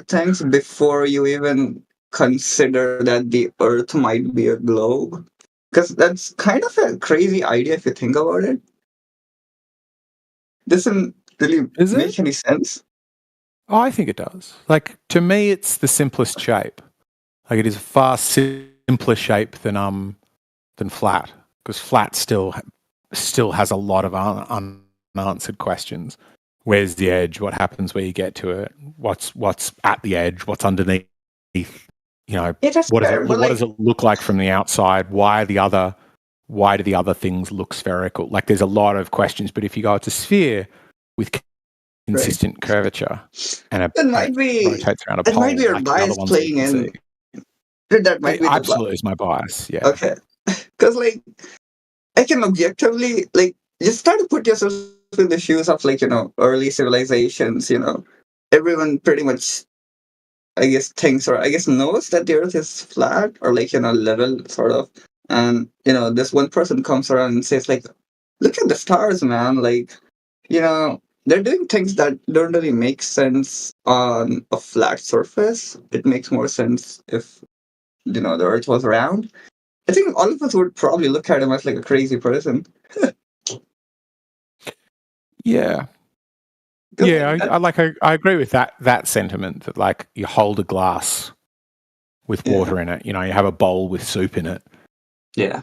things before you even consider that the Earth might be a globe. Because that's kind of a crazy idea if you think about it. Doesn't really Is it? make any sense. Oh, I think it does. Like, to me, it's the simplest shape. Like, it is a far simpler shape than flat, because flat still has a lot of unanswered questions. Where's the edge? What happens where you get to it? What's at the edge? What's underneath? You know, Yeah, that's what fair, but like, does it look like from the outside? Why do the other things look spherical? Like, there's a lot of questions. But if you go, it's a sphere with consistent curvature and that might be rotates around a that might pole be your like the other bias ones we playing can see. in. That might It be the absolutely is my bias. Yeah. okay. Because like I can objectively like just try to put yourself in the shoes of like early civilizations. Everyone pretty much I guess thinks or I guess knows that the Earth is flat or like level sort of, and this one person comes around and says like, look at the stars, man. Like they're doing things that don't really make sense on a flat surface. It makes more sense if the Earth was round. I think all of us would probably look at him as like a crazy person. Yeah. 'Cause, Yeah, like, I agree with that sentiment that like you hold a glass with yeah, water in it, you have a bowl with soup in it. yeah,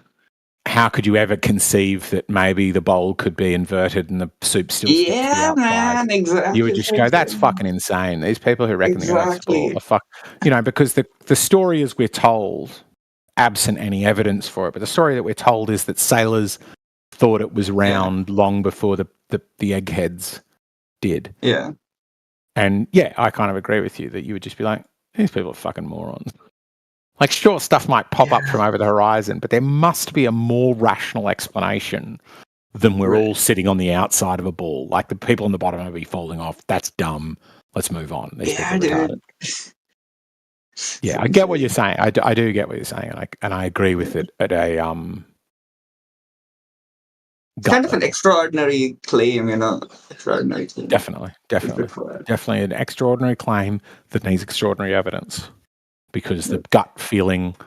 How could you ever conceive that maybe the bowl could be inverted and the soup still stick to the yeah, outside? man, You exactly would the just same go, that's thing. fucking insane. These people who reckon the Earth's ball Exactly. are fuck, because the story as we're told, absent any evidence for it, but the story that we're told is that sailors thought it was Yeah, round long before the eggheads did. yeah. And yeah, I kind of agree with you that you would just be like, these people are fucking morons. Like, sure, stuff might pop up from over the horizon, but there must be a more rational explanation than we're all Right. sitting on the outside of a ball. Like, the people on the bottom will be falling off. That's dumb. Let's move on. These Yeah, people are retarded. dude. Yeah, I get what you're saying. I do get what you're saying, and I agree with it at a It's gut kind of an level. extraordinary claim, extraordinary claim. Definitely an extraordinary claim that needs extraordinary evidence, because the gut feeling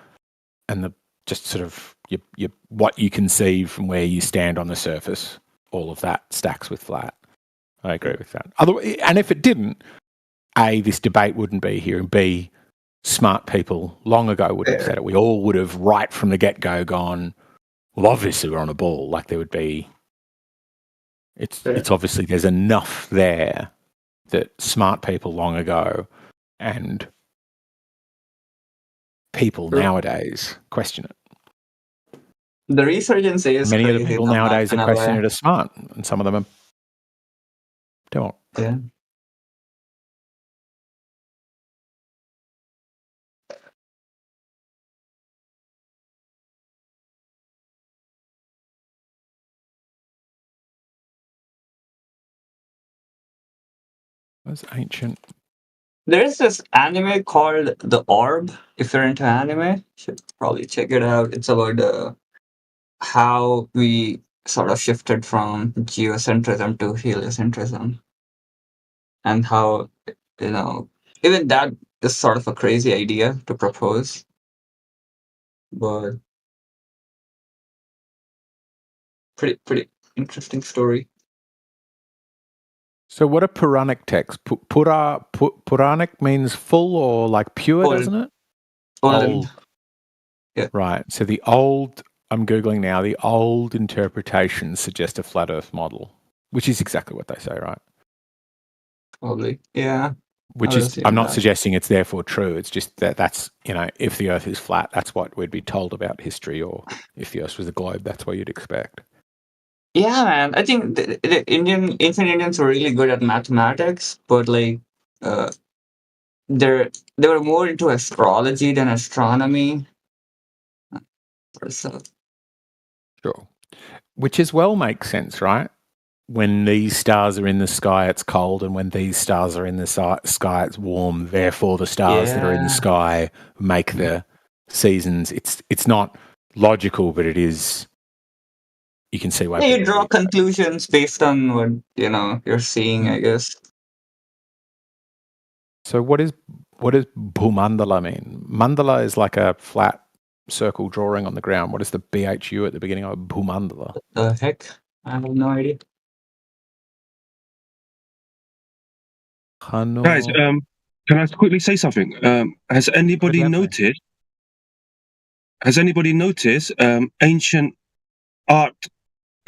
and the just sort of your what you can see from where you stand on the surface, all of that stacks with flat. I agree with that. And if it didn't, A, this debate wouldn't be here, and B, smart people long ago would have said it. We all would have right from the get-go gone, well, obviously we're on a ball. Like, there would be, it's obviously there's enough there that smart people long ago and people nowadays question it. The resurgence is Many of the crazy. people I'm not nowadays that gonna question lie. it are smart, and some of them don't. Yeah. That's ancient. There's this anime called The Orb. If you're into anime, you should probably check it out. It's about how we sort of shifted from geocentrism to heliocentrism, and how you know even that is sort of a crazy idea to propose, but pretty interesting story. So what are Puranic texts? Puranic means full or like pure, Old, doesn't it? olden. Yeah, Right. So the old, I'm Googling now, the old interpretations suggest a flat Earth model, which is exactly what they say, right? probably. Yeah, I Which would is, I'm assume not that. suggesting it's therefore true. It's just that's, if the Earth is flat, that's what we'd be told about history, or if the Earth was a globe, that's what you'd expect. Yeah, man. I think the ancient Indians were really good at mathematics, but like, uh, they were more into astrology than astronomy. So Sure. Which as well makes sense, right? When these stars are in the sky, it's cold, and when these stars are in the sky, it's warm. Therefore, the stars that are in the yeah, sky make the seasons. It's not logical, but it is. You can see why yeah. You people draw believe that. conclusions based on what you're seeing, I guess. So what is Bhumandala mean? Mandala is like a flat circle drawing on the ground. What is the BHU at the beginning of Bhumandala? The heck? I have no idea. Guys, Hano. can I quickly say something? Has anybody Evidently. noticed ancient art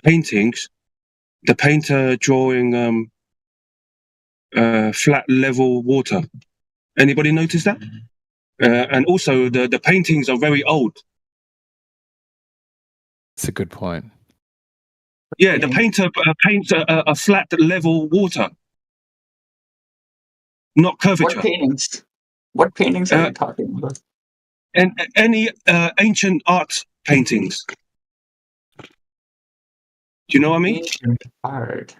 paintings? The painter drawing flat level water. Anybody notice that? And also the paintings are very old. It's a good point. Yeah, the painter paints a flat level water, not curvature. What paintings are you talking about? And any ancient art paintings. Do you know what I mean? Ancient art.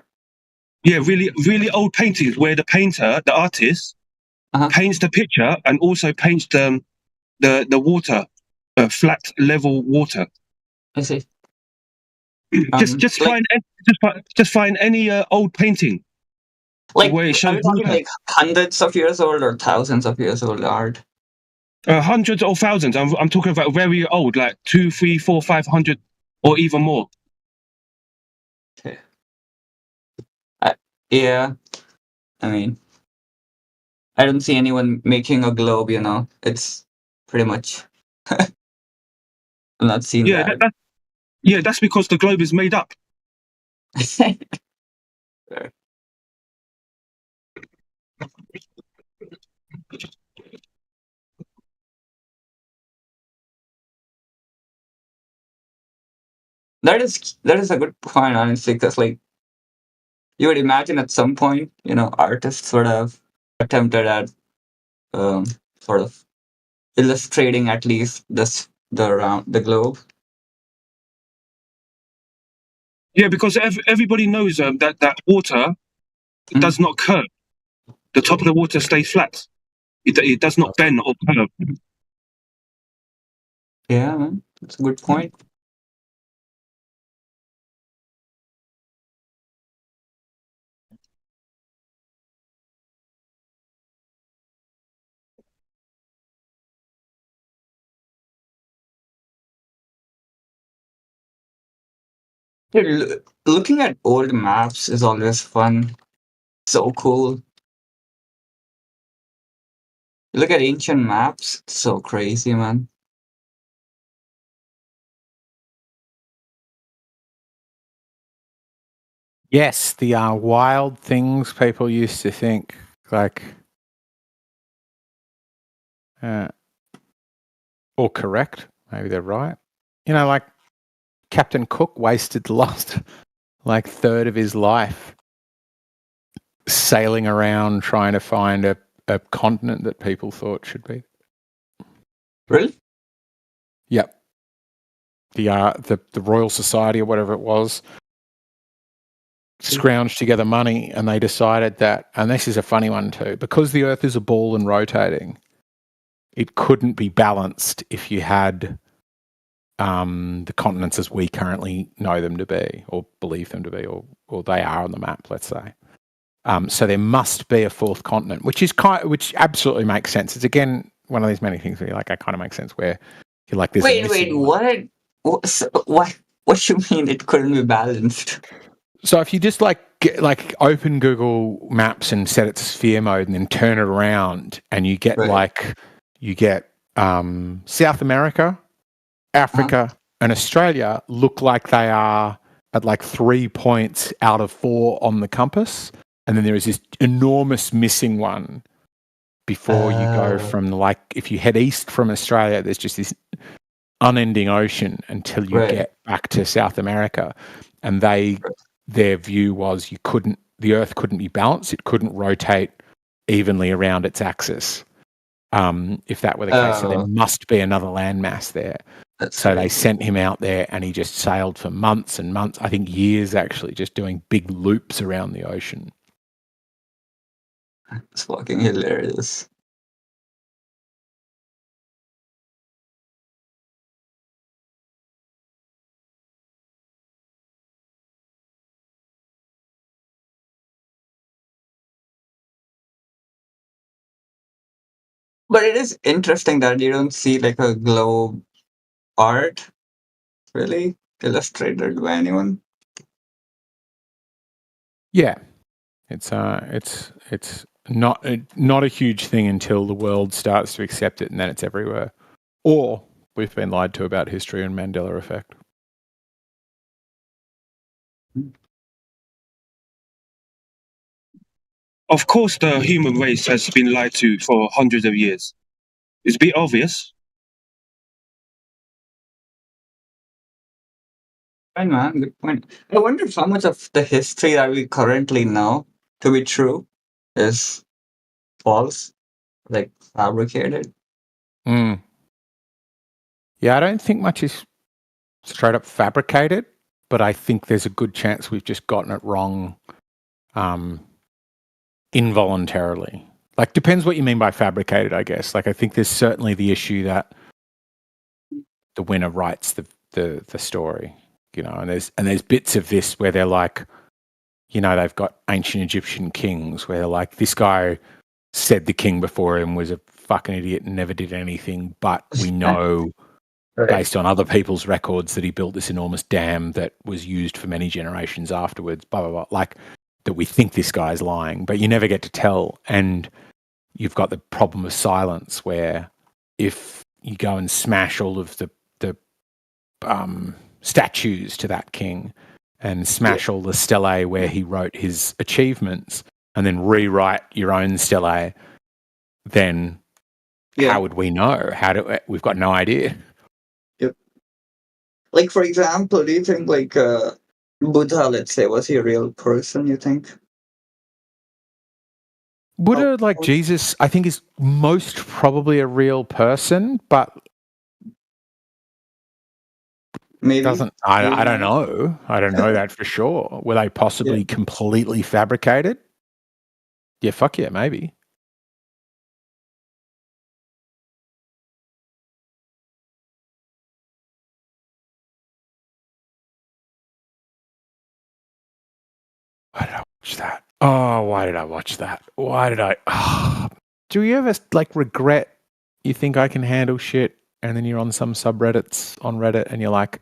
Yeah, really, really old paintings where the painter, the artist, paints the picture and also paints the water, flat level water. I see. Just find any old painting. Like, where it are shows you talking water. like hundreds of years old or thousands of years old art? Hundreds or thousands. I'm talking about very old, like 2, 3, 4, 500, or even more. Okay. Yeah. I mean, I don't see anyone making a globe. It's pretty much. I'm not seeing Yeah, that. that's because the globe is made up. Sure. That is a good point, honestly, because like you would imagine at some point, artists would have attempted at um, sort of illustrating at least the globe. Yeah, because everybody knows that water does not curve. The top of the water stays flat. It does not bend or curve. Yeah, man, that's a good point. Dude, looking at old maps is always fun. So cool. You look at ancient maps, it's so crazy, man. Yes, the wild things people used to think, like, or correct. Maybe they're right. Like Captain Cook wasted the last third of his life sailing around trying to find a continent that people thought should be. Really? Yep. The Royal Society or whatever it was scrounged together money, and they decided that, and this is a funny one too, because the Earth is a ball and rotating, it couldn't be balanced if you had the continents as we currently know them to be, or believe them to be, or they are on the map, let's say. So there must be a fourth continent, which absolutely makes sense. It's again one of these many things where you're like, that kind of makes sense. Where you're like, there's wait, what? What you mean it couldn't be balanced? So if you just open Google Maps and set it to sphere mode and then turn it around, and you get South America, Africa, and Australia look like they are at 3 points out of 4 on the compass, and then there is this enormous missing one before you go from if you head east from Australia, there's just this unending ocean until you get back to South America, and their view was the Earth couldn't be balanced. It couldn't rotate evenly around its axis. If that were the case, so there must be another landmass there. So they sent him out there, and he just sailed for months and months, I think years actually, just doing big loops around the ocean. It's fucking hilarious. But it is interesting that you don't see like a globe art really illustrated by anyone. Yeah, it's not a huge thing until the world starts to accept it, and then it's everywhere. Or we've been lied to about history and Mandela effect. Of course, the human race has been lied to for hundreds of years. It's a bit obvious. Fine, man. Good point. I wonder how much of the history that we currently know to be true is false, like fabricated. Mm. Yeah, I don't think much is straight up fabricated, but I think there's a good chance we've just gotten it wrong involuntarily. Like, depends what you mean by fabricated, I guess. Like, I think there's certainly the issue that the winner writes the story, you know, and there's bits of this where they're like, you know, they've got ancient Egyptian kings where they're like, this guy said the king before him was a fucking idiot and never did anything, but we know Right. based on other people's records that he built this enormous dam that was used for many generations afterwards, blah, blah, blah. Like, that we think this guy's lying, but you never get to tell. And you've got the problem of silence where if you go and smash all of the statues to that king and smash all the stelae where he wrote his achievements and then rewrite your own stelae, then how would we know? We've got no idea. Yep. Like, for example, do you think like Buddha, let's say, was he a real person, you think? Buddha, like Jesus, I think is most probably a real person, but Maybe. I don't know. I don't know that for sure. Were they possibly completely fabricated? Yeah, fuck yeah, maybe. Why did I watch that? Oh, why did I watch that? Why did I? Oh. Do you ever like regret you think I can handle shit and then you're on some subreddits on Reddit and you're like,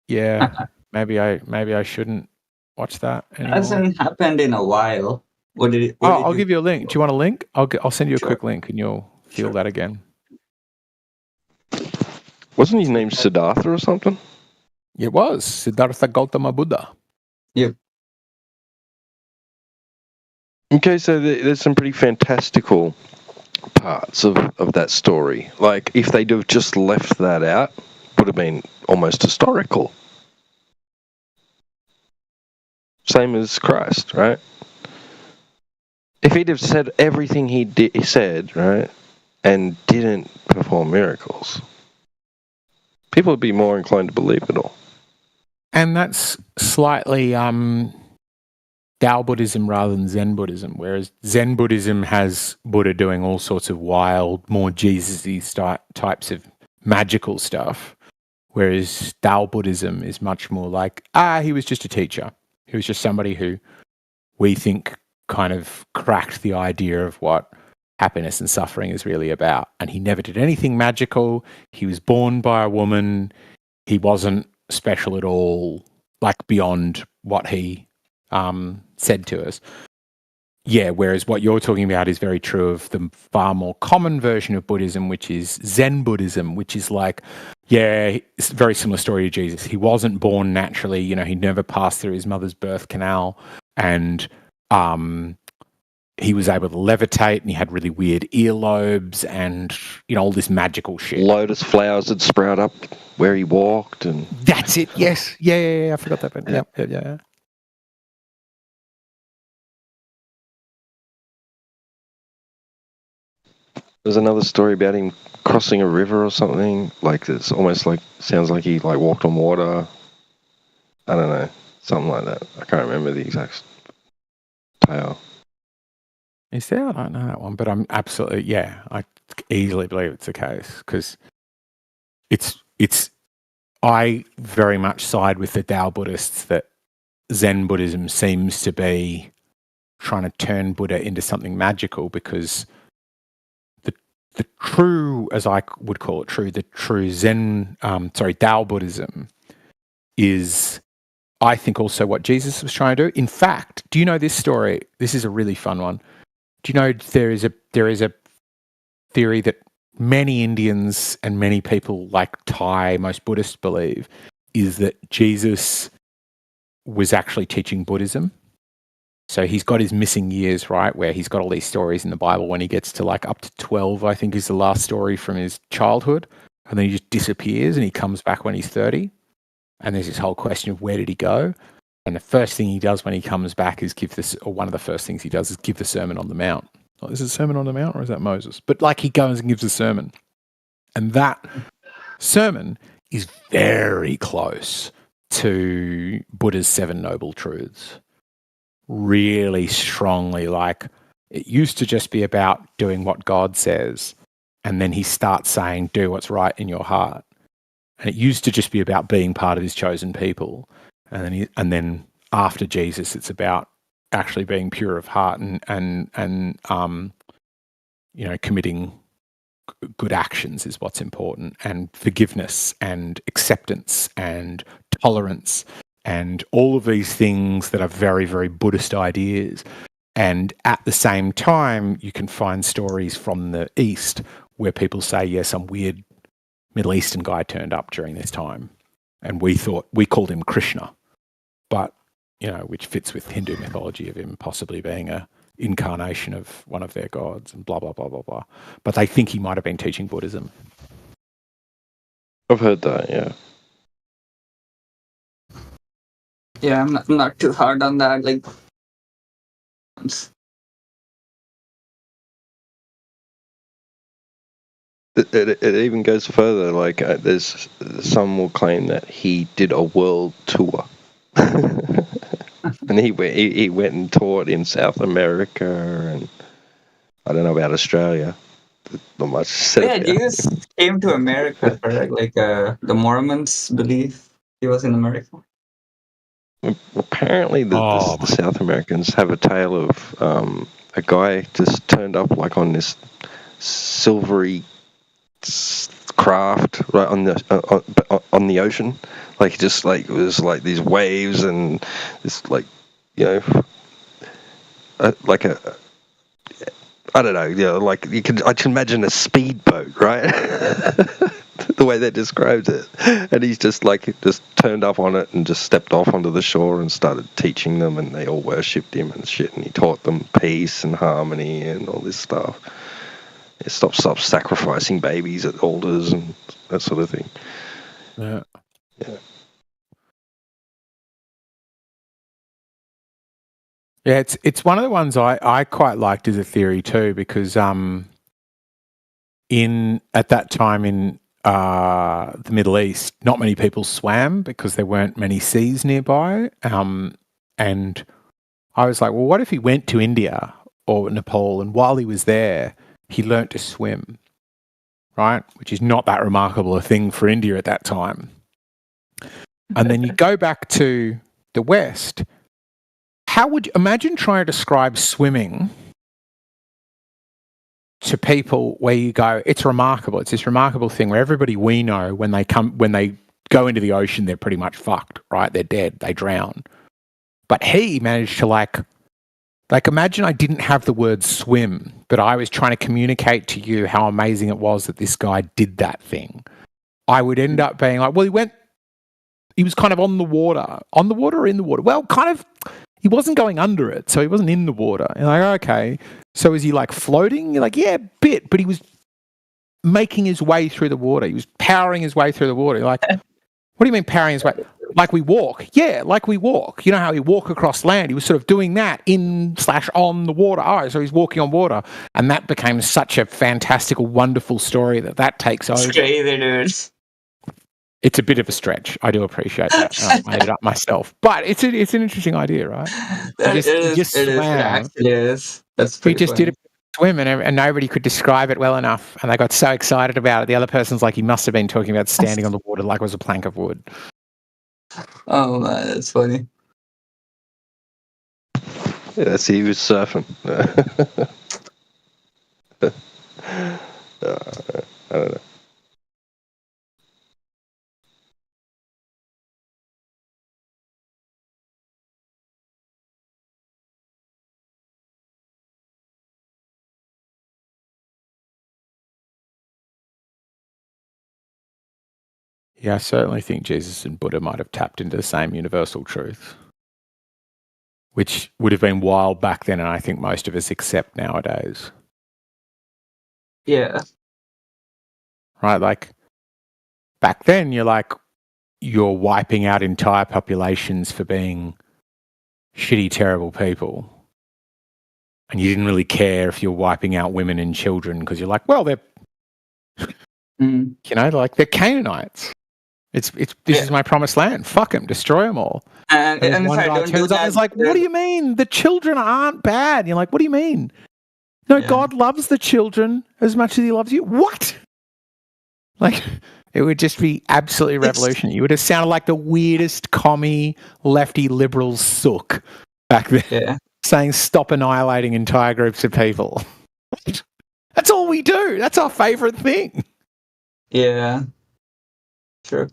yeah, maybe I shouldn't watch that anymore. Hasn't happened in a while. I'll give you a link. Do you want a link? I'll send you a quick link and you'll feel that again. Wasn't his name Siddhartha or something? It was Siddhartha Gautama Buddha. Yep. Okay, so there's some pretty fantastical parts of that story. Like, if they'd have just left that out, would have been almost historical. Same as Christ, right? If he'd have said everything he said, right, and didn't perform miracles, people would be more inclined to believe it all. And that's slightly Tao Buddhism rather than Zen Buddhism, whereas Zen Buddhism has Buddha doing all sorts of wild, more Jesus-y types of magical stuff, whereas Tao Buddhism is much more like, he was just a teacher. He was just somebody who we think kind of cracked the idea of what happiness and suffering is really about. And he never did anything magical. He was born by a woman. He wasn't special at all, like beyond what he said to us. Yeah, whereas what you're talking about is very true of the far more common version of Buddhism, which is Zen Buddhism, which is like, yeah, it's a very similar story to Jesus. He wasn't born naturally, you know, he never passed through his mother's birth canal, and he was able to levitate, and he had really weird earlobes and, you know, all this magical shit. Lotus flowers would sprout up where he walked, and that's it. Yes, yeah. I forgot that bit. Yeah. There's another story about him crossing a river or something. Like, it's almost like, sounds like he like walked on water. I don't know, something like that. I can't remember the exact tale. Is there? I don't know that one, but I'm absolutely, I easily believe it's the case, because I very much side with the Tao Buddhists that Zen Buddhism seems to be trying to turn Buddha into something magical, because the true, as I would call it, the true Zen, Tao Buddhism is, I think, also what Jesus was trying to do. In fact, do you know this story? This is a really fun one. Do you know there is a theory that many Indians and many people like Thai, most Buddhists believe, is that Jesus was actually teaching Buddhism. So he's got his missing years, right, where he's got all these stories in the Bible when he gets to like up to 12, I think is the last story from his childhood. And then he just disappears and he comes back when he's 30. And there's this whole question of where did he go? And the first thing he does when he comes back is one of the first things he does is give the Sermon on the Mount. Is it Sermon on the Mount or is that Moses? But like he goes and gives a sermon. And that sermon is very close to Buddha's 7 Noble Truths. Really strongly, like it used to just be about doing what God says. And then he starts saying, do what's right in your heart. And it used to just be about being part of his chosen people. And then after Jesus, it's about actually being pure of heart and committing good actions is what's important, and forgiveness and acceptance and tolerance and all of these things that are very, very Buddhist ideas. And at the same time, you can find stories from the East where people say, yeah, some weird Middle Eastern guy turned up during this time. And we called him Krishna, but, which fits with Hindu mythology of him possibly being a incarnation of one of their gods and blah, blah, blah, blah, blah. But they think he might have been teaching Buddhism. I've heard that, yeah. Yeah, I'm not too hard on that. Like, it even goes further. Like, there's some will claim that he did a world tour, and he went and taught in South America, and I don't know about Australia. Not much said. yeah, Jesus came to America, correct? Like, the Mormons believe he was in America. Apparently, the South Americans have a tale of a guy just turned up like on this silvery craft right on the ocean, like just like it was like these waves and it's like like a I don't know, like I can imagine a speedboat, right? The way they described it, and he's just turned up on it and just stepped off onto the shore and started teaching them, and they all worshipped him and shit, and he taught them peace and harmony and all this stuff. They stop sacrificing babies at altars and that sort of thing. Yeah. Yeah, it's one of the ones I quite liked as a theory too, because at that time in the Middle East, not many people swam because there weren't many seas nearby. And I was like, well, what if he went to India or Nepal, and while he was there, he learnt to swim, right? Which is not that remarkable a thing for India at that time. And then you go back to the West. How would you imagine trying to describe swimming to people where you go, it's remarkable. It's this remarkable thing where everybody we know, when they go into the ocean, they're pretty much fucked, right? They're dead. They drown. But he managed to like imagine I didn't have the word swim, but I was trying to communicate to you how amazing it was that this guy did that thing. I would end up being like, well, he was kind of on the water or in the water. Well, kind of, he wasn't going under it, so he wasn't in the water. And like, okay, so is he like floating? You're like, yeah, a bit, but he was making his way through the water. He was powering his way through the water. You're like, what do you mean powering his way? Like we walk. Yeah, like we walk. You know how we walk across land? He was sort of doing that on the water. Oh, so he's walking on water. And that became such a fantastical, wonderful story that takes over. It's a bit of a stretch. I do appreciate that. I made it up myself. But it's an interesting idea, right? It actually is. That's pretty he just did a swim and nobody could describe it well enough. And they got so excited about it. The other person's like, he must have been talking about standing on the water like it was a plank of wood. Oh, man, that's funny. Yeah, he was surfing. I don't know. Yeah, I certainly think Jesus and Buddha might have tapped into the same universal truth, which would have been wild back then, and I think most of us accept nowadays. Yeah. Right? Like, back then, you're wiping out entire populations for being shitty, terrible people. And you didn't really care if you're wiping out women and children because you're like, well, they're, they're Canaanites. This is my promised land. Fuck them, destroy them all. And if one I guy don't do turns up that, and is like, what do you mean? The children aren't bad. And you're like, what do you mean? No, God loves the children as much as he loves you. What? Like, it would just be absolutely revolutionary. You would have sounded like the weirdest commie, lefty, liberal sook back then. Yeah. Saying stop annihilating entire groups of people. That's all we do. That's our favorite thing. Yeah. Sure.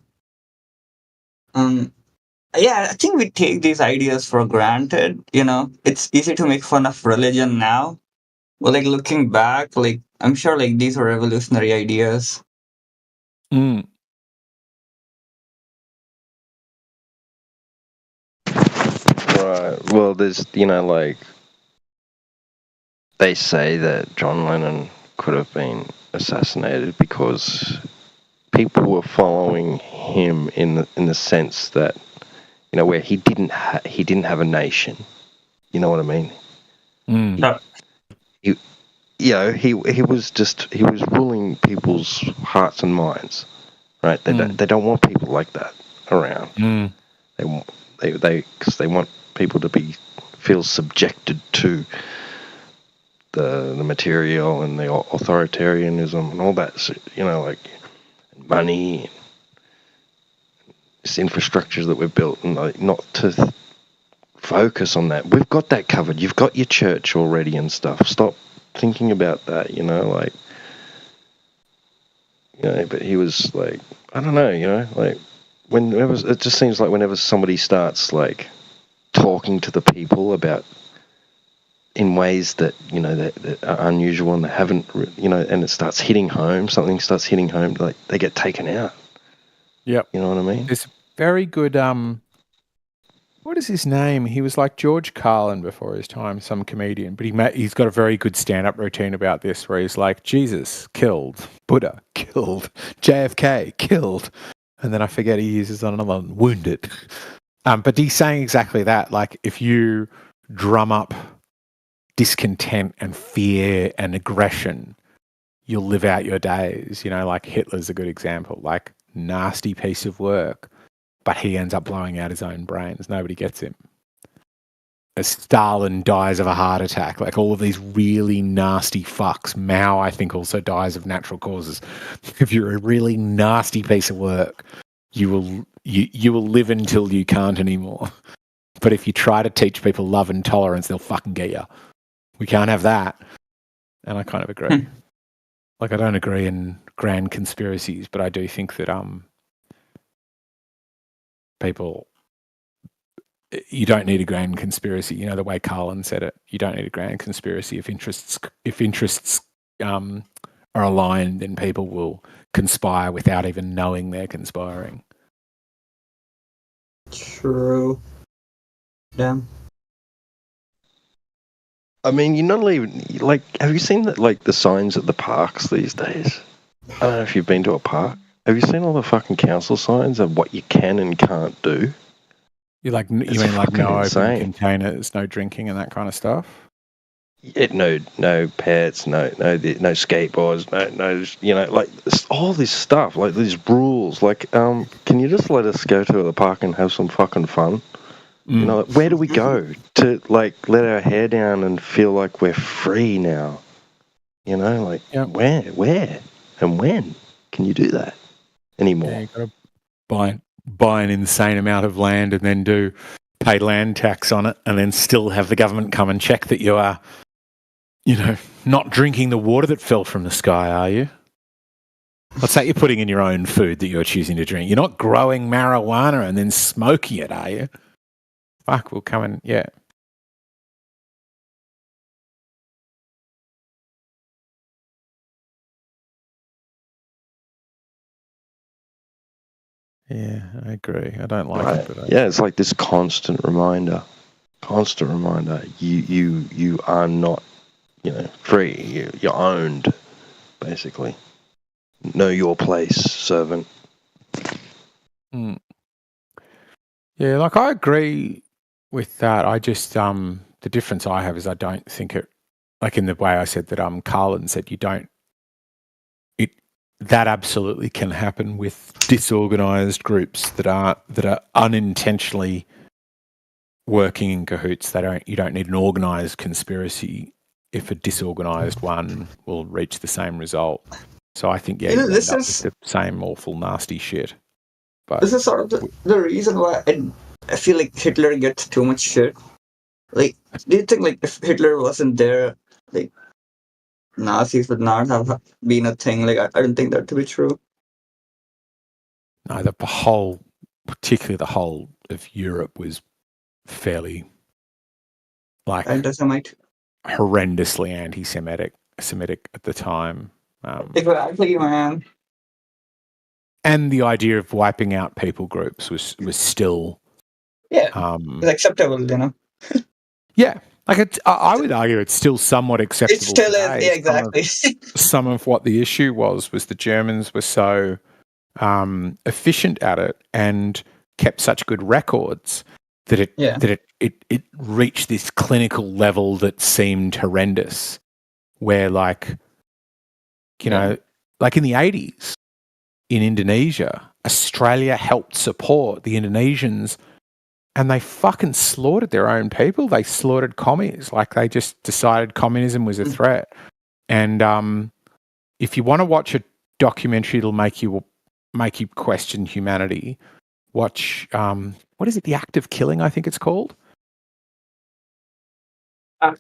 Yeah, I think we take these ideas for granted. It's easy to make fun of religion now. But like looking back, like I'm sure like these were revolutionary ideas. Mm. Right. Well, there's, like, they say that John Lennon could have been assassinated because people were following him in the sense that, where he didn't have a nation. You know what I mean? Mm. He was ruling people's hearts and minds, right? They don't want people like that around. Mm. Because they want people to feel subjected to the material and the authoritarianism and all that, like money, and this infrastructures that we've built, and not to focus on that. We've got that covered. You've got your church already and stuff. Stop thinking about that, but he was like, I don't know, like whenever, it just seems like whenever somebody starts like talking to the people about in ways that, that are unusual and they haven't, and it starts hitting home, something starts hitting home, like they get taken out. Yep. You know what I mean? There's very good, what is his name? He was like George Carlin before his time, some comedian, but he's got a very good stand-up routine about this where he's like, Jesus killed, Buddha killed, JFK killed, and then I forget he uses on another one, wounded. But he's saying exactly that. Like, if you drum up discontent and fear and aggression, you'll live out your days. Like Hitler's a good example. Like, nasty piece of work, but he ends up blowing out his own brains. Nobody gets him. As Stalin dies of a heart attack, like all of these really nasty fucks. Mao, I think, also dies of natural causes. If you're a really nasty piece of work, you will live until you can't anymore. But if you try to teach people love and tolerance, they'll fucking get you. We can't have that. And I kind of agree. Like, I don't agree in grand conspiracies, but I do think that people, you don't need a grand conspiracy. The way Carlin said it, you don't need a grand conspiracy. If interests are aligned, then people will conspire without even knowing they're conspiring. True. Damn. I mean, you're not even, like, have you seen that, like, the signs at the parks these days? I don't know if you've been to a park. Have you seen all the fucking council signs of what you can and can't do? You mean like no insane. Open containers, no drinking and that kind of stuff? Yeah, no pets, no skateboards, no, like all this stuff, like these rules. Like, can you just let us go to the park and have some fucking fun? Like, where do we go to, like, let our hair down and feel like we're free now? Like, where and when can you do that anymore? Yeah, you got to buy an insane amount of land and then pay land tax on it, and then still have the government come and check that you are, not drinking the water that fell from the sky, are you? What's that you're putting in your own food that you're choosing to drink? You're not growing marijuana and then smoking it, are you? Fuck, we'll come and, yeah. Yeah, I agree. I don't like it. But it's like this constant reminder. You are not, free. You're owned, basically. Know your place, servant. Yeah, like I agree with that. I just the difference I have is I don't think it, like in the way I said that Carlin said, you don't. That absolutely can happen with disorganized groups that are unintentionally working in cahoots. You don't need an organized conspiracy if a disorganized one will reach the same result. So I think you end up with the same awful nasty shit. But this is sort of the reason why I feel like Hitler gets too much shit. Like, do you think like if Hitler wasn't there, like Nazis would not have been a thing? Like, I don't think that to be true. No, particularly the whole of Europe was fairly like anti-Semite, horrendously anti-Semitic at the time. Exactly, man. And the idea of wiping out people groups was still it's acceptable, Yeah, like I would argue it's still somewhat acceptable. It still today. is, exactly. Some of what the issue was the Germans were so efficient at it and kept such good records that it reached this clinical level that seemed horrendous. Where like in the 80s in Indonesia, Australia helped support the Indonesians. And they fucking slaughtered their own people. They slaughtered commies. Like they just decided communism was a threat. And if you want to watch a documentary, it'll make you question humanity. Watch what is it? The Act of Killing, I think it's called.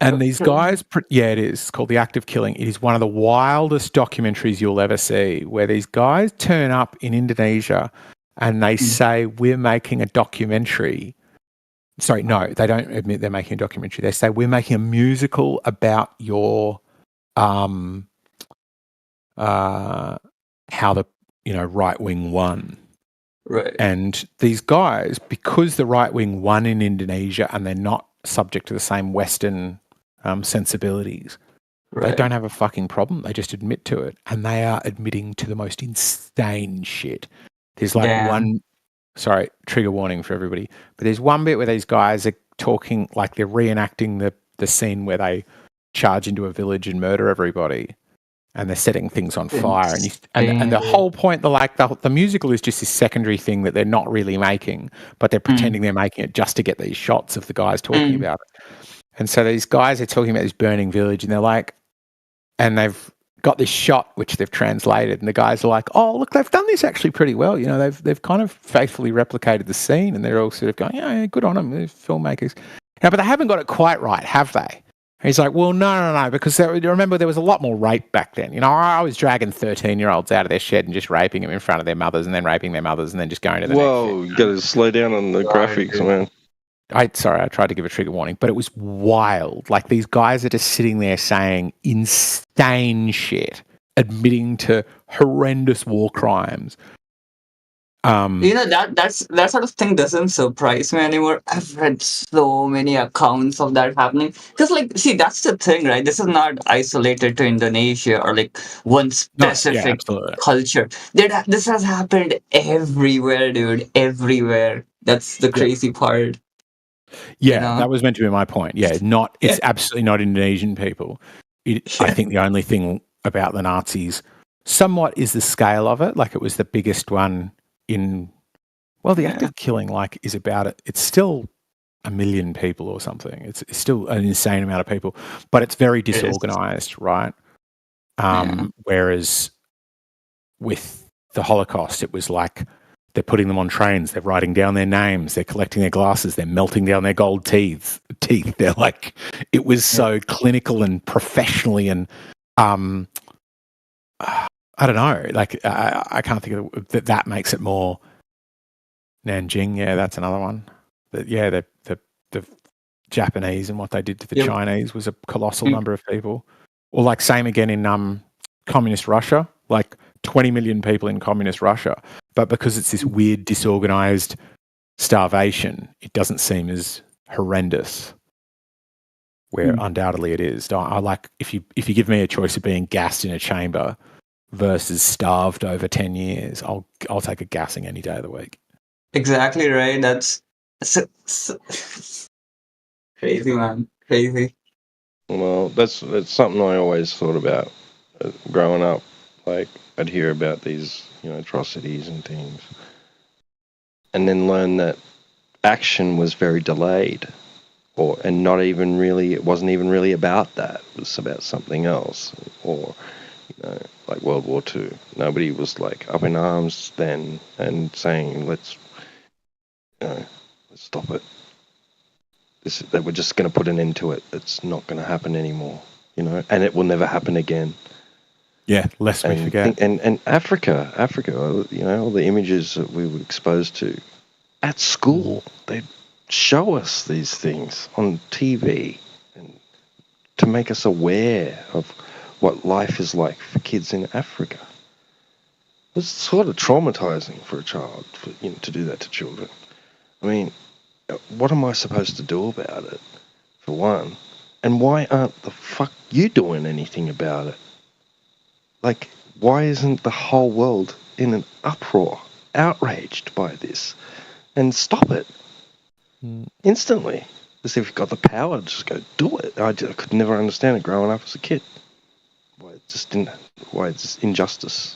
And these guys, it is. It's called The Act of Killing. It is one of the wildest documentaries you'll ever see, where these guys turn up in Indonesia and they say, we're making a documentary. Sorry, no, they don't admit they're making a documentary. They say, we're making a musical about your how the right wing won. Right. And these guys, because the right wing won in Indonesia and they're not subject to the same Western sensibilities, they don't have a fucking problem. They just admit to it. And they are admitting to the most insane shit. There's like sorry, trigger warning for everybody. But there's one bit where these guys are talking, like they're reenacting the scene where they charge into a village and murder everybody, and they're setting things on fire. And the whole point, the musical is just this secondary thing that they're not really making, but they're pretending they're making it just to get these shots of the guys talking about it. And so these guys are talking about this burning village, and they're like, and they've got this shot which they've translated, and the guys are like, oh, look, they've done this actually pretty well. They've kind of faithfully replicated the scene, and they're all sort of going, yeah, good on them, they're filmmakers. But they haven't got it quite right, have they? And he's like, well, no, because remember there was a lot more rape back then. I was dragging 13-year-olds out of their shed and just raping them in front of their mothers, and then raping their mothers, and then just going to the next Whoa, you got to slow down on the graphics, man. I tried to give a trigger warning, but it was wild. Like these guys are just sitting there saying insane shit, admitting to horrendous war crimes. That sort of thing doesn't surprise me anymore. I've read so many accounts of that happening. Because that's the thing, right? This is not isolated to Indonesia or like one specific culture. This has happened everywhere, dude. Everywhere. That's the crazy part. Yeah, that was meant to be my point. Yeah, it's absolutely not Indonesian people. I think the only thing about the Nazis somewhat is the scale of it. Like it was the biggest one the Act of Killing is about it. It's still 1 million people or something. It's still an insane amount of people, but it's very disorganized, right? Whereas with the Holocaust, it was like they're putting them on trains, they're writing down their names, they're collecting their glasses, they're melting down their gold teeth. They're like, it was so clinical and professionally and I don't know. Like I can't think of that makes it more. Nanjing, yeah, that's another one. But yeah, the Japanese and what they did to the Chinese was a colossal number of people. Or like same again in communist Russia, like 20 million people in communist Russia. But because it's this weird disorganized starvation, it doesn't seem as horrendous. Where undoubtedly it is. I like if you give me a choice of being gassed in a chamber versus starved over 10 years, I'll take a gassing any day of the week. Exactly right. That's crazy, man. Crazy. Well, that's something I always thought about growing up. Like I'd hear about these, atrocities and things, and then learn that action was very delayed, and not even really. It wasn't even really about that. It was about something else, or like World War II. Nobody was like up in arms then and saying, let's stop it. That we're just going to put an end to it. It's not going to happen anymore, and it will never happen again. Yeah, lest we forget. And Africa, all the images that we were exposed to at school, they'd show us these things on TV and to make us aware of what life is like for kids in Africa. It's sort of traumatizing for a child to do that to children. I mean, what am I supposed to do about it, for one? And why aren't the fuck you doing anything about it? Like, why isn't the whole world in an uproar, outraged by this? And stop it instantly. As if you've got the power to just go do it. I could never understand it growing up as a kid. Why this injustice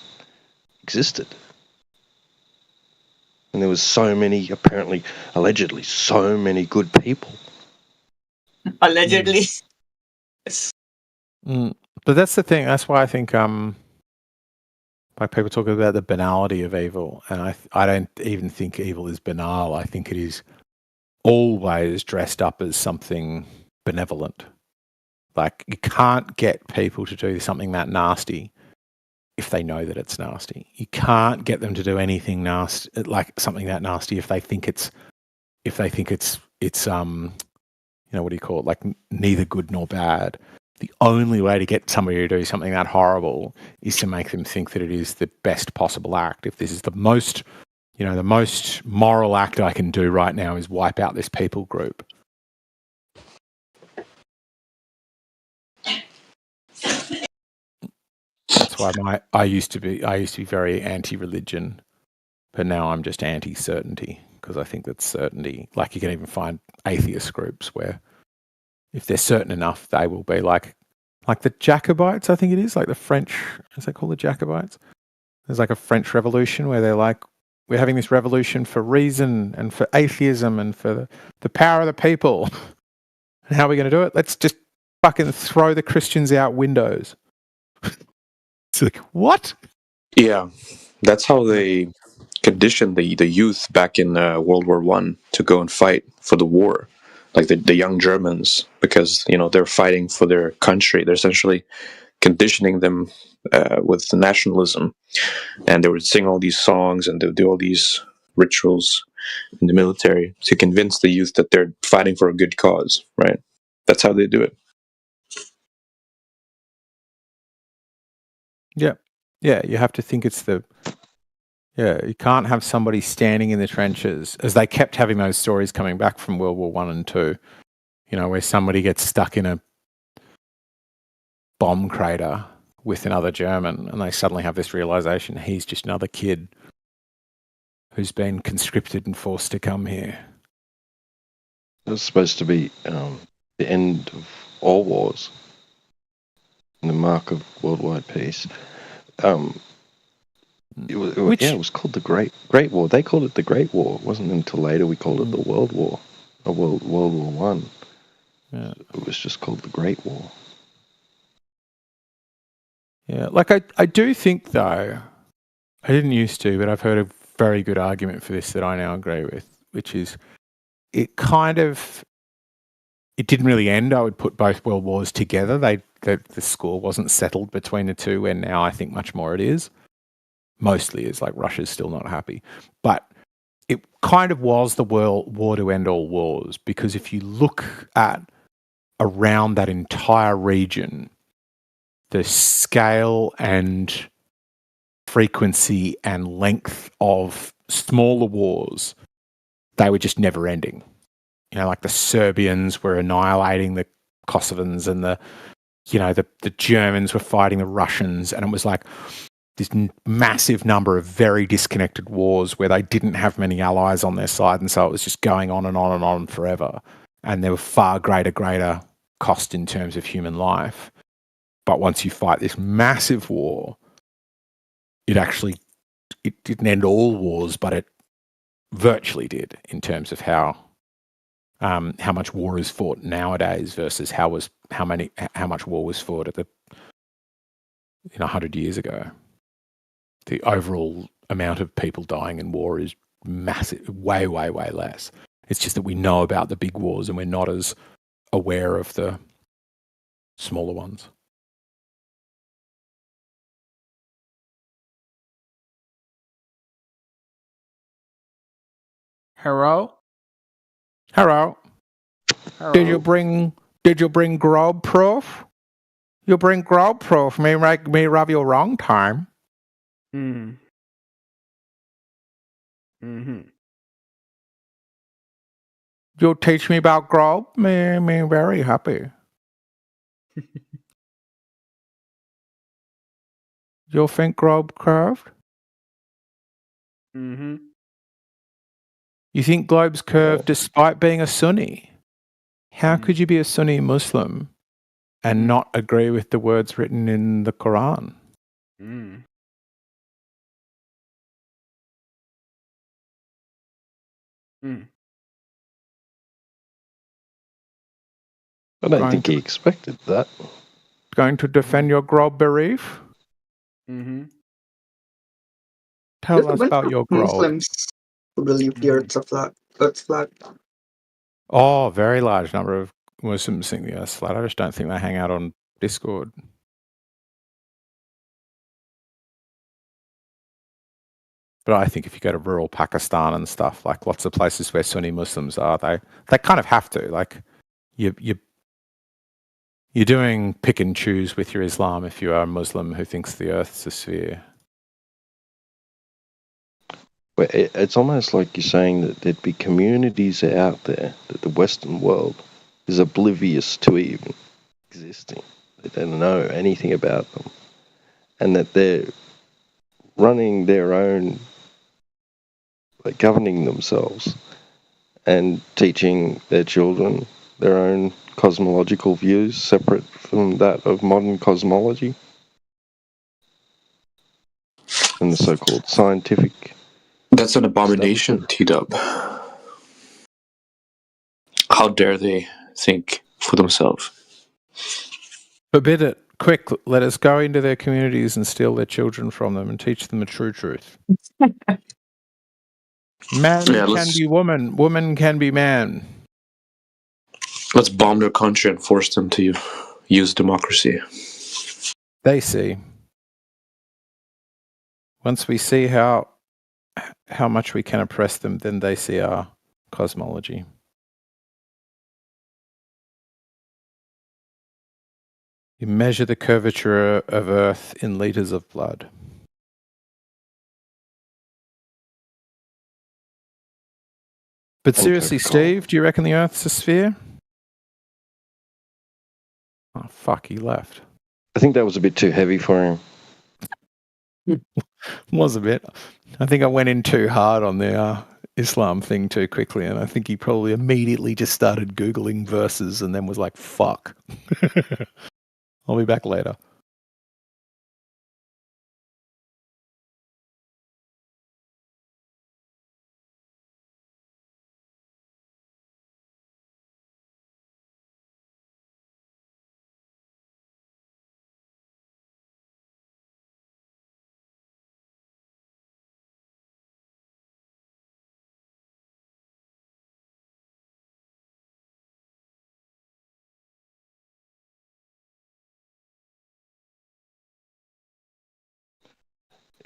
existed. And there was so many, allegedly, so many good people. Allegedly. But that's the thing. That's why I think like people talk about the banality of evil, and I don't even think evil is banal. I think it is always dressed up as something benevolent. Like you can't get people to do something that nasty if they know that it's nasty. You can't get them to do anything nasty, like something that nasty, if they think it's what do you call it? Like neither good nor bad. The only way to get somebody to do something that horrible is to make them think that it is the best possible act. If this is the most moral act I can do right now is wipe out this people group. That's why I used to be very anti-religion, but now I'm just anti-certainty because I think that certainty, like you can even find atheist groups where if they're certain enough, they will be like the Jacobites, I think it is, like the French, is that called the Jacobites? There's like a French revolution where they're like, we're having this revolution for reason and for atheism and for the power of the people. And how are we going to do it? Let's just fucking throw the Christians out windows. It's like, what? Yeah, that's how they conditioned the youth back in World War I to go and fight for the war. Like the young Germans, because they're fighting for their country. They're essentially conditioning them with nationalism, and they would sing all these songs and they would do all these rituals in the military to convince the youth that they're fighting for a good cause. Right? That's how they do it. Yeah. Yeah, you have to think it's you can't have somebody standing in the trenches, as they kept having those stories coming back from World War I and II, where somebody gets stuck in a bomb crater with another German and they suddenly have this realization he's just another kid who's been conscripted and forced to come here. It was supposed to be the end of all wars and the mark of worldwide peace. It was called the Great War. They called it the Great War. It wasn't until later we called it the World War, or World War One. Yeah. It was just called the Great War. Yeah, like I do think though, I didn't used to, but I've heard a very good argument for this that I now agree with, which is it didn't really end. I would put both world wars together. The score wasn't settled between the two, where now I think much more it is. mostly is. Like Russia's still not happy. But it kind of was the war to end all wars, because if you look at around that entire region, the scale and frequency and length of smaller wars, they were just never ending. You know, like the Serbians were annihilating the Kosovans, and the Germans were fighting the Russians, and it was like this massive number of very disconnected wars where they didn't have many allies on their side, and so it was just going on and on and on forever. And there were far greater cost in terms of human life. But once you fight this massive war, it didn't end all wars, but it virtually did in terms of how much war is fought nowadays versus how much war was fought at 100 years ago. The overall amount of people dying in war is massive, way, way, way less. It's just that we know about the big wars and we're not as aware of the smaller ones. Hello? Did you bring grub proof? You bring grub proof. Me rub you wrong time. Mm-hmm. You teach me about grub. Me very happy. You think grub curved? Mm-hmm. You think globe's curved despite being a Sunni? How could you be a Sunni Muslim and not agree with the words written in the Quran? Mm. Mm. I don't think he expected that. Going to defend your grub belief? Mm-hmm. Tell us about your grub. Muslims who believe the Earth's flat. Oh, very large number of Muslims think the Earth's flat. I just don't think they hang out on Discord. But I think if you go to rural Pakistan and stuff, like lots of places where Sunni Muslims are, they kind of have to. Like you're doing pick and choose with your Islam if you are a Muslim who thinks the Earth's a sphere. But it's almost like you're saying that there'd be communities out there that the Western world is oblivious to even existing. They don't know anything about them. And that they're running their own, like governing themselves and teaching their children their own cosmological views separate from that of modern cosmology and the so-called scientific. That's an abomination, T-Dub. How dare they think for themselves? Forbid it. Quick, let us go into their communities and steal their children from them and teach them the true truth. Man can be woman, woman can be man. Let's bomb their country and force them to use democracy. They see. Once we see how much we can oppress them, then they see our cosmology. You measure the curvature of Earth in liters of blood. But seriously, Steve, do you reckon the Earth's a sphere? Oh, fuck, he left. I think that was a bit too heavy for him. Was a bit. I think I went in too hard on the Islam thing too quickly, and I think he probably immediately just started Googling verses and then was like, fuck. I'll be back later.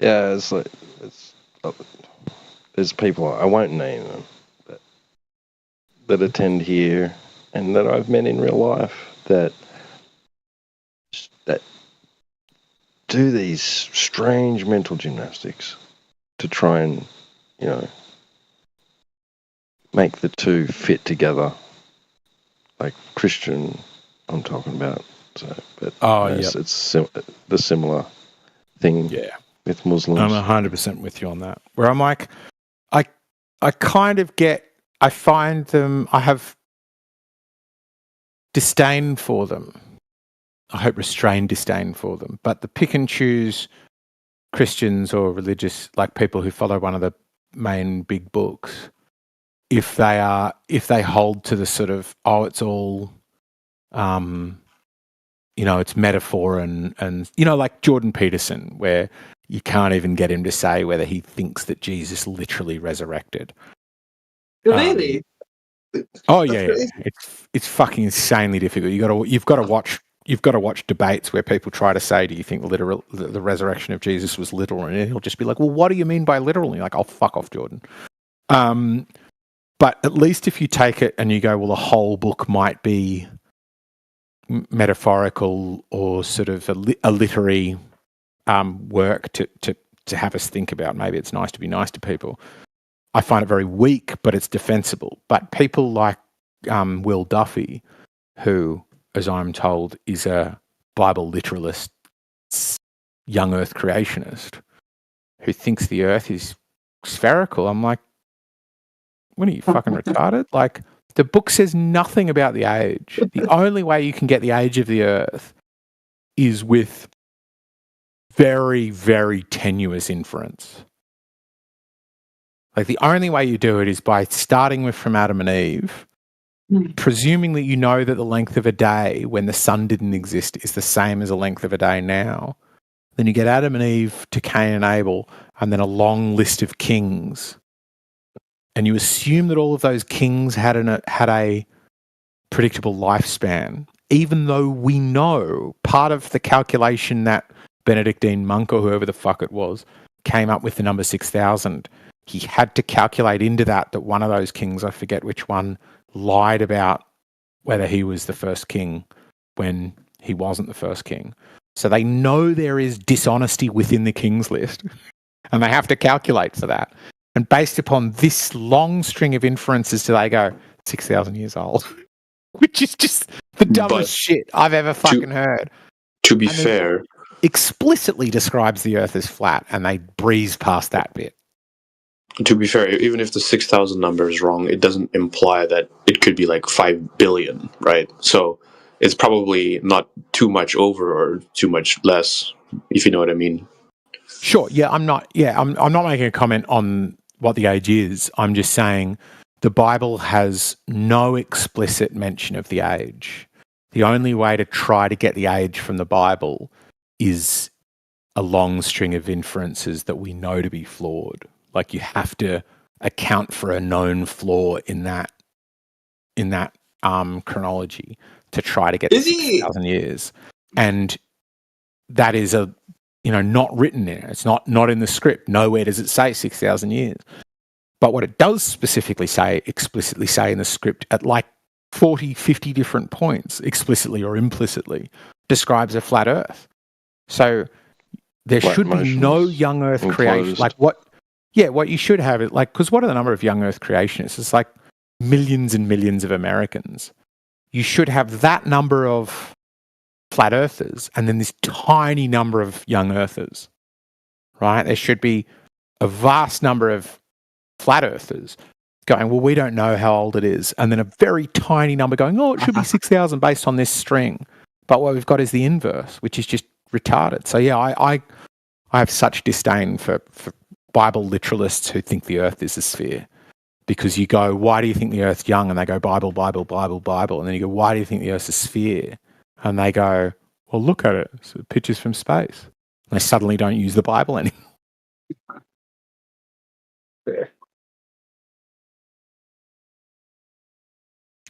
Yeah, there's people, I won't name them, that attend here and that I've met in real life that do these strange mental gymnastics to try and, make the two fit together. Like Christian, I'm talking about. So, but it's the similar thing with Muslims. I'm 100% with you on that. Where I'm like, I kind of I find them, I have disdain for them. I hope restrained disdain for them. But the pick and choose Christians or religious, like people who follow one of the main big books, if they hold to the sort of, it's all, it's metaphor and like Jordan Peterson, where you can't even get him to say whether he thinks that Jesus literally resurrected. Really? Oh yeah. It's fucking insanely difficult. You've got to watch debates where people try to say, do you think the resurrection of Jesus was literal? And he'll just be like, well, what do you mean by literal? And you're like, oh, fuck off, Jordan. But at least if you take it and you go, well, the whole book might be metaphorical or sort of a literary work to have us think about. Maybe it's nice to be nice to people. I find it very weak, but it's defensible. But people like Will Duffy, who, as I'm told, is a Bible literalist, young Earth creationist, who thinks the Earth is spherical. I'm like, when are you fucking retarded? Like, the book says nothing about the age. The only way you can get the age of the Earth is with very, very tenuous inference. Like, the only way you do it is by starting with from Adam and Eve, presuming that you know that the length of a day when the sun didn't exist is the same as the length of a day now. Then you get Adam and Eve to Cain and Abel, and then a long list of kings. And you assume that all of those kings had a predictable lifespan, even though we know part of the calculation that Benedictine monk or whoever the fuck it was came up with the number 6,000. He had to calculate into that one of those kings, I forget which one, lied about whether he was the first king when he wasn't the first king. So they know there is dishonesty within the king's list, and they have to calculate for that. And based upon this long string of inferences, do they go 6,000 years old, which is just the dumbest shit I've ever fucking heard. To be fair, explicitly describes the Earth as flat, and they breeze past that bit. To be fair, even if the 6,000 number is wrong, it doesn't imply that it could be like 5 billion, right? So it's probably not too much over or too much less, if you know what I mean. Sure. Yeah, I'm not making a comment on what the age is. I'm just saying the Bible has no explicit mention of the age. The only way to try to get the age from the Bible is a long string of inferences that we know to be flawed. Like, you have to account for a known flaw in that chronology to try to get 6,000 years. And that is not written in it. It's not in the script. Nowhere does it say 6,000 years. But what it does explicitly say in the script at like 40, 50 different points, explicitly or implicitly, describes a flat Earth. So there should be no young Earth creation. Like what you should have it like, because what are the number of young Earth creationists? It's like millions and millions of Americans. You should have that number of flat earthers and then this tiny number of young earthers, right? There should be a vast number of flat earthers going, well, we don't know how old it is. And then a very tiny number going, oh, it should be 6,000 based on this string. But what we've got is the inverse, which is just retarded. So yeah, I have such disdain for Bible literalists who think the earth is a sphere. Because you go, why do you think the earth's young? And they go, Bible, Bible, Bible, Bible. And then you go, why do you think the earth's a sphere? And they go, well, look at it. It's pictures from space. And they suddenly don't use the Bible anymore. Fair.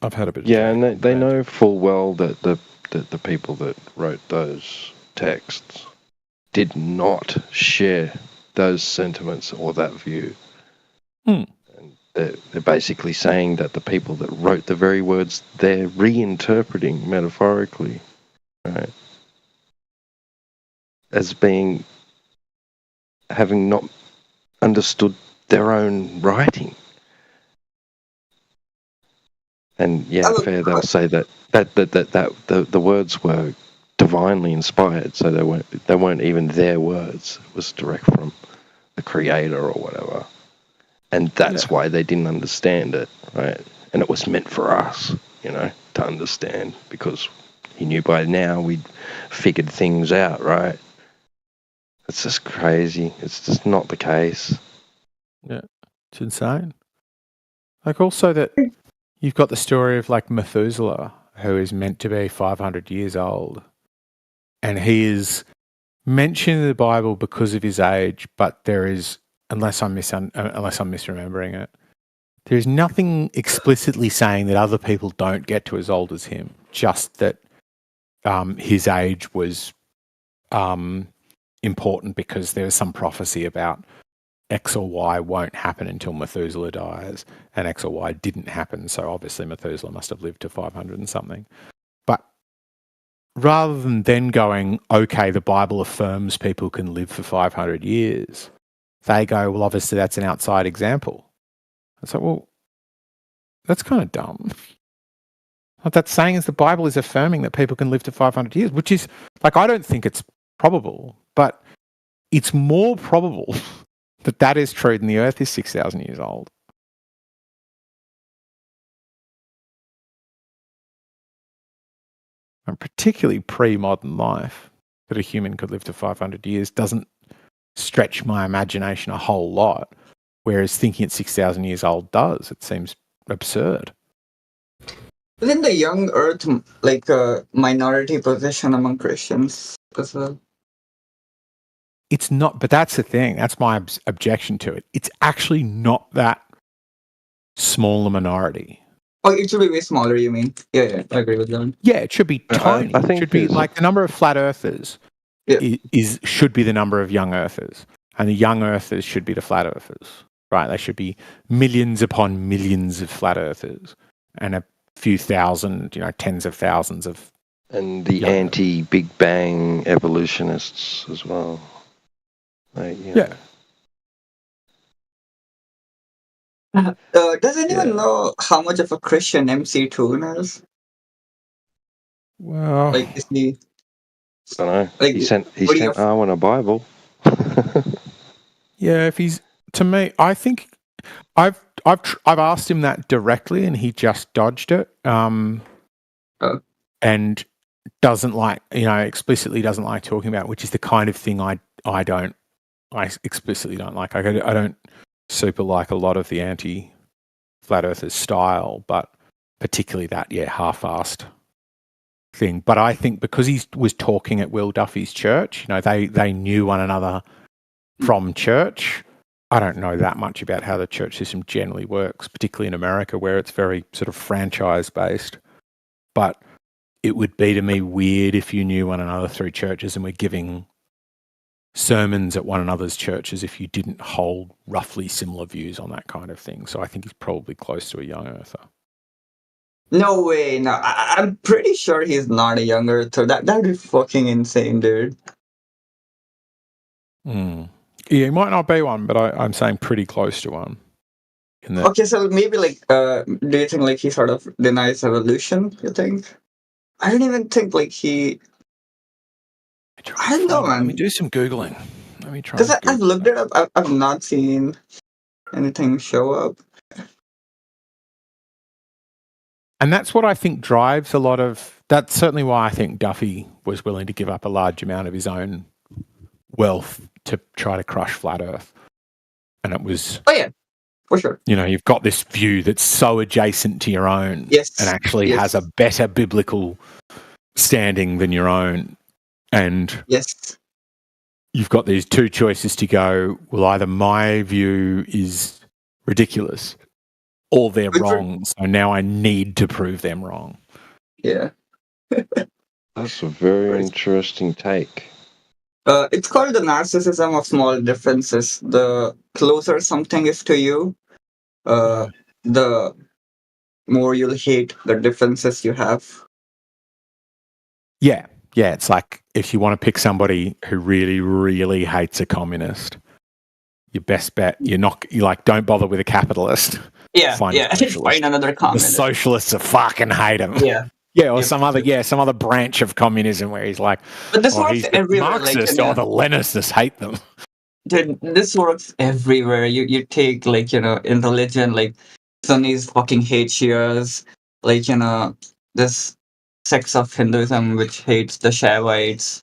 I've had a bit of and they know full well that the people that wrote those texts did not share those sentiments or that view. Hmm. And they're basically saying that the people that wrote the very words they're reinterpreting metaphorically, right, as being having not understood their own writing. And yeah, Oh, fair. They'll say that the words were divinely inspired, so they weren't even their words. It was direct from the creator or whatever, and that's why they didn't understand it, right? And it was meant for us, to understand, because he knew by now we'd figured things out, right? It's just crazy. It's just not the case. Yeah, it's insane. Like also that you've got the story of like Methuselah, who is meant to be 500 years old, and he is mentioned in the Bible because of his age, but there is, unless I'm misremembering it, there is nothing explicitly saying that other people don't get to as old as him. Just that his age was important because there was some prophecy about X or Y won't happen until Methuselah dies, and X or Y didn't happen. So obviously Methuselah must have lived to 500 and something. But rather than then going, okay, the Bible affirms people can live for 500 years, they go, well, obviously that's an outside example. It's like, well, that's kind of dumb. What that's saying is the Bible is affirming that people can live to 500 years, which is, like, I don't think it's probable, but it's more probable that is true than the Earth is 6,000 years old. And particularly pre-modern life, that a human could live to 500 years doesn't stretch my imagination a whole lot, whereas thinking it's 6,000 years old does. It seems absurd. Isn't the young Earth like a minority position among Christians as well? It's not, but that's the thing. That's my objection to it. It's actually not that small a minority. Oh, it should be way smaller, you mean? Yeah, I agree with that. Yeah, it should be tiny. I think it should be like the number of flat earthers should be the number of young earthers. And the young earthers should be the flat earthers. Right? They should be millions upon millions of flat earthers and a few thousand, tens of thousands of. And the anti-Big Bang evolutionists as well. Does anyone know how much of a Christian MC Toon is? Well, like, is he? I don't know. Like, he sent Arwen a Bible. Yeah, if he's, to me, I think I've asked him that directly, and he just dodged it. And doesn't like, explicitly doesn't like talking about, which is the kind of thing I explicitly don't like. I don't super like a lot of the anti-flat earthers style, but particularly that, half-assed thing. But I think because he was talking at Will Duffy's church, they knew one another from church. I don't know that much about how the church system generally works, particularly in America where it's very sort of franchise-based. But it would be to me weird if you knew one another through churches and were giving sermons at one another's churches if you didn't hold roughly similar views on that kind of thing. So I think he's probably close to a young earther. No way, no. I'm pretty sure he's not a young earther. That'd be fucking insane, dude. Yeah, he might not be one, but I'm saying pretty close to one. Okay, so maybe do you think he sort of denies evolution, you think? I don't even think he... I don't know, man. Let me do some Googling. Let me try. Because I've looked it up. I've not seen anything show up. And that's what I think drives a lot of... That's certainly why I think Duffy was willing to give up a large amount of his own wealth to try to crush Flat Earth. And it was... Oh, yeah. For sure. You've got this view that's so adjacent to your own and actually has a better biblical standing than your own. And you've got these two choices to go, well, either my view is ridiculous or they're wrong. So now I need to prove them wrong. Yeah. That's a very interesting take. It's called the narcissism of small differences. The closer something is to you, Yeah. the more you'll hate the differences you have. Yeah. Yeah. It's like if you want to pick somebody who really, really hates a communist, your best bet, you like, don't bother with a capitalist. Yeah, Find a socialist. find another The communist. socialists are fucking hate him. Yeah. Yeah, or Yep, some other branch of communism where he's like, But this oh, works he's the everywhere. Marxist or the Leninists hate them. Dude, this works everywhere. You take in religion, like Sunnis fucking hate Shias, this sects of Hinduism which hates the Shaivites,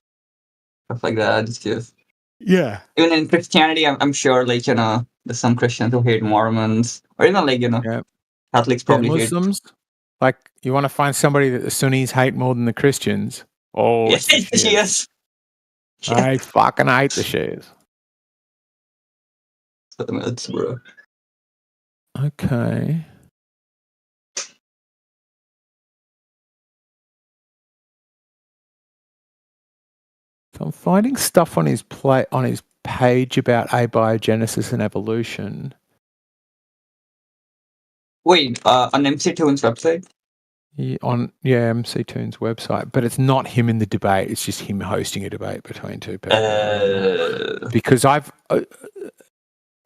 stuff like that. It's just Yeah. even in Christianity, I'm sure there's some Christians who hate Mormons, or even Yeah. Catholics probably hate. Muslims. Like, you want to find somebody that the Sunnis hate more than the Christians? Oh, it's the Shias. Yes. I fucking hate the Shias. That's bro. Okay. So I'm finding stuff on his page about abiogenesis and evolution. Wait, on MC Toon's website? On MC Toon's website, but it's not him in the debate. It's just him hosting a debate between two people. Because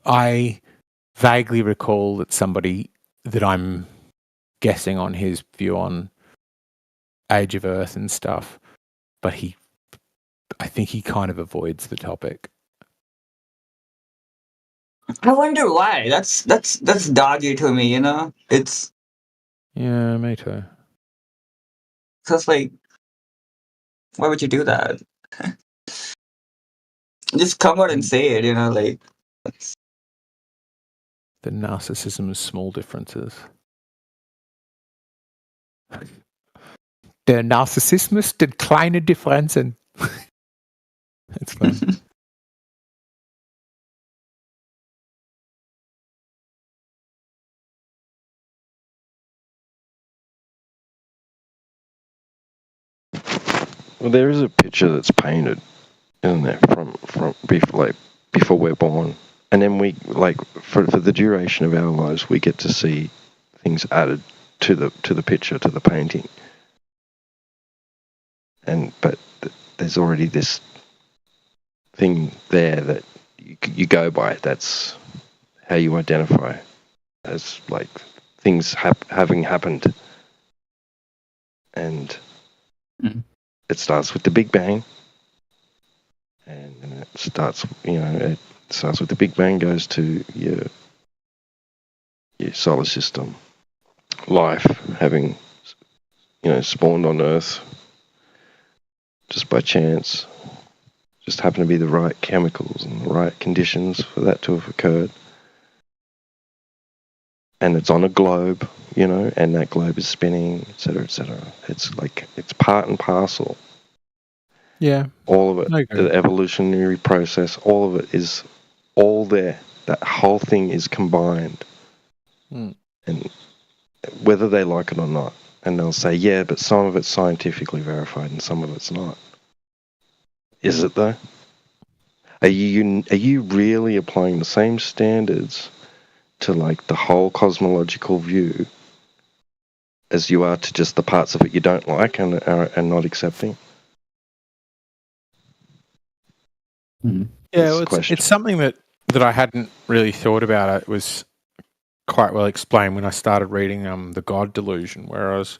I vaguely recall that somebody that I'm guessing on his view on Age of Earth and stuff, but I think he kind of avoids the topic. I wonder why. That's dodgy to me. It's Yeah, me too. because why would you do that? Just come out and say it. The narcissism of small differences. Der Narzissmus der kleine Differenzen. That's fun. Well, there is a picture that's painted, isn't there, from before we're born, and then we for the duration of our lives, we get to see things added to the picture, to the painting, but there's already this thing there that you go by. That's how you identify as things having happened, and. It starts with the Big Bang, and it starts with the Big Bang, goes to your solar system, life having spawned on Earth just by chance, just happened to be the right chemicals and the right conditions for that to have occurred, and it's on a globe, and that globe is spinning, etc., etc. It's it's part and parcel. Yeah. All of it, the evolutionary process, all of it is all there. That whole thing is combined. And whether they like it or not, and they'll say, yeah, but some of it's scientifically verified and some of it's not. Is it though? Are you really applying the same standards to the whole cosmological view as you are to just the parts of it you don't like and not accepting? Yeah, well, it's something that I hadn't really thought about. It was quite well explained when I started reading The God Delusion, where I was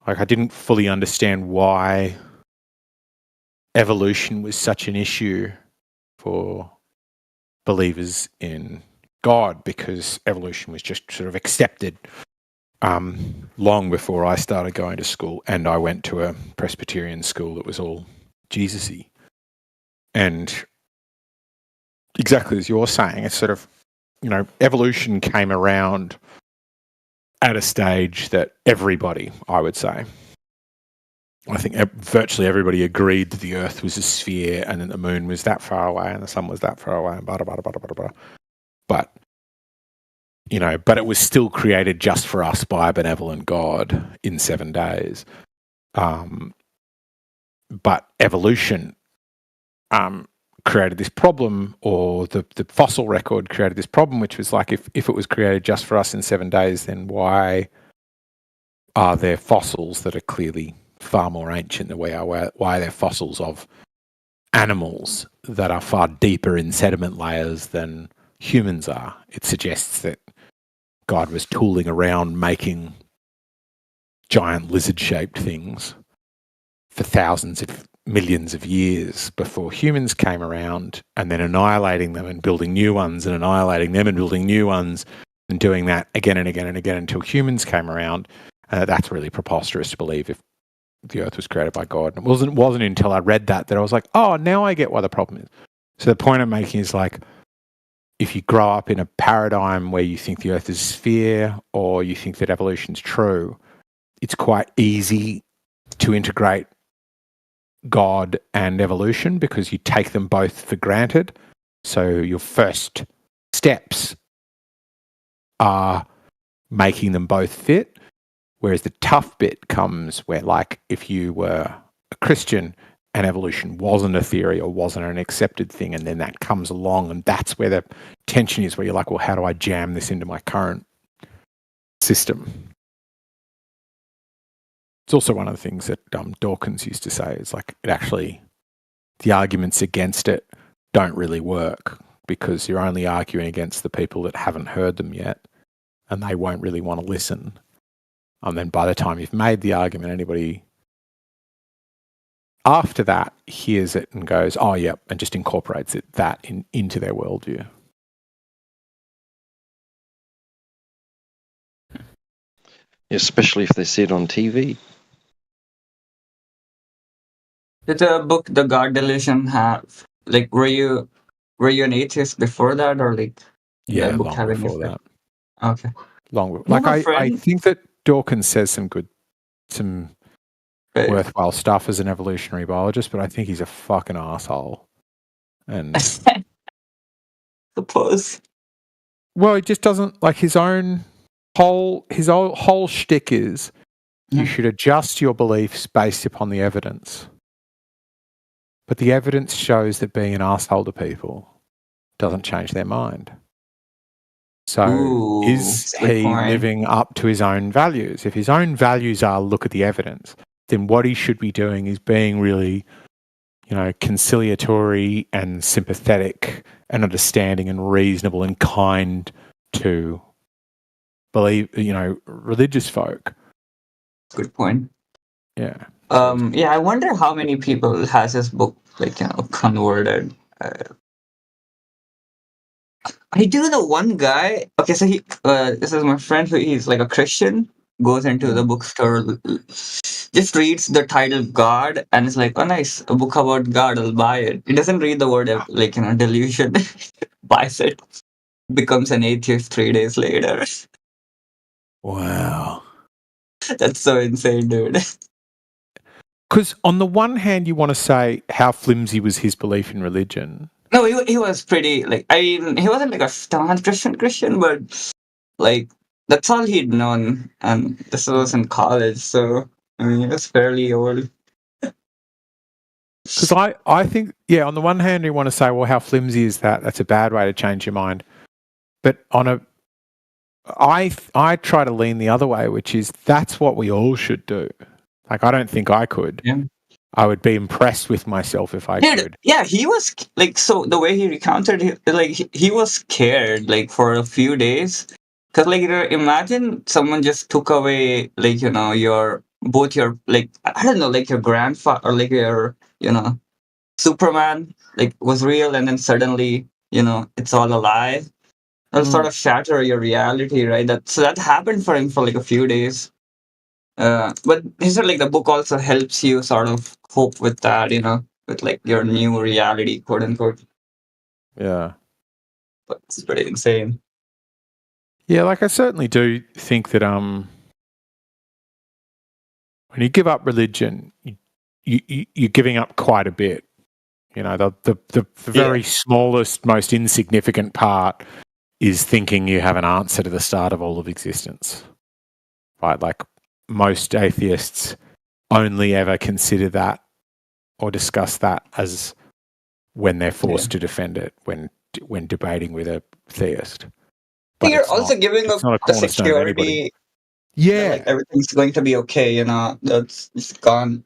I didn't fully understand why evolution was such an issue for believers in God, because evolution was just sort of accepted long before I started going to school, and I went to a Presbyterian school that was all Jesus-y. And exactly as you're saying, it's sort of, evolution came around at a stage that everybody, I would say, I think virtually everybody agreed that the Earth was a sphere and that the moon was that far away and the sun was that far away and blah, blah, blah, blah, blah, blah. But, but it was still created just for us by a benevolent God in 7 days. But evolution created this problem, or the fossil record created this problem, which was like, if it was created just for us in 7 days, then why are there fossils that are clearly far more ancient than we are? Why are there fossils of animals that are far deeper in sediment layers than humans are? It suggests that God was tooling around making giant lizard-shaped things for thousands of millions of years before humans came around, and then annihilating them and building new ones and annihilating them and building new ones, and doing that again and again and again until humans came around. That's really preposterous to believe if the earth was created by God. And it wasn't until I read that I was like, oh, now I get why the problem is. So the point I'm making is, like, if you grow up in a paradigm where you think the earth is a sphere, or you think that evolution's true, it's quite easy to integrate God and evolution because you take them both for granted. So your first steps are making them both fit. Whereas the tough bit comes where, like, if you were a Christian and evolution wasn't a theory or wasn't an accepted thing, and then that comes along, and that's where the tension is, where you're like, well, how do I jam this into my current system? It's also one of the things that Dawkins used to say, is like, it actually, the arguments against it don't really work, because you're only arguing against the people that haven't heard them yet, and they won't really want to listen. And then by the time you've made the argument, anybody after that hears it and goes, oh, yep, and just incorporates that into their worldview. Especially if they see it on TV. Did the book The God Delusion have, like, were you an atheist before that, or like Yeah, the book long have any before effect? that. Okay. Long I have like a I friend- think that Dawkins says some Right. worthwhile stuff as an evolutionary biologist, but I think he's a fucking asshole. And Suppose. well, it just doesn't, like, his whole shtick is you Mhm. should adjust your beliefs based upon the evidence. But the evidence shows that being an asshole to people doesn't change their mind. So Ooh, is that's a good he point. living up to his own values? If his own values are look at the evidence, then what he should be doing is being really, conciliatory and sympathetic and understanding and reasonable and kind to religious folk. Good point. Yeah. Yeah, I wonder how many people has his book, like, converted. I do know one guy. Okay, so this is my friend who he's like a Christian, goes into the bookstore, just reads the title God, and is like, oh, nice, a book about God, I'll buy it. He doesn't read the word, like, delusion, buys it, becomes an atheist 3 days later. Wow. That's so insane, dude. Because on the one hand, you want to say how flimsy was his belief in religion. No, he was pretty, like, he wasn't like a staunch Christian, but like, that's all he'd known, and this was in college, so I mean, it was fairly old. Because I think, on the one hand, you want to say, well, how flimsy is that? That's a bad way to change your mind. But I try to lean the other way, which is that's what we all should do. Like, I don't think I could. Yeah. I would be impressed with myself if I could. Yeah, he was like, so the way he recounted, he was scared, like, for a few days, because, like, imagine someone just took away, like, your like, I don't know, like, your grandfather, or like your Superman, like, was real, and then suddenly it's all a lie. It'll sort of shatter your reality, right? That happened for him for like a few days. But he said, like, the book also helps you sort of cope with that, with like your new reality, quote unquote. Yeah. But it's pretty insane. Yeah, like, I certainly do think that when you give up religion, you're giving up quite a bit. The very smallest, most insignificant part is thinking you have an answer to the start of all of existence. Right? Like, most atheists only ever consider that or discuss that as when they're forced to defend it when debating with a theist. But you're it's also not- giving it's up not a the cornerstone of anybody. security that, Yeah, like, everything's going to be okay, you know, that's just gone.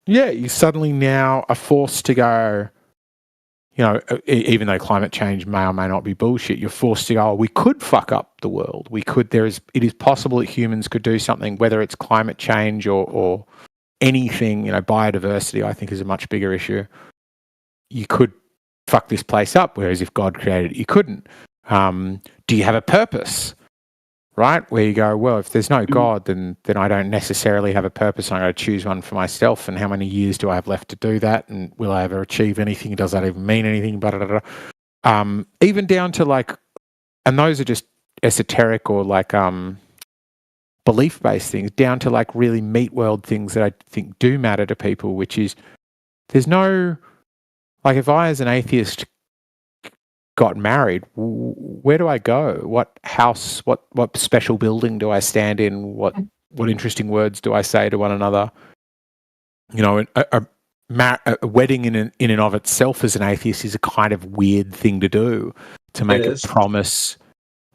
yeah. You suddenly now are forced to go. You know, even though climate change may or may not be bullshit, you're forced to go, oh, we could fuck up the world. It is possible that humans could do something, whether it's climate change or anything, you know, biodiversity, I think is a much bigger issue. You could fuck this place up, whereas if God created it, you couldn't. Do you have a purpose? Right? Where you go, well, if there's no God, then I don't necessarily have a purpose. I'm going to choose one for myself. And how many years do I have left to do that? And will I ever achieve anything? Does that even mean anything? Even down to like, and those are just esoteric or like belief-based things, down to like really meat world things that I think do matter to people, which is there's no, like if I as an atheist got married, where do I go? What house, what special building do I stand in? What interesting words do I say to one another? You know, a wedding in and of itself as an atheist is a kind of weird thing to do, to make a promise,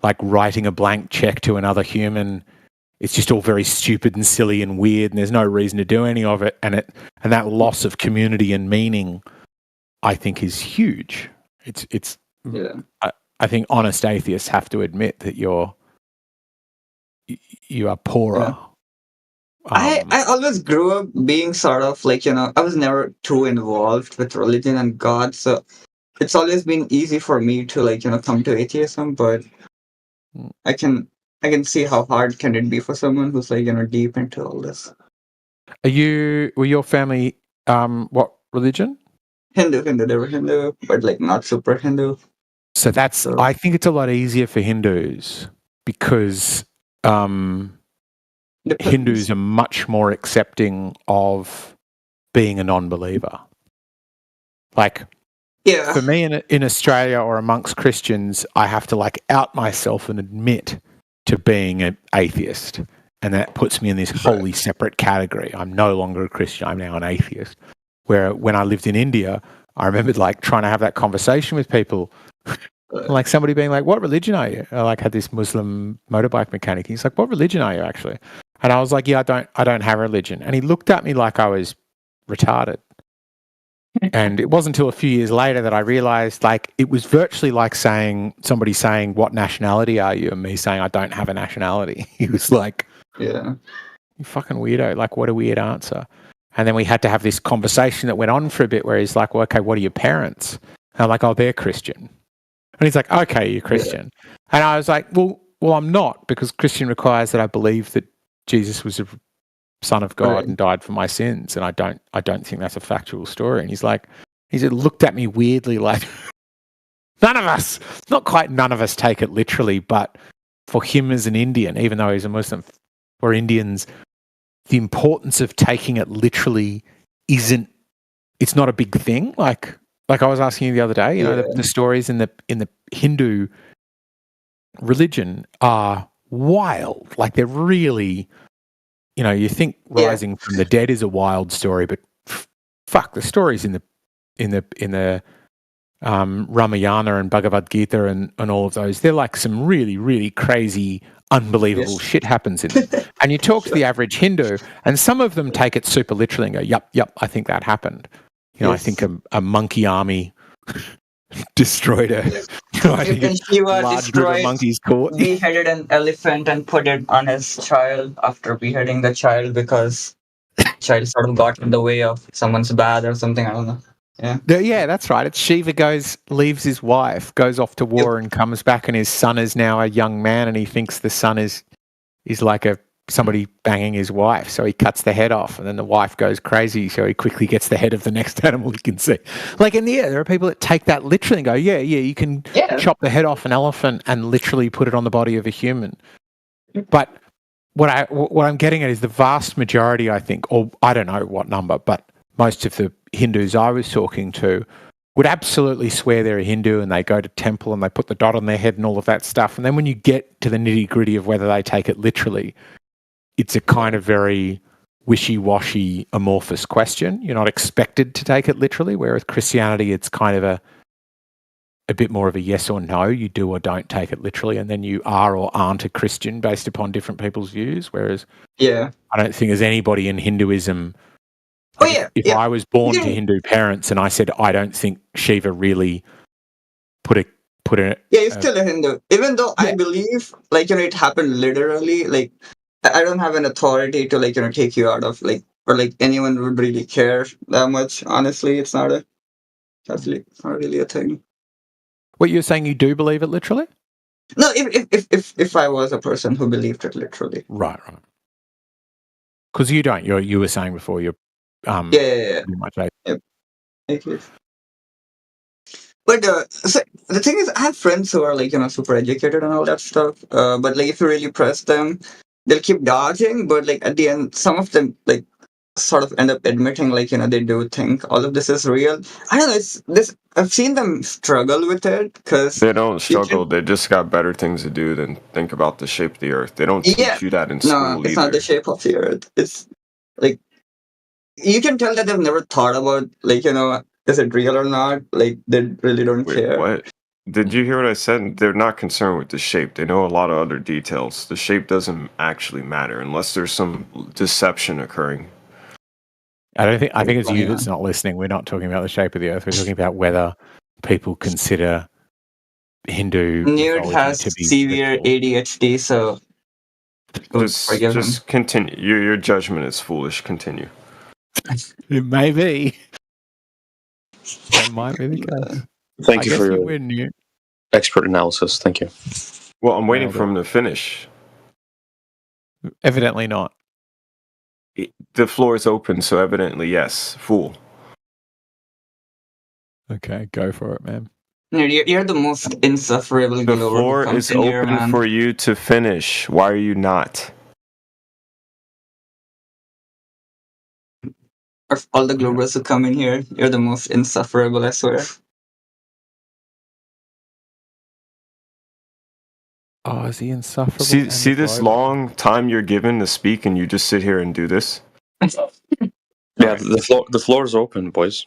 like writing a blank check to another human. It's just all very stupid and silly and weird, and there's no reason to do any of it. And that loss of community and meaning, I think, is huge. It's Yeah. I think honest atheists have to admit that you are poorer. Yeah. I always grew up being sort of like, you know, I was never too involved with religion and God, so it's always been easy for me to, like, you know, come to atheism, but I can see how hard can it be for someone who's, like, you know, deep into all this. Were your family what religion? Hindu, they were Hindu, but like not super Hindu. So I think it's a lot easier for Hindus because Hindus are much more accepting of being a non-believer. Like, for me in Australia or amongst Christians, I have to like out myself and admit to being an atheist. And that puts me in this wholly separate category. I'm no longer a Christian. I'm now an atheist. Where when I lived in India, I remembered like trying to have that conversation with people. Like somebody being like, what religion are you? I like had this Muslim motorbike mechanic. He's like, what religion are you actually? And I was like, yeah, I don't have a religion. And he looked at me like I was retarded. And it wasn't until a few years later that I realized, like, it was virtually like somebody saying, what nationality are you? And me saying, I don't have a nationality. He was like, yeah, you fucking weirdo. Like, what a weird answer. And then we had to have this conversation that went on for a bit where he's like, well, okay, what are your parents? And I'm like, oh, they're Christian. And he's like, okay, you're Christian. Yeah. And I was like, well, I'm not, because Christian requires that I believe that Jesus was a Son of God and died for my sins. And I don't think that's a factual story. And he looked at me weirdly like, none of us, not quite none of us take it literally, but for him as an Indian, even though he's a Muslim, for Indians, the importance of taking it literally it's not a big thing. Like I was asking you the other day, you know, the stories in the Hindu religion are wild. Like they're really, you know, you think rising from the dead is a wild story, but fuck, the stories in the Ramayana and Bhagavad Gita and all of those, they're like some really, really crazy, unbelievable shit happens in them. And you talk to the average Hindu, and some of them take it super literally and go, yep, I think that happened. You know, I think a monkey army destroyed Shiva destroyed, monkey's court. beheaded an elephant and put it on his child after beheading the child because the child sort of got in the way of someone's bath or something. I don't know. Yeah, that's right. It's Shiva leaves his wife, goes off to war and comes back, and his son is now a young man, and he thinks the son is like somebody banging his wife, so he cuts the head off, and then the wife goes crazy, so he quickly gets the head of the next animal he can see. Like in the air, there are people that take that literally and go, yeah, you can chop the head off an elephant and literally put it on the body of a human. But what I'm getting at is the vast majority, I think, or I don't know what number, but most of the Hindus I was talking to would absolutely swear they're a Hindu, and they go to temple and they put the dot on their head and all of that stuff. And then when you get to the nitty-gritty of whether they take it literally, it's a kind of very wishy-washy, amorphous question. You're not expected to take it literally, whereas Christianity, it's kind of a bit more of a yes or no. You do or don't take it literally, and then you are or aren't a Christian based upon different people's views. Whereas, Yeah. I don't think there's anybody in Hinduism. Oh, Like yeah. If Yeah. I was born to Yeah. Hindu parents and I said I don't think Shiva really put a Yeah, he's still a Hindu. Even though I Yeah. believe, like, it happened literally, like, I don't have an authority to, like, take you out of, like, or, like, anyone would really care that much. Honestly, it's not really a thing. What you're saying, you do believe it literally? No, if I was a person who believed it literally. Right. Because you don't. You were saying before you're Yeah. pretty much Okay. But so the thing is, I have friends who are like super educated and all that stuff. But like if you really press them, they'll keep dodging. But like at the end, some of them like sort of end up admitting like they do think all of this is real. I don't know. It's this. I've seen them struggle with it because They don't struggle. They just got better things to do than think about the shape of the earth. They don't teach you that in no, school it's either. not the shape of the earth. It's like you can tell that they've never thought about like is it real or not? Like they really don't Wait, care. what? Did you hear what I said? They're not concerned with the shape. They know a lot of other details. The shape doesn't actually matter unless there's some deception occurring. I think it's you that's not listening. We're not talking about the shape of the earth. We're talking about whether people consider Hindu Newt mythology has to be severe biblical. ADHD, so forgive him. Just continue. Your judgment is foolish. Continue. It may be. That might be the case. Thank I you guess for you your win, Newt. expert analysis. Thank you. Well, I'm waiting for him to finish. Evidently not. The floor is open, so evidently yes. Fool. Okay, go for it, man. You're the most insufferable The Glover who floor comes is in here, open man. for you to finish. Why are you not? Of all the Glovers who come in here, you're the most insufferable, I swear. Oh, is he insufferable? See this long time you're given to speak, and you just sit here and do this. Yeah, the floor is open, boys.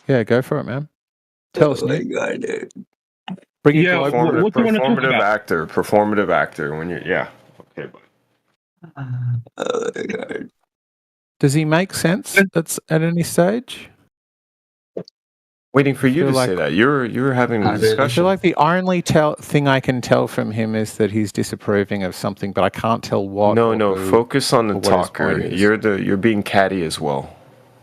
Yeah, go for it, man. Tell us, Oh my Newt. god, dude. Bring it Yeah, global. what do you want to talk Performative about? actor. Performative actor. When you're okay, but Oh my god. Does he make sense at any stage? waiting for you feel to like- say that. You're having a Not really. I discussion. feel like the only thing I can tell from him is that he's disapproving of something, but I can't tell what. No, or who focus on the or what his talker. point is. You're being catty as well.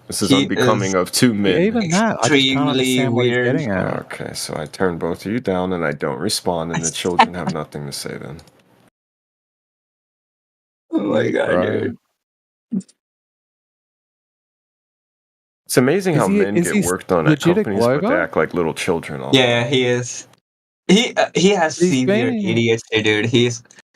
This is He unbecoming is of two men. Yeah, even that, I just can't extremely understand what he's weird. getting at. Okay, so I turn both of you down and I don't respond, and the children have nothing to say then. Oh my god, Bro. dude. It's amazing Is how he- men is get he worked on at legit a companies, but they Glover? act like little children. All Yeah, he is. He has He's severe been- ADHD, dude.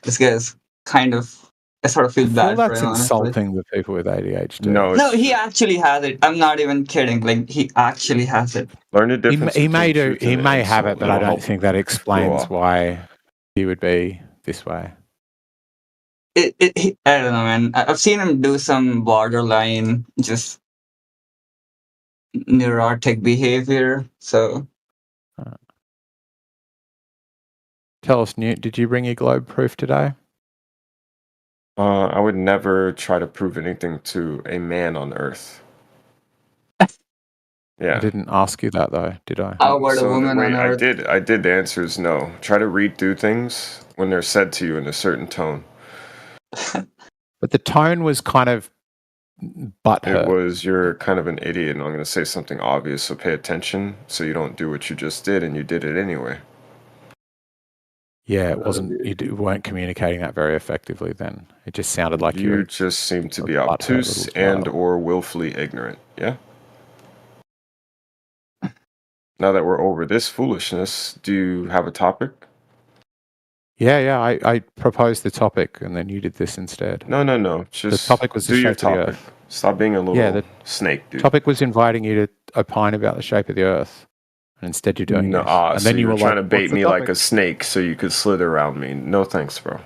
This guy's kind of. I sort of I feel feel bad for that's him, honestly. insulting the people with ADHD. No, No, it's he actually has it. I'm not even kidding. Like he actually has it. learn the difference. He may between do. truth He and may have it, insult. but I It'll don't help think that grow explains up. why he would be this way. I don't know, man. I've seen him do some borderline just neurotic behavior. So Tell us, Newt, did you bring your globe proof today? I would never try to prove anything to a man on Earth. I Yeah. didn't ask you that though, did I? how about a woman wait, on I Earth? did. The answer is no. Try to read through things when they're said to you in a certain tone. But the tone was kind of It butthurt. was, you're kind of an idiot, and I'm going to say something obvious, so pay attention so you don't do what you just did, and you did it anyway. Yeah, it wasn't. You weren't communicating that very effectively. Then it just sounded like You you. just seem to a be butthurt obtuse little child. and or willfully ignorant. Yeah? Now that we're over this foolishness, do you have a topic? Yeah. I proposed the topic, and then you did this instead. No. Just topic was the do your shape of the topic. Earth. Stop being a little the snake, dude. Topic was inviting you to opine about the shape of the Earth, and instead you're doing this. And So then you were were trying like, to bait "What's the me like topic?" a snake so you could slither around me. No thanks, bro.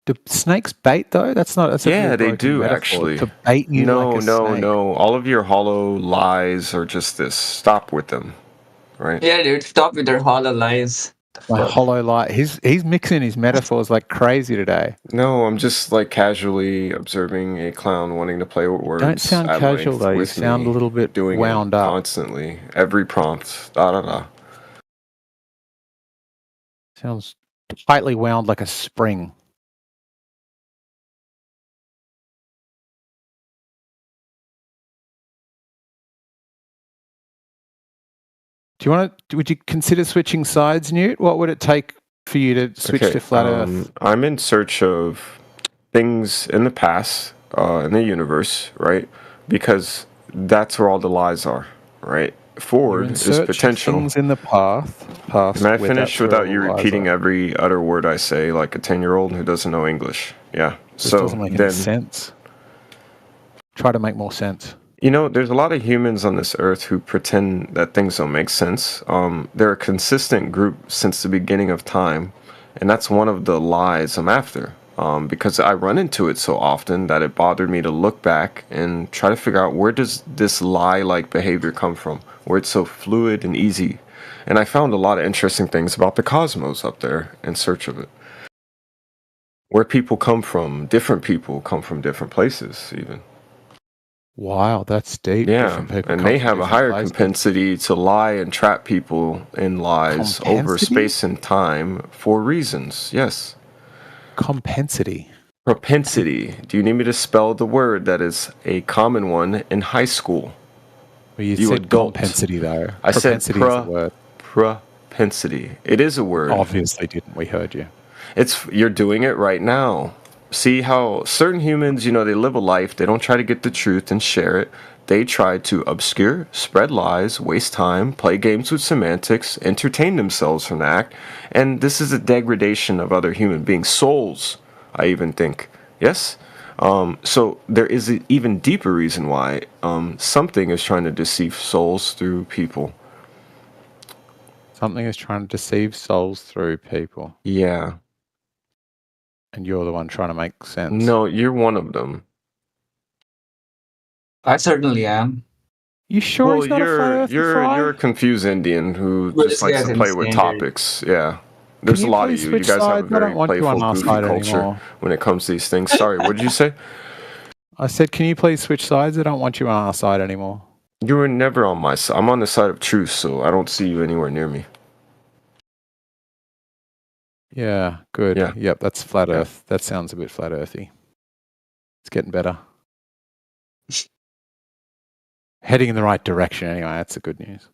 Do snakes bait though? That's not. That's a Yeah, real they broken do metaphor. actually. To bait you No, like a no, snake. no. All of your hollow lies are just this. Stop with them, right? Yeah, dude, stop with your hollow lies. My hollow light. He's mixing his metaphors like crazy today. No, I'm just like casually observing a clown wanting to play with words. Don't sound at casual length though. You with sound me, a little bit doing wound it up. constantly. Every prompt. Da da da. Sounds tightly wound like a spring. Do you want to? Would you consider switching sides, Newt? What would it take for you to switch to flat Earth? I'm in search of things in the past, in the universe, right? Because that's where all the lies are, right? Forward is potential. Things in the past. May I finish without you repeating every other word I say, like a 10-year-old who doesn't know English? Yeah. This doesn't make any sense. Try to make more sense. You know, there's a lot of humans on this earth who pretend that things don't make sense. They're a consistent group since the beginning of time, and that's one of the lies I'm after. Because I run into it so often that it bothered me to look back and try to figure out where does this lie-like behavior come from, where it's so fluid and easy. And I found a lot of interesting things about the cosmos up there in search of it. Where people come from different places even. Wow, that's deep. Yeah, and they have a higher propensity to lie and trap people in lies over space and time for reasons. Yes. Compensity. Propensity. Do you need me to spell the word that is a common one in high school? Well, you said adult. Compensity, though. I said propensity is a word. Propensity. It is a word. Obviously didn't. We heard you. You're doing it right now. See how certain humans, they live a life, they don't try to get the truth and share it. They try to obscure, spread lies, waste time, play games with semantics, entertain themselves from the act. And this is a degradation of other human beings' souls, I even think. Yes? So there is an even deeper reason why something is trying to deceive souls through people. Something is trying to deceive souls through people. Yeah. And you're the one trying to make sense. No, you're one of them. I certainly am. You sure he's not a flat earth you're a confused Indian who just likes to play with topics. Yeah. There's a lot of you. You guys have a very playful, goofy culture when it comes to these things. Sorry, what did you say? I said, can you please switch sides? I don't want you on our side anymore. You were never on my side. I'm on the side of truth, so I don't see you anywhere near me. Yeah, good. Yeah. Yep, that's flat earth. That sounds a bit flat earthy. It's getting better. Heading in the right direction anyway. That's the good news.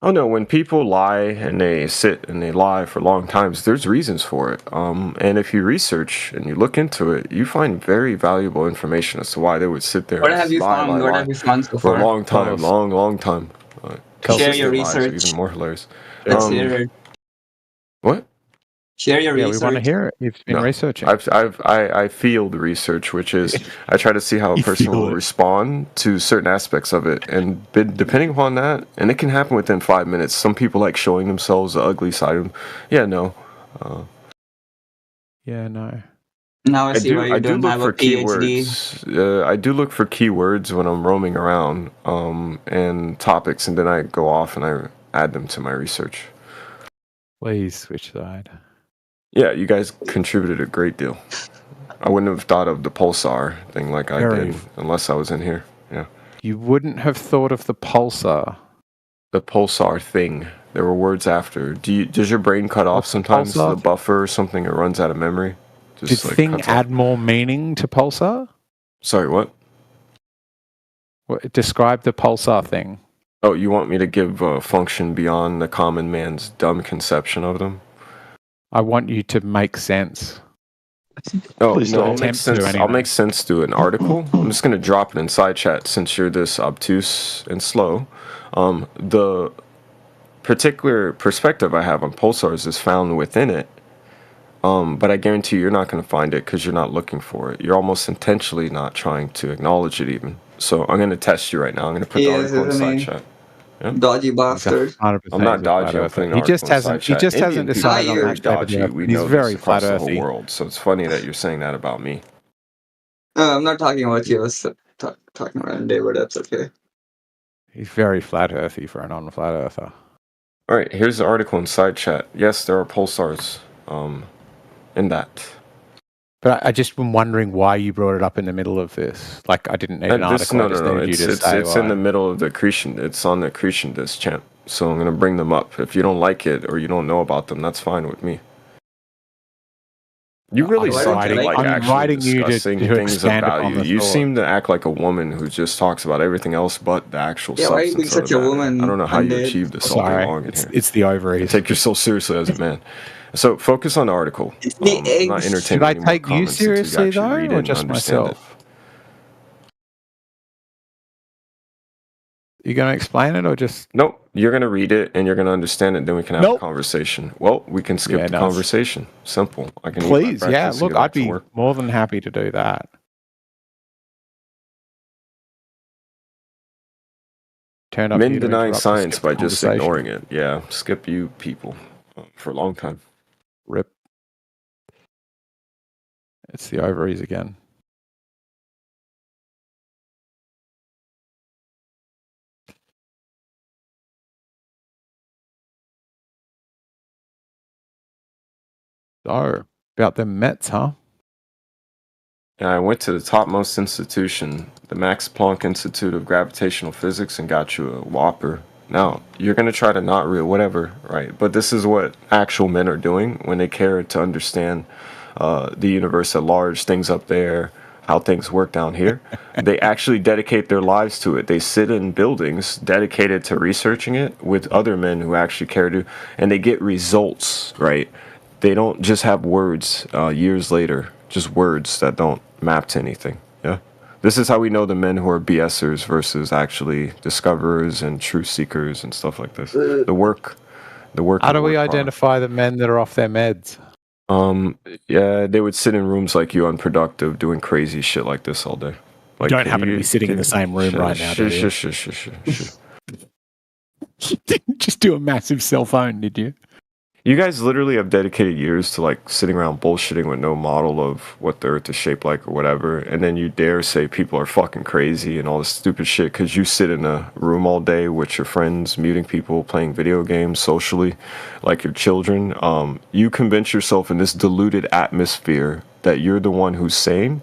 Oh no, when people lie and they sit and they lie for long times, there's reasons for it. And if you research and you look into it, you find very valuable information as to why they would sit there. What have you found? What have you found so far? For a long time, long time. Share your research. Even more hilarious. Let's hear it. What? Share your research. We want to hear it. You've been researching. I feel the research, which is I try to see how a person will respond to certain aspects of it, and depending upon that, and it can happen within 5 minutes. Some people like showing themselves the ugly side of them. Yeah, no. Yeah, no. Now I see why you don't have a PhD. Keywords. I do look for keywords when I'm roaming around, and topics, and then I go off and I add them to my research. Please switch side. Yeah, you guys contributed a great deal. I wouldn't have thought of the pulsar thing like I did unless I was in here. Yeah. You wouldn't have thought of the pulsar. The pulsar thing. There were words after. Does your brain cut off sometimes? The buffer or something, it runs out of memory? Did thing add more meaning to pulsar? Sorry, what? Describe the pulsar thing. Oh, you want me to give a function beyond the common man's dumb conception of them? I want you to make sense. Oh, no, I'll make sense to an article. I'm just going to drop it in side chat since you're this obtuse and slow. The particular perspective I have on pulsars is found within it. But I guarantee you're not going to find it because you're not looking for it. You're almost intentionally not trying to acknowledge it even. So I'm going to test you right now. I'm going to put the article in side chat. Dodgy bastard. 100% I'm not he's a flat dodgy. I'm earther. putting He just article hasn't. inside He chat. just Indian hasn't people decided are on you're very that shape of the dodgy. earth. We He's know very this across flat the whole earthy. world. So it's funny that you're saying that about me. I'm not talking about you. I was talking about Andy, but that's okay. He's very flat earthy for a non-flat earther. All right, here's the article inside chat. Yes, there are pulsars in that. But I just been wondering why you brought it up in the middle of this. Like, I didn't need an article. I just needed you to say It's in the middle of the accretion. It's on the accretion disk, champ. So I'm gonna bring them up. If you don't like it or you don't know about them, that's fine with me. You really I'm suck at inviting- like I'm actually inviting you to discussing things expand about upon you. the You thought. seem to act like a woman who just talks about everything else but the actual Yeah, why are you substance being of such the a matter. woman, I don't know how you Undead? achieve this all day Sorry, long in here. it's the ovaries. Take yourself seriously as a man. So focus on the article. It's the I'm not eggs. entertaining Should I any more take you comments until you seriously actually though, read it or and just understand it. myself? You going to explain it or just? Nope, you're gonna read it and you're gonna understand it. Then we can have a Nope. conversation. Well, we can skip Yeah, the nice. conversation. Simple. I can eat my Please, yeah. breakfast and Look, get back I'd to be work. more than happy to do that. Turn up Men here to denying interrupt and science skip the by just conversation. ignoring it. Yeah, skip you people for a long time. Rip. It's the ovaries again. So, about the Mets, huh? And I went to the topmost institution, the Max Planck Institute of Gravitational Physics, and got you a Whopper. Now, you're going to try to not real whatever, right? But this is what actual men are doing when they care to understand the universe at large, things up there, how things work down here. They actually dedicate their lives to it. They sit in buildings dedicated to researching it with other men who actually care to, and they get results, right? They don't just have words years later, just words that don't map to anything. Yeah. This is how we know the men who are BSers versus actually discoverers and truth seekers and stuff like this. The work. How do we work hard. identify the men that are off their meds? Yeah, they would sit in rooms like you, unproductive, doing crazy shit like this all day. Like, Don't happen to be sitting in the same room right now, do you? You didn't just do a massive cell phone, did you? You guys literally have dedicated years to like sitting around bullshitting with no model of what the earth is shaped like or whatever, and then you dare say people are fucking crazy and all this stupid shit because you sit in a room all day with your friends, muting people, playing video games socially like your children. You convince yourself in this diluted atmosphere that you're the one who's sane.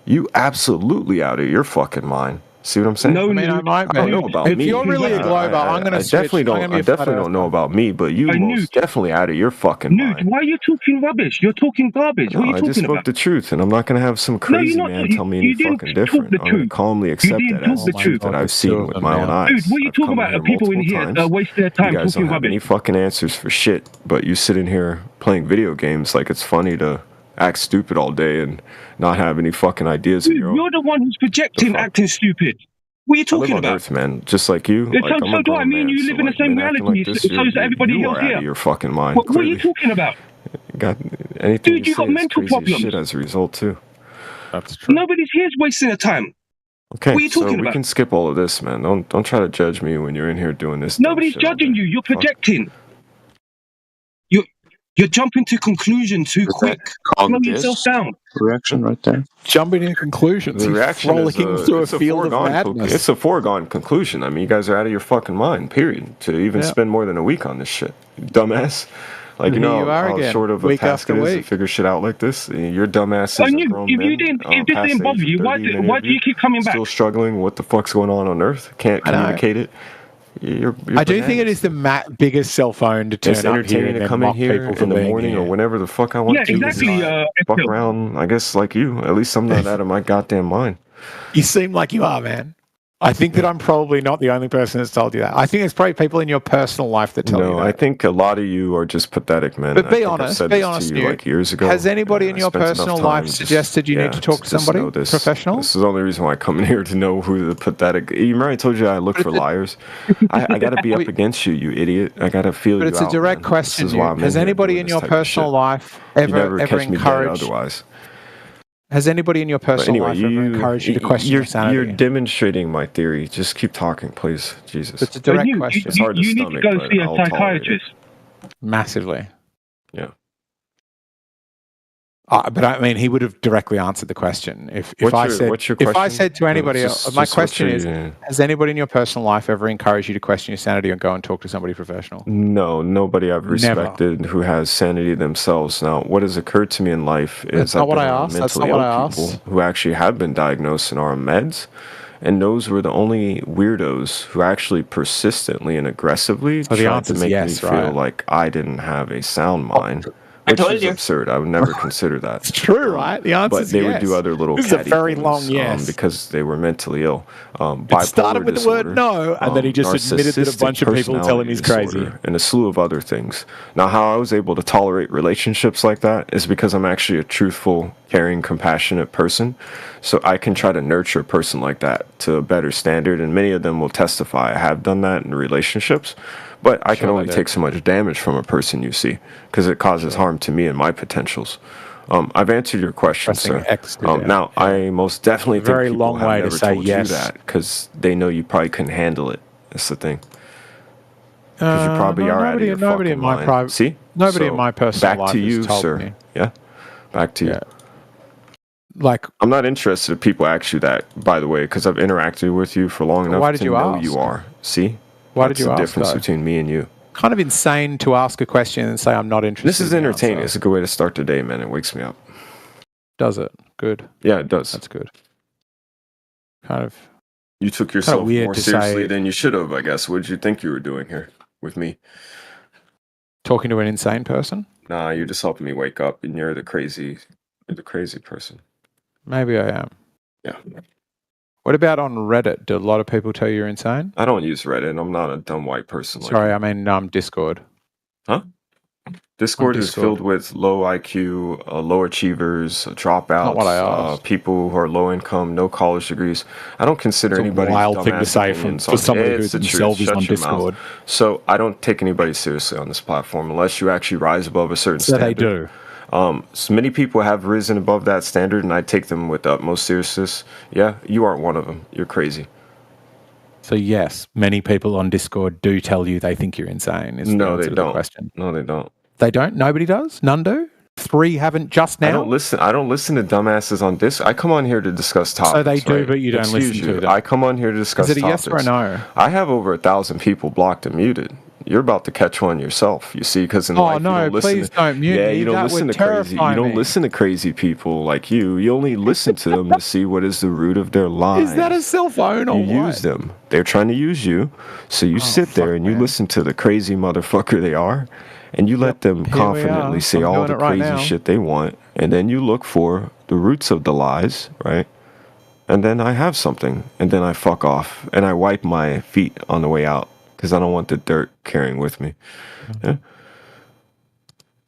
You absolutely out of your fucking mind. See what I'm saying? No, I mean, I might be. I don't know about If me. you're really a global, I'm going to I definitely don't know about me, but you I most definitely out of your fucking Nude, mind. why are you talking rubbish? You're talking garbage. No, What are you I just talking spoke about? the truth, and I'm not going to have some you're crazy not. man You- tell me you any didn't fucking talk different. the I'm going to truth. calmly accept didn't that as talk the the truth truth. that I've seen with my own eyes. Dude, what are you I've talking come about? here People in multiple here times. wasting their You time guys talking don't have rubbish. any fucking answers for shit, but you sitting here playing video games like it's funny to act stupid all day and not have any fucking ideas of Dude, your own. you're the one who's projecting, fuck? acting stupid. What are you I live talking on about? Earth, man, just like you. Yeah, Like, I'm so a do I. grown Me and man, you so live in the like, same men acting reality. like this, So is everybody you else are out here. of your fucking mind. What are you Clearly, talking about? got anything Dude, you you say got is mental crazy as problems. shit as a result too. That's true. Nobody's here is wasting their time. Okay, What are you so talking we about? can skip all of this, man. Don't try to judge me when you're in here doing this. dumb Nobody's shit all judging day. you. You're Fuck. projecting. You're jumping to conclusions too quick. Slow yourself down. Reaction right there. Jumping in conclusions. The He's reaction is frolicking through a it's a field of foregone madness. it's a foregone conclusion. I mean, you guys are out of your fucking mind. Period. To even Yeah. spend more than a week on this shit, you dumbass. Like, you Here know you are how again, short of a week task after it is to week. figure shit out like this. Your dumbass I is a knew grown if man, you didn't, if this past didn't the bother age of you, 30, many why of do you keep coming back? still struggling? What the fuck's going on Earth? Can't I know. communicate it. You're I do think it bananas. is the biggest cell phone to turn It's up here entertaining and to then come in mock here people for in the being morning here. or whenever the fuck I want Yeah, to. exactly. Fuck Phil. around, I guess, like you. At least I'm not out of my goddamn mind. You seem like you are, man. I think that I'm probably not the only person that's told you that. I think it's probably people in your personal life that tell you No, that. I think a lot of you are just pathetic, man. But I be think I've honest, said be this honest, to you Newt. like years ago. Has anybody in I your spent enough personal time life just- suggested you need to talk to just somebody know this. professional? This is the only reason why I come in here to know who the pathetic. You remember I told you I look But for it's a- liars. I got to be up Wait. against you, you idiot. I got to feel But you it's a out, direct man. question. This is why I'm Has in here anybody doing in this your type of personal shit. life You ever never catch me dead encouraged? otherwise. Has anybody in your personal But anyway, life ever encouraged you to question your sanity? You're demonstrating my theory. Just keep talking, please. Jesus. It's a direct you, question. It's hard to you need stomach, to go but see a I'll tolerate it. psychiatrist. Massively. Yeah. But I mean, he would have directly answered the question. If I said to anybody else, my question is, has anybody in your personal life ever encouraged you to question your sanity and go and talk to somebody professional? No, nobody I've respected who has sanity themselves. Now, what has occurred to me in life is I've been around mentally ill people who actually have been diagnosed and are on meds. And those were the only weirdos who actually persistently and aggressively tried to make me feel like I didn't have a sound mind. Which is absurd. I would never consider that. It's true, right? The answer is yes. But they would do other little this is a very long yes. Because they were mentally ill. It started with the word no, and then he just admitted that a bunch of people tell him he's crazy. And a slew of other things. Now, how I was able to tolerate relationships like that is because I'm actually a truthful, caring, compassionate person. So I can try to nurture a person like that to a better standard, and many of them will testify. I have done that in relationships. But I can only take so much damage from a person, you see, because it causes harm to me and my potentials. I've answered your question, sir. Now, I most definitely think very people long have way never to say told yes. you that because they know you probably couldn't handle it. That's the thing. Because you probably are out of your fucking mind. See? Nobody in my personal life back to you, has told sir. me. Yeah? Back to you. Like, I'm not interested if people ask you that, by the way, because I've interacted with you for long enough to know who you are. See? Why did you ask? That's the difference between me and you. Kind of insane to ask a question and say I'm not interested. This is entertaining. It's a good way to start the day, man. It wakes me up. Does it? Good. Yeah, it does. That's good. Kind of. You took yourself more seriously than you should have, I guess. What did you think you were doing here with me? Talking to an insane person? Nah, you're just helping me wake up, and you're the crazy person. Maybe I am. Yeah. What about on Reddit? Do a lot of people tell you you're insane? I don't use Reddit. I'm not a dumb white person. Sorry, I mean Discord. Huh? Discord is filled with low IQ, low achievers, dropouts, people who are low income, no college degrees. I don't consider anybody a wild thing to say for somebody who themselves is on Discord. So I don't take anybody seriously on this platform unless you actually rise above a certain standard. They do. So many people have risen above that standard, and I take them with the utmost seriousness. Yeah, you aren't one of them. You're crazy. So yes, many people on Discord do tell you they think you're insane. No, they don't. No, they don't. They don't? Nobody does? None do? 3 haven't just now? I don't listen to dumbasses on Discord. I come on here to discuss topics. So they do, but you don't listen to them. I come on here to discuss topics. Is it a yes or a no? I have over 1,000 people blocked and muted. You're about to catch one yourself, you see, because in life you don't listen. Please don't mute me. You don't listen to crazy. You don't listen to crazy people like you. You only listen to them to see what is the root of their lies. Is that a cell phone or what? You use them. They're trying to use you, so you sit there and you listen to the crazy motherfucker they are, and you let them confidently say all the crazy shit they want, and then you look for the roots of the lies, right? And then I have something, and then I fuck off, and I wipe my feet on the way out. Because I don't want the dirt carrying with me.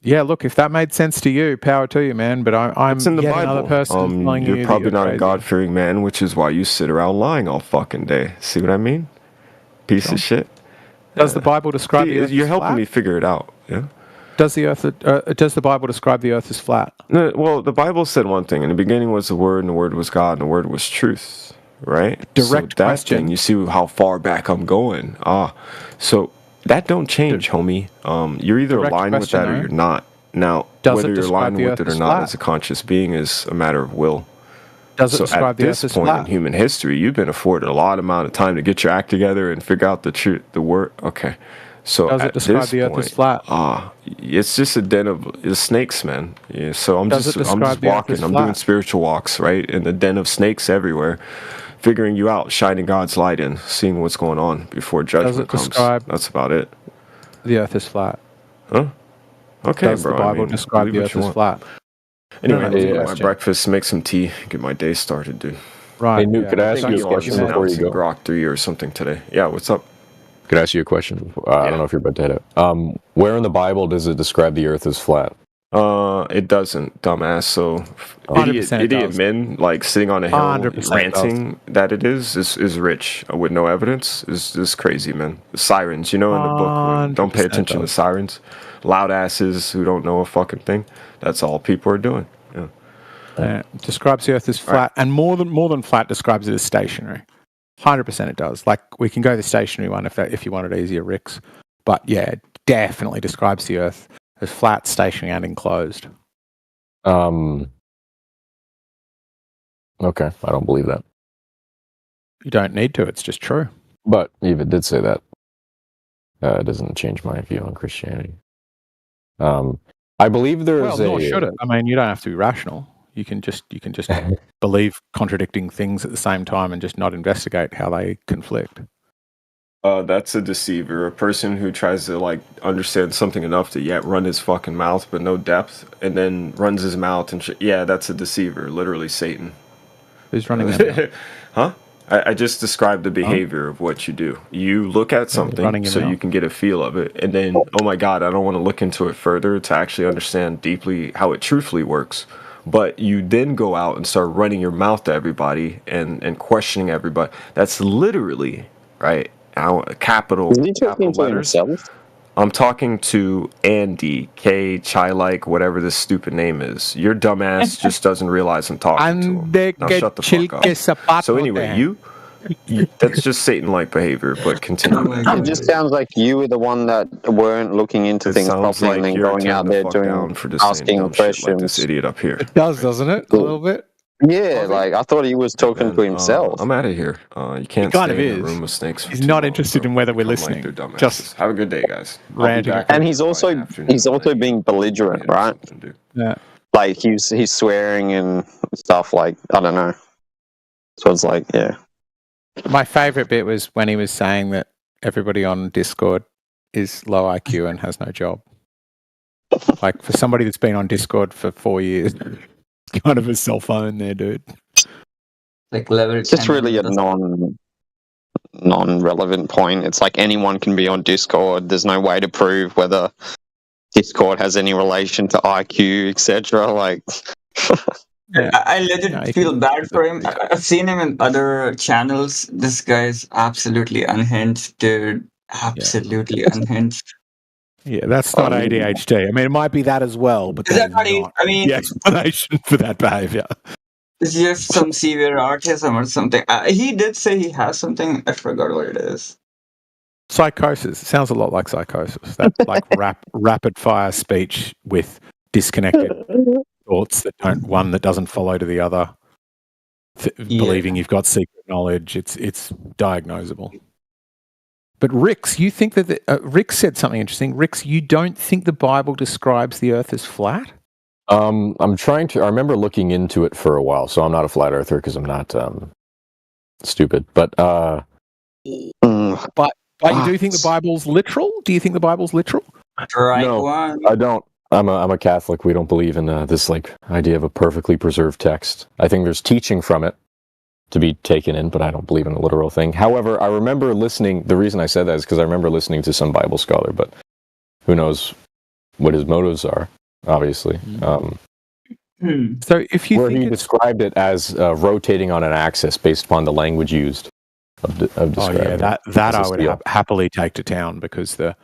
Yeah, look, if that made sense to you, power to you, man. But I'm it's in the yet Bible. Another person telling you're probably not a God-fearing man, which is why you sit around lying all fucking day. See what I mean? Piece of shit. Does the Bible describe the earth You're as helping flat? me figure it out. Yeah. Does the Bible describe the earth as flat? No, well, the Bible said one thing. In the beginning was the Word, and the Word was God, and the Word was truth. Right? Direct question. Thing, you see how far back I'm going. So that don't change, homie. You're either aligned with that or you're not. Now, whether you're aligned with it or not as a conscious being is a matter of will. Does it describe the earth as flat? At this point in human history, you've been afforded a lot amount of time to get your act together and figure out the truth, the word. Okay. So does it describe the earth as flat? It's just a den of snakes, man. Yeah, so I'm just walking. I'm doing spiritual walks, right? In the den of snakes everywhere. Figuring you out, shining God's light in, seeing what's going on before judgment comes. That's about it. The earth is flat. Huh? Okay, Does the Bible describe the earth as flat? Anyway, I'm gonna my breakfast, make some tea, get my day started, dude. Right. Hey, Nuke, could I ask you a question before you go? Grok 3 or something today. Yeah, what's up? Could I ask you a question? I don't know if you're about to hit it. Where in the Bible does it describe the earth as flat? It doesn't, dumbass. So idiot men like sitting on a hill ranting that it is rich with no evidence is crazy, man. The sirens, in the book, don't pay attention to sirens. Loud asses who don't know a fucking thing. That's all people are doing. Yeah. Describes the Earth as flat, and more than flat describes it as stationary. 100% it does. Like, we can go the stationary one if you want it easier, Ricks. But yeah, it definitely describes the Earth as flat, stationary, and enclosed. Okay, I don't believe that. You don't need to. It's just true. But if it did say that, it doesn't change my view on Christianity. I believe there's nor should it. I mean, you don't have to be rational. You can just believe contradicting things at the same time and just not investigate how they conflict. That's a deceiver. A person who tries to like understand something enough to yet run his fucking mouth but no depth, and then runs his mouth and yeah, that's a deceiver. Literally Satan. Who's running that? Huh? I just described the behavior of what you do. You look at something so you can get a feel of it, and then, oh my God, I don't want to look into it further to actually understand deeply how it truthfully works. But you then go out and start running your mouth to everybody and questioning everybody. That's literally, right, capital letters. I'm talking to Andy, K, Chai-like, whatever this stupid name is. Your dumbass just doesn't realize I'm talking to him. Now shut the fuck up. So anyway, you that's just Satan-like behavior, but continue. It just sounds like you were the one that weren't looking into things properly and then going out there doing asking questions. Like this idiot up here. It does, doesn't it? A little bit. Yeah, like I thought he was talking to himself. I'm out of here. You can't stay in a room with snakes. He's not interested in whether we're listening. Just have a good day, guys. And he's also being belligerent, right? Yeah. Like he's swearing and stuff. Like I don't know. So it's like, yeah. My favorite bit was when he was saying that everybody on Discord is low IQ and has no job. Like, for somebody that's been on Discord for 4 years, it's kind of a cell phone there, dude. Like level. It's just really a non-relevant point. It's like anyone can be on Discord. There's no way to prove whether Discord has any relation to IQ, etc. Like. Yeah. I legit feel bad for him. I've seen him in other channels. This guy's absolutely unhinged, dude. Absolutely unhinged. Yeah, that's not ADHD. I mean, it might be that as well, but that's not the explanation for that behavior. It's just some severe autism or something. He did say he has something. I forgot what it is. Psychosis. It sounds a lot like psychosis. That like rapid fire speech with disconnected thoughts that doesn't follow to the other. Believing you've got secret knowledge. It's diagnosable. But Rix, you think that Rix said something interesting. Rix, you don't think the Bible describes the Earth as flat? I'm trying to. I remember looking into it for a while, so I'm not a flat earther because I'm not stupid. But you do think the Bible's literal? Do you think the Bible's literal? No, I don't. I'm a Catholic. We don't believe in this like idea of a perfectly preserved text. I think there's teaching from it to be taken in, but I don't believe in a literal thing. However, I remember listening. The reason I said that is because I remember listening to some Bible scholar, but who knows what his motives are? Obviously. So if you think he described it as rotating on an axis based upon the language used of describing that I would happily take to town because the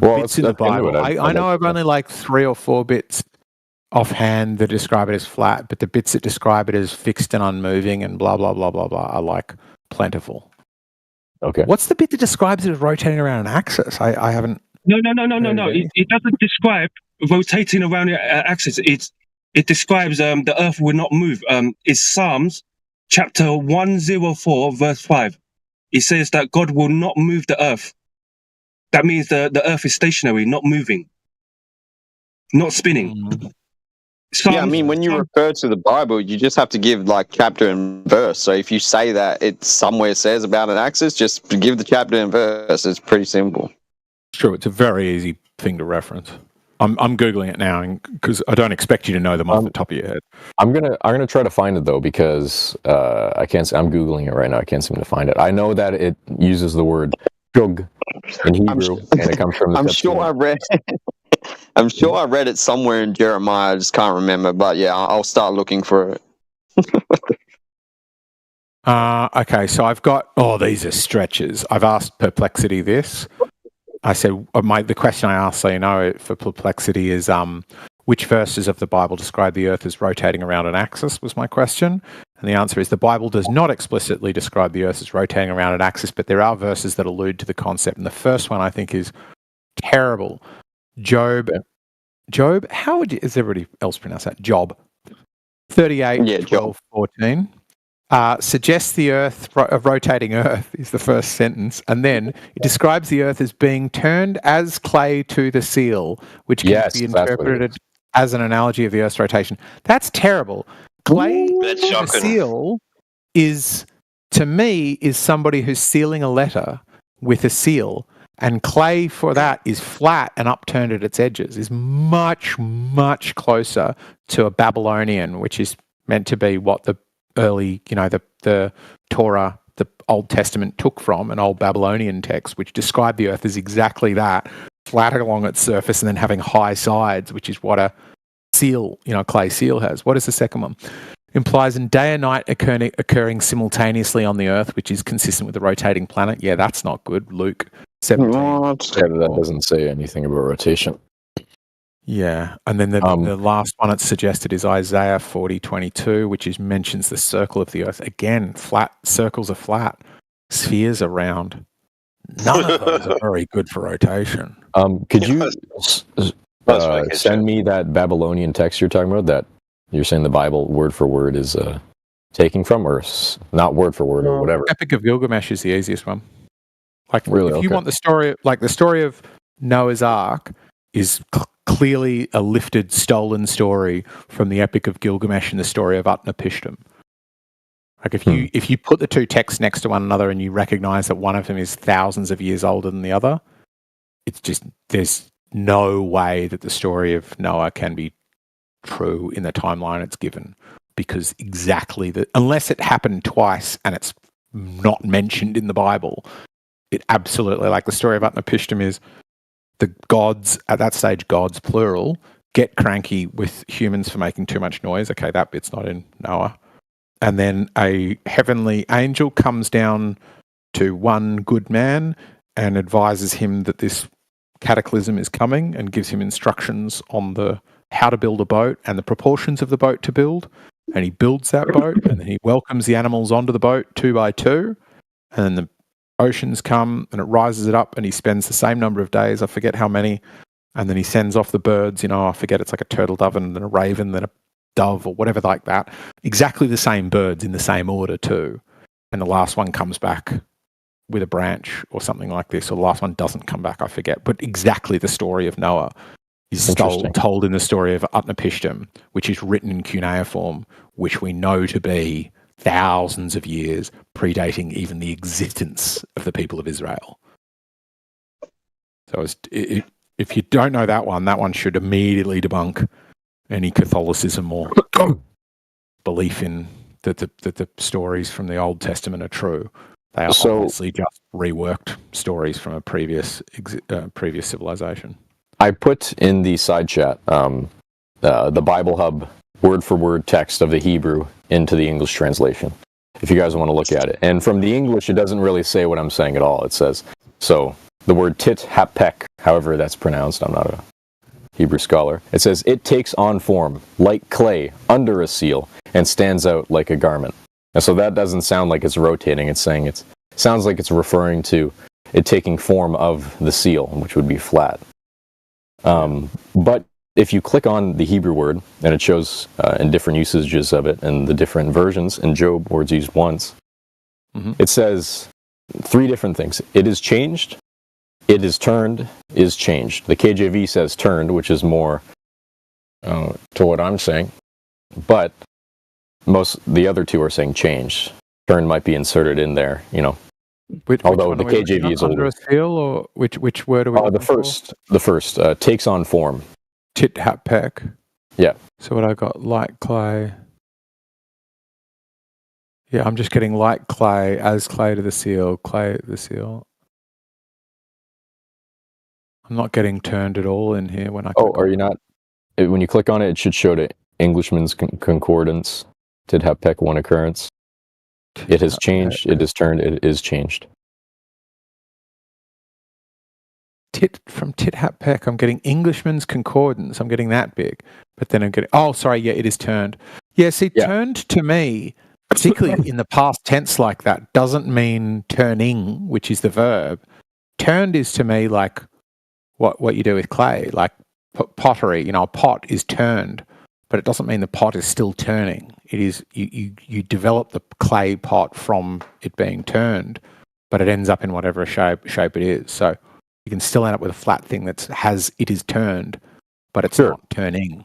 bits in the Bible. I know I've only like 3 or 4 bits offhand that describe it as flat, but the bits that describe it as fixed and unmoving and blah blah blah blah blah are like plentiful. Okay. What's the bit that describes it as rotating around an axis? I haven't. No. It doesn't describe rotating around the axis. It describes the earth will not move. It's Psalms chapter 104 verse 5. It says that God will not move the earth. That means the earth is stationary, not moving, not spinning. I mean, when you refer to the Bible, you just have to give like chapter and verse. So if you say that it somewhere says about an axis, just give the chapter and verse. It's pretty simple. True, it's a very easy thing to reference. I'm googling it now because I don't expect you to know them off the top of your head. I'm gonna try to find it though because I can't. I'm googling it right now. I can't seem to find it. I know that it uses the word shug in Hebrew, and it comes from. I'm sure I read it somewhere in Jeremiah. I just can't remember, but yeah, I'll start looking for it. Okay, so I've got. Oh, these are stretches. I've asked Perplexity this. I said the question I asked, so you know, for Perplexity is which verses of the Bible describe the earth as rotating around an axis, was my question. And the answer is the Bible does not explicitly describe the earth as rotating around an axis, but there are verses that allude to the concept. And the first one I think is terrible. Job, how would is everybody else pronounce that? Job 38, 12, 14. Suggests the earth, a rotating earth is the first sentence, and then it describes the earth as being turned as clay to the seal, which can be interpreted as an analogy of the earth's rotation. That's terrible. Clay to the seal is, to me, is somebody who's sealing a letter with a seal, and clay for that is flat and upturned at its edges, is much, much closer to a Babylonian, which is meant to be what the early, the Torah, the Old Testament took from an old Babylonian text, which described the earth as exactly that, flat along its surface and then having high sides, which is what a seal, clay seal has. What is the second one? Implies in day and night occurring simultaneously on the earth, which is consistent with the rotating planet. Yeah, that's not good. Luke 17. That doesn't say anything about rotation. Yeah, and then the last one it's suggested is Isaiah 40:22, which mentions the circle of the earth. Again, flat circles are flat, spheres are round. None of those are very good for rotation. Could you send me that Babylonian text you're talking about, that you're saying the Bible word for word is taking from, or not word for word, or whatever? Epic of Gilgamesh is the easiest one. Like, really, if you want the story, like the story of Noah's Ark is clearly a lifted, stolen story from the Epic of Gilgamesh and the story of Utnapishtim. Like if you put the two texts next to one another and you recognize that one of them is thousands of years older than the other, it's just, there's no way that the story of Noah can be true in the timeline it's given, because unless it happened twice and it's not mentioned in the Bible, it absolutely, like the story of Utnapishtim is the gods, at that stage gods plural, get cranky with humans for making too much noise. Okay, that bit's not in Noah. And then a heavenly angel comes down to one good man and advises him that this cataclysm is coming and gives him instructions on how to build a boat and the proportions of the boat to build. And he builds that boat, and then he welcomes the animals onto the boat 2 by 2, and then the oceans come and it rises it up, and he spends the same number of days, I forget how many, and then he sends off the birds, I forget, it's like a turtle dove and then a raven, then a dove or whatever like that. Exactly the same birds in the same order too. And the last one comes back with a branch or something like this, or the last one doesn't come back, I forget. But exactly the story of Noah is told in the story of Utnapishtim, which is written in cuneiform, which we know to be thousands of years predating even the existence of the people of Israel. So if you don't know that one should immediately debunk any Catholicism or belief in that the stories from the Old Testament are true. They are obviously just reworked stories from a previous civilization. I put in the side chat the Bible Hub word for word text of the Hebrew into the English translation, if you guys want to look at it. And from the English, it doesn't really say what I'm saying at all. It says, so the word tit hapek, however that's pronounced, I'm not a Hebrew scholar. It says, it takes on form like clay under a seal and stands out like a garment. And so that doesn't sound like it's rotating. It's saying it sounds like it's referring to it taking form of the seal, which would be flat. But if you click on the Hebrew word, and it shows in different usages of it and the different versions, in Job, words used once, it says 3 different things. It is changed, it is turned, is changed. The KJV says turned, which is more to what I'm saying, but the other 2 are saying changed. Turned might be inserted in there, although the KJV is under a seal, or which word are we? The first takes on form. Tit hapek. Yeah. So what I got, like clay. Yeah, I'm just getting like clay, as clay to the seal, clay to the seal. I'm not getting turned at all in here when I. Are you not? When you click on it, it should show the Englishman's Concordance. Tit hapek, one occurrence. It has changed. It is turned. It is changed. from Tit Hat Peck, I'm getting Englishman's Concordance. I'm getting that big. But then I'm getting, it is turned. Yeah, see, turned to me, particularly in the past tense like that, doesn't mean turning, which is the verb. Turned is to me like what you do with clay, like pottery. A pot is turned, but it doesn't mean the pot is still turning. It is you develop the clay pot from it being turned, but it ends up in whatever shape it is. So you can still end up with a flat thing it is turned, but it's not turning.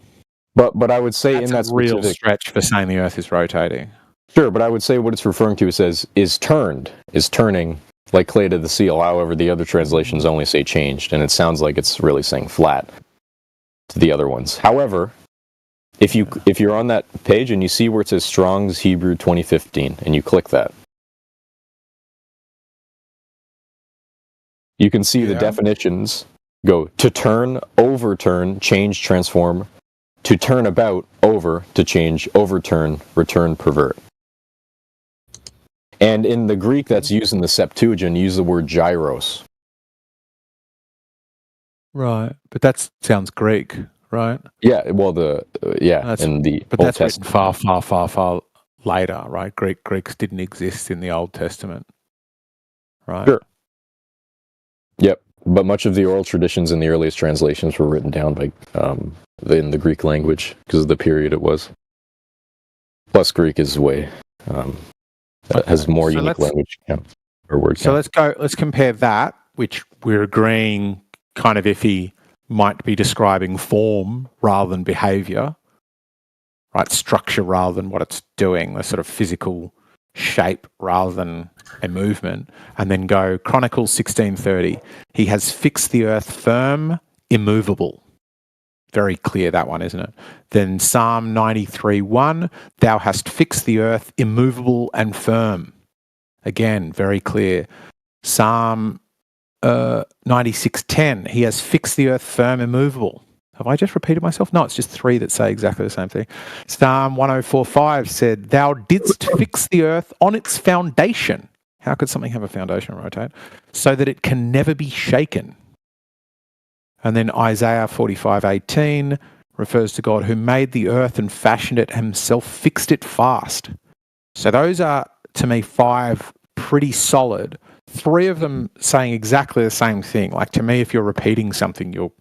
But I would say that's in that real stretch for saying the Earth is rotating. Sure, but I would say what it's referring to is turned, is turning, like clay to the seal. However, the other translations only say changed, and it sounds like it's really saying flat to the other ones. However, if you're on that page and you see where it says Strong's Hebrew 2015, and you click that, you can see the definitions go to turn, overturn, change, transform, to turn about, over, to change, overturn, return, pervert. And in the Greek that's used in the Septuagint, use the word gyros. Right, but that sounds Greek, right? Yeah, well, in the but Old that's Testament. written far later, right? Greeks didn't exist in the Old Testament, right? Sure. Yep, but much of the oral traditions in the earliest translations were written down by in the Greek language because of the period it was. Plus, Greek is way has more unique language or word count. So let's compare that, which we're agreeing kind of iffy, might be describing form rather than behavior, right? Structure rather than what it's doing, the sort of physical shape rather than a movement. And then go Chronicles 16:30. He has fixed the earth firm, immovable. Very clear, that one, isn't it? Then Psalm 93:1, thou hast fixed the earth immovable and firm. Again, very clear. Psalm 96:10, he has fixed the earth firm, immovable. Have I just repeated myself? No, it's just three that say exactly the same thing. Psalm 104:5 said, thou didst fix the earth on its foundation. How could something have a foundation, rotate? So that it can never be shaken. And then Isaiah 45:18 refers to God who made the earth and fashioned it himself, fixed it fast. So those are, to me, 5 pretty solid. 3 of them saying exactly the same thing. Like, to me, if you're repeating something, you're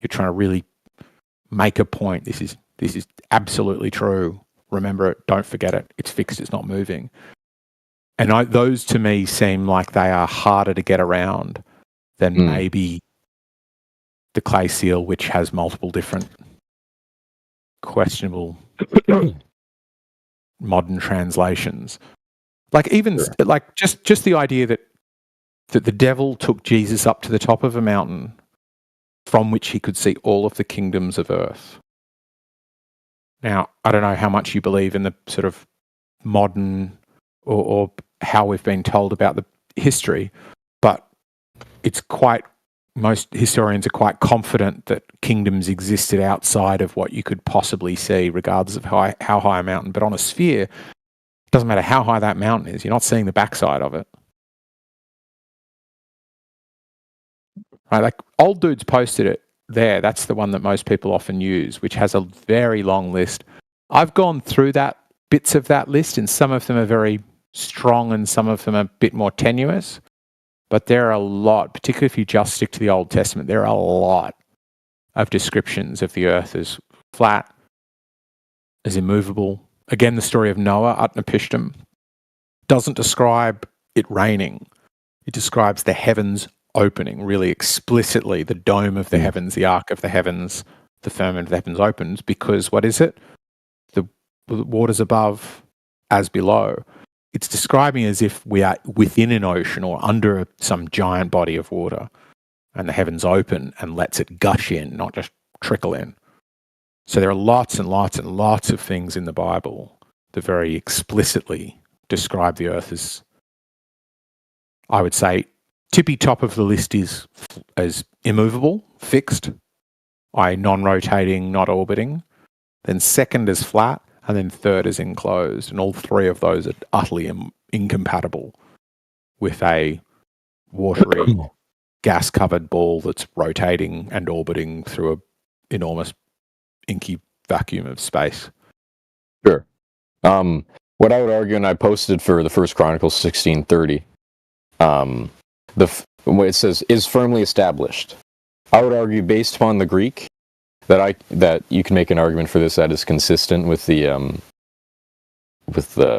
trying to really make a point. This is absolutely true. Remember it. Don't forget it. It's fixed. It's not moving. And those to me seem like they are harder to get around than maybe the clay seal, which has multiple different questionable modern translations. Like even like just the idea that the devil took Jesus up to the top of a mountain from which he could see all of the kingdoms of earth. Now, I don't know how much you believe in the sort of modern or how we've been told about the history, but it's most historians are quite confident that kingdoms existed outside of what you could possibly see, regardless of how high a mountain. But on a sphere, it doesn't matter how high that mountain is, you're not seeing the backside of it. Right, like Old Dude's posted it there. That's the one that most people often use, which has a very long list. I've gone through bits of that list, and some of them are very strong and some of them are a bit more tenuous. But there are a lot, particularly if you just stick to the Old Testament, there are a lot of descriptions of the earth as flat, as immovable. Again, the story of Noah, Utnapishtim, doesn't describe it raining. It describes the heavens opening really explicitly, the dome of the heavens, the arc of the heavens, the firmament of the heavens opens, because what is it? The waters above as below. It's describing as if we are within an ocean or under some giant body of water, and the heavens open and lets it gush in, not just trickle in. So there are lots and lots and lots of things in the Bible that very explicitly describe the earth as, I would say, tippy top of the list is as immovable, fixed, i.e. non-rotating, not orbiting. Then second is flat, and then third is enclosed. And all 3 of those are utterly incompatible with a watery gas-covered ball that's rotating and orbiting through an enormous inky vacuum of space. Sure. What I would argue, and I posted for the First Chronicles 16:30, where it says is firmly established. I would argue, based upon the Greek, that you can make an argument for this that is consistent with the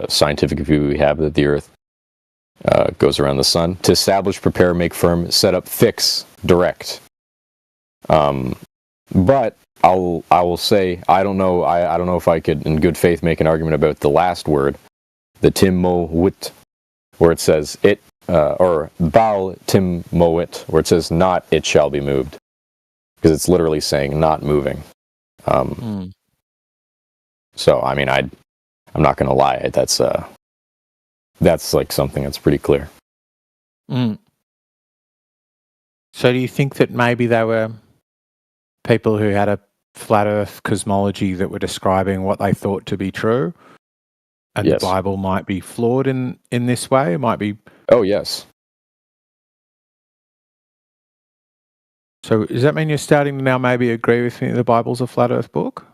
scientific view we have that the Earth goes around the sun. To establish, prepare, make firm, set up, fix, direct. But I will say I don't know if I could in good faith make an argument about the last word, the timmoit, where it says it, or bal timmoit, where it says not it shall be moved, because it's literally saying not moving. So I mean I'm not going to lie, that's like something that's pretty clear. So do you think that maybe they were people who had a flat Earth cosmology that were describing what they thought to be true, and Yes. the Bible might be flawed in this way? It might be. Oh yes. So does that mean you're starting to now maybe agree with me that the Bible's a flat Earth book?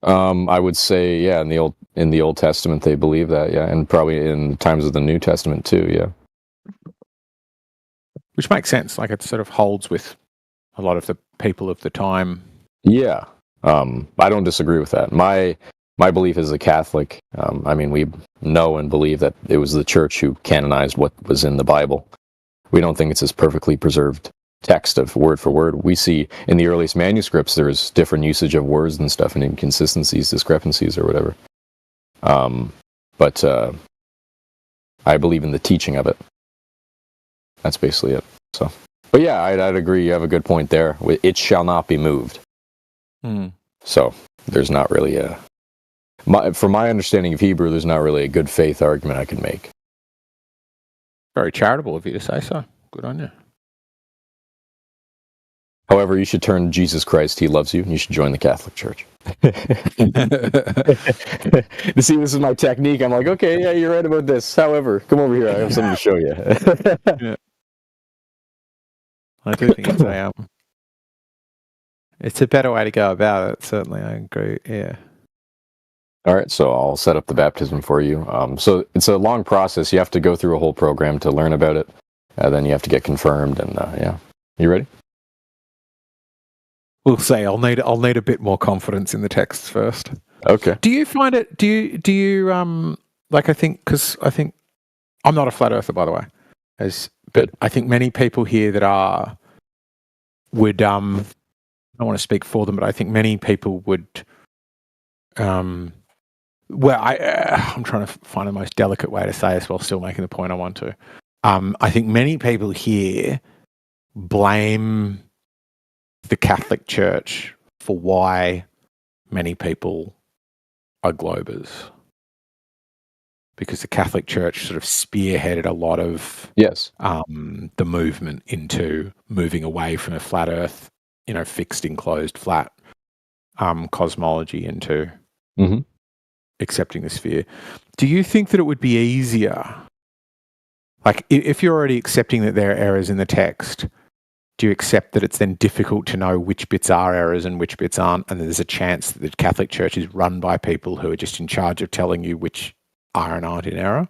I would say, yeah, in the Old Testament they believe that, yeah, and probably in times of the New Testament too, yeah. Which makes sense. Like, it sort of holds with a lot of the people of the time. Yeah, I don't disagree with that. My belief as a Catholic, I mean, we know and believe that it was the Church who canonized what was in the Bible. We don't think it's this perfectly preserved text of word for word. We see in the earliest manuscripts there's different usage of words and stuff, and inconsistencies, discrepancies, or whatever. But I believe in the teaching of it. That's basically it. So, but yeah, I'd agree. You have a good point there. It shall not be moved. So there's not really from my understanding of Hebrew, there's not really a good faith argument I could make. Very charitable of you to say so. Good on you. However, you should turn to Jesus Christ. He loves you, and you should join the Catholic Church. You see, this is my technique. I'm like, okay, yeah, you're right about this. However, come over here. I have something to show you. Yeah. I do think it's a better way to go about it. Certainly, I agree. Yeah. All right, so I'll set up the baptism for you. So it's a long process. You have to go through a whole program to learn about it. Then you have to get confirmed, and yeah. You ready? We'll say I'll need a bit more confidence in the text first. Okay. Do you find it? Do you like? I think I'm not a flat earther, by the way. But I think many people here that would I don't want to speak for them, but I think many people would. Well, I'm trying to find the most delicate way to say this while still making the point I want to. I think many people here blame the Catholic Church for why many people are globers, because the Catholic Church sort of spearheaded a lot of the movement into moving away from a flat Earth, fixed, enclosed, flat cosmology into accepting the sphere. Do you think that it would be easier, like if you're already accepting that there are errors in the text, do you accept that it's then difficult to know which bits are errors and which bits aren't, and there's a chance that the Catholic Church is run by people who are just in charge of telling you which are and aren't in error?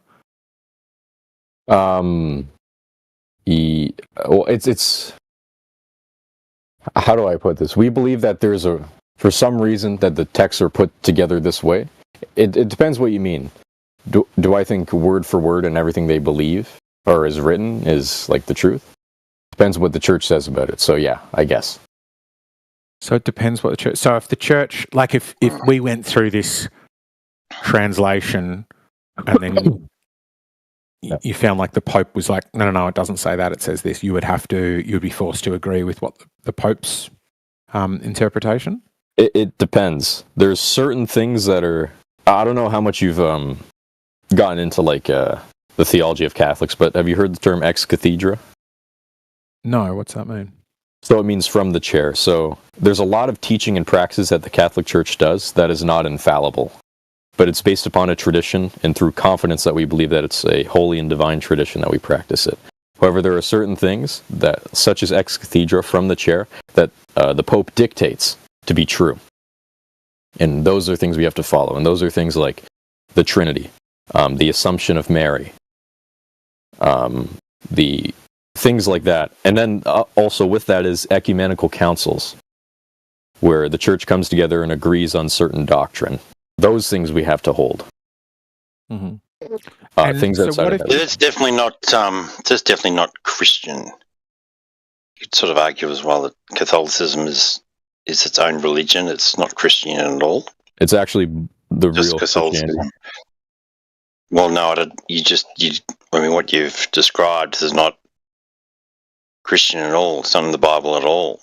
Well, it's how do I put this? We believe that there's for some reason that the texts are put together this way. It depends what you mean. Do I think word for word and everything they believe or is written is like the truth? Depends what the church says about it. So yeah, I guess. So it depends what the church. So if the church, like if we went through this translation and then you found like the Pope was like, no, it doesn't say that. It says this. You would be forced to agree with what the Pope's interpretation. It depends. There's certain things that are. I don't know how much you've gotten into like the theology of Catholics, but have you heard the term ex cathedra? No, what's that mean? So it means from the chair. So there's a lot of teaching and practice that the Catholic Church does that is not infallible, but it's based upon a tradition and through confidence that we believe that it's a holy and divine tradition that we practice it. However, there are certain things that, such as ex cathedra from the chair, that the Pope dictates to be true. And those are things we have to follow. And those are things like the Trinity, the Assumption of Mary, the things like that. And then also with that is ecumenical councils, where the church comes together and agrees on certain doctrine. Those things we have to hold. Mm-hmm. Things so outside what of if- that. That's definitely not Christian. You'd sort of argue as well that Catholicism is its own religion. It's not Christian at all. It's actually the Just real Catholicism. Christianity. Well, no, I mean, what you've described is not Christian at all. It's not in the Bible at all.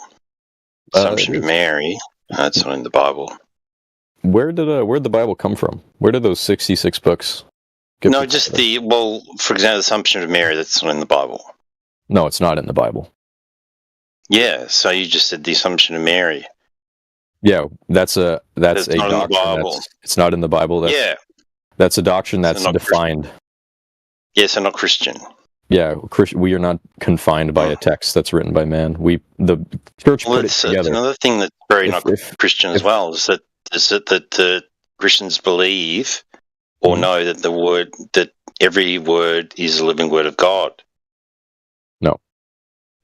Assumption of Mary, that's not in the Bible. Where'd the Bible come from? Where did those 66 books get No, put just together? for example, the Assumption of Mary, that's not in the Bible. No, it's not in the Bible. Yeah, so you just said the Assumption of Mary. Yeah, that's a That's not in the doctrine. Bible. It's not in the Bible. Yeah, That's a doctrine that's not defined. yeah, so not Christian. Yeah, we are not confined by a text that's written by man. The church Well, put it it's together. another thing that's very If- not if- Christian as if- well is that the Christians believe or Mhm. know that every word is a living word of God. No.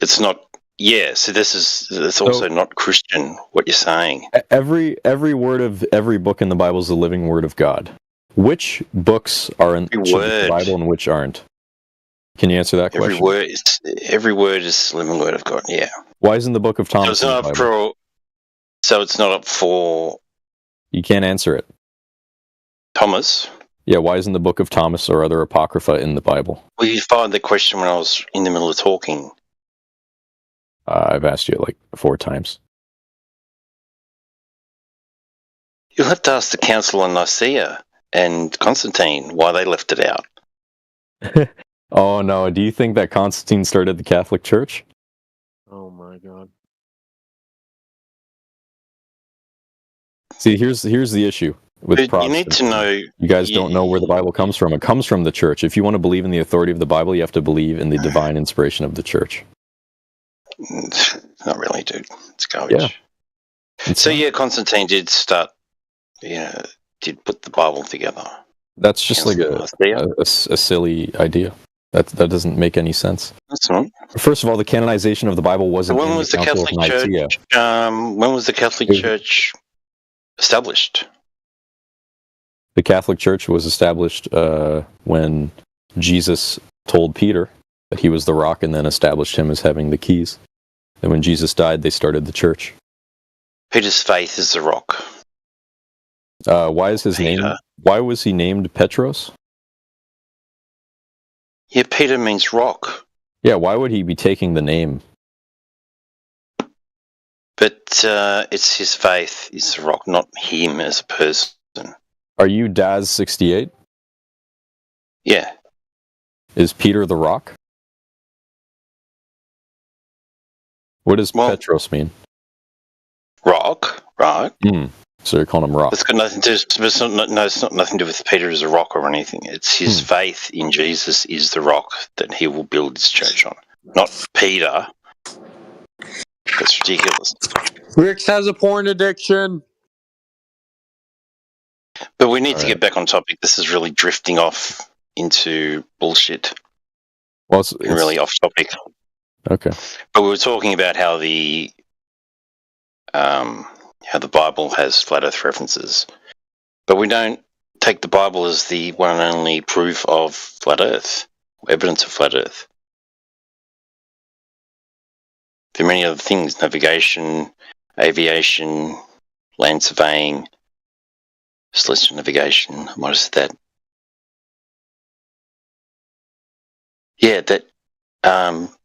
It's not. Yeah, so it's also not Christian what you're saying. Every word of every book in the Bible is the living word of God. Which books are in Every the word. Bible and which aren't? Can you answer that Every question? every word is a living word of God. Yeah. Why isn't the book of So Thomas it's in the not Bible? up for. So it's not up for You can't answer it. Thomas. Yeah, why isn't the book of Thomas or other apocrypha in the Bible? Well, you fired the question when I was in the middle of talking. I've asked you it like 4 times. You'll have to ask the Council on Nicaea and Constantine why they left it out. Oh no, do you think that Constantine started the Catholic Church? Oh my god. See, here's the issue with But you Protestants. need to know. You guys don't know where the Bible comes from. It comes from the church. If you want to believe in the authority of the Bible, you have to believe in the divine inspiration of the church. Not really, dude. It's garbage. Yeah. So yeah, Constantine did start. Yeah, did put the Bible together. That's just like Council of Nicaea. a silly idea. That doesn't make any sense. That's not. First of all, the canonization of the Bible So wasn't when in was the the Council Catholic of Nicaea. Church? When was the Catholic It was- Church established? The Catholic Church was established when Jesus told Peter that he was the rock and then established him as having the keys. And when Jesus died, they started the church. Peter's faith is the rock. Why is his name? Peter. Why was he named Petros? Yeah, Peter means rock. Yeah, why would he be taking the name? But it's his faith is the rock, not him as a person. Are you Daz68? Yeah. Is Peter the rock? What does Well- Petros mean? Rock, right? So you're calling him rock. It's got nothing to do. It's not nothing to do with Peter as a rock or anything. It's his faith in Jesus is the rock that he will build his church on, not Peter. That's ridiculous. Rix has a porn addiction. But we need to get back on topic. This is really drifting off into bullshit. Well, and really off topic. Okay. But we were talking about how the Bible has flat Earth references, but we don't take the Bible as the one and only proof of flat Earth, evidence of flat Earth. There are many other things: navigation, aviation, land surveying, celestial navigation. I might have said that. Yeah, that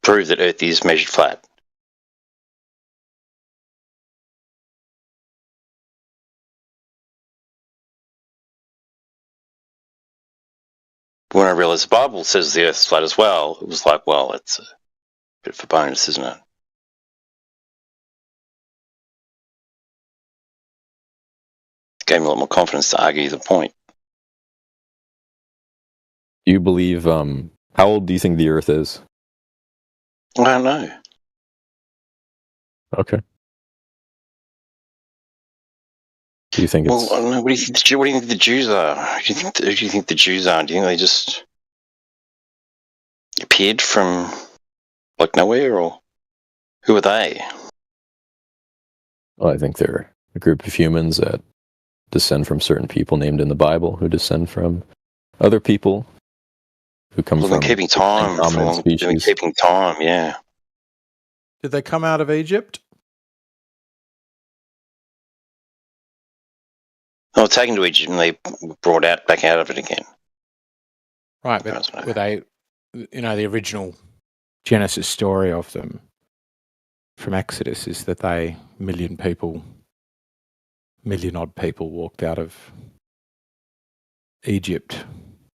prove that Earth is measured flat. When I realised the Bible says the Earth's flat as well, it was like, well, it's a bit of a bonus, isn't it? It gave me a lot more confidence to argue the point. Do you believe? How old do you think the Earth is? I don't know. Okay. Do you think Well, it's... I don't know. What do you think the Jews are? Who do you think the Jews are? Do you think they just appeared from like nowhere, or who are they? Well, I think they're a group of humans that descend from certain people named in the Bible, who descend from other people who come from keeping time for dominant long. species. Keeping time, yeah. Did they come out of Egypt? They were taken to Egypt and they were brought back out of it again. Right, but were they, the original Genesis story of them from Exodus is that million odd people walked out of Egypt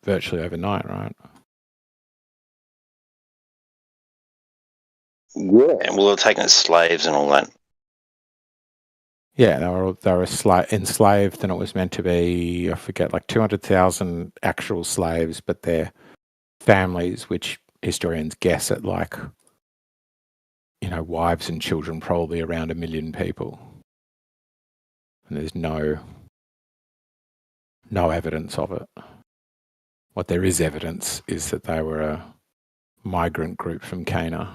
virtually overnight, right? Yeah. And they were taken as slaves and all that. Yeah, they were enslaved, and it was meant to be, I forget, like 200,000 actual slaves, but their families, which historians guess at like, wives and children, probably around 1 million people. And there's no evidence of it. What there is evidence is that they were a migrant group from Cana.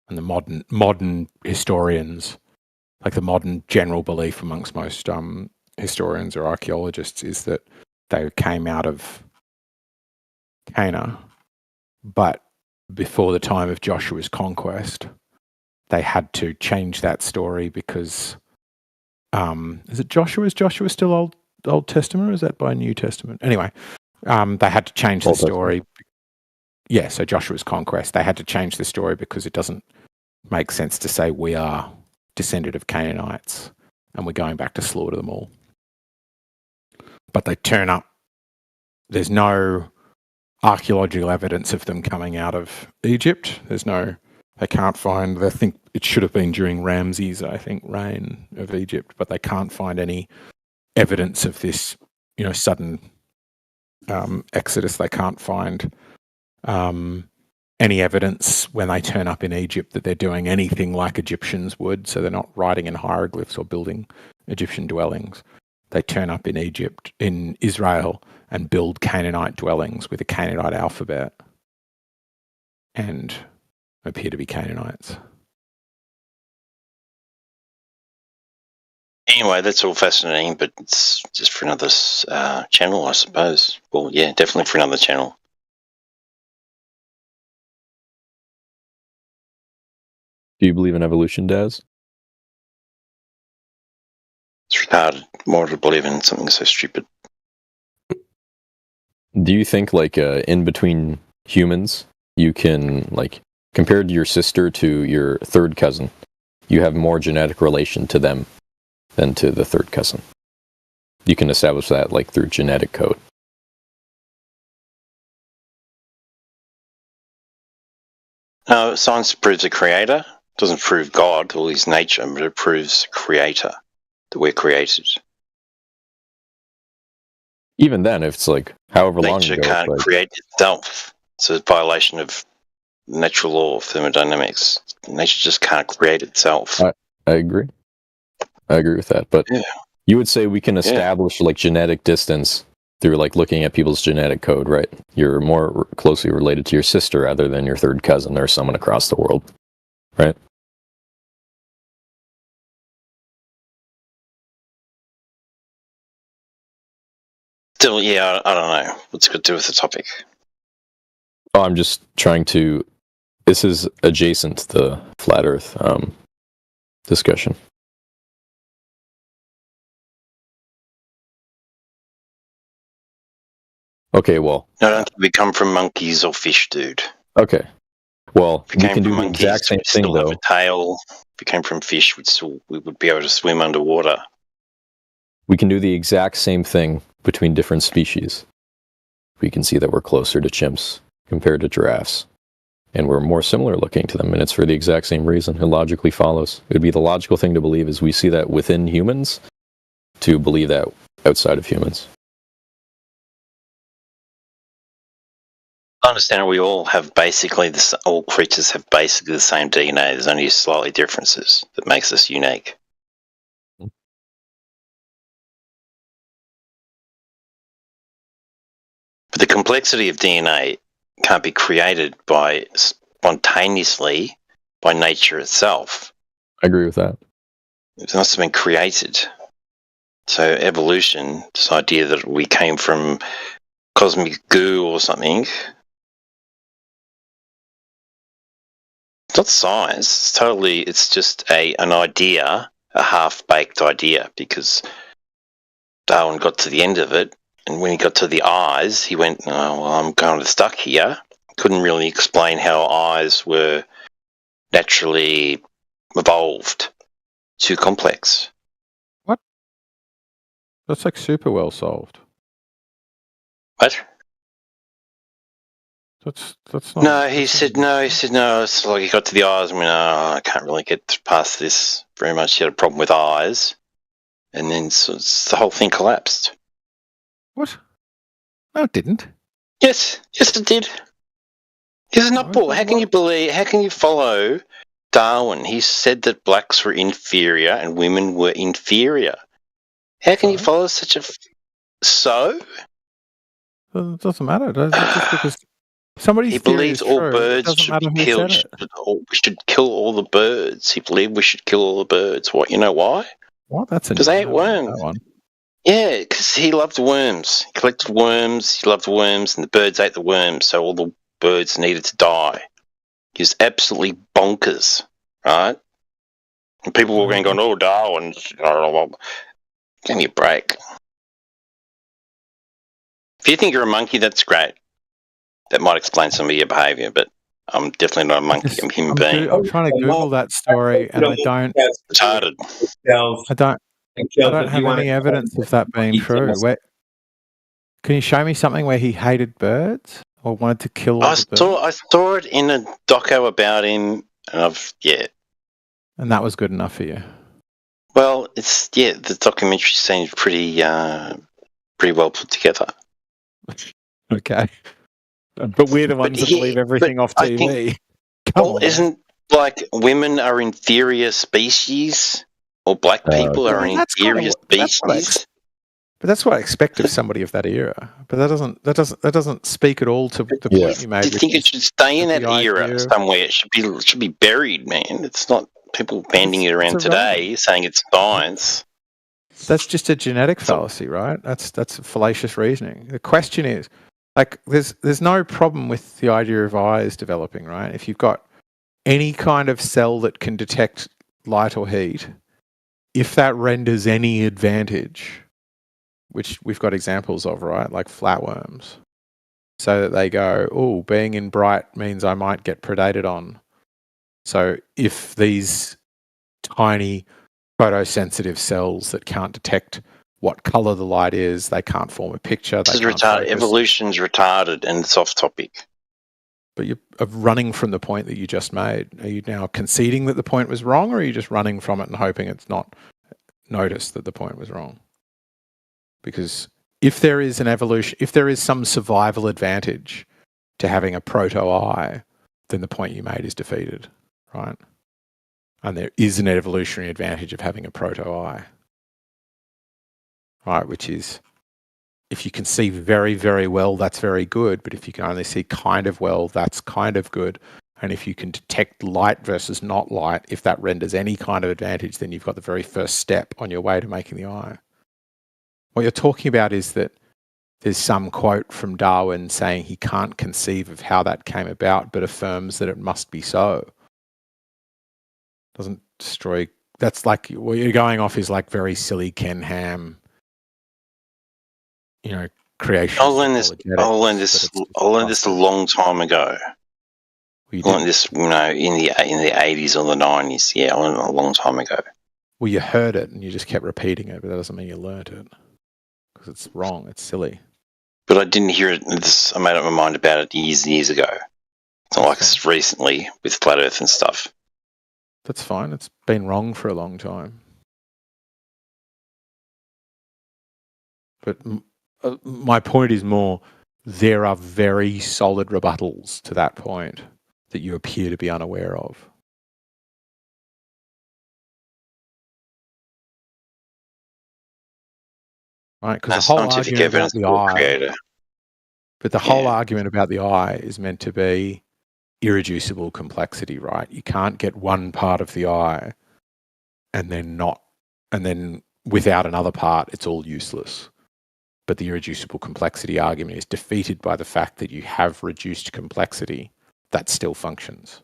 And the modern historians, like the modern general belief amongst most historians or archaeologists, is that they came out of Cana, but before the time of Joshua's conquest, they had to change that story because is it Joshua? Is Joshua still Old Testament, or is that by New Testament? Anyway, they had to change the story. Yeah, so Joshua's conquest, they had to change the story because it doesn't make sense to say we are descended of Canaanites and we're going back to slaughter them all. But they turn up. There's no archaeological evidence of them coming out of Egypt. They can't find, I think it should have been during Ramses, reign of Egypt, but they can't find any evidence of this, sudden exodus. They can't find any evidence when they turn up in Egypt that they're doing anything like Egyptians would. So they're not writing in hieroglyphs or building Egyptian dwellings. They turn up in Israel, and build Canaanite dwellings with a Canaanite alphabet and appear to be Canaanites. Anyway, that's all fascinating, but it's just for another channel, I suppose. Well, yeah, definitely for another channel. Do you believe in evolution, Daz? It's retarded more to believe in something so stupid. Do you think, in between humans, you can, compared to your sister to your third cousin, you have more genetic relation to them than to the third cousin? You can establish that, through genetic code. No, science proves a creator. It doesn't prove God or his nature, but it proves creator, that we're created. Even then, if it's however long ago. Nature can't create itself. It's a violation of natural law of thermodynamics. Nature just can't create itself. I agree. I agree with that. But you would say we can establish genetic distance through looking at people's genetic code, right? You're more closely related to your sister rather than your third cousin or someone across the world, right? Still, I don't know. What's it got to do with the topic? Oh, I'm just trying to... This is adjacent to the flat Earth discussion. Okay, well... I don't think we come from monkeys or fish, dude. Okay. Well, we can do the exact same thing, though. Have a tail. If we came from fish, we would be able to swim underwater. We can do the exact same thing between different species. We can see that we're closer to chimps compared to giraffes. And we're more similar looking to them, and it's for the exact same reason. It logically follows. It would be the logical thing to believe is we see that within humans to believe that outside of humans. I understand we all have basically all creatures have basically the same DNA. There's only slightly differences that makes us unique. But the complexity of DNA can't be created by spontaneously by nature itself. I agree with that. It must have been created. So evolution, this idea that we came from cosmic goo or something, it's not science. It's just an idea, a half-baked idea, because Darwin got to the end of it, and when he got to the eyes, he went, "Oh, well, I'm kind of stuck here." Couldn't really explain how eyes were naturally evolved. Too complex. What? That's like super well solved. What? That's not. No, he said no. It's like he got to the eyes and went, "Oh, I can't really get past this very much." He had a problem with eyes, and then the whole thing collapsed. What? No, it didn't. Yes, it did. This is not bull. How can you follow Darwin? He said that blacks were inferior and women were inferior. How can you follow such a? It doesn't matter. Just because somebody's he believes all true, birds should be killed. We should kill all the birds. He believed we should kill all the birds. What? You know why? What? That's because they ate worms. Yeah, because he loved worms. He collected worms. He loved worms, and the birds ate the worms. So all the birds needed to die. He was absolutely bonkers, right? And people were going, "Oh, Darwin, give me a break." If you think you're a monkey, that's great. That might explain some of your behaviour, but I'm definitely not a monkey. I'm a human being. I'm trying to Google that story, and I don't. Retarded. I don't have any evidence of that being true. Can you show me something where he hated birds or wanted to kill all the birds? I saw it in a doco about him, and And that was good enough for you. Well, the documentary seems pretty well put together. Okay. But we're the ones that believe everything off TV. Isn't like women are inferior species, or black people are inferior species? But that's what I expect of somebody of that era. But that doesn't speak at all to the point you made. Do you think it should stay in that era somewhere? It should be buried, man. It's not people banding it around today saying it's science. That's just a genetic fallacy, right? That's fallacious reasoning. The question is, like, there's no problem with the idea of eyes developing, right? If you've got any kind of cell that can detect light or heat, if that renders any advantage, which we've got examples of, right? Like flatworms. So that they go, oh, being in bright means I might get predated on. So if these tiny photosensitive cells that can't detect what color the light is, they can't form a picture. This is retarded. Evolution's retarded, and it's off topic. But you're running from the point that you just made. Are you now conceding that the point was wrong, or are you just running from it and hoping it's not noticed that the point was wrong? Because if there is an evolution, if there is some survival advantage to having a proto-eye, then the point you made is defeated, right? And there is an evolutionary advantage of having a proto-eye, right? Which is, if you can see very, very well, that's very good. But if you can only see kind of well, that's kind of good. And if you can detect light versus not light, if that renders any kind of advantage, then you've got the very first step on your way to making the eye. What you're talking about is that there's some quote from Darwin saying he can't conceive of how that came about, but affirms that it must be so. Doesn't destroy. That's like what you're going off is like very silly Ken Ham, creation. I learned this a long time ago. I learned this, in the 80s or the 90s. Yeah, I learned it a long time ago. Well, you heard it and you just kept repeating it, but that doesn't mean you learnt it. Because it's wrong, it's silly. But I didn't hear it. I made up my mind about it years and years ago. It's not like it's recently with Flat Earth and stuff. That's fine. It's been wrong for a long time. But my point is more, there are very solid rebuttals to that point that you appear to be unaware of. Right? Because the whole argument about the eye, but the whole argument about the eye is meant to be irreducible complexity, right? You can't get one part of the eye and then without another part, it's all useless. But the irreducible complexity argument is defeated by the fact that you have reduced complexity that still functions.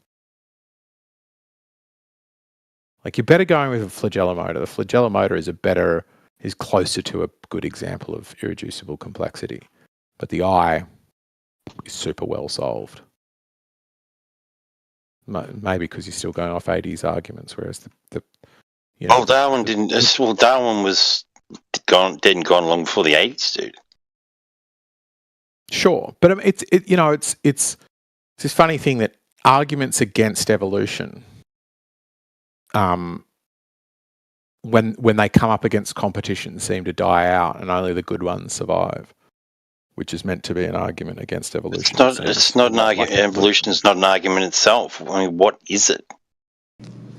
Like, you're better going with a flagellomotor. The flagellomotor is closer to a good example of irreducible complexity. But the eye is super well solved. Maybe because you're still going off 80s arguments, whereas Darwin didn't. Well, Darwin was gone long before the 80s, dude. Sure, but it's this funny thing that arguments against evolution, when they come up against competition, seem to die out, and only the good ones survive, which is meant to be an argument against evolution. It's not an argument. Evolution is not an argument itself. I mean, what is it?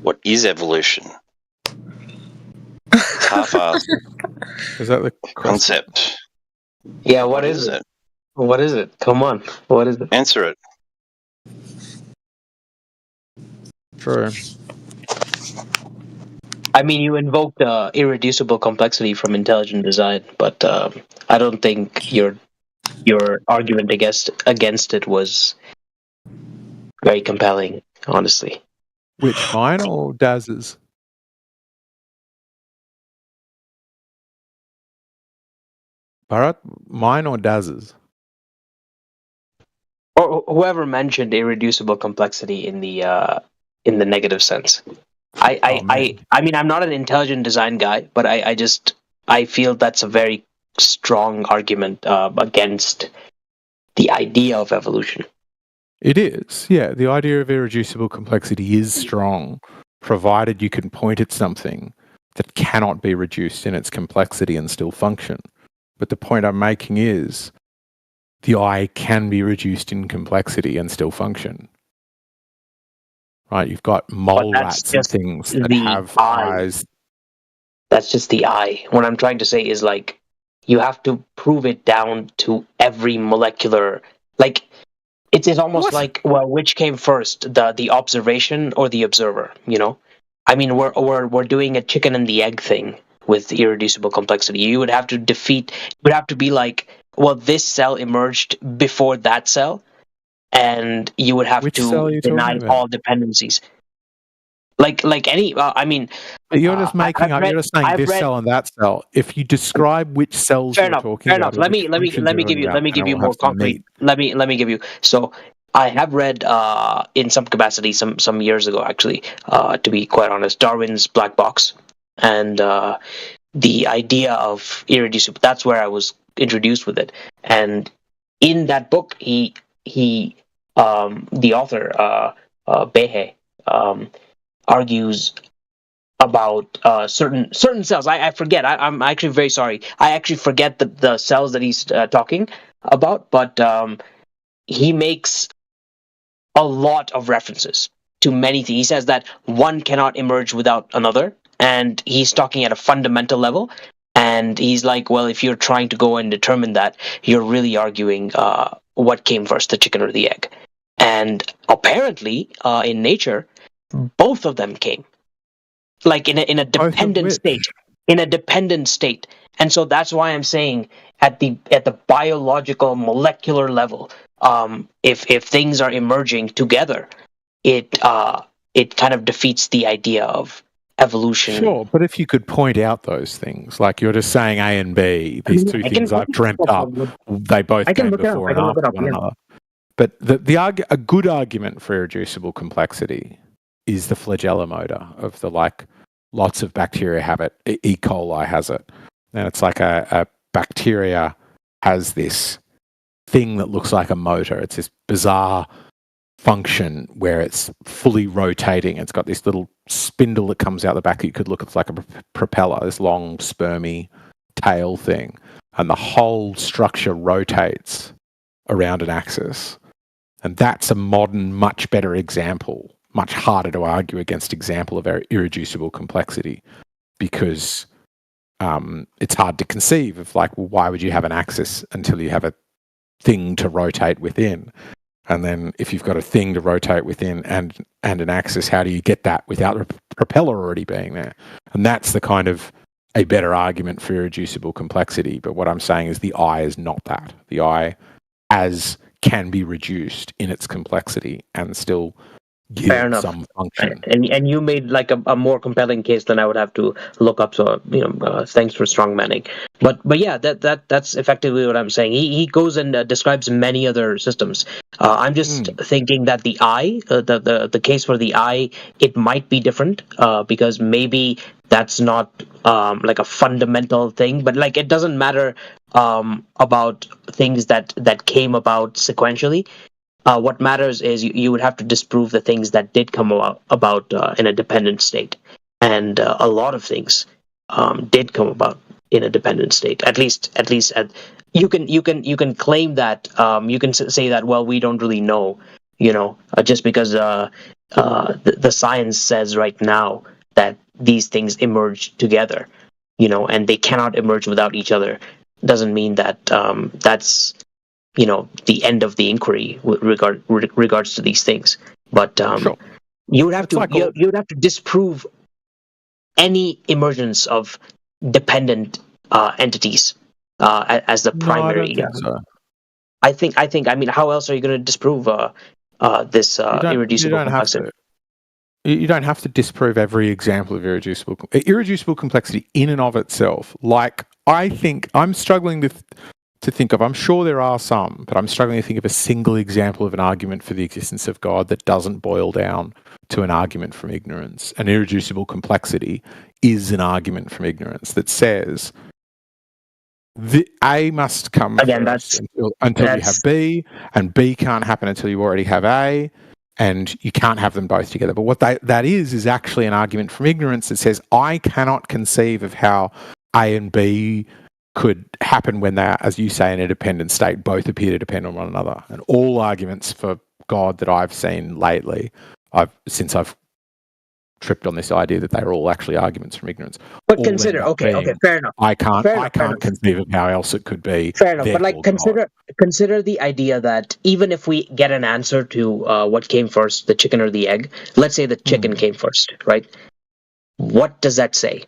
What is evolution? It's half-assed. Is that the concept? Yeah, what is it? What is it? Come on, what is it? Answer it. True. I mean, you invoked irreducible complexity from intelligent design, but I don't think your argument against it was very compelling, honestly. Which, mine or Daz's? Bharat, mine or Daz's? Or whoever mentioned irreducible complexity in the negative sense. I mean, I'm not an intelligent design guy, but I feel that's a very strong argument against the idea of evolution. It is, yeah. The idea of irreducible complexity is strong, provided you can point at something that cannot be reduced in its complexity and still function. But the point I'm making is the eye can be reduced in complexity and still function. Right? You've got mole rats and things that have eyes. That's just the eye. What I'm trying to say is, like, you have to prove it down to every molecular. Like, it's almost like, well, which came first, the observation or the observer? You know, I mean, we're doing a chicken and the egg thing with irreducible complexity. You would have to be like, well, this cell emerged before that cell, and you would have to deny all dependencies. Like any, I mean, but you're just making up. You're just saying this cell and that cell. If you describe which cells you're talking about, fair enough. Let me give you more concrete. Let me give you. So I have read in some capacity some years ago, actually, to be quite honest, Darwin's Black Box, and the idea of irreducible. That's where I was introduced with it, and in that book, the author Behe argues about certain cells. I forget. I'm actually very sorry. I actually forget the cells that he's talking about, but he makes a lot of references to many things. He says that one cannot emerge without another, and he's talking at a fundamental level. And he's like, well, if you're trying to go and determine that, you're really arguing what came first, the chicken or the egg. And apparently, in nature, both of them came, like in a dependent state. In a dependent state, and so that's why I'm saying at the biological molecular level, if things are emerging together, it kind of defeats the idea of evolution. Sure, but if you could point out those things, like you're just saying A and B, these two things I've dreamt up, they both came before and after one another. But a good argument for irreducible complexity is the flagellomotor of the, like, lots of bacteria have it. E. coli has it. And it's like a bacteria has this thing that looks like a motor. It's this bizarre function where it's fully rotating. It's got this little spindle that comes out the back that you could look at, like a propeller, this long spermy tail thing. And the whole structure rotates around an axis. And that's a modern, much better example, much harder to argue against example of irreducible complexity, because it's hard to conceive of, like, well, why would you have an axis until you have a thing to rotate within? And then if you've got a thing to rotate within and an axis, how do you get that without the propeller already being there? And that's the kind of a better argument for irreducible complexity. But what I'm saying is the eye is not that. The eye as can be reduced in its complexity and still give some function. And you made like a more compelling case than I would have to look up. So thanks for strongmanning. But yeah, that's effectively what I'm saying. He goes and describes many other systems. I'm just thinking that the eye, the case for the eye, it might be different because maybe that's not like a fundamental thing, but like it doesn't matter about things that came about sequentially. What matters is you would have to disprove the things that did come about in a dependent state, and a lot of things did come about in a dependent state. At least you can claim that you can say that, well, we don't really know, just because the science says right now that these things emerge together, and they cannot emerge without each other. Doesn't mean that that's the end of the inquiry with regards to these things. But sure. you would have to disprove any emergence of dependent entities as the primary. No, I don't think so. I mean, how else are you going to disprove this irreducible complexity? You don't have to disprove every example of irreducible complexity in and of itself. Like, I think I'm struggling to think of, I'm sure there are some, but I'm struggling to think of a single example of an argument for the existence of God that doesn't boil down to an argument from ignorance. An irreducible complexity is an argument from ignorance that says the A must come first until you have B, and B can't happen until you already have A, and you can't have them both together. But what that is actually an argument from ignorance that says I cannot conceive of how A and B could happen when they're, as you say, in a dependent state, both appear to depend on one another. And all arguments for God that I've seen lately, since I've tripped on this idea that they're all actually arguments from ignorance. But consider, okay, fair enough. I can't conceive of how else it could be. Fair enough, but like consider the idea that even if we get an answer to what came first, the chicken or the egg, let's say the chicken came first, right? What does that say?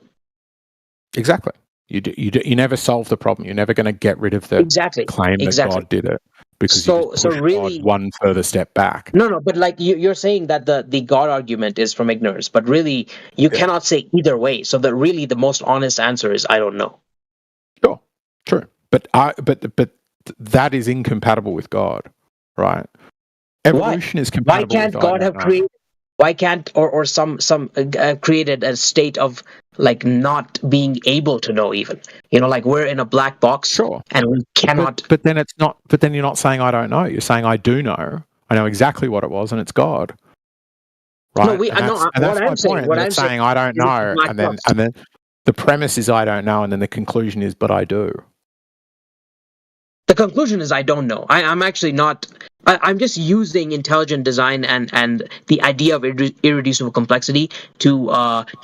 Exactly. You never solve the problem. You're never going to get rid of the claim that God did it, because you just push God one further step back. No, but like you're saying that the God argument is from ignorance, but really you cannot say either way. So that really the most honest answer is I don't know. Sure, true, but that is incompatible with God, right? Evolution is compatible. Why can't God have created? Why can't or some created a state of like not being able to know even? Like we're in a black box, sure, and we cannot. But then it's not. But then you're not saying I don't know. You're saying I do know. I know exactly what it was, and it's God. Right? No, that's my point. What I'm saying I don't know, and then the premise is I don't know, and then the conclusion is but I do. The conclusion is I don't know. I'm actually not. I'm just using intelligent design and the idea of irreducible complexity to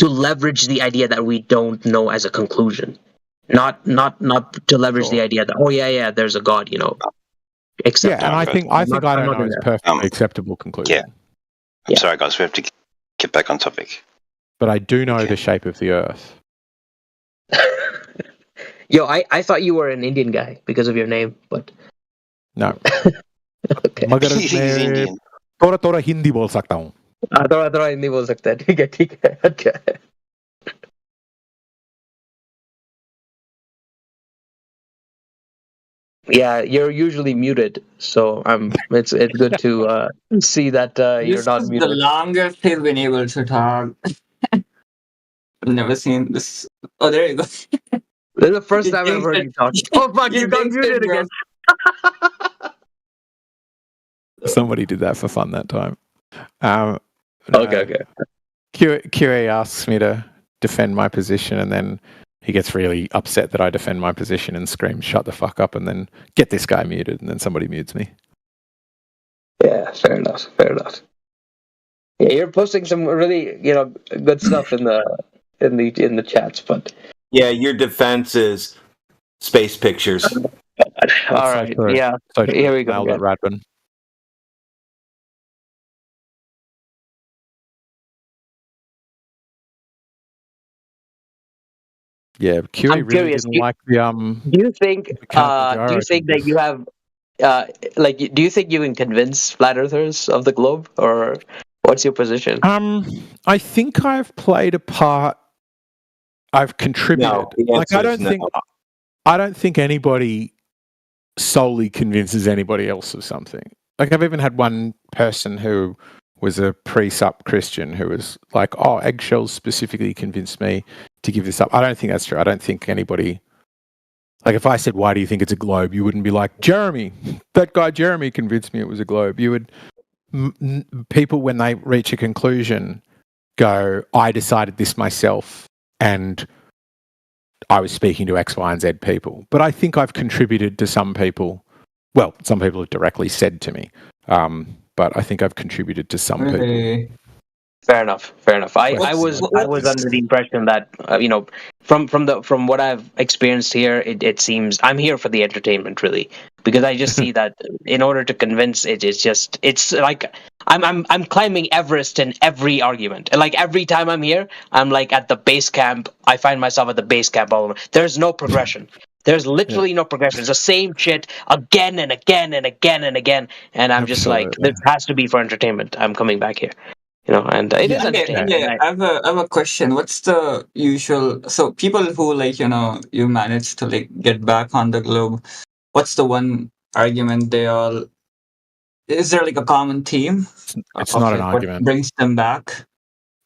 leverage the idea that we don't know as a conclusion, not to leverage the idea that there's a God, Except and I think I don't know is a perfectly acceptable conclusion. I'm sorry, guys. We have to get back on topic. But I do know the shape of the Earth. Yo, I thought you were an Indian guy because of your name, but no. Okay. He's Indian. थोड़ा हिंदी बोल सकता हूँ. थोड़ा हिंदी बोल सकता है. ठीक है. Okay. Yeah, you're usually muted, so it's good to see that you're not muted. This is the longest he's been able to talk. I've never seen this. Oh, there you go. This is the first time I've heard you talk. Oh fuck, you got muted again. Somebody did that for fun that time. Okay. QA asks me to defend my position, and then he gets really upset that I defend my position and screams, "Shut the fuck up!" and then get this guy muted, and then somebody mutes me. Yeah, fair enough. Fair enough. Yeah, you're posting some really, good stuff in the chats, but yeah, your defense is space pictures. All right, yeah. Here we go. Radman. Yeah, QE I'm really curious. didn't like the Do you think? Do you think that you have? Do you think you can convince flat earthers of the globe, or what's your position? I think I've played a part. I've contributed. No, the answer is no. I don't think anybody solely convinces anybody else of something. Like, I've even had one person who was a pre-sup Christian who was like, "Oh, eggshells specifically convinced me to give this up." I don't think that's true. I don't think anybody. Like, if I said, "Why do you think it's a globe?" you wouldn't be like, "Jeremy, that guy Jeremy convinced me it was a globe." You would. People, when they reach a conclusion, go, "I decided this myself, and I was speaking to X, Y, and Z people." But I think I've contributed to some people. Well, some people have directly said to me, but I think I've contributed to some people. Fair enough. I was under the impression that from what I've experienced here, it seems I'm here for the entertainment, really, because I just see that in order to convince it's like I'm climbing Everest in every argument. Like, every time I'm here, I'm like at the base camp. I find myself at the base camp all over. There's no progression. There's literally no progression. It's the same shit again and again and again and again. And I'm just like, this has to be for entertainment. I'm coming back here. And it is entertaining. Yeah, I have a question. What's the usual? So people who you manage to get back on the globe. What's the one argument they all? Is there like a common theme? It's not an argument. What brings them back?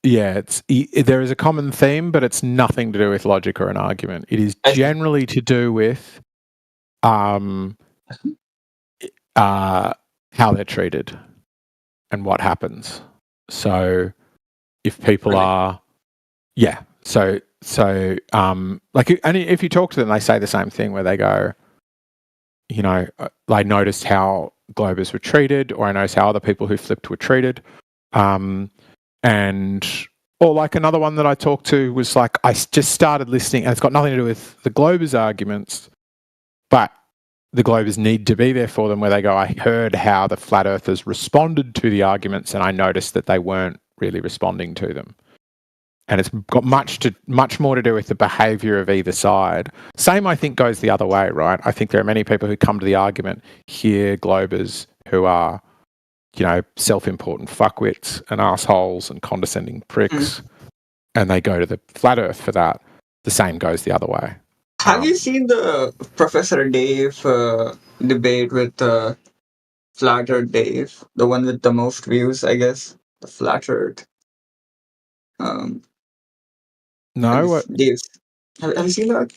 Yeah, there is a common theme, but it's nothing to do with logic or an argument. It is generally to do with how they're treated and what happens. So if people are, like, and if you talk to them, they say the same thing where they go, I noticed how Globers were treated, or I noticed how other people who flipped were treated. Or like another one that I talked to was like, I just started listening, and it's got nothing to do with the Globers' arguments, but the Globers need to be there for them, where they go, I heard how the flat earthers responded to the arguments, and I noticed that they weren't really responding to them. And it's got much more to do with the behaviour of either side. Same, I think, goes the other way, right? I think there are many people who come to the argument, hear Globers who are, self-important fuckwits and assholes and condescending pricks, and they go to the flat earth for that. The same goes the other way. Have you seen the Professor Dave debate with Flat Earth Dave, the one with the most views, I guess, the Flat Earth? No, Dave, have you seen that?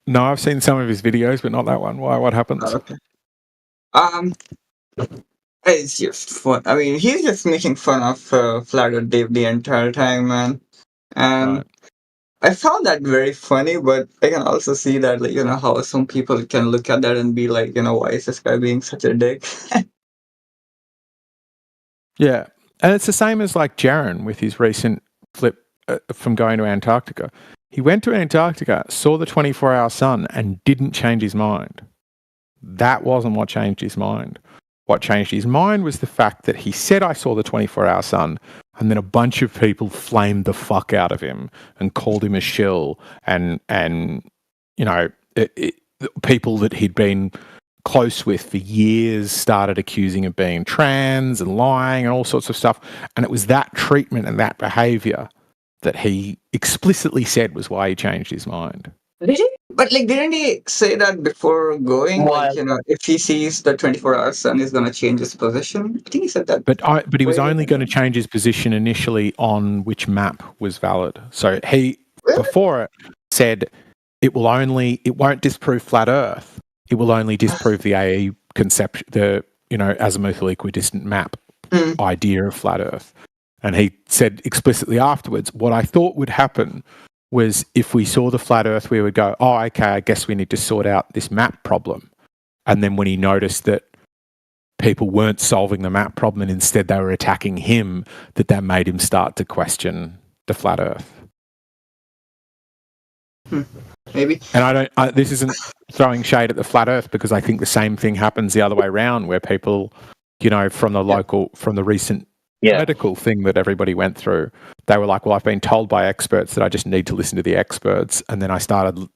No, I've seen some of his videos, but not that one. Why? What happens? Okay. It's just fun. I mean, he's just making fun of Flat Earth Dave the entire time, man. And I found that very funny, but I can also see that, how some people can look at that and be like, why is this guy being such a dick? Yeah. And it's the same as like Jaron with his recent flip from going to Antarctica. He went to Antarctica, saw the 24-hour sun, and didn't change his mind. That wasn't what changed his mind. What changed his mind was the fact that he said, I saw the 24-hour sun, and then a bunch of people flamed the fuck out of him and called him a shill, and people that he'd been close with for years started accusing of being trans and lying and all sorts of stuff. And it was that treatment and that behaviour that he explicitly said was why he changed his mind. Did he? But didn't he say that before going? If he sees the 24-hour sun, he's going to change his position. I think he said that. But he was only going to change his position initially on which map was valid. So he before it said it won't disprove flat Earth. It will only disprove the AE conception, the azimuthal equidistant map idea of flat Earth. And he said explicitly afterwards, what I thought would happen was if we saw the flat Earth, we would go, oh, okay, I guess we need to sort out this map problem. And then when he noticed that people weren't solving the map problem and instead they were attacking him, that made him start to question the flat Earth. Maybe. And this isn't throwing shade at the flat Earth, because I think the same thing happens the other way around, where people, from the recent medical thing that everybody went through, they were like, well, I've been told by experts that I just need to listen to the experts. And then I started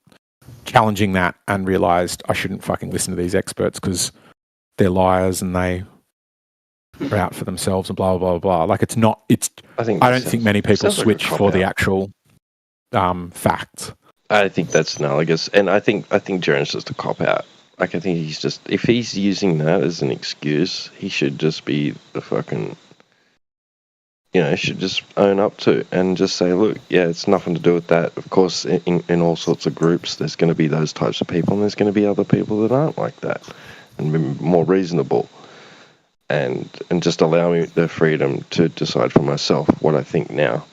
challenging that and realized I shouldn't fucking listen to these experts because they're liars and they are out for themselves and blah, blah, blah, blah. Like I don't think many people switch for the actual facts. I think that's analogous, and I think Jaren's just a cop out. Like, I think he's just, if he's using that as an excuse, he should just be the fucking, should just own up to and just say, look, yeah, it's nothing to do with that. Of course, in all sorts of groups, there's going to be those types of people, and there's going to be other people that aren't like that and be more reasonable, and just allow me the freedom to decide for myself what I think now,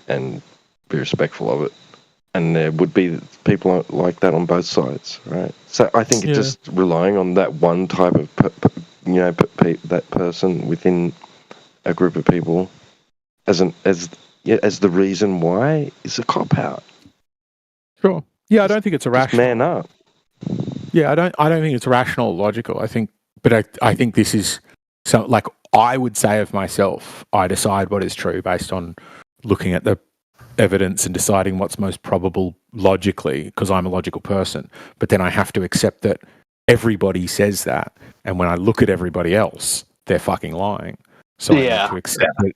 and be respectful of it. And there would be people like that on both sides, right? So I think it's just relying on that one type of, that person within a group of people as the reason why is a cop out. Sure. Yeah, I don't think it's irrational. Just man up. Yeah, I don't think it's rational or logical. I think this is so. Like, I would say of myself, I decide what is true based on looking at the evidence and deciding what's most probable logically, because I'm a logical person. But then I have to accept that everybody says that, and when I look at everybody else, they're fucking lying. So I have to accept that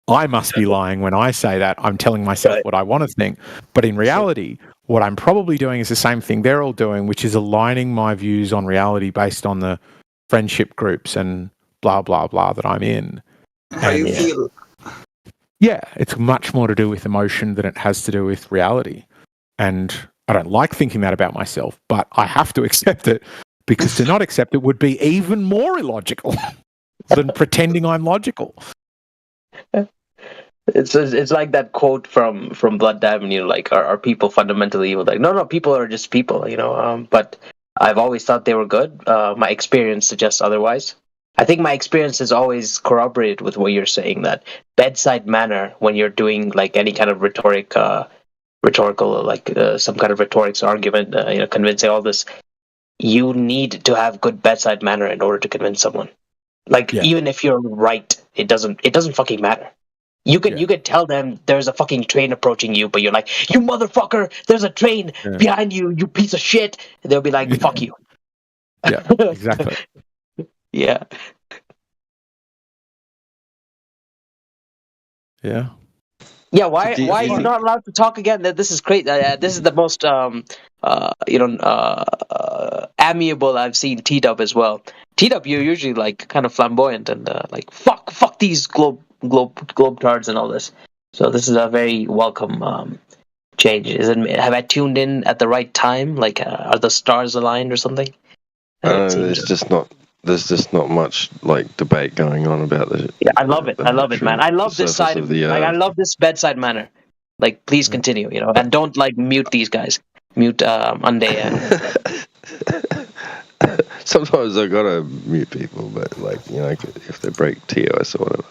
I must be lying when I say that. I'm telling myself what I want to think. But in reality, what I'm probably doing is the same thing they're all doing, which is aligning my views on reality based on the friendship groups and blah, blah, blah that I'm in. How you feel. Yeah, it's much more to do with emotion than it has to do with reality. And I don't like thinking that about myself, but I have to accept it, because to not accept it would be even more illogical than pretending I'm logical. It's like that quote from Blood Diamond, like, are people fundamentally evil? Like, no, people are just people, but I've always thought they were good. My experience suggests otherwise. I think my experience has always corroborated with what you're saying, that bedside manner when you're doing like any kind of rhetorical, like some kind of rhetorics argument, convincing all this, you need to have good bedside manner in order to convince someone. Like, even if you're right, it doesn't fucking matter. You could tell them there's a fucking train approaching you, but you're like, you motherfucker, there's a train behind you, you piece of shit. And they'll be like, fuck you. Yeah, exactly. Yeah. Yeah. Yeah, why are you not allowed to talk again? This is great. This is the most amiable I've seen T-Dub as well. T-Dub, you're usually like kind of flamboyant and like fuck these globe tards and all this. So this is a very welcome change. Have I tuned in at the right time? Like, are the stars aligned or something? There's just not much like debate going on about this. Yeah, I love it. I love it, man. I love this side of the. Like, I love this bedside manner. Like, please continue, and don't like mute these guys. Mute Unday. Sometimes I gotta mute people, but like if they break TOS or whatever.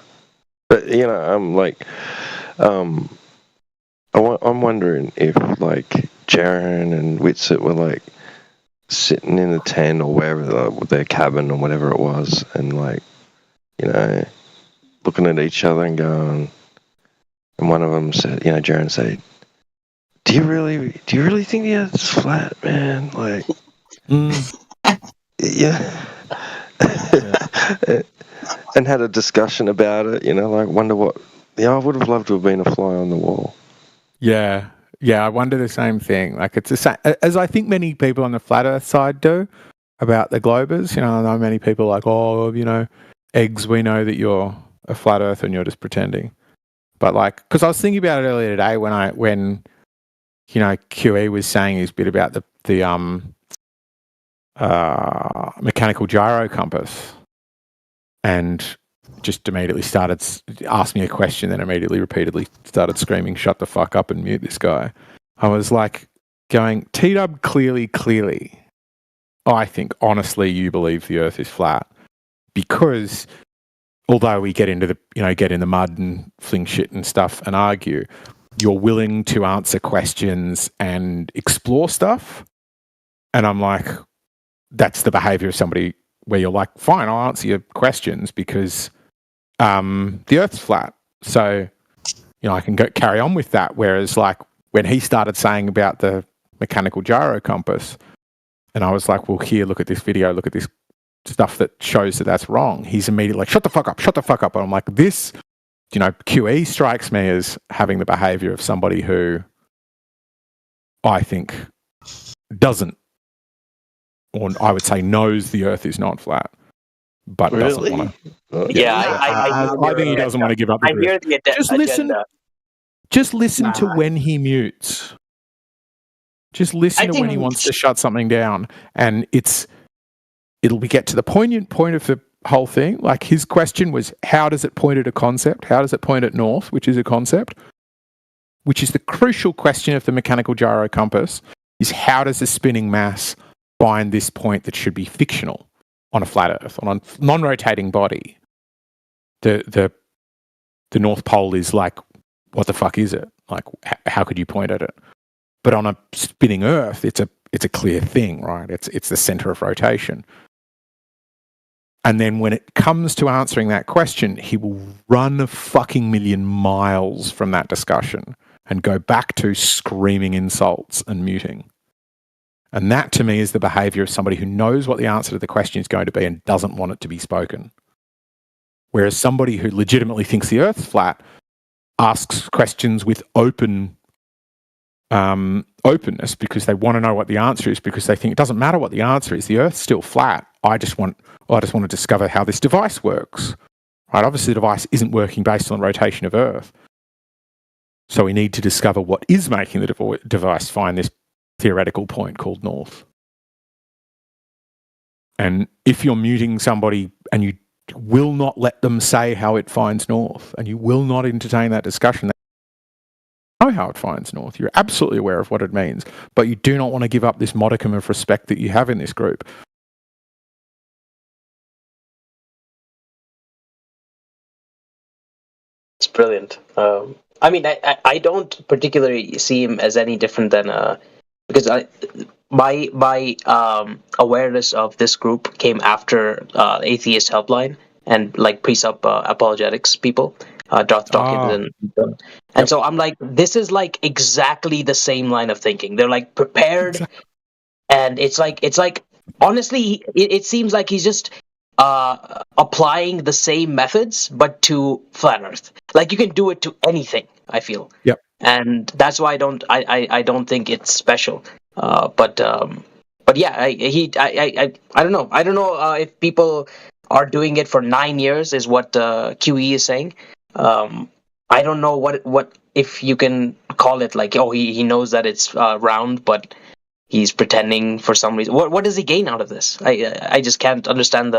But I'm like, I'm wondering if like Jaren and Whitsett were like sitting in a tent or wherever, with their cabin or whatever it was, and like, looking at each other and going, and one of them said, Jaren said, do you really think the Earth's flat, man? Like, yeah. And had a discussion about it, like, wonder what, I would have loved to have been a fly on the wall. Yeah. Yeah, I wonder the same thing. Like, it's the same as I think many people on the flat Earth side do about the globers. I know many people are like, eggs, we know that you're a flat Earth and you're just pretending. But like, because I was thinking about it earlier today when QE was saying his bit about the mechanical gyro compass, and just immediately asked me a question, then immediately repeatedly started screaming, "Shut the fuck up and mute this guy." I was like going, T-Dub, clearly, I think honestly you believe the earth is flat, because although we get into get in the mud and fling shit and stuff and argue, you're willing to answer questions and explore stuff. And I'm like, that's the behavior of somebody where you're like, fine, I'll answer your questions because the earth's flat. So, I can carry on with that. Whereas like when he started saying about the mechanical gyro compass, and I was like, well, here, look at this video, look at this stuff that shows that that's wrong. He's immediately like, shut the fuck up. And I'm like, this, QE strikes me as having the behavior of somebody who I think doesn't, or I would say knows the earth is not flat, but doesn't want to. Yeah, I think he doesn't want to give up. I hear the agenda. Just listen to when he mutes. Just listen to when he wants to shut something down, and it'll get to the poignant point of the whole thing. Like his question was, how does it point at a concept? How does it point at north, which is a concept? Which is the crucial question of the mechanical gyro compass, is how does the spinning mass find this point that should be fictional on a flat earth, on a non-rotating body? The North Pole is like, what the fuck is it? Like, how could you point at it? But on a spinning earth, it's a clear thing, right? It's the center of rotation. And then when it comes to answering that question, he will run a fucking million miles from that discussion and go back to screaming insults and muting. And that to me is the behavior of somebody who knows what the answer to the question is going to be and doesn't want it to be spoken. Whereas somebody who legitimately thinks the earth's flat asks questions with openness because they want to know what the answer is, because they think it doesn't matter what the answer is, the earth's still flat. I just want to discover how this device works. Right? Obviously the device isn't working based on the rotation of Earth. So we need to discover what is making the device find this theoretical point called north. And if you're muting somebody and you will not let them say how it finds north, and you will not entertain that discussion, they know how it finds north. You're absolutely aware of what it means, but you do not want to give up this modicum of respect that you have in this group. It's brilliant. I mean, I don't particularly see him as any different than because my awareness of this group came after Atheist Helpline and like pre-sub apologetics people, Darth Dawkins and so I'm like, this is like exactly the same line of thinking. They're like prepared, and it's like honestly, it seems like he's just applying the same methods but to flat Earth. Like you can do it to anything, I feel. Yep. And that's why I don't think it's special. But yeah, I don't know. I don't know if people are doing it for 9 years is what QE is saying. I don't know what if you can call it like, oh, he knows that it's round, but he's pretending for some reason. What does he gain out of this? I just can't understand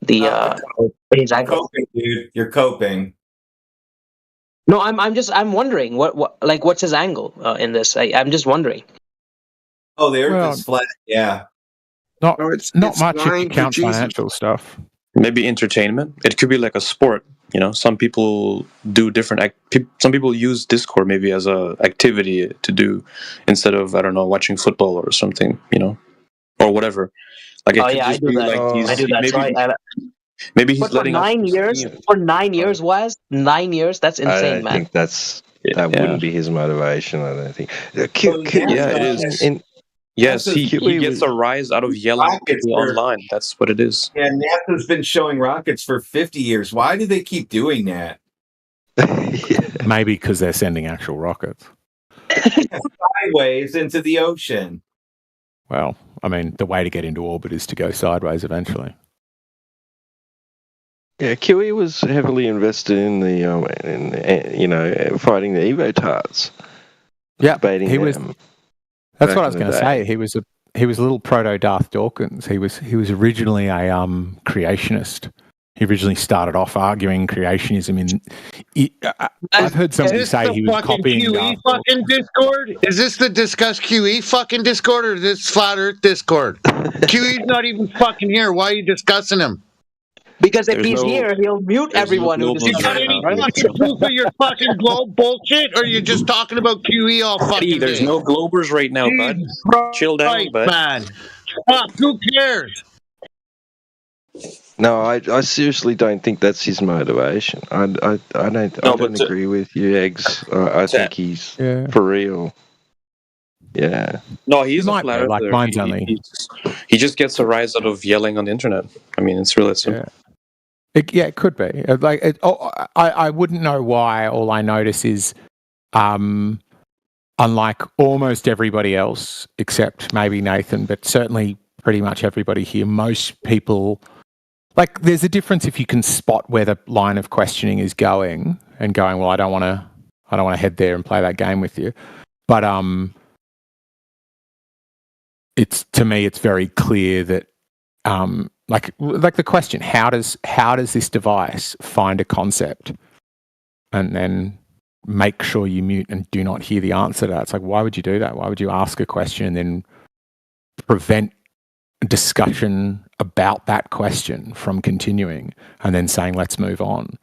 his angle. Coping, dude. You're coping. No, I'm wondering what's his angle in this. I'm just wondering. Oh, the Earth is flat. Yeah. Not much if you count financial stuff. Maybe entertainment. It could be like a sport. You know, some people do different. Some people use Discord maybe as a activity to do instead of, I don't know, watching football or something. You know, or whatever. Like it could just be like I do that. Maybe he's letting for 9 years. For 9 years, Waz, 9 years. That's insane, man. I think that wouldn't be his motivation. I don't think. Yeah, it is. Yes, he gets a rise out of yelling at people online. That's what it is. Yeah, NASA's been showing rockets for 50 years. Why do they keep doing that? Maybe because they're sending actual rockets. Sideways into the ocean. Well, I mean, the way to get into orbit is to go sideways eventually. Yeah, QE was heavily invested in the, fighting the Evotards. Yeah, debating he was. them. That's what I was going to say. He was a little proto Darth Dawkins. He was originally a creationist. He originally started off arguing creationism. I've heard somebody say he was copying QE fucking Discord? Is this the Discuss QE fucking Discord, or is this Flat Earth Discord? QE's not even fucking here. Why are you discussing him? Because if he's here, he'll mute everyone who You got any fucking proof of your fucking globe bullshit, or are you just talking about QE all fucking There's day? no Globers right now, bud. Chill down, bud. Man. Fuck, who cares? No, I seriously don't think that's his motivation. I don't agree with you, Eggs. I think he's for real. Yeah. No, he's might a flat be, like earther. mine's only. He just gets a rise out of yelling on the internet. I mean, it's really simple. It could be. I wouldn't know why. All I notice is, unlike almost everybody else, except maybe Nathan, but certainly pretty much everybody here, most people, like, there's a difference if you can spot where the line of questioning is going and going, well, I don't want to head there and play that game with you. But to me, it's very clear that, like the question, how does this device find a concept and then make sure you mute and do not hear the answer to that? It's like, why would you do that? Why would you ask a question and then prevent discussion about that question from continuing and then saying, let's move on?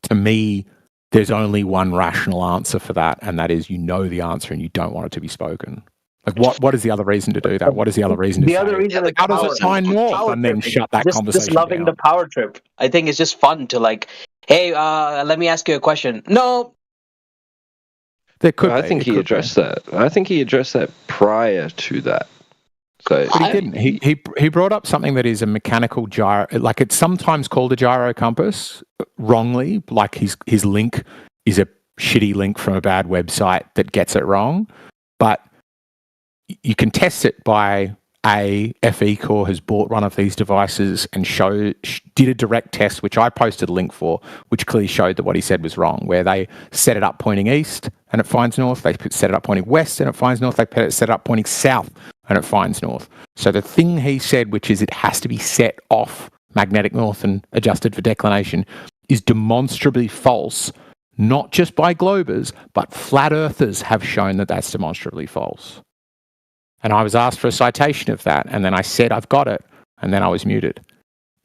To me, there's only one rational answer for that, and that is, you know the answer and you don't want it to be spoken. Like, what is the other reason to do that? What is the other reason to say? Other reason how does it find north and then shut that conversation Just loving down? the power trip. I think it's just fun to, like, hey, let me ask you a question. No. There could I be. think he addressed that. I think he addressed that prior to that. So, but he didn't. He brought up something that is a mechanical gyro, like it's sometimes called a gyro compass, wrongly. Like his link is a shitty link from a bad website that gets it wrong. But you can test it by FE Core has bought one of these devices and did a direct test, which I posted a link for, which clearly showed that what he said was wrong, where they set it up pointing east and it finds north. They set it up pointing west and it finds north. They set it up pointing south and it finds north. So the thing he said, which is it has to be set off magnetic north and adjusted for declination, is demonstrably false, not just by Globers, but flat earthers have shown that that's demonstrably false. And I was asked for a citation of that, and then I said, I've got it, and then I was muted.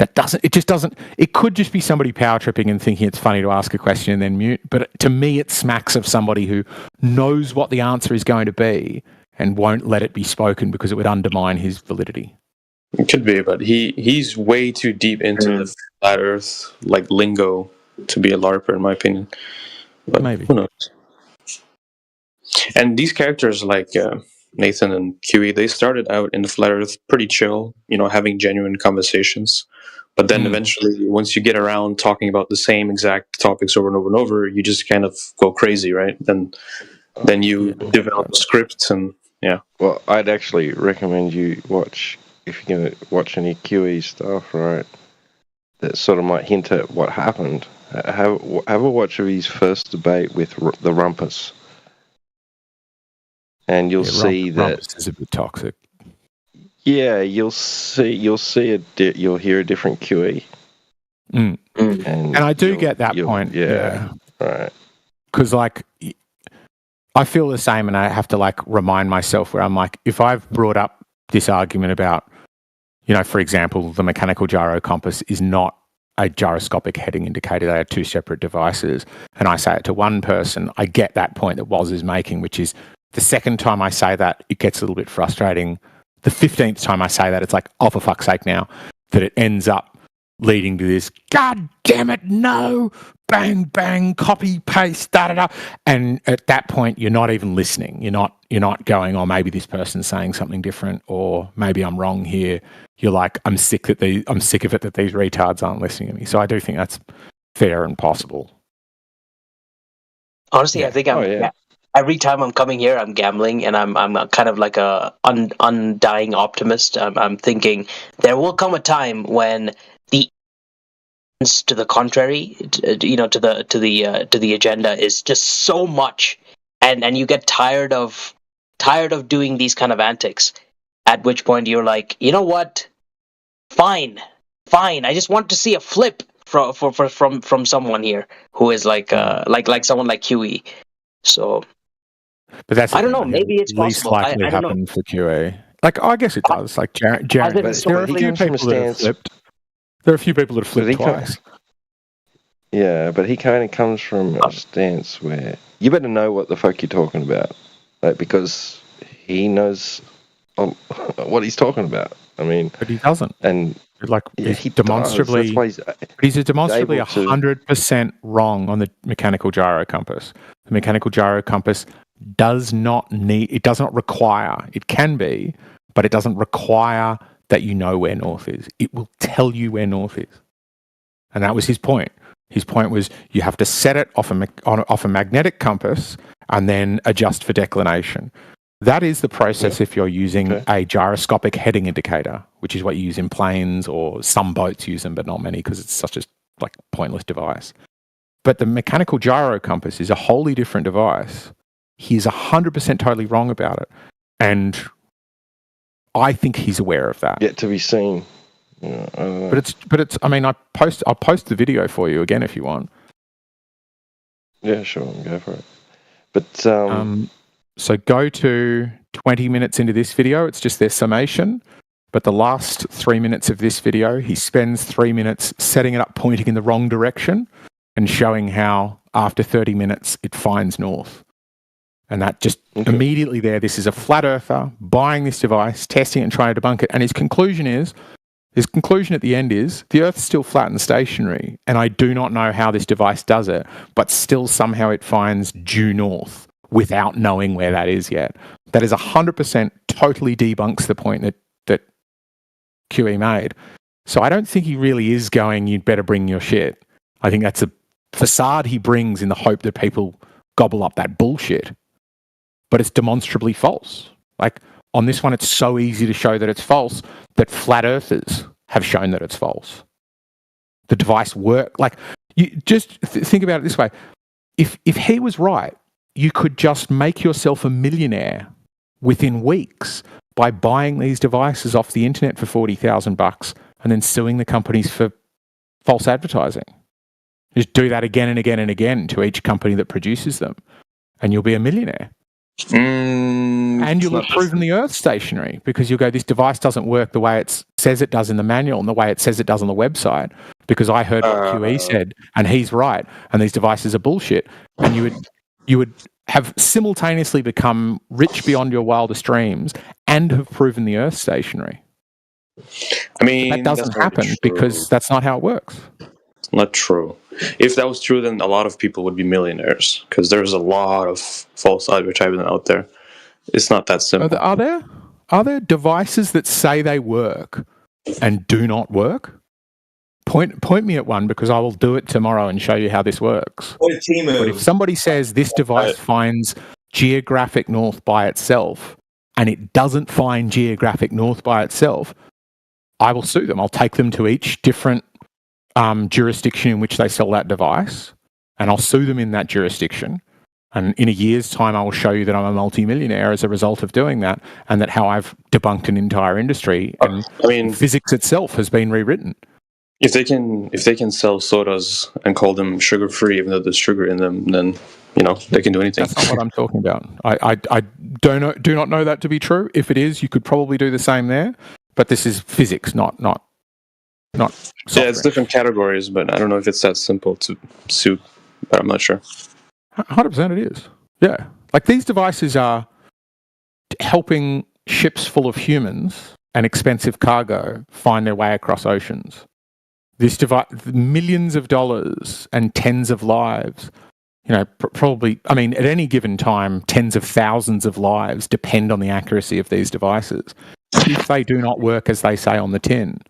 It could just be somebody power tripping and thinking it's funny to ask a question and then mute, but to me it smacks of somebody who knows what the answer is going to be and won't let it be spoken because it would undermine his validity. It could be, but he's way too deep into the flat earth, like, lingo to be a LARPer, in my opinion. But maybe. Who knows? And these characters, like Nathan and QE, they started out in the flat earth pretty chill, having genuine conversations. But then eventually, once you get around talking about the same exact topics over and over and over, you just kind of go crazy, right? Then you develop a script, and yeah. Well, I'd actually recommend you watch, if you're going to watch any QE stuff, right, that sort of might hint at what happened. Have a watch of his first debate with the Rumpus. And you'll see that Rumpus is a bit toxic. Yeah, you'll hear a different QE. And I do get that point. Yeah. Right. Because, like, I feel the same, and I have to, like, remind myself where I'm like, if I've brought up this argument about, for example, the mechanical gyro compass is not a gyroscopic heading indicator. They are two separate devices. And I say it to one person, I get that point that Woz is making, which is, the second time I say that, it gets a little bit frustrating. The 15th time I say that, it's like, oh, for fuck's sake now, that it ends up leading to this, God damn it, no, bang, bang, copy, paste, da-da-da. And at that point, you're not even listening. You're not going, oh, maybe this person's saying something different, or maybe I'm wrong here. You're like, I'm sick of it that these retards aren't listening to me. So I do think that's fair and possible. Honestly, I think every time I'm coming here, I'm gambling, and I'm kind of like a undying optimist. I'm thinking there will come a time when the to the contrary, to the agenda is just so much, and you get tired of doing these kind of antics. At which point you're like, you know what? Fine, fine. I just want to see a flip from someone here who is like someone like QE. So, but that's I don't know. Maybe it's least possible. likely I don't know. happen for QE. Like, I guess it does. Like Jared, there are a few people that have flipped. There are a few people that have flipped twice. Yeah, but he kind of comes from a stance where you better know what the fuck you're talking about, like, because he knows what he's talking about. I mean, but he doesn't. And like, yeah, he demonstrably, he's demonstrably 100% wrong on the mechanical gyro compass. The mechanical gyro compass does not require. It can be, but it doesn't require that you know where north is. It will tell you where north is, and that was his point. His point was you have to set it off a magnetic compass and then adjust for declination. That is the process if you're using a gyroscopic heading indicator, which is what you use in planes, or some boats use them, but not many because it's such a pointless device. But the mechanical gyro compass is a wholly different device. He's 100% totally wrong about it. And I think he's aware of that. Yet to be seen. Yeah, but it's. I mean, I'll post the video for you again if you want. Yeah, sure, go for it. But so go to 20 minutes into this video. It's just their summation. But the last 3 minutes of this video, he spends 3 minutes setting it up, pointing in the wrong direction, and showing how after 30 minutes it finds north. And that just immediately there. This is a flat earther buying this device, testing it, and trying to debunk it. And his conclusion at the end is, the Earth's still flat and stationary, and I do not know how this device does it, but still somehow it finds due north without knowing where that is yet. That is 100% totally debunks the point that QE made. So I don't think he really is going, you'd better bring your shit. I think that's a facade he brings in the hope that people gobble up that bullshit. But it's demonstrably false. Like, on this one, it's so easy to show that it's false that flat earthers have shown that it's false. The device worked. Like, you just think about it this way. If he was right, you could just make yourself a millionaire within weeks by buying these devices off the internet for $40,000 and then suing the companies for false advertising. Just do that again and again and again to each company that produces them, and you'll be a millionaire. And you'll have proven the Earth stationary, because you'll go, this device doesn't work the way it says it does in the manual and the way it says it does on the website, because I heard what QE said and he's right and these devices are bullshit. And you would have simultaneously become rich beyond your wildest dreams and have proven the Earth stationary. I mean, that doesn't happen because that's not how it works. It's not true. If that was true, then a lot of people would be millionaires, because there's a lot of false advertising out there. It's not that simple. Are there devices that say they work and do not work? Point me at one, because I will do it tomorrow and show you how this works. What a team move. But if somebody says this device finds geographic north by itself and it doesn't find geographic north by itself, I will sue them. I'll take them to each different jurisdiction in which they sell that device, and I'll sue them in that jurisdiction. And in a year's time, I will show you that I'm a multimillionaire as a result of doing that, and that how I've debunked an entire industry. And physics itself has been rewritten. If they can sell sodas and call them sugar free, even though there's sugar in them, then they can do anything. That's not what I'm talking about. I do not know that to be true. If it is, you could probably do the same there. But this is physics, not. Yeah, it's different categories, but I don't know if it's that simple to suit. But I'm not sure. 100% it is. Yeah, like these devices are helping ships full of humans and expensive cargo find their way across oceans. This device, millions of dollars and tens of lives. Probably. I mean, at any given time, tens of thousands of lives depend on the accuracy of these devices. If they do not work as they say on the tin,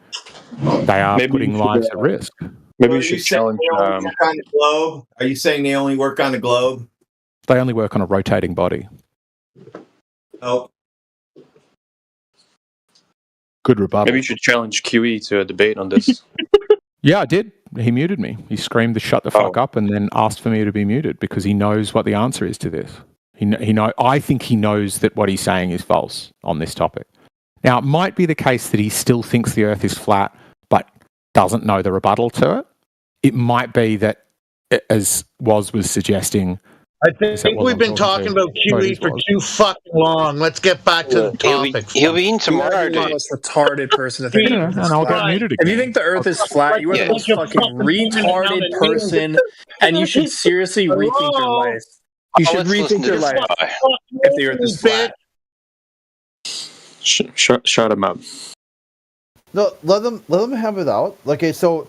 they are putting lives at risk. Maybe you should challenge. On the globe? Are you saying they only work on the globe? They only work on a rotating body. Oh. Good rebuttal. Maybe you should challenge QE to a debate on this. Yeah, I did. He muted me. He screamed to shut the fuck up and then asked for me to be muted because he knows what the answer is to this. I think he knows that what he's saying is false on this topic. Now, it might be the case that he still thinks the Earth is flat, but doesn't know the rebuttal to it. It might be that, as was suggesting, I think we've been talking about QE for too fucking long. Let's get back to the topic. He'll be in tomorrow, You're the dude. most retarded person to think. Yeah, and I'll get muted again. If you think the Earth is flat, you are the most fucking retarded person, and you should seriously rethink your life. You should rethink your life if the Earth is flat. Shut him up. No, let them have it out. Okay, so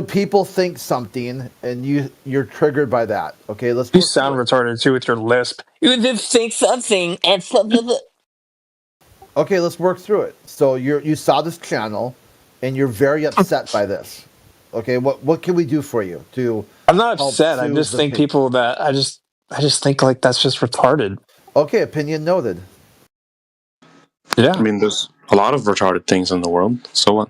people think something, and you're triggered by that. Okay, let's. You sound retarded too with your lisp. You just think something and Okay, let's work through it. So you saw this channel, and you're very upset by this. Okay, what can we do for you to? I'm not upset. I just think people that I just think like that's just retarded. Okay, opinion noted. Yeah, I mean, there's a lot of retarded things in the world. So what?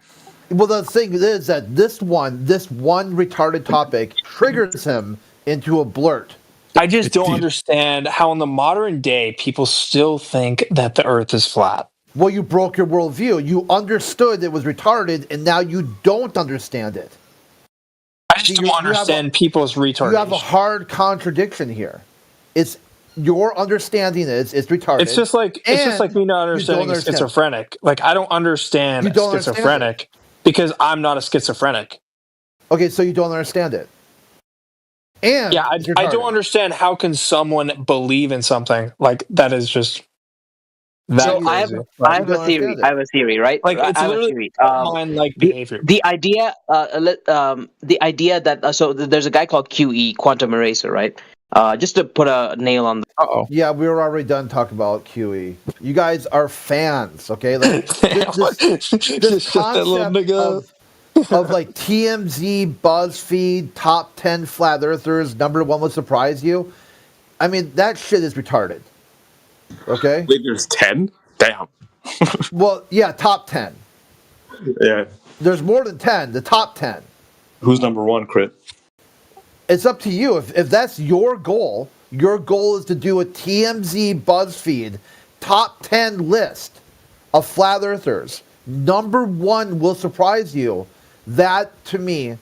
Well, the thing is that this one retarded topic triggers him into a blurt. I just don't understand how in the modern day people still think that the Earth is flat. Well, you broke your worldview. You understood it was retarded, and now you don't understand it. I just don't understand people's retardation. You have a hard contradiction here. It's your understanding is it's retarded. It's just like me not understanding schizophrenic. Like I don't understand schizophrenic because I'm not a schizophrenic. Okay, so you don't understand it. And yeah, I don't understand how can someone believe in something like that is just that. So I have a theory. I have a theory, right? Like it's literally mind-like behavior. The idea that so there's a guy called QE, Quantum Eraser, right? Just to put a nail on the. Yeah, we were already done talking about QE. You guys are fans, okay? Like, this concept of like TMZ, BuzzFeed, top 10 flat earthers, number one would surprise you. I mean, that shit is retarded. Okay? Wait, there's 10? Damn. Well, yeah, top 10. Yeah. There's more than 10, the top 10. Who's number one, Crit? It's up to you. If that's your goal is to do a TMZ, BuzzFeed top 10 list of flat earthers. Number one will surprise you. That, to me,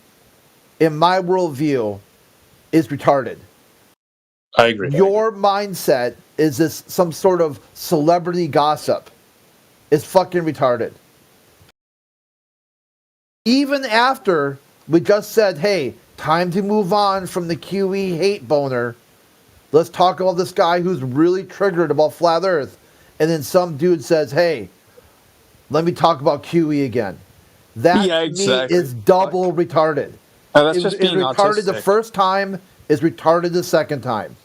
in my worldview, is retarded. I agree. Your mindset is this some sort of celebrity gossip. It's fucking retarded. Even after we just said, hey, time to move on from the QE hate boner. Let's talk about this guy who's really triggered about flat earth. And then some dude says, hey, let me talk about QE again. That to me is double retarded. Oh, that's just being retarded autistic. The first time, is retarded the second time.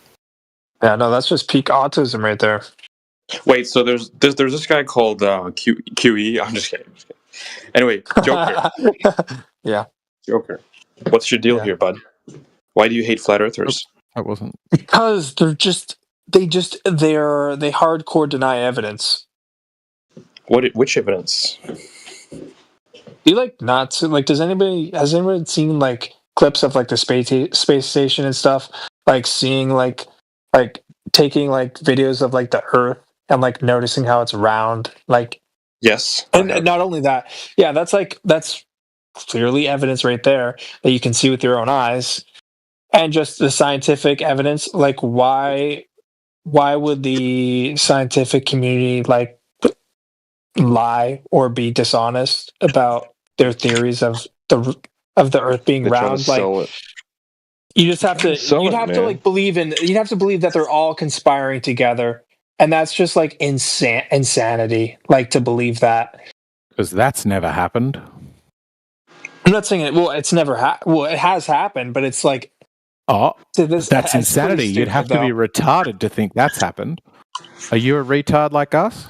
Yeah, no, that's just peak autism right there. Wait, so there's this guy called QE. I'm just kidding. Anyway, Joker. Yeah. Joker. What's your deal here, bud? Why do you hate flat earthers? I wasn't. Because they hardcore deny evidence. Which evidence? Do you has anybody seen like clips of like the space station and stuff? Like seeing like taking like videos of like the Earth and like noticing how it's round, like yes. And not only that, yeah, that's clearly evidence right there that you can see with your own eyes. And just the scientific evidence, like why would the scientific community like lie or be dishonest about their theories of the Earth being round? Like you just have to believe that they're all conspiring together, and that's just like insanity. Like to believe that, because that's never happened. I'm not saying it. Well, it's never it has happened, but it's like. Oh, that's insanity. You'd have to be retarded to think that's happened. Are you a retard like us?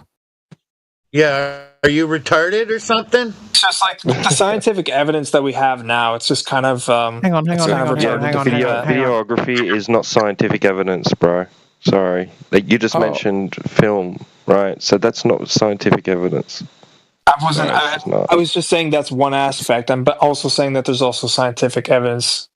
Yeah. Are you retarded or something? It's just like the scientific evidence that we have now. It's just kind of hang on. Videography is not scientific evidence, bro. Sorry, like you just mentioned film, right? So that's not scientific evidence. I was just saying that's one aspect. I'm also saying that there's also scientific evidence.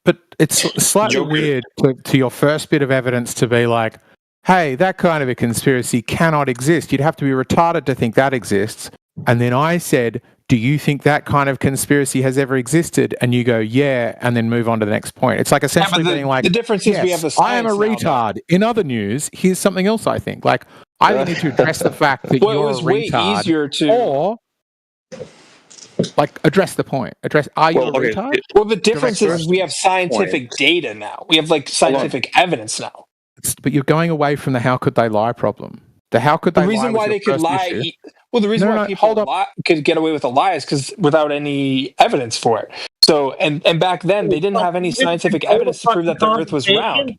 But it's slightly weird to your first bit of evidence to be like, hey, that kind of a conspiracy cannot exist. You'd have to be retarded to think that exists. And then I said, do you think that kind of conspiracy has ever existed? And you go, yeah, and then move on to the next point. It's like essentially being like, the difference is we have the I am a science now, retard. In other news, here's something else I think. Like, I need to address the fact that Well, it you're was a way retard. easier to- Or, like, address the point. Are you a retard? Well, the difference is we have scientific data now. We have, like, scientific evidence now. But you're going away from the how could they lie problem. The how could they The reason lie why was they your could first lie, issue. well, the reason No, why no, people could get away with a lie is because without any evidence for it. So, and back then they didn't have any scientific evidence to prove that the Earth was round.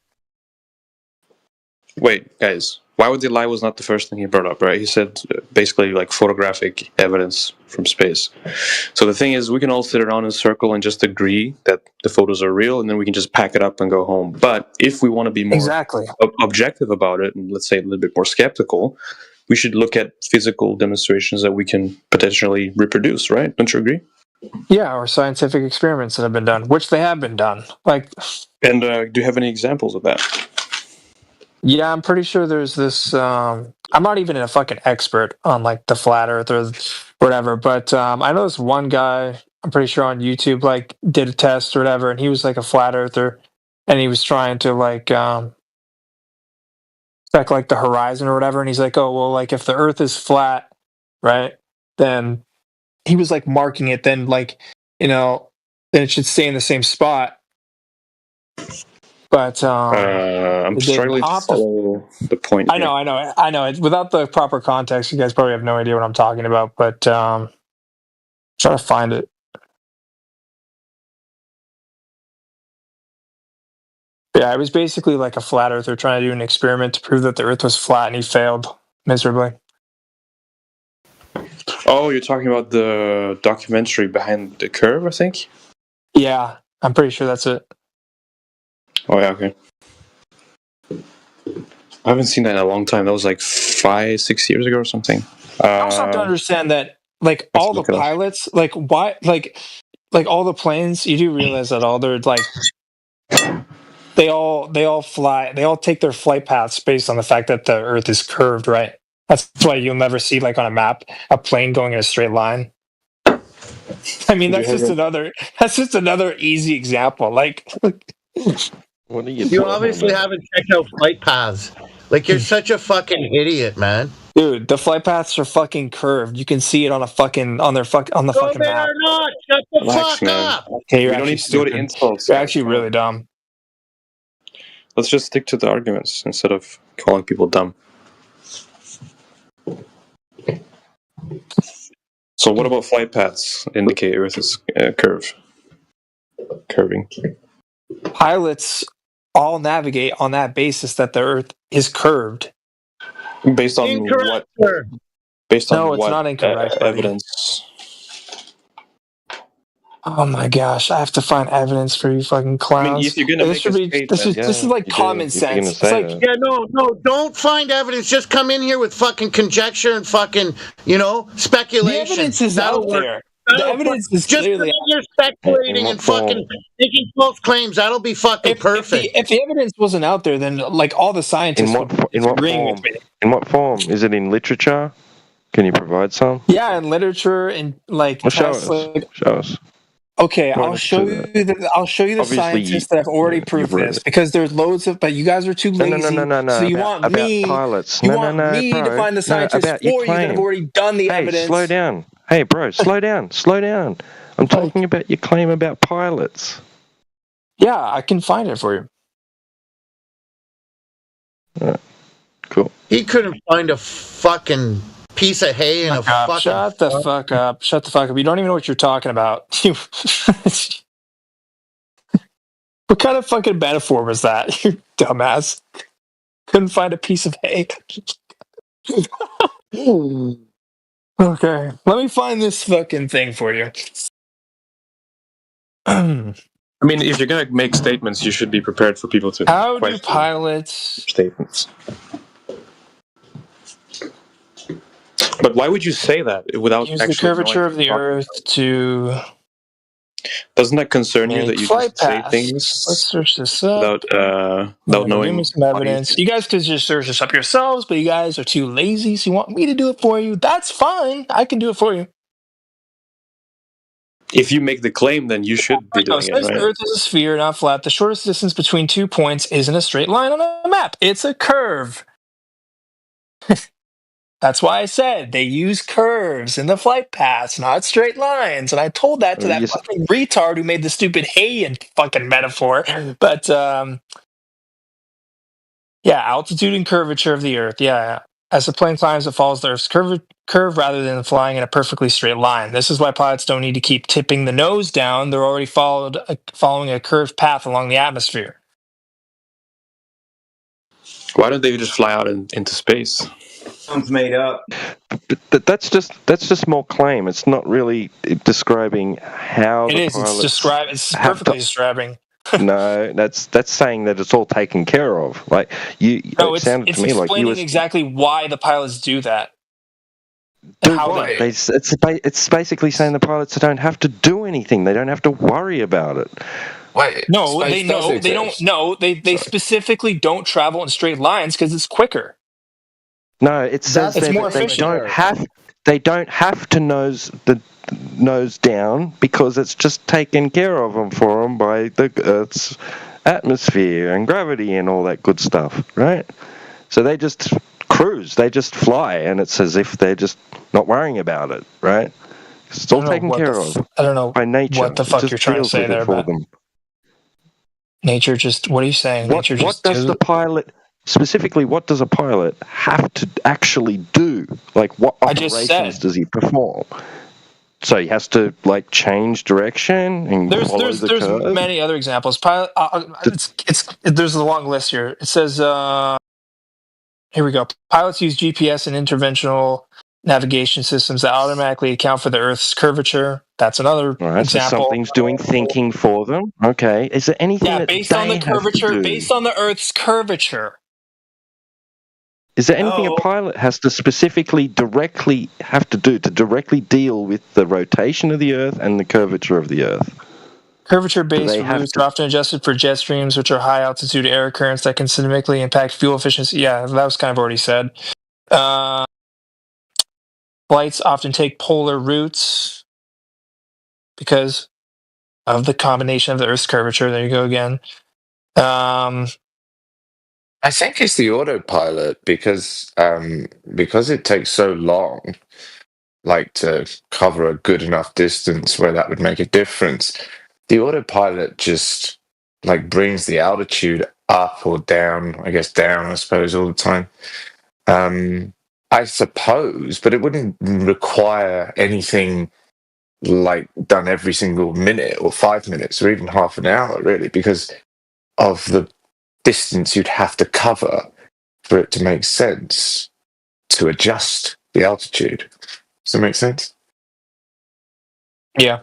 Wait, guys. Why would they lie was not the first thing he brought up, right? He said basically like photographic evidence from space. So the thing is, we can all sit around in a circle and just agree that the photos are real, and then we can just pack it up and go home. But if we want to be more objective about it, and let's say a little bit more skeptical, we should look at physical demonstrations that we can potentially reproduce, right? Don't you agree? Yeah, or scientific experiments that have been done, which they have been done. Like, and do you have any examples of that? Yeah, I'm pretty sure there's this. I'm not even a fucking expert on like the flat Earth or whatever, but I know this one guy. I'm pretty sure on YouTube like did a test or whatever, and he was like a flat earther, and he was trying to like check like the horizon or whatever, and he's like, oh well, like if the Earth is flat, right, then he was like marking it, then like then it should stay in the same spot. But I'm struggling to follow the point. I know. It's, without the proper context, you guys probably have no idea what I'm talking about. But trying to find it. Yeah, it was basically like a flat earther trying to do an experiment to prove that the Earth was flat, and he failed miserably. Oh, you're talking about the documentary Behind the Curve, I think? Yeah, I'm pretty sure that's it. Oh, yeah, okay. I haven't seen that in a long time. That was like 5-6 years ago or something. I also have to understand that, like, all the pilots, like, why, like all the planes, you do realize that all they're like, they all fly, they all take their flight paths based on the fact that the Earth is curved, right? That's why you'll never see, like, on a map, a plane going in a straight line. I mean, that's just another easy example. Like, what are you obviously haven't checked out flight paths. Like, you're such a fucking idiot, man. Dude, the flight paths are fucking curved. You can see it on the fucking map. They're not. Shut the fuck up. Okay, We don't need to go to insults. You're actually really dumb. Let's just stick to the arguments instead of calling people dumb. So what about flight paths indicate Earth is curving? Pilots all navigate on that basis that the Earth is curved. Based on incorrect, what? Sir. Based on no, it's what not incorrect, buddy. Evidence? Oh my gosh, I have to find evidence for you fucking clowns. I mean, if you're gonna this is like common sense. It's like don't find evidence. Just come in here with fucking conjecture and fucking, speculation. The evidence is out there. The evidence is just clearly you're speculating and fucking making false claims. That'll be fucking perfect. If the evidence wasn't out there, then like all the scientists would agree with me. In what form? Is it in literature? Can you provide some? Yeah, in literature and like show us. Okay, I'll show you the Obviously, scientists that have already proved this because there's loads of, but you guys are too lazy. No. So you want me? Pilots. You want me to find the scientists for you that have already done the evidence? Slow down. Hey, bro, slow down. I'm talking about your claim about pilots. Yeah, I can find it for you. Cool. He couldn't find a fucking piece of hay in a fucking... Shut the fuck up. Shut the fuck up. You don't even know what you're talking about. What kind of fucking metaphor was that, you dumbass? Couldn't find a piece of hay. Okay, let me find this fucking thing for you. I mean, if you're gonna make statements, you should be prepared for people to. How do pilots statements? But why would you say that without use actually the curvature of the Earth to? Doesn't that concern you that you just say things? Let's search this up without knowing? Give me some evidence. You guys could just search this up yourselves, but you guys are too lazy, so you want me to do it for you. That's fine. I can do it for you. if you make the claim, then you should be doing it, Since right? the Earth is a sphere, not flat, the shortest distance between 2 points isn't a straight line on a map. It's a curve. That's why I said they use curves in the flight paths, not straight lines. And I told that to that fucking retard who made the stupid hay and fucking metaphor. But yeah, altitude and curvature of the Earth. Yeah. As the plane climbs, it follows the Earth's curve rather than flying in a perfectly straight line. This is why pilots don't need to keep tipping the nose down. They're already following a curved path along the atmosphere. Why don't they just fly out into space? Sounds made up. But that's just more claim. It's not really describing how It the is. pilots It's perfectly describing. No, that's saying that it's all taken care of. Like No, it sounded to me like you explaining were exactly why the pilots do that. do what? It's basically saying the pilots don't have to do anything. They don't have to worry about it. Wait, No, they know. They don't know. They specifically don't travel in straight lines because it's quicker. No, it says It's that more they efficient. don't have to nose down because it's just taken care of them for them by the Earth's atmosphere and gravity and all that good stuff, right? So they just cruise, they just fly, and it's as if they're just not worrying about it, right? It's all taken care of. I don't know by nature. what the fuck you're trying to say there, but nature just. What are you saying? What does the pilot? Specifically, what does a pilot have to actually do? Like, what operations does he perform? So he has to like change direction and follow the curve. There's many other examples. Pilot, there's a long list here. It says, here we go. Pilots use GPS and interventional navigation systems that automatically account for the Earth's curvature. That's another example. So something's doing thinking for them. Okay, is there anything that based on the they have to curvature, do? based on the Earth's curvature. Is there anything a pilot has to specifically directly have to do to directly deal with the rotation of the Earth and the curvature of the Earth? Curvature-based routes are often adjusted for jet streams, which are high-altitude air currents that can significantly impact fuel efficiency. Yeah, that was kind of already said. Flights often take polar routes because of the combination of the Earth's curvature. There you go again. I think it's the autopilot because it takes so long, like to cover a good enough distance where that would make a difference. The autopilot just like brings the altitude up or down. I guess down, I suppose, all the time. I suppose, but it wouldn't require anything like done every single minute or 5 minutes or even half an hour, really, because of the distance you'd have to cover for it to make sense to adjust the altitude. Does that make sense? Yeah.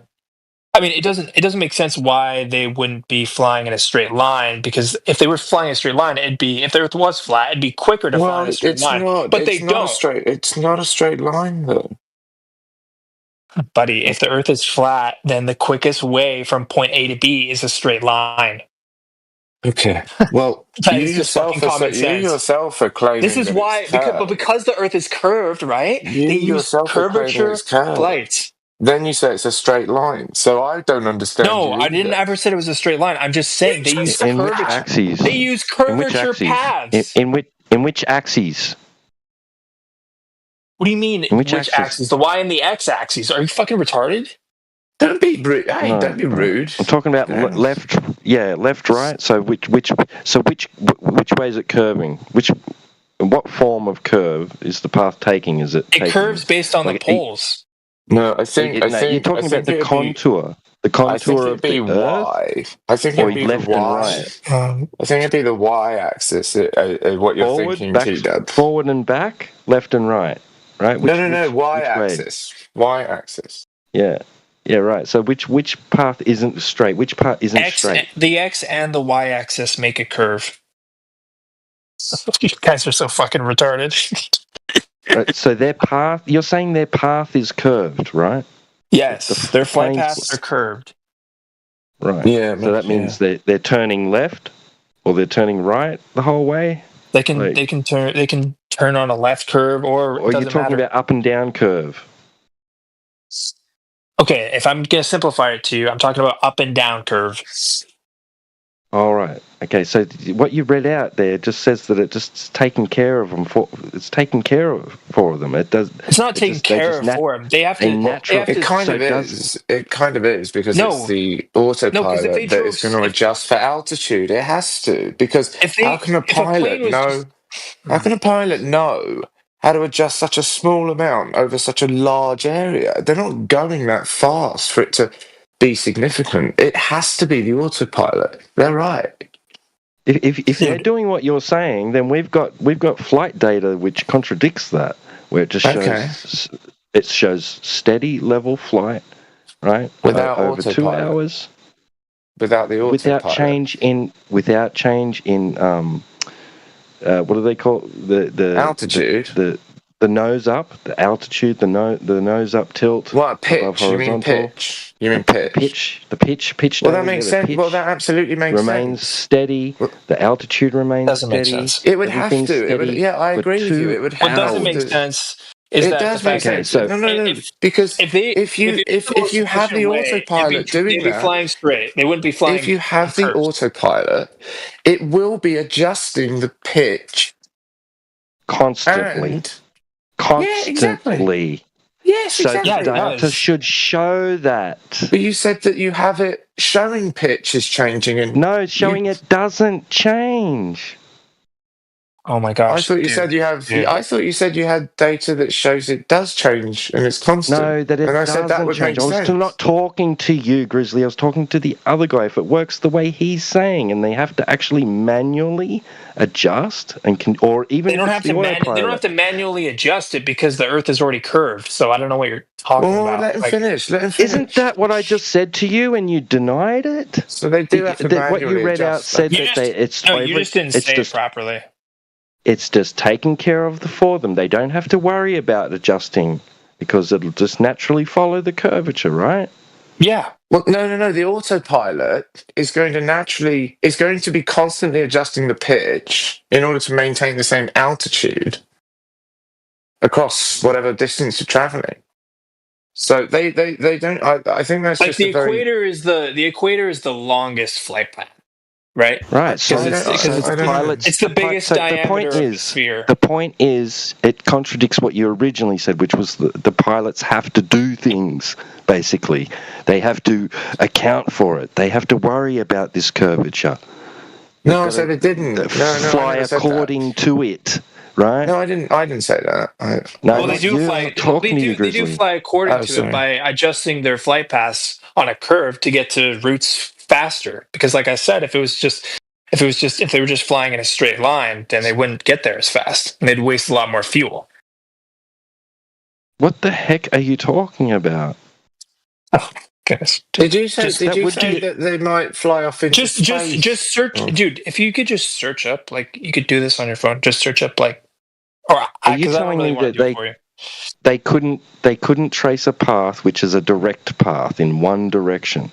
I mean, it doesn't make sense why they wouldn't be flying in a straight line, because if they were flying a straight line, if the Earth was flat, it'd be quicker to fly in a straight line. But they don't. It's not a straight line, though. Buddy, if the Earth is flat, then the quickest way from point A to B is a straight line. Okay. Well, you yourself are claiming this is why, because the Earth is curved, right? They use curvature flights. Then you say it's a straight line. So I don't understand. No, I didn't ever say it was a straight line. I'm just saying they use curvature. Which axes? They use curvature paths. In which axes? What do you mean? In which axes? The Y and the X axes. Are you fucking retarded? Don't be rude. Hey, don't be rude. I'm talking about left, right. So which way is it curving? What form of curve is the path taking? Is it? It curves based on the poles. No, I think you're talking about the contour. The contour of the Earth. I think it'd be left the and Y. right. I think it'd be the Y-axis. What you're thinking, T-Dub. Forward and back, left and right. Right. No. Y-axis. Y-axis. Yeah. Yeah, right. So which path isn't straight? Which part isn't straight? The X and the Y axis make a curve. You guys are so fucking retarded. Right, so their path, you're saying their path is curved, right? Yes, their flight paths are curved. Right. Yeah. So that means they're turning left or they're turning right the whole way? They can turn on a left curve or you're talking about up and down curve. Okay, if I'm going to simplify it to you, I'm talking about up and down curve. All right. Okay. So what you read out there just says that it just taking care of them for. It's taking care of for them. It does. It's not taking care of for them. They have to. Natural. They have to, It kind so of is. It kind of is because it's the autopilot that is going to adjust for altitude. It has to because how can a pilot know? How can a pilot know how to adjust such a small amount over such a large area? They're not going that fast for it to be significant. It has to be the autopilot. They're right. If they're doing what you're saying, then we've got flight data which contradicts that, where it just shows it shows steady level flight, right? Without over 2 hours. Without the autopilot. Without change in what do they call it? The altitude. The nose up, the altitude, the nose up tilt. What, pitch? You mean pitch? You mean pitch? The pitch. Well, that makes sense. Well, that absolutely makes sense. Remains steady. The altitude remains steady. Make sense. It would have to. Yeah, I agree with you. It would have to. What doesn't make sense is it that does make sense. No, because if you have the autopilot doing they'd be flying straight. They wouldn't be flying. If you have the autopilot, it will be adjusting the pitch constantly. Constantly. Yes, exactly. So the data should show that. But you said that you have it showing pitch is changing. No, it's showing it doesn't change. Oh my gosh! I thought you said you have. I thought you said you had data that shows it does change and it's constant. No, that it and I doesn't said that would change. make I was sense. still not talking to you, Grizzly. I was talking to the other guy. If it works the way he's saying, and they have to actually manually adjust and or even they don't have to manually adjust it because the Earth is already curved. So I don't know what you're talking about. Let him finish. Isn't that what I just said to you and you denied it? So they do have to manually what you read out said that it's you just didn't say it properly. It's just taking care of for them. They don't have to worry about adjusting because it'll just naturally follow the curvature, right? Yeah. Well, no. The autopilot is going to be constantly adjusting the pitch in order to maintain the same altitude across whatever distance you're traveling. So they don't. I think that's like just the equator is the equator is the longest flight path. Right. So it's the biggest diameter of the sphere. The point is, it contradicts what you originally said, which was the pilots have to do things, basically. They have to account for it. They have to worry about this curvature. No, I said it didn't. Fly according to it. Right? No, I didn't say that. Well, they do fly. They do fly according to it by adjusting their flight paths on a curve to get to routes faster. Because, like I said, if they were just flying in a straight line, then they wouldn't get there as fast, and they'd waste a lot more fuel. What the heck are you talking about? Oh goodness! Did you say that they might fly off into space? Just search, dude. If you could just search up, like you could do this on your phone. Just search up, like. Or are you telling me that they couldn't trace a path which is a direct path in one direction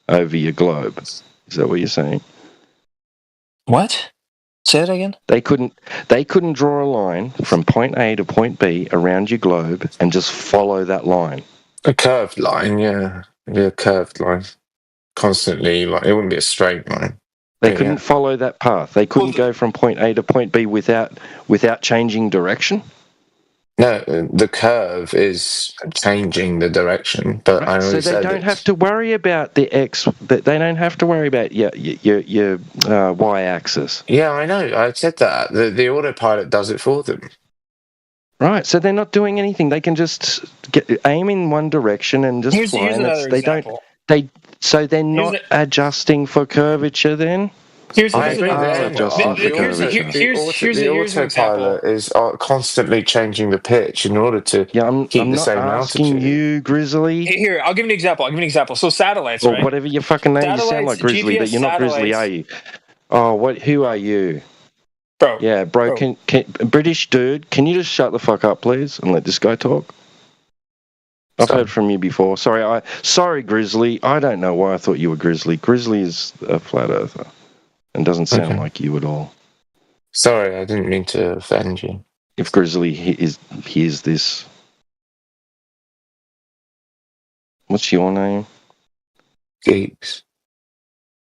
over your globe? Is that what you're saying? What? Say that again. They couldn't draw a line from point A to point B around your globe and just follow that line. A curved line, yeah. It'd be a curved line. Constantly, like it wouldn't be a straight line. They couldn't follow that path. They couldn't go from point A to point B without changing direction. No, the curve is changing the direction, but I so they don't have to worry about the X. They don't have to worry about your Y-axis. Yeah, I know. I said that the autopilot does it for them. Right, so they're not doing anything. They can just aim in one direction and just fly. Here's another example. So they're not adjusting for curvature then? Here's the autopilot is constantly changing the pitch in order to keep the same altitude. I'm not asking you, Grizzly. Here, I'll give you an example. So satellites, or right? whatever your fucking name. You sound like Grizzly, but you're not Grizzly, are you? Oh, who are you? Bro. Yeah, bro. Can British dude, can you just shut the fuck up, please, and let this guy talk? I've heard from you before. Sorry, Grizzly. I don't know why I thought you were Grizzly. Grizzly is a flat earther. And doesn't sound like you at all. Sorry, I didn't mean to offend you. If Grizzly hears this, What's your name? Geeks.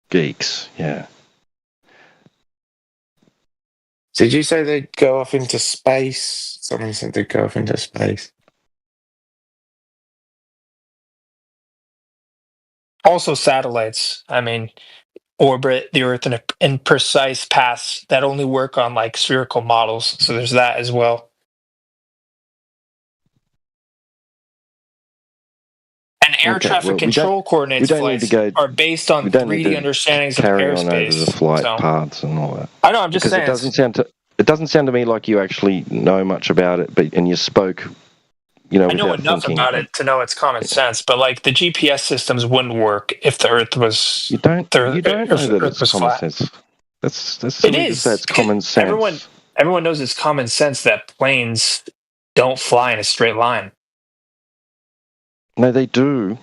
Geeks, yeah. Did you say they'd go off into space? Someone said they'd go off into space. Also, satellites. I mean, orbit the Earth in precise paths that only work on like spherical models. So there's that as well. And air traffic control coordinates flights are based on 3D understandings of carry on over airspace. the flight paths and all that. I know. I'm just Because saying. it doesn't sound to me like you actually know much about it, and you spoke. You know, I know enough about it to know it's common sense, but like the GPS systems wouldn't work if the Earth was. You don't know that it's common sense. That's silly to say it's common sense. Everyone knows it's common sense that planes don't fly in a straight line. No, they do.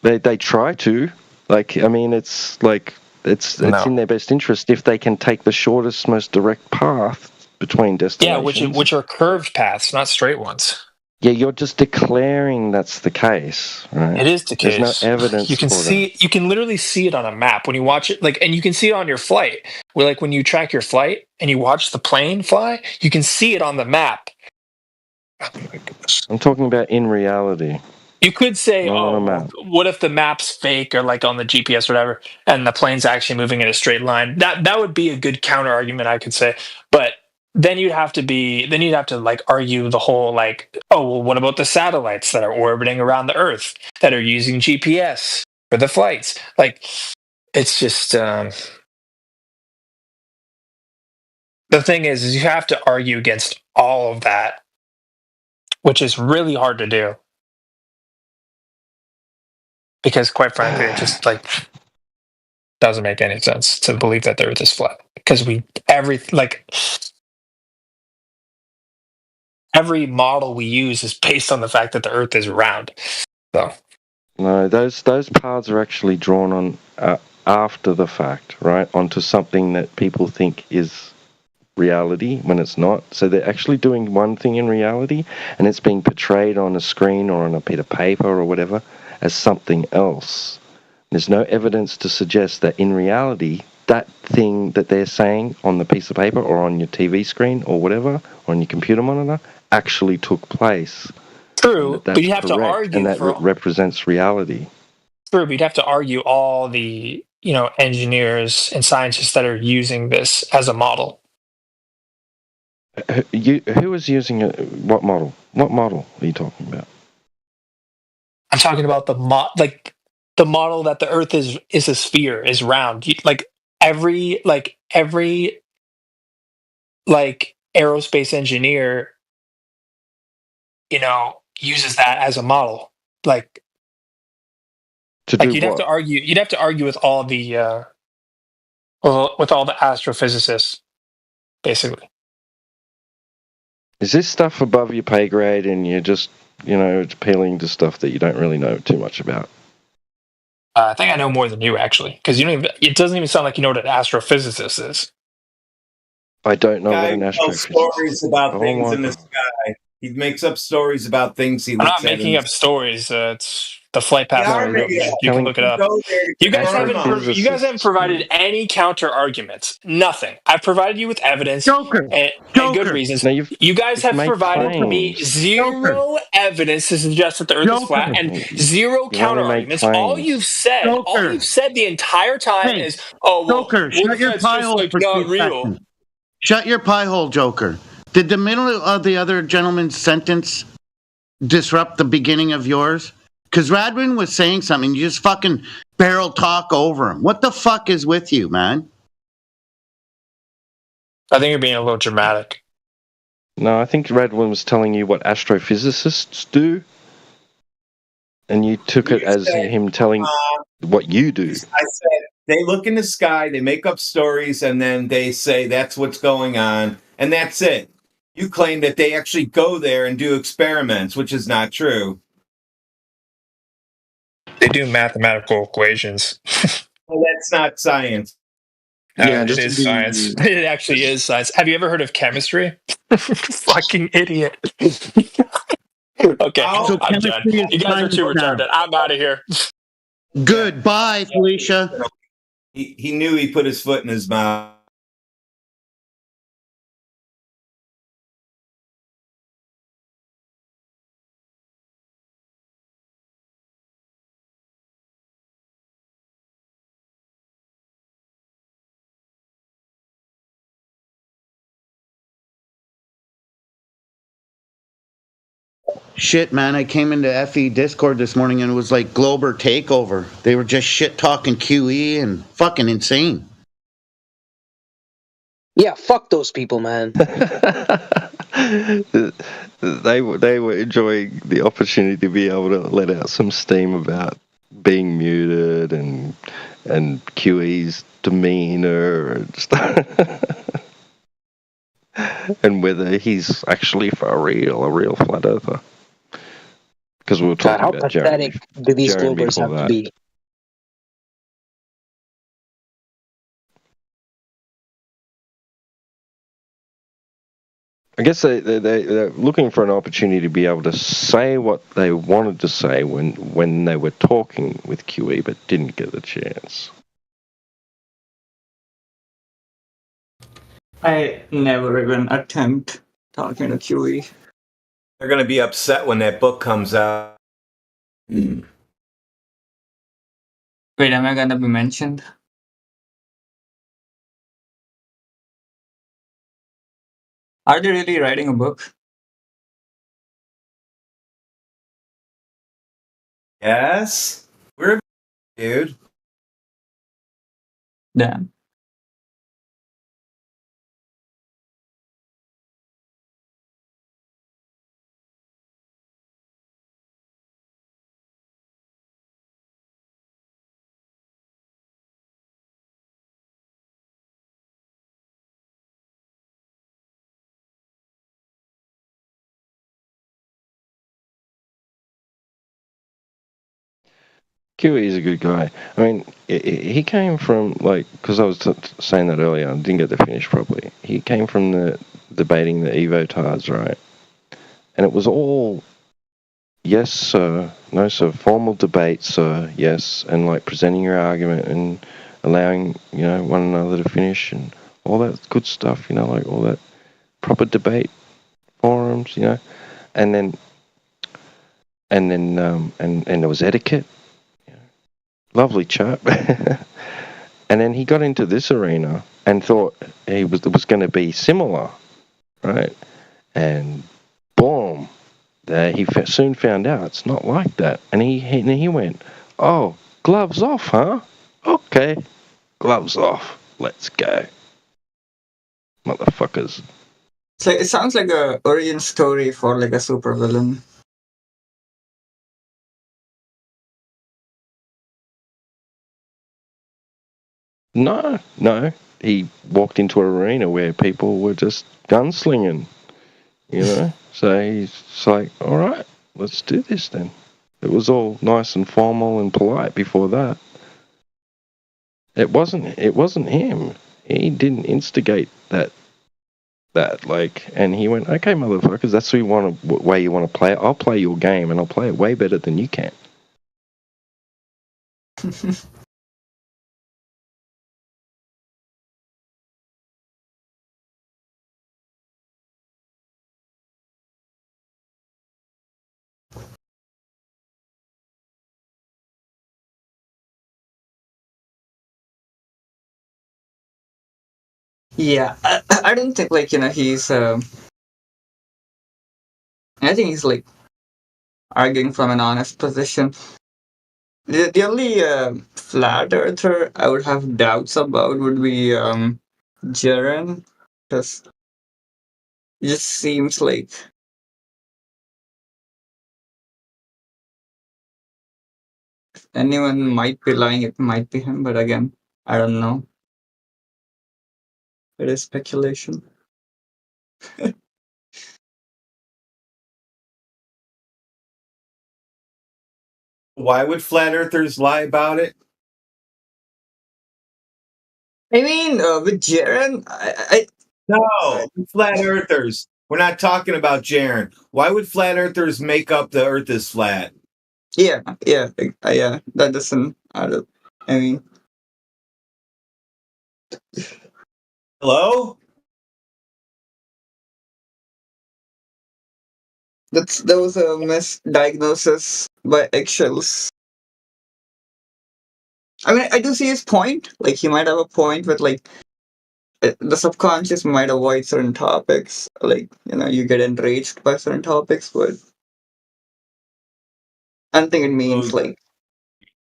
They try to. Like, I mean, it's in their best interest if they can take the shortest, most direct path between destinations. Yeah, which are curved paths, not straight ones. Yeah, you're just declaring that's the case, right? It is the case. There's no evidence. You can you can literally see it on a map when you watch it, and you can see it on your flight. Where when you track your flight and you watch the plane fly, you can see it on the map. Oh my goodness. I'm talking about in reality. You could say, what if the map's fake or like on the GPS or whatever, and the plane's actually moving in a straight line? That would be a good counter argument, I could say. But then you'd have to like argue the whole what about the satellites that are orbiting around the Earth that are using GPS for the flights? Like, it's just the thing is you have to argue against all of that, which is really hard to do. Because quite frankly, it just doesn't make any sense to believe that the Earth is flat. Because every model we use is based on the fact that the Earth is round. So no, those paths are actually drawn on after the fact, right? Onto something that people think is reality when it's not. So they're actually doing one thing in reality, and it's being portrayed on a screen or on a bit of paper or whatever as something else. There's no evidence to suggest that in reality, that thing that they're saying on the piece of paper or on your TV screen or whatever, or on your computer monitor, actually took place. True, but you have to argue, and that represents reality. True, but you'd have to argue all the engineers and scientists that are using this as a model. Who is using it? What model? What model are you talking about? I'm talking about the model that the Earth is a sphere, is round. Every aerospace engineer, uses that as a model. You'd have to argue with all the astrophysicists, basically. Is this stuff above your pay grade, and you're just appealing to stuff that you don't really know too much about? I think I know more than you, actually, because it doesn't even sound like you know what an astrophysicist is. I don't know what an tells astrophysicist stories about things in the sky. He makes up stories about things he looks I'm at. not making up stories. It's the flight path. You can look it up. You guys haven't provided any counter arguments. Nothing. I've provided you with evidence and good reasons. You guys have provided me zero evidence to suggest that the Earth is flat and zero counter arguments. All you've said the entire time is, Joker, shut your pie hole for not 2 real. seconds. Shut your pie hole, Joker. Did the middle of the other gentleman's sentence disrupt the beginning of yours? Because Radwin was saying something, you just fucking barrel talk over him. What the fuck is with you, man? I think you're being a little dramatic. No, I think Radwin was telling you what astrophysicists do, and you took it as him telling what you do. I said they look in the sky, they make up stories, and then they say that's what's going on, and that's it. You claim that they actually go there and do experiments, which is not true. They do mathematical equations. Well, that's not science. It is science. It actually is science. Have you ever heard of chemistry? Fucking idiot. Okay, Okay, So I'm done. chemistry is You guys are too science now. retarded. I'm out of here. Goodbye, Felicia. He knew he put his foot in his mouth. Shit, man, I came into FE Discord this morning and it was like Glober takeover. They were just shit talking QE and fucking insane. Yeah, fuck those people, man. They were enjoying the opportunity to be able to let out some steam about being muted and QE's demeanor and stuff. And whether he's actually a real flat earther. Because we were God, talking how about Jeremy, pathetic do these Jeremy Globers before have to that. be? I guess they're looking for an opportunity to be able to say what they wanted to say when they were talking with QE, but didn't get the chance. I never even attempt talking to QE. They're going to be upset when that book comes out. Wait, am I gonna be mentioned? Are they really writing a book? Yes, we're dude. Damn. QE is a good guy. I mean, he came from, like, because I was saying that earlier, I didn't get to finish properly. He came from the debating the Evotards, right? And it was all yes, sir, no, sir, formal debate, sir, yes, and like presenting your argument and allowing, one another to finish and all that good stuff, like all that proper debate forums, and then and there was etiquette. Lovely chap. And then he got into this arena and thought it was going to be similar, right? And boom, he soon found out it's not like that. And he went, "Oh, gloves off, huh? Okay, gloves off. Let's go, motherfuckers." So it sounds like a origin story for like a supervillain. No. He walked into an arena where people were just gunslinging, So he's like, all right, let's do this then. It was all nice and formal and polite before that. It wasn't him. He didn't instigate that. And he went, okay, motherfuckers, that's the way you want to play it. I'll play your game and I'll play it way better than you can. Yeah, I don't think like he's. I think he's like arguing from an honest position. The only flat earther I would have doubts about would be Jaren, because it just seems like if anyone might be lying, it might be him. But again, I don't know. It is speculation. Why would flat earthers lie about it? I mean, with Jaren, No, flat earthers. We're not talking about Jaren. Why would flat earthers make up the Earth is flat? Yeah, that doesn't add up. I mean, hello. That was a misdiagnosis by eggshells. I mean, I do see his point. Like, he might have a point with, like, the subconscious might avoid certain topics. Like, you get enraged by certain topics, but I don't think it means, like...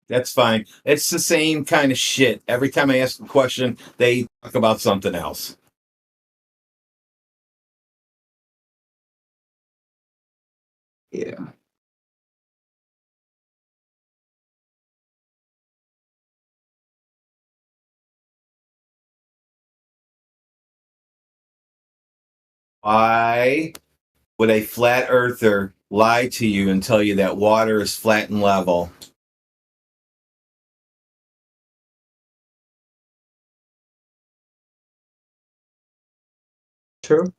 That's fine. It's the same kind of shit. Every time I ask a question, they talk about something else. Yeah. Why would a flat earther lie to you and tell you that water is flat and level? True.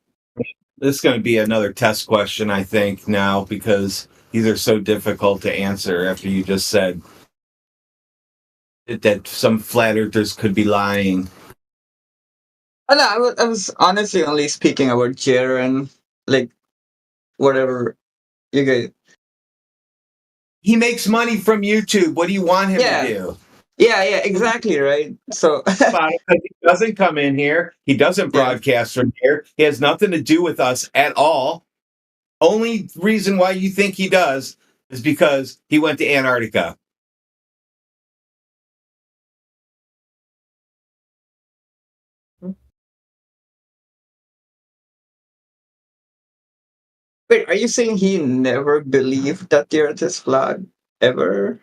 This is going to be another test question, I think, now, because these are so difficult to answer after you just said that some flat earthers could be lying. Oh, no, I was honestly only speaking about Jaren, like, whatever you guys... He makes money from YouTube. What do you want him to do? Yeah, exactly, right? So he doesn't come in here. He doesn't broadcast from here. He has nothing to do with us at all. Only reason why you think he does is because he went to Antarctica. Wait, are you saying he never believed that the Earth is flat ever?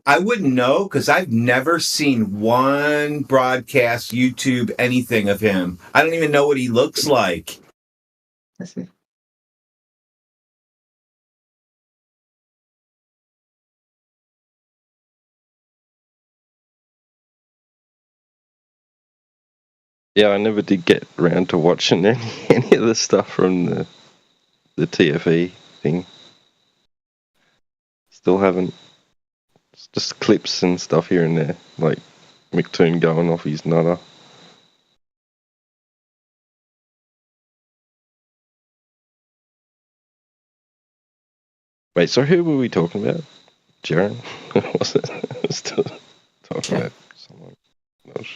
I wouldn't know because I've never seen one broadcast, YouTube, anything of him. I don't even know what he looks like. I see. Yeah, I never did get around to watching any of the stuff from the TFE thing. Still haven't. It's just clips and stuff here and there, like McToon going off his nutter. Wait, so who were we talking about? Jaren? Was it? Still talking about someone else.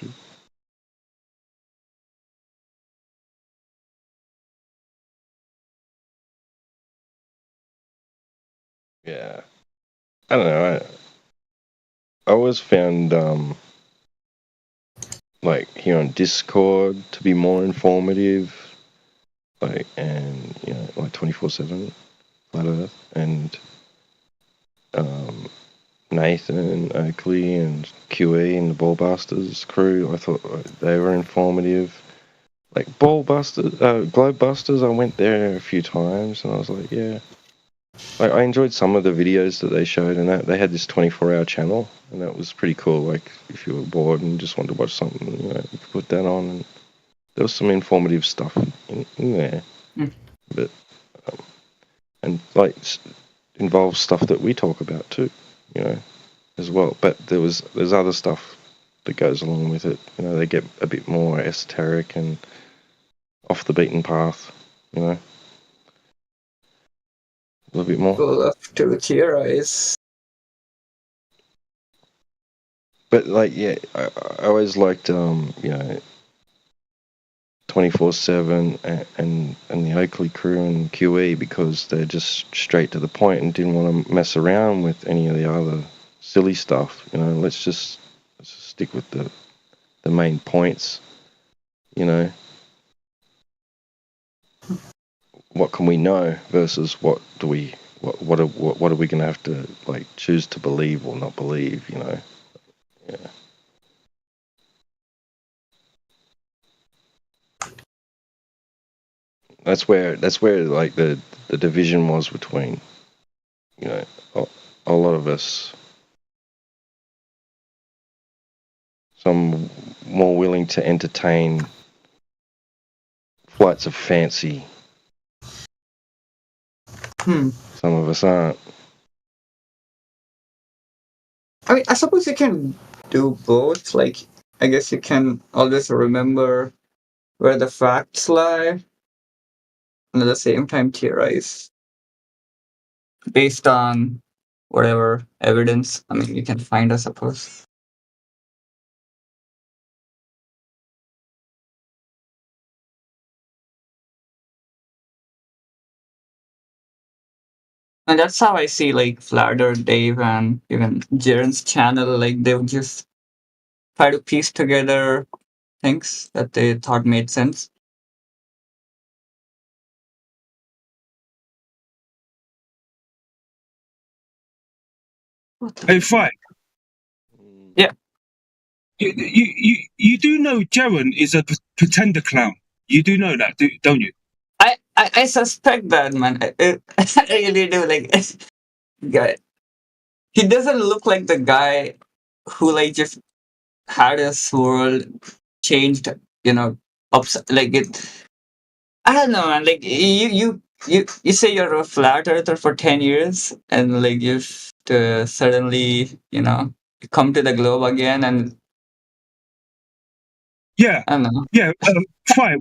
Yeah. I don't know. I always found like here on Discord to be more informative, like, and like 24/7 Flat Earth, and Nathan Oakley and QE and the Ballbusters crew. I thought they were informative. Like Globebusters, I went there a few times and I was like, yeah. Like, I enjoyed some of the videos that they showed, and that they had this 24-hour channel, and that was pretty cool. Like, if you were bored and just wanted to watch something, you could put that on, and there was some informative stuff in there. But and like involves stuff that we talk about too, as well. But there's other stuff that goes along with it. They get a bit more esoteric and off the beaten path. A little bit more. Go up to theorize. But like, yeah, I always liked 24/7 and the Oakley crew and QE because they're just straight to the point and didn't want to mess around with any of the other silly stuff. Let's just stick with the main points. What can we know versus what are we going to have to like choose to believe or not believe? Yeah. That's where like the division was between a lot of us. Some more willing to entertain flights are fancy. Some of us aren't. I mean, I suppose you can do both. Like, I guess you can always remember where the facts lie, and at the same time theorize based on whatever evidence. I mean, you can find, I suppose. And that's how I see like Flatter, Dave, and even Jaren's channel. Like they would just try to piece together things that they thought made sense. Hey, Fight. Yeah. You do know Jaren is a pretender clown. You do know that, don't you? I suspect that, man. I really do. Like, guy, he doesn't look like the guy who like just had his world changed. You know, like it. I don't know, man. Like you say you're a flat earther for 10 years, and like you suddenly come to the globe again, and Yeah, I don't know. yeah. Fine.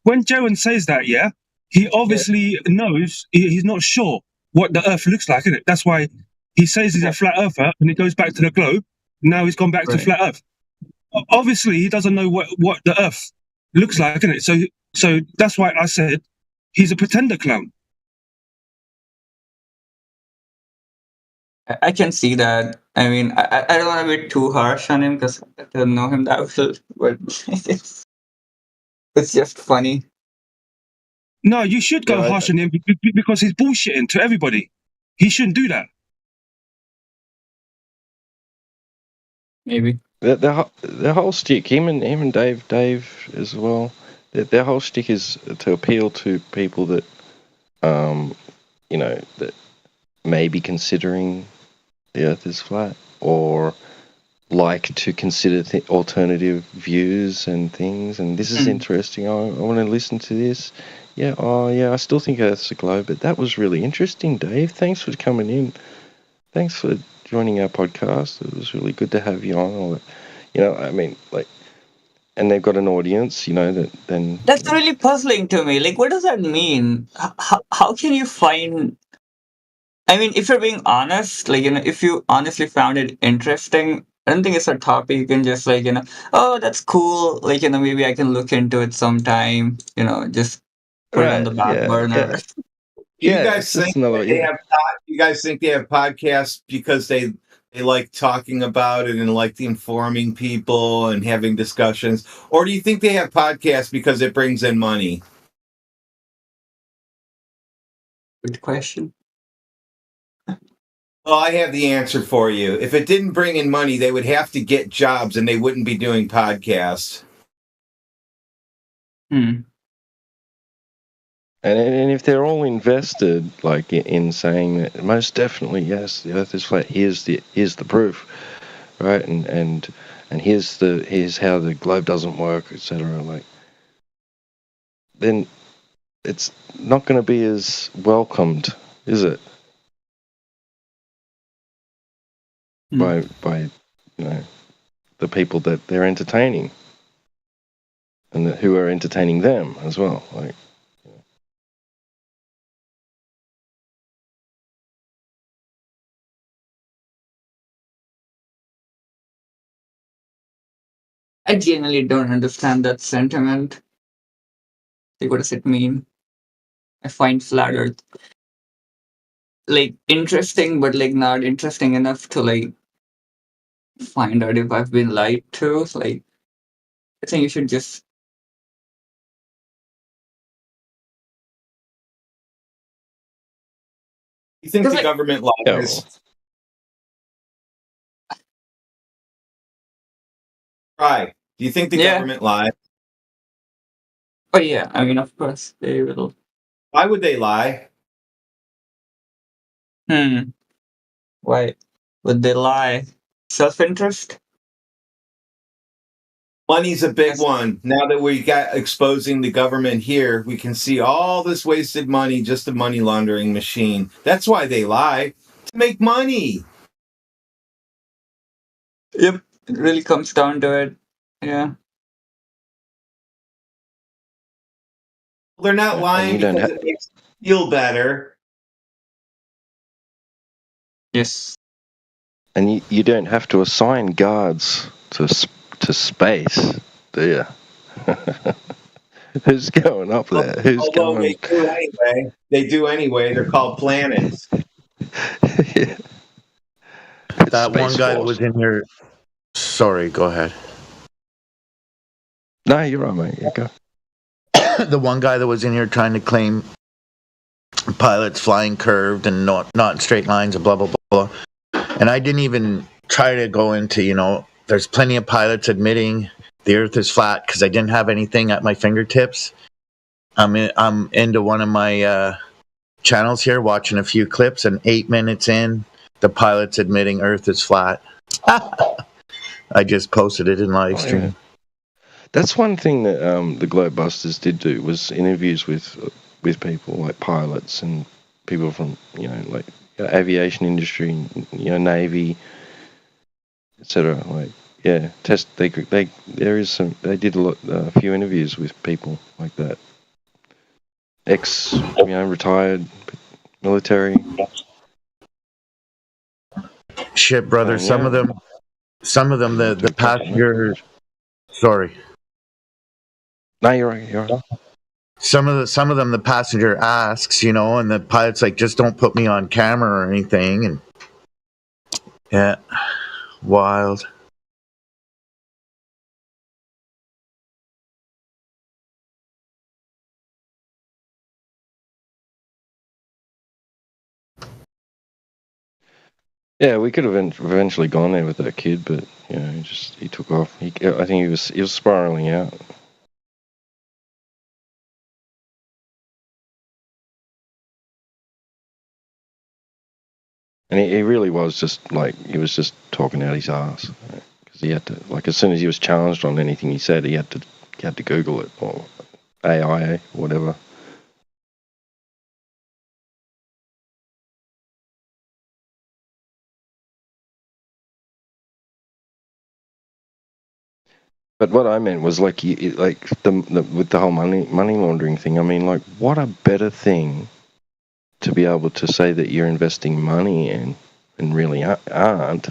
When Jaren says that, yeah, he obviously knows he's not sure what the Earth looks like, isn't it? That's why he says he's a flat earther, and he goes back to the globe. Now he's gone back to Right. flat Earth. Obviously, he doesn't know what the Earth looks like, isn't it? So that's why I said he's a pretender clown. I can see that. I mean, I don't want to be too harsh on him because I don't know him that well, but it's just funny. No, you should go harsh on him because he's bullshitting to everybody. He shouldn't do that. Maybe The whole stick, him and Dave as well. Their whole stick is to appeal to people that, that may be considering the Earth is flat or like to consider alternative views and things. And this is interesting. I want to listen to this. Yeah. Oh, yeah. I still think Earth's a globe, but that was really interesting, Dave. Thanks for coming in. Thanks for joining our podcast. It was really good to have you on. I mean, like, and they've got an audience, that then. That's really puzzling to me. Like, what does that mean? How can you find? I mean, if you're being honest, like if you honestly found it interesting, I don't think it's a topic you can just like oh, that's cool. Like maybe I can look into it sometime. Just put it on the back burner. You guys think they have? You guys think they have podcasts because they like talking about it and like informing people and having discussions, or do you think they have podcasts because it brings in money? Good question. Well, I have the answer for you. If it didn't bring in money, they would have to get jobs and they wouldn't be doing podcasts. And if they're all invested, like in saying that most definitely yes, the Earth is flat. Here's the proof, right? And here's how the globe doesn't work, etc. Like, then it's not going to be as welcomed, is it? By the people that they're entertaining, and who are entertaining them as well. Like. I genuinely don't understand that sentiment. Like, what does it mean? I find flat Earth like interesting, but like not interesting enough to like find out if I've been lied to. Like, I think you should just. You think the government lies? Right. Do you think the government lies? Oh yeah, I mean, of course they will. Why would they lie? Why would they lie? Self-interest? Money's a big one. Now that we got exposing the government here, we can see all this wasted money, just a money laundering machine. That's why they lie, to make money. Yep, it really comes down to it. Yeah. They're not lying you don't because ha- it makes you feel better. Yes. And you don't have to assign guards to space, do you? Who's going up there? Who's Although going? they do anyway. They do anyway. They're called planets. That one Space guy that Force. was in here. Sorry, go ahead. No, you're right, mate. You go. The one guy that was in here trying to claim pilots flying curved and not in straight lines and blah blah blah. And I didn't even try to go into, there's plenty of pilots admitting the Earth is flat because I didn't have anything at my fingertips. I'm into one of my channels here, watching a few clips, and 8 minutes in, the pilot's admitting Earth is flat. I just posted it in live stream. Yeah. That's one thing that the Globebusters did do, was interviews with people like pilots and people from like aviation industry, Navy, etc. Like they did a few interviews with people like that, retired military. Shit, brother. Some of them, the passenger. Sorry. No, you're right. Some of them, the passenger asks, and the pilot's like, just don't put me on camera or anything. And yeah, wild. Yeah, we could have eventually gone there with that kid, but he took off. I think he was spiraling out. And he really was just talking out his ass, because he had to, as soon as he was challenged on anything he said, he had to Google it, or AI, whatever. But what I meant was with the whole money laundering thing. I mean, what a better thing to be able to say that you're investing money in and really aren't.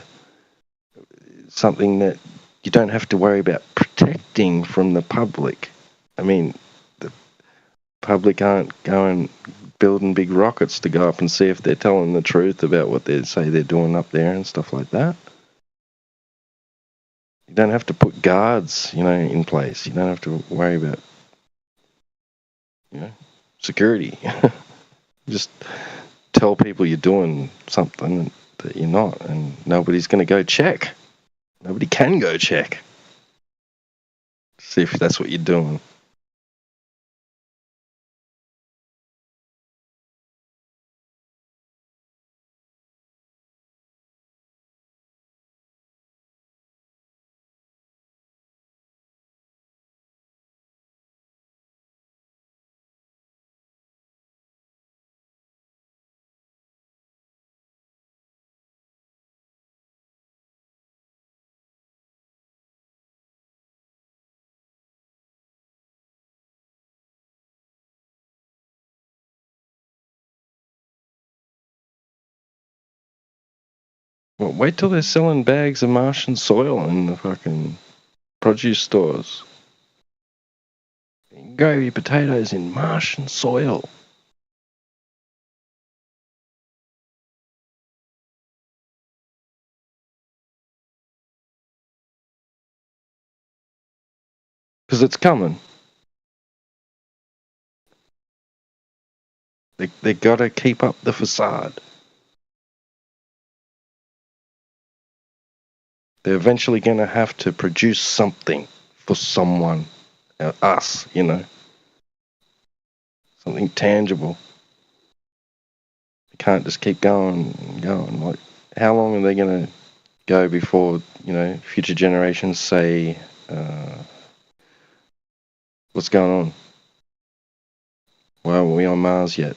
Something that you don't have to worry about protecting from the public. I mean, the public aren't going building big rockets to go up and see if they're telling the truth about what they say they're doing up there and stuff like that. You don't have to put guards, in place. You don't have to worry about, security. Just tell people you're doing something that you're not, and nobody's going to go check. Nobody can go check. See if that's what you're doing. Well, wait till they're selling bags of Martian soil in the fucking produce stores. You can grow your potatoes in Martian soil. Because it's coming. They gotta keep up the facade. They're eventually gonna have to produce something for someone, us, something tangible. They can't just keep going and going. Like, how long are they gonna go before future generations say What's going on? Why aren't we on Mars yet?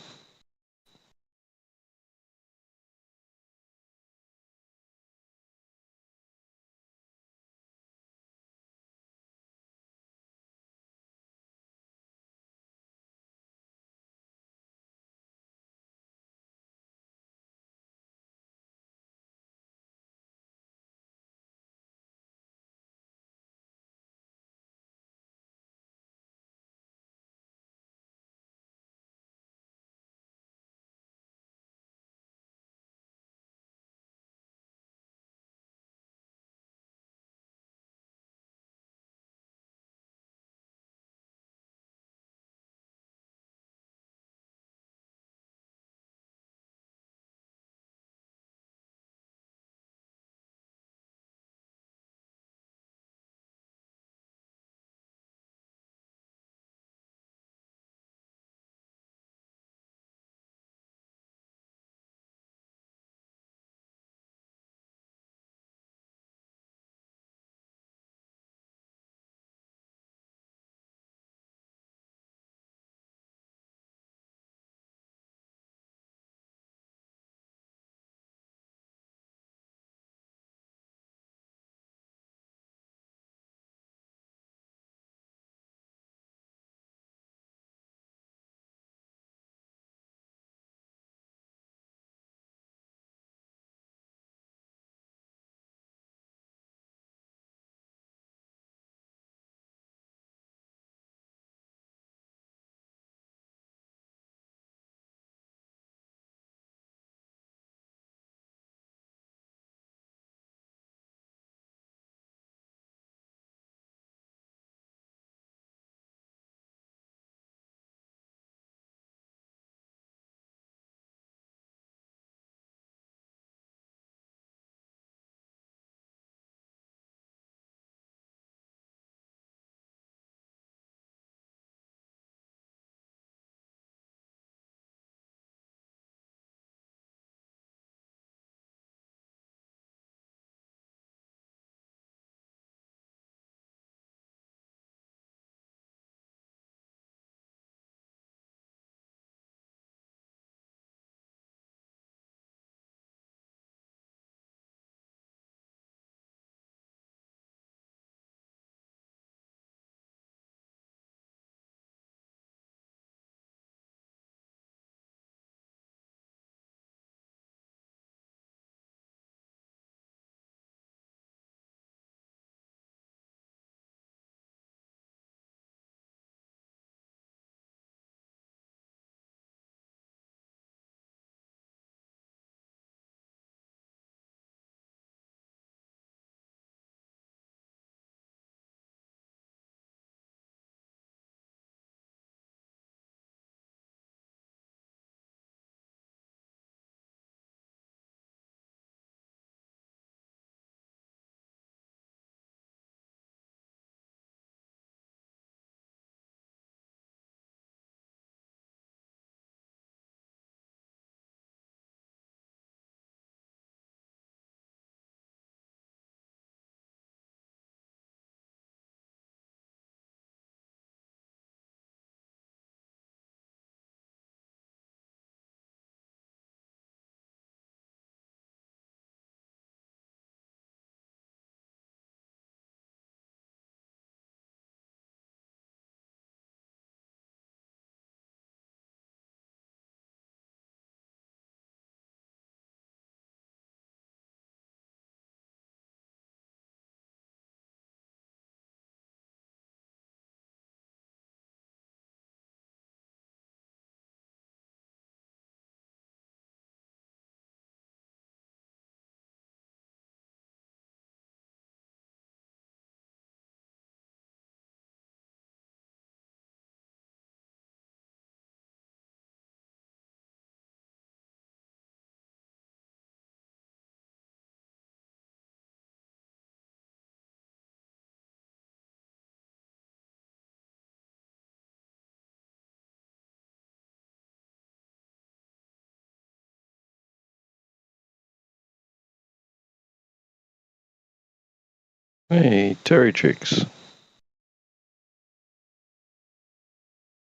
Hey, Terry Tricks.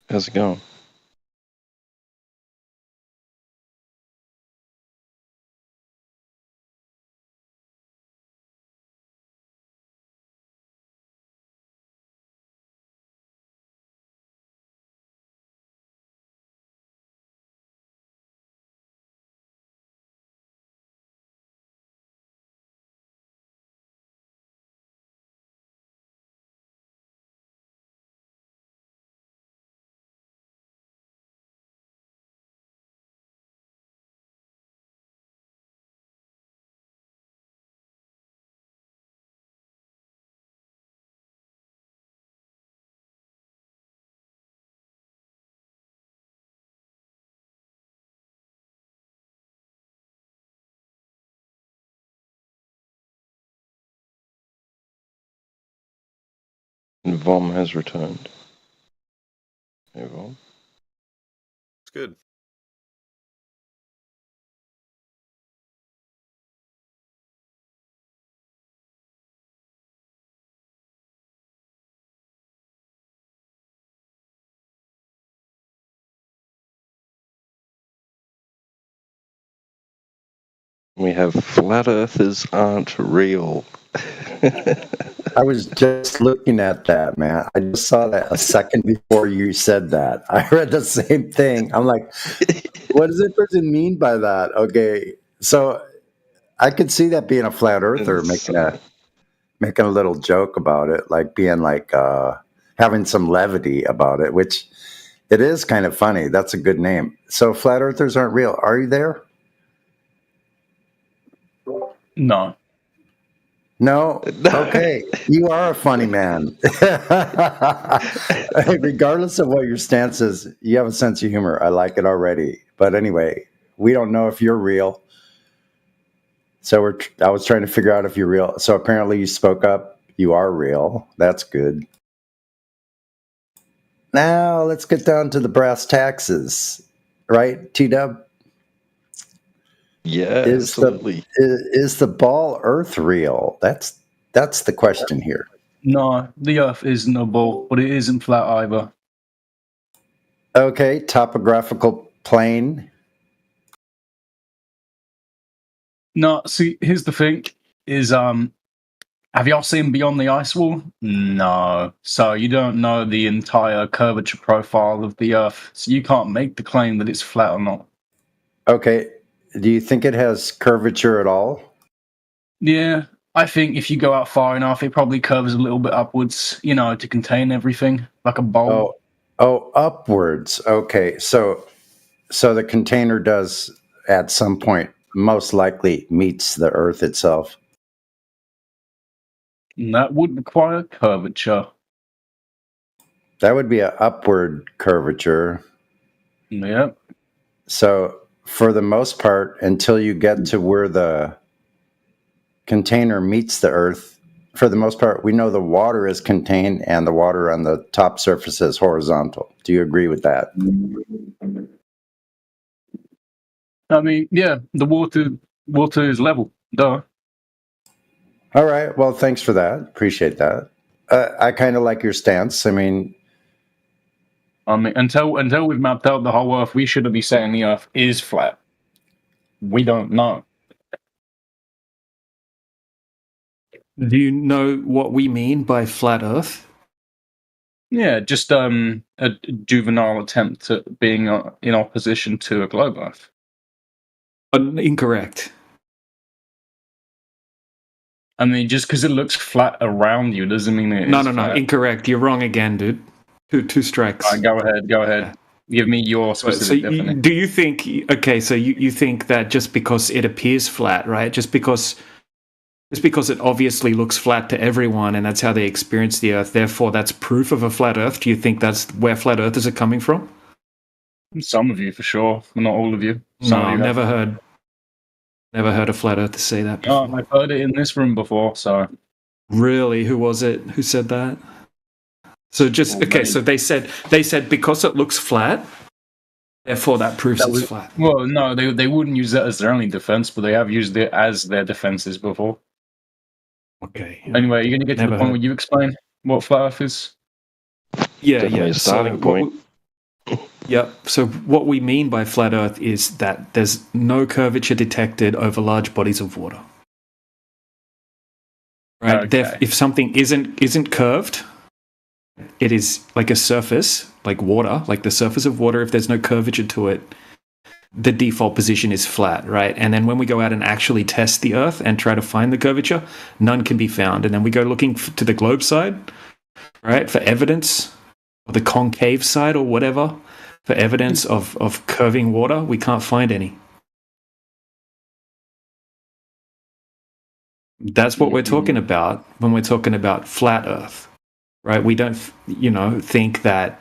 How's it going? Vom has returned. Hey, Vom. It's good. We have flat earthers aren't real. I was just looking at that, man. I just saw that a second before you said that. I read the same thing. I'm like, what does that person mean by that? Okay, so I could see that being a flat earther making a little joke about it, like being like having some levity about it, which it is kind of funny. That's a good name. So flat earthers aren't real. Are you there? No. No? Okay. You are a funny man. Regardless of what your stance is, you have a sense of humor. I like it already. But anyway, we don't know if you're real. So I was trying to figure out if you're real. So apparently you spoke up. You are real. That's good. Now let's get down to the brass taxes. Right, T-Dub? Yeah, absolutely. Is the ball Earth real? That's the question here. No, the Earth isn't a ball, but it isn't flat either. Okay, topographical plane. No, see, here's the thing: is have y'all seen Beyond the Ice Wall? No, so you don't know the entire curvature profile of the Earth, so you can't make the claim that it's flat or not. Okay, do you think it has curvature at all? Yeah, I think if you go out far enough, it probably curves a little bit upwards, to contain everything, like a bowl. Oh, upwards. Okay, so the container does at some point most likely meets the Earth itself. And that would require curvature. That would be an upward curvature. Yep. So for the most part, until you get to where the container meets the Earth, for the most part, we know the water is contained and the water on the top surface is horizontal. Do you agree with that? I mean, yeah, the water is level. Duh. All right. Well, thanks for that. Appreciate that. I kind of like your stance. I mean, until we've mapped out the whole Earth, we shouldn't be saying the Earth is flat. We don't know. Do you know what we mean by flat Earth? Yeah, just a juvenile attempt at being in opposition to a globe Earth. Incorrect. I mean, just because it looks flat around you doesn't mean it is No, flat. incorrect. You're wrong again, dude. Two strikes. Go ahead. Yeah. Give me your specific definition. Do you think? Okay, so you think that just because it appears flat, right? Just because it obviously looks flat to everyone, and that's how they experience the Earth. Therefore, that's proof of a flat Earth. Do you think that's where flat Earthers are coming from? Some of you, for sure, but not all of you. No, I've never heard a flat Earther say that before. I've heard it in this room before. So, really, who was it? Who said that? So just okay. So they said because it looks flat, therefore that proves it's flat. Well, no, they wouldn't use that as their only defense, but they have used it as their defenses before. Okay. Anyway, you're going to get to the point where you explain what flat Earth is. Yeah. Definitely a starting point. Yeah. So what we mean by flat Earth is that there's no curvature detected over large bodies of water. Right. Okay. If something isn't curved, it is like a surface, like water, like the surface of water. If there's no curvature to it, the default position is flat, right? And then when we go out and actually test the Earth and try to find the curvature, none can be found. And then we go looking to the globe side, right, for evidence, or the concave side or whatever, for evidence of curving water. We can't find any. That's what we're talking about when we're talking about flat Earth, right? We don't, think that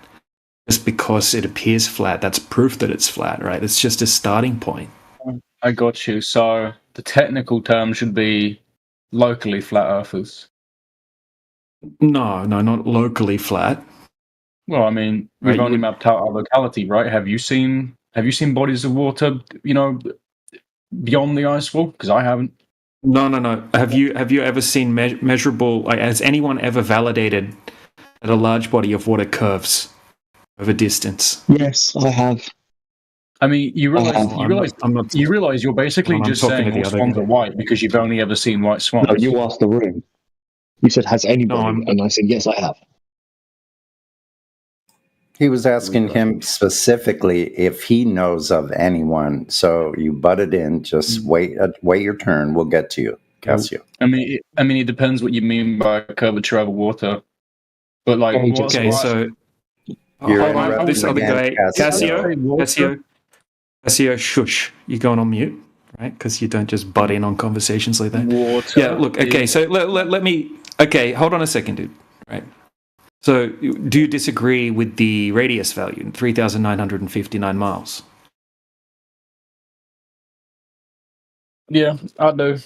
just because it appears flat, that's proof that it's flat, right? It's just a starting point. I got you. So the technical term should be locally flat earthers. No, not locally flat. Well, I mean, we've only mapped out our locality, right? Have you seen bodies of water, beyond the ice wall? Because I haven't. No. Have you ever seen measurable? Like, has anyone ever validated that a large body of water curves over distance? Yes, I have. I mean, you realize you're basically just saying all swans are white because you've only ever seen white swans. No, you asked the room. You said, "Has anybody?" And I said, "Yes, I have." He was asking him specifically if he knows of anyone. So you butted in. Just wait your turn. We'll get to you, Cassio. I mean, it depends what you mean by curvature over water. But like, okay, so this other guy, Cassio, shush! You're going on mute, right? Because you don't just butt in on conversations like that. Water. Yeah. Look. Okay. So let me. Okay. Hold on a second, dude. Right. So, do you disagree with the radius value, 3,959 miles? Yeah, I do.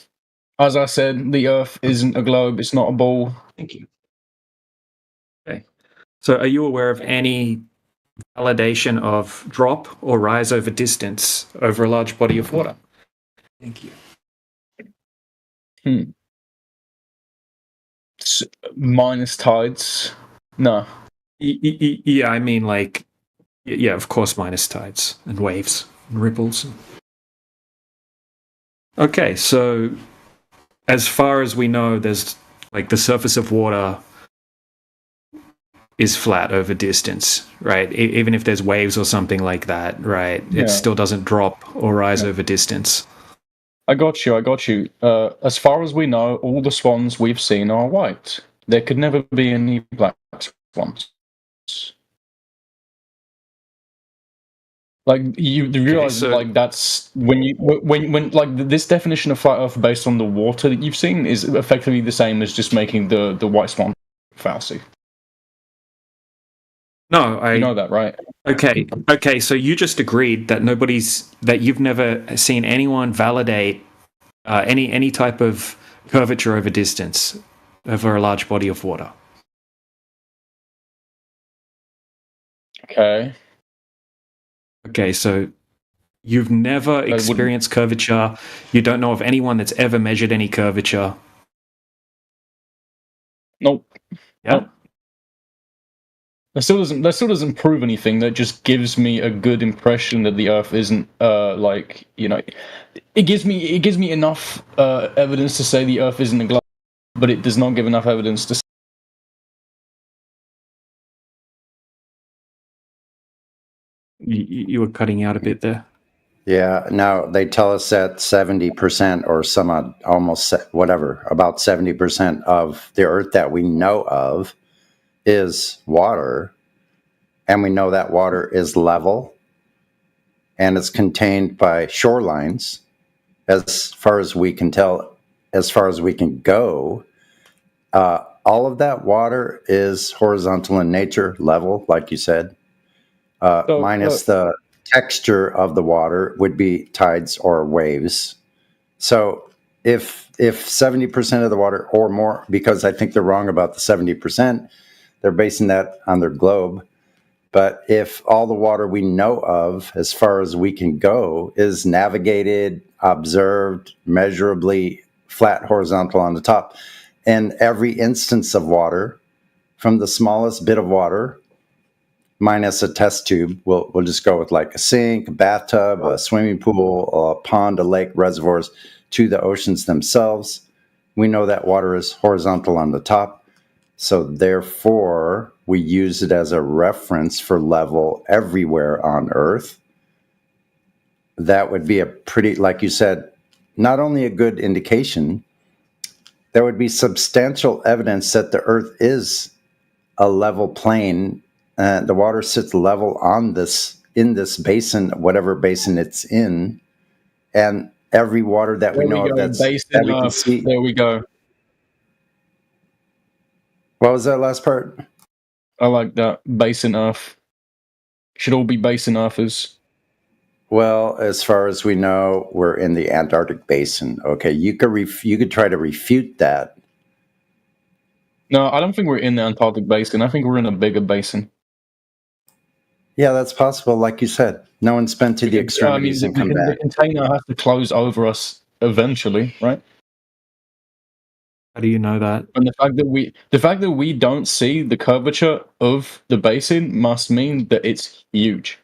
As I said, the Earth isn't a globe; it's not a ball. Thank you. Okay. So, are you aware of any validation of drop or rise over distance over a large body of water? Thank you. Minus tides. No. Yeah, I mean, like, yeah, of course, minus tides and waves and ripples. Okay, so as far as we know, there's like the surface of water is flat over distance, right? Even if there's waves or something like that, right? Yeah. It still doesn't drop or rise over distance. I got you. As far as we know, all the swans we've seen are white. There could never be any black swans. Like, you realize, like, that's when like this definition of flat Earth based on the water that you've seen is effectively the same as just making the white swan fallacy. No, you know that, right? Okay. So you just agreed that you've never seen anyone validate any type of curvature over distance over a large body of water. Okay, so you've never experienced curvature. You don't know of anyone that's ever measured any curvature. Nope. Yeah. Nope. That still doesn't prove anything. That just gives me a good impression that the Earth isn't it gives me enough evidence to say the Earth isn't a globe, but it does not give enough evidence to. You were cutting out a bit there. Yeah. Now they tell us that 70% or some almost whatever, about 70% of the Earth that we know of is water, and we know that water is level and it's contained by shorelines as far as we can tell, as far as we can go. All of that water is horizontal in nature, level, like you said, minus the texture of the water would be tides or waves. So if 70% of the water or more, because I think they're wrong about the 70%, they're basing that on their globe. But if all the water we know of, as far as we can go, is navigated, observed, measurably flat, horizontal on the top, and every instance of water, from the smallest bit of water minus a test tube. We'll just go with like a sink, a bathtub, a swimming pool, a pond, a lake, reservoirs to the oceans themselves. We know that water is horizontal on the top, so therefore we use it as a reference for level everywhere on Earth. That would be a pretty, like you said, not only a good indication, there would be substantial evidence that the Earth is a level plane. The water sits level on in this basin, whatever basin it's in, and every water that we know of that we can see. There we go. What was that last part? I like that. Basin Earth. Should all be basin Earthers. Well, as far as we know, we're in the Antarctic basin. Okay, you could try to refute that. No, I don't think we're in the Antarctic basin. I think we're in a bigger basin. Yeah, that's possible. Like you said, no one's been to the extremities and come back. The container has to close over us eventually, right? How do you know that? And the fact that we don't see the curvature of the basin must mean that it's huge.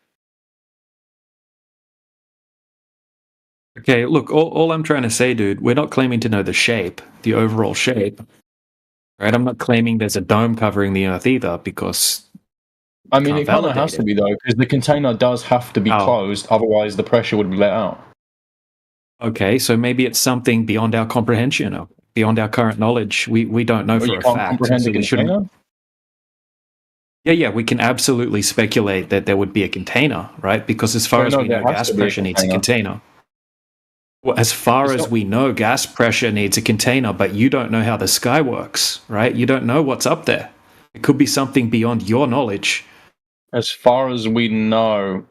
Okay, look, all I'm trying to say, dude, we're not claiming to know the shape, the overall shape. Right? I'm not claiming there's a dome covering the Earth either, because I mean, it kind of has to be, though, because the container does have to be closed, otherwise the pressure would be let out. Okay, so maybe it's something beyond our comprehension, or beyond our current knowledge. We don't know for a fact. So we shouldn't. Yeah, we can absolutely speculate that there would be a container, right? Because as far as we know, gas pressure needs a container. Well, as far as we know, gas pressure needs a container, but you don't know how the sky works, right? You don't know what's up there. It could be something beyond your knowledge. As far as we know,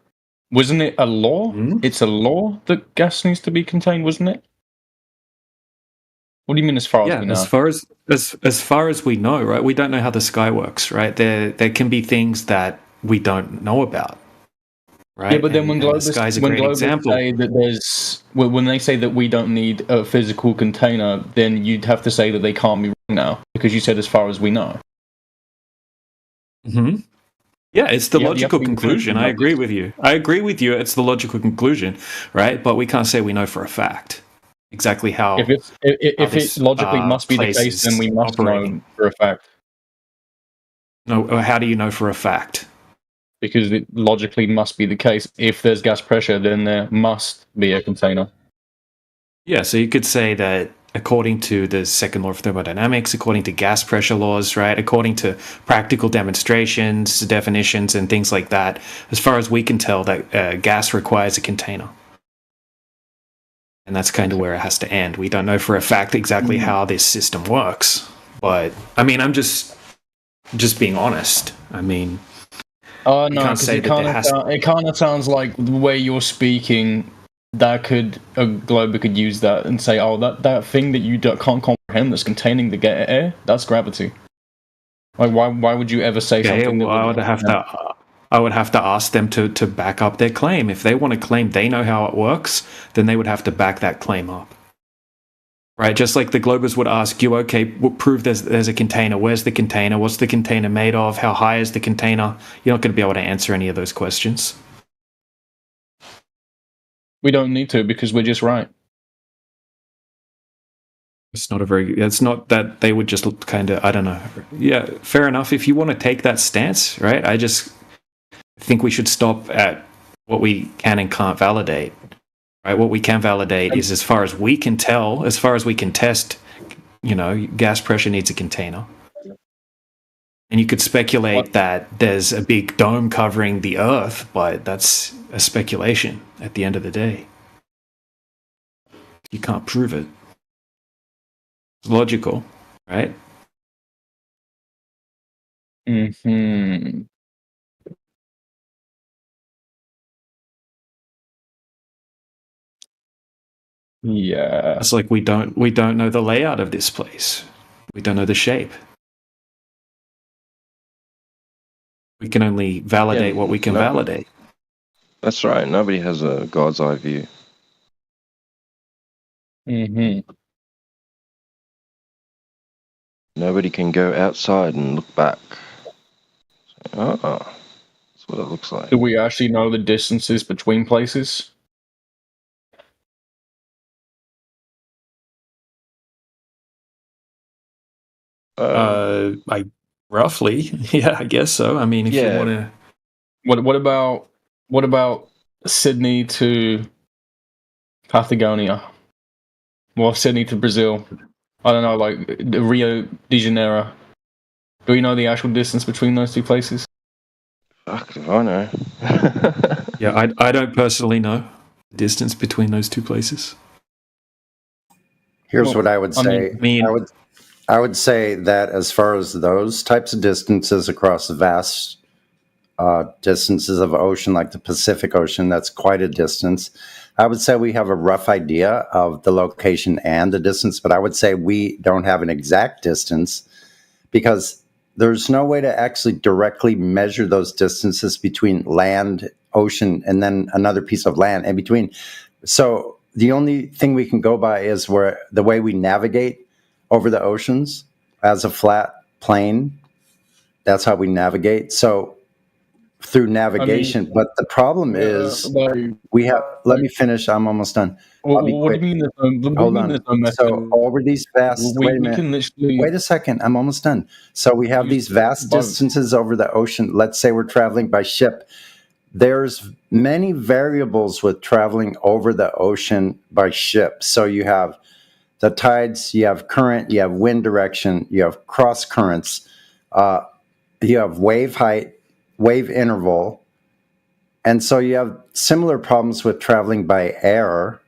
wasn't it a law? It's a law that gas needs to be contained, wasn't it? What do you mean as far as we know? As far as we know, right? We don't know how the sky works, right? There can be things that we don't know about. Right? Yeah, but then when Globus say that when they say that we don't need a physical container, then you'd have to say that they can't be wrong now, because you said as far as we know. Mm-hmm. Yeah, it's the logical conclusion. I agree with you. It's the logical conclusion, right? But we can't say we know for a fact exactly how. If it logically must be the case, then we must know for a fact. No, how do you know for a fact? Because it logically must be the case. If there's gas pressure, then there must be a container. Yeah, so you could say that according to the second law of thermodynamics, according to gas pressure laws, right, according to practical demonstrations, definitions, and things like that, as far as we can tell, that gas requires a container. And that's kind of where it has to end. We don't know for a fact exactly how this system works. But, I mean, I'm just being honest. I mean... Oh, no, because it kind of sounds like the way you're speaking, that a globe could use that and say, oh, that thing that you can't comprehend that's containing the air, that's gravity. Like, why would you ever say something that I would have to ask them to back up their claim. If they want to claim they know how it works, then they would have to back that claim up. Right, just like the Globers would ask you, okay, prove there's a container. Where's the container? What's the container made of? How high is the container? You're not going to be able to answer any of those questions. We don't need to, because we're just right. It's not that they would just kind of, I don't know. Yeah, fair enough. If you want to take that stance, right? I just think we should stop at what we can and can't validate. Right, what we can validate is, as far as we can tell, as far as we can test, gas pressure needs a container. And you could speculate that there's a big dome covering the Earth, but that's a speculation at the end of the day. You can't prove it. It's logical, right? Mm-hmm. Yeah. It's like we don't know the layout of this place. We don't know the shape. We can only validate what we can validate. That's right. Nobody has a God's eye view. Mm-hmm. Nobody can go outside and look back. It's That's what it looks like. Do we actually know the distances between places? I roughly, yeah, I guess so. I mean, if you want to, what about Sydney to Patagonia? Well, Sydney to Brazil. I don't know, like Rio de Janeiro. Do we know the actual distance between those two places? Fuck if I know. yeah, I don't personally know the distance between those two places. Here's what I would say. I would say that as far as those types of distances across vast distances of ocean, like the Pacific Ocean, that's quite a distance. I would say we have a rough idea of the location and the distance, but I would say we don't have an exact distance because there's no way to actually directly measure those distances between land, ocean, and then another piece of land in between. So the only thing we can go by is where the way we navigate over the oceans as a flat plane. That's how we navigate. So through navigation, but the problem is we have. Let me finish. I'm almost done. What do you mean? Hold on. So over these vast. Wait a minute. Wait a second. I'm almost done. So we have these vast distances over the ocean. Let's say we're traveling by ship. There's many variables with traveling over the ocean by ship. So you have the tides, you have current, you have wind direction, you have cross currents, you have wave height, wave interval. And so you have similar problems with traveling by air.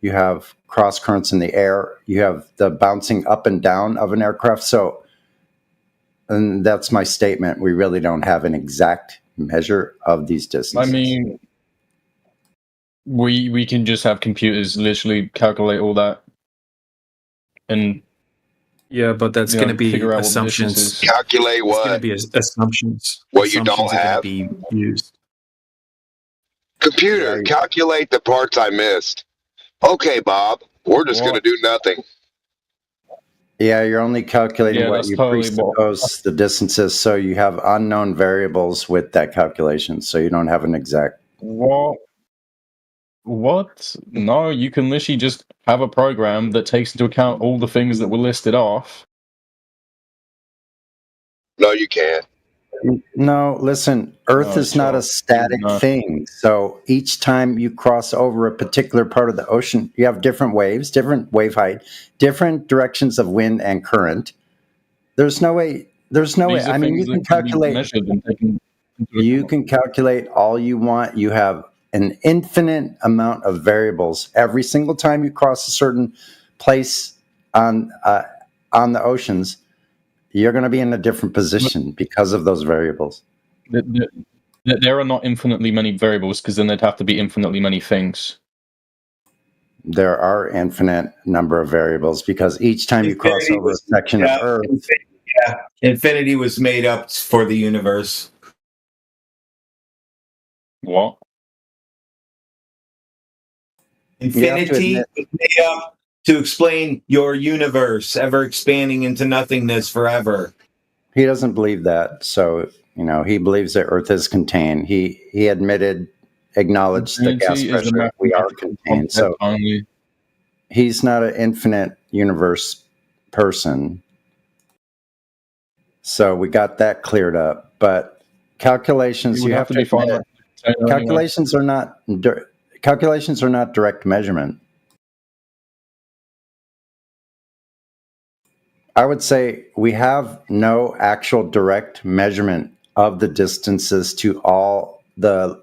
You have cross currents in the air. You have the bouncing up and down of an aircraft. So, and that's my statement. We really don't have an exact measure of these distances. I mean, we can just have computers literally calculate all that, and yeah, but that's going to be assumptions. Calculate what? It's going to be assumptions. What you don't have. Be used. Computer, calculate the parts I missed. Okay, Bob, we're just going to do nothing. Yeah, you're only calculating what you presuppose the distances, so you have unknown variables with that calculation, so you don't have an exact. What? No, you can literally just have a program that takes into account all the things that were listed off. No, you can't. No, listen, Earth is not a static thing. So each time you cross over a particular part of the ocean, you have different waves, different wave height, different directions of wind and current. There's no way. I mean, you can calculate. You can calculate all you want. You have an infinite amount of variables. Every single time you cross a certain place on the oceans, you're going to be in a different position because of those variables. There are not infinitely many variables because then there'd have to be infinitely many things. There are infinite number of variables because each time you cross over a section of Earth. Infinity was made up for the universe. What? Infinity was made up to explain your universe ever expanding into nothingness forever. He doesn't believe that. So, he believes that Earth is contained. He acknowledged the gas pressure. We are contained. So he's not an infinite universe person. So we got that cleared up. But calculations, you have to admit, calculations are not direct measurement. I would say we have no actual direct measurement of the distances to all the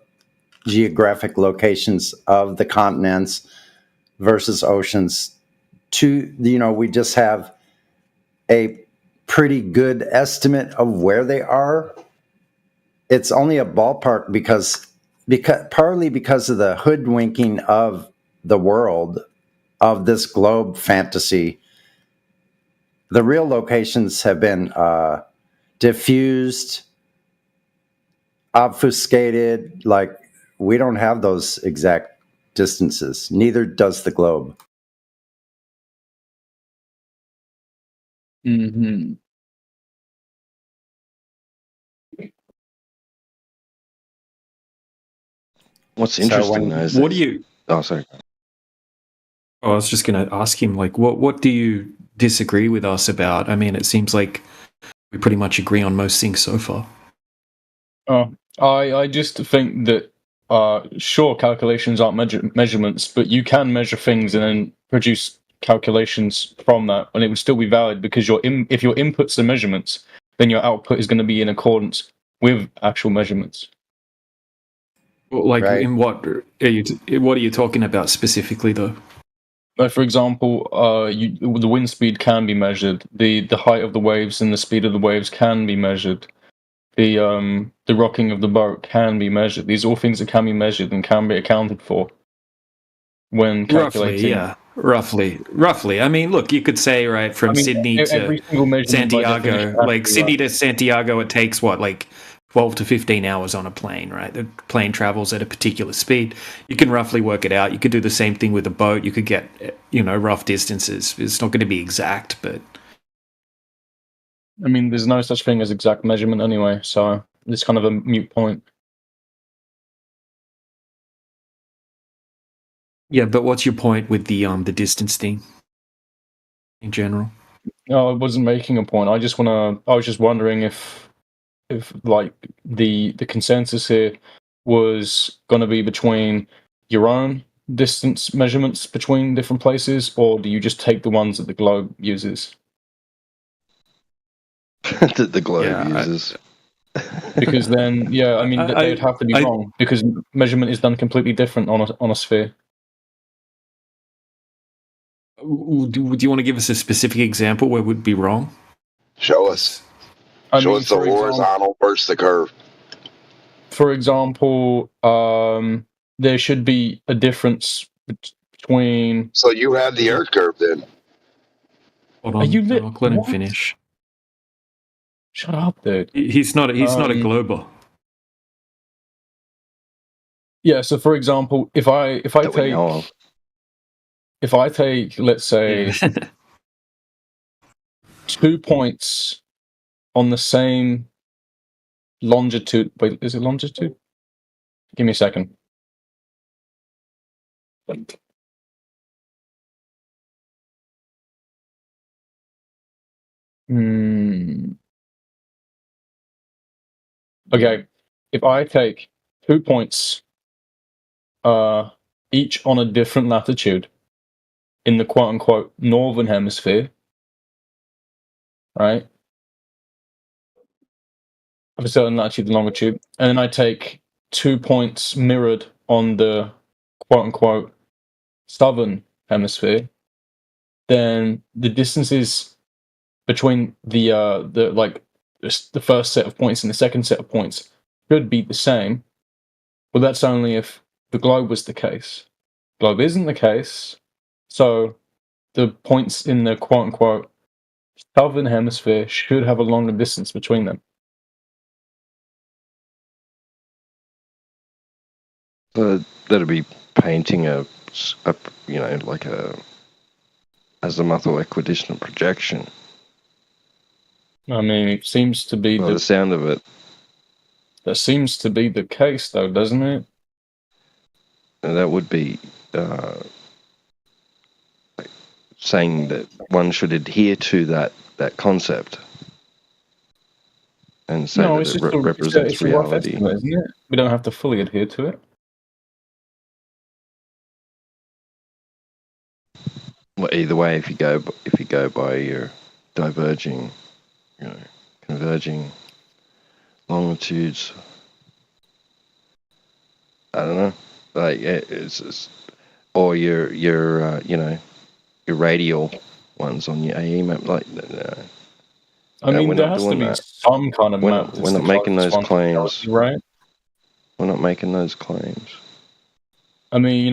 geographic locations of the continents versus oceans. We just have a pretty good estimate of where they are. It's only a ballpark because partly because of the hoodwinking of the world of this globe fantasy. The real locations have been diffused, obfuscated. Like, we don't have those exact distances. Neither does the globe. Mm-hmm. What's interesting though is what do you? Oh, sorry. I was just going to ask him, like, what do you disagree with us about? I mean, it seems like we pretty much agree on most things so far. I just think that sure, calculations aren't measurements, but you can measure things and then produce calculations from that, and it would still be valid because if your inputs are measurements, then your output is going to be in accordance with actual measurements. Well, like, in what are you talking about specifically, though? Like, for example, the wind speed can be measured. The height of the waves and the speed of the waves can be measured. The rocking of the boat can be measured. These are all things that can be measured and can be accounted for when calculating. Roughly. I mean, look, you could say, right, from Sydney to Santiago, like Sydney to Santiago, it takes what, like 12 to 15 hours on a plane, right? The plane travels at a particular speed. You can roughly work it out. You could do the same thing with a boat. You could get, rough distances. It's not going to be exact, but... I mean, there's no such thing as exact measurement anyway, so it's kind of a moot point. Yeah, but what's your point with the distance thing in general? No, I wasn't making a point. I was just wondering if like the consensus here was going to be between your own distance measurements between different places, or do you just take the ones that the globe uses? That the globe uses. Because then, I mean, they'd have to be wrong because measurement is done completely different on a sphere. Do you want to give us a specific example where it would be wrong? Show us. Show us the horizontal versus the curve. For example, there should be a difference between. So you have the Earth curve then. Hold on, I'll let him finish. Shut up, dude. He's not a glober. Yeah. So, for example, if I take, let's say, 2 points on the same longitude. Wait, is it longitude? Give me a second. Okay, if I take 2 points, each on a different latitude in the quote-unquote northern hemisphere, right? Of a certain latitude and longitude, and then I take 2 points mirrored on the quote-unquote southern hemisphere, then the distances between the first set of points and the second set of points should be the same. Well, that's only if the globe was the case. Globe isn't the case, so the points in the quote-unquote southern hemisphere should have a longer distance between them. That'd be painting a azimuthal equidistant projection. I mean, it seems to be the sound of it. That seems to be the case, though, doesn't it? And that would be saying that one should adhere to that concept and say that it represents reality. Estimate, isn't it? We don't have to fully adhere to it. Well, either way, if you go by your diverging, converging longitudes, I don't know, like or your radial ones on your AE map, like. I mean, there has to be some kind of map. We're not making those claims, right? We're not making those claims. I mean,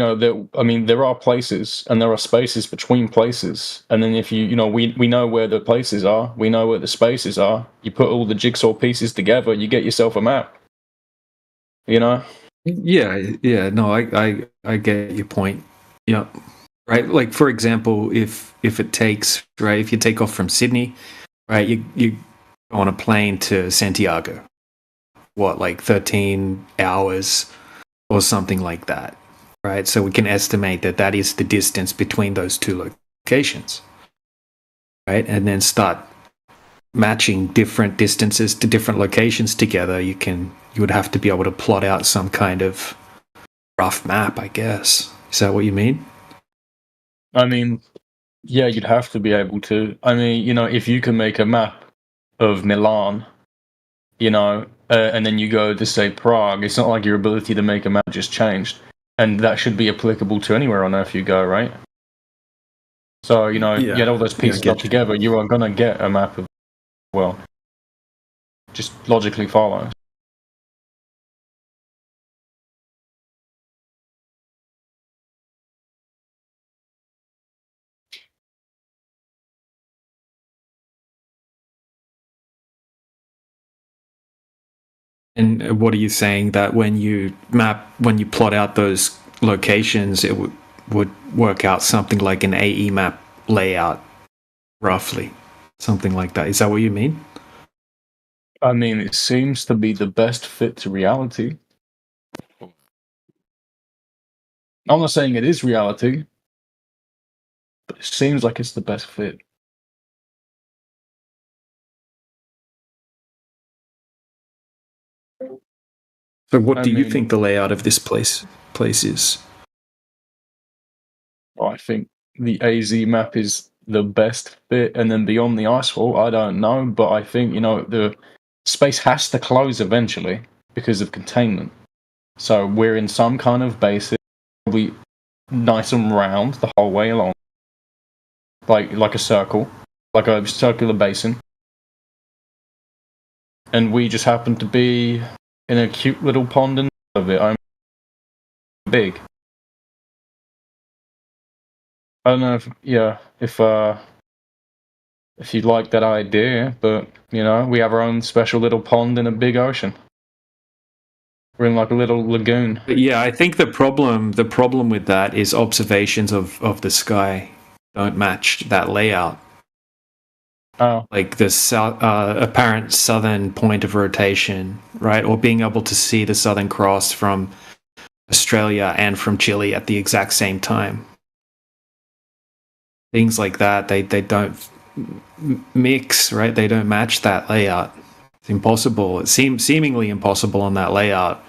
there are places and there are spaces between places, and then if we know where the places are, we know where the spaces are. You put all the jigsaw pieces together, you get yourself a map. Yeah. No, I get your point. Yeah. Right. Like, for example, if it takes, right, if you take off from Sydney, right, you go on a plane to Santiago, what, like 13 hours. or something like that, right? So we can estimate that that is the distance between those two locations, right? And then start matching different distances to different locations together. You would have to be able to plot out some kind of rough map, I guess. Is that what you mean? I mean, yeah, you'd have to be able to. I mean, if you can make a map of Milan, and then you go to, say, Prague, it's not like your ability to make a map just changed. And that should be applicable to anywhere on Earth you go, right? So, get all those pieces up together, you are going to get a map of, well, just logically follows. And what are you saying, that when you plot out those locations, it would work out something like an AE map layout, roughly? Something like that. Is that what you mean? I mean, it seems to be the best fit to reality. I'm not saying it is reality, but it seems like it's the best fit. So what do you think the layout of this place is? I think the AZ map is the best fit, and then beyond the icewall, I don't know, but I think, the space has to close eventually because of containment. So we're in some kind of base, probably nice and round the whole way along, like a circle, like a circular basin, and we just happen to be in a cute little pond in the middle of it. I'm big. I don't know if you'd like that idea, but we have our own special little pond in a big ocean. We're in like a little lagoon. But yeah, I think the problem with that is observations of the sky don't match that layout. Oh. Like the apparent southern point of rotation, right? Or being able to see the Southern Cross from Australia and from Chile at the exact same time. Things like that, they don't mix, right? They don't match that layout. It's impossible. It seems seemingly impossible on that layout,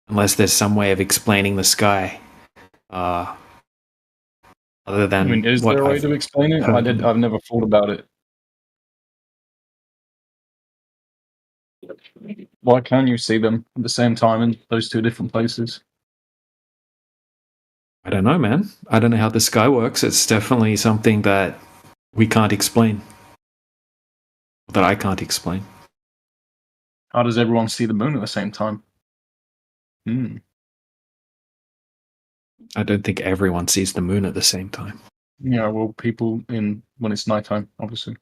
unless there's some way of explaining the sky. Other than, is there a way to explain it? I've never thought about it. Why can't you see them at the same time in those two different places? I don't know, man. I don't know how the sky works. It's definitely something that we can't explain. That I can't explain. How does everyone see the moon at the same time? I don't think everyone sees the moon at the same time. Yeah, well, people when it's nighttime, obviously.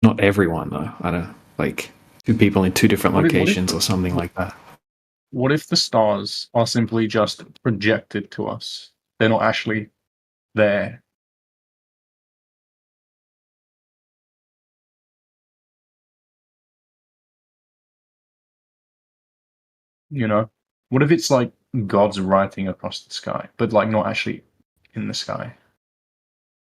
Not everyone, though. I don't, like, two people in two different locations or something like that. What if the stars are simply just projected to us? They're not actually there. What if it's like God's writing across the sky, but like not actually in the sky?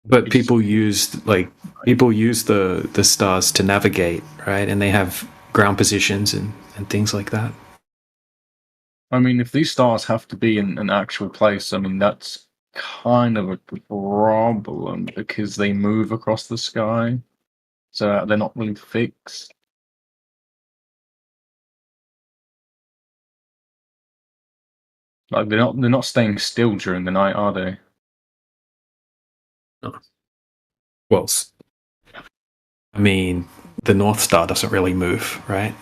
But people use the stars to navigate, right? And they have ground positions and things like that. I mean, if these stars have to be in an actual place, I mean, that's kind of a problem because they move across the sky, so they're not really fixed. Like they're not staying still during the night, are they? No. Well, I mean, the North Star doesn't really move, right?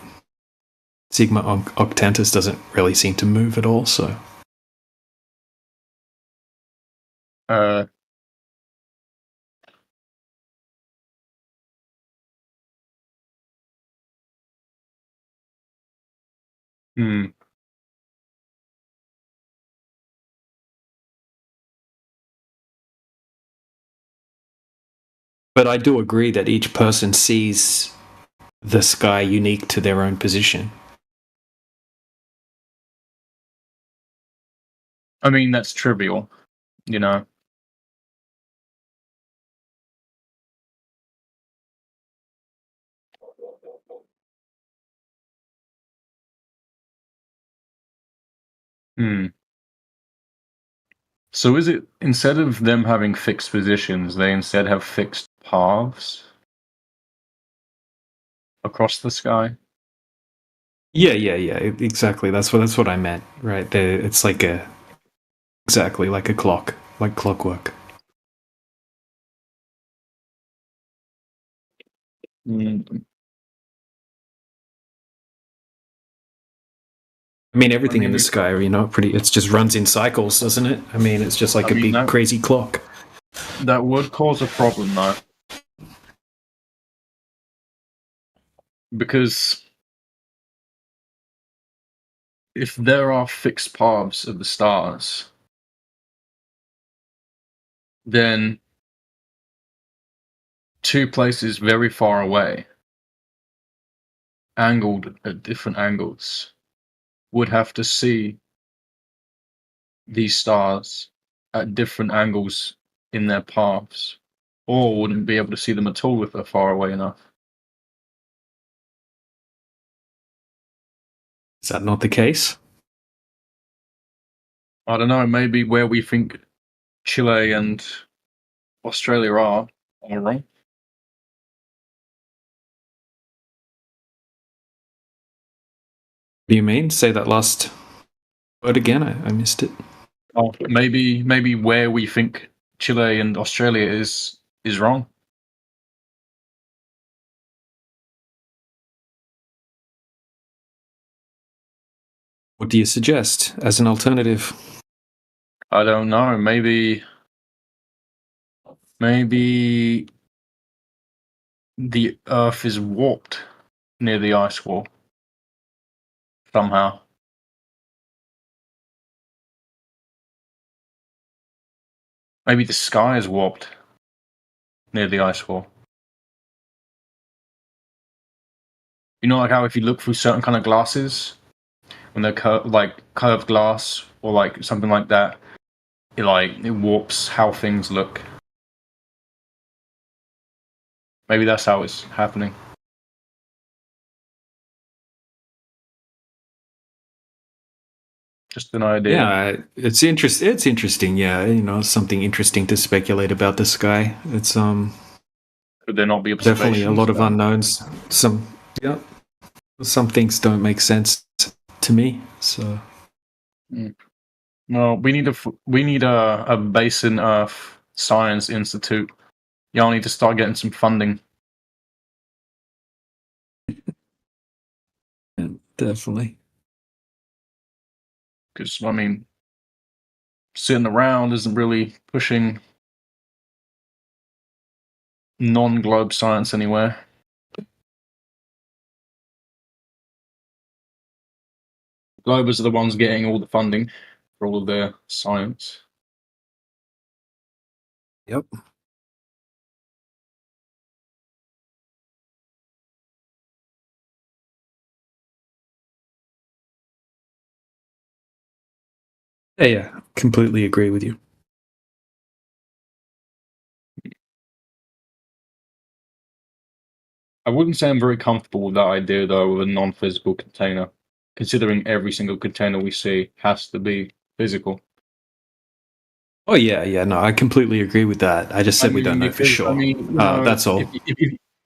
Sigma Octantis doesn't really seem to move at all, so. But I do agree that each person sees the sky unique to their own position. I mean, that's trivial, you know. So is it, instead of them having fixed positions, they instead have fixed paths across the sky? Yeah, exactly. That's what I meant, right? It's like exactly like a clock, like clockwork. I mean, everything in the sky, it just runs in cycles, doesn't it? I mean, it's just like a big crazy clock. That would cause a problem, though. Because if there are fixed paths of the stars, then two places very far away, angled at different angles, would have to see these stars at different angles in their paths, or wouldn't be able to see them at all if they're far away enough. Is that not the case? I don't know, maybe where we think Chile and Australia are wrong. What do you mean? Say that last word again. I missed it. Oh, maybe where we think Chile and Australia is wrong. What do you suggest as an alternative? I don't know. Maybe the Earth is warped near the ice wall somehow. Maybe the sky is warped near the ice wall. You know, like how if you look through certain kind of glasses, when they're curved glass or like something like that, it warps how things look. Maybe that's how it's happening. Just an idea. Yeah, it's interesting. It's interesting. Yeah, something interesting to speculate about the sky. It's Could there not be definitely a lot of then? unknowns. Some things don't make sense to me. So No, we need a Basin Earth Science Institute. Y'all need to start getting some funding. Definitely. Because, I mean, sitting around isn't really pushing non-globe science anywhere. Globers are the ones getting all the funding for all of their science. Yep. Yeah, completely agree with you. I wouldn't say I'm very comfortable with that idea, though, of a non-physical container, considering every single container we see has to be physical. Oh yeah, no, I completely agree with that. I just said we don't know for sure. That's all.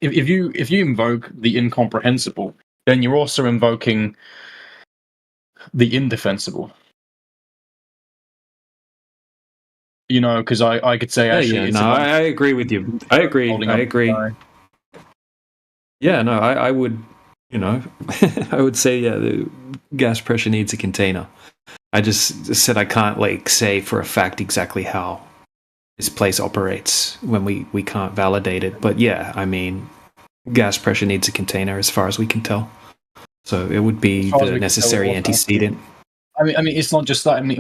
If you invoke the incomprehensible, then you're also invoking the indefensible. You know, because I could say actually, I agree with you. I agree. Yeah, no, I would. I would say the gas pressure needs a container. I just said I can't say for a fact exactly how this place operates when we can't validate it. But yeah, I mean, gas pressure needs a container as far as we can tell. So it would be the necessary antecedent. I mean, it's not just that. I mean,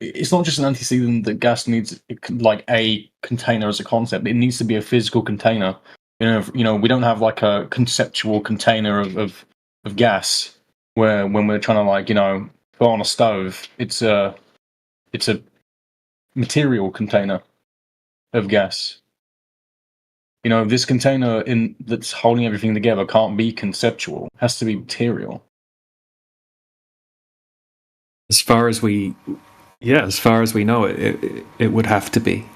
it's not just an antecedent that gas needs a container as a concept. It needs to be a physical container We don't have like a conceptual container of gas where when we're trying to put on a stove, it's a material container of gas. This container that's holding everything together can't be conceptual. It has to be material. As far as we know, it would have to be.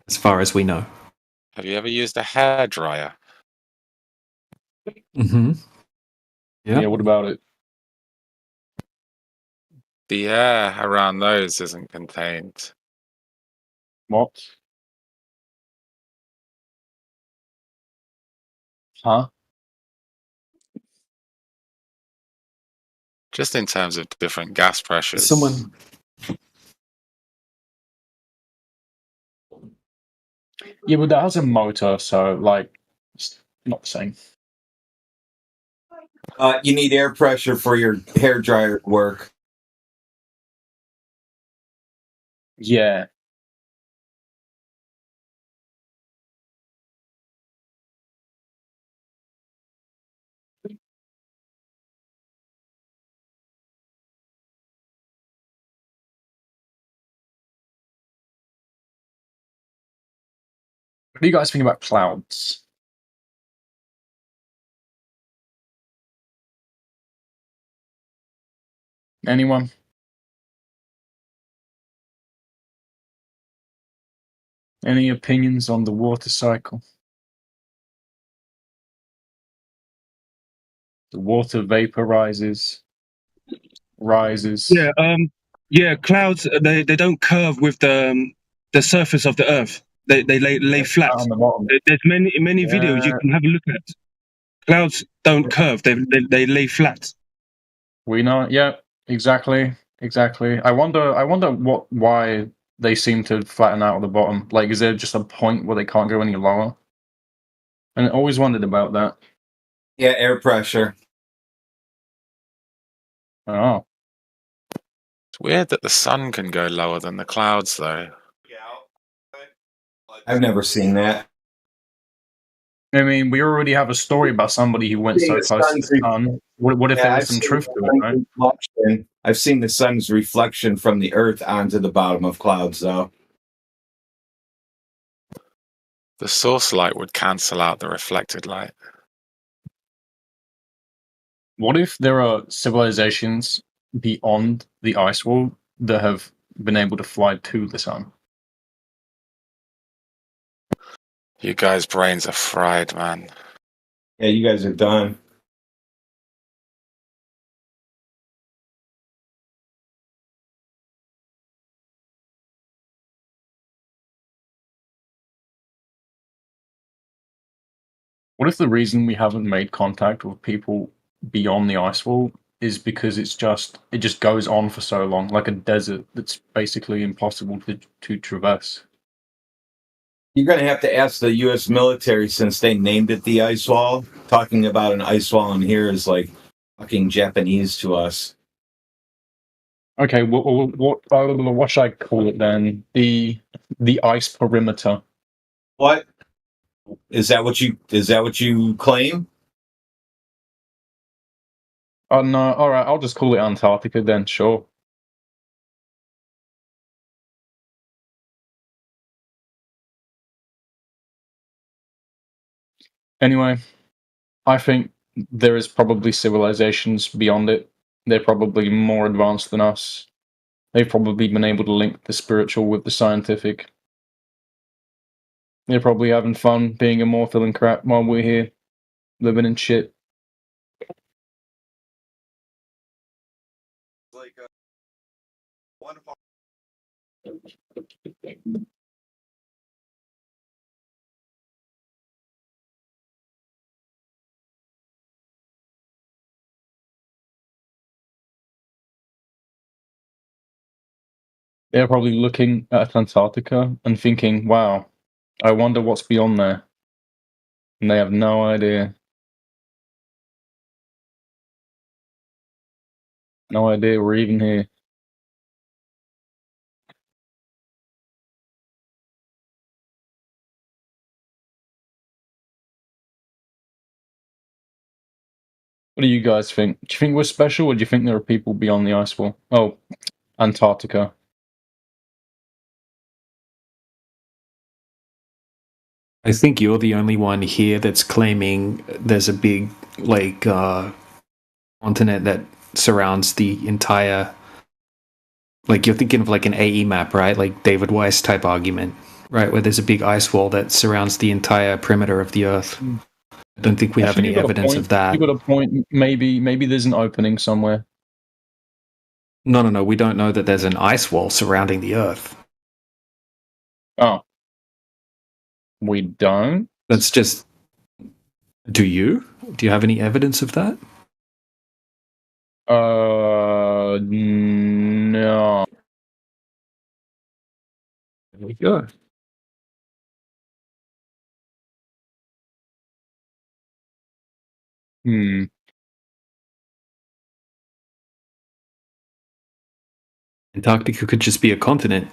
As far as we know. Have you ever used a hairdryer? Mm-hmm. Yeah, what about it? The air around those isn't contained. What? Huh? Just in terms of different gas pressures. Someone. Yeah, but that has a motor, so it's not the same. You need air pressure for your hair dryer to work. Yeah. What do you guys think about clouds? Anyone? Any opinions on the water cycle? The water vaporizes, rises. Yeah. Clouds they don't curve with the surface of the Earth. They lay flat. On the bottom. There's many videos you Yeah. can have a look at. Clouds don't curve. They lay flat. We know. Yeah. Exactly. I wonder why they seem to flatten out at the bottom. Like, is there just a point where they can't go any lower? And I always wondered about that. Yeah, air pressure. Oh. It's weird that the sun can go lower than the clouds, though. I've never seen that. I mean, we already have a story about somebody who went so close to the sun. What if there was some truth to it, right? I've seen the sun's reflection from the Earth onto the bottom of clouds, though. The source light would cancel out the reflected light. What if there are civilizations beyond the ice wall that have been able to fly to the sun? You guys' brains are fried, man. Yeah, you guys are done. What if the reason we haven't made contact with people beyond the ice wall is because it just goes on for so long, like a desert that's basically impossible to traverse? You're going to have to ask the U.S. military, since they named it the ice wall. Talking about an ice wall in here is like fucking Japanese to us. Okay, what should I call it then? The ice perimeter. What? Is that what you claim? Oh no, alright, I'll just call it Antarctica then, sure. Anyway, I think there is probably civilizations beyond it. They're probably more advanced than us. They've probably been able to link the spiritual with the scientific. They're probably having fun being immortal and crap while we're here, living in shit. They're probably looking at Antarctica and thinking, wow, I wonder what's beyond there. And they have no idea. No idea we're even here. What do you guys think? Do you think we're special, or do you think there are people beyond the ice wall? Oh, Antarctica. I think you're the only one here that's claiming there's a big, like, continent that surrounds the entire. Like, you're thinking of like an AE map, right? Like David Weiss type argument, right? Where there's a big ice wall that surrounds the entire perimeter of the Earth. I don't think we have any evidence of that. You got a point. Maybe there's an opening somewhere. No. We don't know that there's an ice wall surrounding the Earth. Oh. We don't? That's just. Do you? Do you have any evidence of that? No. There we go. Antarctica could just be a continent.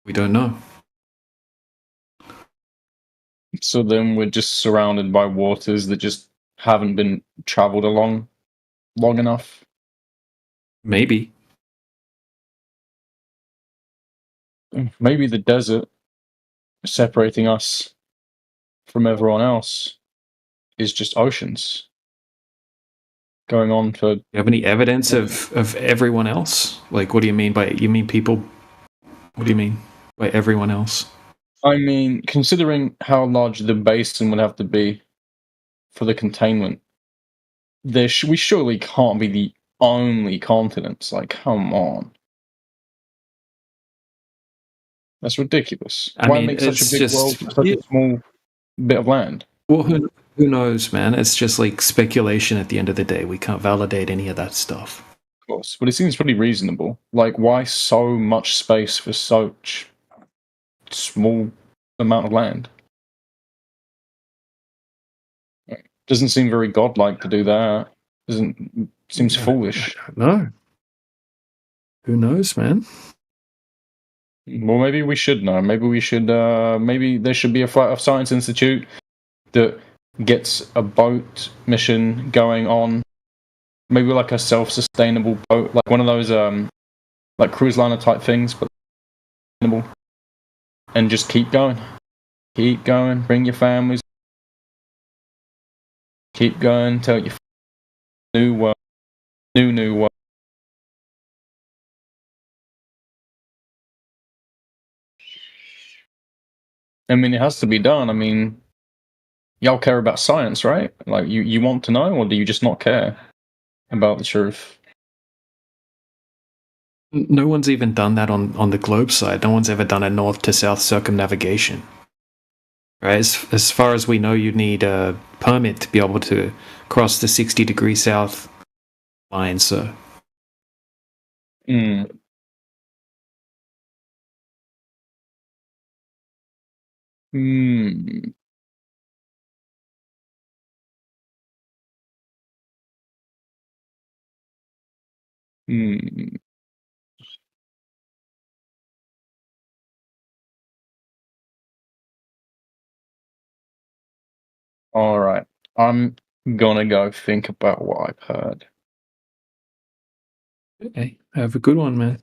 We don't know. So then we're just surrounded by waters that just haven't been traveled along long enough. Maybe. Maybe the desert separating us from everyone else is just oceans going on for. You have any evidence of everyone else? Like, what do you mean by you mean people? What do you mean by everyone else? I mean, considering how large the basin would have to be for the containment, we surely can't be the only continents. Like, come on. That's ridiculous. Why make such a big world for such a small bit of land? Well, who knows, man? It's just like speculation at the end of the day. We can't validate any of that stuff. Of course, but it seems pretty reasonable. Like, why so much space for such small amount of land? Doesn't seem very godlike to do that. Seems foolish. No. Who knows, man? Well, maybe we should know. Maybe we should. Maybe there should be a Flight of Science Institute that gets a boat mission going on. Maybe like a self-sustainable boat, like one of those like cruise liner type things, but sustainable. And just keep going. Keep going. Bring your families. Keep going. Tell your new world. New world. I mean, it has to be done. I mean, y'all care about science, right? Like, you want to know, or do you just not care about the truth? No one's even done that on the globe side. No one's ever done a north to south circumnavigation. Right? As far as we know, you need a permit to be able to cross the 60-degree south line, so. All right. I'm gonna go think about what I've heard. Okay. Have a good one, man.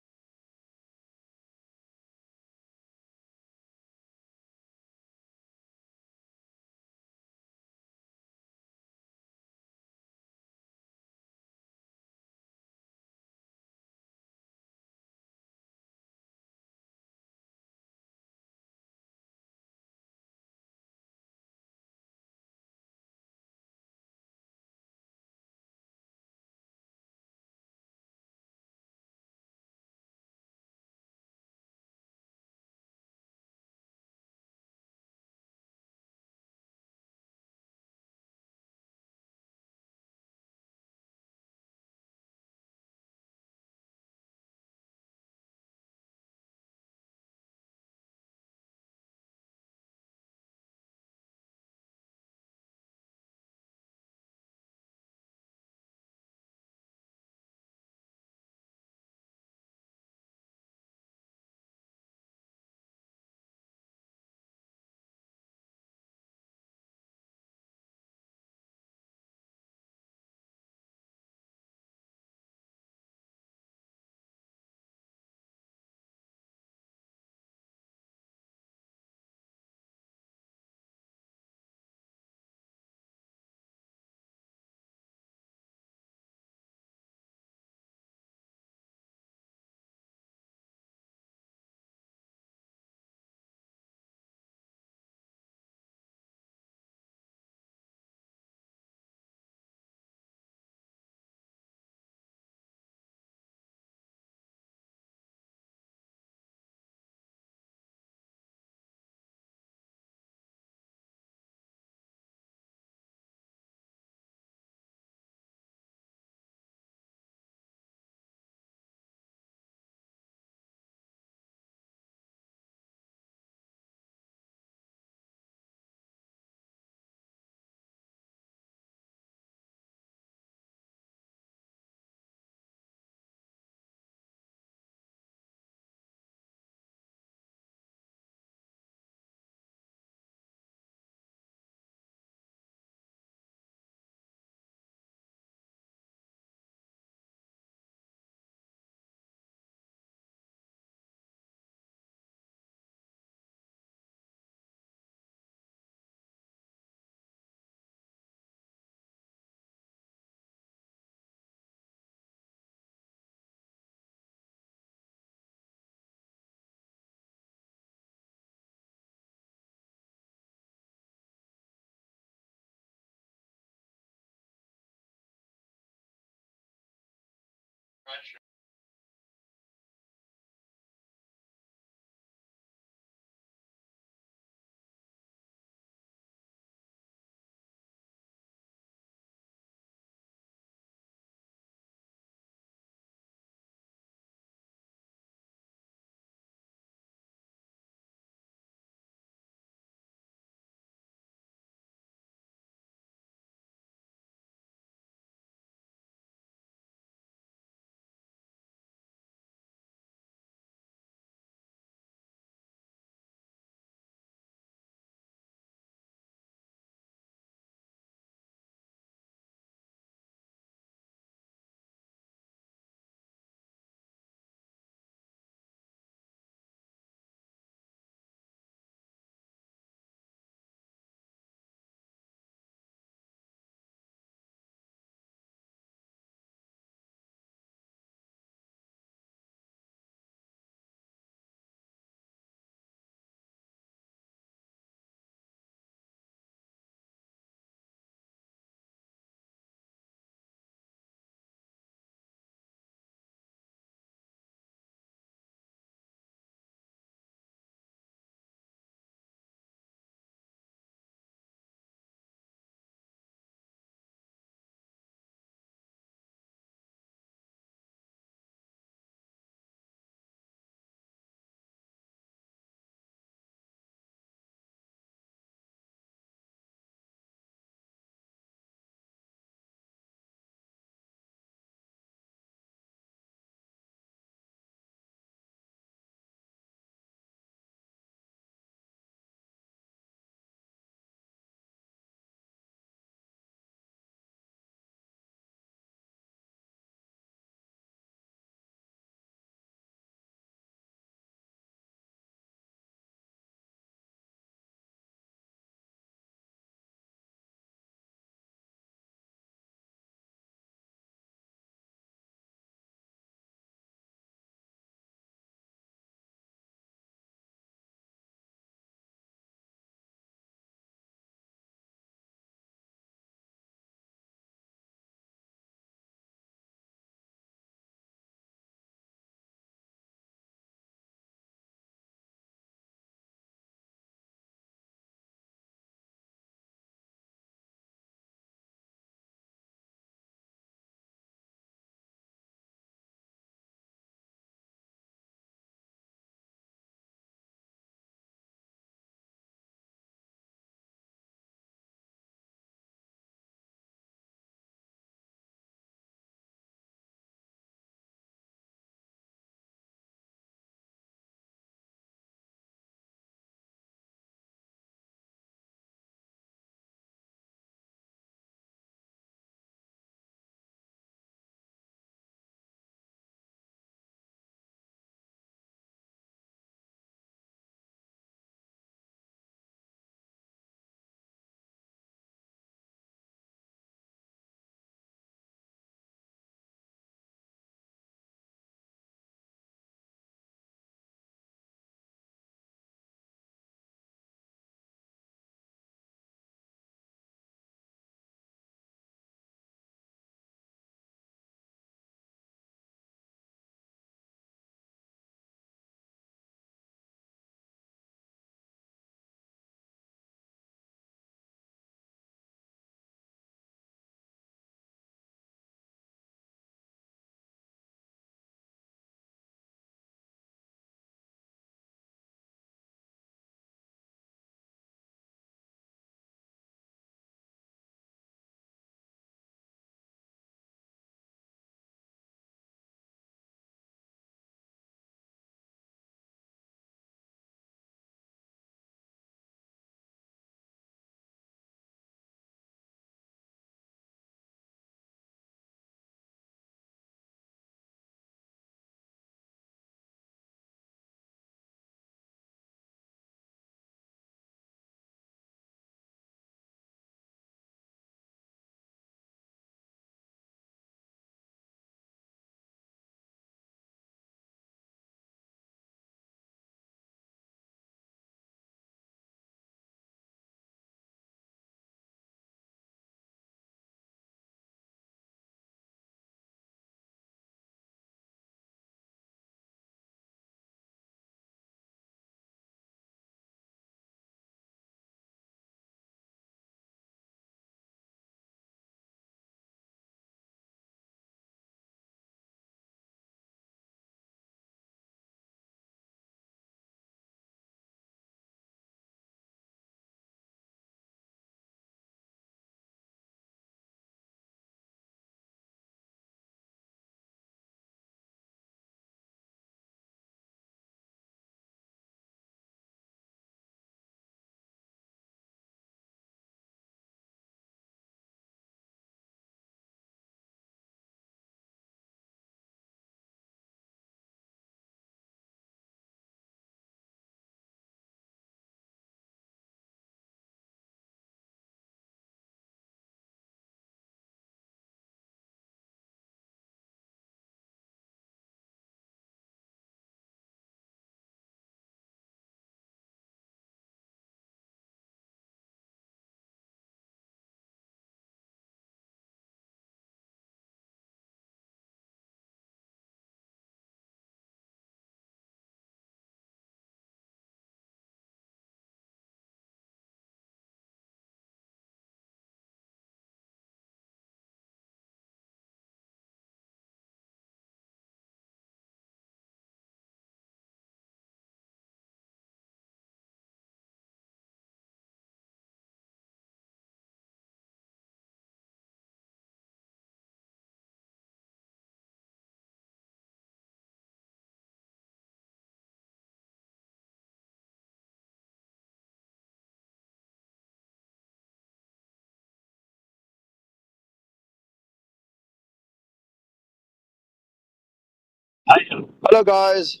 Hello guys.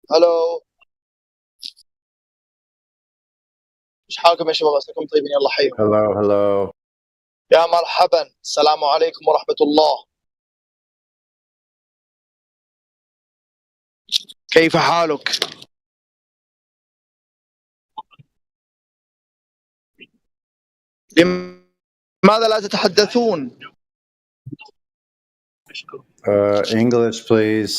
Hello. ايش حالكم يا شباب؟ اسمكم طيبين؟ يلا حيوا. Hello. يا مرحبا. السلام عليكم ورحمة الله. كيف حالك؟ لماذا لا تتحدثون؟ English, please.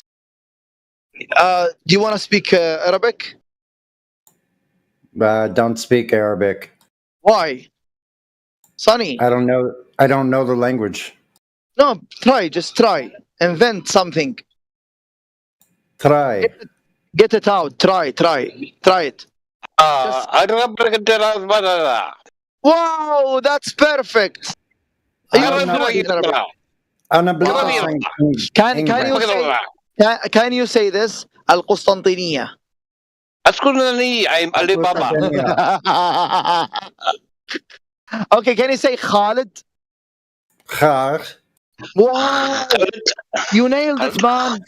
Do you want to speak Arabic? Don't speak Arabic. Why? Sonny. I don't know the language. No, just try. Invent something. Try. Get it out. Try it. Wow, that's perfect. Can you say this? القسطنطينية. Okay, can you say Khalid? Wow, you nailed it, man.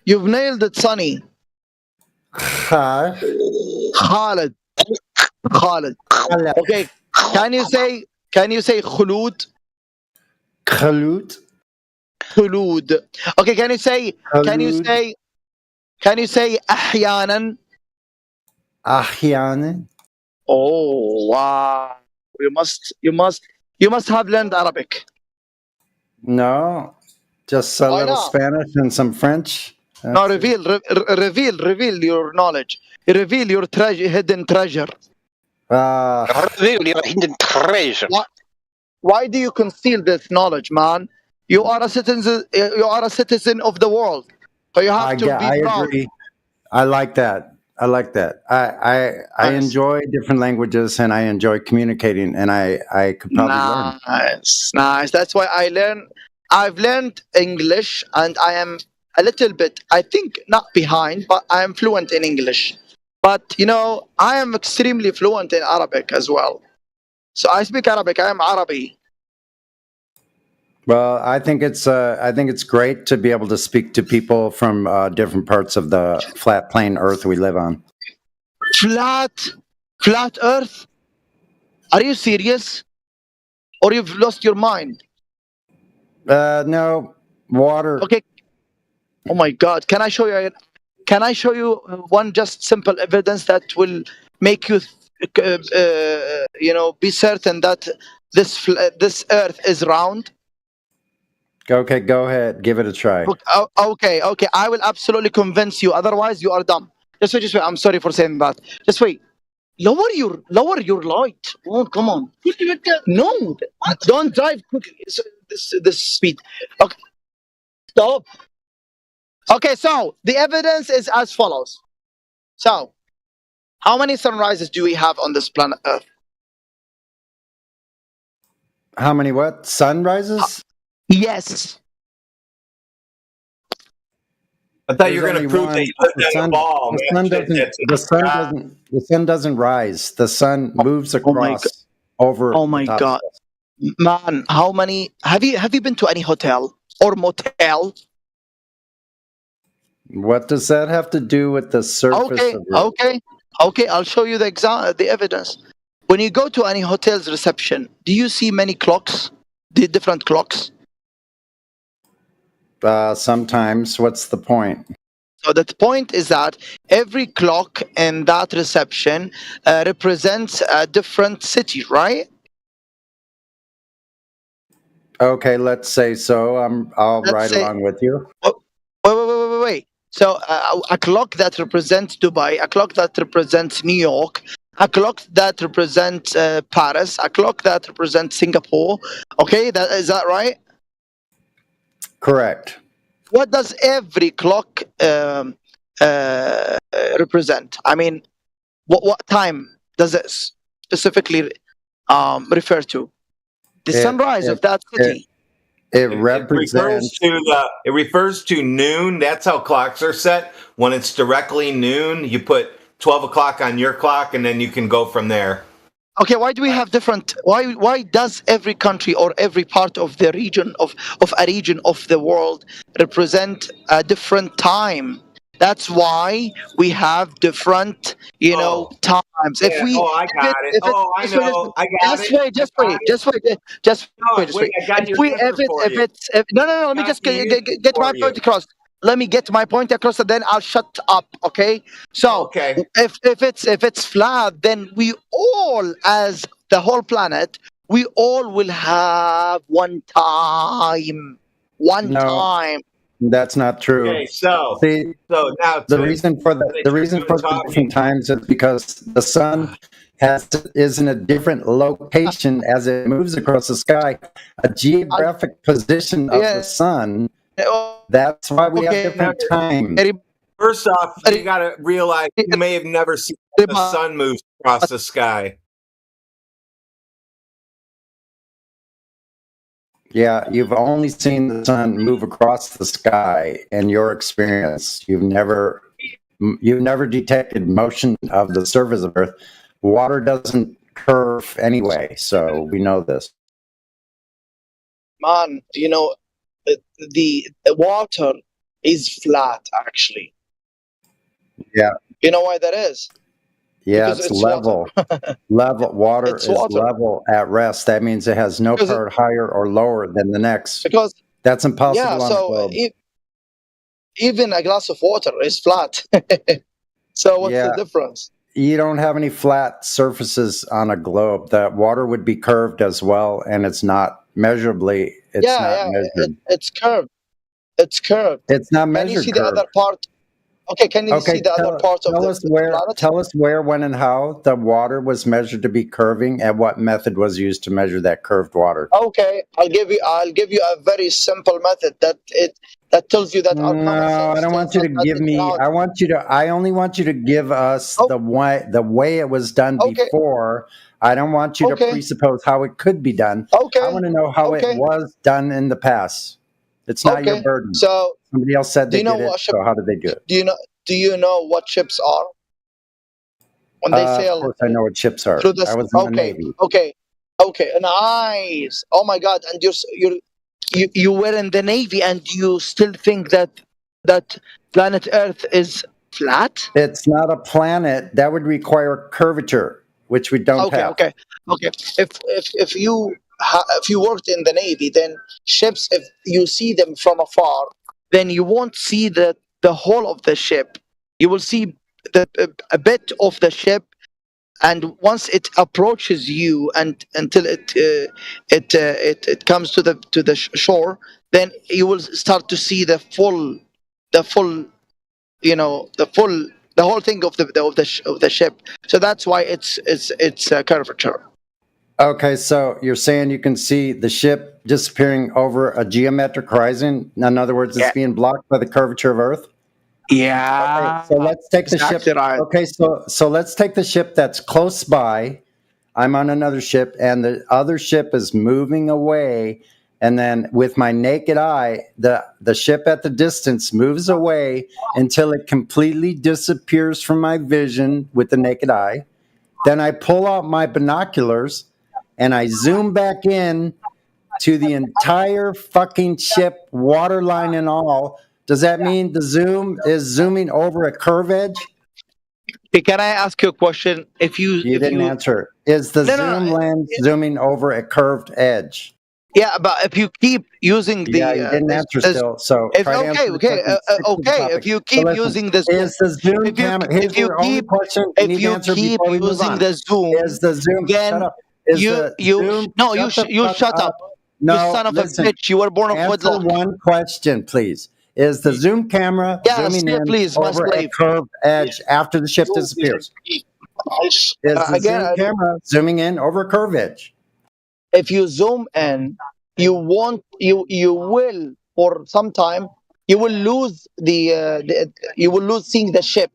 You've nailed it, Sonny. Khalid. Okay, can you say Khulud? Khulud. Okay, can you say أحيانا? أحيانا. Oh wow! You must have learned Arabic. No, just a little Spanish and some French. No, reveal your knowledge. Reveal your hidden treasure. Reveal your hidden treasure. Why do you conceal this knowledge, man? You are a citizen. You are a citizen of the world, so you have to be proud. Agree. I like that. I enjoy different languages and I enjoy communicating, and I could probably learn. Nice. That's why I've learned English, and I am a little bit, I think, not behind, but I am fluent in English. But I am extremely fluent in Arabic as well. So I speak Arabic. I am Arabi. Well, I think it's great to be able to speak to people from different parts of the flat plane Earth we live on. Flat Earth? Are you serious? Or you've lost your mind? No, water. Okay. Oh my God! Can I show you one just simple evidence that will make you, be certain that this Earth is round? Okay, go ahead. Give it a try. Okay. I will absolutely convince you. Otherwise, you are dumb. Just wait. I'm sorry for saying that. Just wait. Lower your light. Oh, come on. No, don't drive quickly. This speed. Okay. Stop. Okay, so the evidence is as follows. So, how many sunrises do we have on this planet Earth? How many what? Sunrises? Yes. I thought you were going to prove that you put down a ball. The sun doesn't rise. The sun moves across over. Oh my God, man! How many? Have you been to any hotel or motel? What does that have to do with the surface of it? Okay. I'll show you the evidence. When you go to any hotel's reception, do you see many clocks? The different clocks? Sometimes. What's the point? So the point is that every clock in that reception represents a different city, right? Okay, let's say so. I'll ride along with you. Wait. So a clock that represents Dubai, a clock that represents New York, a clock that represents Paris, a clock that represents Singapore. Okay, is that right? Correct. What does every clock represent? I mean, what time does it specifically refer to? The sunrise of that city. It represents. It refers to noon. That's how clocks are set. When it's directly noon, you put 12 o'clock on your clock, and then you can go from there. Okay, why do we have different? Why does every country or every part of the region of a region of the world represent a different time? That's why we have different, times. If Yeah. we, Oh, I got it. if it, Oh, I know. I got just it. wait, I got it. No, just wait. wait. I got If your we, answer for if you. it's, no. Let me Got just the answer get for my you. point across. Let me get my point across, and then I'll shut up. Okay. So Okay. if it's flat, then we all, as the whole planet, we all will have one time. One No, time. that's not true. Okay. So See, now the reason for the different times is because the sun is in a different location as it moves across the sky, a geographic position of the sun. That's why we have different times. First off, you got to realize you may have never seen the sun move across the sky. Yeah, you've only seen the sun move across the sky in your experience. You've never detected motion of the surface of Earth. Water doesn't curve anyway, so we know this. Man, the water is flat actually. Yeah. You know why that is? Yeah, Because it's it's level. Level water It's is water. level at rest. That means it has no Because it- part higher or lower than the next. Because That's impossible yeah, on the so globe. even a glass of water is flat. So what's Yeah. the difference? You don't have any flat surfaces on a globe. The water would be curved as well, and it's not measurably. It's not measured. It's curved. It's curved. It's not Can measured. you see the curved. other part? Okay, can you Okay, see the other part of tell the us where. planet? Tell us where, when, and how the water was measured to be curving, and what method was used to measure that curved water. Okay, I'll give you a very simple method that tells you that our common No, sense I don't want you to give me. I only want you to give us the way it was done before. I don't want you to presuppose how it could be done. Okay. I want to know how it was done in the past. It's not your burden. So Somebody else said do they you know did it. what ship? So how did they do it? Do you know what ships are? When they sail. Of course, I know what ships are. Through the I was in the Navy. Okay, nice. Oh my God! And you were in the Navy, and you still think that planet Earth is flat? It's not a planet. That would require curvature, which we don't have. Okay. If you worked in the Navy, then ships, if you see them from afar, then you won't see the whole of the ship. You will see a bit of the ship, and once it approaches you and until it comes to the shore, then you will start to see the full the whole thing of the ship. So that's why it's a curvature. Okay, so you're saying you can see the ship disappearing over a geometric horizon. In other words, it's being blocked by the curvature of Earth. Yeah. Okay, so let's take the ship. Right. Okay, so let's take the ship that's close by. I'm on another ship, and the other ship is moving away. And then with my naked eye, the ship at the distance moves away until it completely disappears from my vision with the naked eye. Then I pull out my binoculars and I zoom back in to the entire fucking ship, waterline and all. Does that mean the zoom is zooming over a curve edge? Hey, can I ask you a question? You didn't answer. Is the zoom lens zooming over a curved edge? Yeah, but if you keep using the you didn't answer still. So if try to answer the topic. if you keep using the zoom, is the zoom camera? Here's your only question. You need to answer before we move on. the zoom, is the zoom? then Shut up. Is you the you zoom, no you shut up. No, You son of listen, a bitch! You were born of answer wedlock. one question, please. Is the zoom camera zooming in over a curved edge after the ship disappears? Is the zoom camera zooming in over a curved edge? If you zoom in, you will for some time you will lose you will lose seeing the ship,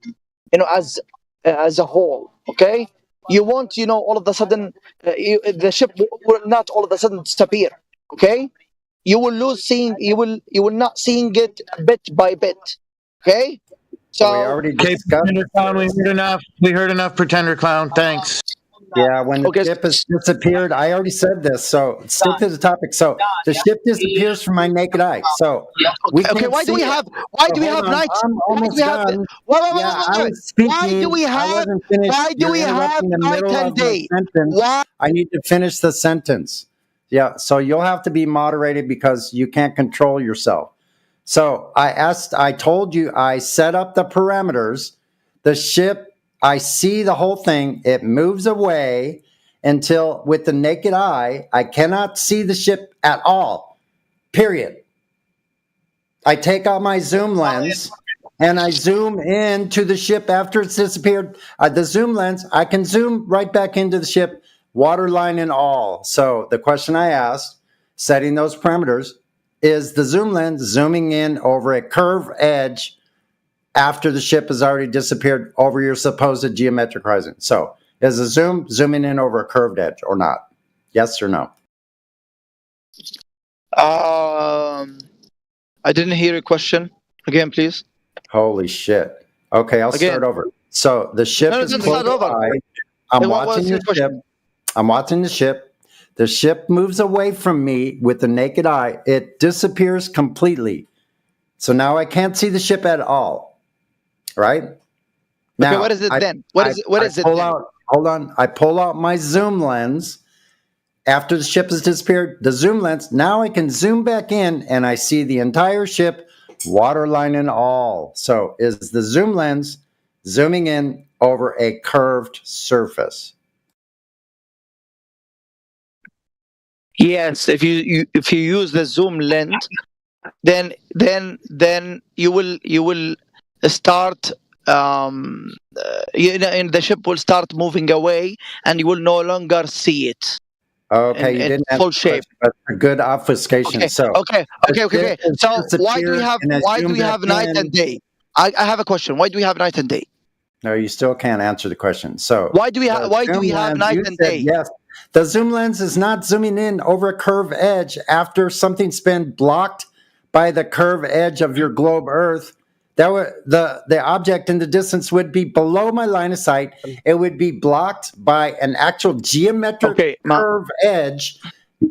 as a whole. Okay, you won't all of a sudden the ship will not all of a sudden disappear. Okay, you will lose seeing you will not seeing it bit by bit. Okay, so we already Pretender Clown, we heard enough. We heard enough, Pretender Clown. Thanks. Yeah, when the ship has disappeared, I already said this, so stick to the topic. So the ship disappears from my naked eye. So we Okay, can't why do see we it. have why So do we hold have on, night? I'm Why do almost we have done. wait, Yeah, I wait. was speaking. Why do we I have wasn't finished. why do You're we have interrupting the night middle and of my day? sentence. Why? I need to finish the sentence. Yeah, so you'll have to be moderated because you can't control yourself. So I told you, I set up the parameters. The ship, I see the whole thing. It moves away until with the naked eye, I cannot see the ship at all, period. I take out my zoom lens and I zoom into the ship after it's disappeared. The zoom lens, I can zoom right back into the ship, waterline and all. So the question I asked, setting those parameters, is the zoom lens zooming in over a curved edge after the ship has already disappeared over your supposed geometric horizon? So is the zooming in over a curved edge or not? Yes or no? I didn't hear your question. Again, please. Holy shit. Okay, I'll Again. start over. So the ship No, is don't close start over. by. I'm Hey, what watching was the your question? ship. I'm watching the ship. The ship moves away from me with the naked eye. It disappears completely. So now I can't see the ship at all. Right? Now, Okay, what is it then? What is it pull then? out, hold on. I pull out my zoom lens after the ship has disappeared. The zoom lens, now I can zoom back in and I see the entire ship, waterline and all. So is the zoom lens zooming in over a curved surface? Yes, if you use the zoom lens, then you will start and the ship will start moving away, and you will no longer see it Okay, you in didn't answer full the shape. question, but a good obfuscation. Okay, So okay. the ship has So why do we disappeared have and I zoom back night in. and day? I have a question. Why do we have night and day? No, you still can't answer the question. So Why do we the have zoom lens, night you and said day? yes. The zoom lens is not zooming in over a curved edge after something's been blocked by the curved edge of your globe Earth. That would the object in the distance would be below my line of sight. It would be blocked by an actual geometric curved edge,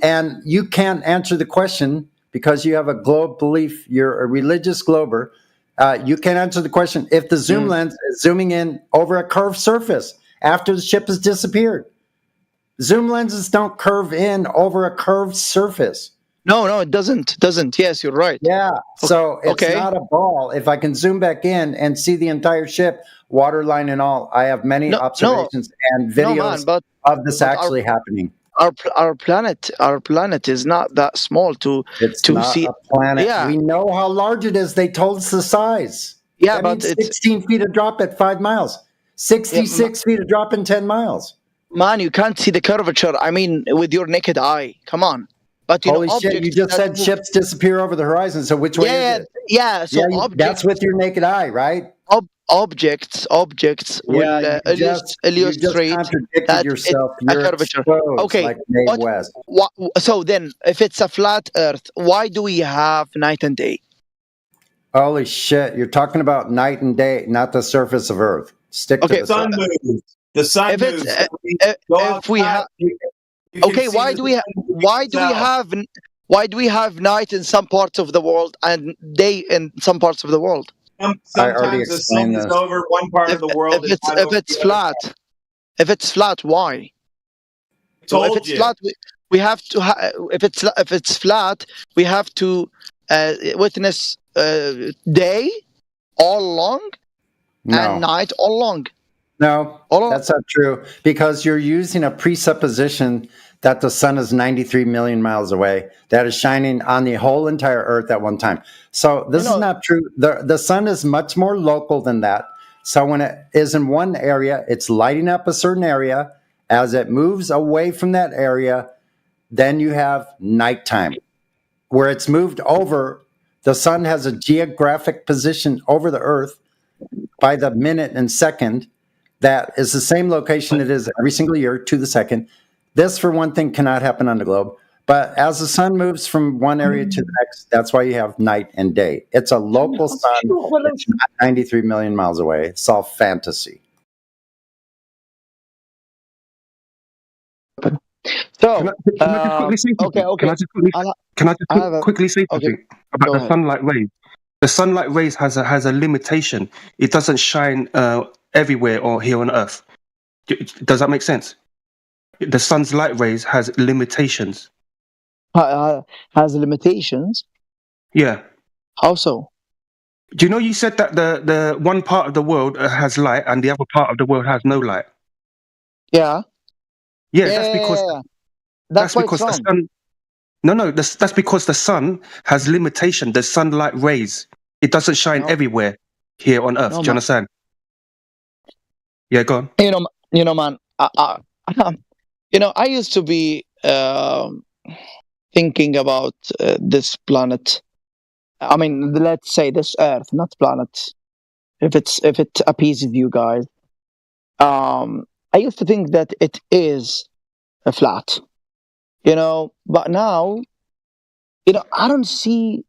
and you can't answer the question because you have a globe belief. You're a religious glober. You can answer the question if the zoom lens is zooming in over a curved surface after the ship has disappeared. Zoom lenses don't curve in over a curved surface. No, it doesn't. Yes, you're right. Yeah, so it's Okay. not a ball. If I can zoom back in and see the entire ship, waterline and all, I have many observations and videos of this actually happening. Our planet is not that small to not see a planet. Yeah. We know how large it is. They told us the size. Yeah, that but means it's 16 feet a drop at 5 miles, 66 feet a drop in 10 miles. Man, you can't see the curvature. I mean, with your naked eye. Come on. But you Holy know, shit! You just said ships disappear over the horizon. So which way is it? Yeah. So that's with your naked eye, right? Objects will you just illustrate contradicted that yourself. it's a You're curvature. exposed Okay. like Mae West. So then, if it's a flat Earth, why do we have night and day? Holy shit! You're talking about night and day, not the surface of Earth. Stick to the sun moves. The sun If it's moves. if we have okay, why do we have night in some parts of the world and day in some parts of the world? Sometimes the sun is over one part of the world. If it's flat, why? So if it's flat, we have to. If it's flat, we have to witness day all along and night all along. No, that's not true because you're using a presupposition that the sun is 93 million miles away, that is shining on the whole entire Earth at one time. So this is not true. The sun is much more local than that. So when it is in one area, it's lighting up a certain area. As it moves away from that area, then you have nighttime. Where it's moved over, the sun has a geographic position over the Earth by the minute and second. That is the same location it is every single year to the second. This, for one thing, cannot happen on the globe. But as the sun moves from one area to the next, that's why you have night and day. It's a local sun. It's not 93 million miles away. It's all fantasy. So, Can I just quickly say something? okay. Can I just I have a- quickly say okay, something about go the ahead. sunlight rays? The sunlight rays has a limitation. It doesn't shine everywhere or here on Earth. Does that make sense? The sun's light rays has limitations. Has limitations. Yeah. How so? Do you know you said that the one part of the world has light and the other part of the world has no light? Yeah. Yeah, that's because yeah. That's why it's because the wrong. sun. No, that's because the sun has limitation. The sunlight rays, it doesn't shine No. everywhere here on Earth. No, Do you man. understand? Yeah, go on. You know, man. I used to be thinking about this planet. I mean, let's say this Earth, not planet. If it appeases you guys, I used to think that it is a flat. But now, I don't see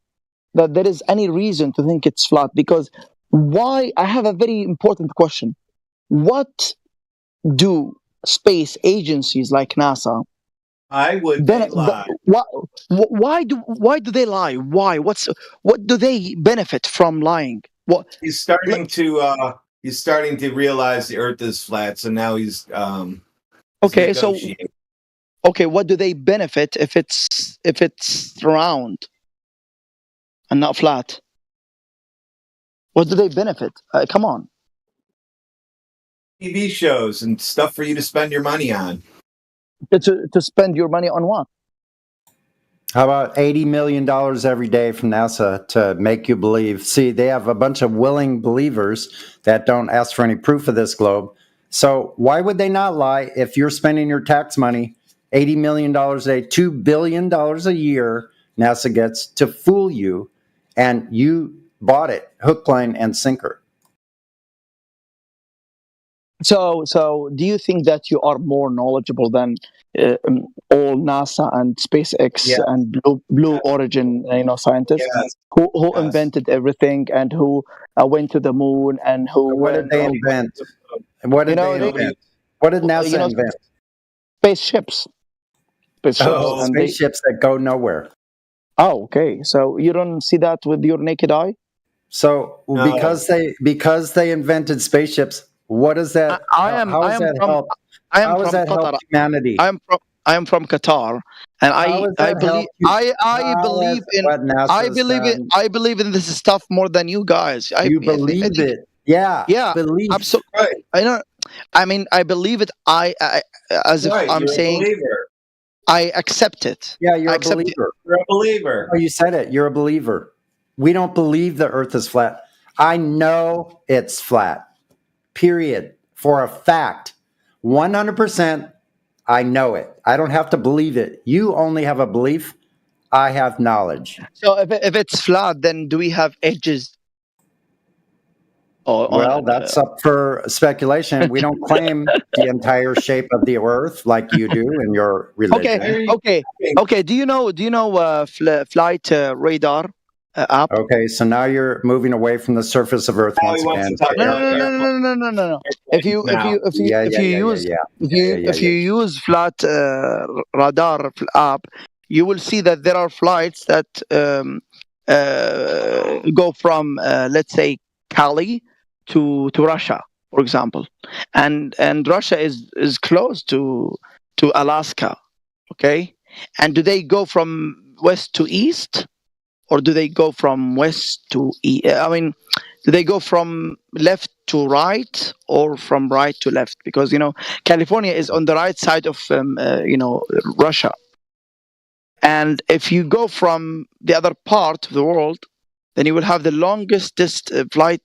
that there is any reason to think it's flat, because why? I have a very important question. What do space agencies like NASA I would lie. why do they lie? Why? What do they benefit from lying? What He's starting to realize the Earth is flat, so now he's Okay, so negotiating. what do they benefit if it's round and not flat? What do they benefit? Come on. TV shows and stuff for you to spend your money on. To spend your money on what? How about $80 million every day from NASA to make you believe? See, they have a bunch of willing believers that don't ask for any proof of this globe. So why would they not lie if you're spending your tax money, $80 million a day, $2 billion a year NASA gets to fool you, and you bought it hook, line, and sinker? So do you think that you are more knowledgeable than all NASA and SpaceX and Blue Origin, scientists who invented everything and who went to the moon and who What did they invent? What did they invent? What did NASA invent? Spaceships. Spaceships that go nowhere. Oh, okay. So you don't see that with your naked eye? So because they invented spaceships, what does that? How does that help humanity? I am from Qatar, and I believe in this stuff more than you guys. You believe it? Yeah. Believe. Absolutely. Right. I know. I mean, I believe it. As if I'm saying, I accept it. Yeah, you're a believer. You're a believer. Oh, you said it. You're a believer. We don't believe the Earth is flat. I know it's flat. Period. For a fact. 100%. I know it. I don't have to believe it. You only have a belief. I have knowledge. So if it's flat, then do we have edges? Well, that's up for speculation. We don't claim the entire shape of the Earth like you do in your religion. Okay. Do you know flight radar app? Okay, so now you're moving away from the surface of Earth once again. No. If you use flat radar app, you will see that there are flights that go from let's say Cali to Russia, for example, and Russia is close to Alaska, okay? And do they go from west to east, or do they go from west to east? I mean, do they go from left to right or from right to left? Because California is on the right side of Russia, and if you go from the other part of the world, then you will have the longest flight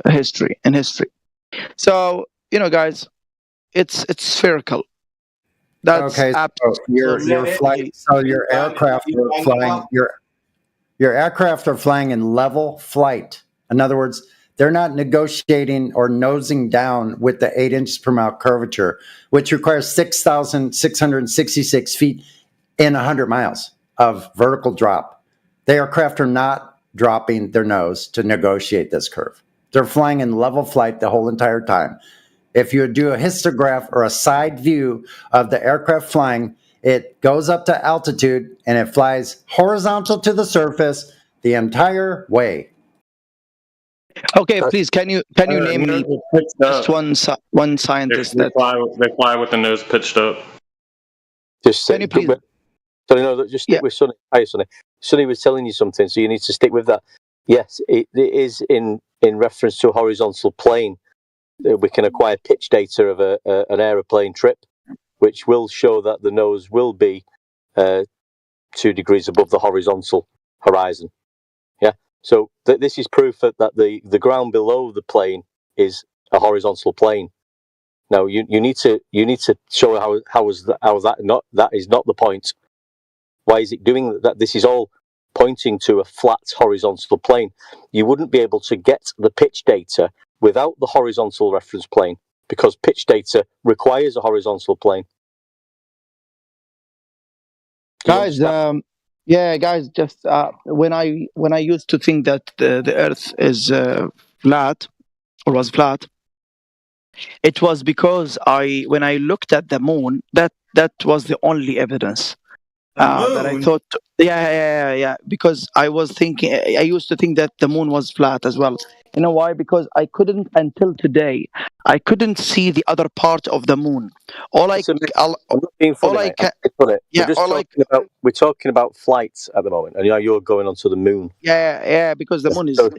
history. So guys, it's spherical. That's okay. So your aircraft are flying. Your aircraft are flying in level flight. In other words, they're not negotiating or nosing down with the 8 inches per mile curvature, which requires 6,666 feet in 100 miles of vertical drop. The aircraft are not dropping their nose to negotiate this curve. They're flying in level flight the whole entire time. If you do a histograph or a side view of the aircraft flying, it goes up to altitude and it flies horizontal to the surface the entire way. Okay, please, can you name me just one scientist They that? fly with the nose pitched up. Just Can you please? Sorry, no, just stick with Sonny. Hi, Sonny. Sonny was telling you something, so you need to stick with that. Yes, it is in reference to a horizontal plane. We can acquire pitch data of an aeroplane trip, which will show that the nose will be 2 degrees above the horizontal horizon. Yeah, so this is proof that the ground below the plane is a horizontal plane. Now you need to show how is that not, that is not the point. Why is it doing that? This is all pointing to a flat horizontal plane. You wouldn't be able to get the pitch data without the horizontal reference plane, because pitch data requires a horizontal plane. Guys, guys, just when I used to think that the Earth is flat or was flat, it was because when I looked at the moon, that was the only evidence that I thought. Yeah. Because I was thinking, I used to think that the moon was flat as well. You know why? Because I couldn't, until today, I couldn't see the other part of the moon. I'm not being funny, mate. We're talking about flights at the moment, and you're going onto the moon. Yeah, because the moon is. So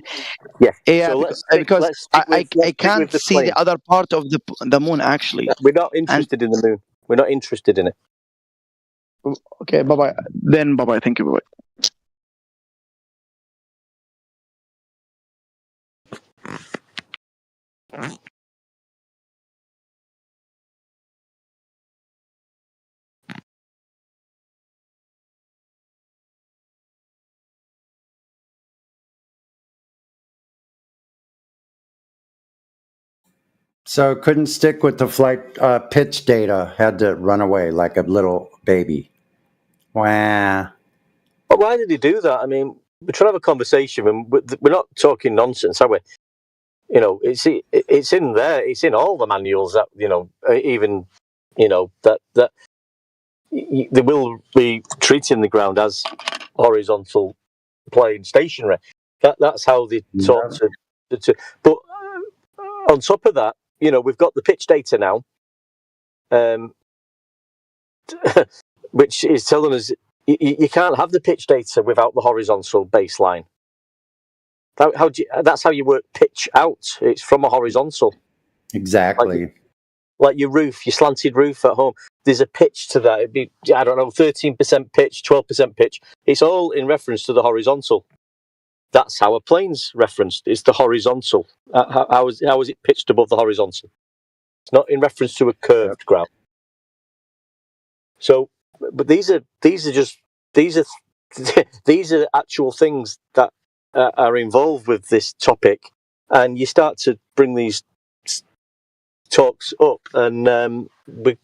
because I can't see the other part of the moon actually. We're not interested in the moon. We're not interested in it. Okay, bye-bye. Then bye-bye. Thank you, bye-bye. So couldn't stick with the flight pitch data, had to run away like a little baby. Wow. But why did he do that? I mean, we're trying to have a conversation, and we're not talking nonsense, are we? You know, it's in there. It's in all the manuals that even that they will be treating the ground as horizontal plane, stationary. That's how they talk to. But on top of that, we've got the pitch data now, which is telling us you can't have the pitch data without the horizontal baseline. That's how you work pitch out. It's from a horizontal. Exactly. Like your roof, your slanted roof at home. There's a pitch to that. It'd be, 13% pitch, 12% pitch. It's all in reference to the horizontal. That's how a plane's referenced. It's the horizontal. How is it pitched above the horizontal? It's not in reference to a curved ground. So, but these are actual things that are involved with this topic, and you start to bring these talks up, and we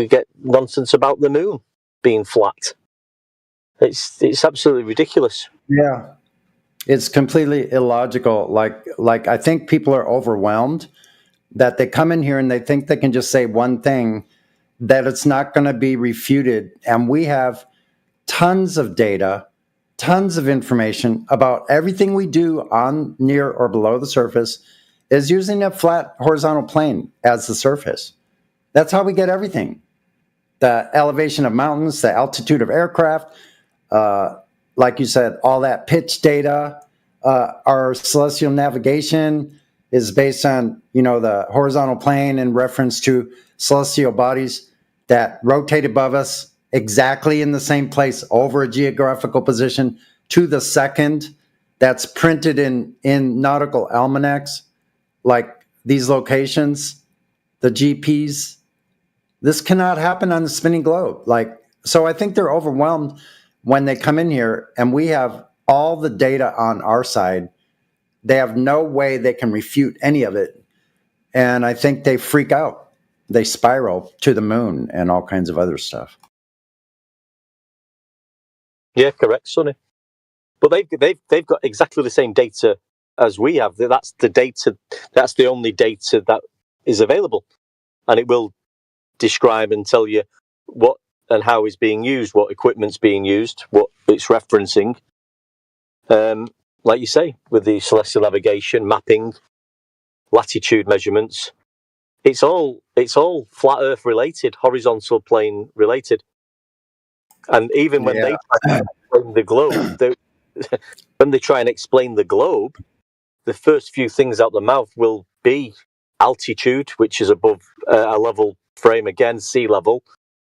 get nonsense about the moon being flat. It's absolutely ridiculous. Yeah, it's completely illogical. Like I think people are overwhelmed that they come in here and they think they can just say one thing, that it's not going to be refuted, and we have tons of data, tons of information about everything we do on, near, or below the surface is using a flat horizontal plane as the surface. That's how we get everything. The elevation of mountains, the altitude of aircraft, like you said, all that pitch data. Our celestial navigation is based on, the horizontal plane in reference to celestial bodies that rotate above us exactly in the same place over a geographical position to the second. That's printed in nautical almanacs, like these locations, the GPs. This cannot happen on the spinning globe. So I think they're overwhelmed when they come in here and we have all the data on our side. They have no way they can refute any of it. And I think they freak out. They spiral to the moon and all kinds of other stuff. Yeah, correct, Sonny. But they've got exactly the same data as we have. That's the data. That's the only data that is available, and it will describe and tell you what and how it's being used, what equipment's being used, what it's referencing. Like you say, with the celestial navigation, mapping, latitude measurements, it's all flat Earth related, horizontal plane related. And even when they try to explain the globe, when they try and explain the globe, the first few things out the mouth will be altitude, which is above a level frame, again, sea level.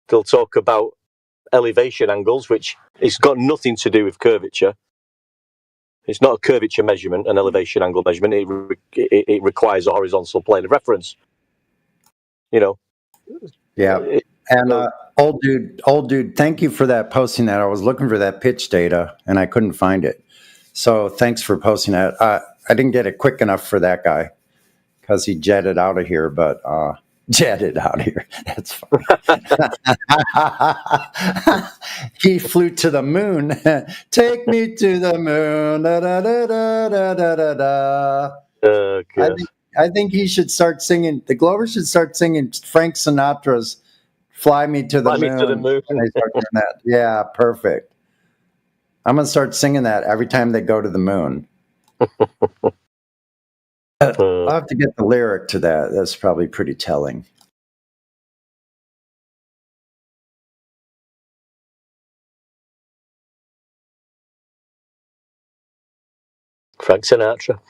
They'll talk about elevation angles, which it's got nothing to do with curvature. It's not a curvature measurement, an elevation angle measurement. It requires a horizontal plane of reference. Yeah. And old dude, thank you for that, posting that. I was looking for that pitch data and I couldn't find it. So thanks for posting that. I didn't get it quick enough for that guy because he jetted out of here, but jetted out of here. That's funny. He flew to the moon. Take me to the moon. Da, da, da, da, da, da, da. I think he should start singing. The Glover should start singing Frank Sinatra's "Fly Me to the Moon." Fly Me to the Moon. They start doing that. Yeah, perfect. I'm gonna start singing that every time they go to the moon. I'll have to get the lyric to that. That's probably pretty telling. Frank Sinatra.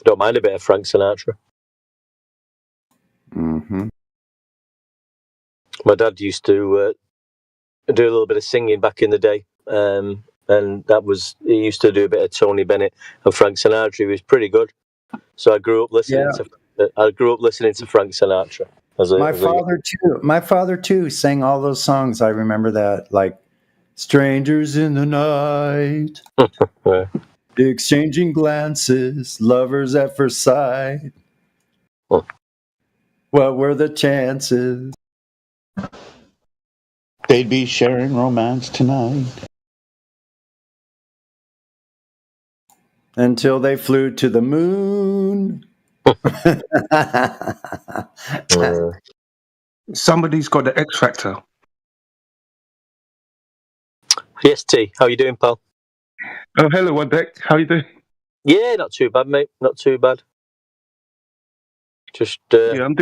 Don't mind a bit of Frank Sinatra. Mm-hmm. My dad used to do a little bit of singing back in the day, and he used to do a bit of Tony Bennett and Frank Sinatra. He was pretty good, so I grew up listening to Frank Sinatra. My father too sang all those songs. I remember that, like "Strangers in the Night," "Exchanging Glances," "Lovers at First Sight." What were the chances? They'd be sharing romance tonight. Until they flew to the moon. Somebody's got the X Factor. Yes, T. How you doing, pal? Oh, hello, one deck. How you doing? Yeah, not too bad, mate. Not too bad. Just I'm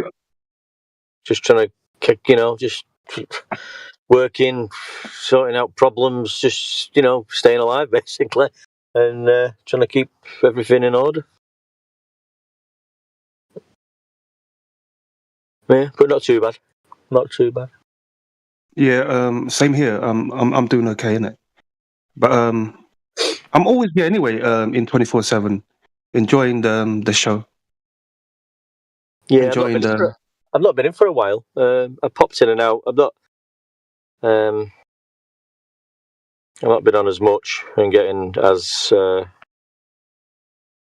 just trying to, just working, sorting out problems, just staying alive basically, and trying to keep everything in order. Yeah, but not too bad. Not too bad. Yeah, same here. I'm doing okay, innit? But I'm always here anyway. In 24/7, enjoying the show. Yeah, I've not been in for a while. I popped in and out. I've not been on as much and getting as. I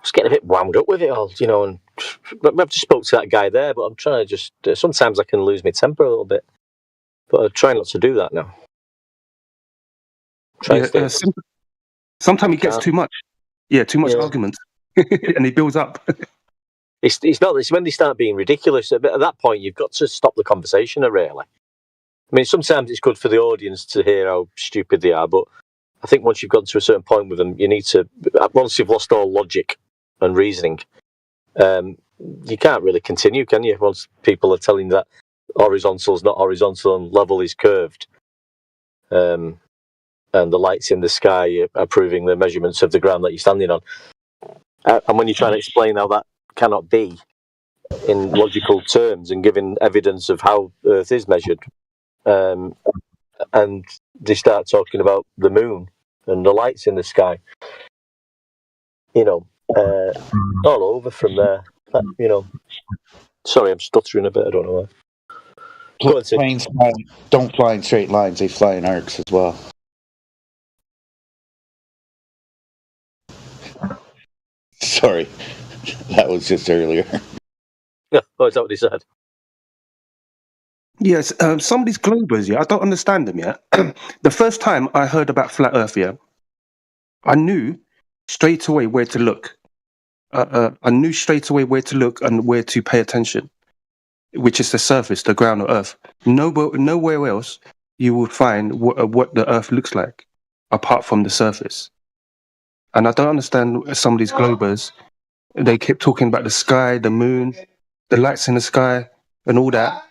was getting a bit wound up with it all, and I've just spoke to that guy there, but I'm trying to just. Sometimes I can lose my temper a little bit, but I try not to do that now. Sometimes it gets too much. Yeah, too much arguments, and it builds up. It's not. It's when they start being ridiculous. At that point, you've got to stop the conversation. Really, I mean, sometimes it's good for the audience to hear how stupid they are, but I think once you've got to a certain point with them, you need to. Once you've lost all logic and reasoning, you can't really continue, can you? Once people are telling that horizontal is not horizontal and level is curved, and the lights in the sky are proving the measurements of the ground that you're standing on, and when you're trying to explain how that cannot be in logical terms and giving evidence of how Earth is measured, and they start talking about the moon and the lights in the sky, all over from there. Sorry, I'm stuttering a bit. I don't know why. Planes don't fly in straight lines; they fly in arcs as well. Sorry, that was just earlier. Oh, is that what he said? Yes, some of these globers, I don't understand them yet. The first time I heard about flat Earth, I knew straight away where to look. I knew straight away where to look and where to pay attention, which is the surface, the ground of Earth. Nowhere else you will find what the Earth looks like, apart from the surface. And I don't understand some of these globers. They kept talking about the sky, the moon, the lights in the sky, and all that.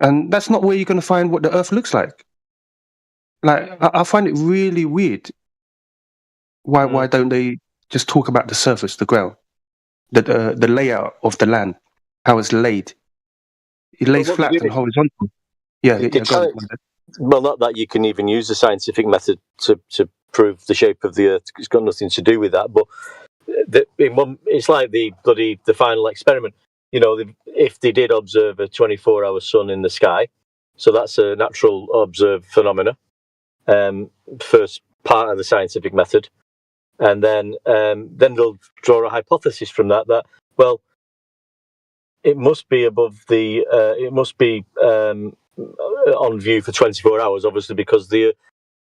And that's not where you're going to find what the Earth looks like. Like, I find it really weird. Why don't they just talk about the surface, the ground, the layout of the land, how it's laid? It lays Well, what they flat do and horizontal. Yeah, They go try, on. well, not that you can even use the scientific method to prove the shape of the Earth. It's got nothing to do with that. But it's like the final experiment. You know, if they did observe a 24-hour sun in the sky, so that's a natural observed phenomena. First part of the scientific method, and then they'll draw a hypothesis from that. That well, it must be above the. It must be on view for 24 hours, obviously, because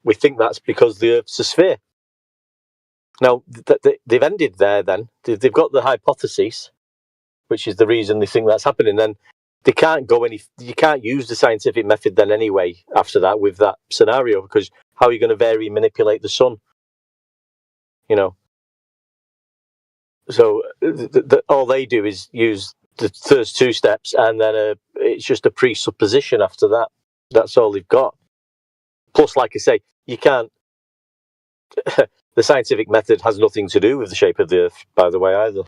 we think that's because the Earth's a sphere. Now, they've ended there then. They've got the hypothesis, which is the reason they think that's happening. Then they can't go any. You can't use the scientific method then anyway after that with that scenario, because how are you going to vary and manipulate the sun? You know. So all they do is use the first two steps, and then it's just a presupposition after that. That's all they've got. Plus, like I say, you can't. The scientific method has nothing to do with the shape of the Earth, by the way, either.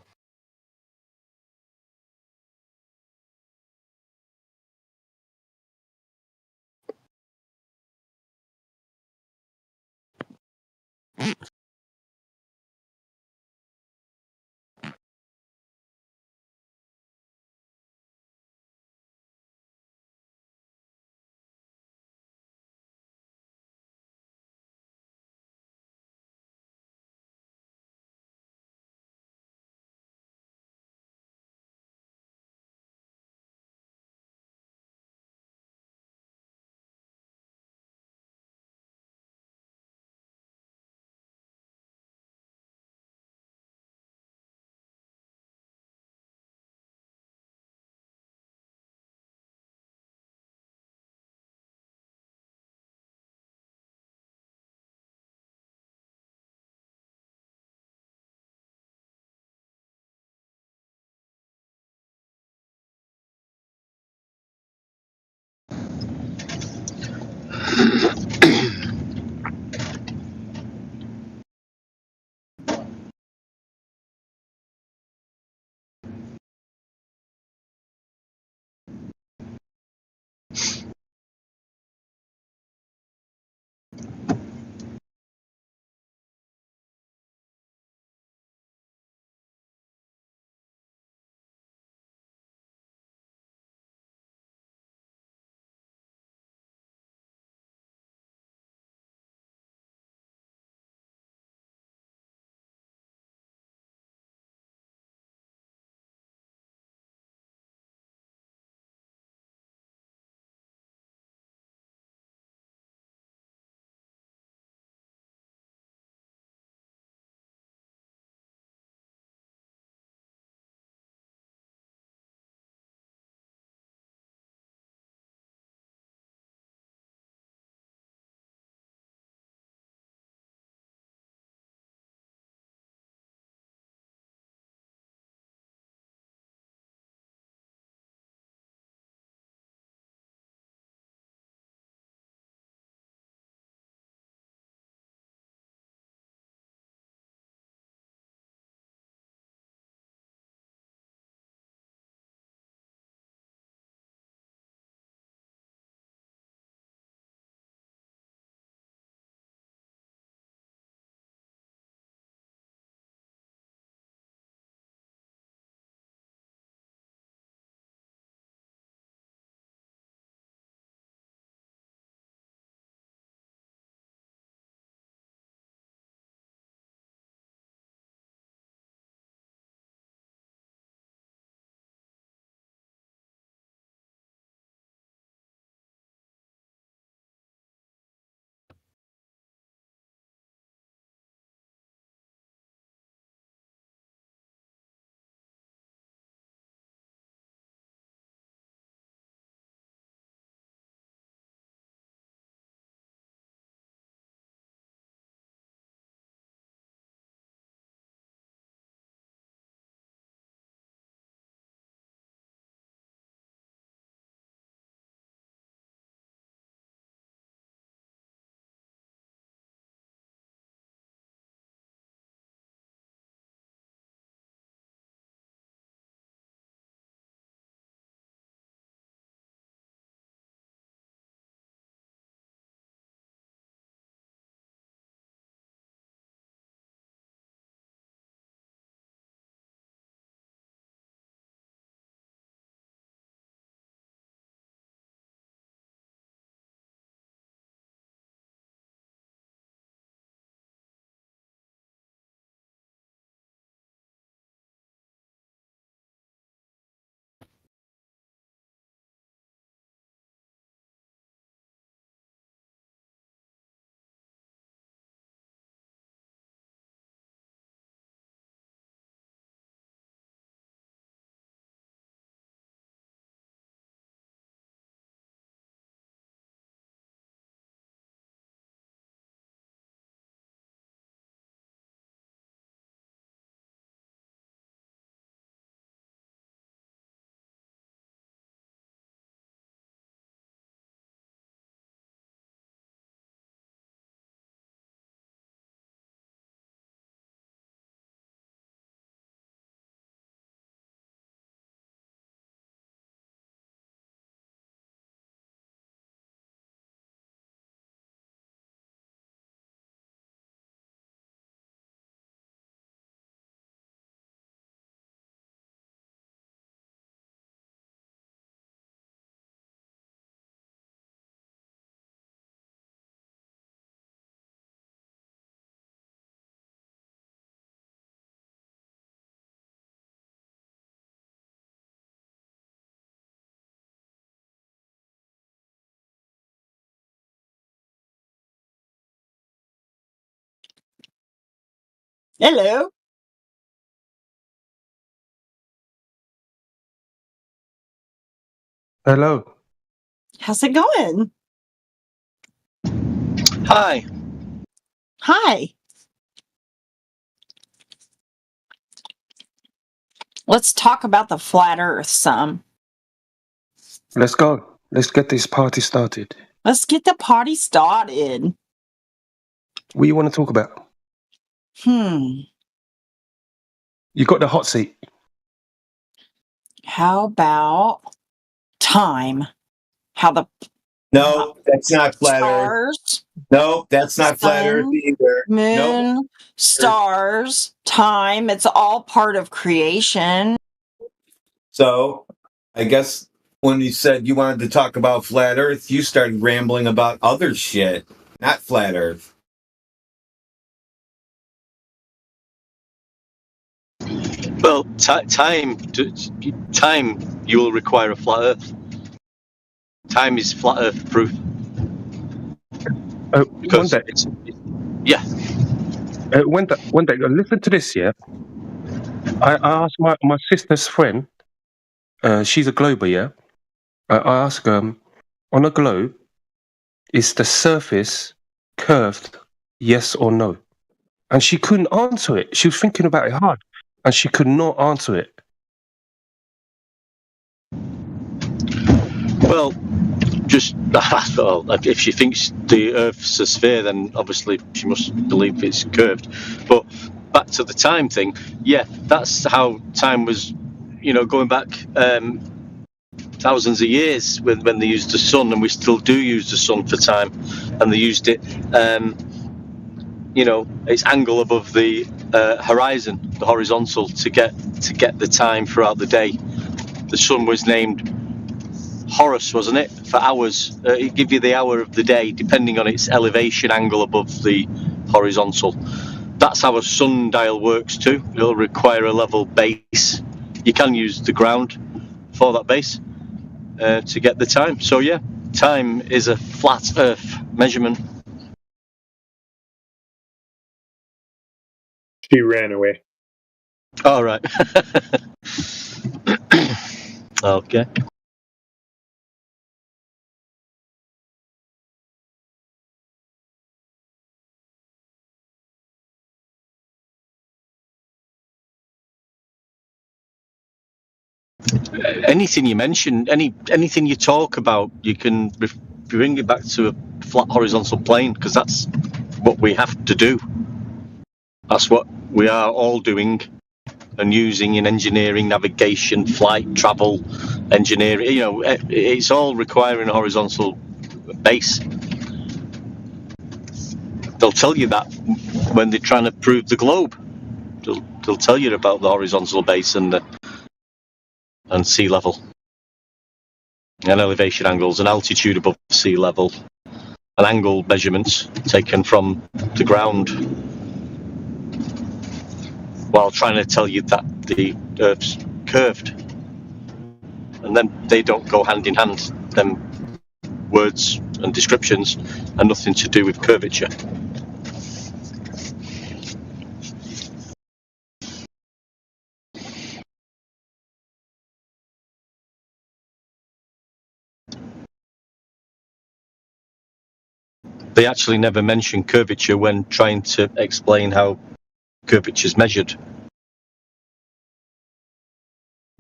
Hello. Hello. How's it going? Hi. Hi. Let's talk about the flat earth some. Let's go. Let's get this party started. Let's get the party started. What do you want to talk about? You got the hot seat. How about time? How the No, that's not flat Earth. stars, No, that's not flat Earth sun, either. moon, Nope. stars, time, it's all part of creation. So, I guess when you said you wanted to talk about flat Earth, you started rambling about other shit, not flat Earth. Well, time, you will require a flat Earth. Time is flat Earth proof. One day. Yeah. One day, listen to this, yeah? I asked my sister's friend, she's a glober, yeah? I asked her, on a globe, is the surface curved, yes or no? And she couldn't answer it. She was thinking about it hard, and she could not answer it. Well, just if she thinks the Earth's a sphere, then obviously she must believe it's curved. But back to the time thing, yeah, that's how time was, going back thousands of years when they used the sun, and we still do use the sun for time, and they used it, its angle above the horizon, the horizontal, to get the time throughout the day. The sun was named Horus, wasn't it, for hours? It gives you the hour of the day depending on its elevation angle above the horizontal. That's how a sundial works too. It'll require a level base. You can use the ground for that base to get the time. So yeah, time is a flat Earth measurement. She ran away. All right. Okay. Anything you mention, anything you talk about, you can bring it back to a flat horizontal plane, because that's what we have to do. That's what we are all doing and using in engineering, navigation, flight, travel, engineering. It's all requiring a horizontal base. They'll tell you that when they're trying to prove the globe. They'll tell you about the horizontal base and sea level, and elevation angles, and altitude above sea level, and angle measurements taken from the ground, while trying to tell you that the Earth's curved. And then they don't go hand in hand. Them words and descriptions are nothing to do with curvature. They actually never mention curvature when trying to explain how curvature is measured.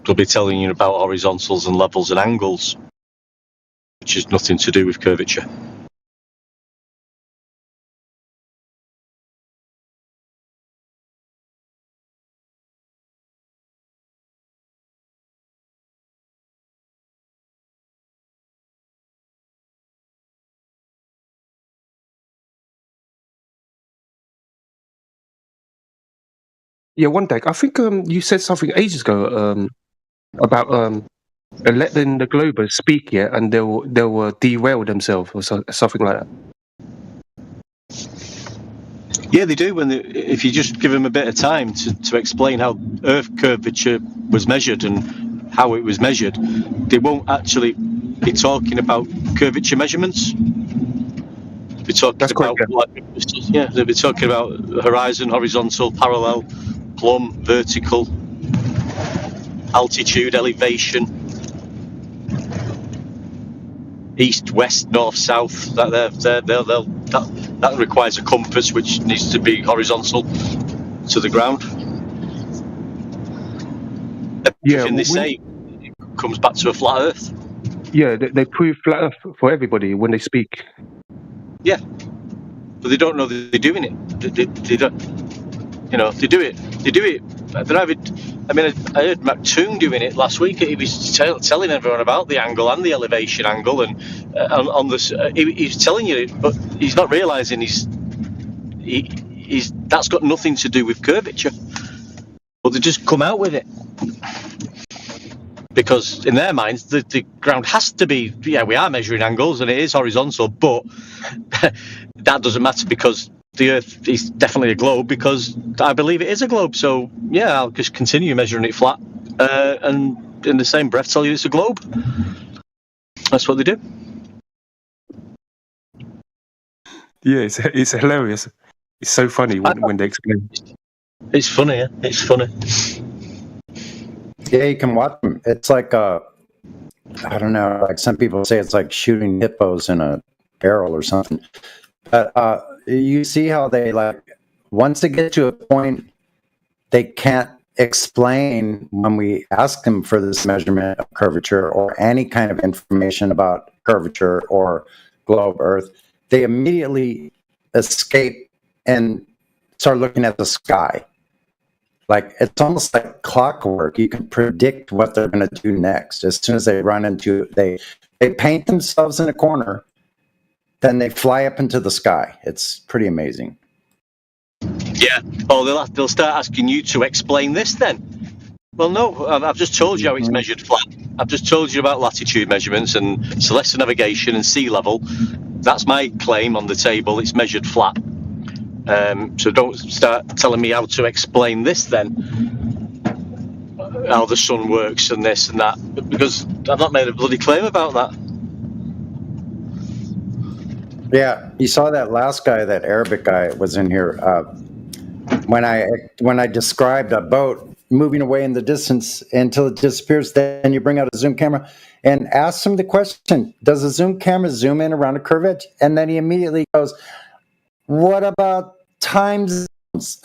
They'll be telling you about horizontals and levels and angles, which has nothing to do with curvature. Yeah, one day. I think you said something ages ago about letting the globers speak, yeah, and they'll derail themselves or something like that. Yeah, they do. If you just give them a bit of time to explain how Earth curvature was measured and how it was measured, they won't actually be talking about curvature measurements. be talking That's about correct, they'll be talking about horizon, horizontal, parallel, plumb, vertical, altitude, elevation, east, west, north, south. That requires a compass, which needs to be horizontal to the ground. Everything they say comes back to a flat Earth. Yeah, they prove flat Earth for everybody when they speak. Yeah, but they don't know that they're doing it. They don't, they do it. They do it. I heard McToon doing it last week. He was telling everyone about the angle and the elevation angle, and on this, he's telling you, but he's not realising that's got nothing to do with curvature. But they just come out with it. Because in their minds, the ground has to be, we are measuring angles and it is horizontal, but that doesn't matter because the Earth is definitely a globe because I believe it is a globe. So, yeah, I'll just continue measuring it flat and in the same breath tell you it's a globe. That's what they do. Yeah, it's hilarious. It's so funny when they explain. It's funny, yeah? It's funny. Yeah, you can watch them. It's like I don't know, like some people say it's like shooting hippos in a barrel or something. But you see how they, like, once they get to a point, they can't explain when we ask them for this measurement of curvature or any kind of information about curvature or globe Earth, they immediately escape and start looking at the sky. Like, it's almost like clockwork. You can predict what they're going to do next. As soon as they run into, they paint themselves in a corner, then they fly up into the sky. It's pretty amazing. Yeah. Oh, they'll start asking you to explain this then. Well, no, I've just told you how it's measured flat. I've just told you about latitude measurements and celestial navigation and sea level. That's my claim on the table. It's measured flat. So don't start telling me how to explain this then, how the sun works and this and that, because I've not made a bloody claim about that. Yeah, you saw that last guy, that Arabic guy was in here. When I described a boat moving away in the distance until it disappears, then you bring out a zoom camera and ask him the question, does a zoom camera zoom in around a curve edge? And then he immediately goes, what about time zones?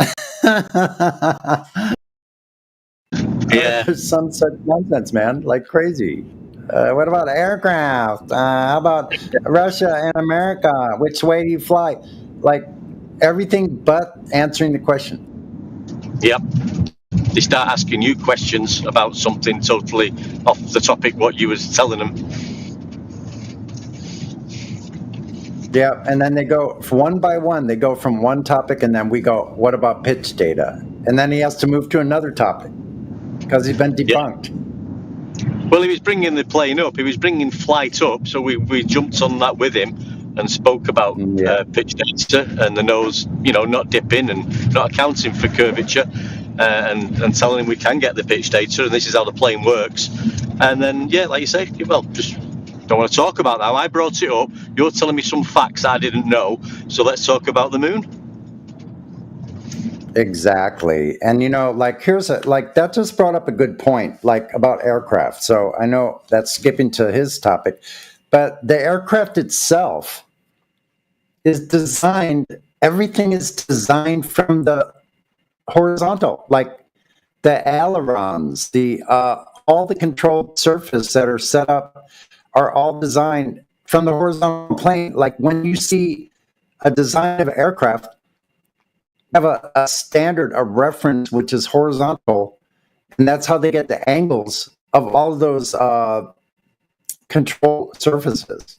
Yeah. There's some such nonsense, man, like crazy. What about aircraft? How about Russia and America? Which way do you fly? Like, everything but answering the question. Yep. They start asking you questions about something totally off the topic what you was telling them. Yeah, and then they go one by one. They go from one topic, and then we go, what about pitch data? And then he has to move to another topic because he's been debunked. Yeah. Well, he was bringing the plane up. He was bringing flight up, so we jumped on that with him and spoke about pitch data and the nose, not dipping and not accounting for curvature, and telling him we can get the pitch data and this is how the plane works. And then, yeah, like you say, well, just don't want to talk about that. I brought it up. You're telling me some facts I didn't know, so let's talk about the moon. Exactly. And, that just brought up a good point, like about aircraft. So I know that's skipping to his topic, but the aircraft itself is designed, everything is designed from the horizontal, like the ailerons, all the controlled surface that are set up are all designed from the horizontal plane. Like when you see a design of aircraft, have a standard, a reference, which is horizontal, and that's how they get the angles of all of those control surfaces.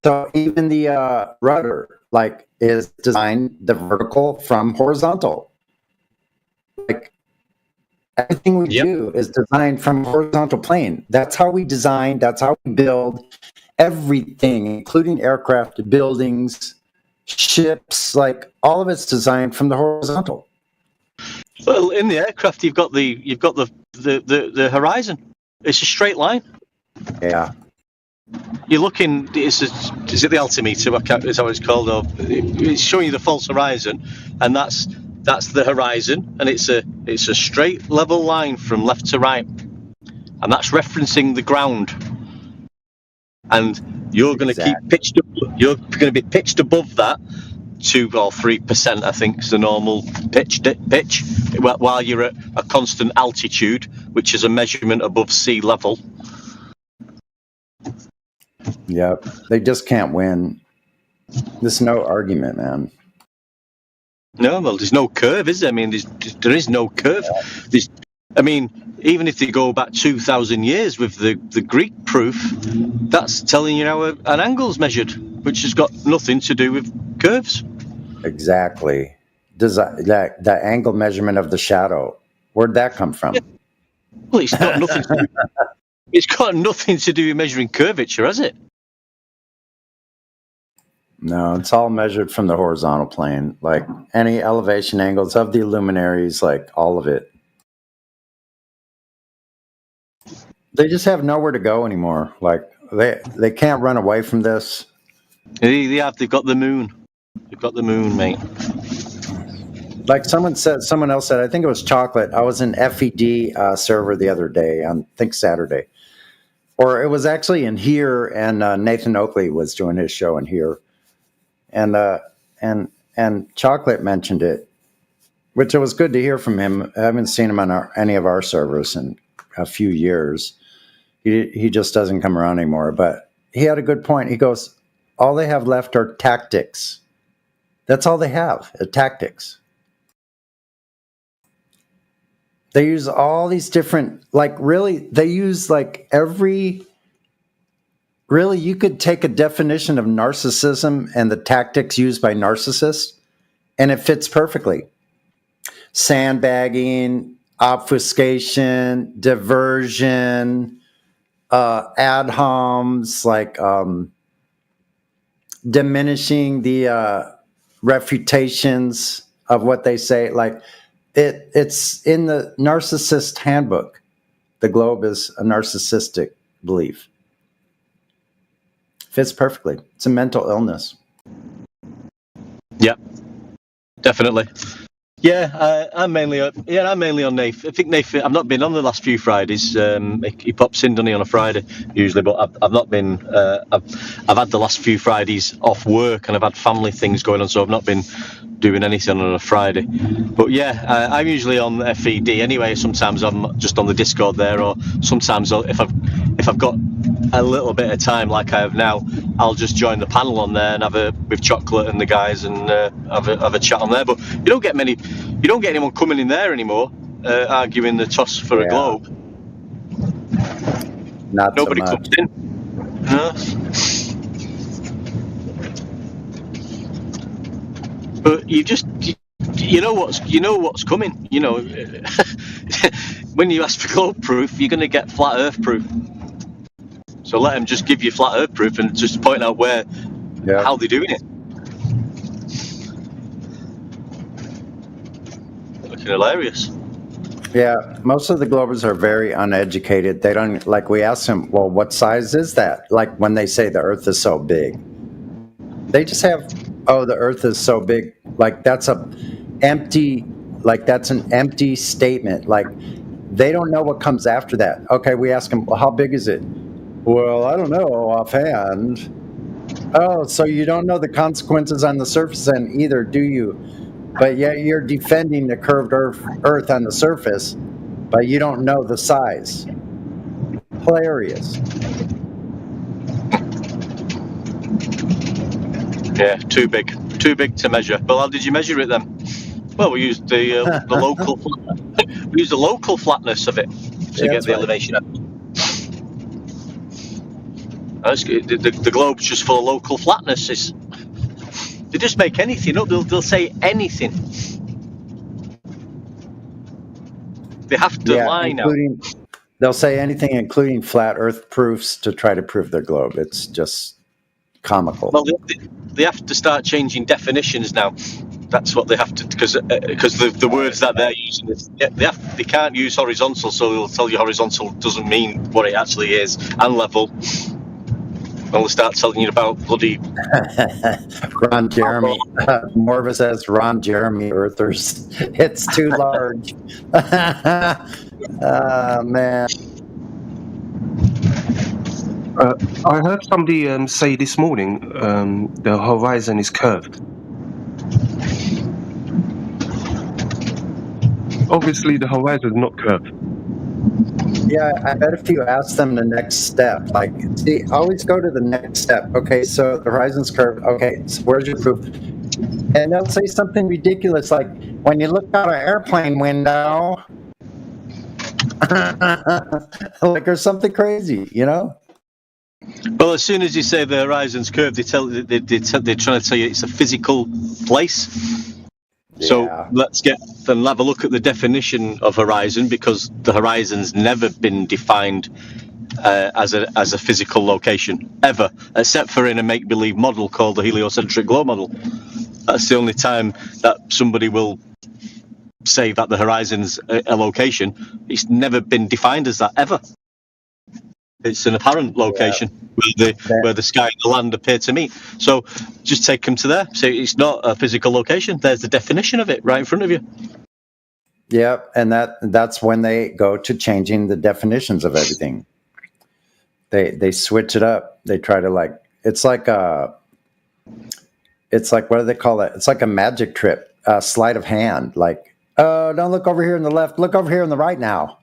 So even the rudder, is designed the vertical from horizontal. Like everything we do is designed from horizontal plane. That's how we design. That's how we build everything, including aircraft, buildings, ships, like all of it's designed from the horizontal. Well, in the aircraft, you've got the horizon. It's a straight line. Yeah. you're looking. Is it the altimeter? Is that what it's called? Or it's showing you the false horizon, and that's the horizon, and it's a straight level line from left to right, and that's referencing the ground. And you're going to keep pitched. You're going to be pitched above that. 2 or 3%, I think, is the normal pitch, while you're at a constant altitude, which is a measurement above sea level. Yep, they just can't win. There's no argument, man. No, well, there's no curve, is there? I mean, there is no curve. Even if they go back 2,000 years with the Greek proof, that's telling you how an angle's measured, which has got nothing to do with curves. Exactly. Does that angle measurement of the shadow, where'd that come from? Well, it's got nothing. It's got nothing to do with measuring curvature, has it? No, it's all measured from the horizontal plane, like any elevation angles of the luminaries, like all of it. They just have nowhere to go anymore. Like they can't run away from this. They've got the moon. They've got the moon, mate. Like someone else said, I think it was Chocolate. I was in FED server the other day, on I think Saturday, or it was actually in here, and Nathan Oakley was doing his show in here, and Chocolate mentioned it, which it was good to hear from him. I haven't seen him on any of our servers in a few years. He just doesn't come around anymore. But he had a good point. He goes, all they have left are tactics. That's all they have, tactics. They use all these different, they use really, you could take a definition of narcissism and the tactics used by narcissists, and it fits perfectly. Sandbagging, obfuscation, diversion, ad homs, diminishing the refutations of what they say. It's in the narcissist handbook. The globe is a narcissistic belief. Fits perfectly. It's a mental illness. Yeah, definitely. Yeah, I'm mainly on Nath. I think Nath. I've not been on the last few Fridays. He pops in, doesn't he, on a Friday usually, but I've not been. I've had the last few Fridays off work, and I've had family things going on, so I've not been doing anything on a Friday. But yeah, I'm usually on FED anyway. Sometimes I'm just on the Discord there, or sometimes if I've got a little bit of time like I have now, I'll just join the panel on there and with Chocolate and the guys and have a chat on there. But you don't get anyone coming in there anymore arguing the toss for a globe. Nobody comes in. No. But you know what's coming. You know, when you ask for globe proof, you're going to get flat Earth proof. So let them just give you flat Earth proof and just point out how they're doing it. Looking hilarious. Yeah, most of the Globers are very uneducated. They don't, we ask them, well, what size is that? Like when they say the Earth is so big. They just have, the Earth is so big. That's an empty statement. They don't know what comes after that. Okay, we ask them, well, how big is it? Well, I don't know offhand. Oh, so you don't know the consequences on the surface then either, do you? But yet you're defending the curved Earth on the surface, but you don't know the size. Hilarious. Yeah, too big to measure. But how did you measure it then? Well, we used the local. We used the local flatness of it to get the elevation up. The globe's just full of local flatnesses. They just make anything up. They'll say anything. They have to lie now. They'll say anything, including flat Earth proofs, to try to prove their globe. It's just comical. Well, they have to start changing definitions now. That's what they have to, because the words that they're using, they can't use horizontal, so they'll tell you horizontal doesn't mean what it actually is, and level. I'll start telling you about bloody Ron Jeremy. Morva says Ron Jeremy Earthers. It's too large. Man. I heard somebody say this morning the horizon is curved. Obviously, the horizon is not curved. Yeah, I bet if you ask them the next step, like, see, always go to the next step. Okay, so the horizon's curved. Okay, so where's your proof? And they'll say something ridiculous like, when you look out an airplane window, like, or something crazy, you know? Well, as soon as you say the horizon's curved, they're trying to tell you it's a physical place. So let's have a look at the definition of horizon, because the horizon's never been defined as a physical location ever, except for in a make-believe model called the heliocentric globe model. That's the only time that somebody will say that the horizon's a location. It's never been defined as that ever. It's an apparent location where the sky and the land appear to meet. So just take them to there. So it's not a physical location. There's the definition of it right in front of you. Yep, and that's when they go to changing the definitions of everything. They switch it up. They try to it's like what do they call it? It's like a magic trick, a sleight of hand. Like, oh, don't look over here on the left. Look over here on the right now.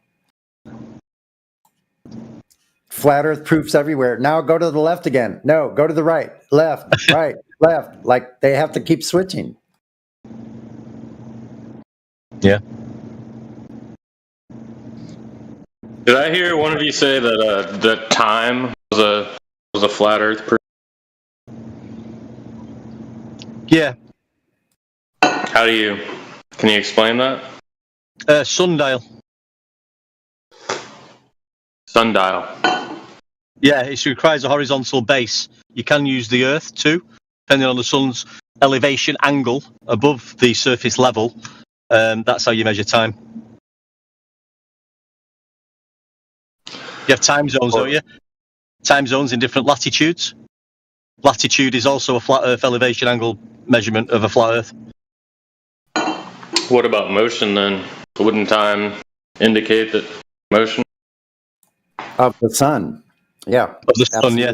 Flat Earth proofs everywhere. Now go to the left again. No, go to the right. Left, right, left. Like, they have to keep switching. Yeah. Did I hear one of you say that time was a flat Earth proof? Yeah. Can you explain that? Sundial. Sundial. Yeah, it requires a horizontal base. You can use the Earth too, depending on the sun's elevation angle above the surface level. That's how you measure time. You have time zones, don't you? Time zones in different latitudes. Latitude is also a flat Earth elevation angle measurement of a flat Earth. What about motion then? Wouldn't time indicate that motion? Of the sun. Yeah. Of the sun, yeah.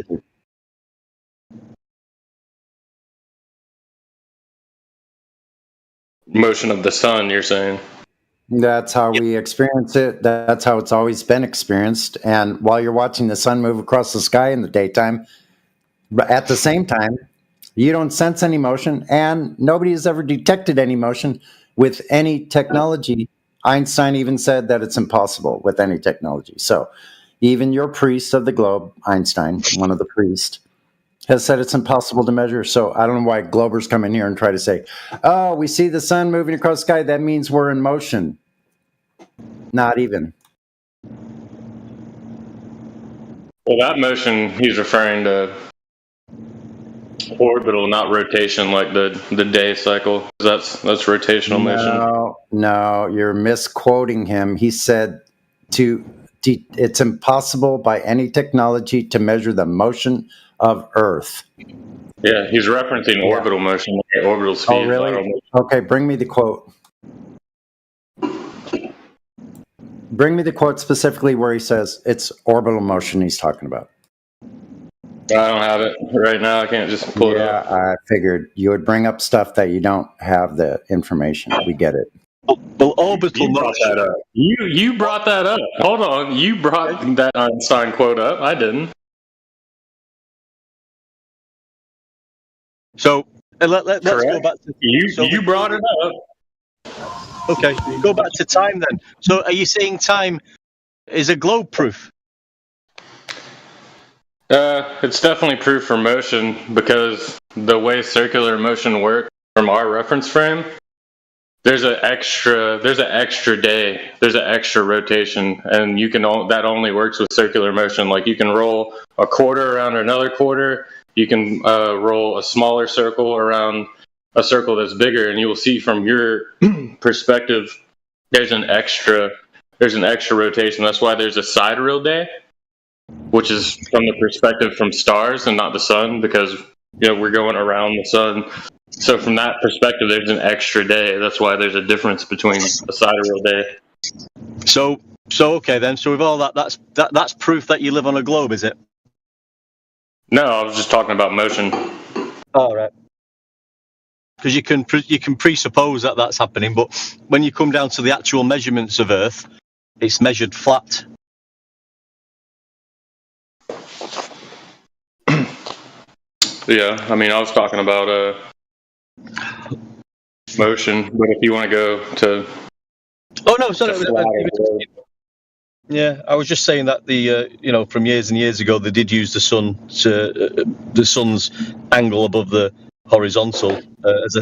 Motion of the sun, you're saying? That's how we experience it. That's how it's always been experienced. And while you're watching the sun move across the sky in the daytime, at the same time, you don't sense any motion, and nobody has ever detected any motion with any technology. Einstein even said that it's impossible with any technology. So even your priest of the globe, Einstein, one of the priests, has said it's impossible to measure. So I don't know why Globers come in here and try to say, oh, we see the sun moving across the sky. That means we're in motion. Not even. Well, that motion, he's referring to orbital, not rotation, like the day cycle. That's rotational motion. No, you're misquoting him. He said it's impossible by any technology to measure the motion of Earth. Yeah, he's referencing orbital motion, like orbital speed. Oh, really? Okay, bring me the quote. Bring me the quote specifically where he says it's orbital motion he's talking about. I don't have it right now. I can't just pull it up. Yeah, I figured you would bring up stuff that you don't have the information. We get it. Well, orbital motion. You brought that up. Hold on. You brought that Einstein quote up. I didn't. So let's go back to you brought it up. Okay, go back to time then. So are you saying time is a globe proof? It's definitely proof for motion, because the way circular motion works from our reference frame, there's an extra day, there's an extra rotation, and that only works with circular motion. Like, you can roll a quarter around another quarter, you can roll a smaller circle around a circle that's bigger, and you will see from your perspective there's an extra rotation. That's why there's a sidereal day. which is from the perspective from stars and not the sun, because we're going around the sun. So from that perspective, there's an extra day. That's why there's a difference between a sidereal day. So okay then. So with all that, that's proof that you live on a globe, is it? No, I was just talking about motion. All right. Because you can presuppose that that's happening, but when you come down to the actual measurements of Earth, it's measured flat. Yeah, I mean, I was talking about motion, but if you want to go to... Oh, no, sorry. Yeah, I was just saying that from years and years ago, they did use the sun's angle above the horizontal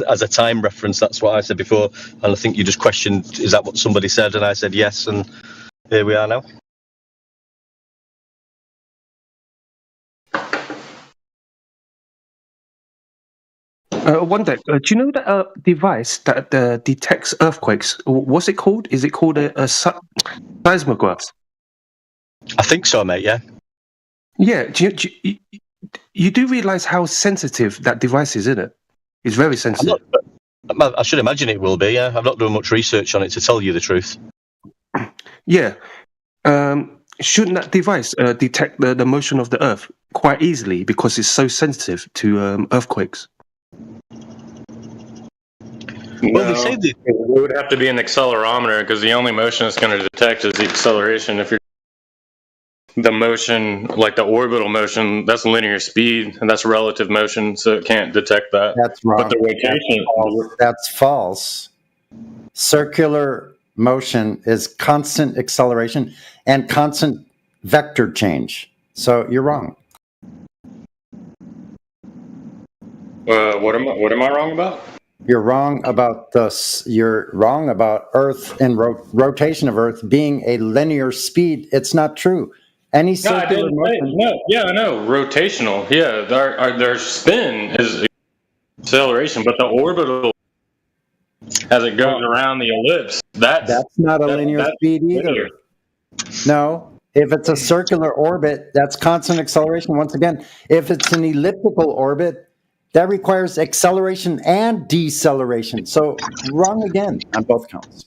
as a time reference. That's what I said before, and I think you just questioned, is that what somebody said? And I said yes, and here we are now. One day, do you know that device that detects earthquakes? What's it called? Is it called a seismograph? I think so, mate. Yeah. Yeah. You do realize how sensitive that device is, isn't it? It's very sensitive. I should imagine it will be. Yeah, I've not done much research on it, to tell you the truth. Yeah. Shouldn't that device detect the motion of the Earth quite easily because it's so sensitive to earthquakes? Well, they say it would have to be an accelerometer, because the only motion it's going to detect is the acceleration. If you're the motion, like the orbital motion, that's linear speed, and that's relative motion, so it can't detect that. That's wrong. But the rotation, that's false. Circular motion is constant acceleration and constant vector change. So you're wrong. What am I wrong about? You're wrong about You're wrong about Earth and rotation of Earth being a linear speed. It's not true. Any circular motion. Yeah, I know. Rotational. Yeah, their spin is acceleration, but the orbital, as it goes around the ellipse, that's not a linear speed either. Linear. No. If it's a circular orbit, that's constant acceleration. Once again, if it's an elliptical orbit, that requires acceleration and deceleration. So wrong again on both counts.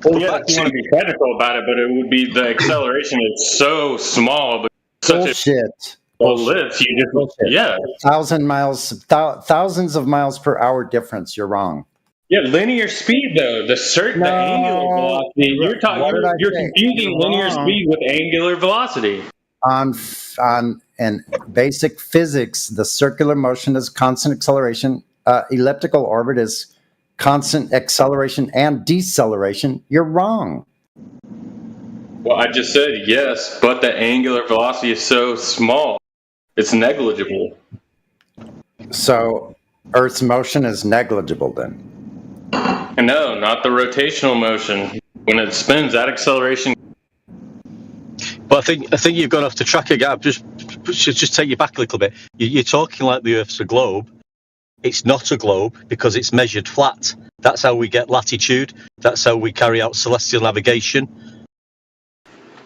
Well, yeah, if you want to be technical about it, but it would be the acceleration is so small, but bullshit. Ellipse, you just yeah, thousands of miles per hour difference. You're wrong. Yeah, linear speed though. The angular velocity. You're confusing linear speed with angular velocity. In basic physics, the circular motion is constant acceleration. Elliptical orbit is constant acceleration and deceleration. You're wrong. Well, I just said yes, but the angular velocity is so small, it's negligible. So Earth's motion is negligible then? No, not the rotational motion. When it spins, that acceleration. But I think you've gone off the track again. Just take you back a little bit. You're talking like the Earth's a globe. It's not a globe because it's measured flat. That's how we get latitude. That's how we carry out celestial navigation.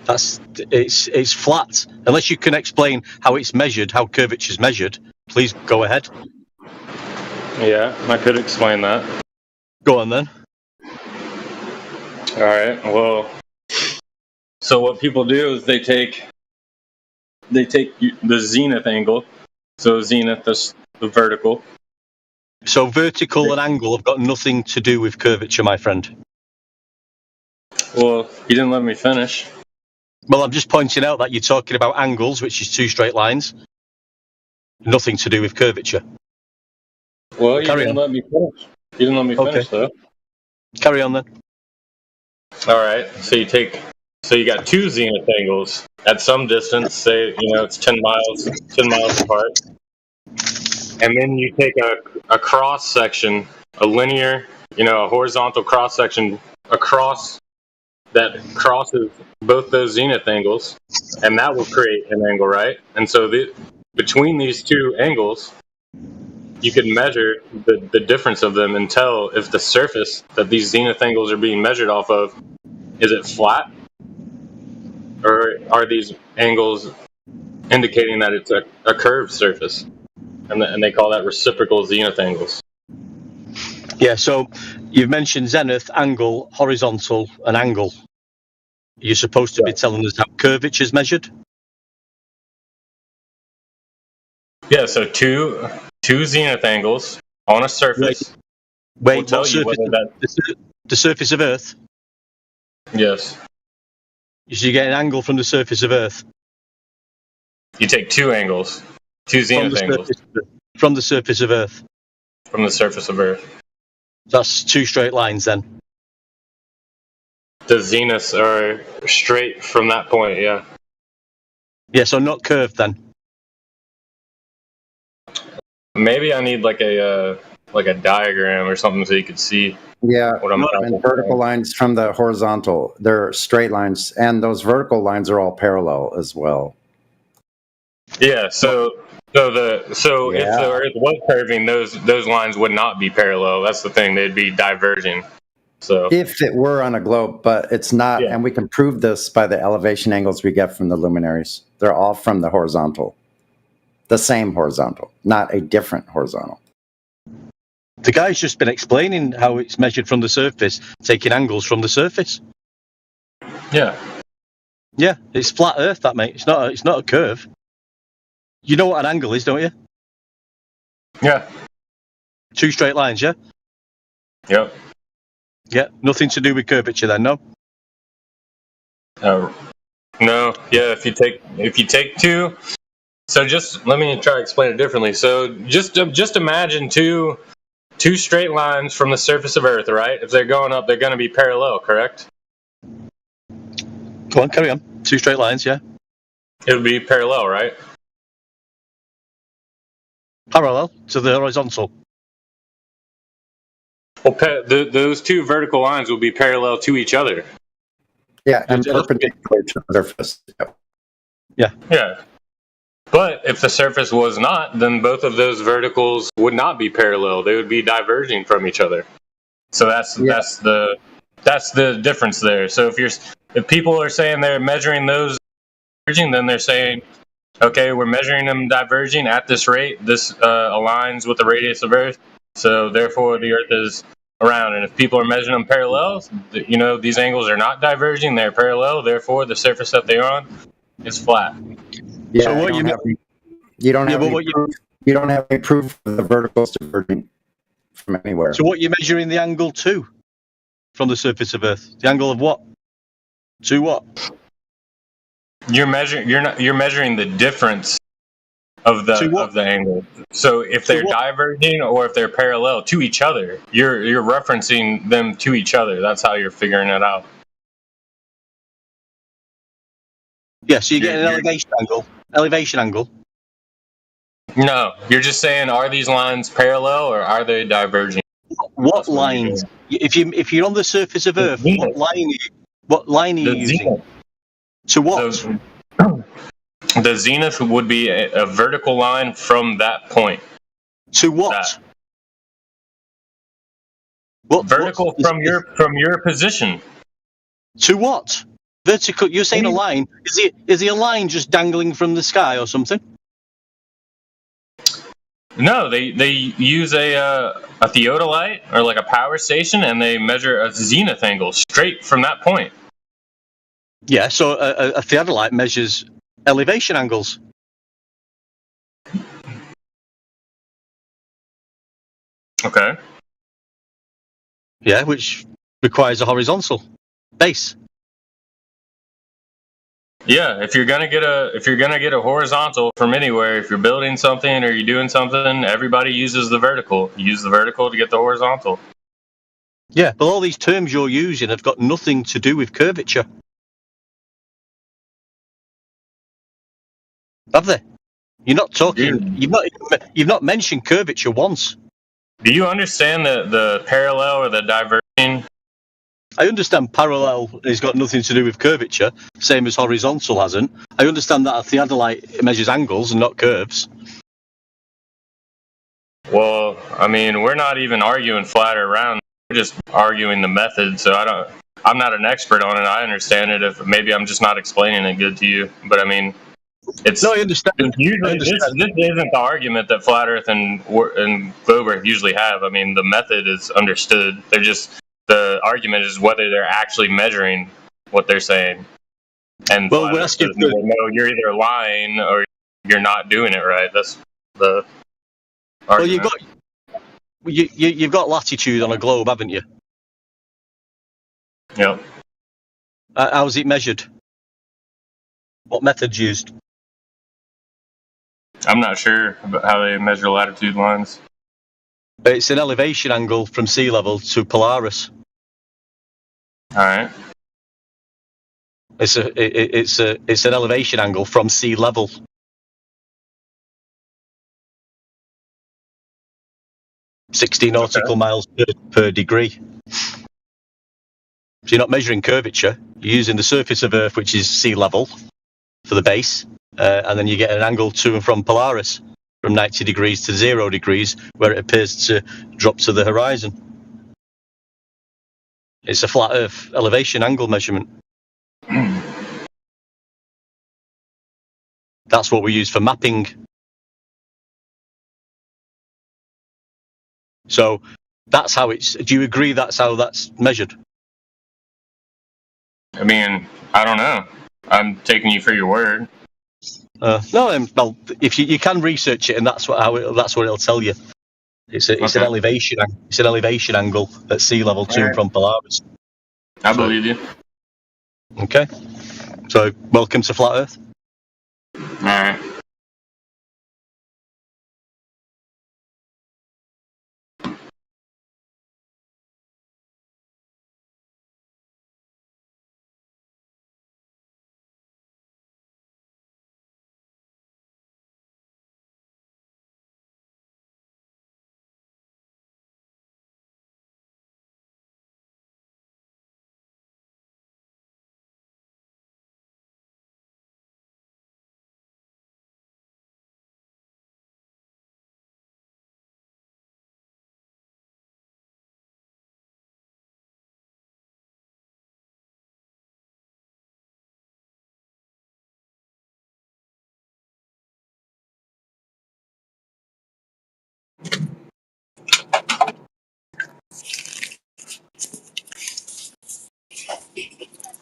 It's flat. Unless you can explain how it's measured, how curvature is measured, please go ahead. Yeah, I could explain that. Go on then. All right. Well, so what people do is they take the zenith angle. So zenith is the vertical. So vertical and angle have got nothing to do with curvature, my friend. Well, you didn't let me finish. Well, I'm just pointing out that you're talking about angles, which is two straight lines. Nothing to do with curvature. Well, you didn't let me finish. You didn't let me finish, though. Carry on then. All right. So you got two zenith angles at some distance. Say it's 10 miles apart. And then you take a cross section, a linear, a horizontal cross section across that crosses both those zenith angles, and that will create an angle, right? And so between these two angles, you can measure the difference of them and tell if the surface that these zenith angles are being measured off of, is it flat? Or are these angles indicating that it's a curved surface, and they call that reciprocal zenith angles. Yeah, so you've mentioned zenith, angle, horizontal, and angle. You're supposed to be telling us how curvature is measured? Yeah, so two zenith angles on a surface. Wait, will tell what you surface? whether that. The surface of Earth? Yes. So you get an angle from the surface of Earth? You take two angles, two zenith angles. From the surface of Earth? From the surface of Earth. That's two straight lines then? The zeniths are straight from that point, yeah. Yeah, so not curved then? Maybe I need like a diagram or something so you could see. Yeah, what I'm talking and vertical lines from the horizontal. They're straight lines, and those vertical lines are all parallel as well. Yeah, so if the Earth was curving, those lines would not be parallel. That's the thing; they'd be diverging. So if it were on a globe, but it's not, and we can prove this by the elevation angles we get from the luminaries. They're all from the horizontal, the same horizontal, not a different horizontal. The guy's just been explaining how it's measured from the surface, taking angles from the surface. Yeah. Yeah, it's flat Earth, that mate. It's not a curve. You know what an angle is, don't you? Yeah. Two straight lines, yeah? Yep. Yeah, nothing to do with curvature then, no? No. Yeah, if you take two. So just let me try to explain it differently. So just imagine two straight lines from the surface of Earth, right? If they're going up, they're going to be parallel, correct? Go on, carry on. Two straight lines, yeah. It would be parallel, right? Parallel to the horizontal. Well, those two vertical lines will be parallel to each other. Yeah, and perpendicular to the surface. Yeah. Yeah. But if the surface was not, then both of those verticals would not be parallel. They would be diverging from each other. So that's the difference there. So if people are saying they're measuring those diverging, then they're saying, okay, we're measuring them diverging at this rate. This aligns with the radius of Earth. So therefore, the Earth is around. And if people are measuring them parallel, these angles are not diverging; they're parallel. Therefore, the surface that they're on is flat. Yeah, So what you don't have any proof of the verticals diverging from anywhere. So what you're measuring the angle to from the surface of Earth? The angle of what? To what? You're measuring the difference of the angle. So if they're diverging or if they're parallel to each other, you're referencing them to each other. That's how you're figuring it out. Yeah, so you get an elevation angle. No, you're just saying, are these lines parallel or are they diverging? What lines? If you're on the surface of Earth, what line are you using? To what? The zenith would be a vertical line from that point. To what? Vertical from your position. To what? Vertical. You're saying a line. Is it a line just dangling from the sky or something? No, they use a theodolite or like a power station, and they measure a zenith angle straight from that point. Yeah, so a theodolite measures elevation angles. Okay. Yeah, which requires a horizontal base. Yeah, if you're gonna get a horizontal from anywhere, if you're building something or you're doing something, everybody uses the vertical. You use the vertical to get the horizontal. Yeah, but all these terms you're using have got nothing to do with curvature. Have they? You're not talking. You've not mentioned curvature once. Do you understand the parallel or the diverging? I understand parallel has got nothing to do with curvature, same as horizontal hasn't. I understand that a theodolite measures angles and not curves. Well, I mean, we're not even arguing flat or round. We're just arguing the method. So I'm not an expert on it. I understand it. If maybe I'm just not explaining it good to you, but I mean, it's no, I understand. Usually, this isn't the argument that Flat Earth and Globe Earth usually have. I mean, the method is understood. They're just the argument is whether they're actually measuring what they're saying. And well, Flat we're Earth asking says, no, you're either lying or you're not doing it right. That's the argument. Well, you've got latitude on a globe, haven't you? Yep. How's it measured? What method's used? I'm not sure about how they measure latitude lines. It's an elevation angle from sea level to Polaris. All right. It's an elevation angle from sea level. $60 nautical miles per degree. So you're not measuring curvature. You're using the surface of Earth, which is sea level, for the base, and then you get an angle to and from Polaris, from 90 degrees to 0 degrees, where it appears to drop to the horizon. It's a flat Earth elevation angle measurement. That's what we use for mapping. So that's how it's. Do you agree that's how that's measured? I mean, I don't know. I'm taking you for your word. No, well, if you can research it, and that's what it'll tell you. It's an elevation. It's an elevation angle at sea level to and from Polaris. I believe you. Okay. So welcome to Flat Earth. All right.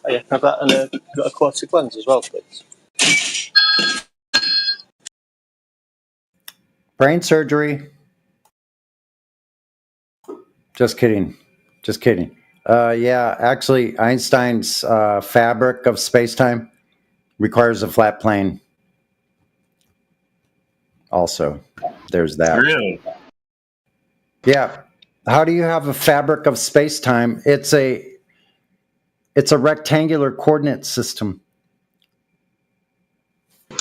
Oh, yeah, I've got a quarter lens as well, please. Brain surgery. Just kidding. Just kidding. Yeah, actually, Einstein's fabric of space-time requires a flat plane. Also, there's that. Really? Yeah. How do you have a fabric of space-time? It's a rectangular coordinate system.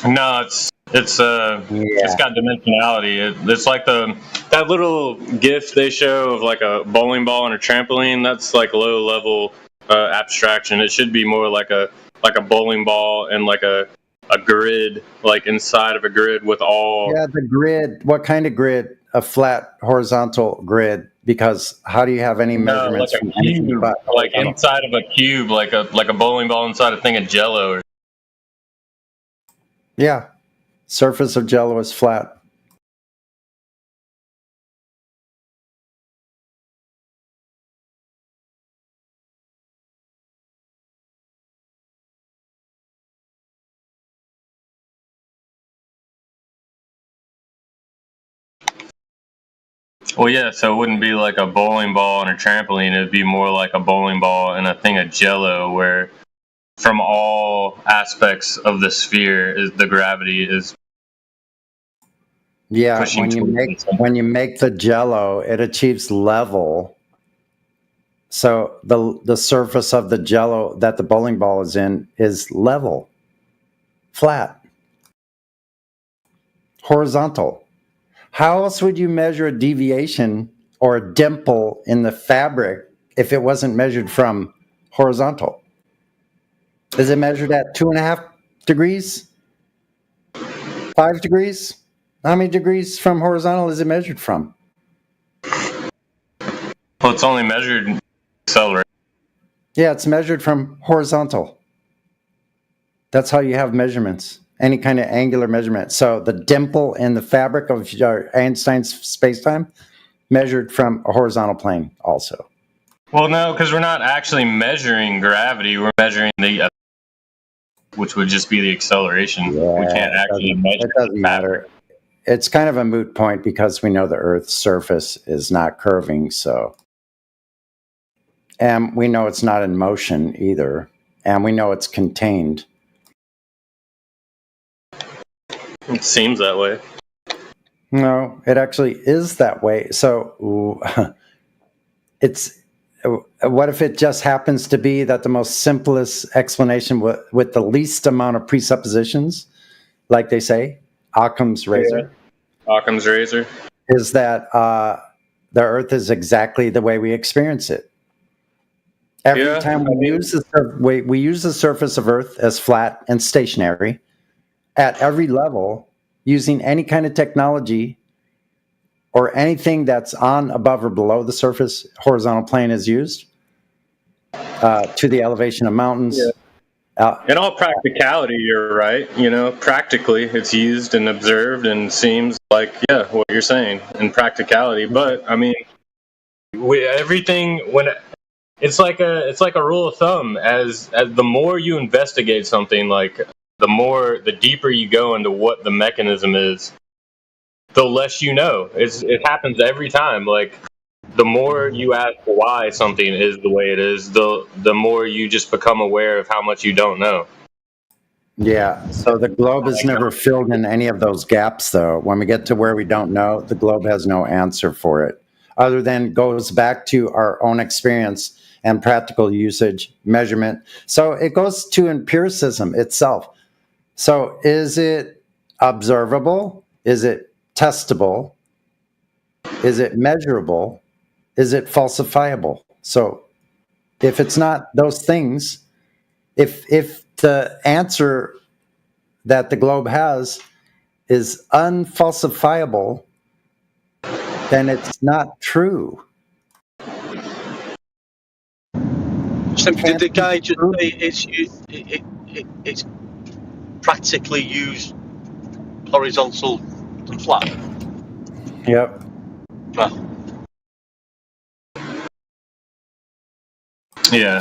No, it's got dimensionality. It's like that little GIF they show of like a bowling ball and a trampoline. That's like low level abstraction. It should be more like a bowling ball and like a grid, like inside of a grid with all. Yeah, the grid. What kind of grid? A flat horizontal grid. Because how do you have any measurements? Like a cube, like inside of a cube, like a bowling ball inside a thing of Jello. Yeah, surface of Jello is flat. Well, yeah, so it wouldn't be like a bowling ball and a trampoline. It'd be more like a bowling ball and a thing of Jello, where from all aspects of the sphere is the gravity is. Yeah, when you make the Jello, it achieves level. So the surface of the Jello that the bowling ball is in is level, flat, horizontal. How else would you measure a deviation or a dimple in the fabric if it wasn't measured from horizontal? Is it measured at 2.5 degrees? 5 degrees? How many degrees from horizontal is it measured from? Well, it's only measured accelerated. Yeah, it's measured from horizontal. That's how you have measurements, any kind of angular measurement. So the dimple in the fabric of Einstein's spacetime measured from a horizontal plane also. Well, no, because we're not actually measuring gravity. We're measuring the, which would just be the acceleration. We can't actually measure. It doesn't matter. It's kind of a moot point because we know the Earth's surface is not curving, so. And we know it's not in motion either. And we know it's contained. It seems that way. No, it actually is that way. So it's, what if it just happens to be that the most simplest explanation with the least amount of presuppositions, like they say, Occam's razor? Yeah. Occam's razor. Is that the Earth is exactly the way we experience it. Every time we use the surface of Earth as flat and stationary at every level, using any kind of technology or anything that's on, above, or below the surface, horizontal plane is used to the elevation of mountains. Yeah. In all practicality, you're right. You know, practically, it's used and observed, and seems like what you're saying in practicality. But I mean, everything when it's like a rule of thumb. As the more you investigate something, like the deeper you go into what the mechanism is, the less you know. It happens every time. Like, the more you ask why something is the way it is, the more you just become aware of how much you don't know. Yeah, so the globe is never filled in any of those gaps, though. When we get to where we don't know, the globe has no answer for it, other than goes back to our own experience and practical usage, measurement. So it goes to empiricism itself. So is it observable? Is it testable? Is it measurable? Is it falsifiable? So if it's not those things, if the answer that the globe has is unfalsifiable, then it's not true. So did the guy just say it's practically used horizontal and flat? Yep. Well, yeah.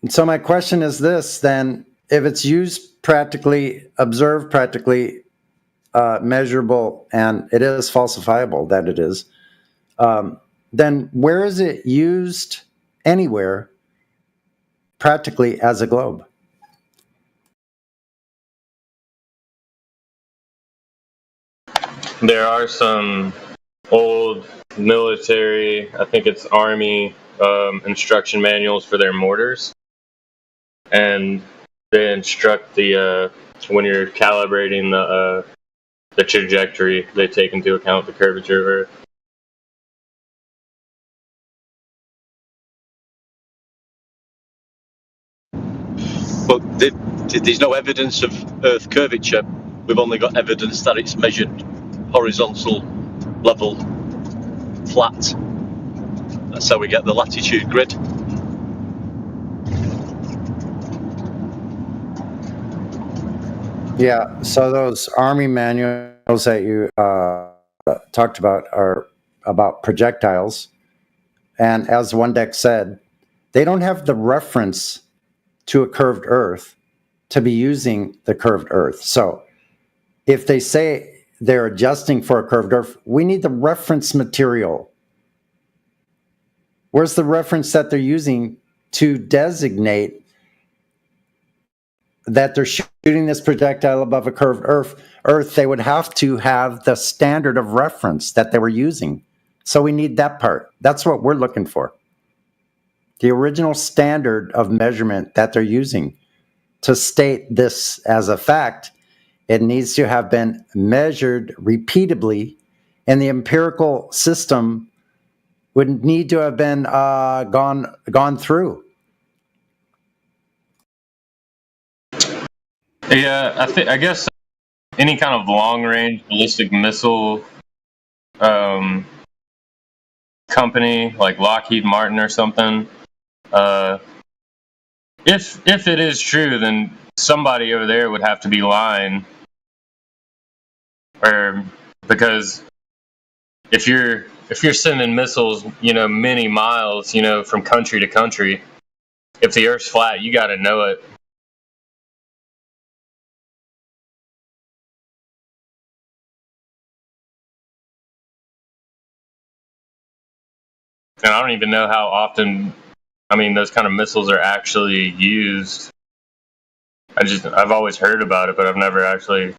So my question is this, then: if it's used practically, observed practically, measurable, and it is falsifiable, that it is, then where is it used anywhere practically as a globe? There are some old military, I think it's Army, instruction manuals for their mortars, and they instruct when you're calibrating the trajectory, they take into account the curvature of Earth. but there's no evidence of Earth curvature. We've only got evidence that it's measured horizontal, level, flat. That's how we get the latitude grid. Yeah, so those Army manuals that you talked about are about projectiles. And as One Deck said, they don't have the reference to a curved Earth to be using the curved Earth. So if they say they're adjusting for a curved Earth, we need the reference material. Where's the reference that they're using to designate that they're shooting this projectile above a curved Earth? They would have to have the standard of reference that they were using. So we need that part. That's what we're looking for. The original standard of measurement that they're using to state this as a fact, it needs to have been measured repeatedly, and the empirical system would need to have been gone through. Yeah, I guess any kind of long-range ballistic missile company like Lockheed Martin or something, If it is true, then somebody over there would have to be lying, or because if you're sending missiles, many miles, from country to country, if the Earth's flat, you got to know it. And I don't even know how often, those kind of missiles are actually used. I've always heard about it, but I've never actually,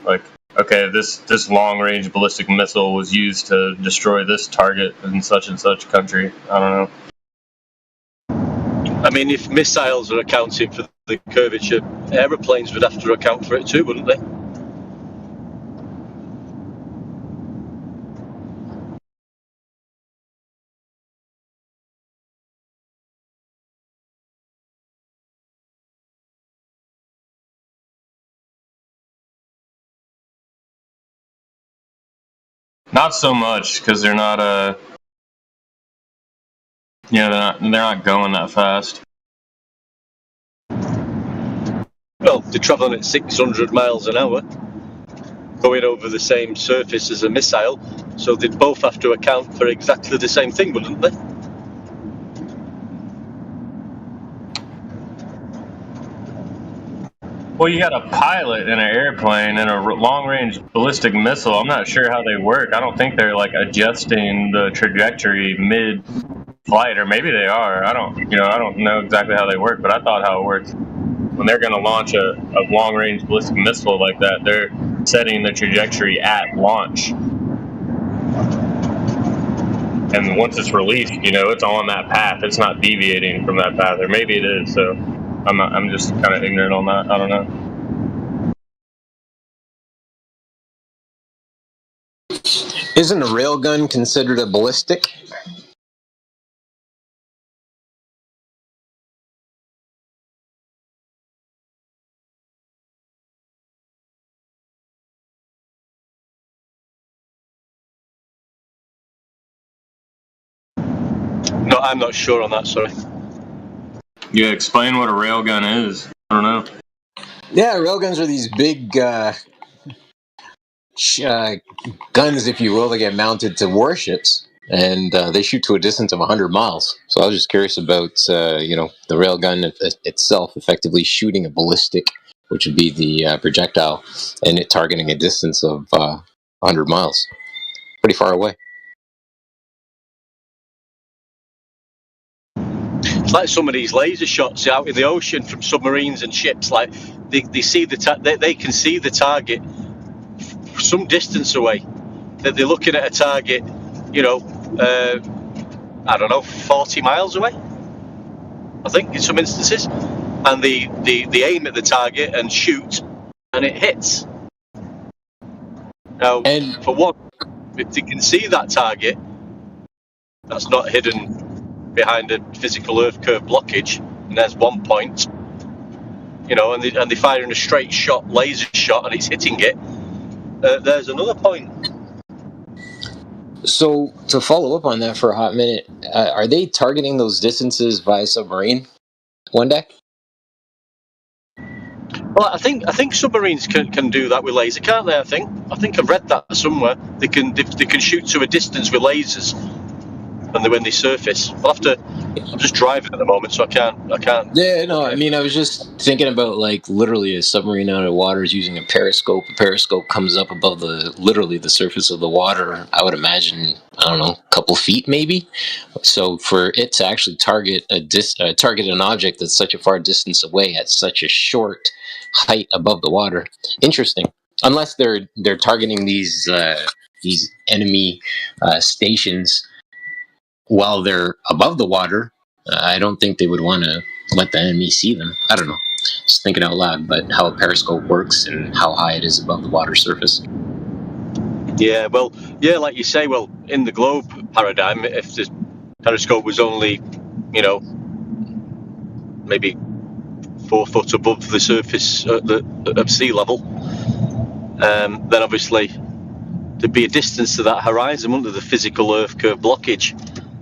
okay, this long-range ballistic missile was used to destroy this target in such and such country. I don't know. If missiles are accounting for the curvature, aeroplanes would have to account for it too, wouldn't they? Not so much, because they're not they're not going that fast. Well, they're travelling at 600 miles an hour, going over the same surface as a missile, so they'd both have to account for exactly the same thing, wouldn't they? Well, you got a pilot in an airplane and a long-range ballistic missile. I'm not sure how they work. I don't think they're adjusting the trajectory mid-flight, or maybe they are. I don't know exactly how they work, but I thought how it works. When they're going to launch a long-range ballistic missile like that, they're setting the trajectory at launch. And once it's released, it's on that path. It's not deviating from that path, or maybe it is. So I'm just kind of ignorant on that. I don't know. Isn't a railgun considered a ballistic? No, I'm not sure on that, sorry. Yeah, explain what a railgun is. I don't know. Yeah, railguns are these big guns, if you will, that get mounted to warships, and they shoot to a distance of 100 miles. So I was just curious about, the railgun itself effectively shooting a ballistic, which would be the projectile, and it targeting a distance of 100 miles. Pretty far away. It's like some of these laser shots out in the ocean from submarines and ships. Like they see they can see the target some distance away. That they're looking at a target, I don't know, 40 miles away. I think in some instances, and they aim at the target and shoot, and it hits. Now, for one, if they can see that target, that's not hidden behind a physical Earth curve blockage, and there's one point, and they fire in a straight shot, laser shot, and it's hitting it. There's another point. So to follow up on that for a hot minute, are they targeting those distances via submarine? One deck? Well, I think submarines can do that with laser, can't they? I think I've read that somewhere. They can shoot to a distance with lasers. When they surface, I'm just driving at the moment, so I can't. Yeah, no, I was just thinking about literally a submarine out of water is using a periscope. A periscope comes up above literally the surface of the water. I would imagine, I don't know, a couple feet maybe. So for it to actually target an object that's such a far distance away at such a short height above the water, interesting. Unless they're targeting these enemy stations while they're above the water, I don't think they would want to let the enemy see them. I don't know. Just thinking out loud, but how a periscope works and how high it is above the water surface. Yeah, well, like you say, in the globe paradigm, if the periscope was only, maybe 4 foot above the surface of sea level, then obviously there'd be a distance to that horizon under the physical Earth curve blockage.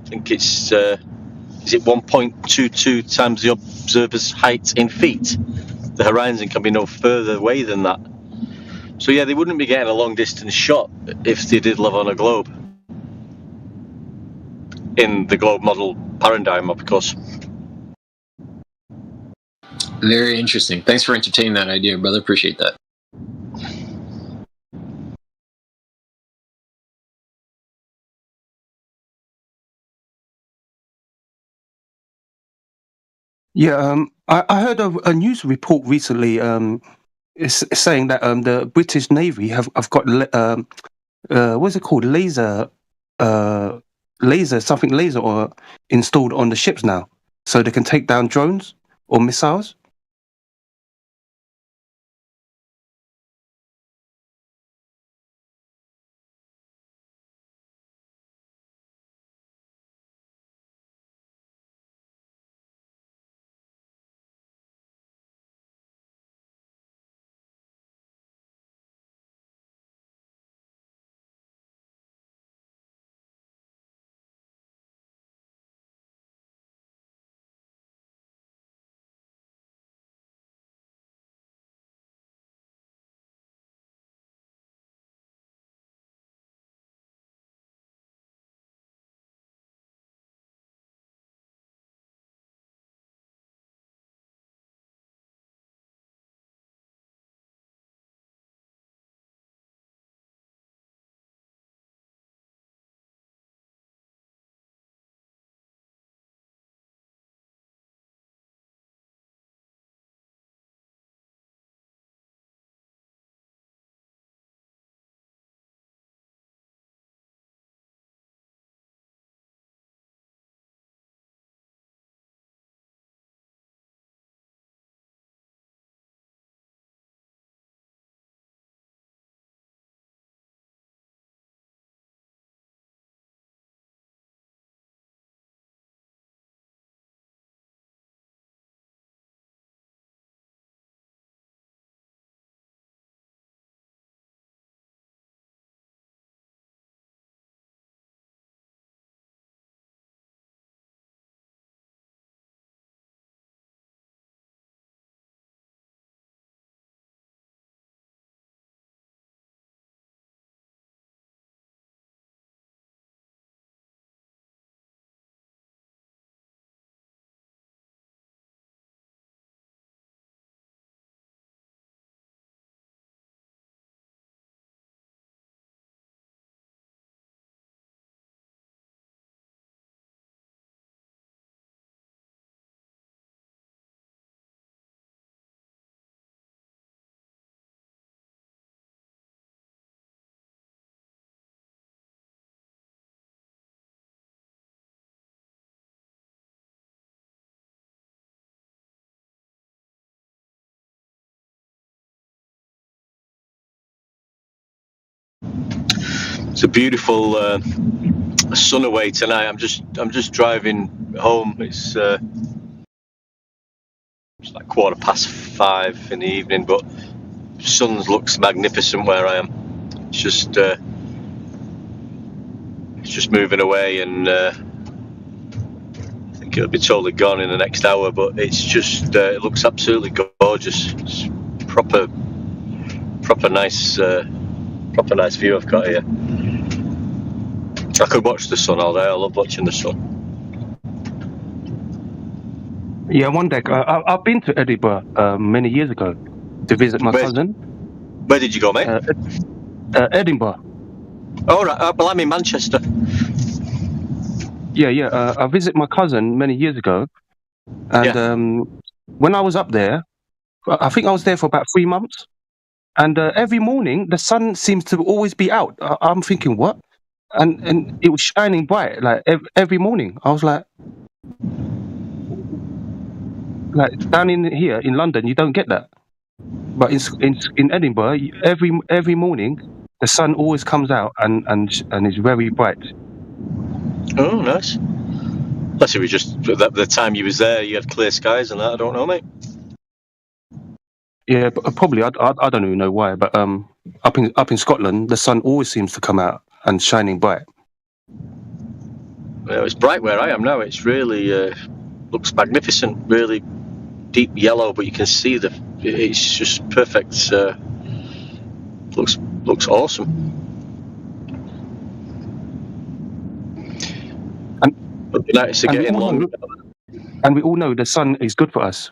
I think it's is it 1.22 times the observer's height in feet? The horizon can be no further away than that. So yeah, they wouldn't be getting a long distance shot if they did live on a globe. In the globe model paradigm, of course. Very interesting. Thanks for entertaining that idea, brother. Appreciate that. Yeah, I heard a news report recently it's saying that the British Navy have got what's it called, laser or installed on the ships now, so they can take down drones or missiles. It's a beautiful sun away tonight. I'm just driving home. It's like 5:15 in the evening, but sun looks magnificent where I am. It's just moving away, and I think it'll be totally gone in the next hour. But it's just it looks absolutely gorgeous. It's proper nice view I've got here. I could watch the sun all day. I love watching the sun. Yeah, one day I've been to Edinburgh many years ago to visit my cousin. Where did you go, mate? Edinburgh. Oh, right. Well, I'm in Manchester. Yeah. I visited my cousin many years ago, and when I was up there, I think I was there for about 3 months, and every morning the sun seems to always be out. I'm thinking, what? And it was shining bright like every morning. I was like down in here in London, you don't get that, but in Edinburgh, every morning the sun always comes out and is very bright. Oh, nice. Unless it was just the time you was there, you had clear skies and that. I don't know, mate. Yeah, probably. I don't even know why, but up in Scotland, the sun always seems to come out and shining bright. It's bright where I am now. It's really looks magnificent, really deep yellow, but you can see it's just perfect. Looks awesome. And nice to get in long. And we all know the sun is good for us.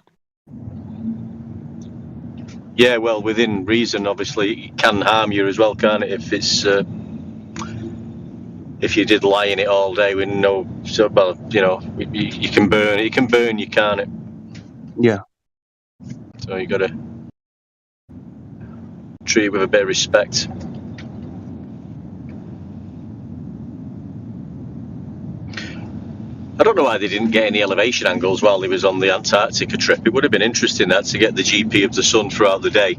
Yeah, well, within reason, obviously, it can harm you as well, can't it? If it's if you did lie in it all day with no, so well, you know, you can burn. It can burn you, can't it? Yeah. So you got to treat it with a bit of respect. I don't know why they didn't get any elevation angles while he was on the Antarctica trip. It would have been interesting that to get the GP of the sun throughout the day.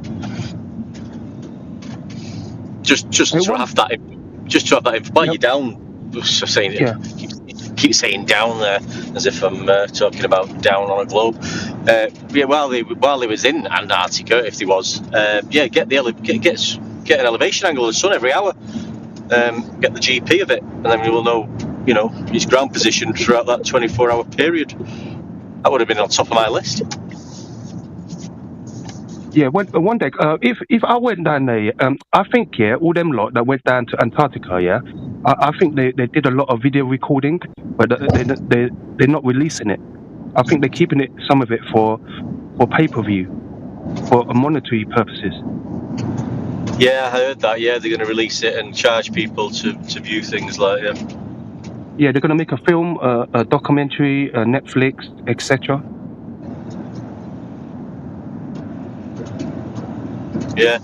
Just to have that. Just to have that. While you're down, just saying it. Yeah. Keep saying down there as if I'm talking about down on a globe. Yeah, while he was in Antarctica, if he was, get an elevation angle of the sun every hour. Get the GP of it, and then we will know, you know, his ground position throughout that 24-hour period. That would have been on top of my list. Yeah, one day, if I went down there, I think, all them lot that went down to Antarctica, I think they did a lot of video recording, but they're not releasing it. I think they're keeping it, some of it for pay-per-view, for monetary purposes. Yeah, I heard that. Yeah, they're going to release it and charge people to view things like that. Yeah, they're going to make a film, a documentary, Netflix, etc. Yeah.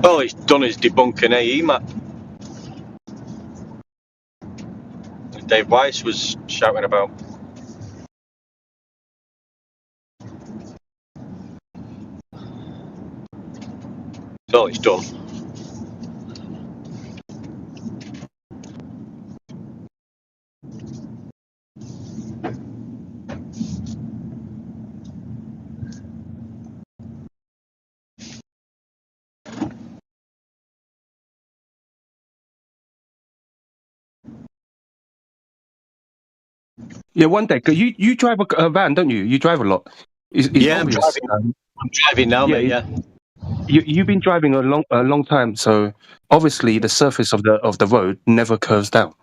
All it's done is debunk an AE map. Dave Weiss was shouting about. That's all it's done. Yeah, one day, cause you drive a van, don't you? You drive a lot. It's Yeah, obvious. I'm driving now, mate. Yeah. You've been driving a long time, so obviously the surface of the road never curves down.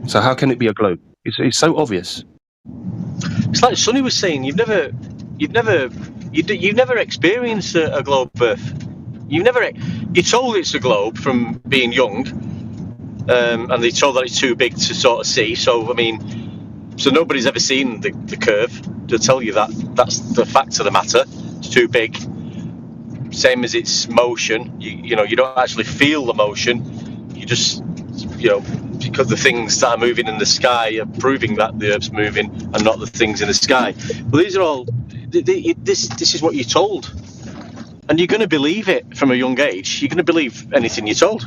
So how can it be a globe? It's so obvious. It's like Sonny was saying. You've never experienced a globe Earth. You're told it's a globe from being young, and they're told that it's too big to sort of see. So I mean. So nobody's ever seen the curve. They'll tell you that's the fact of the matter. It's too big. Same as its motion. You know, you don't actually feel the motion. You just, you know, because the things that are moving in the sky are proving that the Earth's moving and not the things in the sky. But these are all. This is what you're told, and you're going to believe it from a young age. You're going to believe anything you're told.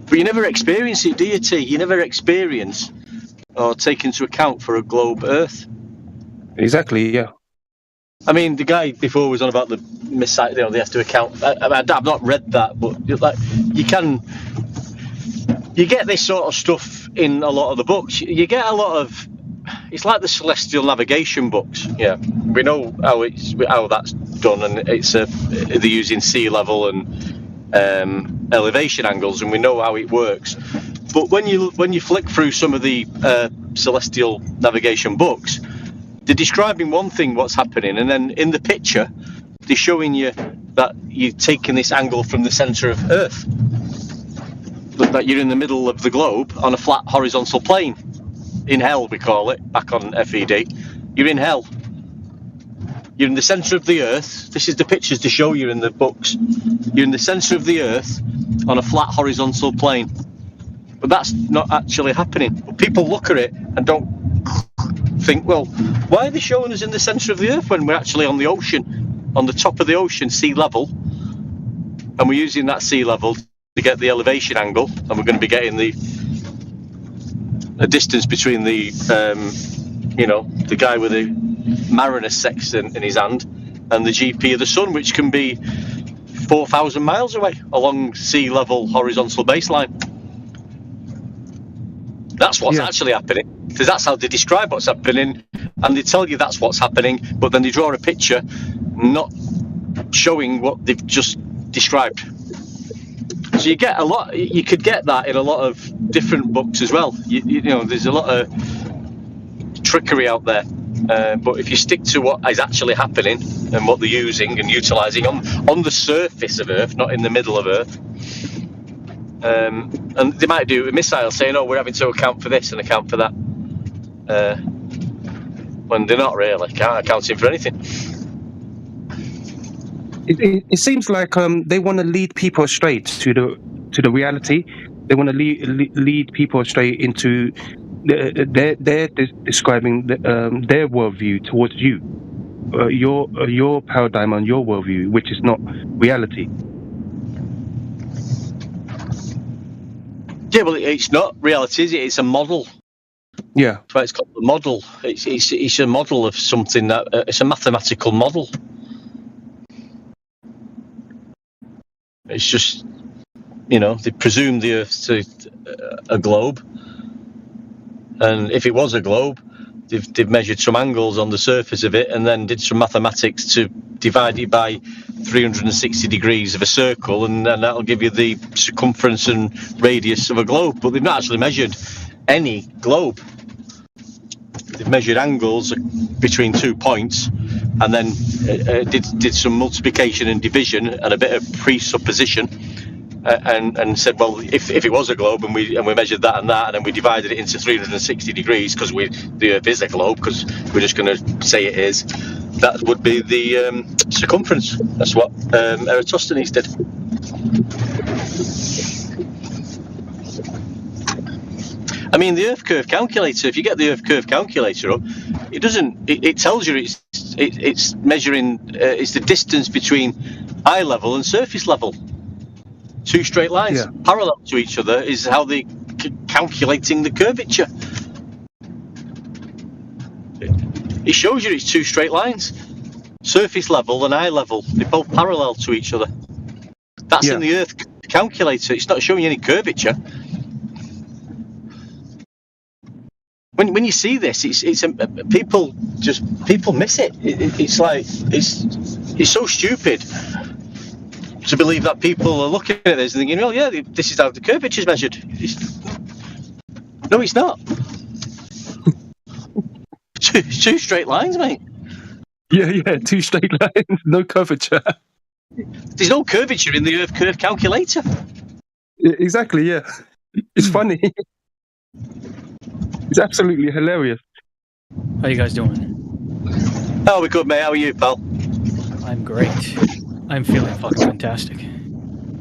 But you never experience it, do you, T? You never experience or take into account for a globe Earth. Exactly, yeah. I mean, the guy before was on about the missile, you know, they have to account. I've not read that, but like you get this sort of stuff in a lot of the books. You get a lot of, it's like the celestial navigation books. Yeah, we know how that's done, and it's they're using sea level and elevation angles, and we know how it works. But when you flick through some of the celestial navigation books, they're describing one thing, what's happening, and then in the picture, they're showing you that you're taking this angle from the centre of Earth, that you're in the middle of the globe on a flat horizontal plane. In hell, we call it, back on FED. You're in hell. You're in the centre of the Earth. This is the pictures to show you in the books. You're in the centre of the Earth on a flat horizontal plane. But that's not actually happening. But people look at it and don't think, well, why are they showing us in the centre of the Earth when we're actually on the ocean, on the top of the ocean, sea level, and we're using that sea level to get the elevation angle, and we're going to be getting a distance between the the guy with the mariner sextant in his hand and the GP of the sun, which can be 4,000 miles away along sea level horizontal baseline. That's what's actually happening, because that's how they describe what's happening, and they tell you that's what's happening, but then they draw a picture not showing what they've just described. So you get a lot. You could get that in a lot of different books as well. You know, there's a lot of trickery out there. But if you stick to what is actually happening and what they're using and utilising on the surface of Earth, not in the middle of Earth, and they might do a missile saying, "Oh, we're having to account for this and account for that," when they're not really accounting for anything. It seems like they want to lead people astray to the reality. They want to lead people astray into they're describing their worldview towards you, your paradigm on your worldview, which is not reality. Yeah, well, it's not reality, is it? It's a model. Yeah, that's why it's called a model. It's a model of something that it's a mathematical model. It's just, they presume the Earth to a globe, and if it was a globe, they've measured some angles on the surface of it, and then did some mathematics to divide it by 360 degrees of a circle, and then that'll give you the circumference and radius of a globe. But they've not actually measured any globe. They've measured angles between 2 points, and then did some multiplication and division and a bit of presupposition, and said, well, if it was a globe and we measured that and then we divided it into 360 degrees because the Earth is a globe, because we're just going to say it is, that would be the circumference. That's what Eratosthenes did. I mean, the Earth curve calculator, if you get the Earth curve calculator up, it tells you it's measuring, it's the distance between eye level and surface level. 2 straight lines parallel to each other is how they're calculating the curvature. It shows you it's 2 straight lines. Surface level and eye level, they're both parallel to each other. That's in the Earth calculator. It's not showing you any curvature. When you see this, people miss it. It's like it's so stupid to believe that people are looking at this and thinking, "Oh yeah, this is how the curvature is measured." No, it's not. 2 straight lines, mate. Yeah, 2 straight lines, no curvature. There's no curvature in the Earth curve calculator. Exactly, yeah. It's funny. It's absolutely hilarious. How you guys doing? Oh, we're good, mate. How are you, pal? I'm great. I'm feeling fucking fantastic.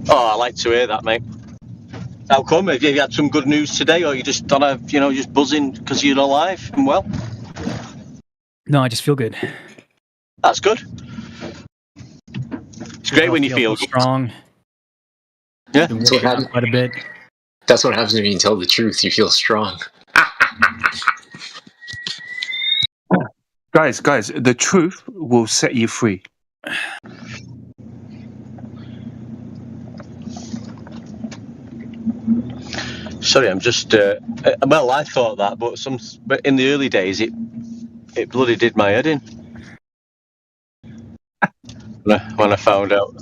Oh, I like to hear that, mate. How come? Have you had some good news today, or you just just buzzing because you're alive and well? No, I just feel good. That's good. It's great when you feel strong. Yeah, that's what happens quite a bit. That's what happens when you tell the truth. You feel strong. Guys, the truth will set you free. Sorry, I'm just. Well, I thought that, but in the early days, it bloody did my head in. When I found out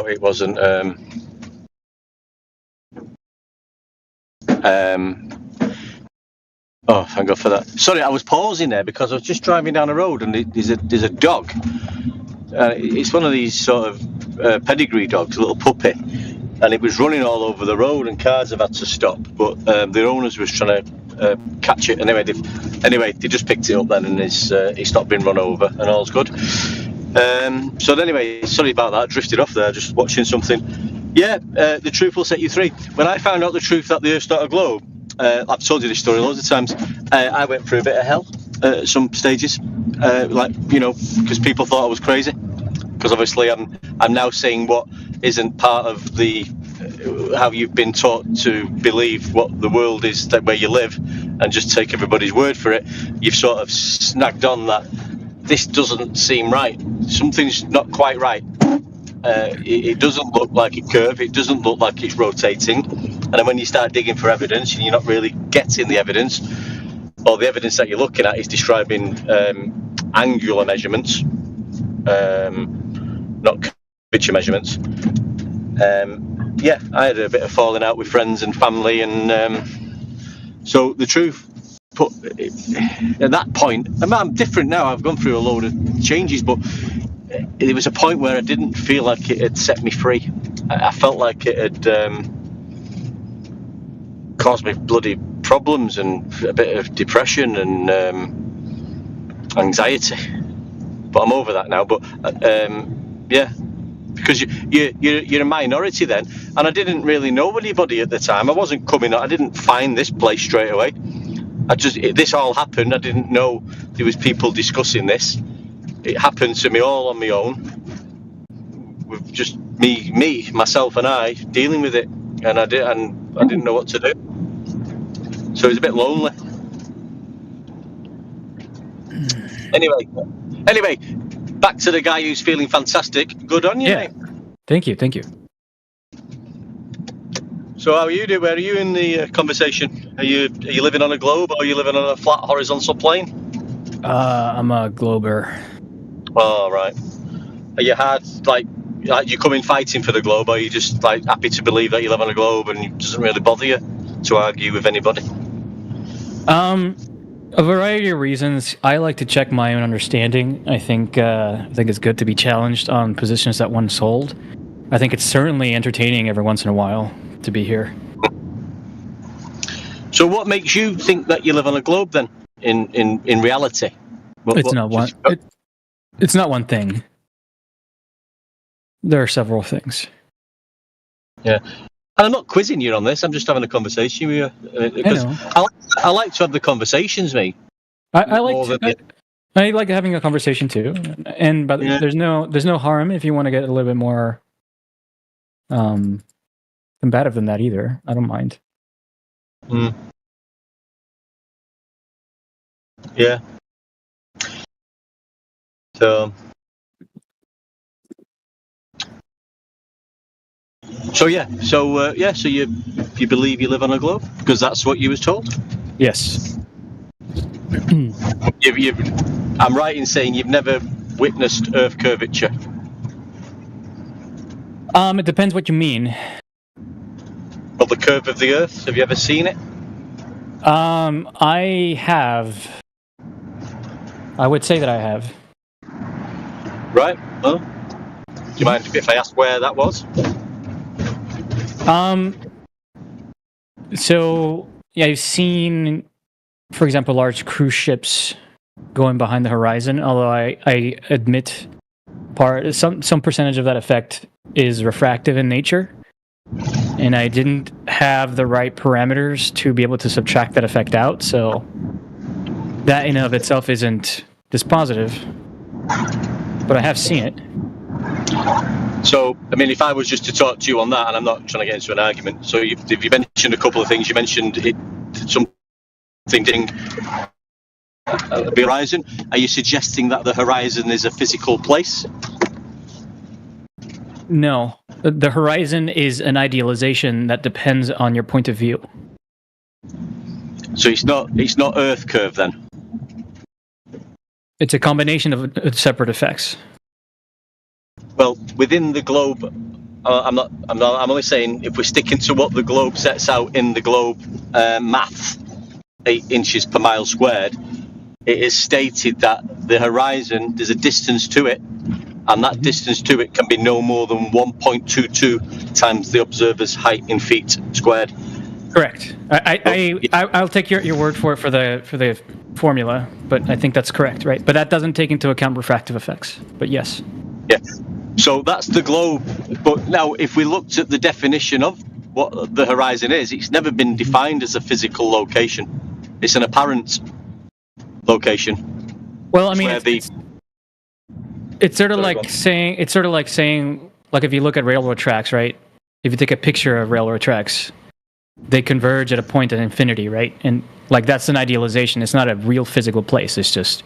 it wasn't. Oh, thank God for that. Sorry, I was pausing there because I was just driving down the road and there's a dog. It's one of these sort of pedigree dogs, a little puppy, and it was running all over the road and cars have had to stop, but their owners was trying to catch it. Anyway, they just picked it up then and it's not been run over and all's good. So anyway, sorry about that. I drifted off there, just watching something. Yeah, the truth will set you free. When I found out the truth that the Earth's not a globe, I've told you this story loads of times. I went through a bit of hell at some stages, because people thought I was crazy. Because obviously I'm now saying what isn't part of the how you've been taught to believe what the world is that where you live, and just take everybody's word for it, you've sort of snagged on that this doesn't seem right. Something's not quite right. It doesn't look like a curve. It doesn't look like it's rotating. And then when you start digging for evidence, and you're not really getting the evidence, or the evidence that you're looking at is describing angular measurements, not curvature measurements. Yeah, I had a bit of falling out with friends and family, and so the truth. But at that point, I'm different now. I've gone through a load of changes, but there was a point where I didn't feel like it had set me free. I felt like it had caused me bloody problems and a bit of depression and anxiety. But I'm over that now. But yeah, because you're a minority then, and I didn't really know anybody at the time. I wasn't coming. I didn't find this place straight away. This all happened. I didn't know there was people discussing this. It happened to me all on my own, with just myself and I dealing with it, and I didn't know what to do. So it was a bit lonely. Anyway, back to the guy who's feeling fantastic. Good on you, mate. Thank you. So how are you doing? Where are you in the conversation? Are you living on a globe, or are you living on a flat horizontal plane? I'm a glober. Oh, right. Are you hard, like you come in fighting for the globe, or are you just like happy to believe that you live on a globe and it doesn't really bother you to argue with anybody? A variety of reasons. I like to check my own understanding. I think it's good to be challenged on positions that once hold. I think it's certainly entertaining every once in a while to be here. So what makes you think that you live on a globe then, in reality? It's not one thing. There are several things. Yeah. And I'm not quizzing you on this, I'm just having a conversation with you. Because I like to have the conversations, mate. I like having a conversation too. But there's no harm if you want to get a little bit more combative than that either. I don't mind. Yeah. So you believe you live on a globe because that's what you was told? Yes. I'm right in saying you've never witnessed Earth curvature. It depends what you mean. Well, the curve of the Earth. Have you ever seen it? I have. I would say that I have. Right. Well, do you mind if I ask where that was? So yeah, I've seen, for example, large cruise ships going behind the horizon. Although I admit, some percentage of that effect is refractive in nature, and I didn't have the right parameters to be able to subtract that effect out. So that in and of itself isn't dispositive, but I have seen it. So, I mean, if I was just to talk to you on that, and I'm not trying to get into an argument, so you mentioned a couple of things. You mentioned something the horizon. Are you suggesting that the horizon is a physical place? No. The horizon is an idealization that depends on your point of view. So it's not Earth curve then? It's a combination of separate effects. Well, within the globe, I'm only saying if we're sticking to what the globe sets out in the globe math, 8 inches per mile squared, it is stated that the horizon, there's a distance to it, and that distance to it can be no more than 1.22 times the observer's height in feet squared. Correct. I'll take your word for it for the formula, but I think that's correct, right? But that doesn't take into account refractive effects. But yes. Yeah. So that's the globe. But now, if we looked at the definition of what the horizon is, it's never been defined as a physical location. It's an apparent location. Well, I mean, it's sort of like saying, like if you look at railroad tracks, right? if you take a picture of railroad tracks, they converge at a point at infinity, right? And like that's an idealization. It's not a real physical place. It's just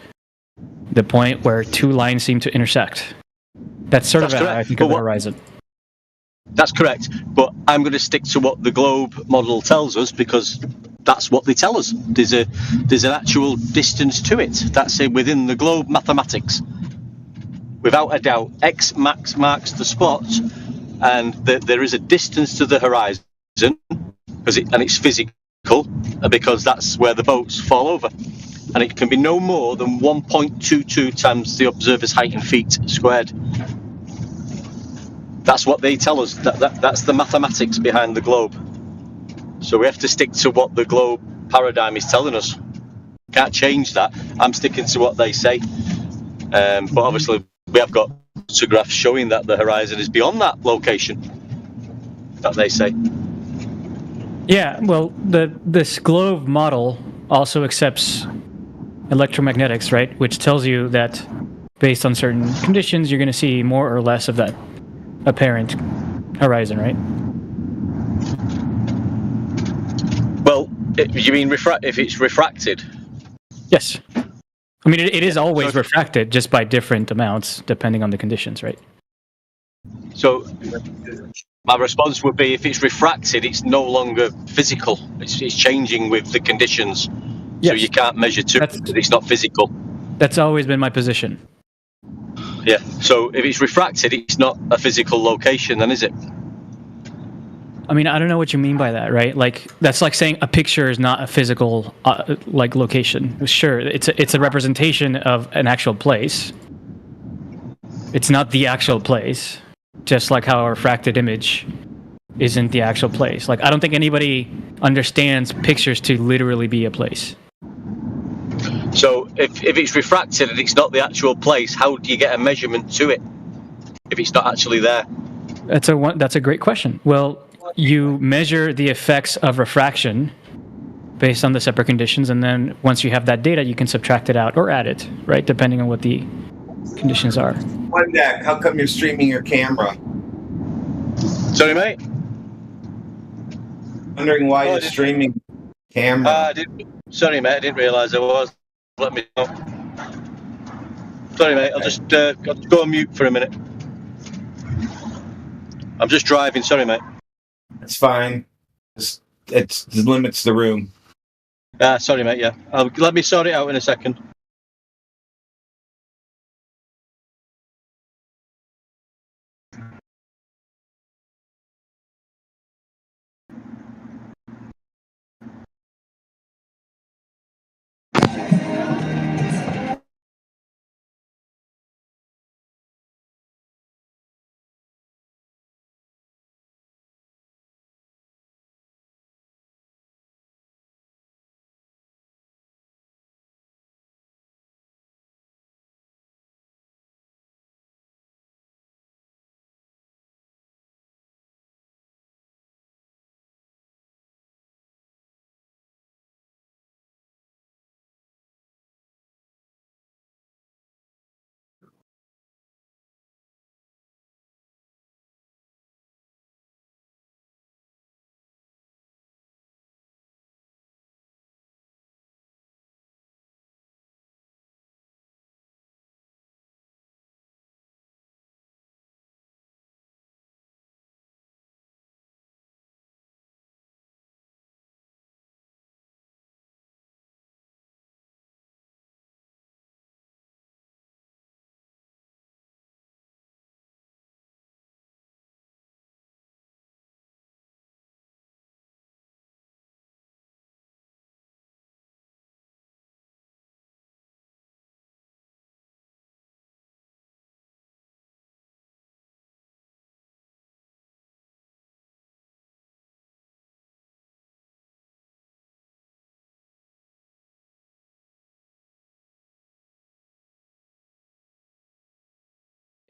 the point where two lines seem to intersect. That's sort of how I think of the horizon. That's correct, but I'm going to stick to what the globe model tells us because that's what they tell us. There's an actual distance to it. That's within the globe mathematics. Without a doubt, X max marks the spot, and there is a distance to the horizon, and it's physical because that's where the boats fall over, and it can be no more than 1.22 times the observer's height in feet squared. That's what they tell us. That's the mathematics behind the globe. So we have to stick to what the globe paradigm is telling us. Can't change that. I'm sticking to what they say. But obviously, we have got photographs showing that the horizon is beyond that location that they say. Yeah, well, this globe model also accepts electromagnetics, right? Which tells you that based on certain conditions, you're going to see more or less of that apparent horizon, right? Well, you mean if it's refracted? Yes. I mean, it is always refracted, just by different amounts, depending on the conditions, right? So my response would be, if it's refracted, it's no longer physical. It's changing with the conditions. Yes. So you can't measure to it. It's not physical. That's always been my position. Yeah. So if it's refracted, it's not a physical location, then, is it? I mean, I don't know what you mean by that, right? Like, that's like saying a picture is not a physical, like, location. Sure, it's a representation of an actual place. It's not the actual place, just like how a refracted image isn't the actual place. Like, I don't think anybody understands pictures to literally be a place. So if it's refracted and it's not the actual place, how do you get a measurement to it if it's not actually there? That's a great question. Well, you measure the effects of refraction based on the separate conditions, and then once you have that data, you can subtract it out or add it, right, depending on what the conditions are. One deck, how come you're streaming your camera? Sorry, mate? Wondering why you're streaming camera. Sorry, mate, I didn't realise I was. Let me know. Sorry, mate, I'll just go on mute for a minute. I'm just driving, sorry, mate. It's fine. It limits the room. Sorry, mate, yeah. Let me sort it out in a second.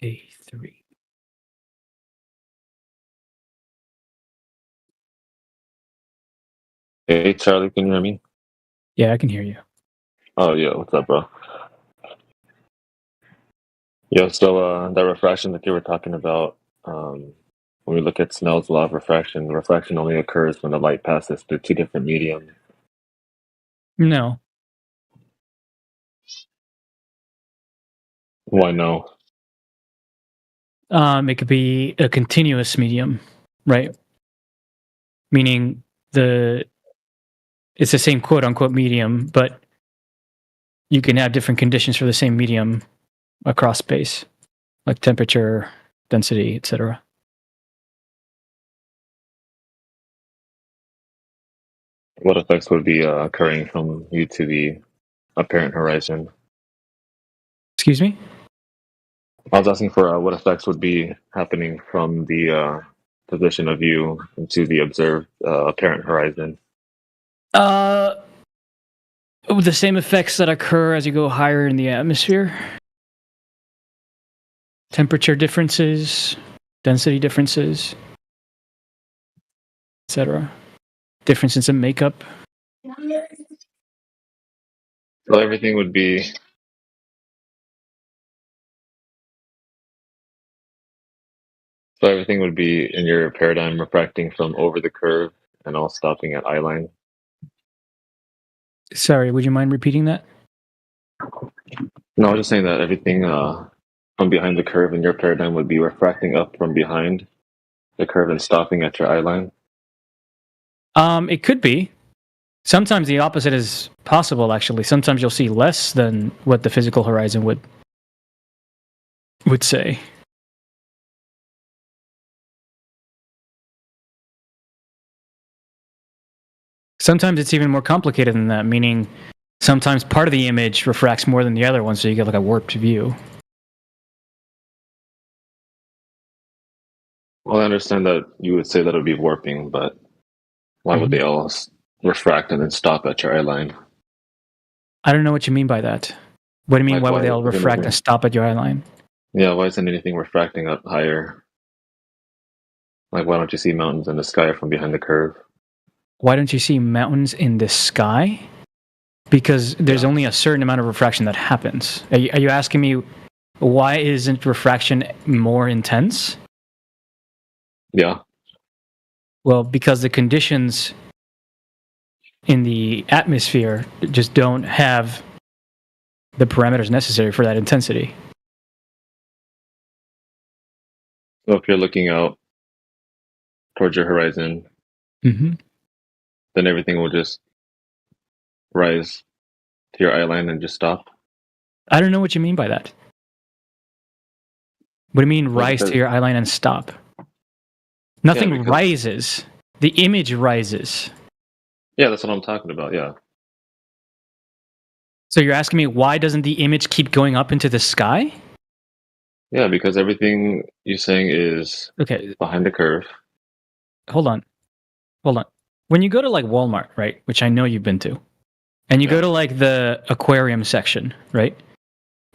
A3. Hey, Charlie, can you hear me? Yeah, I can hear you. Oh, yeah, what's up, bro? Yeah, so that refraction that you were talking about, when we look at Snell's law of refraction, refraction only occurs when the light passes through two different mediums. No. Why no? It could be a continuous medium, right? Meaning it's the same quote unquote medium, but you can have different conditions for the same medium across space, like temperature, density, etc. What effects would be occurring from you to the apparent horizon? Excuse me? I was asking for what effects would be happening from the position of you into the observed apparent horizon. The same effects that occur as you go higher in the atmosphere. Temperature differences, density differences, etc. Differences in makeup. So everything would be in your paradigm refracting from over the curve and all stopping at eye line. Sorry, would you mind repeating that? No, I was just saying that everything from behind the curve in your paradigm would be refracting up from behind the curve and stopping at your eye line. It could be. Sometimes the opposite is possible, actually. Sometimes you'll see less than what the physical horizon would say. Sometimes it's even more complicated than that, meaning sometimes part of the image refracts more than the other one, so you get like a warped view. Well, I understand that you would say that it would be warping, but why would they all refract and then stop at your eye line? I don't know what you mean by that. What do you mean, Like, why would they why all isn't refract it- and stop at your eye line? Yeah, why isn't anything refracting up higher? Like, why don't you see mountains in the sky from behind the curve? Why don't you see mountains in the sky? Because there's only a certain amount of refraction that happens. Are you asking me why isn't refraction more intense? Yeah. Well, because the conditions in the atmosphere just don't have the parameters necessary for that intensity. So if you're looking out towards your horizon, Mm-hmm. then everything will just rise to your eye line and just stop. I don't know what you mean by that. What do you mean Well, rise to because- your eye line and stop? Nothing because- rises. The image rises. Yeah, that's what I'm talking about. Yeah. So you're asking me why doesn't the image keep going up into the sky? Yeah, because everything you're saying is Okay. behind the curve. Hold on. When you go to like Walmart, right, which I know you've been to, and you go to like the aquarium section, right?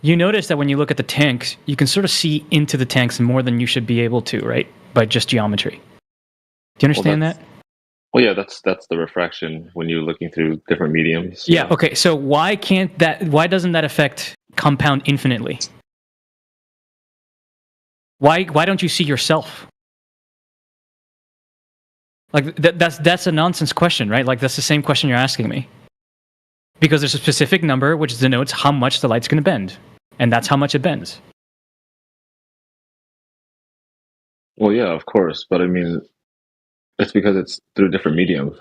You notice that when you look at the tanks, you can sort of see into the tanks more than you should be able to, right? By just geometry. Do you understand that? Well, yeah, that's the refraction when you're looking through different mediums. Yeah, okay. So why doesn't that effect compound infinitely? Why don't you see yourself? Like that's a nonsense question, right? Like that's the same question you're asking me. Because there's a specific number which denotes how much the light's going to bend, and that's how much it bends. Well, yeah, of course, but I mean, it's because it's through different mediums.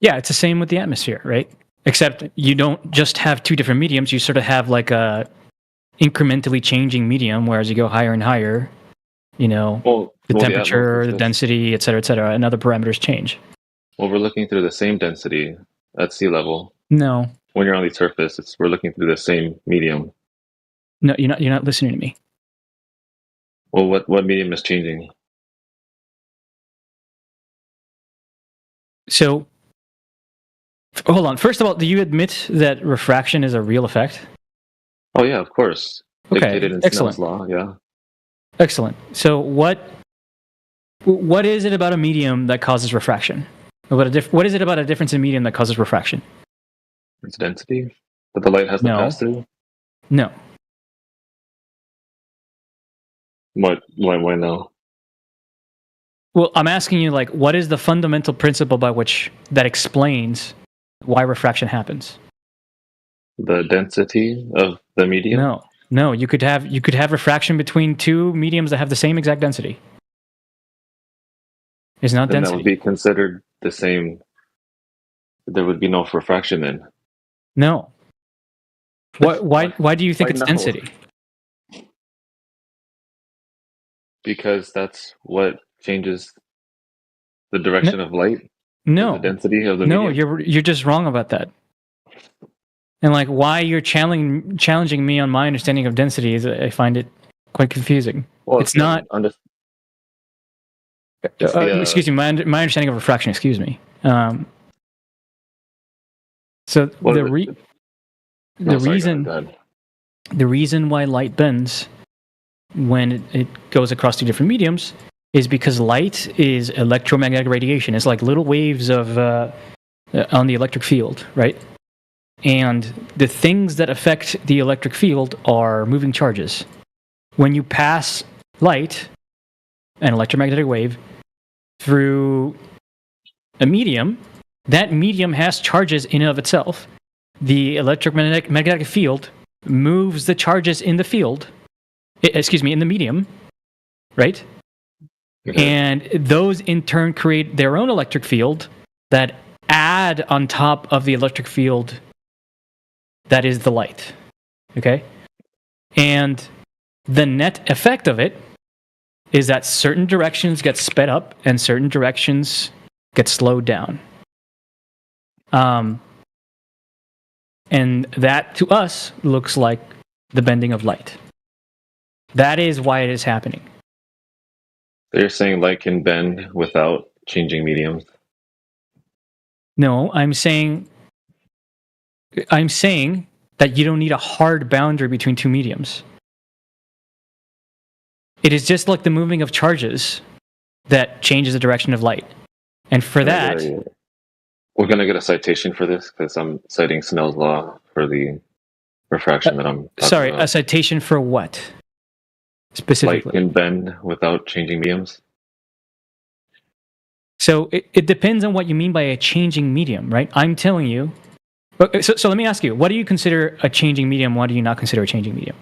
Yeah, it's the same with the atmosphere, right? Except you don't just have two different mediums, you sort of have like a incrementally changing medium, whereas you go higher and higher, you know, the temperature, the density, et cetera, and other parameters change. Well, we're looking through the same density at sea level. No. When you're on the surface, we're looking through the same medium. No, you're not listening to me. Well, what medium is changing? So, hold on. First of all, do you admit that refraction is a real effect? Oh yeah, of course. Okay, Dictated in excellent. Snell's law, yeah. Excellent. So, what is it about a medium that causes refraction? What is it about a difference in medium that causes refraction? It's density that the light has to pass through. No. Why no? Well, I'm asking you, like, what is the fundamental principle by which that explains why refraction happens? The density of the medium? No. You could have refraction between two mediums that have the same exact density. It's not Then density. that would be considered the same. There would be no refraction then. No. Why do you think Why it's no? density? Because that's what changes the direction of light. No. The density of the No, medium. you're just wrong about that. And like why you're challenging me on my understanding of density is I find it quite confusing. Well, it's not. Excuse me, my understanding of refraction. Excuse me. So Well, the sorry, reason why light bends when it goes across two different mediums is because light is electromagnetic radiation. It's like little waves of on the electric field, right? And the things that affect the electric field are moving charges. When you pass light, an electromagnetic wave, through a medium, that medium has charges in and of itself. The electromagnetic field moves the charges in the field, in the medium, right? Mm-hmm. And those in turn create their own electric field that add on top of the electric field that is the light. Okay? And the net effect of it is that certain directions get sped up and certain directions get slowed down. And that to us looks like the bending of light. That is why it is happening. So you're saying light can bend without changing mediums? No, I'm saying that you don't need a hard boundary between two mediums. It is just like the moving of charges that changes the direction of light. And for that... We're going to get a citation for this because I'm citing Snell's law for the refraction that I'm talking Sorry, about. a citation for what? Specifically. Light can bend without changing mediums? So it depends on what you mean by a changing medium, right? I'm telling you... So let me ask you, what do you consider a changing medium? What do you not consider a changing medium?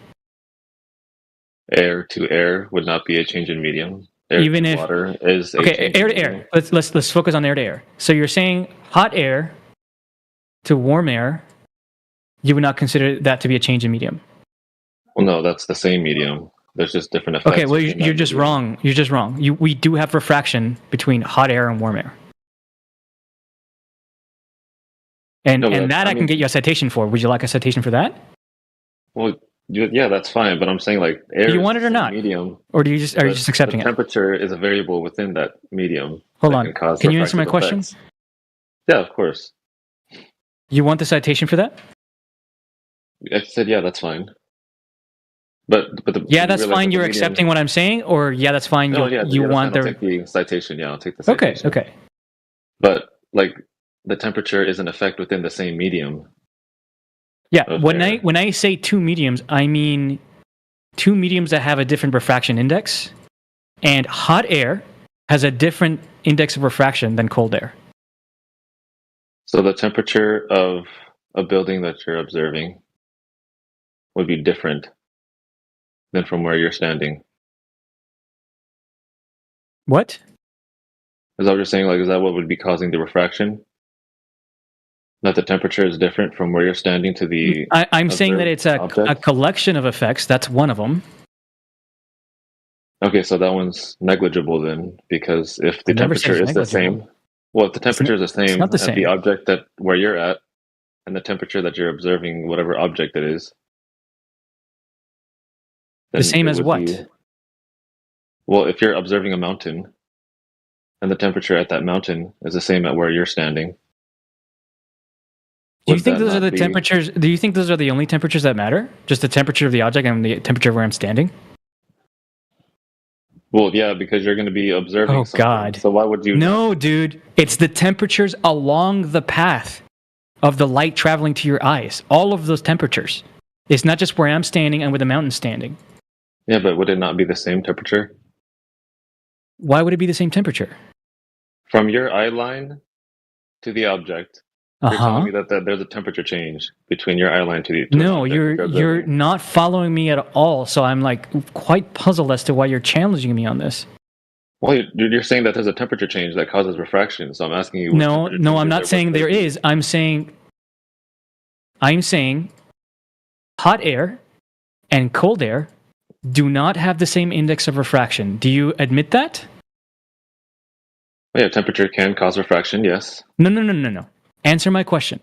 Air to air would not be a change in medium. Air Even to if water is a okay, change air in to medium. air. Let's focus on air to air. So you're saying hot air to warm air, you would not consider that to be a change in medium? Well, no, that's the same medium. There's just different effects. Okay, well within you're that just medium. wrong. You're just wrong. We do have refraction between hot air and warm air. And No, but that I I can mean- get you a citation for. Would you like a citation for that? Well, yeah, that's fine. But I'm saying like air. Do you is want it the or same not? Medium. Or are you just but accepting the it? temperature is a variable within that medium. Hold that on. cause Can you answer my refractive question? effects. Yeah, of course. You want the citation for that? I said yeah, that's fine. But Yeah, that's realize that fine. the You're medium- accepting what I'm saying, or yeah, that's fine. No, you yeah, you that's want fine. I'll the take the citation. Yeah, I'll take the okay, citation. okay. But like the temperature is an effect within the same medium. Yeah, of when air. I say two mediums, I mean two mediums that have a different refraction index, and hot air has a different index of refraction than cold air. So the temperature of a building that you're observing would be different than from where you're standing. What? Is that what you're saying? Like, is that what would be causing the refraction? That the temperature is different from where you're standing to the. I'm saying that observed it's a object? collection of effects. That's one of them. Okay, so that one's negligible then, because if the I never said temperature it's is the same, negligible. well, if the temperature is the same not the at same. the object that where you're at, and the temperature that you're observing, whatever object it is, The then same it as would what? be- well, if you're observing a mountain, and the temperature at that mountain is the same at where you're standing. Do you would think that those are not the be- temperatures? Do you think those are the only temperatures that matter? Just the temperature of the object and the temperature of where I'm standing? Well, yeah, because you're going to be observing. Oh, something. God. So why would you? No, dude. It's the temperatures along the path of the light traveling to your eyes. All of those temperatures. It's not just where I'm standing and where the mountain's standing. Yeah, but would it not be the same temperature? Why would it be the same temperature? From your eye line to the object, you're Uh-huh. telling me that there's a temperature change between your eye line to the No, object you're that you're observing. not following me at all. So I'm like quite puzzled as to why you're challenging me on this. Well, you're saying that there's a temperature change that causes refraction. So I'm asking you. No, I'm not saying there is. I'm saying hot air and cold air do not have the same index of refraction. Do you admit that? Yeah, temperature can cause refraction, yes. No. Answer my question.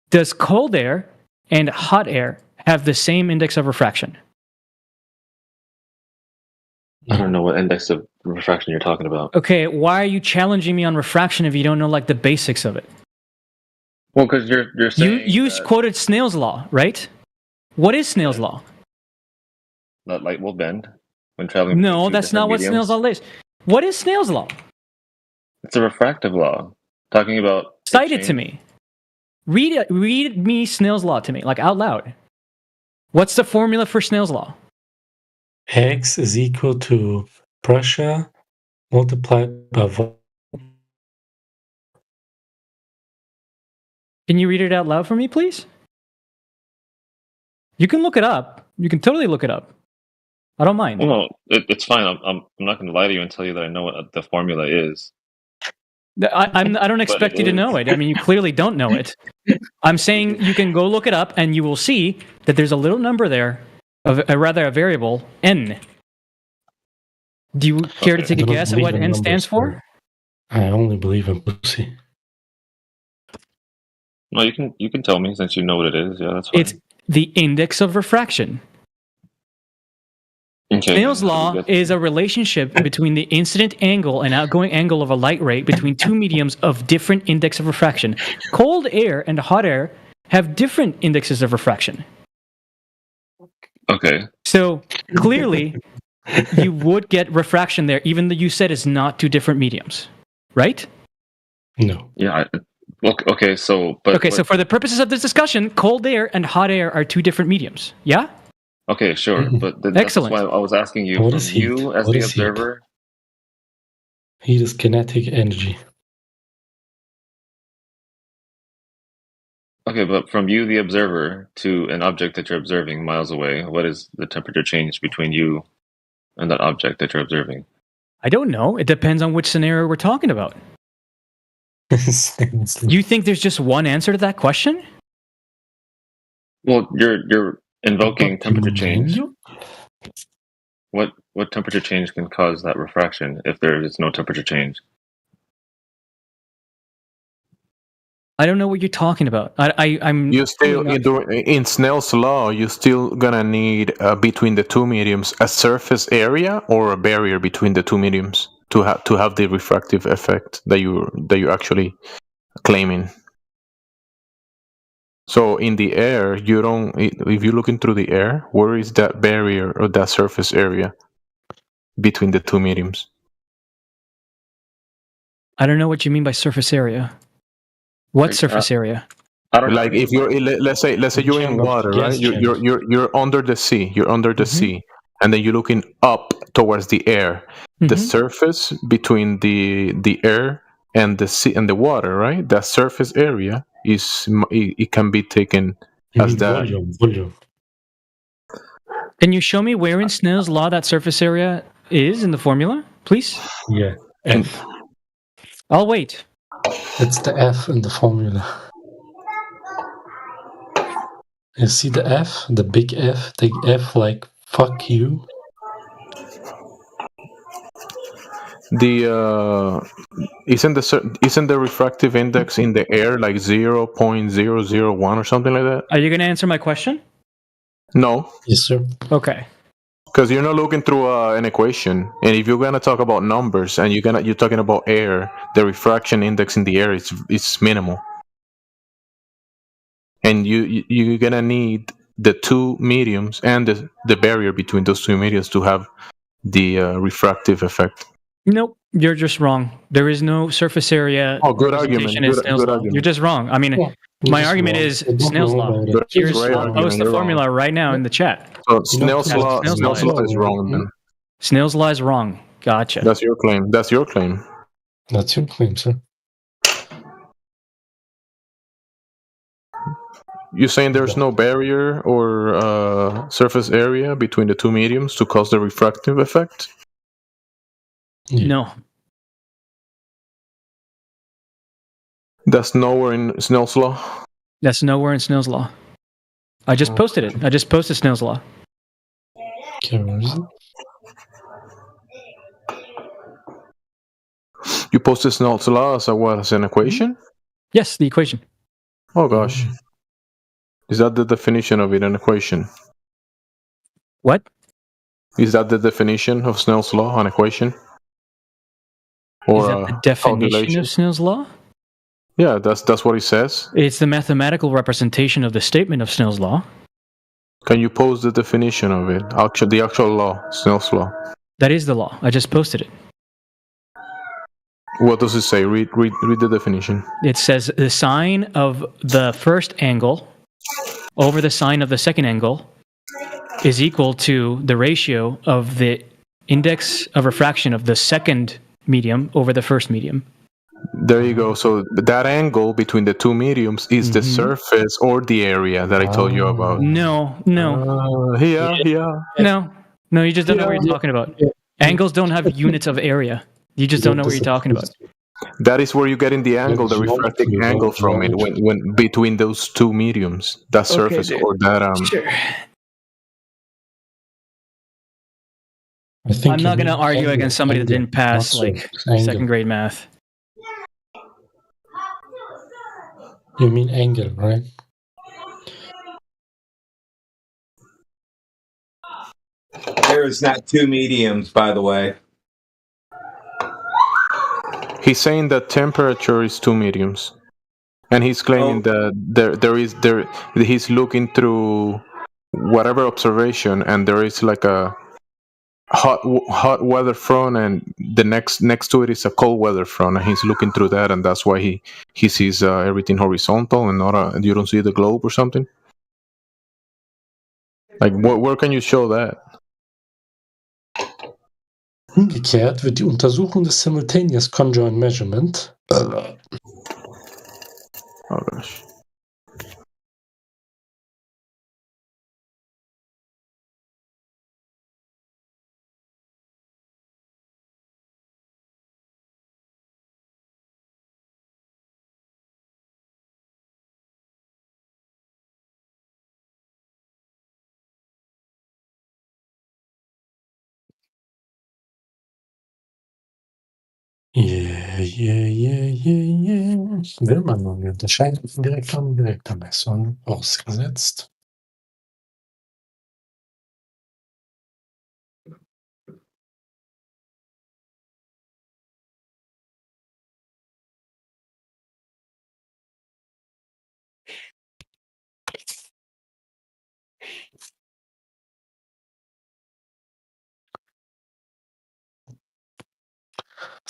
Does cold air and hot air have the same index of refraction? I don't know what index of refraction you're talking about. Okay, why are you challenging me on refraction if you don't know like the basics of it? Well, because you're saying you quoted Snell's law, right? What is Snell's law? that light will bend when traveling. No, between two that's not different what mediums. Snell's law is. What is Snell's law? It's a refractive law. Talking about Cite it to me. Read me Snell's law to me, like out loud. What's the formula for Snell's law? X is equal to pressure multiplied by volume. Can you read it out loud for me, please? You can look it up. You can totally look it up. I don't mind. Well, no, it's fine. I'm not going to lie to you and tell you that I know what the formula is. I don't expect you to know it. I mean, you clearly don't know it. I'm saying you can go look it up and you will see that there's a little number there, a variable, n. Do you care to take a guess at what n stands for? I only believe in pussy. No, you can tell me since you know what it is. Yeah, that's fine. It's the index of refraction. Okay. Snell's law is a relationship between the incident angle and outgoing angle of a light ray between two mediums of different index of refraction. Cold air and hot air have different indexes of refraction. Okay. So clearly, you would get refraction there, even though you said it's not two different mediums, right? No. Yeah. Okay. So, so for the purposes of this discussion, cold air and hot air are two different mediums. Yeah. Okay, sure, but that's Excellent. why I was asking you. What From is heat? you as What the is heat? observer. Heat is kinetic energy. Okay, but from you, the observer, to an object that you're observing miles away, what is the temperature change between you and that object that you're observing? I don't know. It depends on which scenario we're talking about. You think there's just one answer to that question? Well, you're invoking temperature change. What temperature change can cause that refraction if there is no temperature change? I don't know what you're talking about. I'm. You still in Snell's law. You still gonna need between the two mediums a surface area or a barrier between the two mediums to have the refractive effect that you're actually claiming. So in the air, you don't. If you're looking through the air, where is that barrier or that surface area between the two mediums? I don't know what you mean by surface area. What surface area? Like if you're let's say you're in water, right? You're under the sea. You're under the sea, and then you're looking up towards the air. The surface between the air and the sea and the water, right? That surface area it can be taken as that. Volume. Can you show me where in Snell's law that surface area is in the formula, please? Yeah. F. I'll wait. It's the F in the formula. You see the F, the big F, the F like fuck you. Isn't the refractive index in the air like 0.001 or something like that? Are you going to answer my question? No. Yes, sir. Okay. Because you're not looking through an equation, and if you're gonna talk about numbers and you're talking about air, the refraction index in the air is minimal, and you're gonna need the two mediums and the barrier between those two mediums to have the refractive effect. Nope, you're just wrong. There is no surface area. Oh, good argument. In Snell's law. Argument. You're just wrong. I mean, my argument is Snell's law. Here's I'll post the formula right now in the chat. So Snell's law is wrong. Then. Snell's law is wrong. Gotcha. That's your claim. That's your claim. That's your claim, sir. You're saying there's no barrier or surface area between the two mediums to cause the refractive effect? No. That's nowhere in Snell's law? That's nowhere in Snell's law. I just posted it. I just posted Snell's law. Okay, where is it? You posted Snell's law as as an equation? Yes, the equation. Oh gosh. Is that the definition of it, an equation? What? Is that the definition of Snell's law, an equation? Or Is that the definition of Snell's law? Yeah, that's what it says. It's the mathematical representation of the statement of Snell's law. Can you post the definition of it? The actual law, Snell's law. That is the law. I just posted it. What does it say? Read the definition. It says the sine of the first angle over the sine of the second angle is equal to the ratio of the index of refraction of the second medium over the first medium. There you go. So that angle between the two mediums is the surface or the area that I told you about. No. No, you just don't know what you're talking about. Angles don't have units of area. You just don't know what you're talking about. That is where you're getting the angle, the refractive angle from it when between those two mediums, that surface or that Sure. I'm not going to argue against somebody that didn't pass second grade math. You mean angle, right? There is not two mediums, by the way. He's saying that temperature is two mediums, and he's claiming that he's looking through whatever observation, and there is like a hot weather front, and the next to it is a cold weather front, and he's looking through that, and that's why he sees everything horizontal and not you don't see the globe or something. Like where can you show that? Umgekehrt wird die Untersuchung des Simultaneous Conjoint Measurement Oh gosh. Will man nun die Unterscheidung von direkter und indirekter Messung ausgesetzt?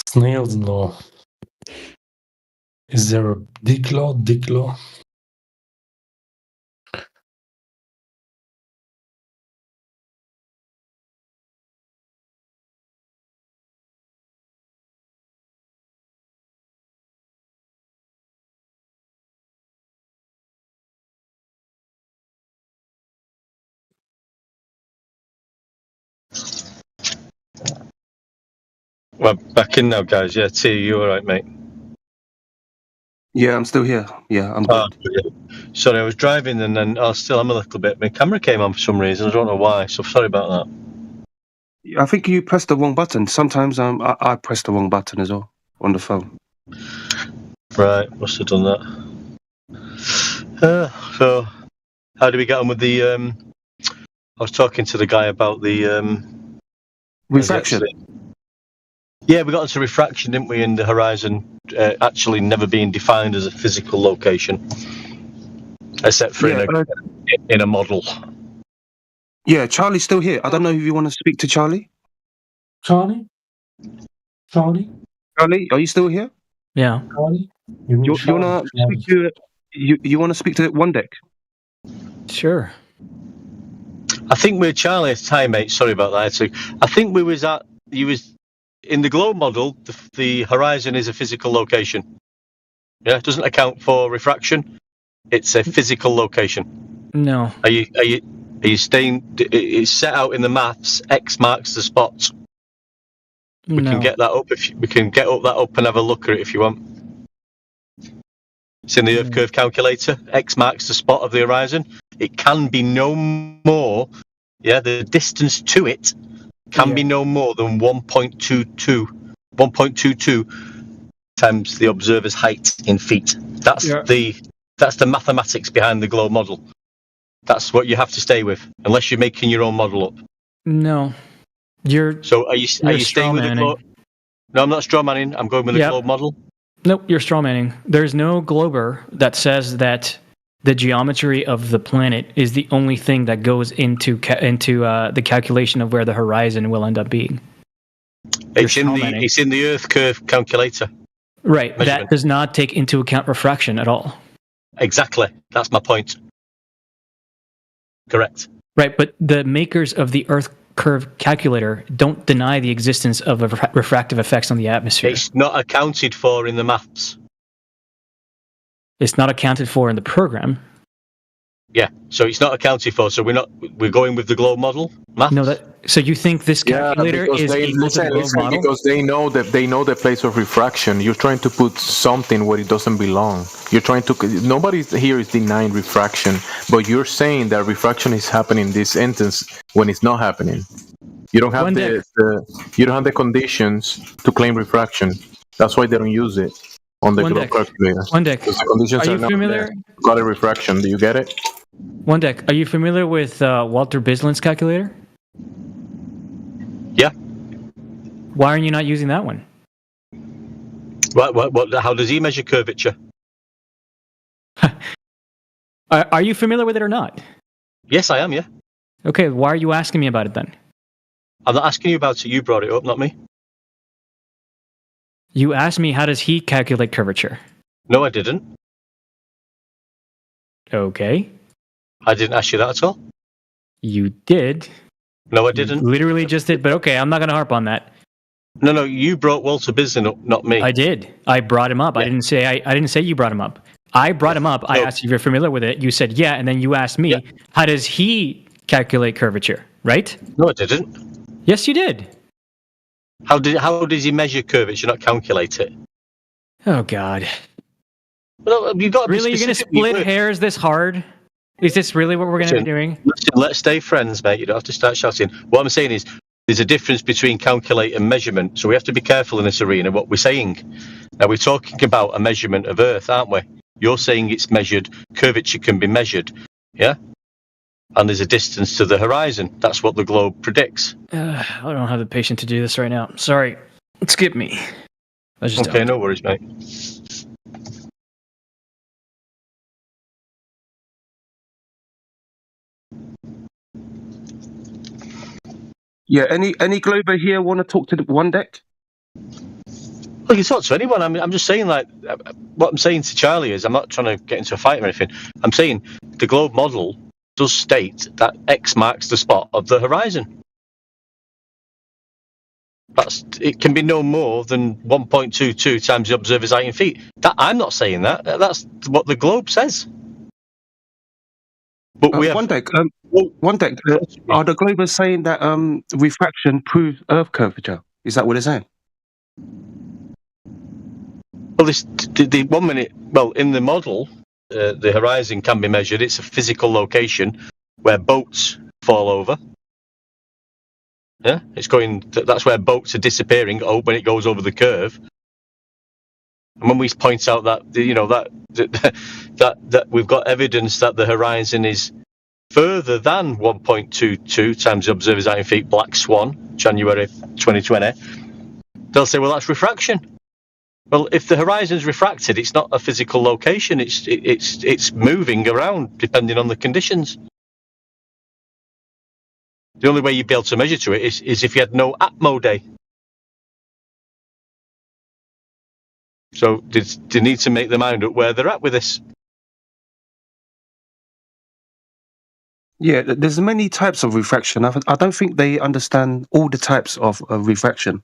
Snell's law. Is there a Dick law? Dick law? Well, back in now, guys. Yeah, T, you all right, mate? Yeah, I'm still here. Yeah, I'm good. Sorry, I was driving and then I still am a little bit. My camera came on for some reason. I don't know why, so sorry about that. I think you pressed the wrong button. Sometimes I press the wrong button as well on the phone. Right, must have done that. So, how did we get on with the? I was talking to the guy about the refraction. Yeah, we got into refraction, didn't we? And the horizon actually never being defined as a physical location, except for in a model. Yeah, Charlie's still here. I don't know if you want to speak to Charlie. Charlie, are you still here? Yeah. Charlie, you want to speak to you want to speak to One Deck? Sure. I think we're Charlie. Hi, mate. Sorry about that. I think we was at. You was in the globe model, the horizon is a physical location. Yeah, it doesn't account for refraction. It's a physical location. No. Are you staying? It's set out in the maths. X marks the spot. We No. can get that up we can get that up and have a look at it if you want. It's in the Earth curve calculator. X marks the spot of the horizon. It can be no more. Yeah, the distance to it can be no more than 1.22 times the observer's height in feet. That's the mathematics behind the globe model. That's what you have to stay with, unless you're making your own model up. No. So are you staying with the globe? No, I'm not straw manning. I'm going with the globe model. Nope, you're straw manning. There's no glober that says that the geometry of the planet is the only thing that goes into the calculation of where the horizon will end up being. It's in the Earth curve calculator. Right. That does not take into account refraction at all. Exactly. That's my point. Correct. Right, but the makers of the Earth curve calculator don't deny the existence of refractive effects on the atmosphere. It's not accounted for in the maths. It's not accounted for in the program. Yeah, so it's not accounted for. So we're going with the globe model. Maths? No, so you think this calculator is equal to the globe model? Because they know the place of refraction. You're trying to put something where it doesn't belong. You're trying to. Nobody here is denying refraction, but you're saying that refraction is happening in this instance when it's not happening. You don't have you don't have the conditions to claim refraction. That's why they don't use it on the globe calculator. The conditions are you familiar? Got a refraction. Do you get it? Are you familiar with Walter Bisland's calculator? Yeah. Why are you not using that one? What? How does he measure curvature? Are you familiar with it or not? Yes, I am, yeah. Okay, why are you asking me about it then? I'm not asking you about it. You brought it up, not me. You asked me, how does he calculate curvature? No, I didn't. Okay. I didn't ask you that at all. You did. No, I didn't. You literally just did, but okay, I'm not going to harp on that. No, you brought Walter Bisland up, not me. I did. I brought him up. Yeah. I didn't say you brought him up. I brought him up. No. I asked if you're familiar with it. You said yeah, and then you asked me, how does he calculate curvature, right? No, I didn't. Yes, you did. How does he measure curvature, not calculate it? Oh, God. Well, you've got to really, you're going to split hairs this hard? Is this really what we're going to be doing? Let's stay friends, mate. You don't have to start shouting. What I'm saying is, there's a difference between calculate and measurement, so we have to be careful in this arena what we're saying. Now, we're talking about a measurement of Earth, aren't we? You're saying it's measured, curvature can be measured, yeah? And there's a distance to the horizon. That's what the globe predicts. I don't have the patience to do this right now. Sorry. Skip me. Okay, no worries, mate. Yeah, any Glober here want to talk to the one deck? Well, you can talk to anyone. I'm just saying, like, what I'm saying to Charlie is, I'm not trying to get into a fight or anything. I'm saying the globe model does state that X marks the spot of the horizon. It can be no more than 1.22 times the observer's height in feet. I'm not saying that. That's what the globe says. But we have one deck. Are the Globers saying that refraction proves Earth curvature? Is that what they're saying? Well, the 1 minute. Well, in the model, the horizon can be measured. It's a physical location where boats fall over. Yeah, it's going. That's where boats are disappearing. When it goes over the curve. And when we point out that that we've got evidence that the horizon is further than 1.22 times the observer's height in feet, Black Swan, January 2020, they'll say, well, that's refraction. Well, if the horizon's refracted, it's not a physical location. It's moving around depending on the conditions. The only way you'd be able to measure to it is if you had no ATMO day. So they need to make their mind up where they're at with this. Yeah, there's many types of refraction. I don't think they understand all the types of refraction.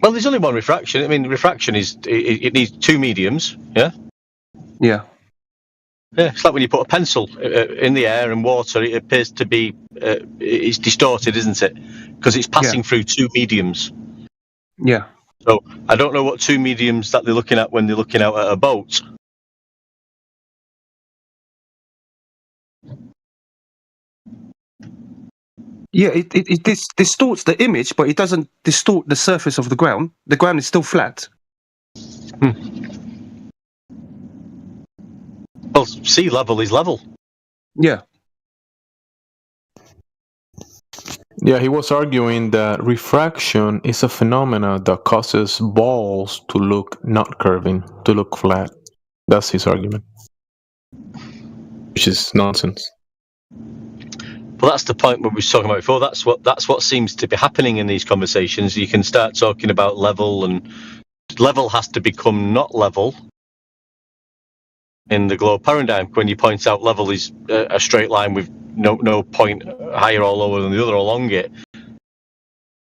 Well, there's only one refraction. I mean, refraction is it needs two mediums. Yeah. Yeah. Yeah, it's like when you put a pencil in the air and water, it appears to be it's distorted, isn't it? Because it's passing through two mediums. Yeah. So I don't know what two mediums that they're looking at when they're looking out at a boat. Yeah, it distorts the image, but it doesn't distort the surface of the ground. The ground is still flat. Well, sea level is level. Yeah. Yeah, he was arguing that refraction is a phenomena that causes balls to look not curving, to look flat. That's his argument, which is nonsense. Well, that's the point we were talking about before. That's what seems to be happening in these conversations. You can start talking about level, and level has to become not level in the globe paradigm. When you point out level is a straight line with no point higher or lower than the other along it.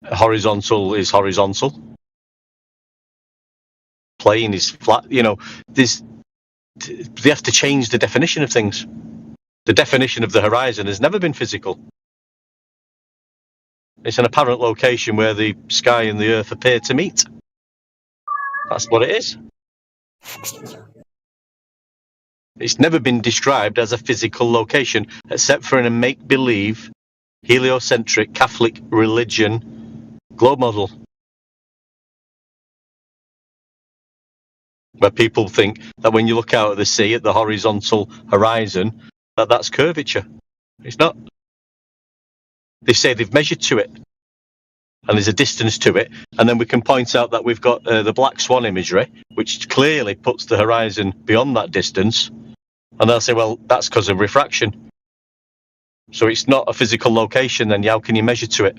Horizontal is horizontal. Plane is flat. You know, they have to change the definition of things. The definition of the horizon has never been physical. It's an apparent location where the sky and the earth appear to meet. That's what it is. It's never been described as a physical location, except for in a make-believe, heliocentric Catholic religion globe model, where people think that when you look out at the sea, at the horizontal horizon, that's curvature. It's not. They say they've measured to it, and there's a distance to it, and then we can point out that we've got the black swan imagery, which clearly puts the horizon beyond that distance, and they'll say, well, that's because of refraction. So it's not a physical location, then how can you measure to it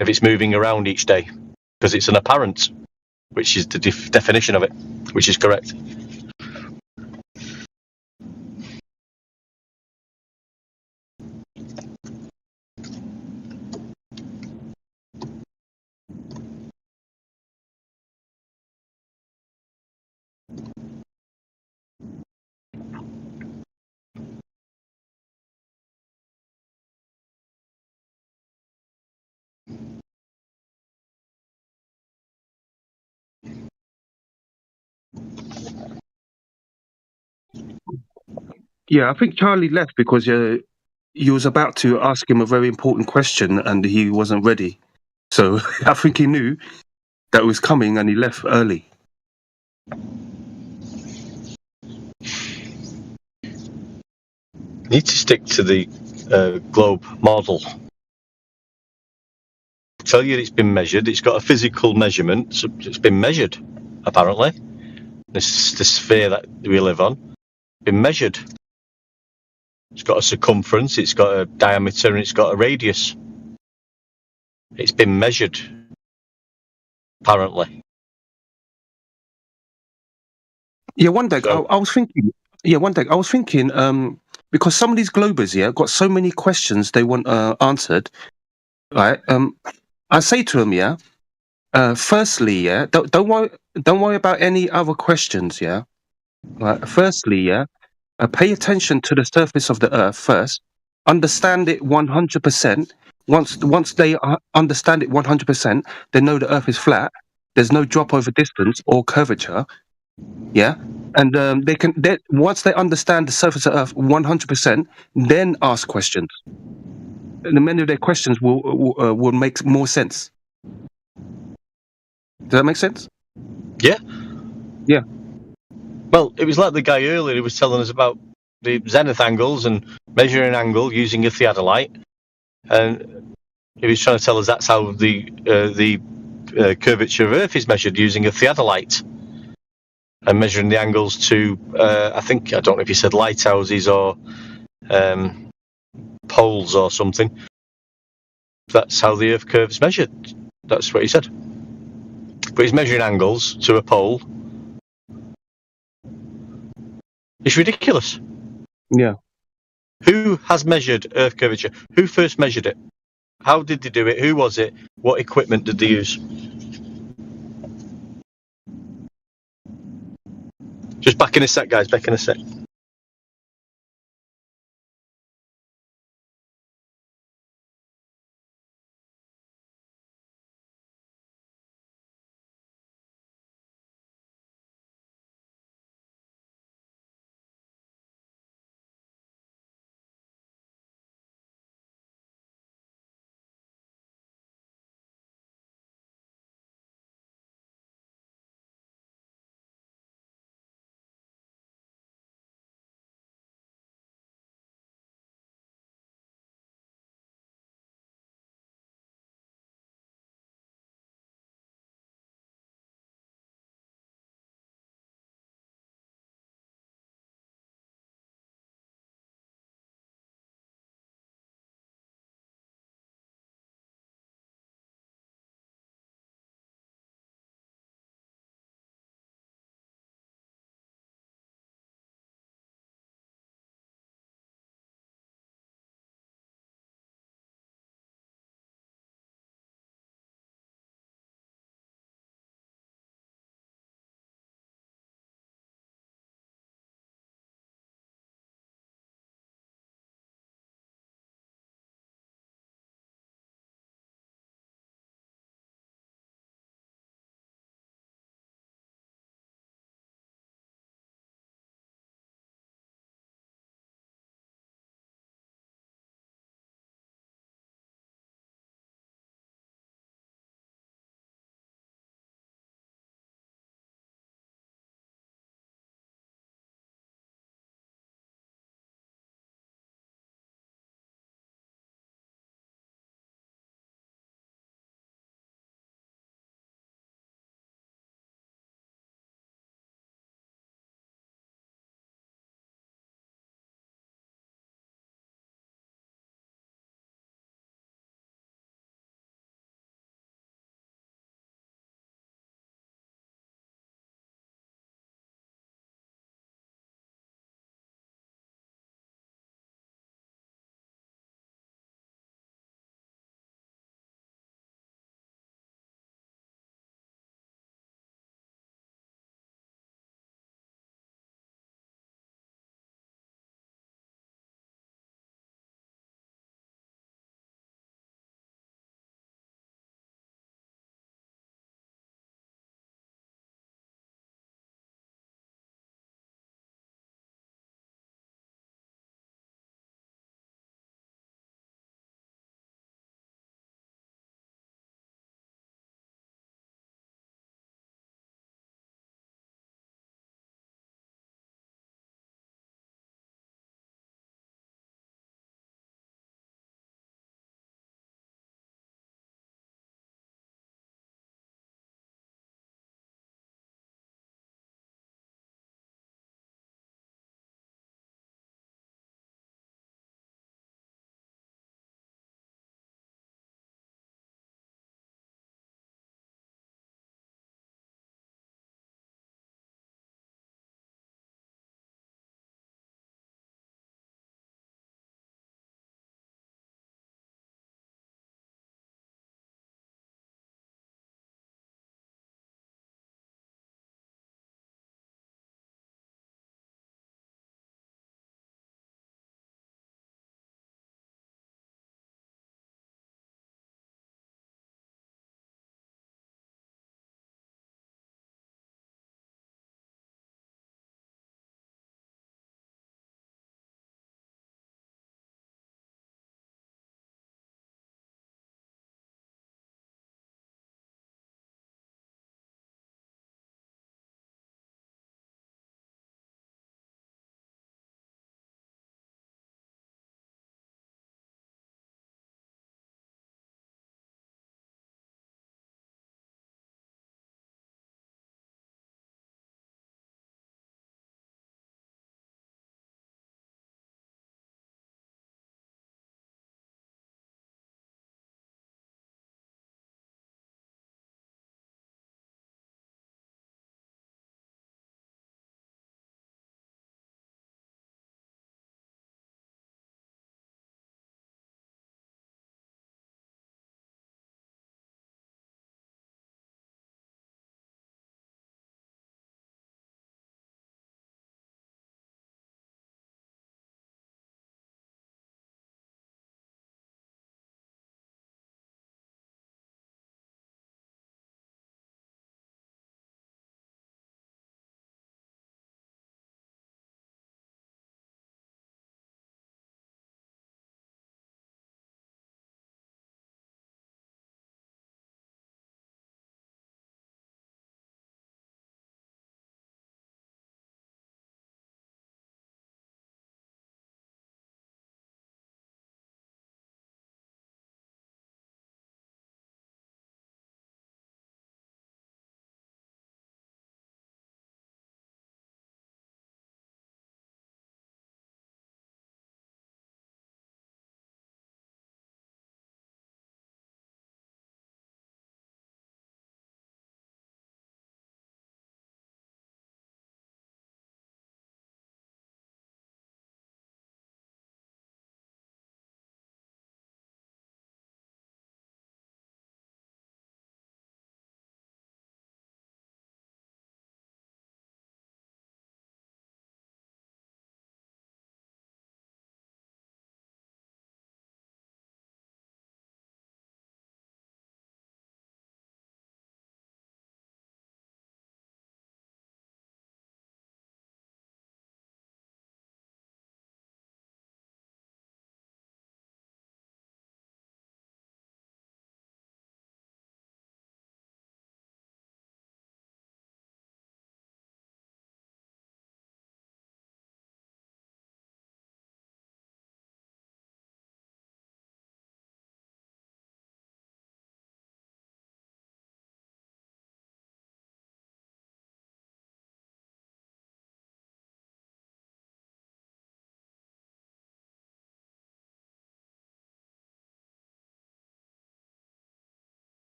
if it's moving around each day? Because it's an apparent, which is the definition of it, which is correct. Yeah, I think Charlie left because you was about to ask him a very important question and he wasn't ready. So I think he knew that it was coming and he left early. Need to stick to the globe model. Tell you it's been measured. It's got a physical measurement. So it's been measured, apparently. The sphere that we live on, been measured. It's got a circumference. It's got a diameter, and it's got a radius. It's been measured, apparently. Yeah, one day I was thinking. Yeah, one day I was thinking. Because some of these globers, got so many questions they want answered. Right. I say to them, firstly, don't worry about any other questions, Right. Firstly, pay attention to the surface of the Earth first. Understand it 100%. Once they understand it 100%, they know the Earth is flat. There's no drop over distance or curvature. Yeah. And once they understand the surface of Earth 100%, then ask questions. And many of their questions will make more sense. Does that make sense? Yeah. Yeah. Well, it was like the guy earlier who was telling us about the zenith angles and measuring angle using a theodolite, and he was trying to tell us that's how the curvature of Earth is measured using a theodolite, and measuring the angles to I don't know if he said lighthouses or poles or something. That's how the Earth curve's measured. That's what he said. But he's measuring angles to a pole. It's ridiculous. Yeah. Who has measured Earth curvature? Who first measured it? How did they do it? Who was it? What equipment did they use? Just back in a sec, guys. Back in a sec.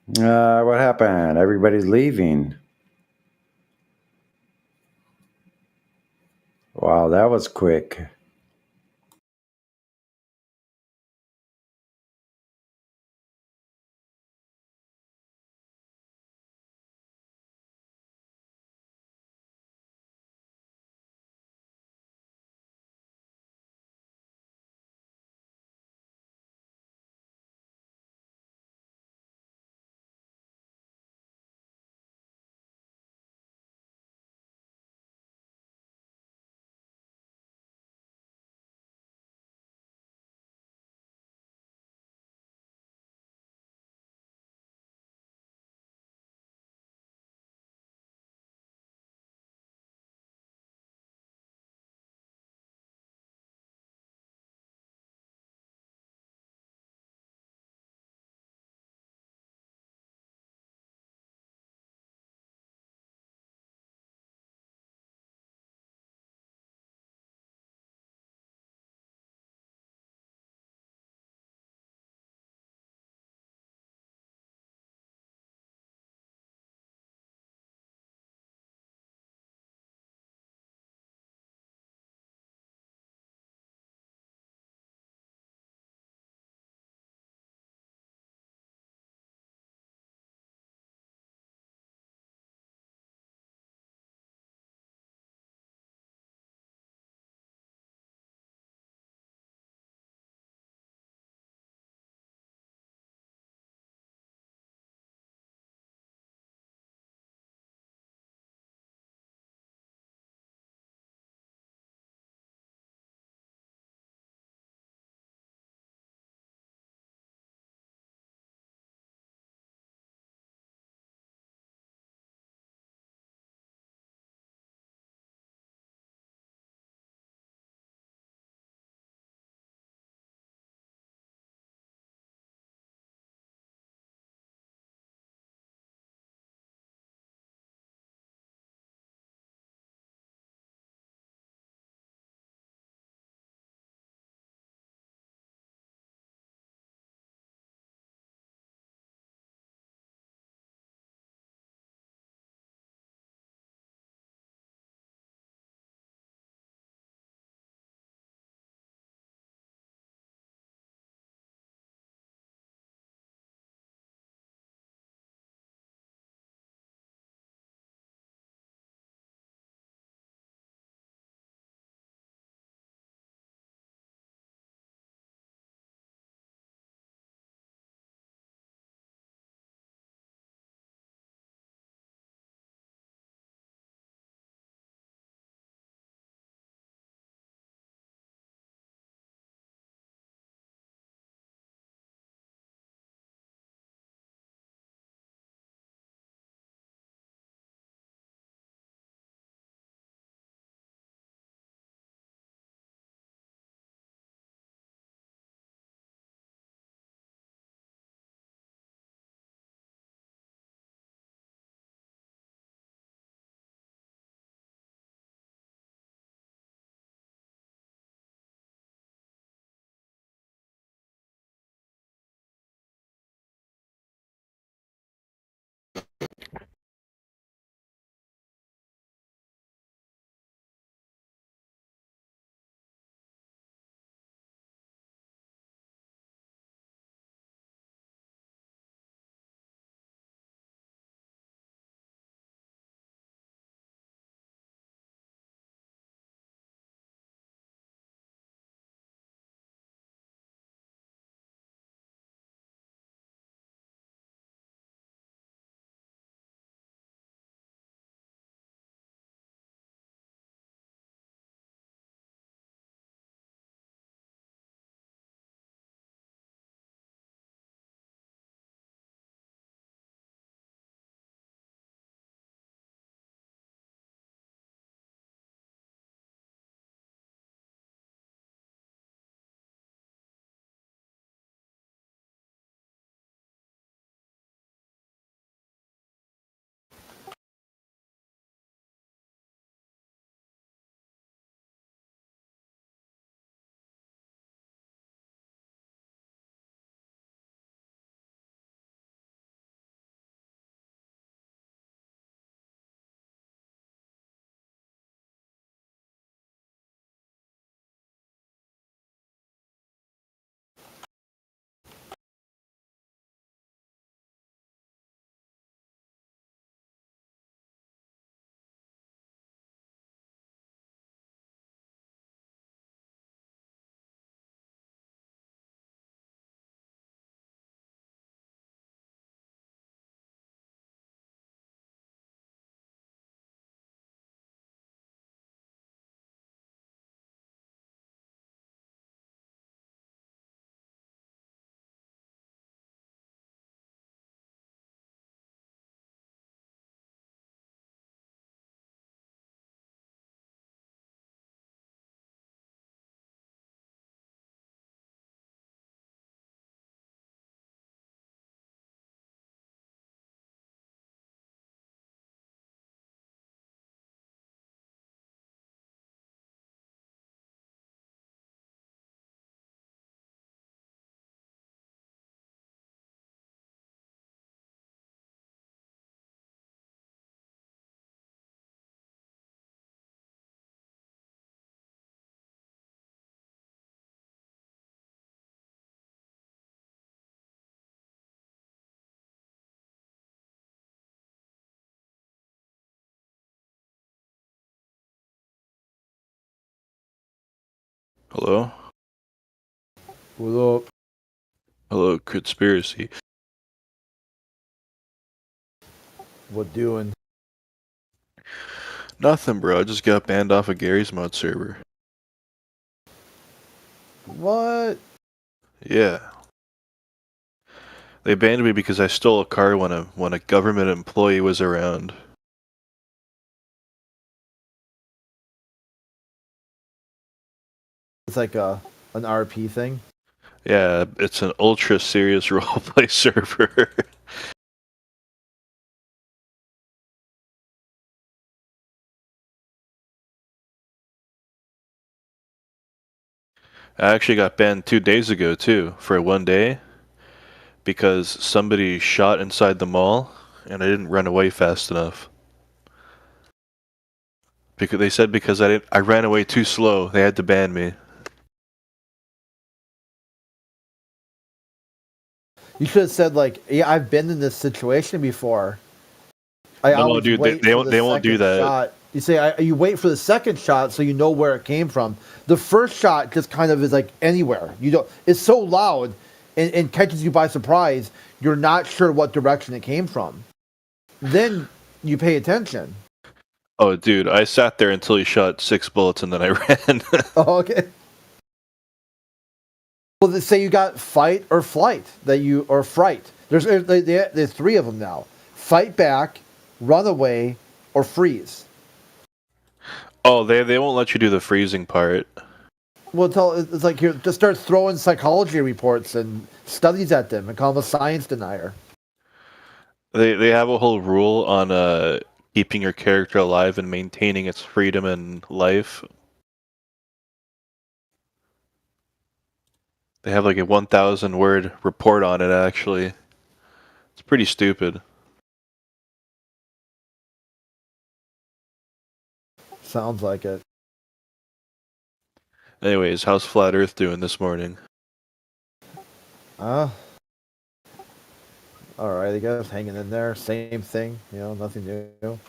What happened? Everybody's leaving. Wow, that was quick. Hello? What up? Hello, conspiracy. What doing? Nothing, bro. I just got banned off of Gary's Mod server. What? Yeah. They banned me because I stole a car when a government employee was around. It's like an RP thing. Yeah, it's an ultra serious roleplay server. I actually got banned 2 days ago too, for 1 day, because somebody shot inside the mall and I didn't run away fast enough. Because they said because I ran away too slow, they had to ban me. You should have said like, "Yeah, I've been in this situation before." I No, always dude, wait they for the won't do second that. shot. You say you wait for the second shot so you know where it came from. The first shot just kind of is like anywhere. You don't. It's so loud and catches you by surprise. You're not sure what direction it came from. Then you pay attention. Oh, dude, I sat there until he shot 6 bullets and then I ran. Oh, okay. Well, they say you got fight or flight or fright. There's 3 of them now. Fight back, run away, or freeze. Oh, they won't let you do the freezing part. Well, it's like here, just start throwing psychology reports and studies at them and call them a science denier. They have a whole rule on keeping your character alive and maintaining its freedom and life. They have like a 1,000 word report on it actually. It's pretty stupid. Sounds like it. Anyways, how's Flat Earth doing this morning? All right, I guess hanging in there. Same thing, nothing new.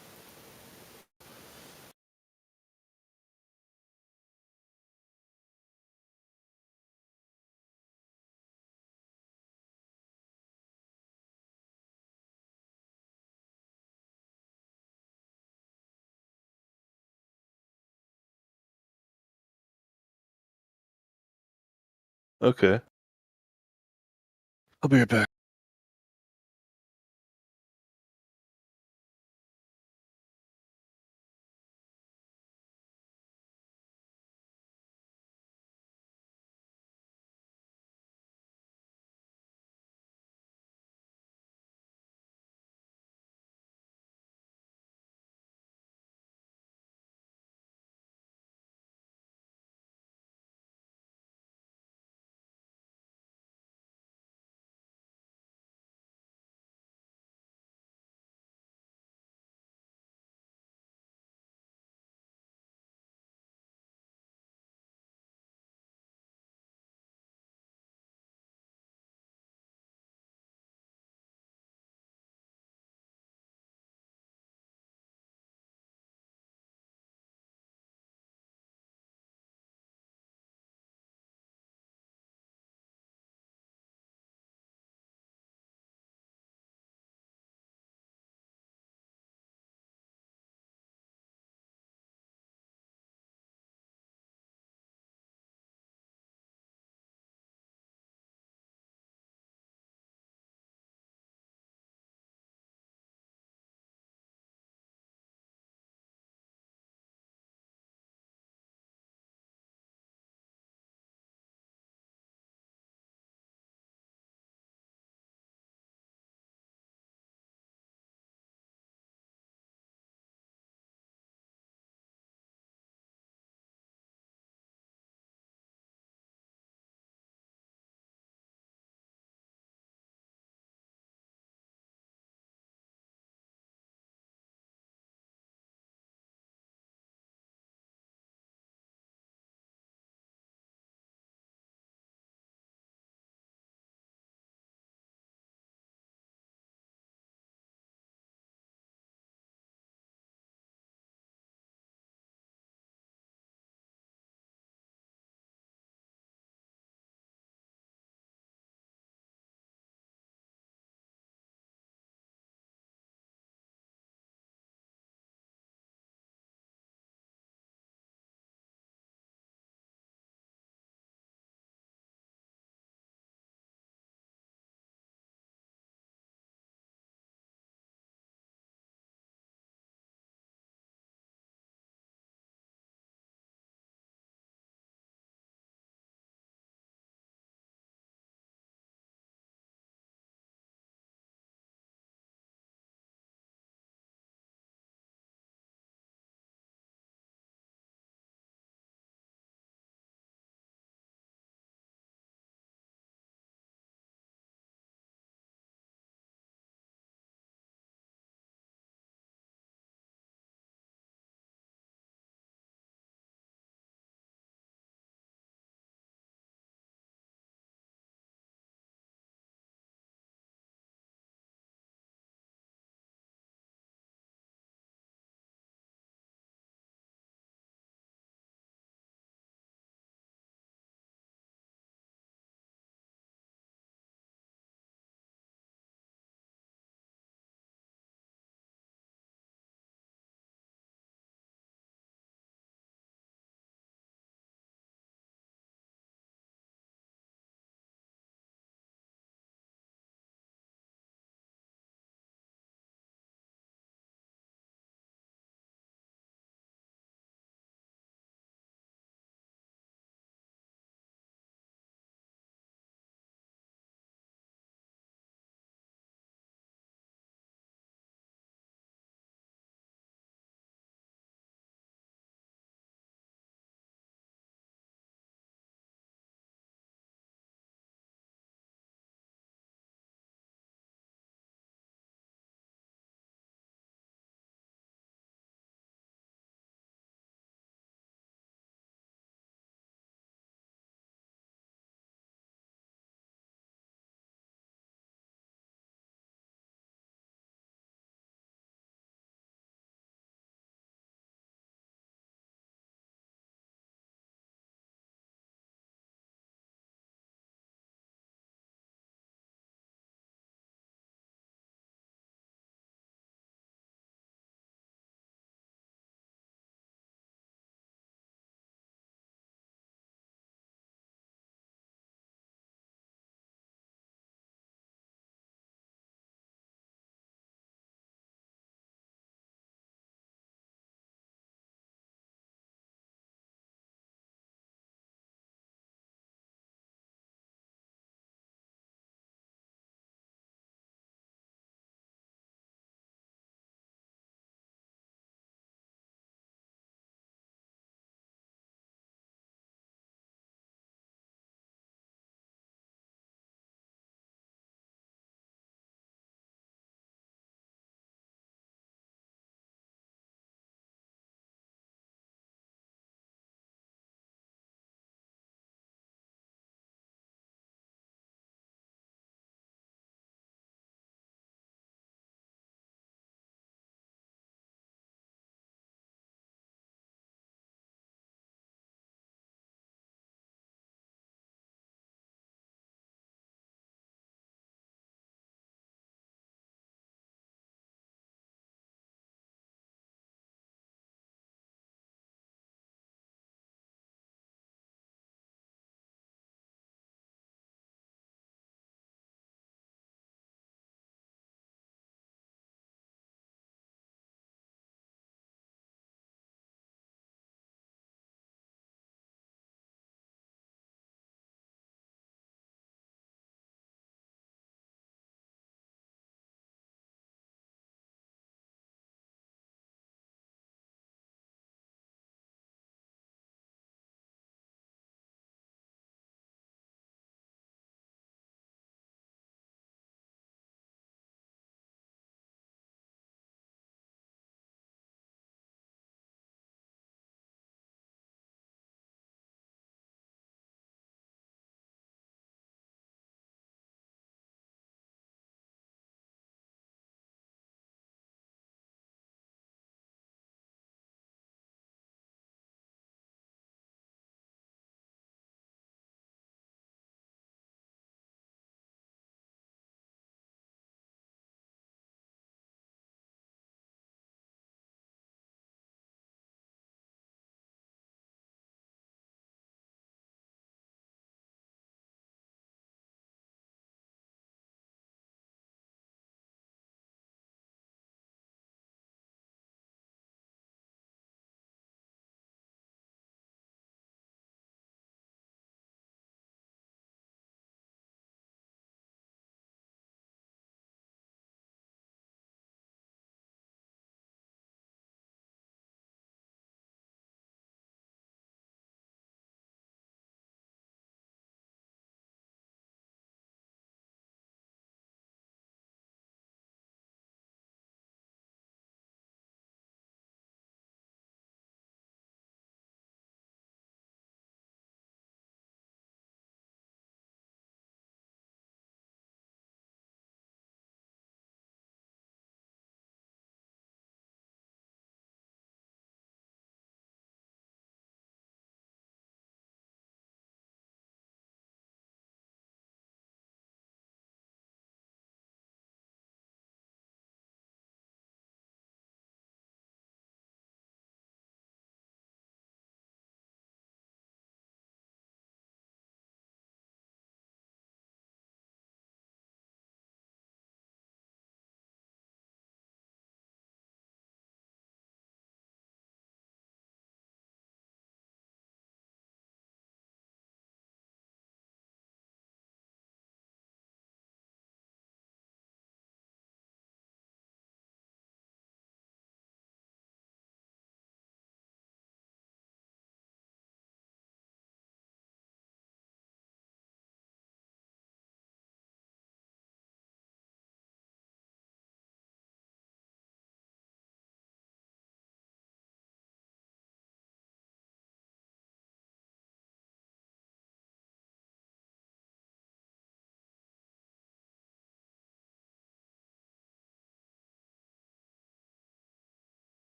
Okay. I'll be right back.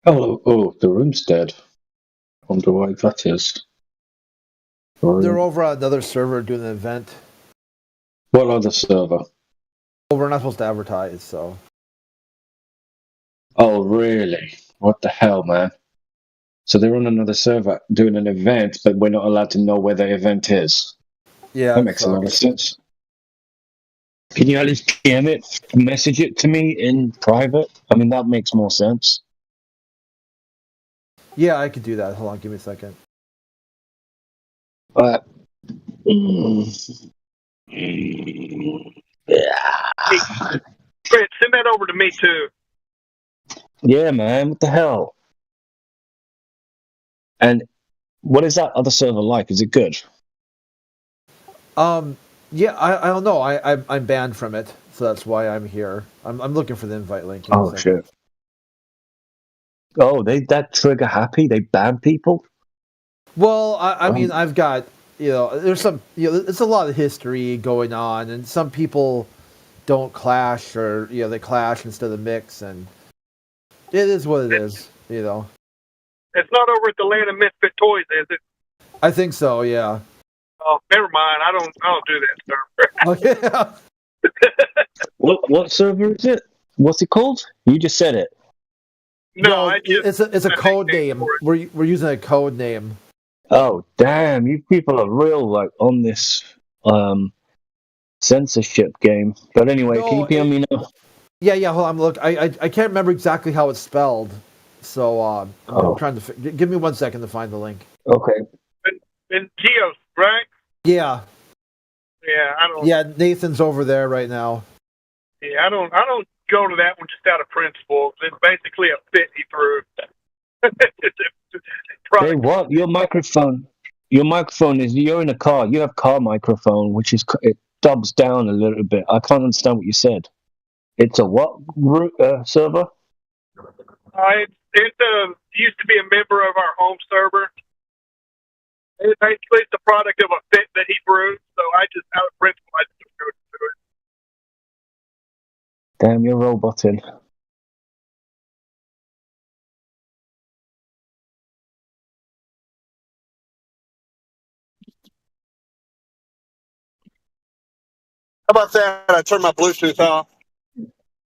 Oh, the room's dead. Wonder why that is. They're over on another server doing an event. What other server? Well, we're not supposed to advertise, so. Oh, really? What the hell, man? So they're on another server doing an event, but we're not allowed to know where the event is. Yeah, that makes a lot of sense. Can you at least PM it, message it to me in private? I mean, that makes more sense. Yeah, I could do that. Hold on, give me a second. But Fred, send that over to me too. yeah, man, what the hell? And what is that other server like? Is it good? Yeah, I don't know. I'm banned from it, so that's why I'm here. I'm looking for the invite link. Oh shit! Oh, that trigger happy? They ban people? Well, I mean, I've got there's some it's a lot of history going on, and some people don't clash, or they clash instead of mix, and it is what it is. It's not over at the Land of Misfit Toys, is it? I think so. Yeah. Oh, never mind. I don't do that server. Oh, yeah. What server is it? What's it called? You just said it. No, it's a code name. We're using a code name. Oh damn! You people are real on this censorship game. But anyway, can you PM me now? Yeah. Hold on. Look, I can't remember exactly how it's spelled, so I'm trying to. Give me 1 second to find the link. Okay. And Geos, right? Yeah. Yeah, I don't. Yeah, Nathan's over there right now. Yeah, I don't go to that one just out of principle. It's basically a fit he threw. Hey, what? Your microphone is. You're in a car. You have car microphone, which is it dubs down a little bit. I can't understand what you said. It's a what server? It used to be a member of our home server. It's basically the product of a fit that he threw. So I just, out of principle, I just go to it. Damn, you're roboting. How about that? I turned my Bluetooth off.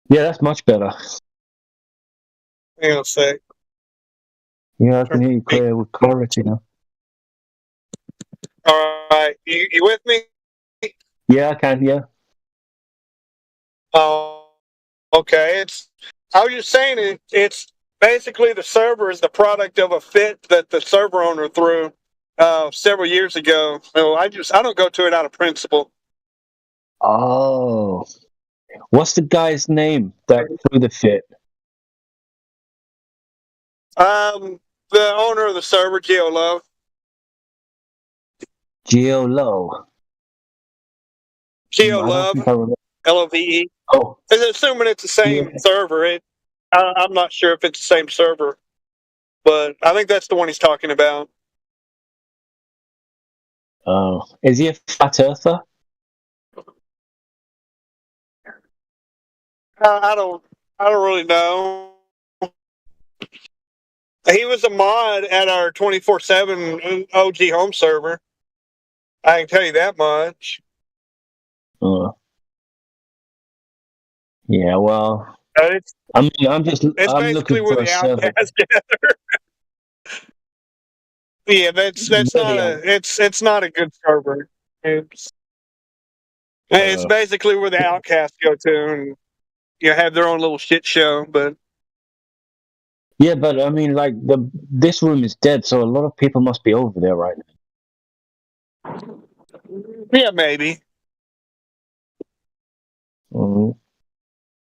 Yeah, that's much better. Hang on a sec. Yeah, I can hear you clear with clarity now. All right, you with me? Yeah, I can. Yeah. Oh, okay. I was just saying it's basically the server is the product of a fit that the server owner threw several years ago. So I don't go to it out of principle. Oh, what's the guy's name that threw the fit? The owner of the server, Geo Love. Geo Low. Geo Love. LOVE. Oh. Assuming it's the same server. I'm not sure if it's the same server, but I think that's the one he's talking about. Oh, is he a flat earther? I don't really know. He was a mod at our 24/7 OG home server. I can tell you that much. Yeah, well, I'm basically looking where for a the server. outcasts gather. Yeah, that's it's not a good server. It's basically where the outcasts go to and have their own little shit show. But yeah, but I mean, this room is dead, so a lot of people must be over there right now. Yeah, maybe.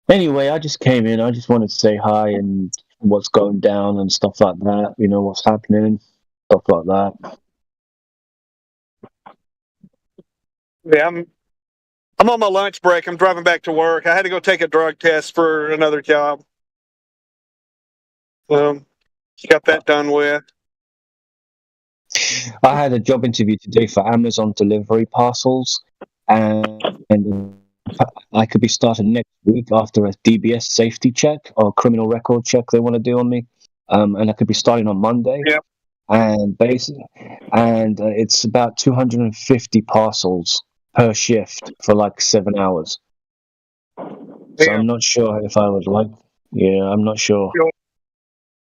Anyway, I just came in. I just wanted to say hi and what's going down and stuff like that. What's happening, stuff like that. Yeah, I'm on my lunch break. I'm driving back to work. I had to go take a drug test for another job. Got that done with. I had a job interview today for Amazon delivery parcels, and I could be starting next week after a DBS safety check or criminal record check they want to do on me. and I could be starting on Monday. Yep. And it's about 250 parcels per shift for like 7 hours. So I'm not sure if I would like. Yeah, I'm not sure.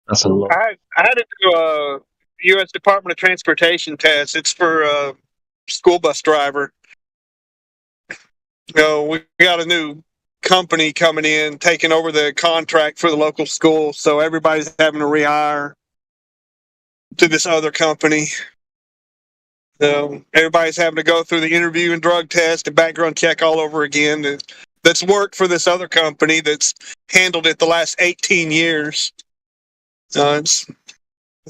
That's a lot. I had to do a U.S. Department of Transportation test. It's for a school bus driver. We got a new company coming in, taking over the contract for the local school, so everybody's having to rehire to this other company. Everybody's having to go through the interview and drug test and background check all over again. That's worked for this other company that's handled it the last 18 years. It's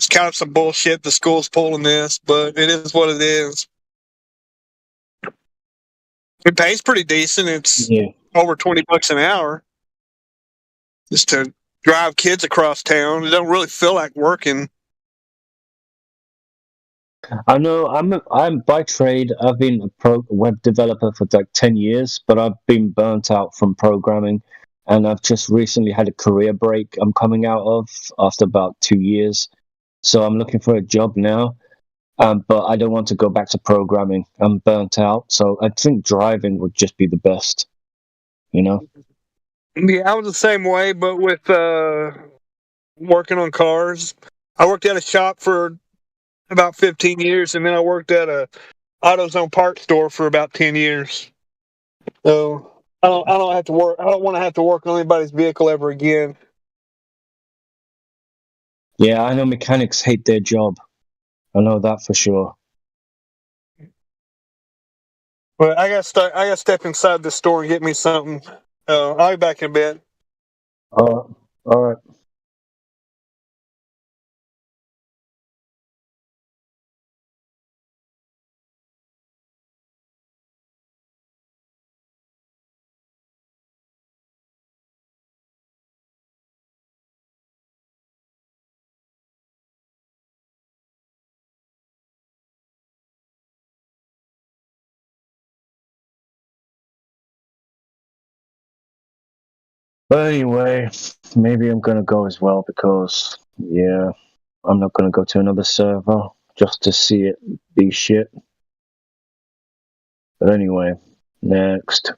kind of some bullshit. The school's pulling this, but it is what it is. It pays pretty decent. It's over $20 an hour just to drive kids across town. It don't really feel like working. I know. I'm by trade. I've been a web developer for like 10 years, but I've been burnt out from programming, and I've just recently had a career break. I'm coming out of after about 2 years, so I'm looking for a job now. But I don't want to go back to programming. I'm burnt out, so I think driving would just be the best. Yeah, I was the same way, but with working on cars. I worked at a shop for about 15 years, and then I worked at a AutoZone parts store for about 10 years. So I don't have to work. I don't want to have to work on anybody's vehicle ever again. Yeah, I know mechanics hate their job. I know that for sure. But I got to step inside the store and get me something. I'll be back in a bit. All right. But anyway, maybe I'm gonna go as well because I'm not gonna go to another server just to see it be shit. But anyway, next.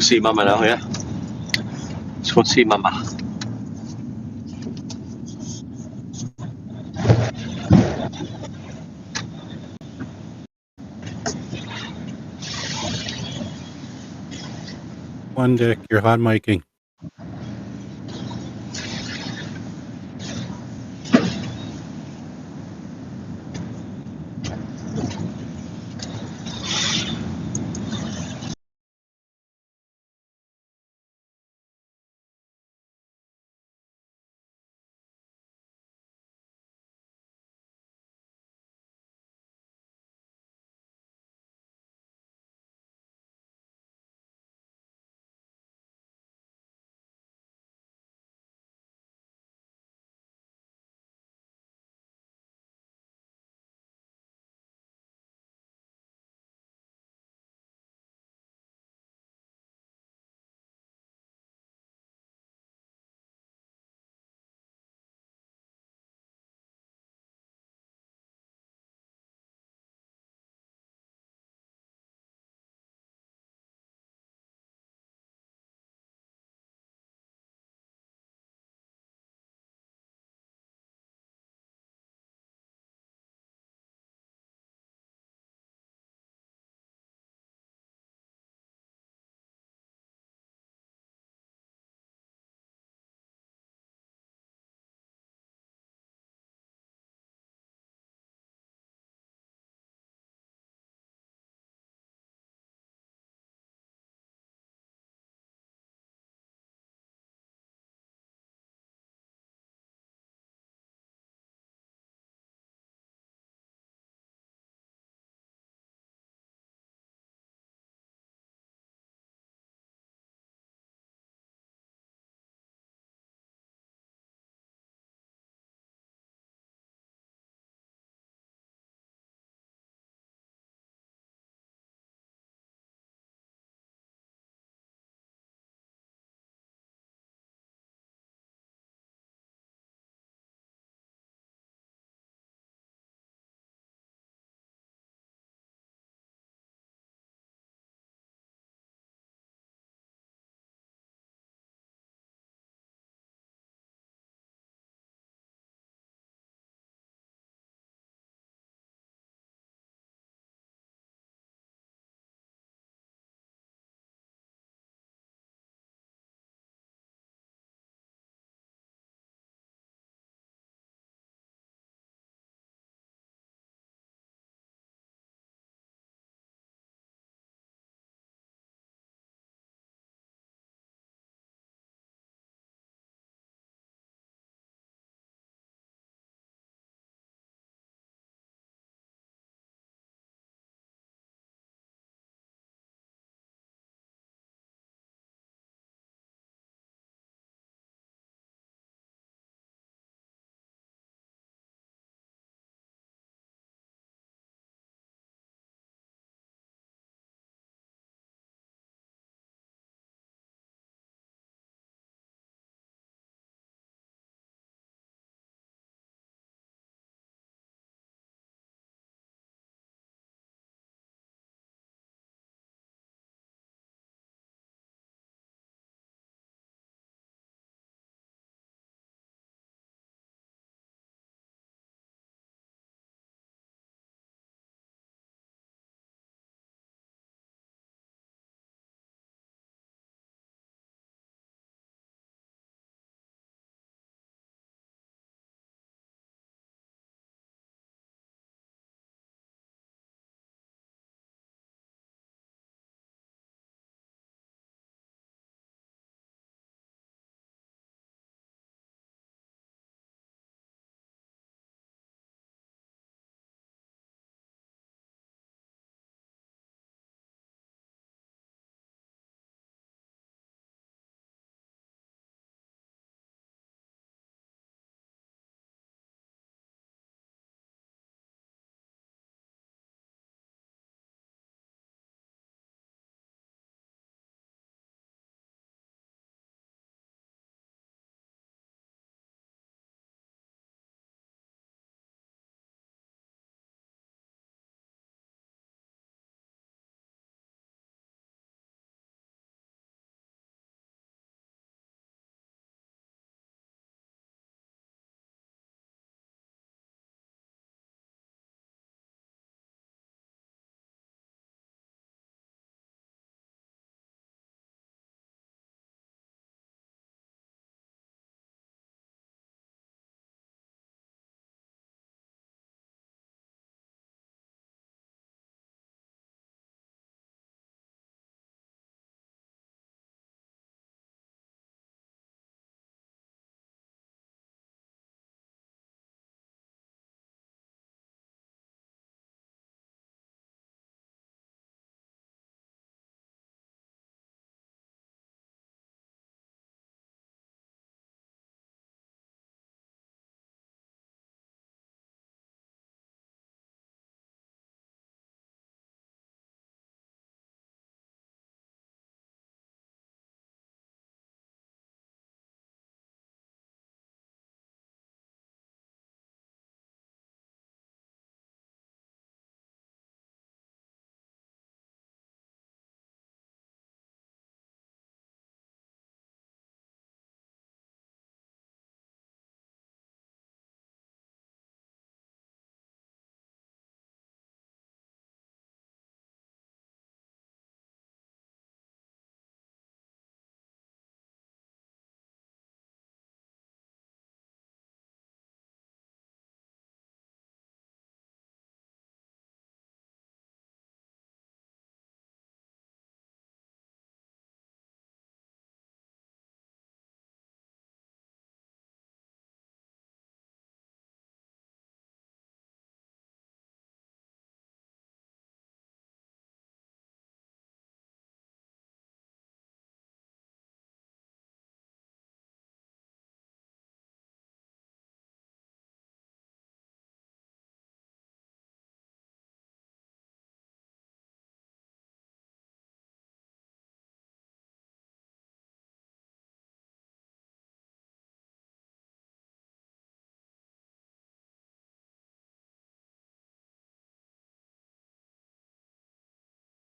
see Mama now, yeah? Let's go see Mama. One Dick, you're hot miking.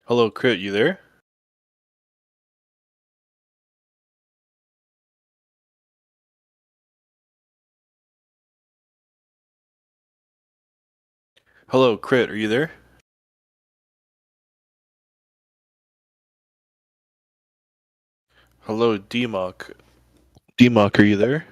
Hello, Crit, you there? Hello, Crit, are you there? Hello, DMOC. DMOC, are you there?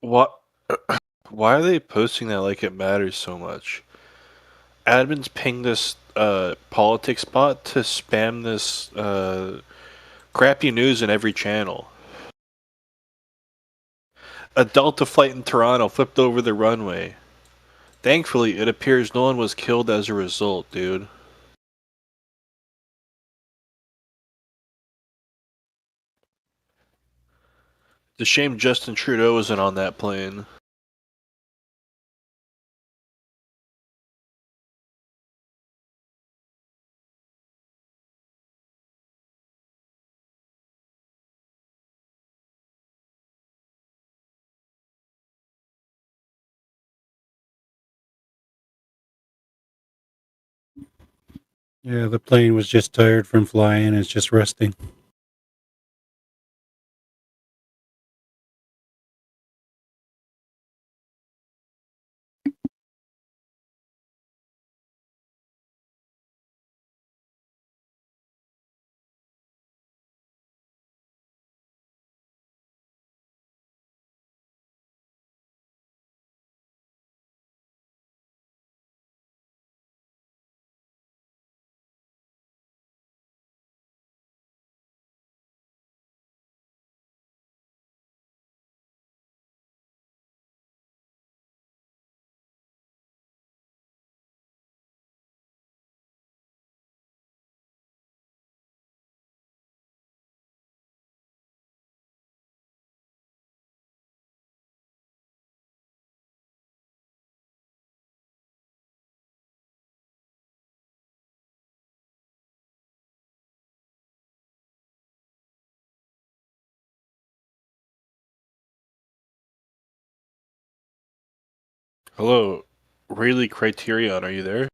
What? Why are they posting that like it matters so much? Admins ping this politics bot to spam this crappy news in every channel. A Delta flight in Toronto flipped over the runway. Thankfully, it appears no one was killed as a result, dude. It's a shame Justin Trudeau isn't on that plane. Yeah, the plane was just tired from flying. It's just resting. Hello, Rayleigh Criterion, are you there?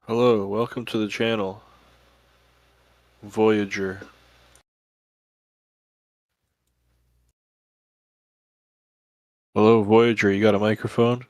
Hello, welcome to the channel. Voyager. Hello, Voyager, you got a microphone?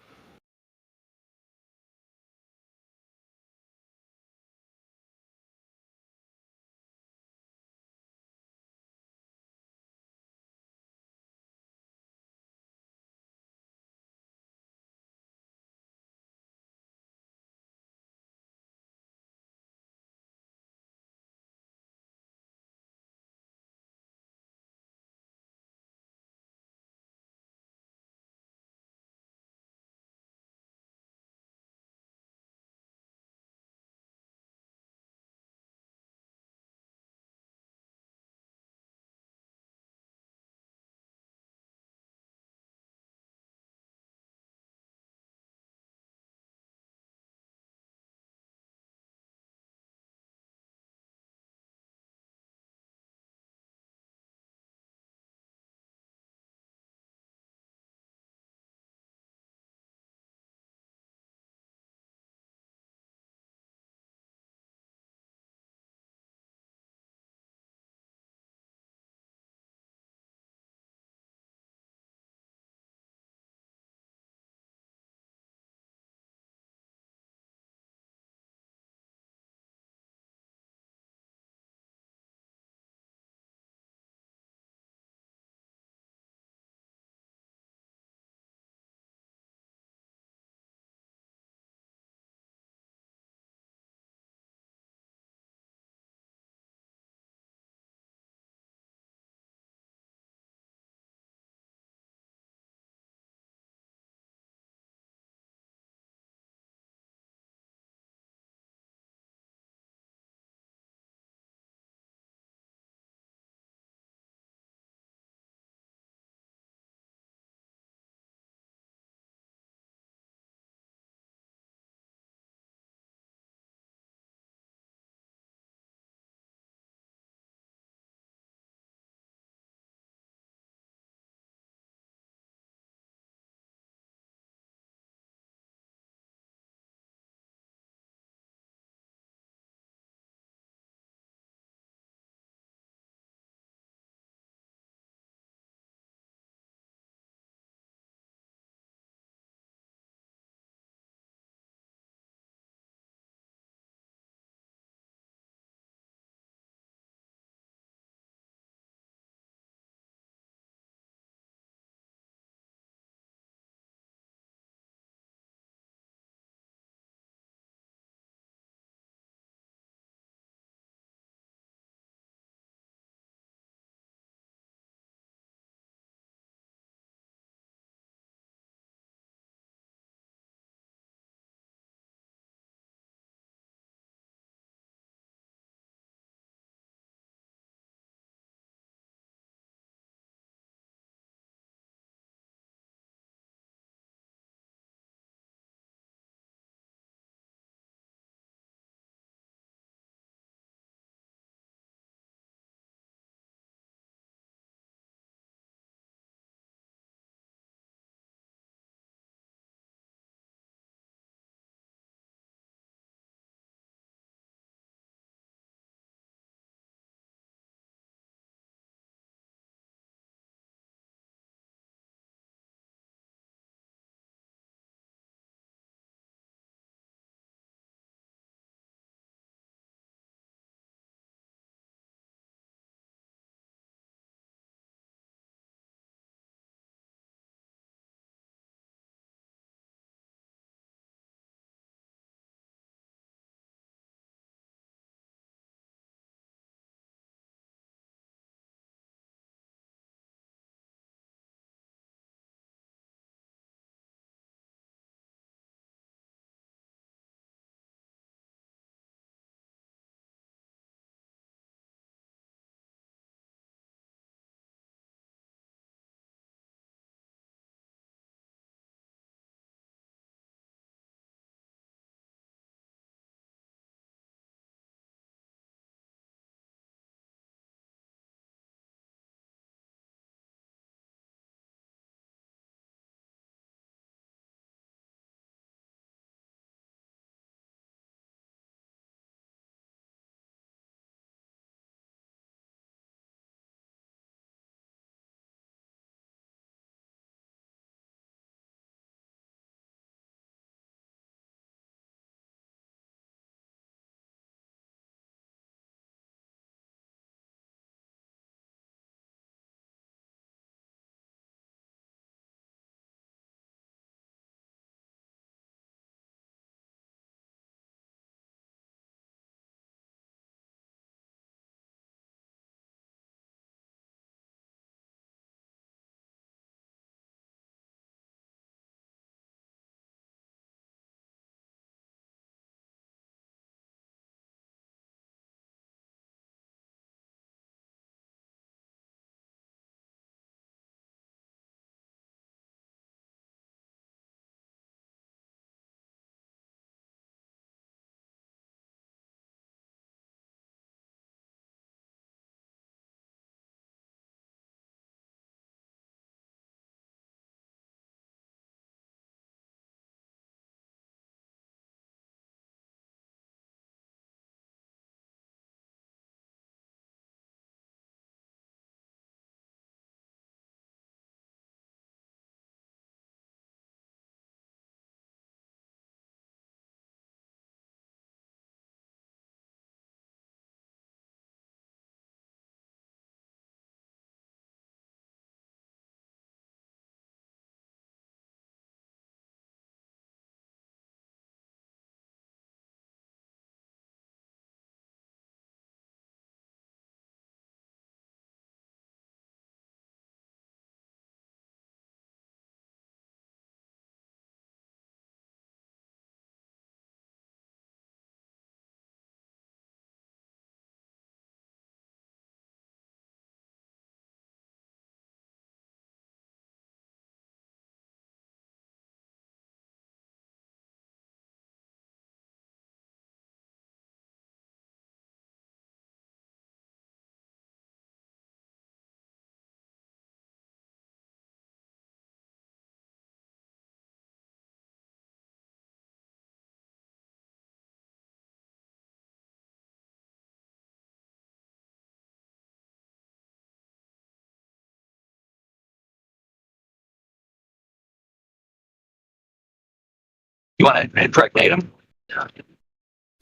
You want to impregnate him?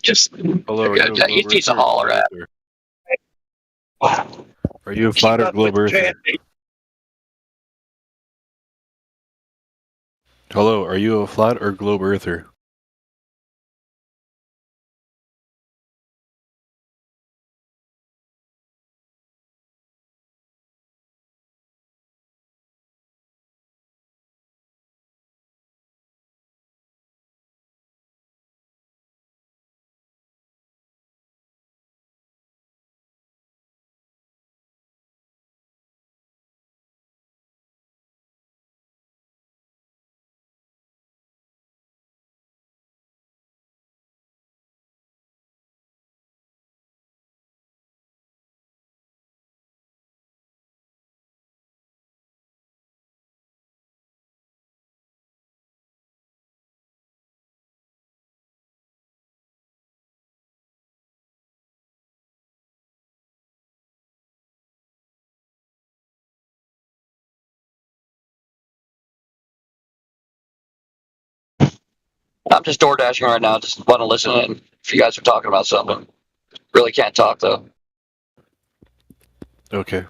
Just Hello, are you a he globe needs a earther or holler at. globe earther? Are you a flat or globe earther? Hello, are you a flat or globe earther? I'm just door dashing right now. Just want to listen in if you guys are talking about something. Really can't talk though. Okay.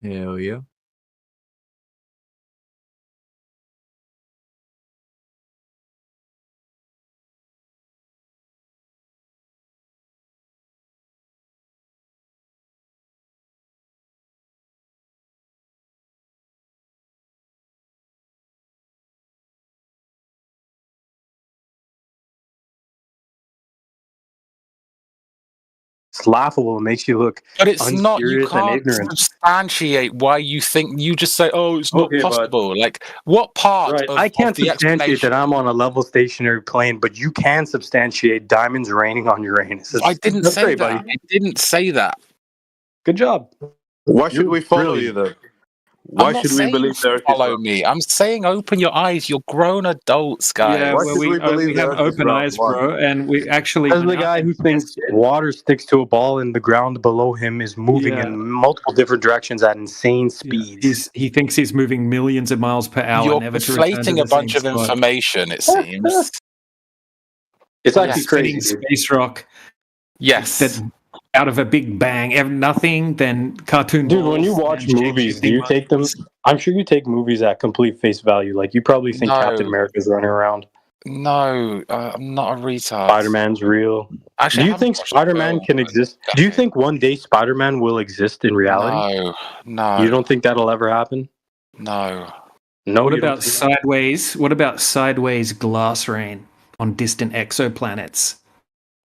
Hell yeah. It's laughable. It makes you look But it's not. You unserious and can't ignorant. substantiate why you think. You just say, "Oh, it's not Okay, but possible." Like, what part right, of, I can't the substantiate explanation? that I'm on a level stationary plane, but you can substantiate diamonds raining on Uranus. I didn't That's say great, that. buddy. I didn't say that. Good job. Why should You're we follow brilliant. you then? I'm Why not should we saying believe the Earth is follow round? me. I'm saying open your eyes. You're grown adults, Yeah, guys. Why well, should we believe we the have Earth is open round? eyes, Why? bro, and we actually As went the out guy and who thinks tested. water sticks to a ball in the ground below him is moving Yeah. in multiple different directions at insane speeds. He thinks he's moving millions of miles per hour, You're never to return to conflating a the same bunch of spot. information. It seems. It's Like actually a spinning crazy. dude. space rock. Yes. That out of a big bang, nothing. Then cartoon. Dude, when you balls, watch then movies, do shaped you take them? I'm sure you take movies at complete face value. Like, you probably think Captain No. America's running around. No, I'm not a retard. Spider-Man's real. Actually, I Do you haven't think watched Spider-Man film, can but exist? Do you think one day Spider-Man will exist in reality? No. You don't think that'll ever happen? No. No. What you don't about think- sideways? What about sideways glass rain on distant exoplanets?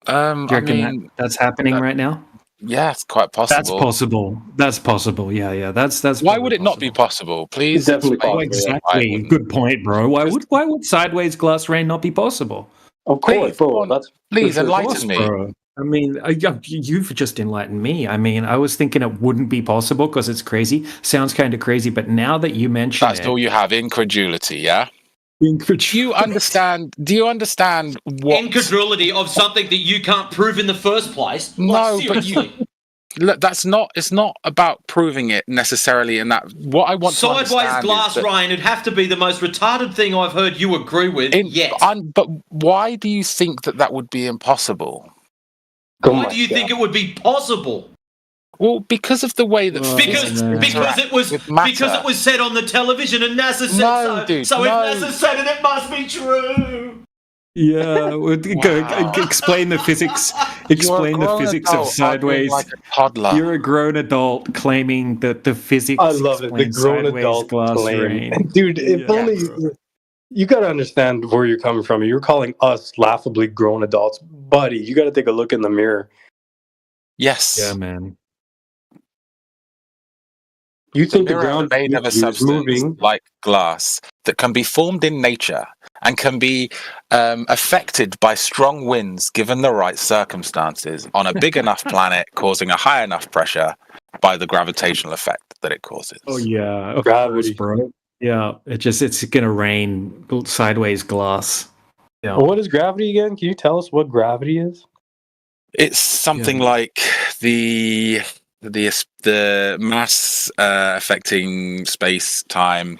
Do you I reckon mean, that's happening right now? Yeah, it's quite possible. That's possible. That's possible. Yeah. That's. Why would it not be possible? Please definitely explain possible. why Exactly. it wouldn't. Good point, bro. Why would sideways glass rain not be possible? Of course, bro. That's Please Of enlighten course, me. bro. I mean, you've just enlightened me. I mean, I was thinking it wouldn't be possible because it's crazy. Sounds kind of crazy, but now that you mention That's it, all you have, incredulity, yeah? Do you understand what Incredulity of something that you can't prove in the first place? No, Like, but seriously. Look, it's not about proving it necessarily in that. What I want to Sideways understand glass is that rain would have to be the most retarded thing I've heard you agree with yet. But why do you think that would be impossible? Why do you think it would be possible? Well, because of the way that Because it was said on the television and NASA said No, so. dude, so no. if NASA said it, it must be true. yeah, explain the physics. Explain the grown physics of adult sideways. arguing like a toddler. You're a grown adult claiming that the physics. I love it. The explains grown sideways adult glass claim. rain. Dude, if Yeah, only you gotta understand where you're coming from. You're calling us laughably grown adults. Buddy, you gotta take a look in the mirror. Yes. Yeah, man. You think the Mirror ground made of a beneath you is substance moving? like glass that can be formed in nature and can be affected by strong winds given the right circumstances on a big enough planet causing a high enough pressure by the gravitational effect that it causes. Oh yeah, of Gravity. course, bro. Yeah, it's gonna rain sideways glass. Yeah. Well, what is gravity again? Can you tell us what gravity is? It's something like the mass affecting space time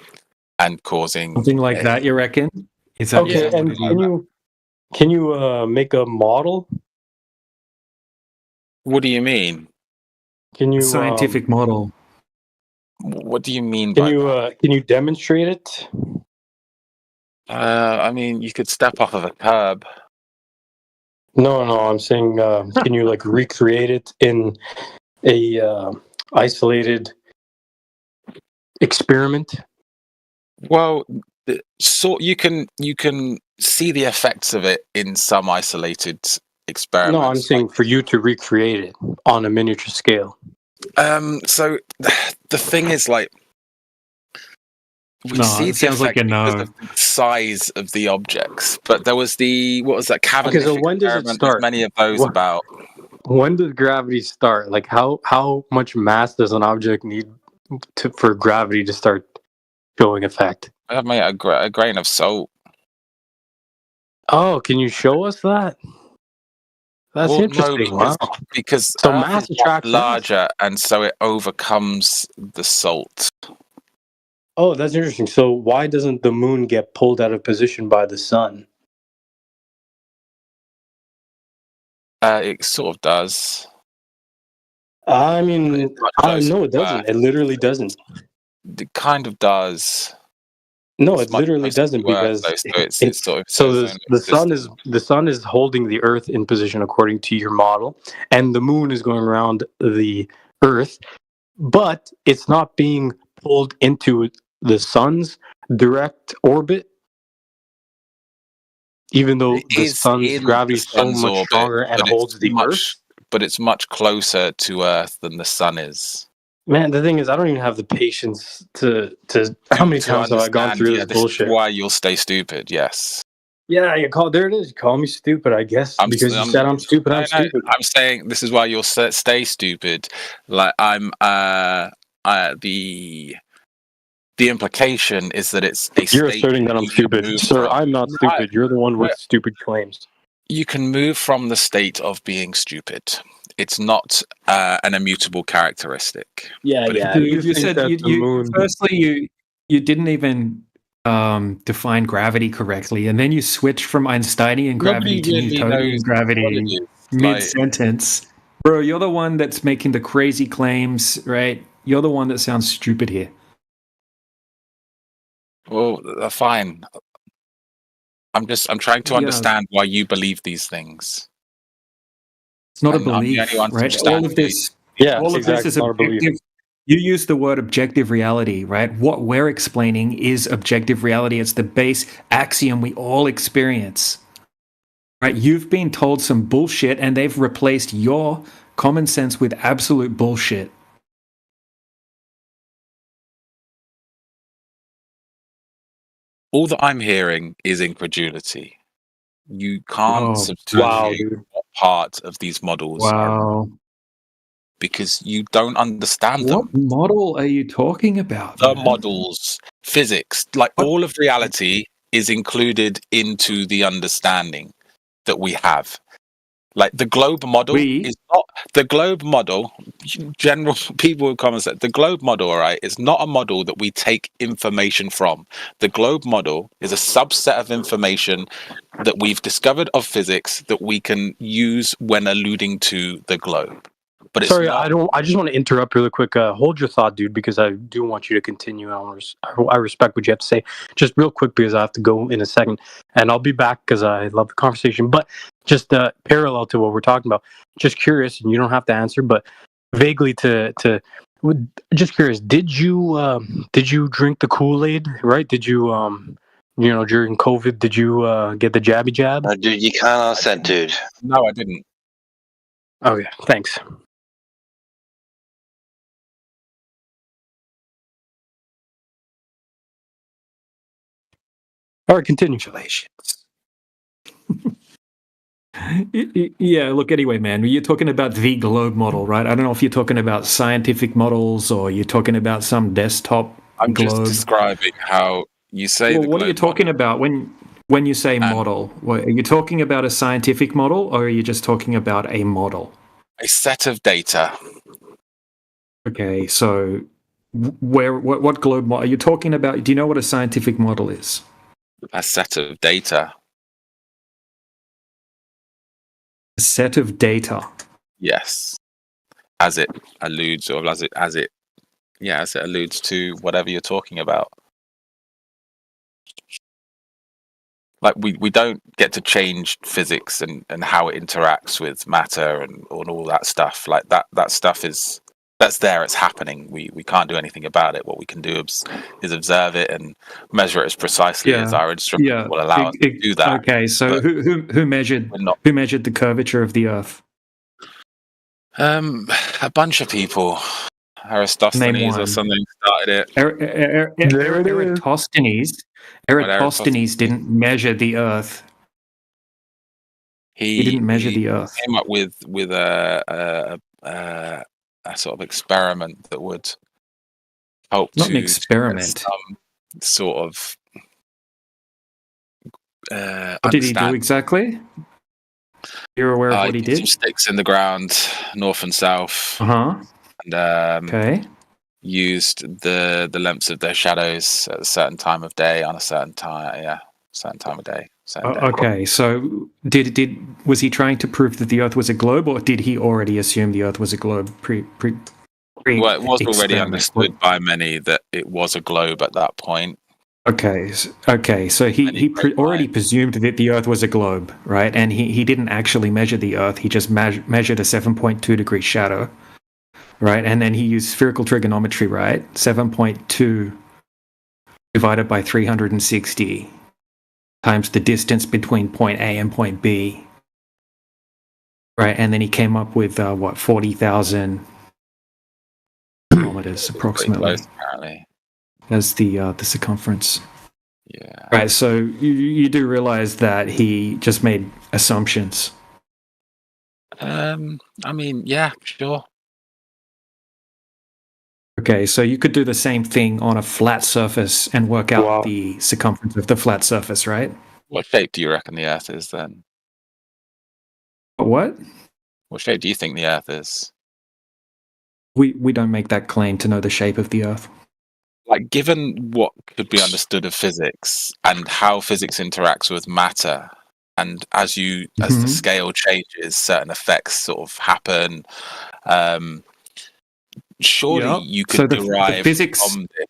and causing Something like that, you reckon? Is that Okay, and can you make a model? What do you mean? Can you scientific model? What do you mean Can by you can you demonstrate it? I mean, you could step off of a curb. No, I'm saying, can you like recreate it in a isolated experiment? Well, so you can see the effects of it in some isolated experiments. No, I'm saying for you to recreate it on a miniature scale. So the thing is, like, we No, see it the sounds like effect a no. because of the size of the objects, but there was what was that Cavendish Okay, so when does it experiment? start? There's many of those What- about. When does gravity start? Like how much mass does an object need for gravity to start showing effect? I made a grain of salt. Oh, can you show us that? That's Well, interesting. No, Wow. because So Earth mass is much attracts mass. larger, and so it overcomes the salt. Oh, that's interesting. So why doesn't the moon get pulled out of position by the sun? It sort of does. I mean, no, it doesn't. It literally doesn't. It kind of does. No, it literally doesn't because it's sort of the sun is holding the Earth in position according to your model, and the moon is going around the Earth, but it's not being pulled into the sun's direct orbit, even though the sun's gravity is so much stronger and holds the Earth. But it's much closer to Earth than the sun is. Man, the thing is, I don't even have the patience to how many times have I gone through this bullshit? This is why you'll stay stupid, yes. Yeah, there it is. You call me stupid, I guess. Because you said I'm stupid, I'm stupid. I'm saying this is why you'll stay stupid. Like, the implication is that it's a You're asserting that I'm stupid. Sir, I'm not stupid. You're the one with stupid claims. You can move from the state of being stupid. It's not an immutable characteristic. Yeah. You said firstly you didn't even define gravity correctly, and then you switched from Einsteinian gravity to Newtonian gravity mid-sentence. Bro, you're the one that's making the crazy claims, right? You're the one that sounds stupid here. Well, fine. I'm trying to understand why you believe these things. It's not a belief, right? All of this, this is objective. You use the word objective reality, right? What we're explaining is objective reality. It's the base axiom we all experience, right? You've been told some bullshit, and they've replaced your common sense with absolute bullshit. All that I'm hearing is incredulity. You can't substantiate what part of these models are because you don't understand them. What model are you talking about? The models, physics, like all of reality is included into the understanding that we have. Like the globe model is not the globe model. General people with common sense. The globe model, all right, is not a model that we take information from. The globe model is a subset of information that we've discovered of physics that we can use when alluding to the globe. But it's sorry, I just want to interrupt really quick. Hold your thought, dude, because I do want you to continue. I respect what you have to say. Just real quick, because I have to go in a second, and I'll be back because I love the conversation. But just parallel to what we're talking about, just curious, and you don't have to answer, but vaguely to just curious. Did you drink the Kool-Aid? Right? Did you during COVID? Did you get the jabby jab? Dude, you can't ask that, dude. No, I didn't. Okay, thanks. All right, continue. Yeah, look, anyway, man, you're talking about the globe model, right? I don't know if you're talking about scientific models or you're talking about some desktop I'm globe. just describing how you say Well, what are you talking about when you say model? Are you talking about a scientific model or are you just talking about a model? A set of data. Okay, so what globe model are you talking about? Do you know what a scientific model is? A set of data. A set of data. Yes, as it alludes, or as it alludes to whatever you're talking about. Like we don't get to change physics and how it interacts with matter and all that stuff. Like that stuff that's there. It's happening. We can't do anything about it. What we can do is observe it and measure it as precisely as our instrument will allow us to do that. Okay, so who measured the curvature of the Earth? A bunch of people. Aristophanes or something started it. Eratosthenes didn't measure the Earth. He didn't measure the Earth. Came up with a sort of experiment that would help Not an experiment. Some sort of what did he do exactly? You're aware of what he did? Some sticks in the ground, north and south. And used the lengths of their shadows at a certain time of day on a certain time. Yeah, certain time of day. Certain day. Okay, so was he trying to prove that the Earth was a globe, or did he already assume the Earth was a globe Well, it was already understood by many that it was a globe at that point. Okay, so he already presumed that the Earth was a globe, right? And he didn't actually measure the Earth. He just measured a 7.2 degree shadow, right? And then he used spherical trigonometry, right? 7.2 divided by 360 times the distance between point A and point B, right? And then he came up with 40,000 kilometers approximately. Close, apparently. As the circumference. Yeah. Right. So you do realize that he just made assumptions. I mean, yeah, sure. Okay, so you could do the same thing on a flat surface and work out the circumference of the flat surface, right? What shape do you reckon the Earth is then? What? What shape do you think the Earth is? We don't make that claim to know the shape of the Earth. Like, given what could be understood of physics and how physics interacts with matter, and as the scale changes, certain effects sort of happen. Surely you could derive physics, from this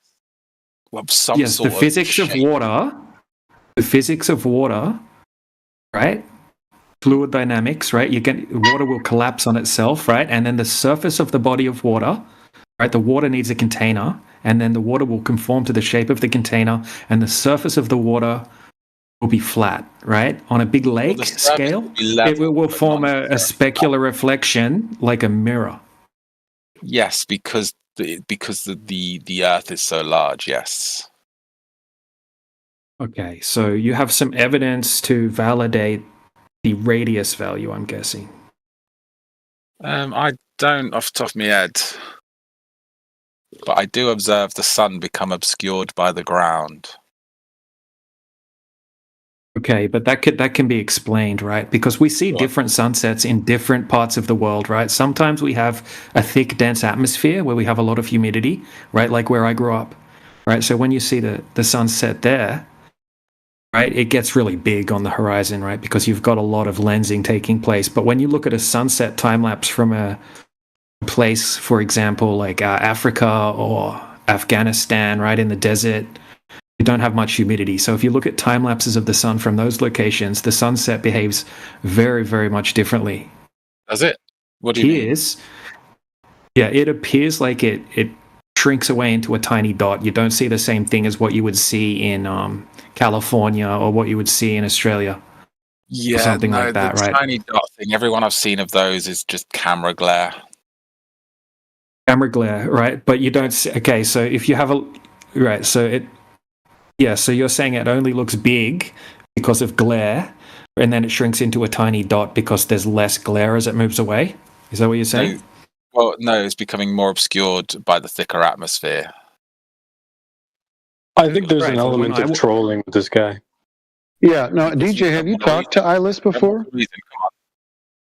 some sort of the physics of water. The physics of water, right? Fluid dynamics, right? Water will collapse on itself, right? And then the surface of the body of water, right? The water needs a container, and then the water will conform to the shape of the container, and the surface of the water will be flat, right? On a big lake scale, it will form a specular reflection like a mirror. Yes, because the Earth is so large. Yes. Okay, so you have some evidence to validate the radius value, I'm guessing. I don't off the top of my head, but I do observe the sun become obscured by the ground. Okay, but that can be explained, right? Because we see different sunsets in different parts of the world, right? Sometimes we have a thick, dense atmosphere where we have a lot of humidity, right? Like where I grew up, right? So when you see the sunset there, right, it gets really big on the horizon, right? Because you've got a lot of lensing taking place. But when you look at a sunset time lapse from a place, for example, like Africa or Afghanistan, right, in the desert, you don't have much humidity. So if you look at time lapses of the sun from those locations, the sunset behaves very, very much differently. Does it? What do you mean? Yeah, it appears like it shrinks away into a tiny dot. You don't see the same thing as what you would see in California or what you would see in Australia. Yeah, or something like that, the right? tiny dot thing. Everyone I've seen of those is just camera glare. Camera glare, right? But you don't see, okay, so if you have so you're saying it only looks big because of glare, and then it shrinks into a tiny dot because there's less glare as it moves away? Is that what you're saying? No, it's becoming more obscured by the thicker atmosphere. I think there's an element of trolling with this guy. Yeah, no, DJ, have you talked to Eyeless before?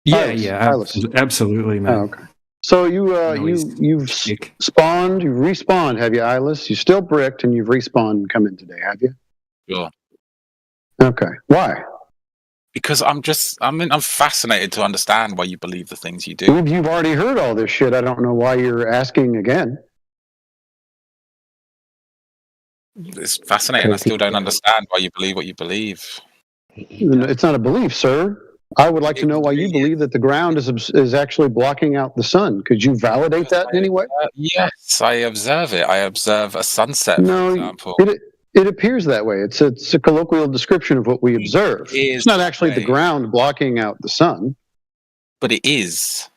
Yeah, absolutely, man. Oh, okay. So you've spawned, you've respawned, have you, Eyeless? You still bricked and you've respawned and come in today, have you? Sure. Okay. Why? Because I'm fascinated to understand why you believe the things you do. You've already heard all this shit. I don't know why you're asking again. It's fascinating. I still don't understand why you believe what you believe. It's not a belief, sir. I would like to know why you believe that the ground is actually blocking out the sun. Could you validate that in any way? Yes, I observe it. I observe a sunset, for example. It appears that way. It's a colloquial description of what we observe. It's not actually the ground blocking out the sun. But it is.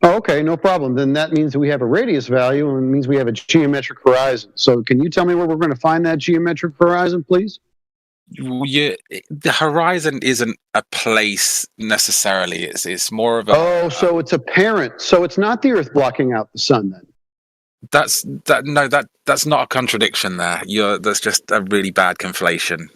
Oh, okay, no problem. Then that means we have a radius value, and it means we have a geometric horizon. So can you tell me where we're going to find that geometric horizon, please? The horizon isn't a place necessarily. It's more of a. So it's apparent. So it's not the Earth blocking out the sun then. That's not a contradiction there. That's just a really bad conflation.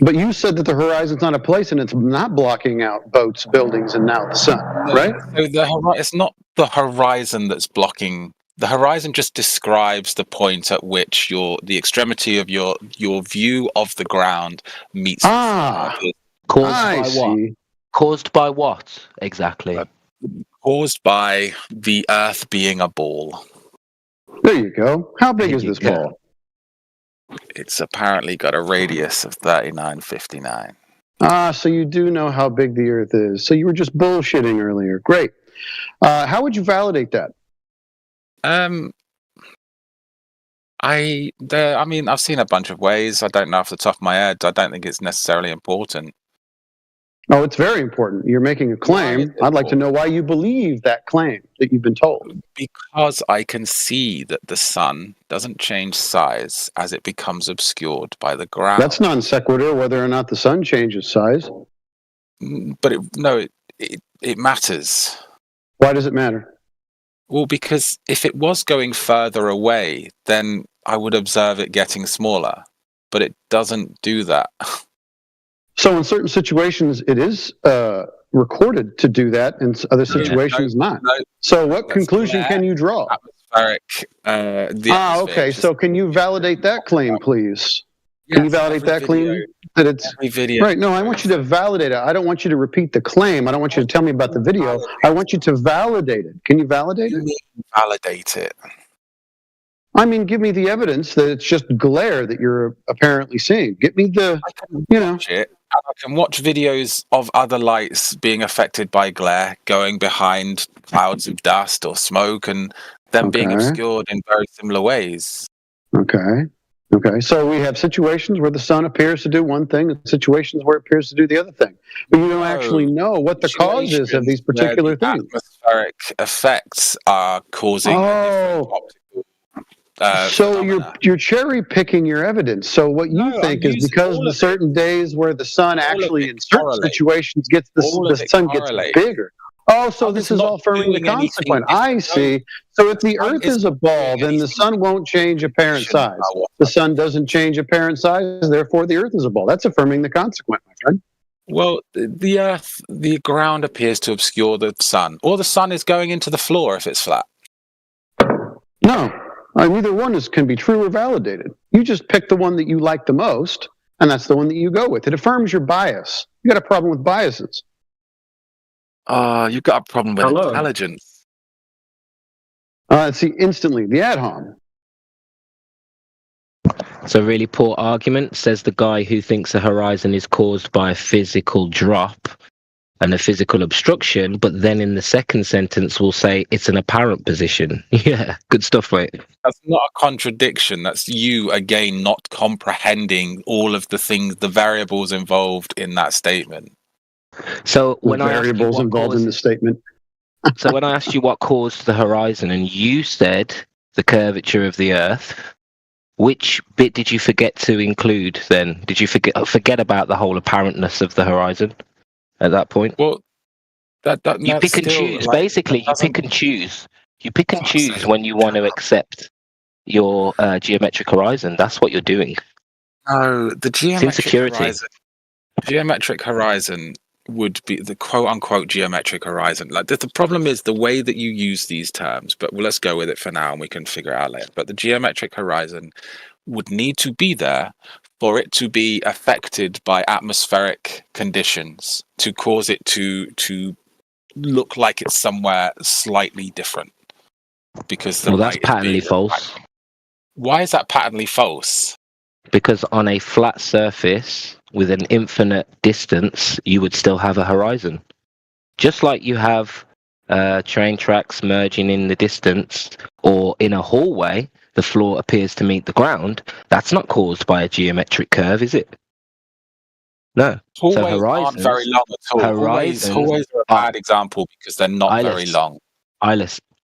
But you said that the horizon's not a place and it's not blocking out boats, buildings, and now the sun, right? So it's not the horizon that's blocking The horizon just describes the point at which the extremity of your view of the ground meets. Caused by what? Caused by what exactly? Caused by the Earth being a ball. There you go. How big is this ball? It's apparently got a radius of 3959. So you do know how big the Earth is. So you were just bullshitting earlier. Great. How would you validate that? I mean, I've seen a bunch of ways. I don't know off the top of my head. I don't think it's necessarily important. Oh, it's very important. You're making a claim. I'd like to know why you believe that claim that you've been told. Because I can see that the sun doesn't change size as it becomes obscured by the ground. That's non sequitur, whether or not the sun changes size. But it matters. Why does it matter? Well, because if it was going further away, then I would observe it getting smaller. But it doesn't do that. So in certain situations, it is recorded to do that, and other situations not. So what conclusion can you draw? Atmospheric. Okay. So can you validate that claim, please? Can you validate that claim? That it's right. No, I want you to validate it. I don't want you to repeat the claim. I don't want you to tell me about the video. I want you to validate it. Can you validate it? Validate it. I mean, give me the evidence that it's just glare that you're apparently seeing. Get me the, I can watch videos of other lights being affected by glare, going behind clouds of dust or smoke, and them being obscured in very similar ways. Okay. So we have situations where the sun appears to do one thing, and situations where it appears to do the other thing. But you don't actually know what the cause is of these particular things. Atmospheric effects are causing optical. So you're cherry picking your evidence. So what you think is because of the certain days where the sun actually in certain situations gets the sun gets bigger. Oh, so this is all affirming the consequent. I see. So if the Earth is a ball, then the sun won't change apparent size. The sun doesn't change apparent size, therefore the Earth is a ball. That's affirming the consequent, my friend. Well, the ground appears to obscure the sun, or the sun is going into the floor if it's flat. No. Neither one can be true or validated. You just pick the one that you like the most, and that's the one that you go with. It affirms your bias. You got a problem with biases. You've got a problem with intelligence. See, instantly, the ad hom. It's a really poor argument, says the guy who thinks a horizon is caused by a physical drop and a physical obstruction, but then in the second sentence will say it's an apparent position. Yeah, good stuff, mate. That's not a contradiction. That's you, again, not comprehending all of the variables involved in that statement. So when variables involved in the statement. So when I asked you what caused the horizon, and you said the curvature of the Earth, which bit did you forget to include then? Did you forget about the whole apparentness of the horizon at that point? Well, you pick and choose. Basically, you pick and choose. You pick and choose when you want to accept your geometric horizon. That's what you're doing. No, the geometric horizon would be the quote-unquote geometric horizon. Like the problem is the way that you use these terms, but let's go with it for now and we can figure it out later. But the geometric horizon would need to be there for it to be affected by atmospheric conditions to cause it to look like it's somewhere slightly different. Because that's patently false. Why is that patently false? Because on a flat surface with an infinite distance, you would still have a horizon. Just like you have train tracks merging in the distance, or in a hallway, the floor appears to meet the ground. That's not caused by a geometric curve, is it? No. Hallways so horizons aren't very long at all. Hallways are a bad example because they're not very long.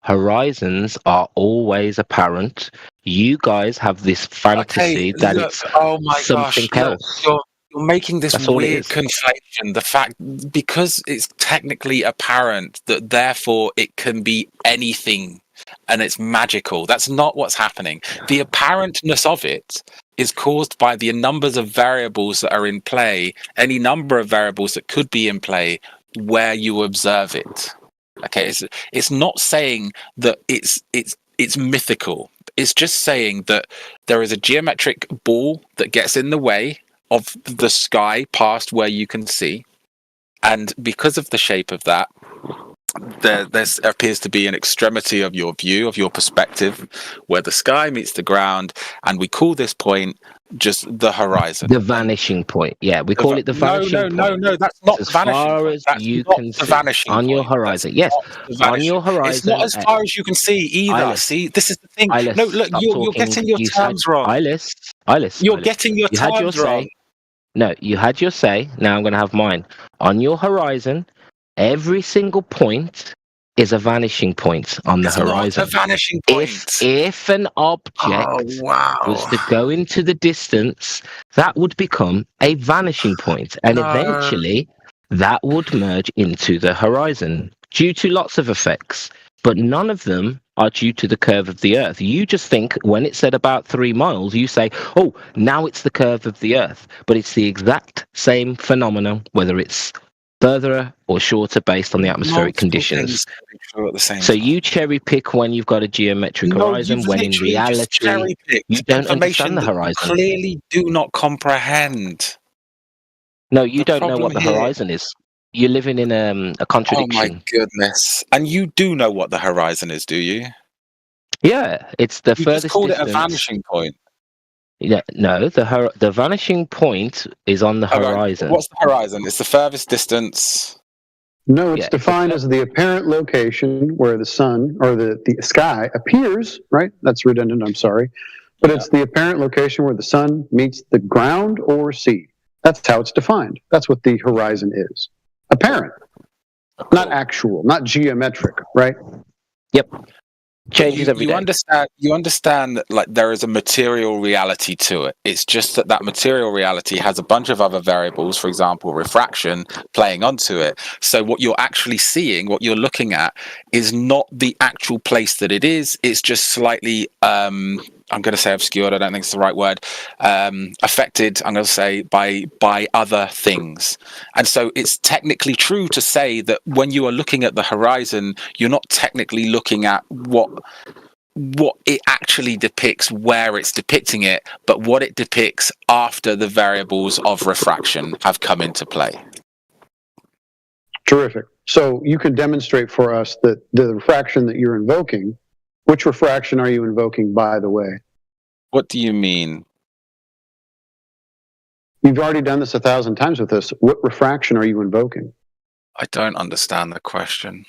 Horizons are always apparent. You guys have this fantasy that it's something else. You're making this weird conflation. The fact, because it's technically apparent that therefore it can be anything and it's magical. That's not what's happening. The apparentness of it is caused by the numbers of variables that are in play, any number of variables that could be in play where you observe it. Okay, it's not saying that it's it's mythical. It's just saying that there is a geometric ball that gets in the way of the sky past where you can see, and because of the shape of that, there appears to be an extremity of your view, of your perspective, where the sky meets the ground, and we call this point just the horizon. The vanishing point. Yeah, we call it the vanishing point. No, that's not as vanishing. Far as that's you not can the see vanishing on your point. horizon. Yes, on your horizon. It's not as far as you can see either. Eyeless. See, this is the thing. Eyeless, No, look, stop you're talking. getting your terms wrong. Eyeless. You're getting your You had your terms wrong. say. No, you had your say. Now I'm going to have mine. On your horizon, every single point is a vanishing point on the horizon. Not a vanishing point. If an object was to go into the distance, that would become a vanishing point, and eventually that would merge into the horizon due to lots of effects, but none of them are due to the curve of the Earth. You just think when it said about 3 miles, you say, oh, now it's the curve of the Earth, but it's the exact same phenomenon, whether it's further or shorter based on the atmospheric conditions. So you cherry pick when you've got a geometric horizon, when in reality you don't understand the horizon. Clearly do not comprehend. No, you don't know what the horizon is. You're living in a contradiction. Oh my goodness. And you do know what the horizon is, do you? Yeah, it's the you furthest just called distance. It a vanishing point. Yeah, no, the vanishing point is on the horizon. What's the horizon? It's the furthest distance. No, it's defined as the apparent location where the sun or the sky appears, right? That's redundant, I'm sorry. But it's the apparent location where the sun meets the ground or sea. That's how it's defined. That's what the horizon is. Apparent. Not actual, not geometric, right? Yep. Changes every day. You understand that, like, there is a material reality to it. It's just that material reality has a bunch of other variables, for example, refraction, playing onto it. So what you're actually seeing, what you're looking at, is not the actual place that it is. It's just slightly, I'm going to say obscured, I don't think it's the right word, affected, I'm going to say, by other things. And so it's technically true to say that when you are looking at the horizon, you're not technically looking at what it actually depicts, where it's depicting it, but what it depicts after the variables of refraction have come into play. Terrific. So you can demonstrate for us that the refraction that you're invoking, which refraction are you invoking, by the way? What do you mean? You've already done this 1,000 times with us. What refraction are you invoking? I don't understand the question.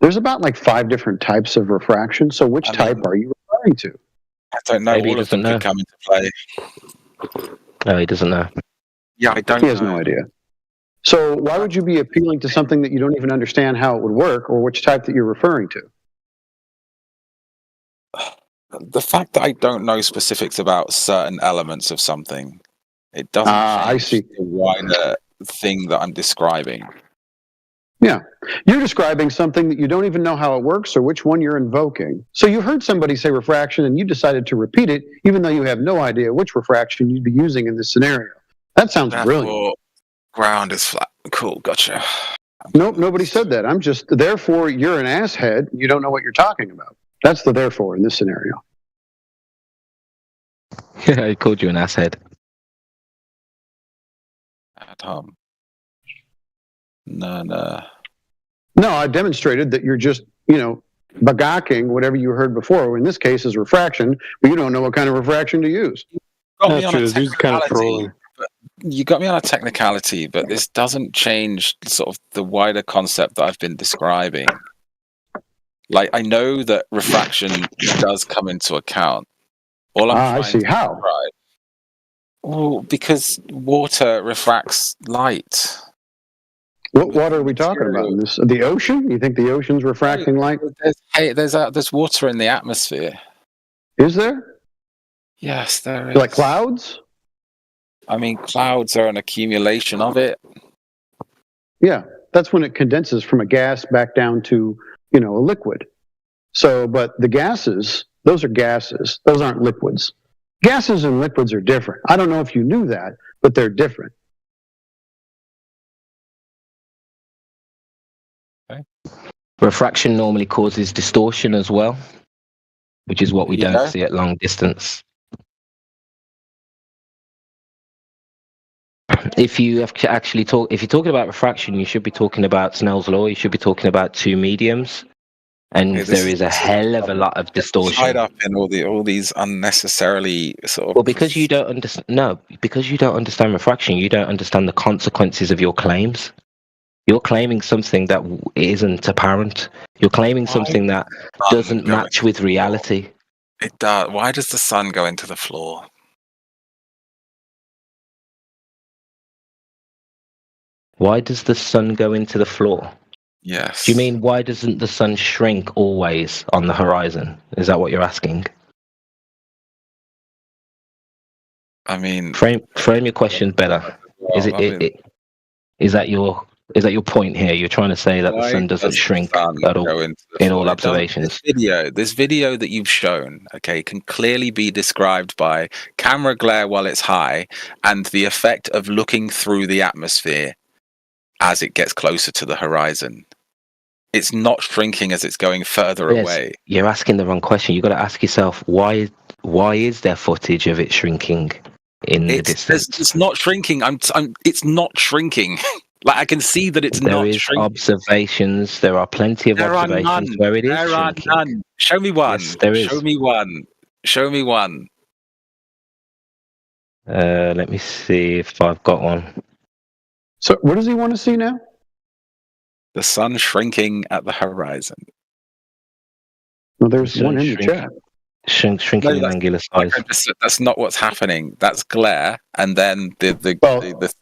There's about like 5 different types of refraction. So which type are you referring to? I don't know. Maybe all of them could come into play. No, he doesn't know. Yeah, I don't He has no idea. So why would you be appealing to something that you don't even understand how it would work or which type that you're referring to? The fact that I don't know specifics about certain elements of something, it doesn't change the wider thing that I'm describing. Yeah. You're describing something that you don't even know how it works or which one you're invoking. So you heard somebody say refraction and you decided to repeat it even though you have no idea which refraction you'd be using in this scenario. That sounds brilliant. Ground is flat. Cool, gotcha. Nope, nobody said that. I'm just, therefore, you're an asshead. You don't know what you're talking about. That's the therefore in this scenario. Yeah, he called you an asshead. Tom. No. No, I demonstrated that you're just, bagaking whatever you heard before. In this case, is refraction, but you don't know what kind of refraction to use. That's true. This is kind of trolling. You got me on a technicality, but this doesn't change sort of the wider concept that I've been describing. Like, I know that refraction does come into account. All I'm I see. How? Right. Well, because water refracts light. What water are we talking about? The ocean? You think the ocean's refracting light? There's water in the atmosphere. Is there? Yes, there is. Like clouds? I mean, clouds are an accumulation of it. Yeah, that's when it condenses from a gas back down to, a liquid. So, but the gases, those are gases. Those aren't liquids. Gases and liquids are different. I don't know if you knew that, but they're different. Okay. Refraction normally causes distortion as well. which is what we don't see at long distance. If you have to actually if you're talking about refraction, you should be talking about Snell's law. You should be talking about two mediums, and there is a hell of a lot of distortion. Tied up in all these unnecessarily sort of. Well, because you don't understand. No, because you don't understand refraction, you don't understand the consequences of your claims. You're claiming something that isn't apparent. You're claiming something that doesn't match with reality. It does. Why does the sun go into the floor? Why does the sun go into the floor? Yes. Do you mean why doesn't the sun shrink always on the horizon? Is that what you're asking? I mean, frame your question better. Is that your point here? You're trying to say that the sun doesn't shrink at all in all observations. This video that you've shown, okay, can clearly be described by camera glare while it's high and the effect of looking through the atmosphere as it gets closer to the horizon. It's not shrinking as it's going further away. You're asking the wrong question. You've got to ask yourself, why is there footage of it shrinking in the distance? It's not shrinking. It's not shrinking. Like, I can see that it's not shrinking. Observations. There are plenty of observations where it is shrinking. There are none. Show me one. Yes, there is. Show me one. Show me one. Let me see if I've got one. So what does he want to see now? The sun shrinking at the horizon. Well, there's one in the chat. Shrinking in angular size. That's not what's happening. That's glare, and then the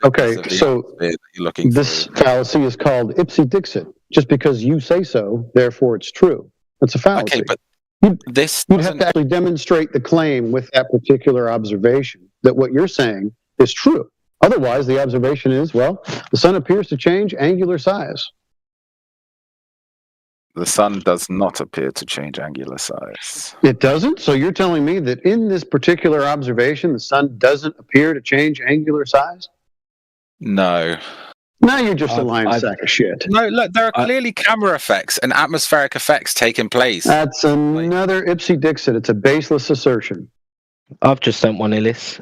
okay. So that you're looking this fallacy is called ipse dixit. Just because you say so, therefore it's true. That's a fallacy. Okay, but you'd have to actually demonstrate the claim with that particular observation that what you're saying is true. Otherwise, the observation is, well, the sun appears to change angular size. The sun does not appear to change angular size. It doesn't? So you're telling me that in this particular observation, the sun doesn't appear to change angular size? No. Now you're just a lying sack of shit. No, look, there are clearly camera effects and atmospheric effects taking place. That's another ipse dixit. It's a baseless assertion. I've just sent one, Ellis.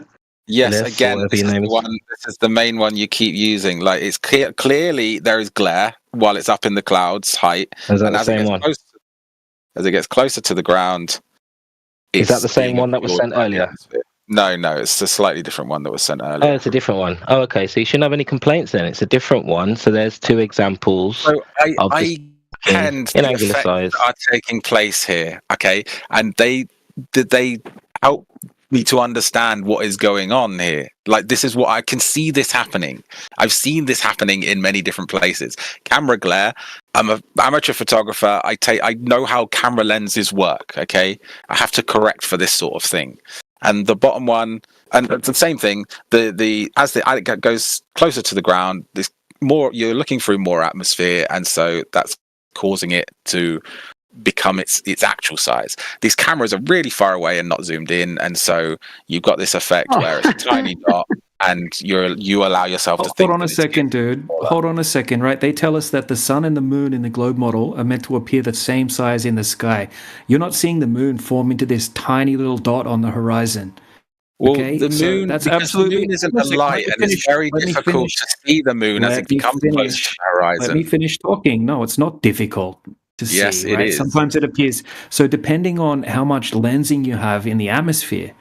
Yes, again, this is the main one you keep using. Like, it's clearly there is glare while it's up in the clouds height. Is that the same one? As it gets closer to the ground. Is that the same one that was sent earlier? No, it's a slightly different one that was sent earlier. Oh, it's a different one. Oh, okay. So you shouldn't have any complaints then. It's a different one. So there's two examples. So I can the effects that are taking place here, okay? And they help me to understand what is going on here. Like, this is what I can see this happening. I've seen this happening in many different places. Camera glare. I'm an amateur photographer. I know how camera lenses work. Okay, I have to correct for this sort of thing. And the bottom one, and the same thing. As it goes closer to the ground, you're looking through more atmosphere, and so that's causing it to become its actual size. These cameras are really far away and not zoomed in, and so you've got this effect where it's a tiny dot, and you allow yourself to think. Hold on a second, dude. Hold on a second, right? They tell us that the sun and the moon in the globe model are meant to appear the same size in the sky. You're not seeing the moon form into this tiny little dot on the horizon. Well, okay? the moon, that's the moon isn't the light, and it's very difficult to see the moon as it becomes close to the horizon. Let me finish talking. No, it's not difficult to see. Yes, it right? is. Sometimes it appears. So depending on how much lensing you have in the atmosphere,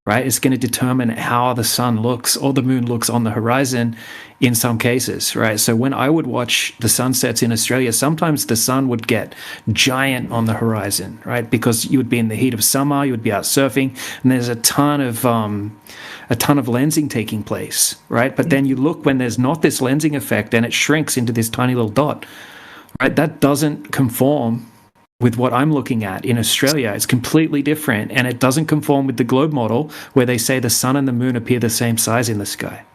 right, it's going to determine how the sun looks or the moon looks on the horizon in some cases, right? So when I would watch the sunsets in Australia, sometimes the sun would get giant on the horizon, right? Because you would be in the heat of summer, you would be out surfing, and there's a ton of lensing taking place, right? But then you look when there's not this lensing effect and it shrinks into this tiny little dot, right? That doesn't conform with what I'm looking at in Australia. It's completely different, and it doesn't conform with the globe model where they say the sun and the moon appear the same size in the sky.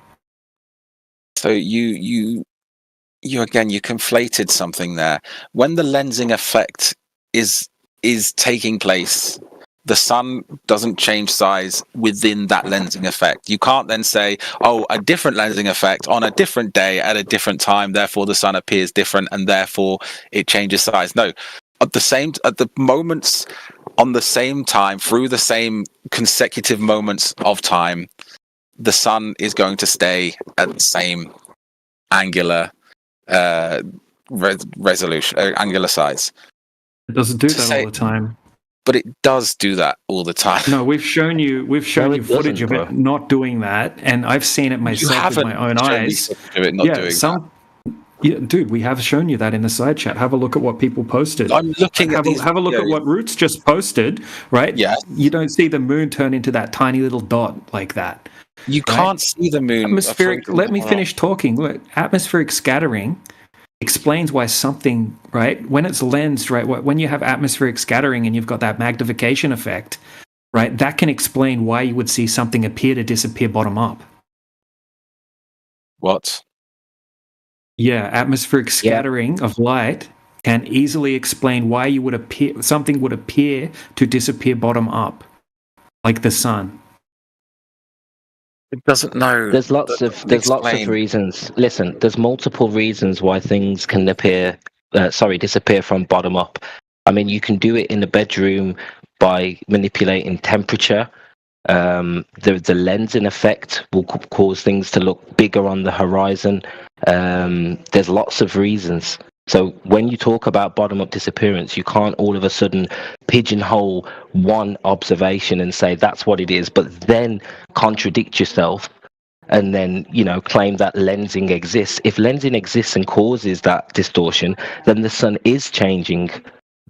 So you conflated something there. When the lensing effect is taking place, the sun doesn't change size within that lensing effect. You can't then say, oh, a different lensing effect on a different day at a different time, therefore the sun appears different and therefore it changes size. No. At the moments on the same time, through the same consecutive moments of time, the sun is going to stay at the same angular resolution, angular size. It doesn't do that all the time. But it does do that all the time. No, we've shown you footage of it not doing that, and I've seen it myself with my own eyes. Dude, we have shown you that in the side chat. Have a look at what people posted. I'm looking at these. Have a look at what Roots just posted, right? Yeah. You don't see the moon turn into that tiny little dot like that. You can't see the moon. Atmospheric. Let me finish talking. Look, atmospheric scattering explains why something, right? When it's lensed, right? When you have atmospheric scattering and you've got that magnification effect, right? That can explain why you would see something appear to disappear bottom up. What? Yeah, atmospheric scattering of light can easily explain why you would something would appear to disappear bottom up, like the sun. It doesn't know. There's lots of reasons. Listen, there's multiple reasons why things can disappear from bottom up. I mean, you can do it in the bedroom by manipulating temperature. The lensing effect will cause things to look bigger on the horizon. There's lots of reasons. So when you talk about bottom-up disappearance, you can't all of a sudden pigeonhole one observation and say that's what it is, but then contradict yourself and then, claim that lensing exists. If lensing exists and causes that distortion, then the sun is changing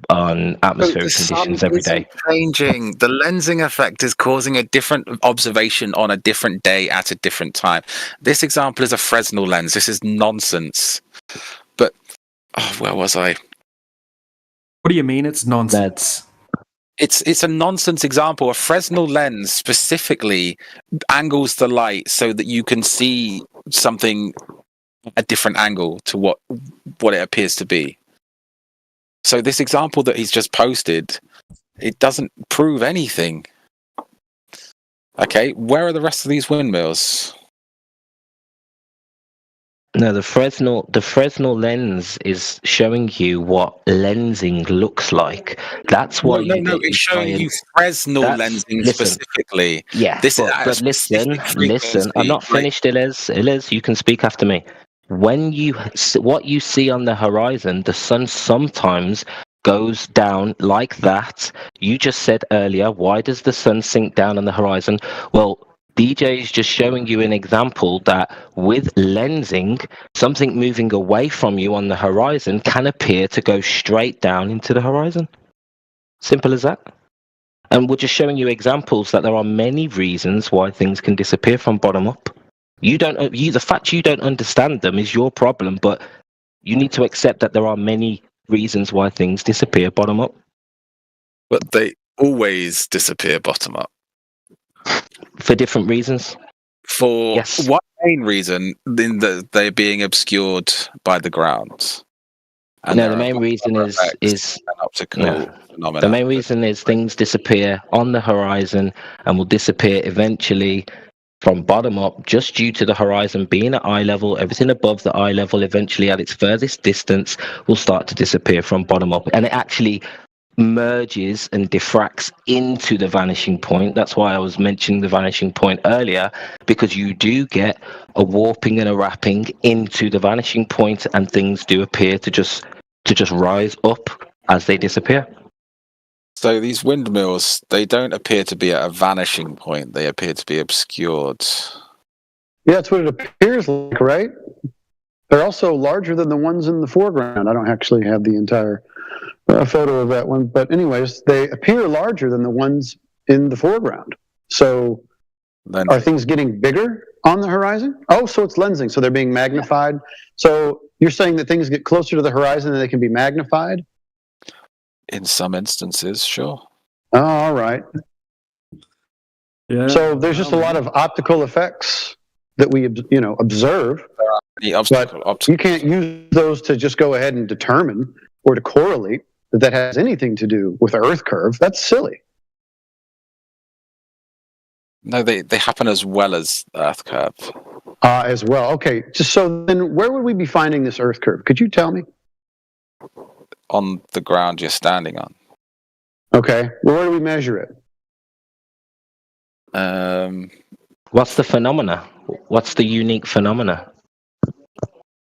on atmospheric conditions every day. Changing. The lensing effect is causing a different observation on a different day at a different time. This example is a Fresnel lens. This is nonsense. But where was I? What do you mean it's nonsense? It's a nonsense example. A Fresnel lens specifically angles the light so that you can see something a different angle to what it appears to be. So this example that he's just posted, it doesn't prove anything. Okay, where are the rest of these windmills? No, the Fresnel lens is showing you what lensing looks like. That's why. No, it's showing you Fresnel lensing specifically. Yeah, but listen. I'm not finished, Ilez. You can speak after me. What you see on the horizon, the sun sometimes goes down like that. You just said earlier, why does the sun sink down on the horizon? Well, DJ is just showing you an example that with lensing, something moving away from you on the horizon can appear to go straight down into the horizon. Simple as that. And we're just showing you examples that there are many reasons why things can disappear from bottom up. The fact you don't understand them is your problem, but you need to accept that there are many reasons why things disappear bottom up. But they always disappear bottom up. For different reasons. For one main reason, in that they're being obscured by the ground. And no, the main reason is an optical phenomenon. The main reason is things disappear on the horizon and will disappear eventually from bottom up, just due to the horizon being at eye level. Everything above the eye level, eventually at its furthest distance, will start to disappear from bottom up. And it actually merges and diffracts into the vanishing point. That's why I was mentioning the vanishing point earlier, because you do get a warping and a wrapping into the vanishing point, and things do appear to just rise up as they disappear. So these windmills, they don't appear to be at a vanishing point. They appear to be obscured. Yeah, that's what it appears like, right? They're also larger than the ones in the foreground. I don't actually have the entire photo of that one. But anyways, they appear larger than the ones in the foreground. So are things getting bigger on the horizon? Oh, so it's lensing. So they're being magnified. So you're saying that things get closer to the horizon and they can be magnified? In some instances, sure. Oh, all right. Yeah. So there's just a lot of optical effects that we, observe. But you can't use those to just go ahead and determine or to correlate that has anything to do with the Earth curve. That's silly. No, they happen as well as Earth curve. As well. Okay. Just so then, where would we be finding this Earth curve? Could you tell me? On the ground you're standing on. Okay. Well, where do we measure it? What's the phenomena? What's the unique phenomena?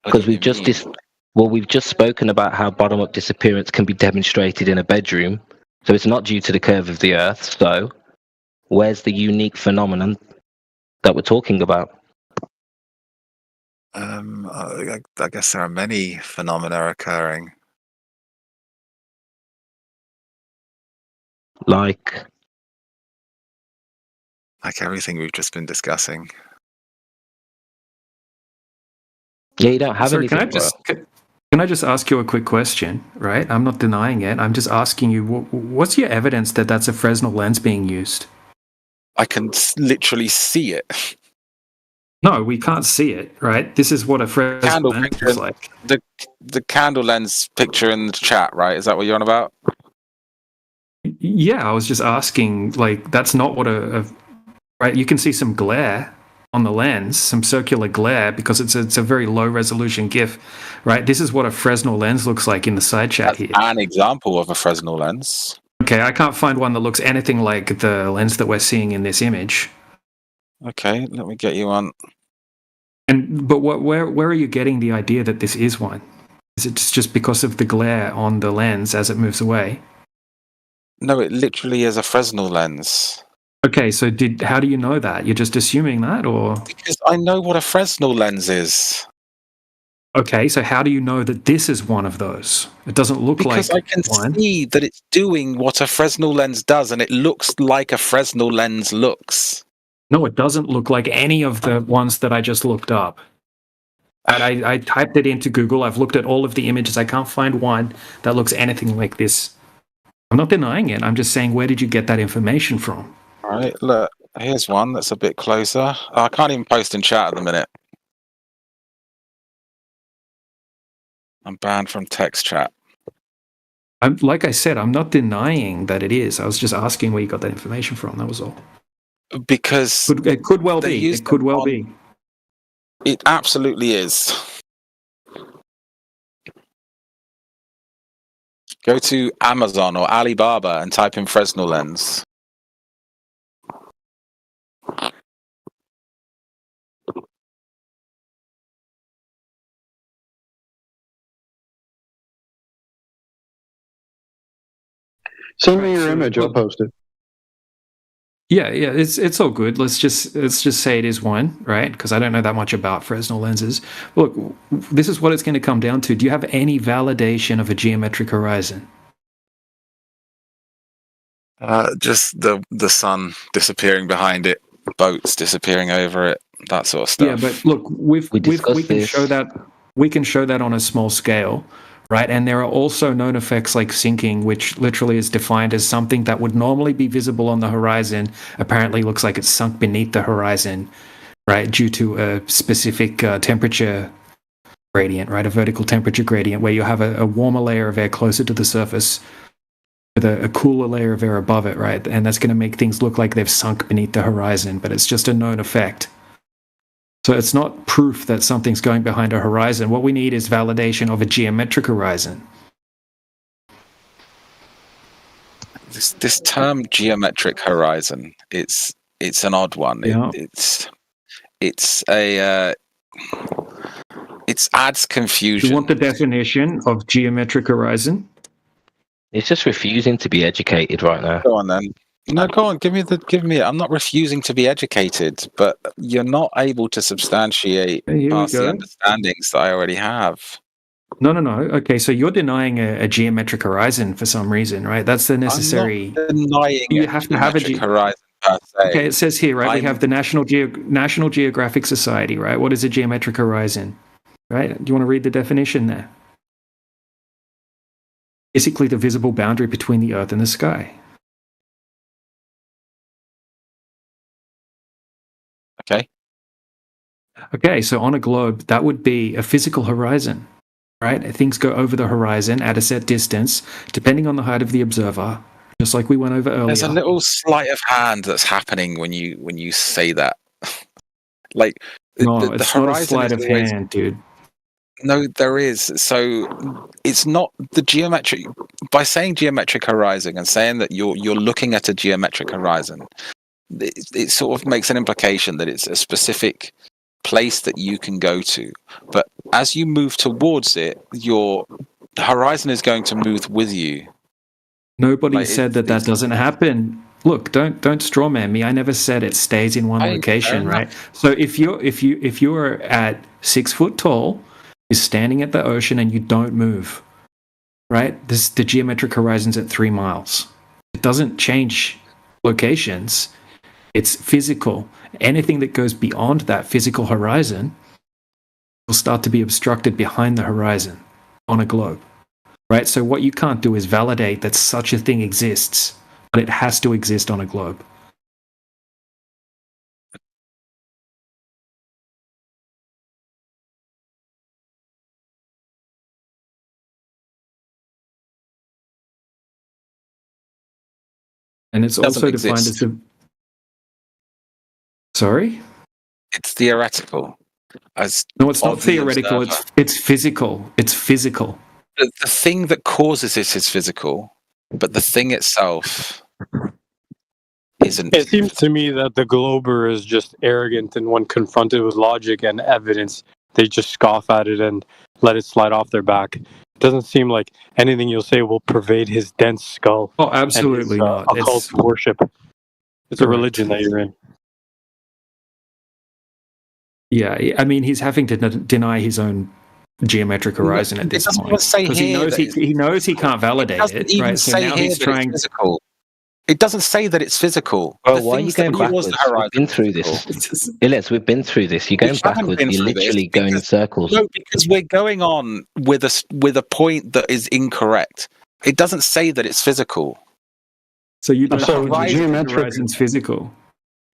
Because we've just spoken about how bottom-up disappearance can be demonstrated in a bedroom, so it's not due to the curve of the Earth. So, where's the unique phenomenon that we're talking about? I guess there are many phenomena occurring. Like everything we've just been discussing. Yeah, you don't have Sorry, anything. Can I just ask you a quick question, right? I'm not denying it. I'm just asking you, what's your evidence that that's a Fresnel lens being used? I can literally see it. No, we can't see it, right? This is what a Fresnel lens looks like. The candle lens picture in the chat, right? Is that what you're on about? Yeah, I was just asking, like, that's not what right? You can see some glare on the lens, some circular glare, because it's a very low resolution GIF, right? This is what a Fresnel lens looks like in the side chat here. An example of a Fresnel lens. Okay, I can't find one that looks anything like the lens that we're seeing in this image. Okay, let me get you one. But where are you getting the idea that this is one? Is it just because of the glare on the lens as it moves away? No, it literally is a Fresnel lens. Okay, so how do you know that? You're just assuming that, or? Because I know what a Fresnel lens is. Okay, so how do you know that this is one of those? It doesn't look like one. Because I can see that it's doing what a Fresnel lens does, and it looks like a Fresnel lens looks. No, it doesn't look like any of the ones that I just looked up. And I typed it into Google. I've looked at all of the images. I can't find one that looks anything like this. I'm not denying it. I'm just saying, where did you get that information from? All right, look, here's one that's a bit closer. I can't even post in chat at the minute. I'm banned from text chat. Like I said, I'm not denying that it is. I was just asking where you got that information from. That was all. Because it could well be. It could well be. It absolutely is. Go to Amazon or Alibaba and type in Fresnel lens. Send me your image. I'll post it. Yeah, it's all good. Let's just say it is one, right? Because I don't know that much about Fresnel lenses. Look, this is what it's going to come down to. Do you have any validation of a geometric horizon? Just the sun disappearing behind it, boats disappearing over it, that sort of stuff. Yeah, but look, we can show that. We can show that on a small scale. Right, and there are also known effects like sinking, which literally is defined as something that would normally be visible on the horizon, apparently looks like it's sunk beneath the horizon, right, due to a specific temperature gradient, right, a vertical temperature gradient, where you have a warmer layer of air closer to the surface with a cooler layer of air above it, right, and that's going to make things look like they've sunk beneath the horizon, but it's just a known effect. So it's not proof that something's going behind a horizon. What we need is validation of a geometric horizon. This term geometric horizon, it's an odd one. Yeah. It adds confusion. Do you want the definition of geometric horizon? It's just refusing to be educated right now. Go on then. No, go on. Give me it. I'm not refusing to be educated, but you're not able to substantiate past the understandings that I already have. No. Okay, so you're denying a geometric horizon for some reason, right? That's the necessary. I'm not denying you have to have a horizon per se. Okay, it says here, right? We have the National Geographic Society, right? What is a geometric horizon, right? Do you want to read the definition there? Basically, the visible boundary between the Earth and the sky. Okay, so on a globe, that would be a physical horizon, right? Things go over the horizon at a set distance, depending on the height of the observer, just like we went over earlier. There's a little sleight of hand that's happening when you say that. Like no, it's not a sleight of hand, dude. No, there is. So it's not the geometric. By saying geometric horizon and saying that you're looking at a geometric horizon, it sort of makes an implication that it's a specific place that you can go to. But as you move towards it, your horizon is going to move with you. Nobody said that doesn't happen. Look, don't strawman me. I never said it stays in one location, right? So if you're at 6 foot tall, you're standing at the ocean and you don't move, right? The geometric horizon's at 3 miles. It doesn't change locations. It's physical. Anything that goes beyond that physical horizon will start to be obstructed behind the horizon on a globe, right? So what you can't do is validate that such a thing exists, but it has to exist on a globe. And it's also defined as the... Sorry? It's theoretical. No, it's not theoretical. It's physical. It's physical. The thing that causes it is physical, but the thing itself isn't. It seems to me that the Glober is just arrogant, and when confronted with logic and evidence, they just scoff at it and let it slide off their back. It doesn't seem like anything you'll say will pervade his dense skull. Oh, absolutely not. Occult worship. It's a religion that you're in. Yeah, I mean, he's having to deny his own geometric horizon at this point because he knows he can't validate it. Right? So now he's trying. It doesn't say that it's physical. Well, why are you going backwards? We've been through this. Ilyes, we've been through this. You're going backwards. You're literally going in circles. No, because we're going on with a point that is incorrect. It doesn't say that it's physical. So you don't think the geometric horizon's physical?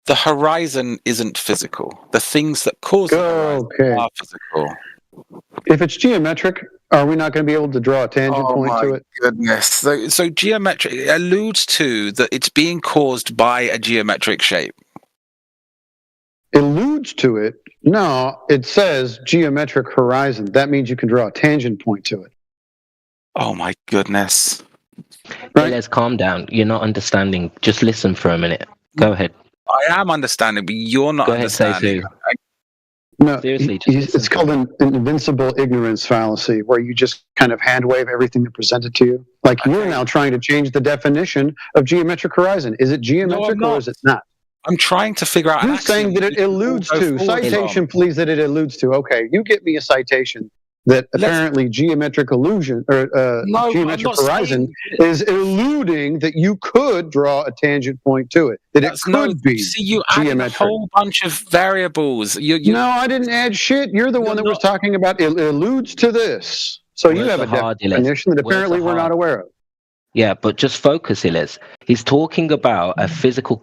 The horizon isn't physical. The things that cause the horizon are physical. If it's geometric, are we not going to be able to draw a tangent point to it? Goodness. So geometric alludes to that it's being caused by a geometric shape. Alludes to it? No, it says geometric horizon. That means you can draw a tangent point to it. Oh my goodness. Right. Let's calm down. You're not understanding. Just listen for a minute. Go ahead. I am understanding, but you're not understanding. No, seriously, it's called an invincible ignorance fallacy, where you just kind of hand wave everything that presented to you. Like you're now trying to change the definition of geometric horizon. Is it geometric or is it not? I'm trying to figure out. You're saying that it alludes to. Citation, please, that it alludes to. Okay, you get me a citation that apparently geometric illusion or geometric horizon is alluding that you could draw a tangent point to it. That it could be see, you added a whole bunch of variables. No, I didn't add shit. You're the one that was talking about it alludes to this. So you have a definition that apparently we're not aware of. Yeah, but just focus, Ilyes. He's talking about a physical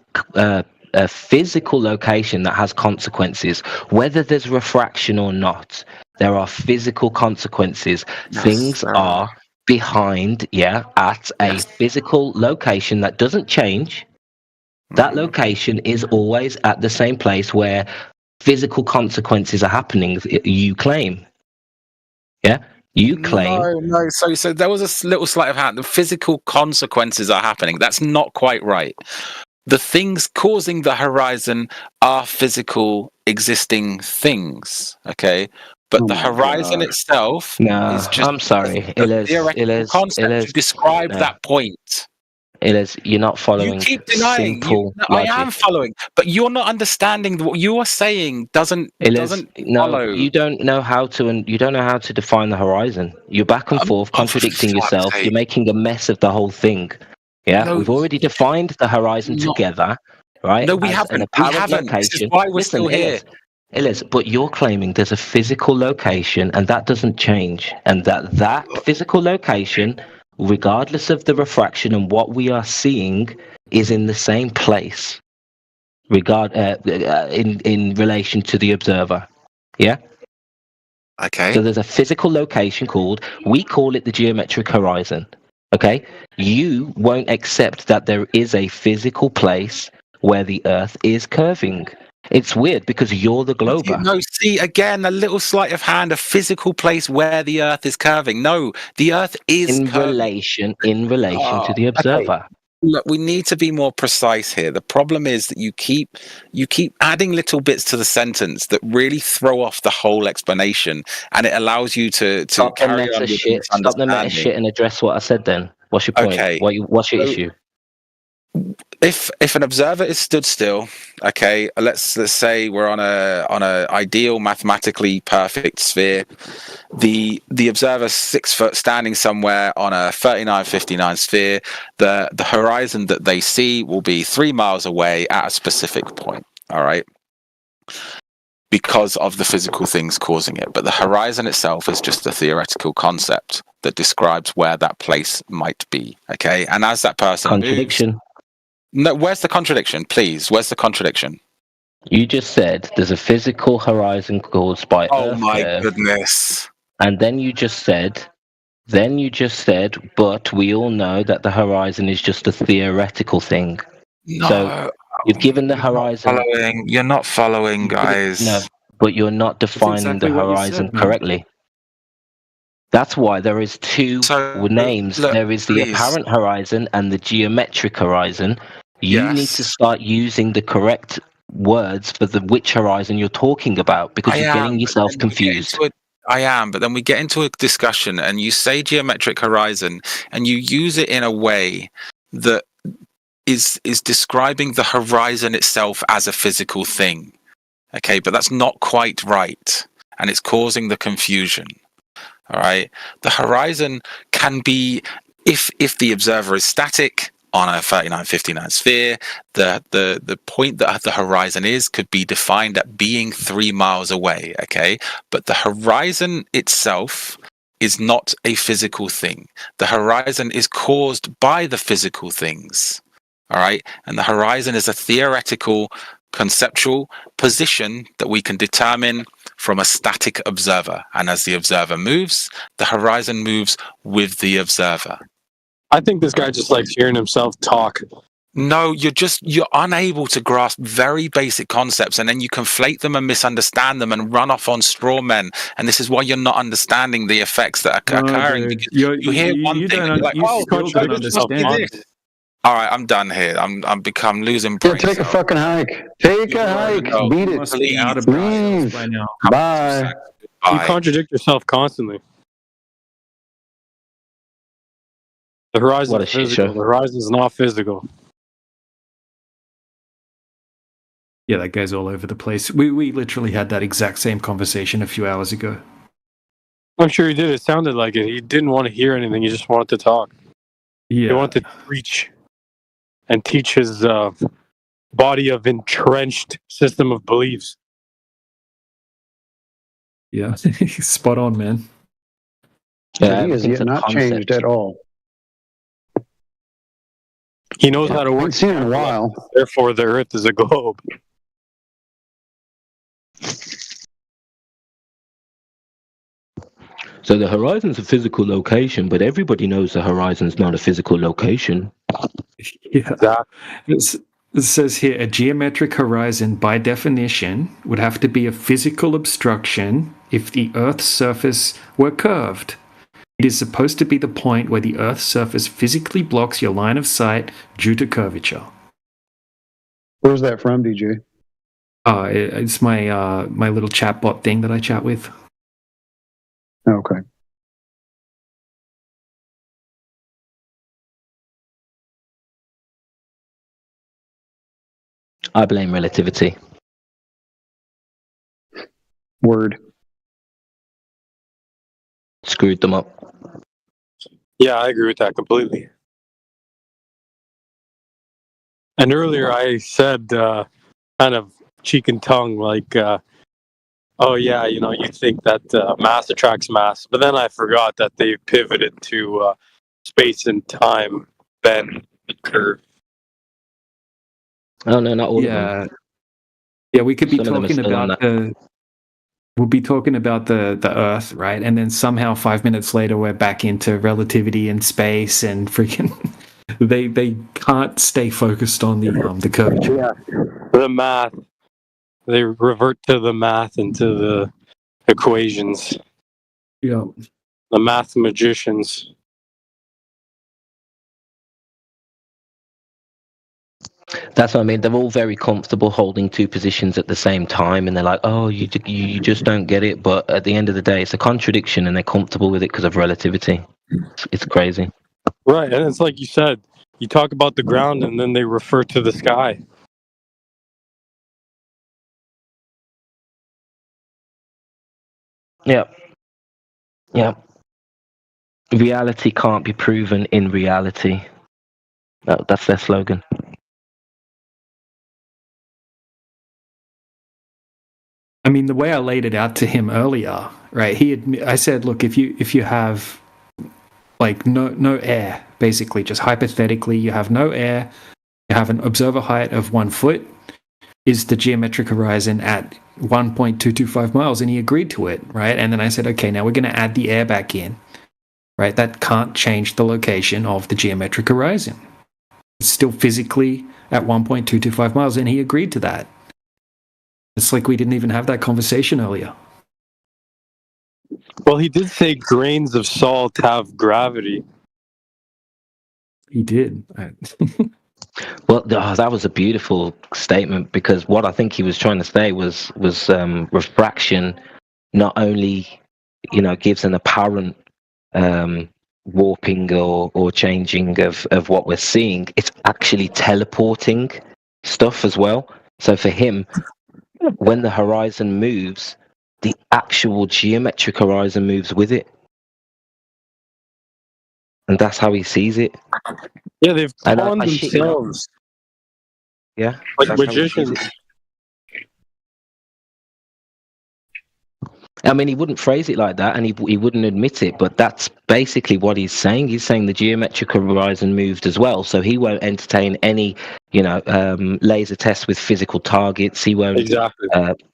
location that has consequences, whether there's refraction or not. There are physical consequences. Things are behind, at a physical location that doesn't change. That location is always at the same place where physical consequences are happening, you claim. Yeah? You claim. No. So there was a little sleight of hand. The physical consequences are happening. That's not quite right. The things causing the horizon are physical existing things. Okay? But the horizon itself is just I'm sorry, Ilyes, concept to describe that point. Ilyes, you're not following. You keep denying. I am following, but you're not understanding what you are saying. Doesn't follow. You don't know how to, and you don't know how to define the horizon. You're back and forth, contradicting yourself. You're making a mess of the whole thing. Yeah, we've already defined the horizon together, right? No, we haven't. This is why we're still here. Ilyes, but you're claiming there's a physical location and that doesn't change, and that physical location, regardless of the refraction and what we are seeing, is in the same place in relation to the observer. Yeah? Okay. So there's a physical location we call it the geometric horizon. Okay? You won't accept that there is a physical place where the Earth is curving. It's weird because you're the glober. No, see, again, a little sleight of hand, a physical place where the Earth is curving. No, the Earth is in curving. relation to the observer. Okay. Look, we need to be more precise here. The problem is that you keep adding little bits to the sentence that really throw off the whole explanation, and it allows you to carry on with shit. Stop the meta shit and address what I said. Then what's your point? Okay. What's your issue? If an observer is stood still, okay, let's say we're on a ideal mathematically perfect sphere. The observer 6 foot standing somewhere on a 3959 sphere. The horizon that they see will be 3 miles away at a specific point. All right. Because of the physical things causing it. But the horizon itself is just a theoretical concept that describes where that place might be. Okay. And as that person contradiction. No, where's the contradiction, please? Where's the contradiction? You just said there's a physical horizon caused by Earth curve, goodness. And then you just said, but we all know that the horizon is just a theoretical thing. No, so you've given the horizon. You're not following, guys. No, but you're not defining the horizon correctly. That's why there is two names. Look, there is the apparent horizon and the geometric horizon. You need to start using the correct words for which horizon you're talking about, because you're getting yourself confused. I am, but then we get into a discussion and you say geometric horizon and you use it in a way that is describing the horizon itself as a physical thing. Okay, but that's not quite right. And it's causing the confusion. All right. The horizon can be, if the observer is static on a 3959 sphere, the point that the horizon is could be defined at being 3 miles away. Okay. But the horizon itself is not a physical thing. The horizon is caused by the physical things. All right. And the horizon is a theoretical, conceptual position that we can determine from a static observer. And as the observer moves, the horizon moves with the observer. I think this guy just likes hearing himself talk. No, you're unable to grasp very basic concepts, and then you conflate them and misunderstand them and run off on straw men. And this is why you're not understanding the effects that are occurring. Because you hear one thing and you're like, oh, all right, I'm done here. I'm losing brain. Take a fucking hike. Take a hike. Beat it. Leave. By now. Bye. You contradict yourself constantly. The horizon is physical. The horizon is not physical. Yeah, that guy's all over the place. We literally had that exact same conversation a few hours ago. I'm sure he did. It sounded like it. He didn't want to hear anything. He just wanted to talk. Yeah. He wanted to preach and teach his body of entrenched system of beliefs. Yeah, spot on, man. Yeah, he is yet not changed at all. He knows how to work. Seen in a while. Therefore, the Earth is a globe. So the horizon's a physical location, but everybody knows the horizon's not a physical location. Yeah. It says here, a geometric horizon, by definition, would have to be a physical obstruction if the Earth's surface were curved. It is supposed to be the point where the Earth's surface physically blocks your line of sight due to curvature. Where's that from, DJ? It's my my little chatbot thing that I chat with. Okay. I blame relativity. Word. Screwed them up. Yeah, I agree with that completely. And earlier I said, kind of cheek and tongue, like, oh yeah, you think that mass attracts mass, but then I forgot that they pivoted to space and time bend curve. Oh no, not all of them. Yeah, we could be talking about we'll be talking about the Earth, right? And then somehow 5 minutes later we're back into relativity and space and freaking they can't stay focused on the curvature. Yeah. The math. They revert to the math and to the equations. Yeah. The math magicians. That's what I mean. They're all very comfortable holding two positions at the same time, and they're like, "Oh, you just don't get it." But at the end of the day, it's a contradiction, and they're comfortable with it because of relativity. It's crazy. Right, and it's like you said, you talk about the ground, and then they refer to the sky. Yeah. Yeah. Reality can't be proven in reality. That's their slogan. I mean, the way I laid it out to him earlier, right? I said, look, if you have like no air, basically, just hypothetically, you have no air, you have an observer height of 1 foot, is the geometric horizon at 1.225 miles? And he agreed to it, right? And then I said, okay, now we're going to add the air back in, right? That can't change the location of the geometric horizon. It's still physically at 1.225 miles, and he agreed to that. It's like we didn't even have that conversation earlier. Well, he did say grains of salt have gravity. He did. Well, that was a beautiful statement, because what I think he was trying to say was refraction not only, gives an apparent warping or changing of what we're seeing, it's actually teleporting stuff as well. So for him, when the horizon moves, the actual geometric horizon moves with it. And that's how he sees it. Yeah, they've conned themselves. Yeah. Like magicians. I mean, he wouldn't phrase it like that, and he wouldn't admit it, but that's basically what he's saying. He's saying the geometric horizon moved as well, so he won't entertain any, laser tests with physical targets. He won't. Exactly.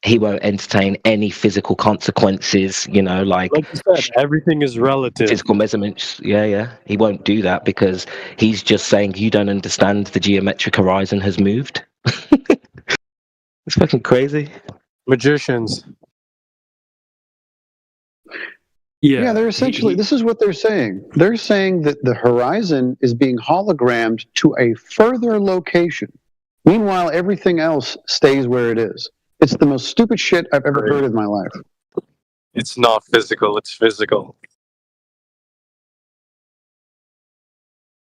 He won't entertain any physical consequences. Like you said, everything is relative. Physical measurements. Yeah. He won't do that because he's just saying you don't understand. The geometric horizon has moved. It's fucking crazy. Magicians. Yeah, they're essentially, this is what they're saying. They're saying that the horizon is being hologrammed to a further location. Meanwhile, everything else stays where it is. It's the most stupid shit I've ever heard in my life. It's not physical, it's physical.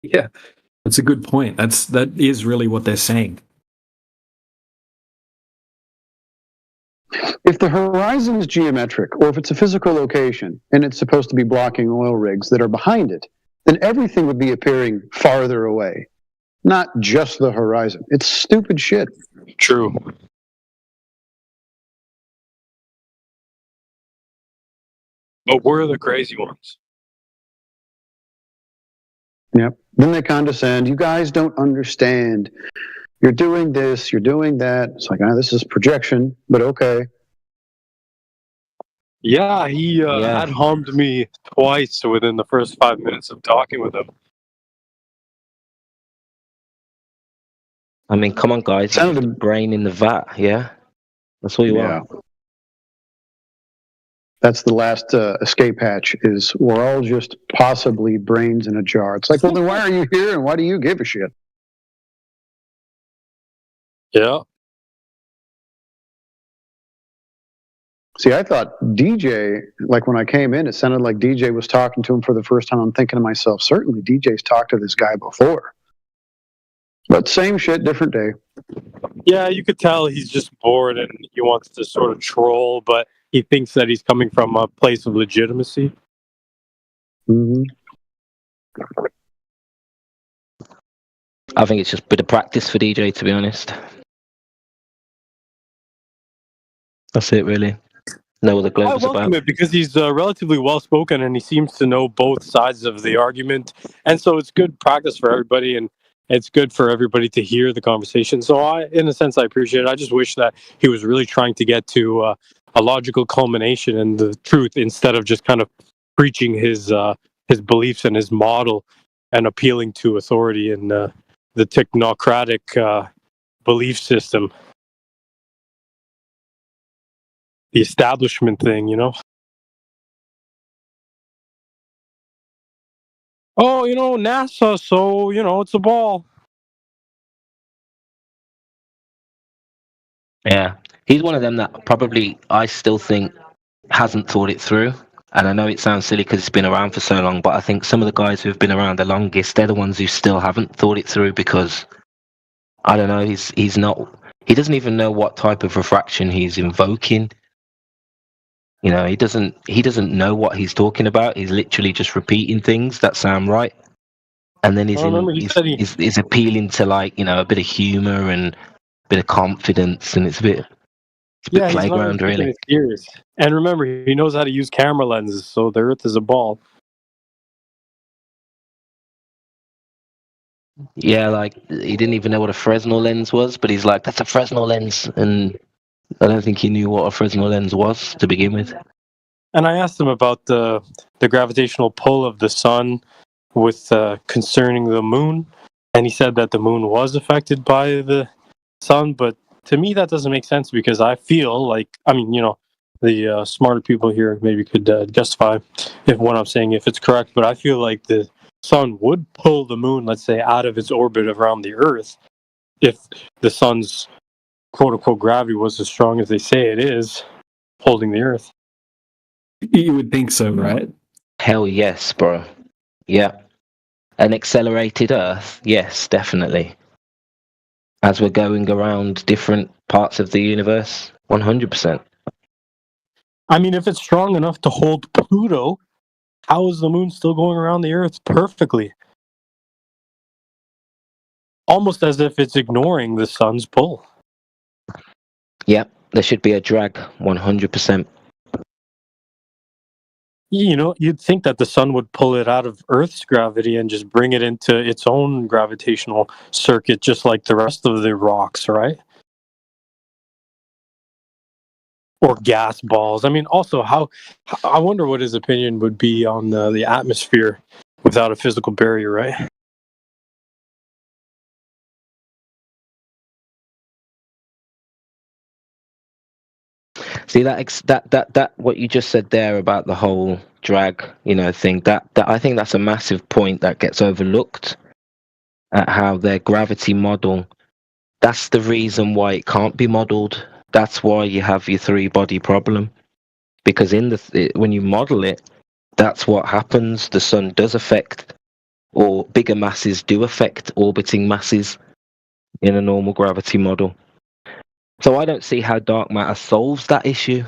Yeah, that's a good point. That is really what they're saying. If the horizon is geometric, or if it's a physical location, and it's supposed to be blocking oil rigs that are behind it, then everything would be appearing farther away, not just the horizon. It's stupid shit. True. But we're the crazy ones. Yep. Then they condescend. You guys don't understand. You're doing this, you're doing that. It's like, this is projection, but okay. Yeah, he had harmed me twice within the first 5 minutes of talking with him. I mean, come on, guys. The brain in the vat, yeah? That's all you are. That's the last escape hatch, is we're all just possibly brains in a jar. It's like, well, then why are you here and why do you give a shit? Yeah. See, I thought DJ, like when I came in, it sounded like DJ was talking to him for the first time. I'm thinking to myself, certainly DJ's talked to this guy before. But same shit, different day. Yeah, you could tell he's just bored and he wants to sort of troll, but he thinks that he's coming from a place of legitimacy. Mm-hmm. I think it's just a bit of practice for DJ, to be honest. That's it, really. Know what the globe is I welcome about. it because he's relatively well-spoken and he seems to know both sides of the argument. And so it's good practice for everybody and it's good for everybody to hear the conversation. So in a sense, I appreciate it. I just wish that he was really trying to get to a logical culmination and the truth instead of just kind of preaching his beliefs and his model and appealing to authority and the technocratic belief system. the establishment thing, you know. Oh, you know, NASA, so you know, it's a ball. Yeah, he's one of them that probably I still think hasn't thought it through. And I know it sounds silly because it's been around for so long, but I think some of the guys who've been around the longest, they're the ones who still haven't thought it through because I don't know, he's not, he doesn't even know what type of refraction he's invoking. You know, he doesn't know what he's talking about. He's literally just repeating things that sound right, and then he's appealing to, like, you know, a bit of humor and a bit of confidence, and it's a bit playground, really. His ears. And remember, he knows how to use camera lenses, so the Earth is a ball. Yeah, like he didn't even know what a Fresnel lens was, but he's like, "That's a Fresnel lens," and I don't think he knew what a Fresnel lens was to begin with. And I asked him about the gravitational pull of the sun with concerning the moon, and he said that the moon was affected by the sun, but to me that doesn't make sense because I feel like, I mean, you know, the smarter people here maybe could justify if what I'm saying, if it's correct, but I feel like the sun would pull the moon, let's say, out of its orbit around the Earth if the sun's quote-unquote gravity was as strong as they say it is, holding the Earth. You would think so, right? Hell yes, bro. Yeah. An accelerated Earth? Yes, definitely. As we're going around different parts of the universe? 100%. I mean, if it's strong enough to hold Pluto, how is the moon still going around the Earth perfectly? Almost as if it's ignoring the sun's pull. Yeah, there should be a drag, 100%. You know, you'd think that the sun would pull it out of Earth's gravity and just bring it into its own gravitational circuit, just like the rest of the rocks, right? Or gas balls. I mean, also, I wonder what his opinion would be on the atmosphere without a physical barrier, right? See that what you just said there about the whole drag, you know, thing. That I think that's a massive point that gets overlooked. At how their gravity model. That's the reason why it can't be modeled. That's why you have your three-body problem, because when you model it, that's what happens. The sun does affect, or bigger masses do affect orbiting masses in a normal gravity model. So I don't see how dark matter solves that issue.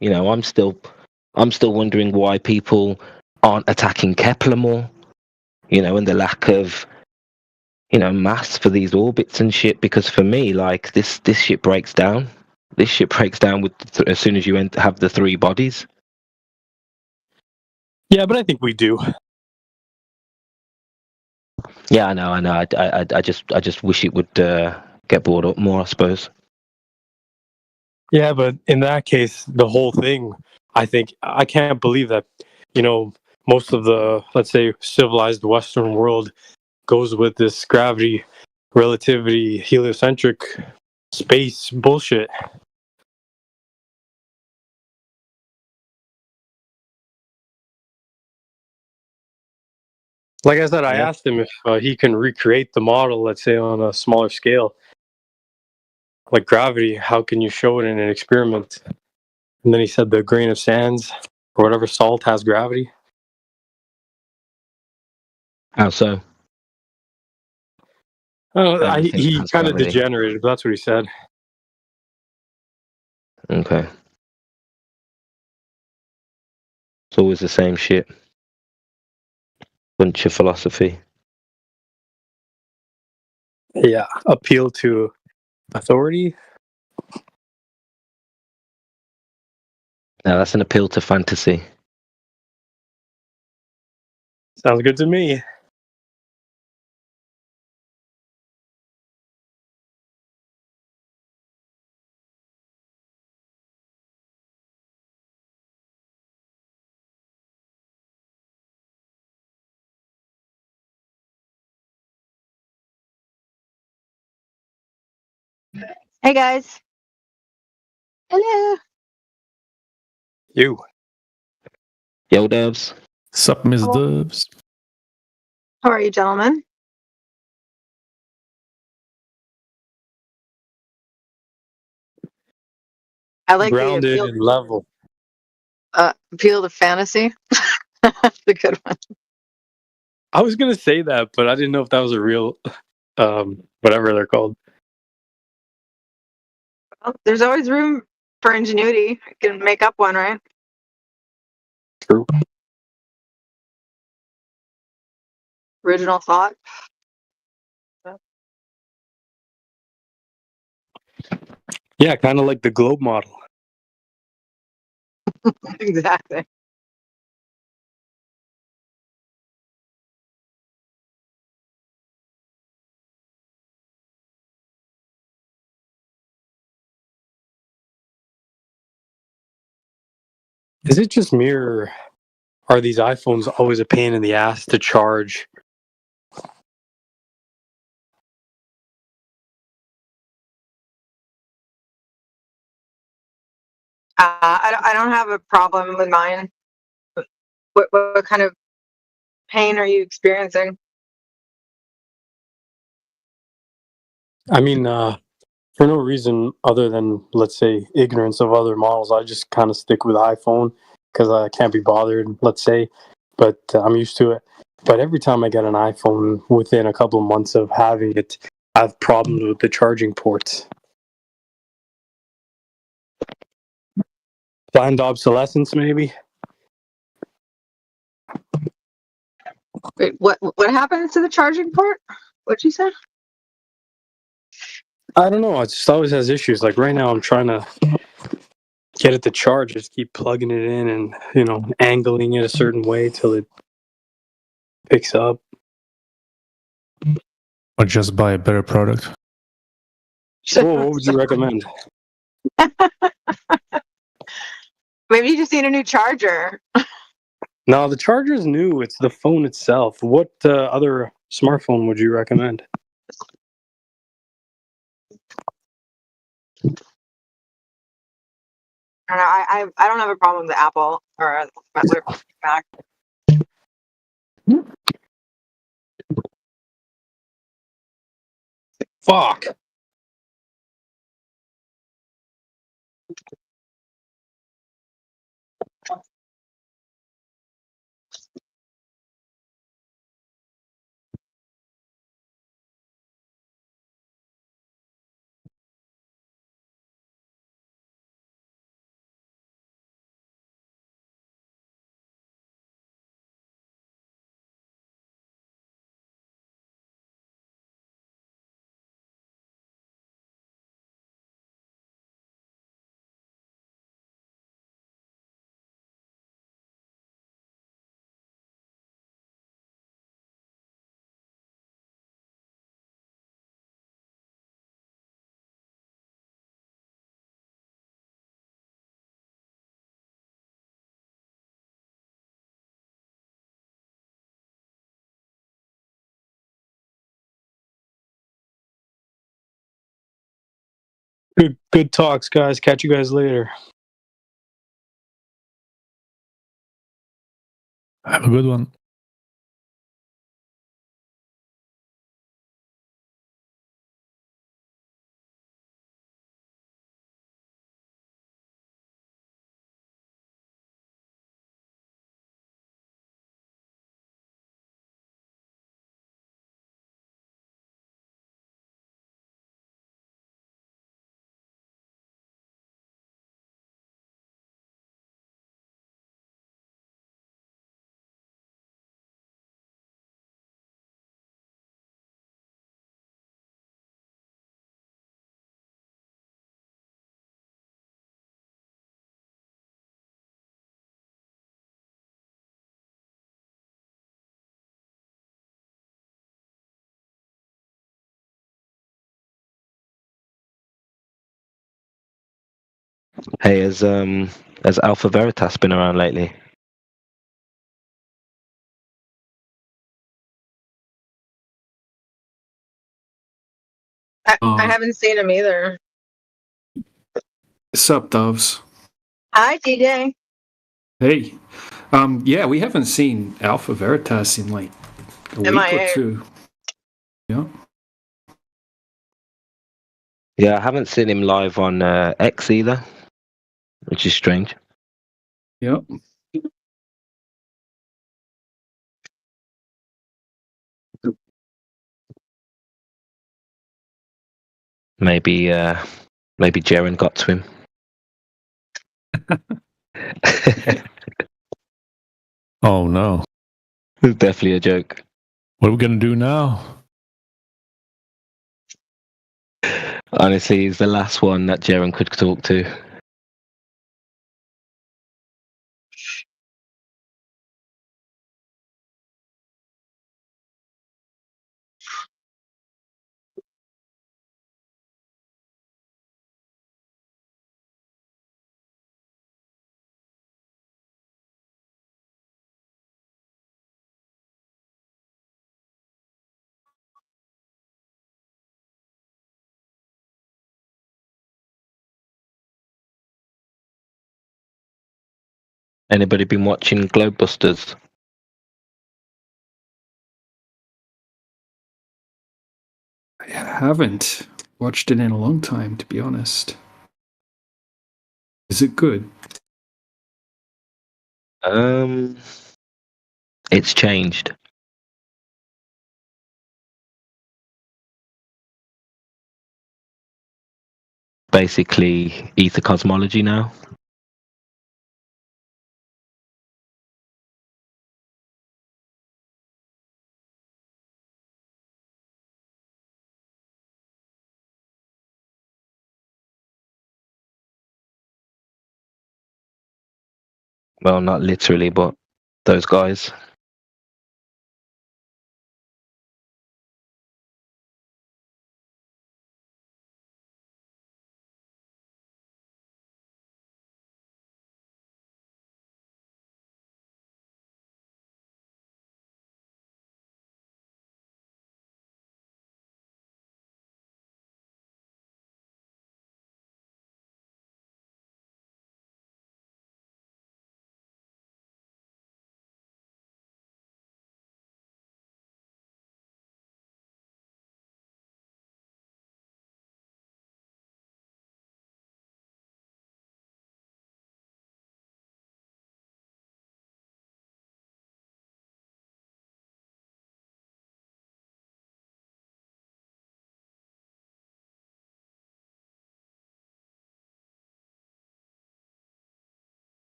You know, I'm still wondering why people aren't attacking Kepler more. You know, and the lack of, you know, mass for these orbits and shit. Because for me, like this shit breaks down. This shit breaks down with as soon as you have the three bodies. Yeah, but I think we do. Yeah, I know. I just wish it would get brought up more, I suppose. Yeah, but in that case, the whole thing, I think, I can't believe that, you know, most of the, let's say, civilized Western world goes with this gravity, relativity, heliocentric space bullshit. Like I said, I asked him if he can recreate the model, let's say, on a smaller scale. Like gravity, how can you show it in an experiment? And then he said the grain of sands or whatever salt has gravity. How so? He kind of degenerated, but that's what he said. Okay. It's always the same shit. Bunch of philosophy. Yeah, appeal to authority. No, that's an appeal to fantasy. Sounds good to me. Hey guys. Hello. You. Yo, Dubs. Sup, Miss Dubs. How are you, gentlemen? I like Grounded the and level. appeal to fantasy. That's a good one. I was gonna say that, but I didn't know if that was a real, whatever they're called. Well, there's always room for ingenuity. You can make up one, right? True. Original thought. Yeah, kind of like the globe model. Exactly. Is it just me, or are these iPhones always a pain in the ass to charge? I don't have a problem with mine. What kind of pain are you experiencing? I mean, for no reason other than, let's say, ignorance of other models, I just kind of stick with iPhone because I can't be bothered, let's say, but I'm used to it. But every time I get an iPhone, within a couple of months of having it, I have problems with the charging ports. Planned obsolescence, maybe? Wait, what happens to the charging port? What'd you say? I don't know. It just always has issues. Like right now, I'm trying to get it to charge. Just keep plugging it in and, angling it a certain way till it picks up. Or just buy a better product. Whoa, what would you recommend? Maybe you just need a new charger. No, the charger is new. It's the phone itself. What other smartphone would you recommend? I don't know. I don't have a problem with Apple or Mac. Fuck. Good talks, guys. Catch you guys later. Have a good one. Hey, has Alpha Veritas been around lately? I haven't seen him either. Sup, Doves? Hi, DJ. Hey, yeah, we haven't seen Alpha Veritas in like a week or two. Yeah. Yeah, I haven't seen him live on X either, which is strange. Yep. Maybe Jaren got to him. Oh no. It's definitely a joke. What are we going to do now? Honestly, he's the last one that Jaren could talk to. Anybody been watching Globebusters? I haven't watched it in a long time, to be honest. Is it good? It's changed. Basically, ether cosmology now. Well, not literally, but those guys.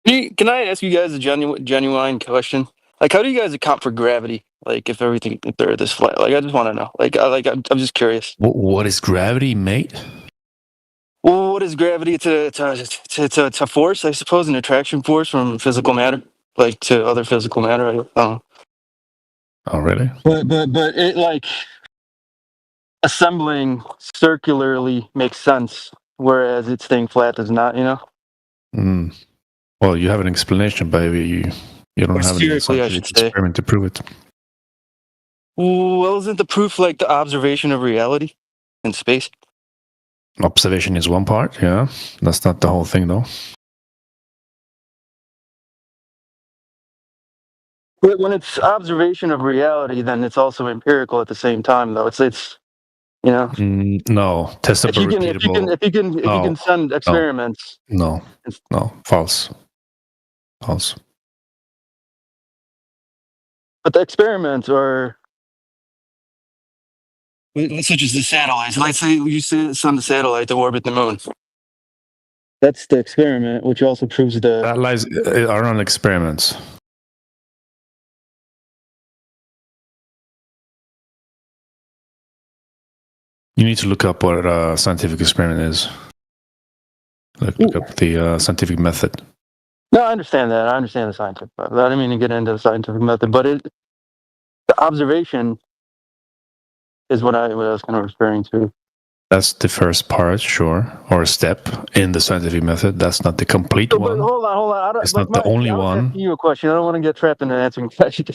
Can I ask you guys a genuine question? Like, how do you guys account for gravity? Like, if the Earth is flat, like, I just want to know. I'm just curious. What is gravity, mate? Well, what is gravity? It's a force, I suppose, an attraction force from physical matter, like to other physical matter. I don't know. Oh, really? But it like assembling circularly makes sense, whereas it staying flat does not. You know. Mm. Well, you have an explanation, but you don't have any scientific experiment to prove it. Well, isn't the proof like the observation of reality in space? Observation is one part, yeah. That's not the whole thing, though. But when it's observation of reality, then it's also empirical at the same time, though. It's you know. No, testable, repeatable. If you can send experiments. No, false. But the experiments are, such as the satellites. Let's say you send a satellite to orbit the moon. That's the experiment, which also proves the satellites are not experiments. You need to look up what a scientific experiment is. Look up the scientific method. No, I understand that. I understand the scientific method. I didn't mean to get into the scientific method, but the observation is what I was kind of referring to. That's the first part, sure, or step in the scientific method. That's not the complete one. Hold on. It's not the only one. Asking you a question. I don't want to get trapped in an answering question.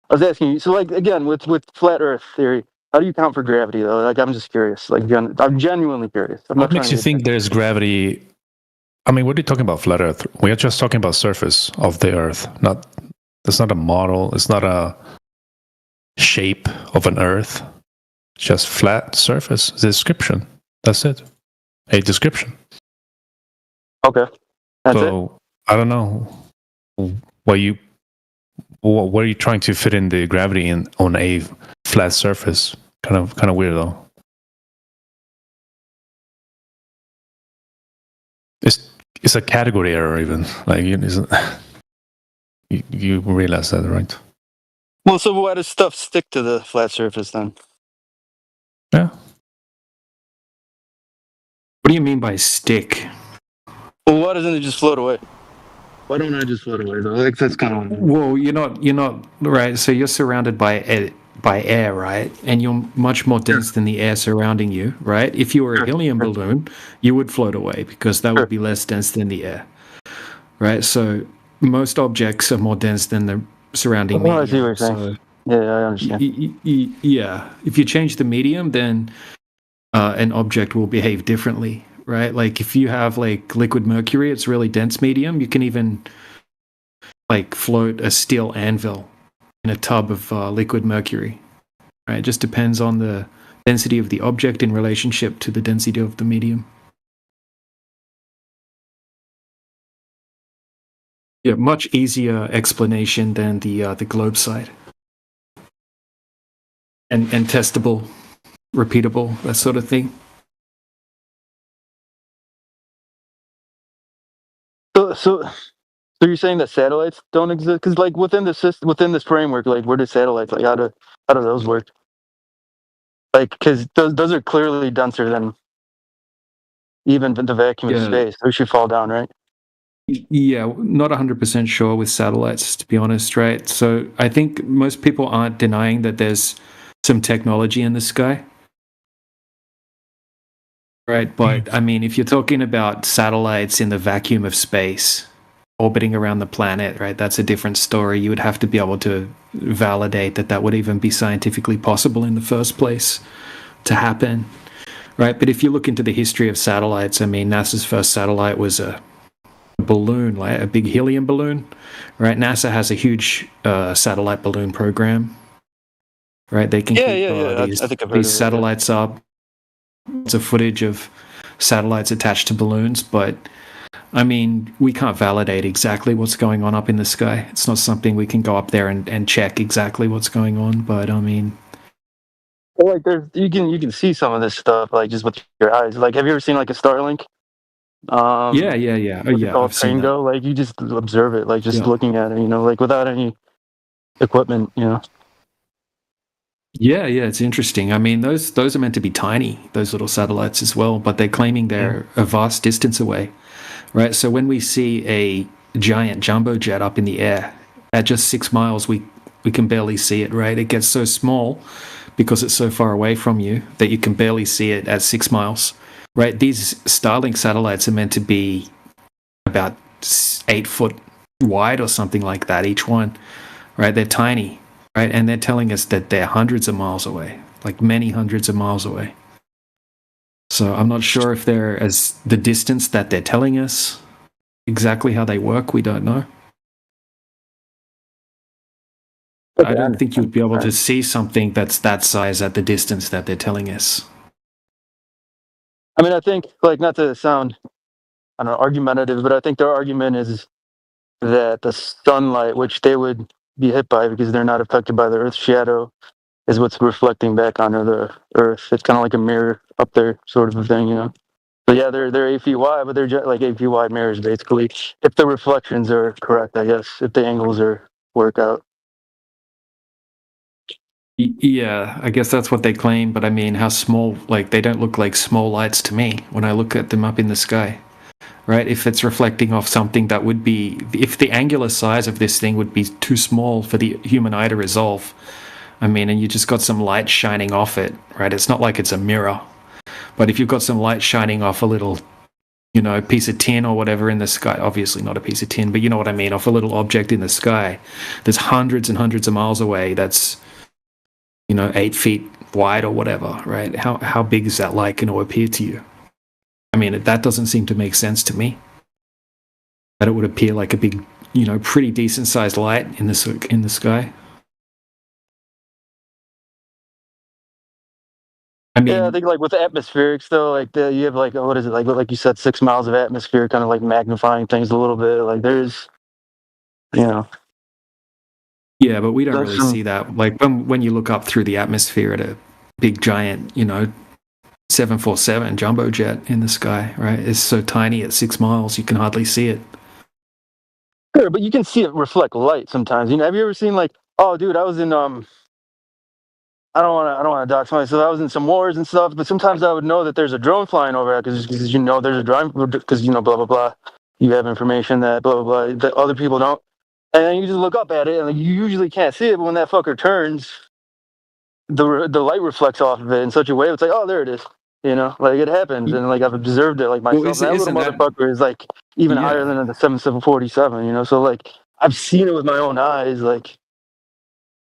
I was asking you. So, like, again, with flat Earth theory, how do you count for gravity, though? Like, I'm just curious. Like, I'm genuinely curious. What makes you think there's gravity? I mean, what are you talking about, flat Earth? We are just talking about surface of the Earth. It's not a model. It's not a shape of an Earth. Just flat surface. Description. That's it. A description. Okay. That's it. I don't know. What are you trying to fit in the gravity on a flat surface? Kind of weird though. It's a category error even. Like you realize that, right? Well, so why does stuff stick to the flat surface then? Yeah. What do you mean by stick? Well, why doesn't it just float away? Why don't I just float away though? Like, that's kind of. Well, you're not right. So you're surrounded by air, right? And you're much more dense than the air surrounding you, right? If you were a helium balloon, you would float away because that would be less dense than the air, right? So most objects are more dense than the surrounding medium. I see what you're saying. Yeah, I understand. Yeah, if you change the medium, then an object will behave differently, right? Like if you have like liquid mercury, it's really dense medium. You can even like float a steel anvil in a tub of liquid mercury, right? It just depends on the density of the object in relationship to the density of the medium. Yeah, much easier explanation than the globe side. And testable, repeatable, that sort of thing. So you're saying that satellites don't exist? Because like within this framework, like where do satellites, like how do those work? Like because those are clearly denser than even the vacuum of space. Those should fall down, right? Yeah, not 100% sure with satellites, to be honest, right? So I think most people aren't denying that there's some technology in the sky. Right, but I mean, if you're talking about satellites in the vacuum of space orbiting around the planet, right, that's a different story. You would have to be able to validate that would even be scientifically possible in the first place to happen, right? But if you look into the history of satellites, I mean, NASA's first satellite was a balloon, like a big helium balloon, right? NASA has a huge satellite balloon program, right? They can keep these satellites up. Lots of footage of satellites attached to balloons, but I mean, we can't validate exactly what's going on up in the sky. It's not something we can go up there and check exactly what's going on, but I mean, well, like you can see some of this stuff like just with your eyes. Like, have you ever seen like a Starlink? Yeah. Oh, yeah. I've seen that. Like you just observe it, like just looking at it, like without any equipment, Yeah, it's interesting. I mean, those are meant to be tiny, those little satellites as well, but they're claiming they're a vast distance away, right? So when we see a giant jumbo jet up in the air at just 6 miles, we can barely see it, right? It gets so small because it's so far away from you that you can barely see it at 6 miles, right? These Starlink satellites are meant to be about 8 foot wide or something like that, each one, right? They're tiny. Right, and they're telling us that they're hundreds of miles away, like many hundreds of miles away. So I'm not sure if they're as the distance that they're telling us, exactly how they work, we don't know. I don't think you'd be able to see something that's that size at the distance that they're telling us. I mean, I think, like, not to sound, I don't know, argumentative, but I think their argument is that the sunlight, which they would be hit by because they're not affected by the Earth's shadow, is what's reflecting back onto the Earth. It's kind of like a mirror up there, sort of a thing, So yeah, they're 8 feet wide, but they're just like 8 feet wide mirrors, basically. If the reflections are correct, I guess. If the angles work out. Yeah, I guess that's what they claim. But I mean, how small? Like, they don't look like small lights to me when I look at them up in the sky. Right, if it's reflecting off something that would be, if the angular size of this thing would be too small for the human eye to resolve, I mean, and you just got some light shining off it, right? It's not like it's a mirror, But if you've got some light shining off a little, piece of tin or whatever in the sky, obviously not a piece of tin, but you know what I mean, off a little object in the sky, there's hundreds and hundreds of miles away that's, 8 feet wide or whatever, right? How big is that light going to appear to you? I mean, that doesn't seem to make sense to me. That it would appear like a big, pretty decent sized light in the sky. I mean, I think like with the atmospherics though, like you have like what is it like you said, 6 miles of atmosphere, kind of like magnifying things a little bit. Like there's, yeah, but we don't really see that. Like when you look up through the atmosphere at a big giant, 747 jumbo jet in the sky, right? It's so tiny at 6 miles, you can hardly see it. Sure, but you can see it reflect light sometimes. Have you ever seen like, oh, dude, I was in I don't want to dox myself. So I was in some wars and stuff, but sometimes I would know that there's a drone flying over because there's a drone because blah blah blah. You have information that blah blah blah that other people don't, and then you just look up at it and you usually can't see it. But when that fucker turns, the light reflects off of it in such a way it's like, oh, there it is. Like it happens, and like I've observed it like myself. That little motherfucker is like even higher than the 7747. So like I've seen it with my own eyes, like.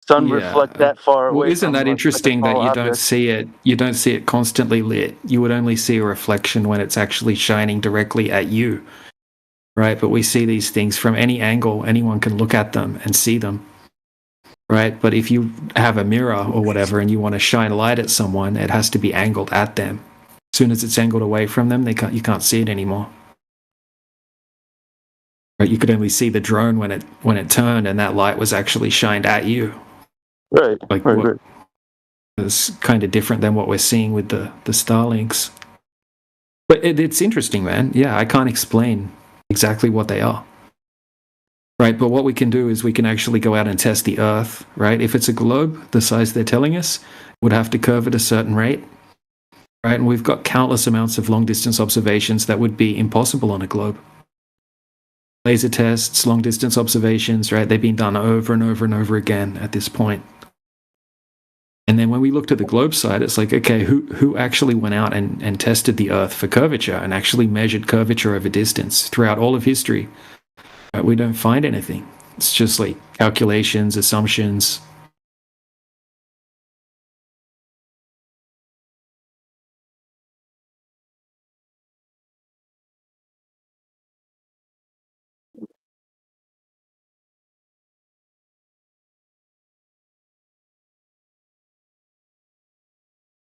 Sun reflect that far away. Well, isn't that interesting that you don't see it? You don't see it constantly lit. You would only see a reflection when it's actually shining directly at you, right? But we see these things from any angle. Anyone can look at them and see them, right? But if you have a mirror or whatever and you want to shine light at someone, it has to be angled at them. As soon as it's angled away from them, you can't see it anymore. Right? You could only see the drone when it turned, and that light was actually shined at you. Right. Right. It's kind of different than what we're seeing with the Starlinks. But it's interesting, man. Yeah, I can't explain exactly what they are. Right, but what we can do is we can actually go out and test the Earth, right? If it's a globe, the size they're telling us, it would have to curve at a certain rate. Right, and we've got countless amounts of long-distance observations that would be impossible on a globe. Laser tests, long-distance observations, right? They've been done over and over and over again at this point. And then when we looked at the globe side, it's like, okay, who actually went out and tested the Earth for curvature and actually measured curvature over distance throughout all of history? Right? We don't find anything. It's just like calculations, assumptions.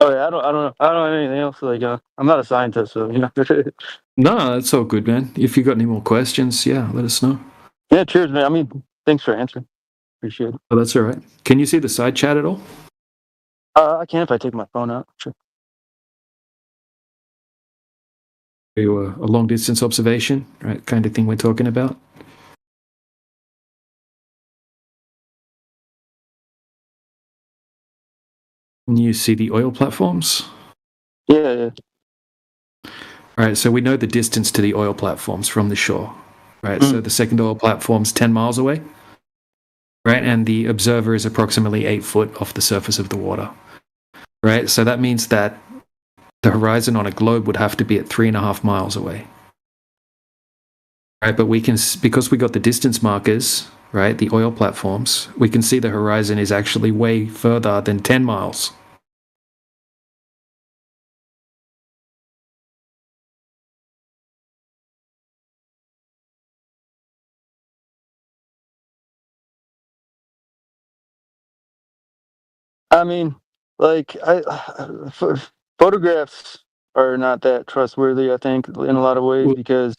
Oh yeah, I don't know anything else. Like I'm not a scientist, so No, that's all good, man. If you got any more questions, let us know. Yeah, cheers, man. I mean, thanks for answering. Appreciate it. Oh, that's all right. Can you see the side chat at all? I can if I take my phone out. Sure. A long distance observation, right? Kind of thing we're talking about. Can you see the oil platforms? Yeah. All right, so we know the distance to the oil platforms from the shore, right? So the second oil platform's 10 miles away, right? And the observer is approximately 8 foot off the surface of the water, right? So that means that the horizon on a globe would have to be at 3.5 miles away, right? But we can, because we got the distance markers, right, the oil platforms, we can see the horizon is actually way further than 10 miles. I mean, like photographs are not that trustworthy, I think, in a lot of ways, because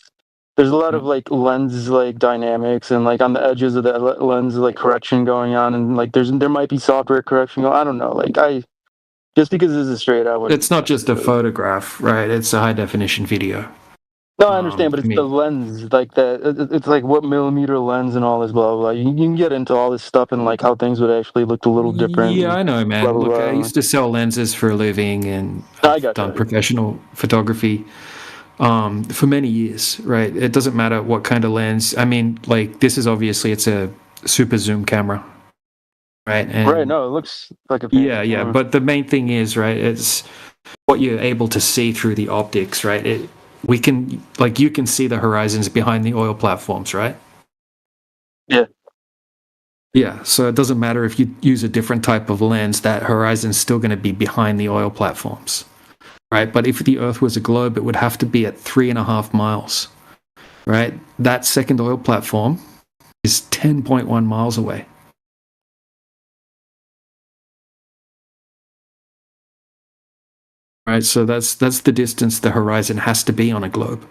there's a lot of like lens like dynamics and like on the edges of that lens like correction going on, and like there might be software correction going. I don't know. Like just because this is straight, I would. It's not just a photograph, right? It's a high definition video. No, I understand, but it's the lens, like that. It's like what millimeter lens and all this blah blah blah. You can get into all this stuff and like how things would actually look a little different. Yeah, I know, man. Blah, blah, Look, blah. I used to sell lenses for a living, and I've done professional photography for many years, right? It doesn't matter what kind of lens. I mean, like this is obviously it's a super zoom camera, right? And right. No, it looks like a yeah. But the main thing is, right? It's what you're able to see through the optics, right? You can see the horizons behind the oil platforms, right? Yeah. Yeah, so it doesn't matter if you use a different type of lens, that horizon's still going to be behind the oil platforms, right? But if the Earth was a globe, it would have to be at 3.5 miles, right? That second oil platform is 10.1 miles away. Right, so that's the distance the horizon has to be on a globe,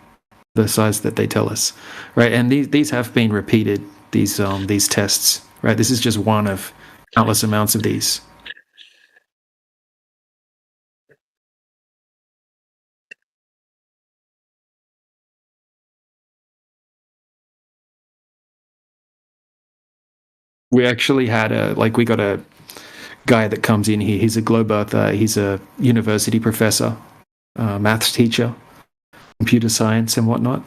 the size that they tell us, right? And these have been repeated, these tests, right? This is just one of countless amounts of these. We actually had we got a guy that comes in here. He's a globe earther. He's a university professor, maths teacher, computer science and whatnot,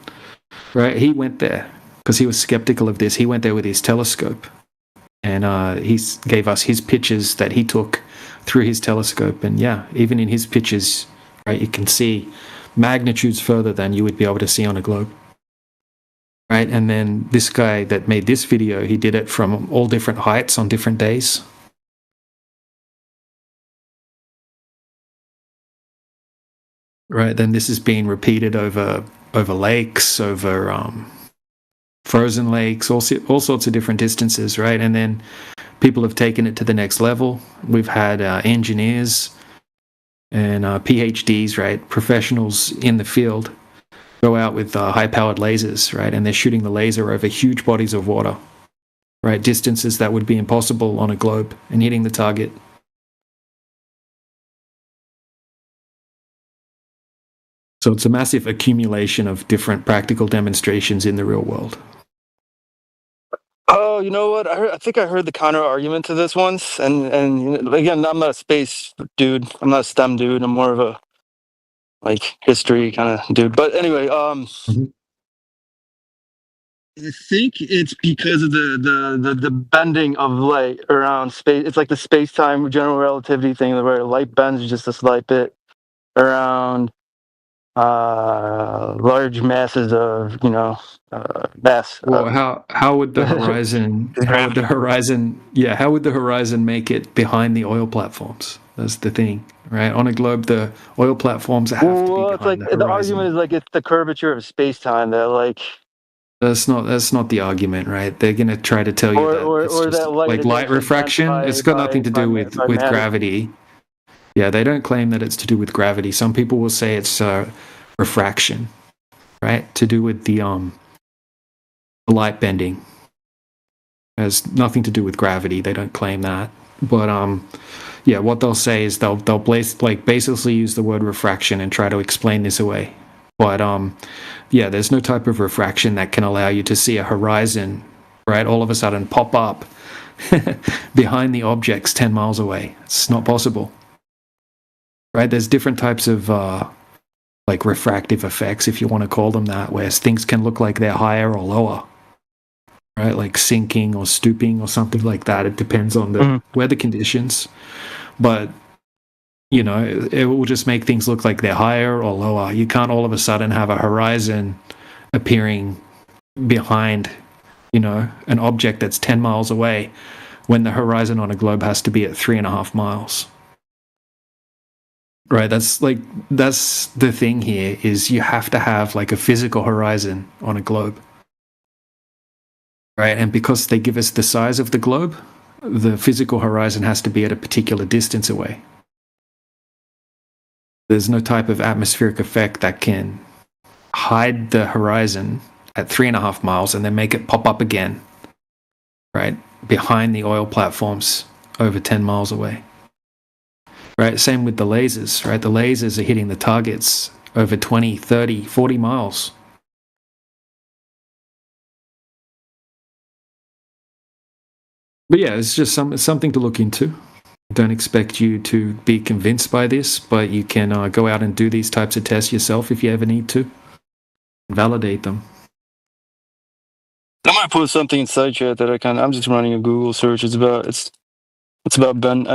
right? He went there because he was skeptical of this. He went there with his telescope, and he gave us his pictures that he took through his telescope. And yeah, even in his pictures, right, you can see magnitudes further than you would be able to see on a globe. Right, and then this guy that made this video, he did it from all different heights on different days. Right, then this is being repeated over lakes, over frozen lakes, all sorts of different distances, right? And then people have taken it to the next level. We've had engineers and PhDs, right, professionals in the field, go out with high-powered lasers, right, and they're shooting the laser over huge bodies of water, right, distances that would be impossible on a globe, and hitting the target. So it's a massive accumulation of different practical demonstrations in the real world. Oh, you know what? I think I heard the counter argument to this once, and again, I'm not a space dude. I'm not a STEM dude. I'm more of a history kind of dude. But anyway, I think it's because of the bending of light around space. It's like the space-time general relativity thing where light bends just a slight bit around large masses of mass. Well, how would the horizon how would the horizon make it behind the oil platforms? That's the thing, right? On a globe, the oil platforms have to be behind it's like the horizon. The argument is it's the curvature of space-time that That's not the argument, right? They're going to try to tell you that it's just light refraction. It's got nothing to do with gravity. Yeah, they don't claim that it's to do with gravity. Some people will say it's refraction, right? To do with the light bending. It has nothing to do with gravity. They don't claim that. But yeah, what they'll say is they'll basically use the word refraction and try to explain this away. But yeah, there's no type of refraction that can allow you to see a horizon, right, all of a sudden pop up behind the objects 10 miles away. It's not possible. Right? There's different types of refractive effects, if you want to call them that, where things can look like they're higher or lower. Right? Like sinking or stooping or something like that. It depends on the weather conditions. But it will just make things look like they're higher or lower. You can't all of a sudden have a horizon appearing behind, an object that's 10 miles away when the horizon on a globe has to be at 3.5 miles. Right, that's the thing here is you have to have a physical horizon on a globe. Right, and because they give us the size of the globe, the physical horizon has to be at a particular distance away. There's no type of atmospheric effect that can hide the horizon at 3.5 miles and then make it pop up again, right, behind the oil platforms over 10 miles away. Right, same with the lasers, right? The lasers are hitting the targets over 20, 30, 40 miles. But yeah, it's just something to look into. Don't expect you to be convinced by this, but you can go out and do these types of tests yourself if you ever need to. Validate them. I might put something in SideChat that I'm just running a Google search. It's about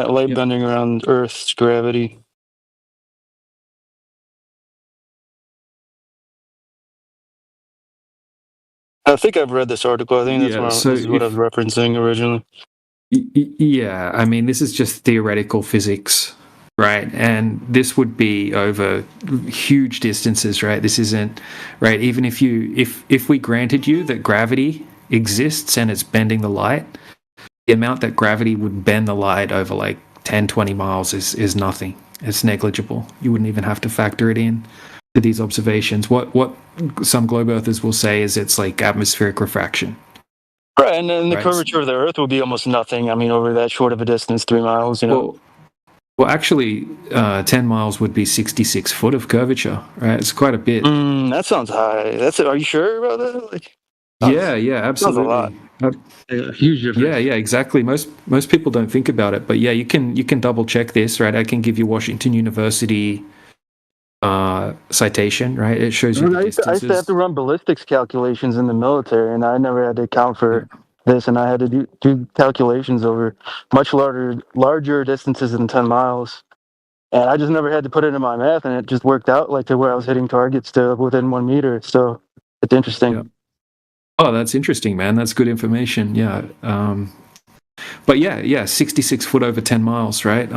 light bending around Earth's gravity. I think I've read this article. I think that's this is what I was referencing originally. Yeah, I mean, this is just theoretical physics, right? And this would be over huge distances, right? This isn't, right? Even if we granted you that gravity exists and it's bending the light, the amount that gravity would bend the light over like 10, 20 miles is nothing. It's negligible. You wouldn't even have to factor it in to these observations. What some globe earthers will say is it's like atmospheric refraction. Right, and then the curvature of the Earth will be almost nothing. I mean, over that short of a distance, 3 miles, you know. Well, actually, 10 miles would be 66 foot of curvature, right? It's quite a bit. That sounds high. Are you sure about that? Like, yeah, absolutely. Sounds a lot. Huge difference. Yeah, exactly. Most people don't think about it, but yeah, you can double check this, right? I can give you Washington University citation, right? It shows you the distances. I used to have to run ballistics calculations in the military, and I never had to account for this, and I had to do calculations over much larger distances than 10 miles. And I just never had to put it in my math, and it just worked out like to where I was hitting targets to within 1 meter. So it's interesting. Yeah. Oh, that's interesting, man. That's good information. Yeah. But yeah, 66 foot over 10 miles, right?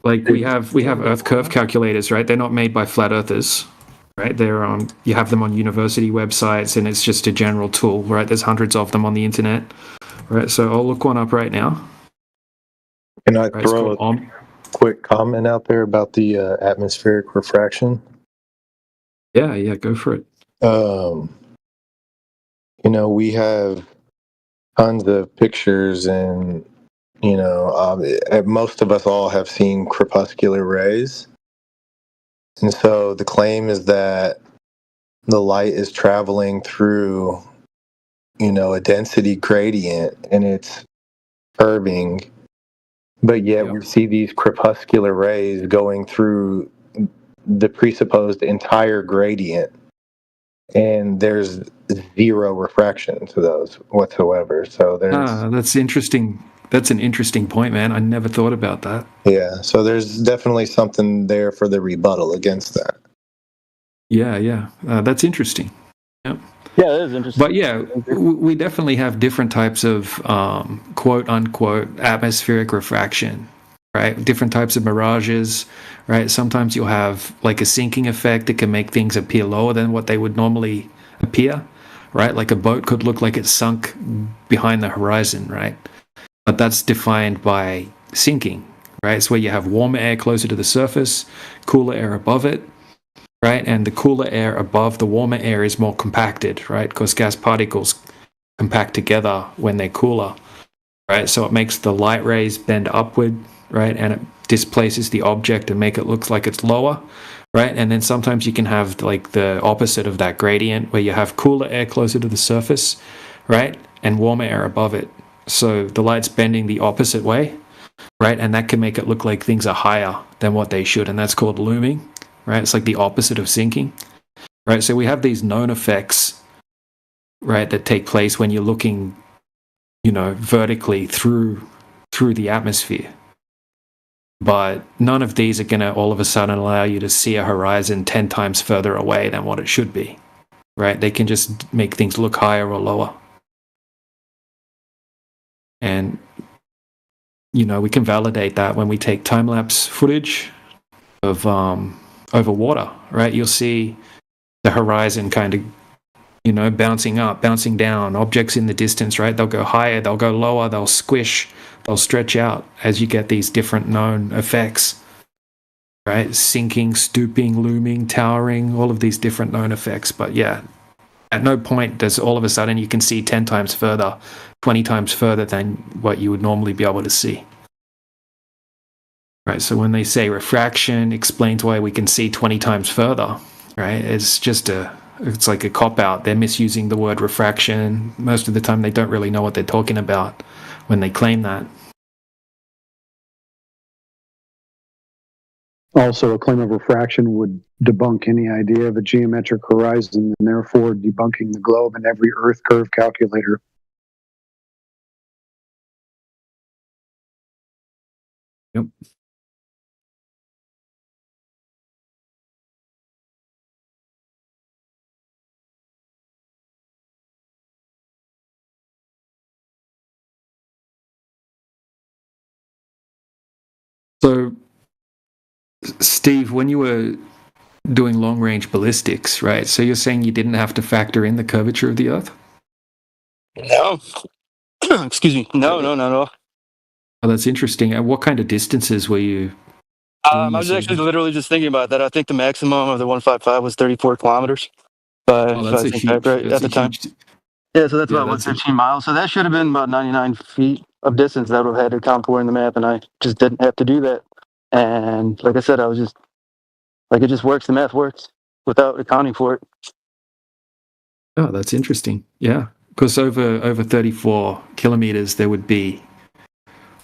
Like we have Earth curve calculators, right? They're not made by flat earthers, right? They're you have them on university websites, and it's just a general tool, right? There's hundreds of them on the internet, right? So I'll look one up right now. Can I throw a quick comment out there about the atmospheric refraction? Yeah, go for it. You know, we have tons of pictures, and you know, most of us all have seen crepuscular rays, and so the claim is that the light is traveling through, you know, a density gradient, and it's curving, but yet we see these crepuscular rays going through the presupposed entire gradient, and there's zero refraction to those whatsoever. So there's that's interesting. That's an interesting point, man. I never thought about that. Yeah, so there's definitely something there for the rebuttal against that. Yeah, that's interesting. Yep. Yeah, that is interesting. But yeah, we definitely have different types of quote unquote atmospheric refraction, right? Different types of mirages, right? Sometimes you'll have like a sinking effect that can make things appear lower than what they would normally appear, right? Like a boat could look like it's sunk behind the horizon, right? But that's defined by sinking, right? It's where you have warmer air closer to the surface, cooler air above it, right? And the cooler air above the warmer air is more compacted, right? Because gas particles compact together when they're cooler, right? So it makes the light rays bend upward, right? And it displaces the object and make it look like it's lower, right? And then sometimes you can have like the opposite of that gradient where you have cooler air closer to the surface, right? And warmer air above it. So the light's bending the opposite way, right? And that can make it look like things are higher than what they should. And that's called looming, right? It's like the opposite of sinking, right? So we have these known effects, right, that take place when you're looking, you know, vertically through the atmosphere. But none of these are going to all of a sudden allow you to see a horizon 10 times further away than what it should be, right? They can just make things look higher or lower. And, you know, we can validate that when we take time-lapse footage of over water, right? You'll see the horizon kind of, you know, bouncing up, bouncing down, objects in the distance, right? They'll go higher, they'll go lower, they'll squish, they'll stretch out as you get these different known effects, right? Sinking, stooping, looming, towering, all of these different known effects. But yeah, at no point does all of a sudden you can see 10 times further, 20 times further than what you would normally be able to see. Right, so when they say refraction explains why we can see 20 times further, right? It's like a cop-out. They're misusing the word refraction. Most of the time they don't really know what they're talking about when they claim that. Also, a claim of refraction would debunk any idea of a geometric horizon, and therefore debunking the globe and every Earth curve calculator. Yep. So, Steve, when you were doing long-range ballistics, right? So you're saying you didn't have to factor in the curvature of the Earth? No. Excuse me. No, not at all. Oh, that's interesting. And what kind of distances were you? I was actually literally just thinking about that. I think the maximum of the 155 was 34 kilometers. Oh, that's I think that right at the time. Yeah, so that's about 115 miles. So that should have been about 99 feet of distance that would have had to account for in the math, and I just didn't have to do that. And like I said, I was just like, it just works. The math works without accounting for it. Oh, that's interesting. Yeah, because over 34 kilometers, there would be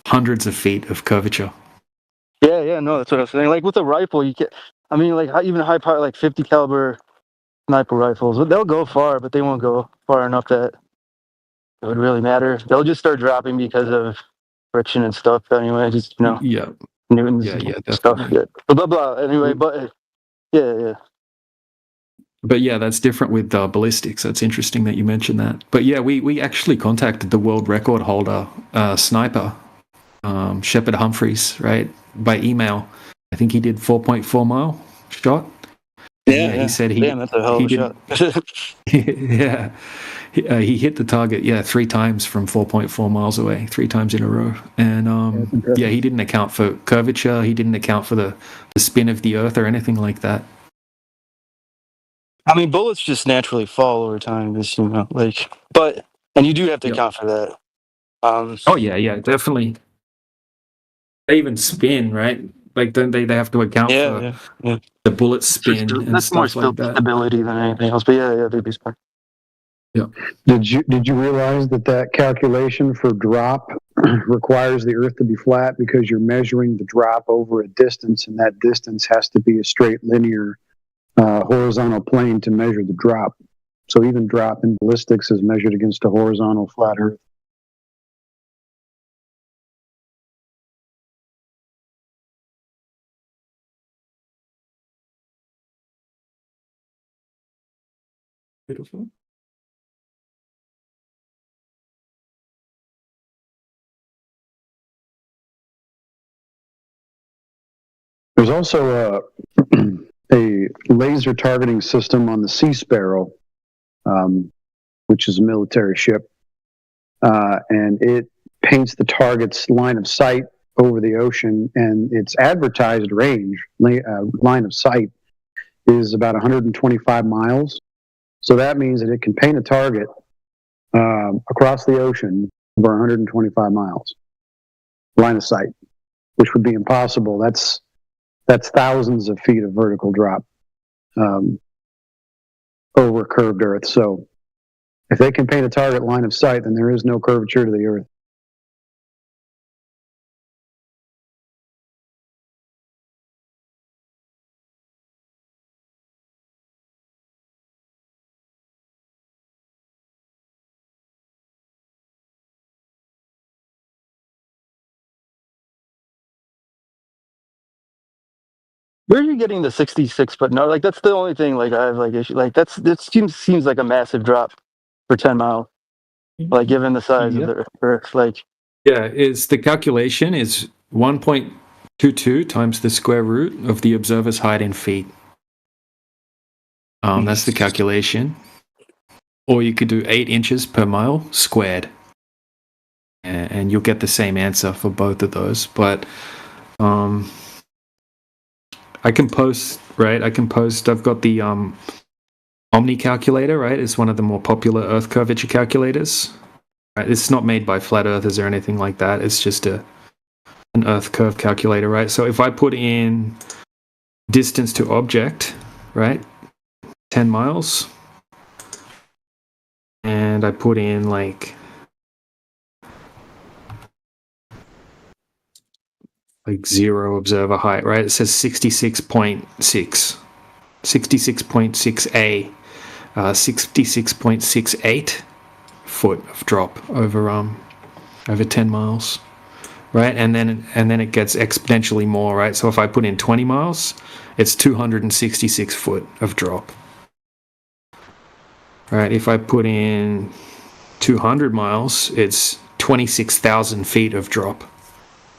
hundreds of feet of curvature. Yeah, no, that's what I was saying. Like with a rifle, you can. I mean, like even high power, like 50 caliber sniper rifles, they'll go far, but they won't go far enough that it would really matter. They'll just start dropping because of friction and stuff. Anyway, just yeah, Newton's stuff. definitely. Yeah. Blah blah. Anyway, but yeah. But yeah, that's different with ballistics. That's interesting that you mentioned that. But yeah, we actually contacted the world record holder sniper, Shepard Humphreys, right, by email. I think he did 4.4 mile shot. Yeah, he said Damn, that's a hell of a shot. Yeah, he hit the target 3 times from 4.4 miles away, 3 times in a row. And he didn't account for curvature. He didn't account for the spin of the Earth or anything like that. I mean, bullets just naturally fall over time, just, and you do have to account for that. Oh yeah, definitely. They even spin, right? Like then they have to account for the bullet spin and stuff like that. Stability than anything else, but yeah, they'd be smart. Yeah. Did you realize that calculation for drop requires the Earth to be flat because you're measuring the drop over a distance, and that distance has to be a straight linear horizontal plane to measure the drop. So even drop in ballistics is measured against a horizontal flat Earth. Beautiful. There's also a laser targeting system on the Sea Sparrow, which is a military ship, and it paints the target's line of sight over the ocean, and its advertised range, line of sight, is about 125 miles. So that means that it can paint a target across the ocean over 125 miles line of sight, which would be impossible. That's thousands of feet of vertical drop over curved Earth. So if they can paint a target line of sight, then there is no curvature to the Earth. Where are you getting the 66 foot? No, like that's the only thing. Like I have like issue. Like that seems like a massive drop for 10 miles. Like given the size of the Earth, like is the calculation is 1.22 times the square root of the observer's height in feet. That's the calculation. Or you could do 8 inches per mile squared, and you'll get the same answer for both of those. But I can post, right? I've got the Omni calculator, right? It's one of the more popular Earth curvature calculators. Right? It's not made by flat earthers or anything like that. It's just an Earth curve calculator, right? So if I put in distance to object, right, 10 miles, and I put in like 0 observer height, right? It says 66.6A, 66.68 foot of drop over 10 miles, right? And then it gets exponentially more, right? So if I put in 20 miles, it's 266 foot of drop, right? If I put in 200 miles, it's 26,000 feet of drop.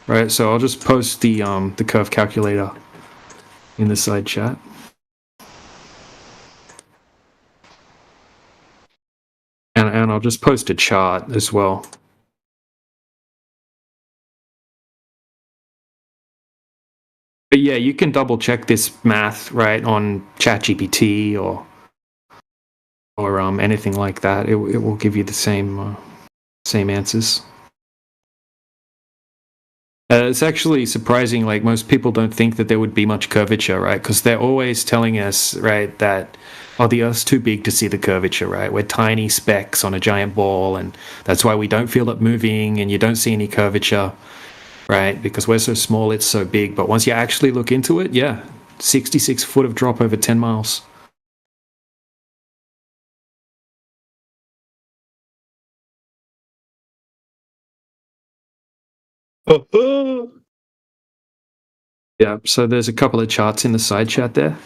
right? So I'll just post the curve calculator in the side chat. And I'll just post a chart as well. But yeah, you can double check this math, right, on ChatGPT or anything like that. It will give you the same answers. It's actually surprising. Like, most people don't think that there would be much curvature, right? Because they're always telling us, right, that the Earth's too big to see the curvature, right? We're tiny specks on a giant ball, and that's why we don't feel it moving, and you don't see any curvature. Right, because we're so small, it's so big. But once you actually look into it, yeah, 66 foot of drop over 10 miles. Yeah, so there's a couple of charts in the side chat there.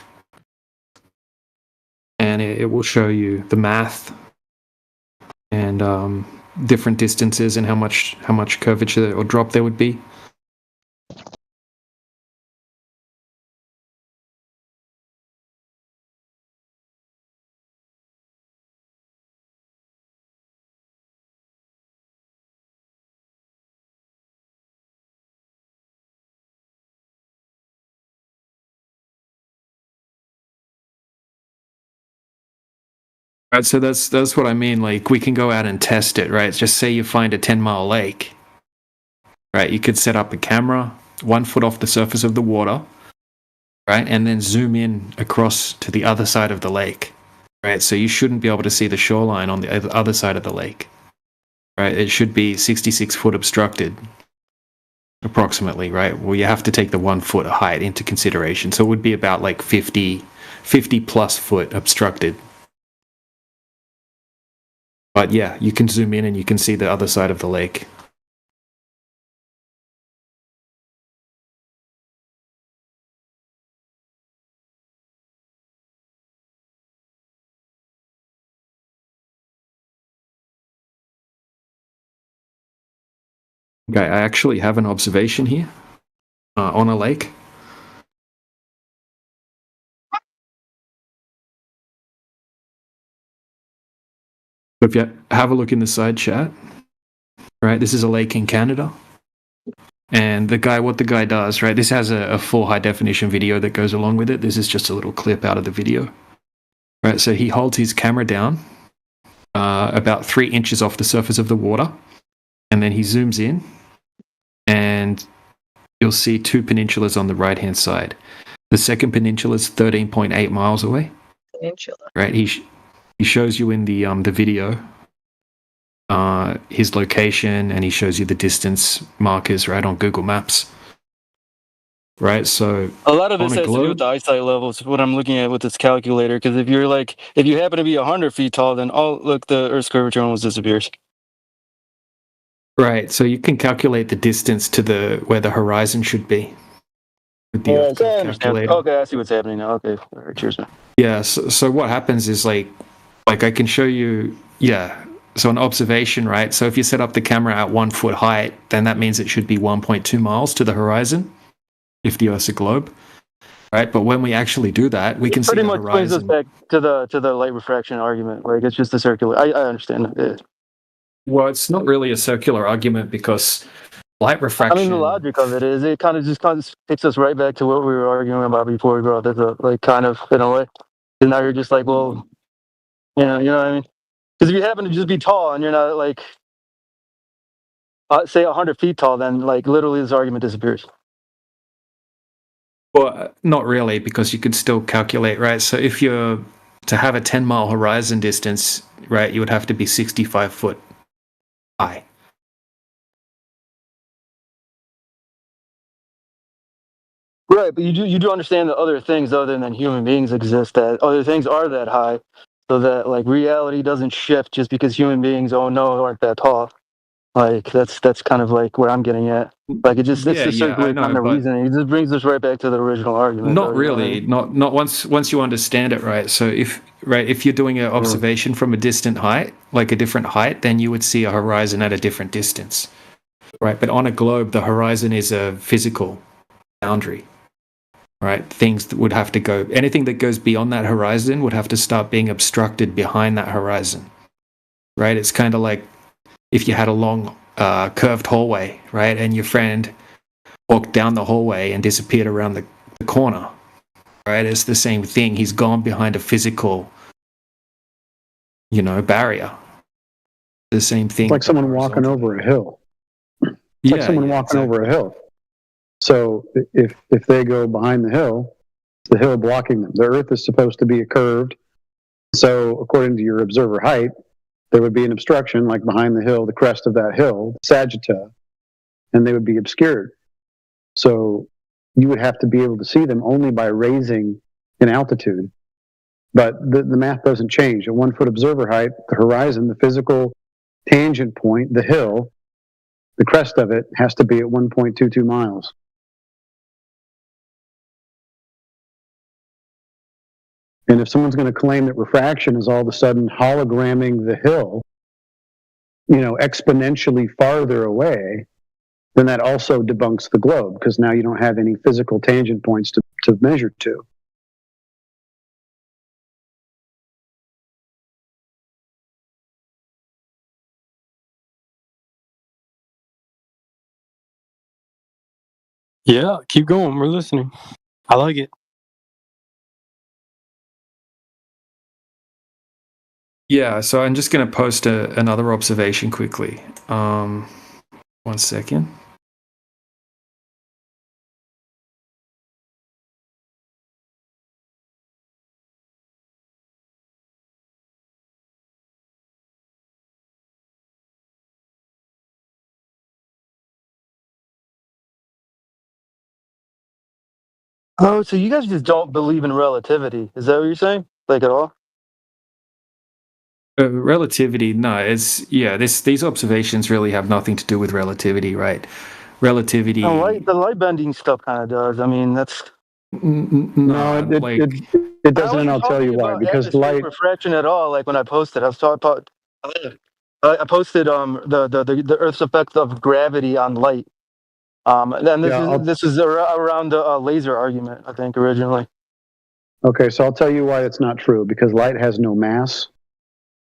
And it will show you the math and different distances and how much curvature or drop there would be. Right, so that's what I mean. Like, we can go out and test it, right? Just say you find a 10-mile lake, right? You could set up a camera 1 foot off the surface of the water, right? And then zoom in across to the other side of the lake, right? So you shouldn't be able to see the shoreline on the other side of the lake, right? It should be 66 foot obstructed, approximately, right? Well, you have to take the 1 foot height into consideration. So it would be about like 50 plus foot obstructed. But yeah, you can zoom in and you can see the other side of the lake. Okay, I actually have an observation here on a lake. If you have a look in the side chat, right, this is a lake in Canada. And what the guy does, right, this has a full high definition video that goes along with it. This is just a little clip out of the video. Right, so he holds his camera down about 3 inches off the surface of the water. And then he zooms in and you'll see 2 peninsulas on the right-hand side. The second peninsula is 13.8 miles away. Peninsula. Right, he shows you in the video his location, and he shows you the distance markers right on Google Maps. Right, so a lot of this has to do with the eyesight levels. What I'm looking at with this calculator, because if you happen to be 100 feet tall, then the Earth's curvature almost disappears. Right, so you can calculate the distance to where the horizon should be. With the Earth calculator. Okay, I see what's happening now. Okay, all right, cheers, man. Yeah, so what happens is like I can show you, yeah. So an observation, right? So if you set up the camera at 1 foot height, then that means it should be 1.2 miles to the horizon, if the Earth's a globe, right? But when we actually do that, we can see the horizon. Pretty much brings us back to the light refraction argument. Like, it's just a circular. I understand. Yeah. Well, it's not really a circular argument because light refraction. I mean, the logic of it is it kind of takes us right back to what we were arguing about before we brought this up, like, kind of in a way. And now you're just like, well, you know what I mean? Because if you happen to just be tall and you're not like, say 100 feet tall, then like literally this argument disappears. Well, not really, because you could still calculate, right? So if you're to have a 10-mile horizon distance, right, you would have to be 65 foot high. Right, but you do understand that other things other than human beings exist, that other things are that high. So that like reality doesn't shift just because human beings aren't that tall. Like that's kind of like where I'm getting at. Like it's a circular kind of reasoning. It just brings us right back to the original argument. Not really. Not once you understand it, right? So if you're doing an observation from a distant height, like a different height, then you would see a horizon at a different distance. right? But on a globe, the horizon is a physical boundary, right? Things that would have to go, anything that goes beyond that horizon would have to start being obstructed behind that horizon, right? It's kind of like if you had a long curved hallway, right? And your friend walked down the hallway and disappeared around the corner, right? It's the same thing. He's gone behind a physical, barrier. The same thing. It's like someone walking over a hill. It's like someone walking over a hill. So if they go behind the hill blocking them. The Earth is supposed to be curved. So according to your observer height, there would be an obstruction like behind the hill, the crest of that hill, Sagitta, and they would be obscured. So you would have to be able to see them only by raising in altitude. But the math doesn't change. At 1 foot observer height, the horizon, the physical tangent point, the hill, the crest of it has to be at 1.22 miles. And if someone's going to claim that refraction is all of a sudden hologramming the hill, exponentially farther away, then that also debunks the globe, because now you don't have any physical tangent points to measure to. Yeah, keep going. We're listening. I like it. Yeah, so I'm just going to post another observation quickly. 1 second. Oh, so you guys just don't believe in relativity? Is that what you're saying? Like at all? Relativity, no. These observations really have nothing to do with relativity, right? Relativity. The light bending stuff kind of does. I mean, that's no, it doesn't, and I'll tell you why. Because light refraction at all. Like when I posted, I was talking about. I posted the Earth's effect of gravity on light. And this is around the laser argument, I think, originally. Okay, so I'll tell you why it's not true. Because light has no mass,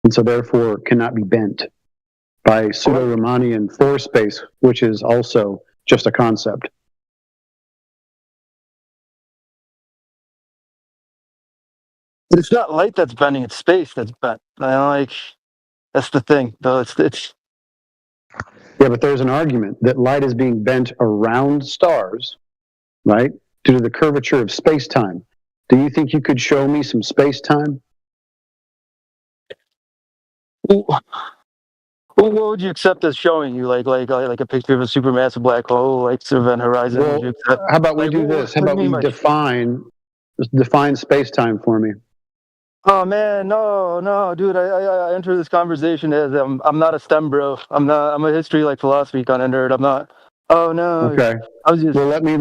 and so therefore cannot be bent by pseudo-Riemannian force space, which is also just a concept. But it's not light that's bending; it's space that's bent. That's the thing, though. It's. Yeah, but there's an argument that light is being bent around stars, right, due to the curvature of space-time. Do you think you could show me some space-time? Well, what would you accept as showing you, like a picture of a supermassive black hole, like sort of an horizon? Well, how about we do this? How about we define space-time for me? Oh man, no, dude! I enter this conversation as I'm not a STEM bro. I'm a history philosophy kind of nerd. I'm not. Oh no. Okay. I was just. Well, let me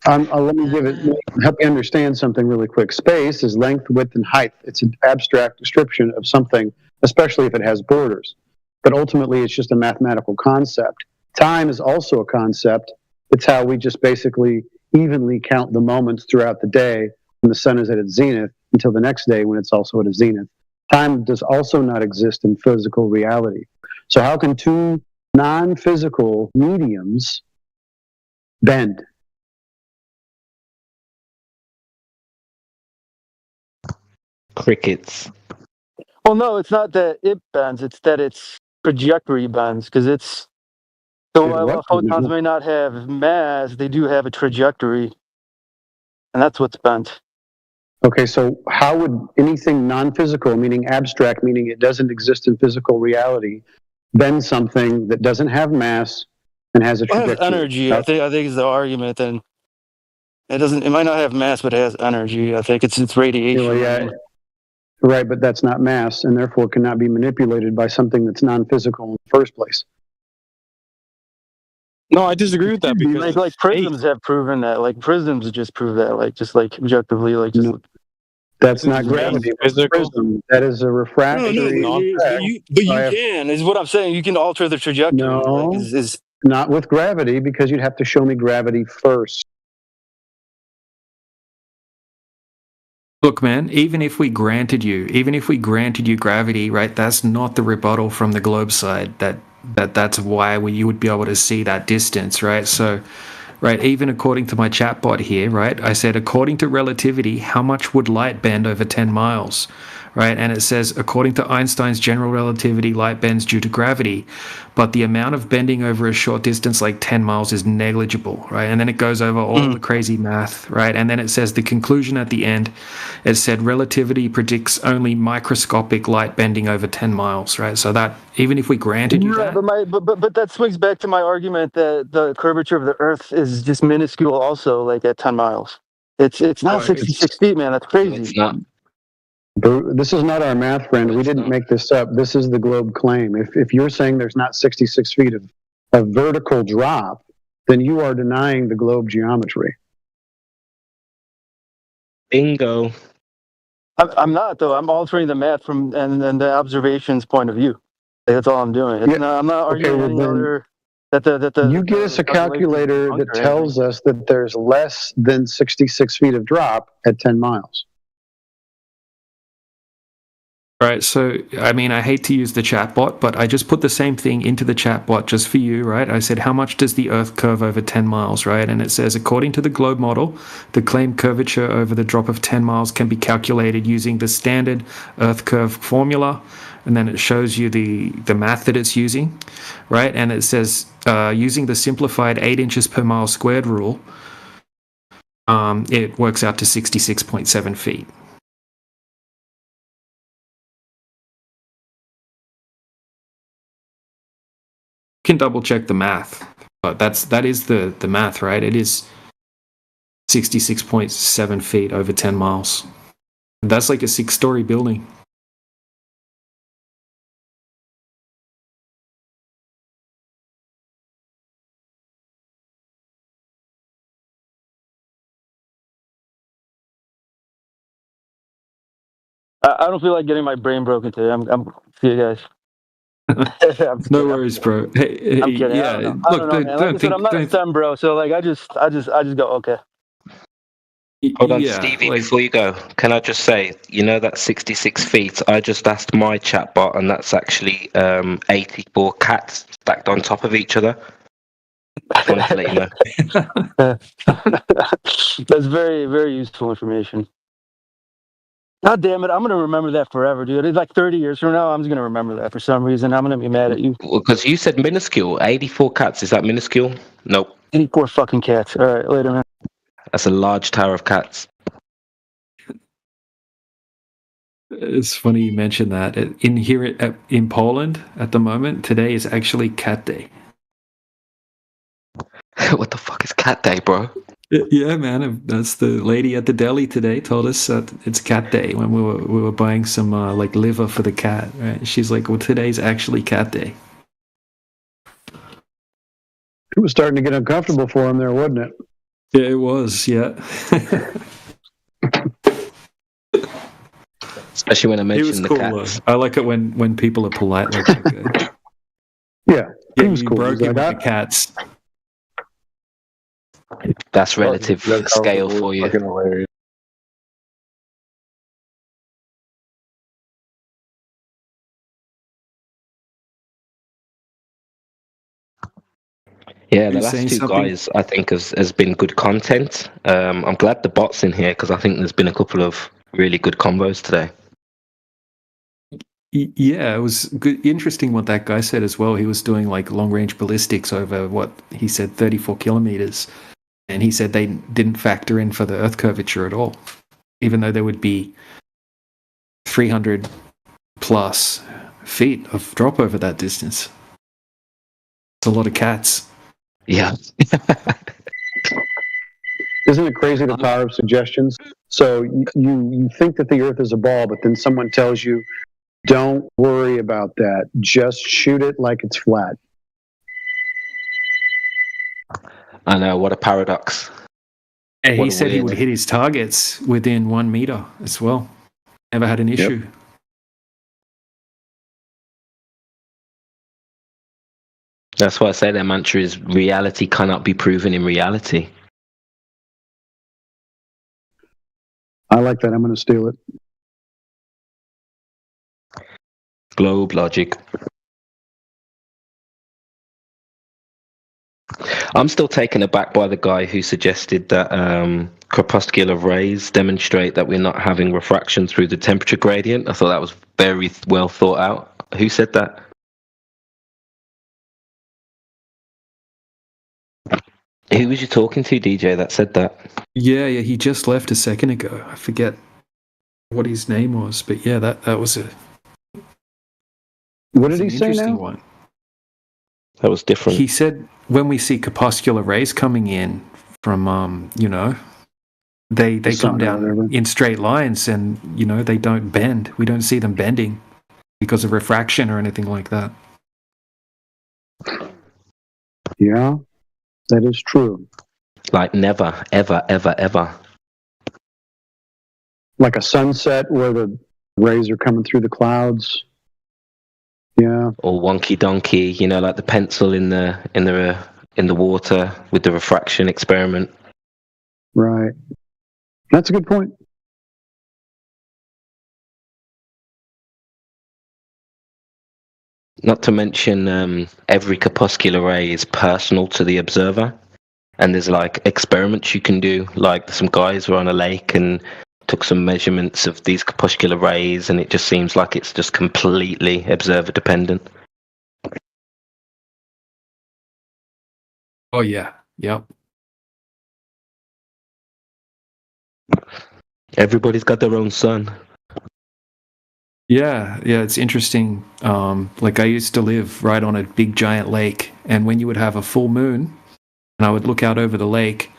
help you understand something really quick. Space is length, width, and height. It's an abstract description of something, especially if it has borders. But ultimately, it's just a mathematical concept. Time is also a concept. It's how we just basically evenly count the moments throughout the day when the sun is at its zenith until the next day when it's also at a zenith. Time does also not exist in physical reality. So how can two non-physical mediums bend? Crickets. Well, no, it's not that it bends. It's that its trajectory bends, because it's. So while photons may not have mass, they do have a trajectory, and that's what's bent. Okay, so how would anything non-physical, meaning abstract, meaning it doesn't exist in physical reality, bend something that doesn't have mass and has a trajectory? It has energy. I think is the argument. Then it doesn't. It might not have mass, but it has energy. I think it's radiation. Well, yeah, right, but that's not mass, and therefore cannot be manipulated by something that's non-physical in the first place. No, I disagree with that, because like prisms have proven that. Like prisms just prove that. Just objectively, that's not gravity. Prism. That is a refractory. But you can, is what I'm saying. You can alter the trajectory. No. Not with gravity, because you'd have to show me gravity first. Look, man, even if we granted you gravity, right, that's not the rebuttal from the globe side that's why you would be able to see that distance, right? So, right, even according to my chatbot here, right, I said, according to relativity, how much would light bend over 10 miles? Right, and it says, according to Einstein's general relativity, light bends due to gravity, but the amount of bending over a short distance like 10 miles is negligible, right? And then it goes over all the crazy math, right? And then it says the conclusion at the end, it said relativity predicts only microscopic light bending over 10 miles, right? So that, even if we granted you that... But that swings back to my argument that the curvature of the Earth is just minuscule also, like at 10 miles. It's not 66 feet, man. That's crazy. It's not. This is not our math, friend. We didn't make this up. This is the globe claim. If you're saying there's not 66 feet of vertical drop, then you are denying the globe geometry. Bingo. I'm not, though. I'm altering the math from and the observation's point of view. That's all I'm doing. I'm not arguing any other. You get us a calculator that tells us that there's less than 66 feet of drop at 10 miles. Right, so, I mean, I hate to use the chatbot, but I just put the same thing into the chatbot just for you, right? I said, how much does the Earth curve over 10 miles, right? And it says, according to the globe model, the claimed curvature over the drop of 10 miles can be calculated using the standard Earth curve formula, and then it shows you the math that it's using, right? And it says, using the simplified 8 inches per mile squared rule, it works out to 66.7 feet. Can double check the math, but that is the math, right? It is 66.7 feet over 10 miles. That's like a 6-story building. I don't feel like getting my brain broken today. I'm see you guys. No worries, bro. Hey, I'm kidding. yeah, I don't look, know, man. Like I said, I'm not a STEM bro, so like I just go okay. Hold on, yeah, Stevie, before you go, can I just say, you know that 66 feet, I just asked my chatbot, and that's actually 84 cats stacked on top of each other. Just wanted to let you know. That's very, very useful information. God damn it, I'm going to remember that forever, dude. It's like 30 years from now, I'm just going to remember that for some reason. I'm going to be mad at you. Well, because you said minuscule. 84 cats, is that minuscule? Nope. 84 fucking cats. All right, later, man. That's a large tower of cats. It's funny you mentioned that. In Poland at the moment, today is actually Cat Day. What the fuck is Cat Day, bro? Yeah, man. That's the lady at the deli today told us that it's Cat Day when we were buying some like liver for the cat. Right? She's like, "Well, today's actually Cat Day." It was starting to get uncomfortable for him there, wasn't it? Yeah, it was. Yeah. Especially when I mentioned the cool, cats. I like it when people are polite like that. Yeah, he was cool. Broke it with the cats. That's relative scale for you. Yeah, the last two guys I think has been good content. I'm glad the bot's in here because I think there's been a couple of really good combos today. Yeah, it was good, interesting what that guy said as well. He was doing like long range ballistics over what he said 34 kilometers. And he said they didn't factor in for the Earth curvature at all, even though there would be 300 plus feet of drop over that distance. It's a lot of cats. Yeah. Isn't it crazy the power of suggestions? So you think that the Earth is a ball, but then someone tells you, don't worry about that. Just shoot it like it's flat. I know, what a paradox. And he said he would hit his targets within 1 meter as well. Never had an issue. Yep. That's why I say their mantra is reality cannot be proven in reality. I like that. I'm going to steal it. Globe logic. I'm still taken aback by the guy who suggested that crepuscular rays demonstrate that we're not having refraction through the temperature gradient. I thought that was very well thought out. Who said that? Who was you talking to, DJ, that said that? Yeah, he just left a second ago. I forget what his name was, but yeah, that was a. What did he say now? One. That was different. He said when we see corpuscular rays coming in from, they come down in straight lines, and they don't bend. We don't see them bending because of refraction or anything like that. Yeah, that is true. Like never, ever, ever, ever. Like a sunset where the rays are coming through the clouds. Yeah. Or wonky donkey, like the pencil in the water with the refraction experiment. Right. That's a good point. Not to mention, every corpuscular ray is personal to the observer, and there's like experiments you can do. Like some guys were on a lake and took some measurements of these corpuscular rays, and it just seems like it's just completely observer dependent. Oh yeah, yep. Everybody's got their own sun. Yeah, it's interesting. Like I used to live right on a big giant lake, and when you would have a full moon, and I would look out over the lake,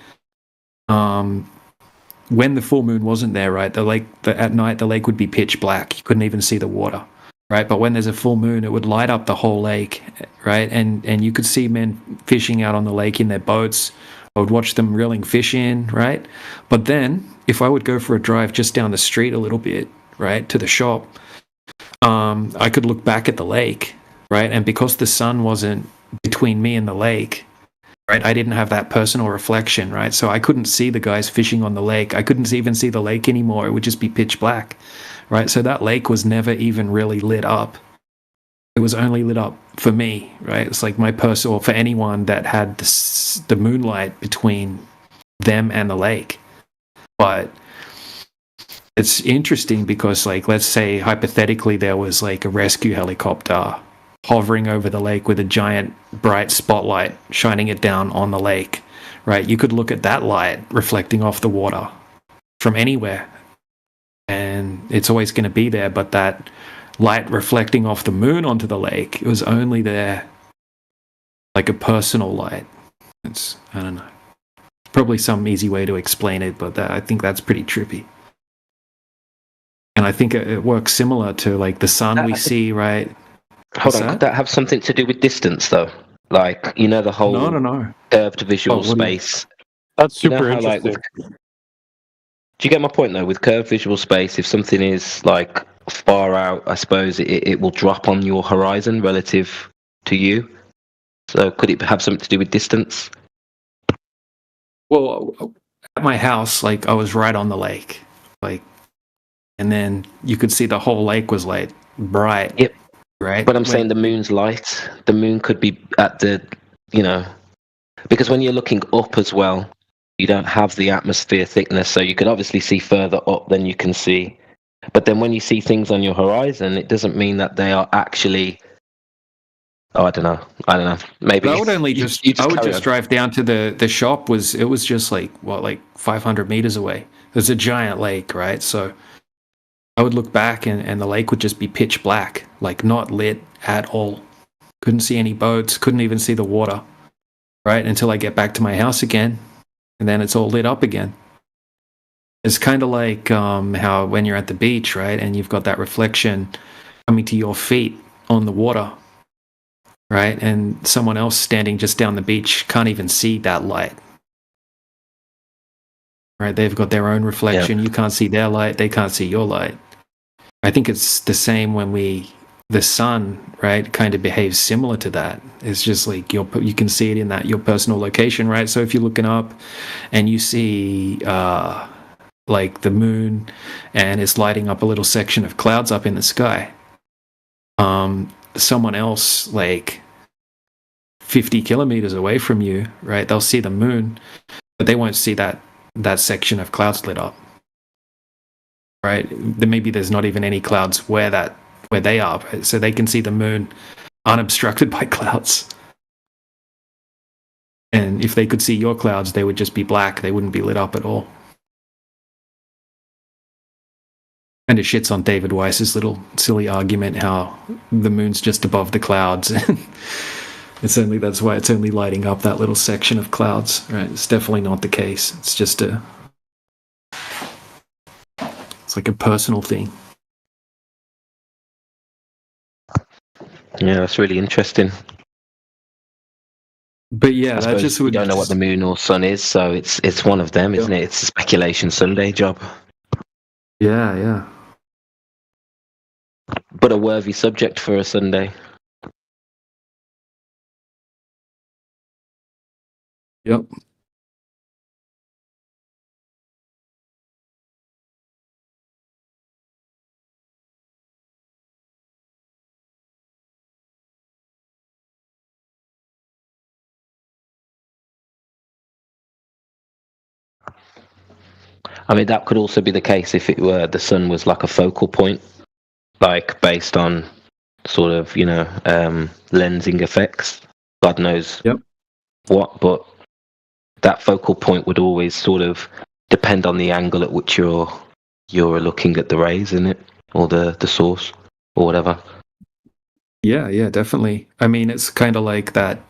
when the full moon wasn't there, right, at night the lake would be pitch black. You couldn't even see the water, right? But when there's a full moon, it would light up the whole lake, right? And you could see men fishing out on the lake in their boats. I would watch them reeling fish in, right? But then, if I would go for a drive just down the street a little bit, right, to the shop, I could look back at the lake, right? And because the sun wasn't between me and the lake, right, I didn't have that personal reflection, right? So I couldn't see the guys fishing on the lake. I couldn't even see the lake anymore. It would just be pitch black, right? So that lake was never even really lit up. It was only lit up for me, right? It's like my personal, for anyone that had the moonlight between them and the lake. But it's interesting because, like, let's say hypothetically there was like a rescue helicopter hovering over the lake with a giant bright spotlight shining it down on the lake, right? You could look at that light reflecting off the water from anywhere, and it's always going to be there. But that light reflecting off the moon onto the lake, it was only there like a personal light. I don't know. Probably some easy way to explain it, but I think that's pretty trippy. And I think it works similar to like the sun we see, right? Hold on, could that have something to do with distance, though? Like, the whole no. curved visual space. That's super interesting. Do you get my point, though? With curved visual space, if something is like far out, I suppose it will drop on your horizon relative to you. So could it have something to do with distance? Well, at my house, like I was right on the lake, like, and then you could see the whole lake was like bright. Yep. Right. But I'm saying the moon's light. The moon could be at the, because when you're looking up as well, you don't have the atmosphere thickness, so you can obviously see further up than you can see. But then when you see things on your horizon, it doesn't mean that they are actually. Oh, I don't know. Maybe I would only just drive down to the shop. It was just like 500 meters away. There's a giant lake, right? So I would look back and the lake would just be pitch black, like not lit at all. Couldn't see any boats, couldn't even see the water, right? Until I get back to my house again, and then it's all lit up again. It's kind of like how when you're at the beach, right, and you've got that reflection coming to your feet on the water, right? And someone else standing just down the beach can't even see that light. Right? They've got their own reflection. Yep. You can't see their light. They can't see your light. I think it's the same when we the sun, right, kind of behaves similar to that. It's just like you can see it in that your personal location, right? So if you're looking up and you see like the moon and it's lighting up a little section of clouds up in the sky, someone else like 50 kilometers away from you, right, they'll see the moon, but they won't see that section of clouds lit up, right? Maybe there's not even any clouds where they are, right? So they can see the moon unobstructed by clouds. And if they could see your clouds, they would just be black. They wouldn't be lit up at all. Kind of shits on David Weiss's little silly argument how the moon's just above the clouds. That's why it's only lighting up that little section of clouds, right? It's definitely not the case. It's just it's like a personal thing. Yeah, that's really interesting. But yeah, I suppose we don't know what the moon or sun is, so it's one of them, isn't it? It's a speculation Sunday job. Yeah. But a worthy subject for a Sunday. Yep. I mean, that could also be the case if it were the sun was like a focal point, like based on sort of, lensing effects. God knows what, but that focal point would always sort of depend on the angle at which you're looking at the rays, isn't it? Or the source, or whatever. Yeah, definitely. I mean, it's kind of like that.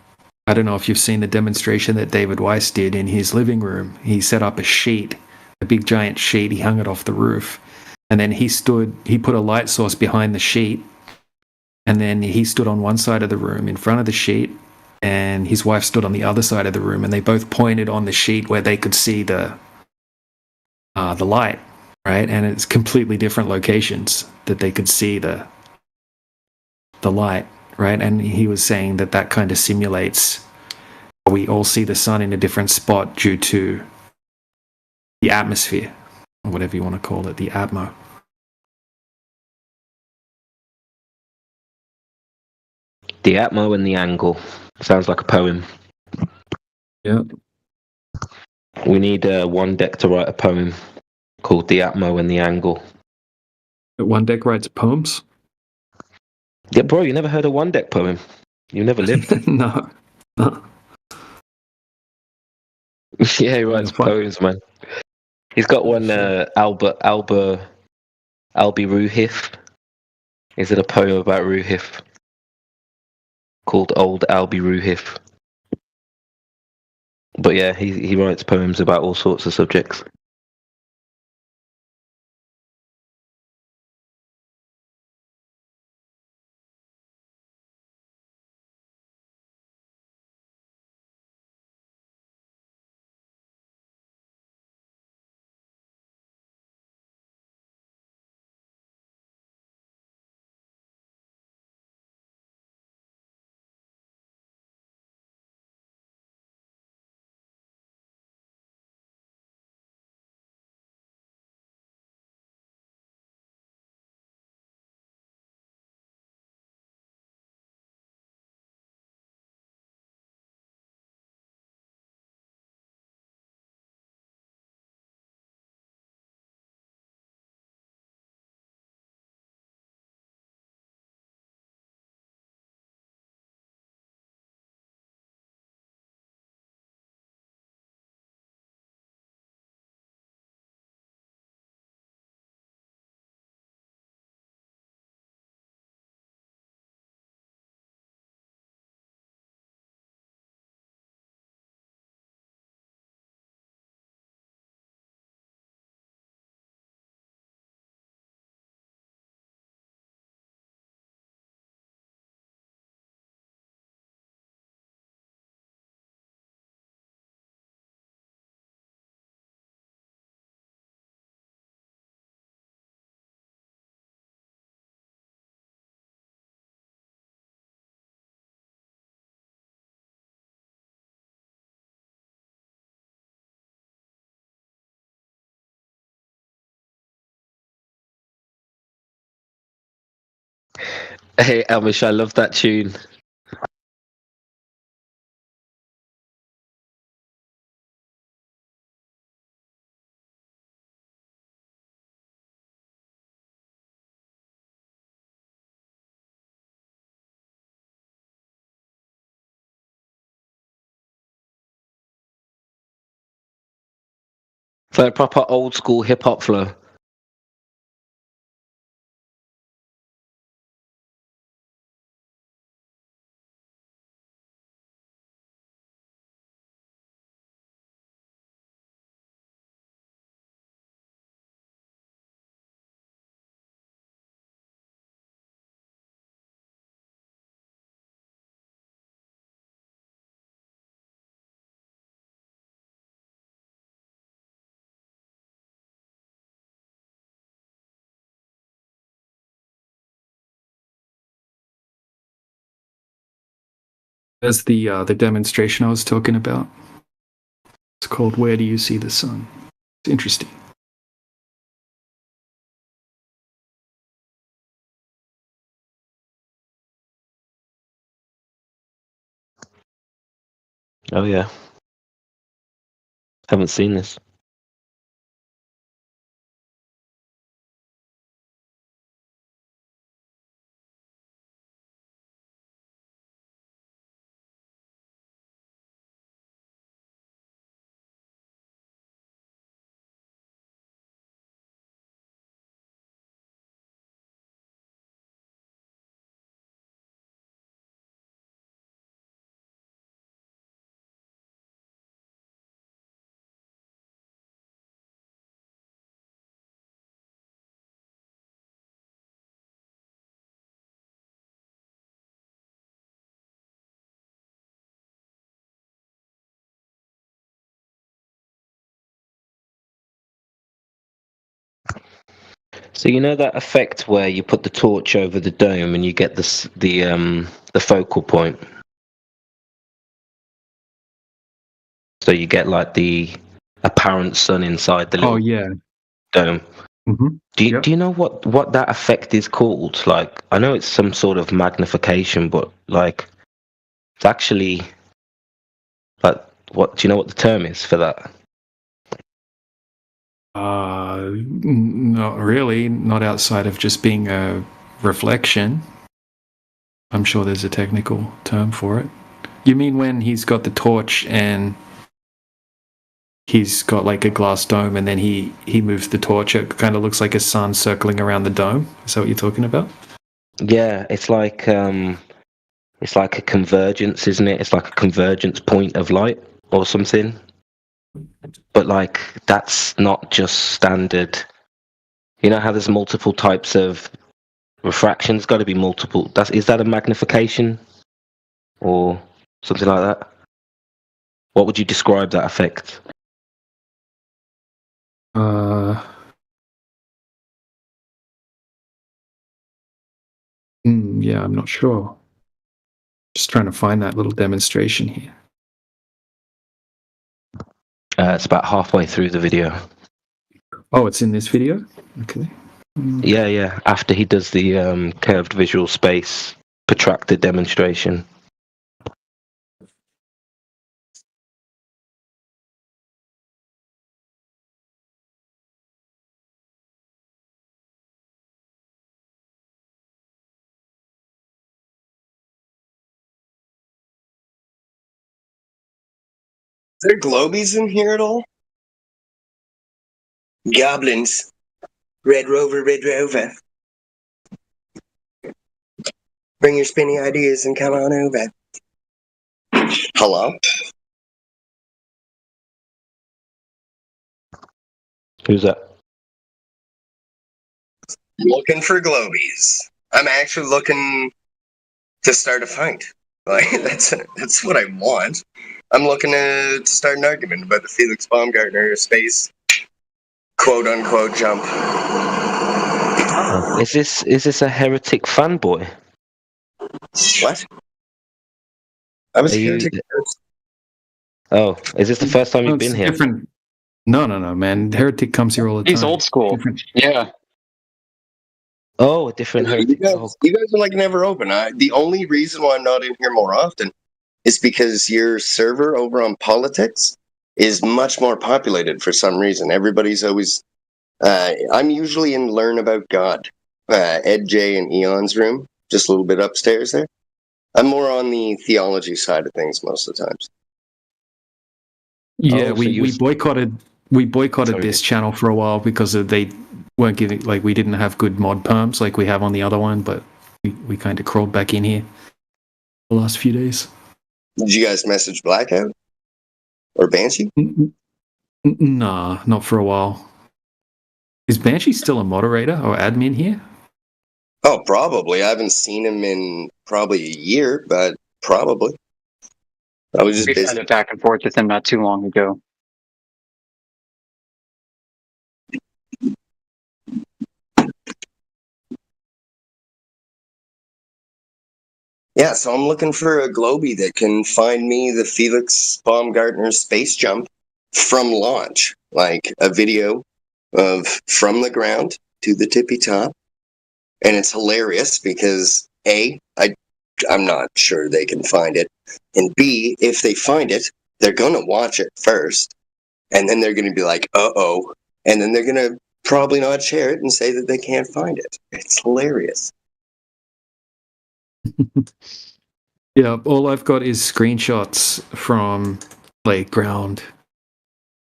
I don't know if you've seen the demonstration that David Weiss did in his living room. He set up a big giant sheet. He hung it off the roof. And then he put a light source behind the sheet. And then he stood on one side of the room in front of the sheet. And his wife stood on the other side of the room. And they both pointed on the sheet where they could see the light, right? And it's completely different locations that they could see the light, right? And he was saying that kind of simulates, we all see the sun in a different spot due to the atmosphere, or whatever you want to call it, the atmo. The atmo and the angle. Sounds like a poem. Yeah. We need one deck to write a poem called The Atmo and the Angle. One deck writes poems? Yeah, bro, you never heard a one deck poem? You never lived? No. Yeah, he writes poems, man. He's got one, Albi Ruhif. Is it a poem about Ruhif? Called Old Albi Ruhif. But yeah, he writes poems about all sorts of subjects. Hey, Elmish, I love that tune. It's like proper old school hip hop flow. There's the demonstration I was talking about. It's called "Where Do You See the Sun?" It's interesting. Oh yeah, haven't seen this. So you know that effect where you put the torch over the dome and you get the focal point. So you get like the apparent sun inside the little dome. Mm-hmm. Do you know what that effect is called? Like, I know it's some sort of magnification, but like, it's actually like, what do you know what the term is for that? Not really. Not outside of just being a reflection. I'm sure there's a technical term for it. You mean when he's got the torch and he's got like a glass dome, and then he moves the torch? It kind of looks like a sun circling around the dome. Is that what you're talking about? Yeah, it's like a convergence, isn't it? It's like a convergence point of light or something. But like, that's not just standard. You know how there's multiple types of refraction? There's got to be multiple. Is that a magnification or something like that? What would you describe that effect? Yeah, I'm not sure. Just trying to find that little demonstration here. It's about halfway through the video. Oh, it's in this video? Okay. Yeah. After he does the curved visual space protracted demonstration. Is there globies in here at all? Goblins. Red Rover, Red Rover. Bring your spinny ideas and come on over. Hello? Who's that? Looking for globies. I'm actually looking to start a fight. Like, that's what I want. I'm looking to start an argument about the Felix Baumgartner space quote-unquote jump. Is this a heretic fanboy? What? I was heretic. Oh, is this the first time you've been here? Different. No, man. Heretic comes here all the time. He's old school. Different. Yeah. Oh, a different heretic. You guys are like never open. The only reason why I'm not in here more often is because your server over on politics is much more populated for some reason. Everybody's always. I'm usually in Learn About God, Ed J and Eon's room, just a little bit upstairs there. I'm more on the theology side of things most of the times. Yeah, we boycotted this channel for a while because they weren't giving, like, we didn't have good mod perms like we have on the other one, but we kind of crawled back in here the last few days. Did you guys message Blackout or Banshee? Nah, not for a while. Is Banshee still a moderator or admin here? Oh, probably. I haven't seen him in probably a year, but probably. I was just we busy. had it back and forth with him not too long ago. Yeah, so I'm looking for a Globie that can find me the Felix Baumgartner space jump from launch, like a video of from the ground to the tippy top. And it's hilarious because A, I'm not sure they can find it. And B, if they find it, they're going to watch it first. And then they're going to be like, uh-oh. And then they're going to probably not share it and say that they can't find it. It's hilarious. Yeah, all I've got is screenshots from playground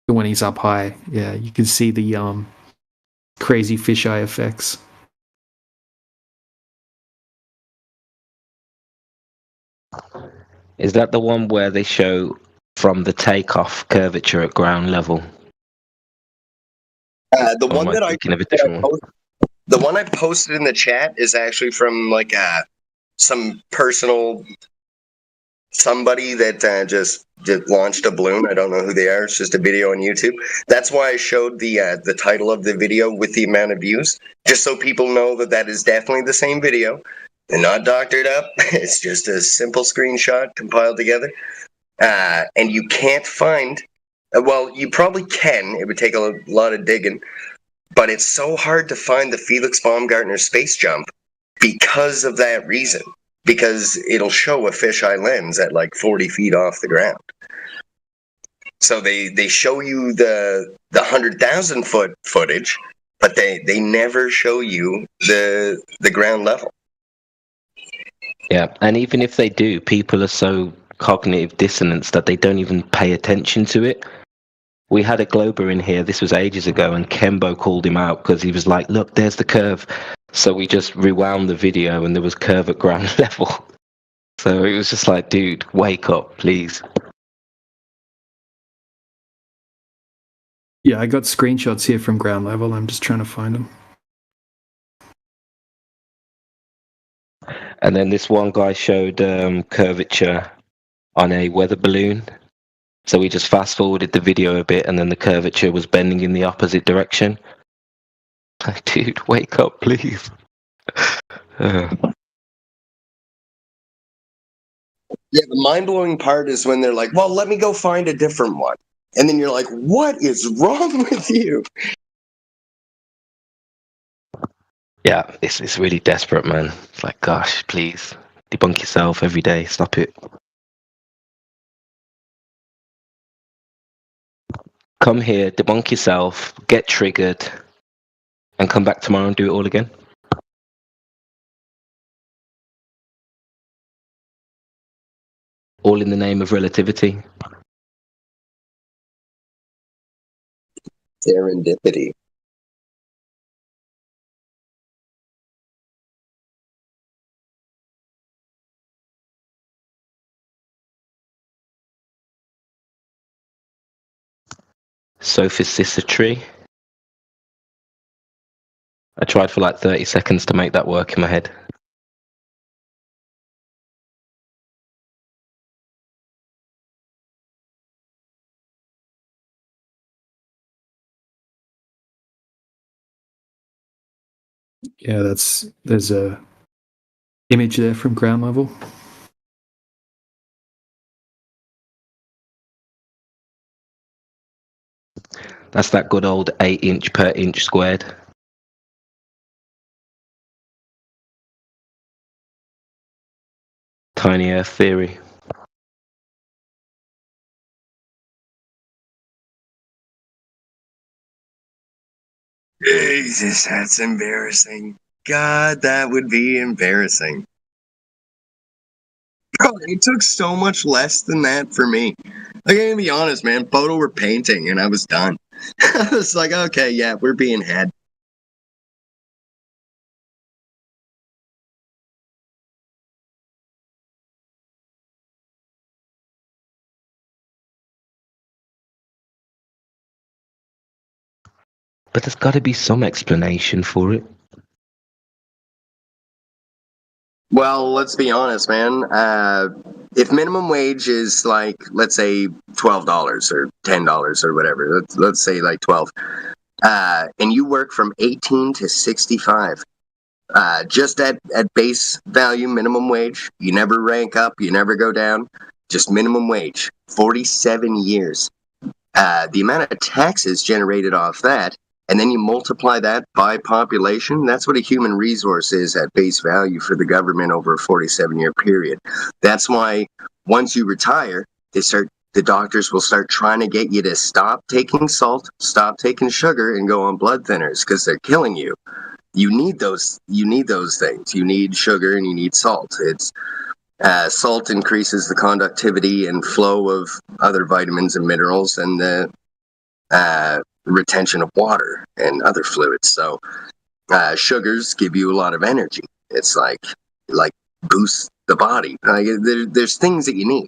when he's up high. Yeah, you can see the crazy fisheye effects. Is that the one where they show from the takeoff curvature at ground level? The one that the one I posted in the chat is actually from like some personal somebody that just launched a balloon. I don't know who they are. It's just a video on YouTube. That's why I showed the title of the video with the amount of views, just so people know that that is definitely the same video. They're not doctored up. It's just a simple screenshot compiled together. And you can't find, well, you probably can. It would take a lot of digging. But it's so hard to find the Felix Baumgartner space jump because of that reason. Because it'll show a fisheye lens at like 40 feet off the ground. So they show you the 100,000 foot footage, but they never show you the ground level. Yeah, and even if they do, people are so cognitive dissonance that they don't even pay attention to it. We had a Glober in here, this was ages ago, and Kembo called him out because he was like, look, there's the curve. So we just rewound the video and there was curve at ground level. So it was just like, dude, wake up, please. Yeah, I got screenshots here from ground level. I'm just trying to find them. And then this one guy showed curvature on a weather balloon. So we just fast forwarded the video a bit and then the curvature was bending in the opposite direction. Like, dude, wake up, please. Yeah, the mind-blowing part is when they're like, well, let me go find a different one. And then you're like, what is wrong with you? Yeah, it's really desperate, man. It's like, gosh, please, debunk yourself every day. Stop it. Come here, debunk yourself, get triggered, and come back tomorrow and do it all again. All in the name of relativity. Serendipity. Sophicity. I tried for like 30 seconds to make that work in my head. Yeah, there's a image there from ground level. That's that good old 8 inch per inch squared. Tiny Earth theory. Jesus, that's embarrassing. God, that would be embarrassing. Bro, it took so much less than that for me. Like, I'm gonna be honest, man. Bodo were painting, and I was done. I was like, okay, yeah, we're being had. But there's got to be some explanation for it. Well, let's be honest, man. If minimum wage is like, let's say $12 or $10 or whatever, let's say like 12, and you work from 18 to 65, just at base value minimum wage, you never rank up, you never go down, just minimum wage, 47 years. The amount of taxes generated off that, and then you multiply that by population, that's what a human resource is at base value for the government over a 47-year period. That's why once you retire, the doctors will start trying to get you to stop taking salt, stop taking sugar, and go on blood thinners because they're killing you. You need those things. You need sugar and you need salt. Salt increases the conductivity and flow of other vitamins and minerals and the retention of water and other fluids. So sugars give you a lot of energy. It's like boosts the body. There's things that you need.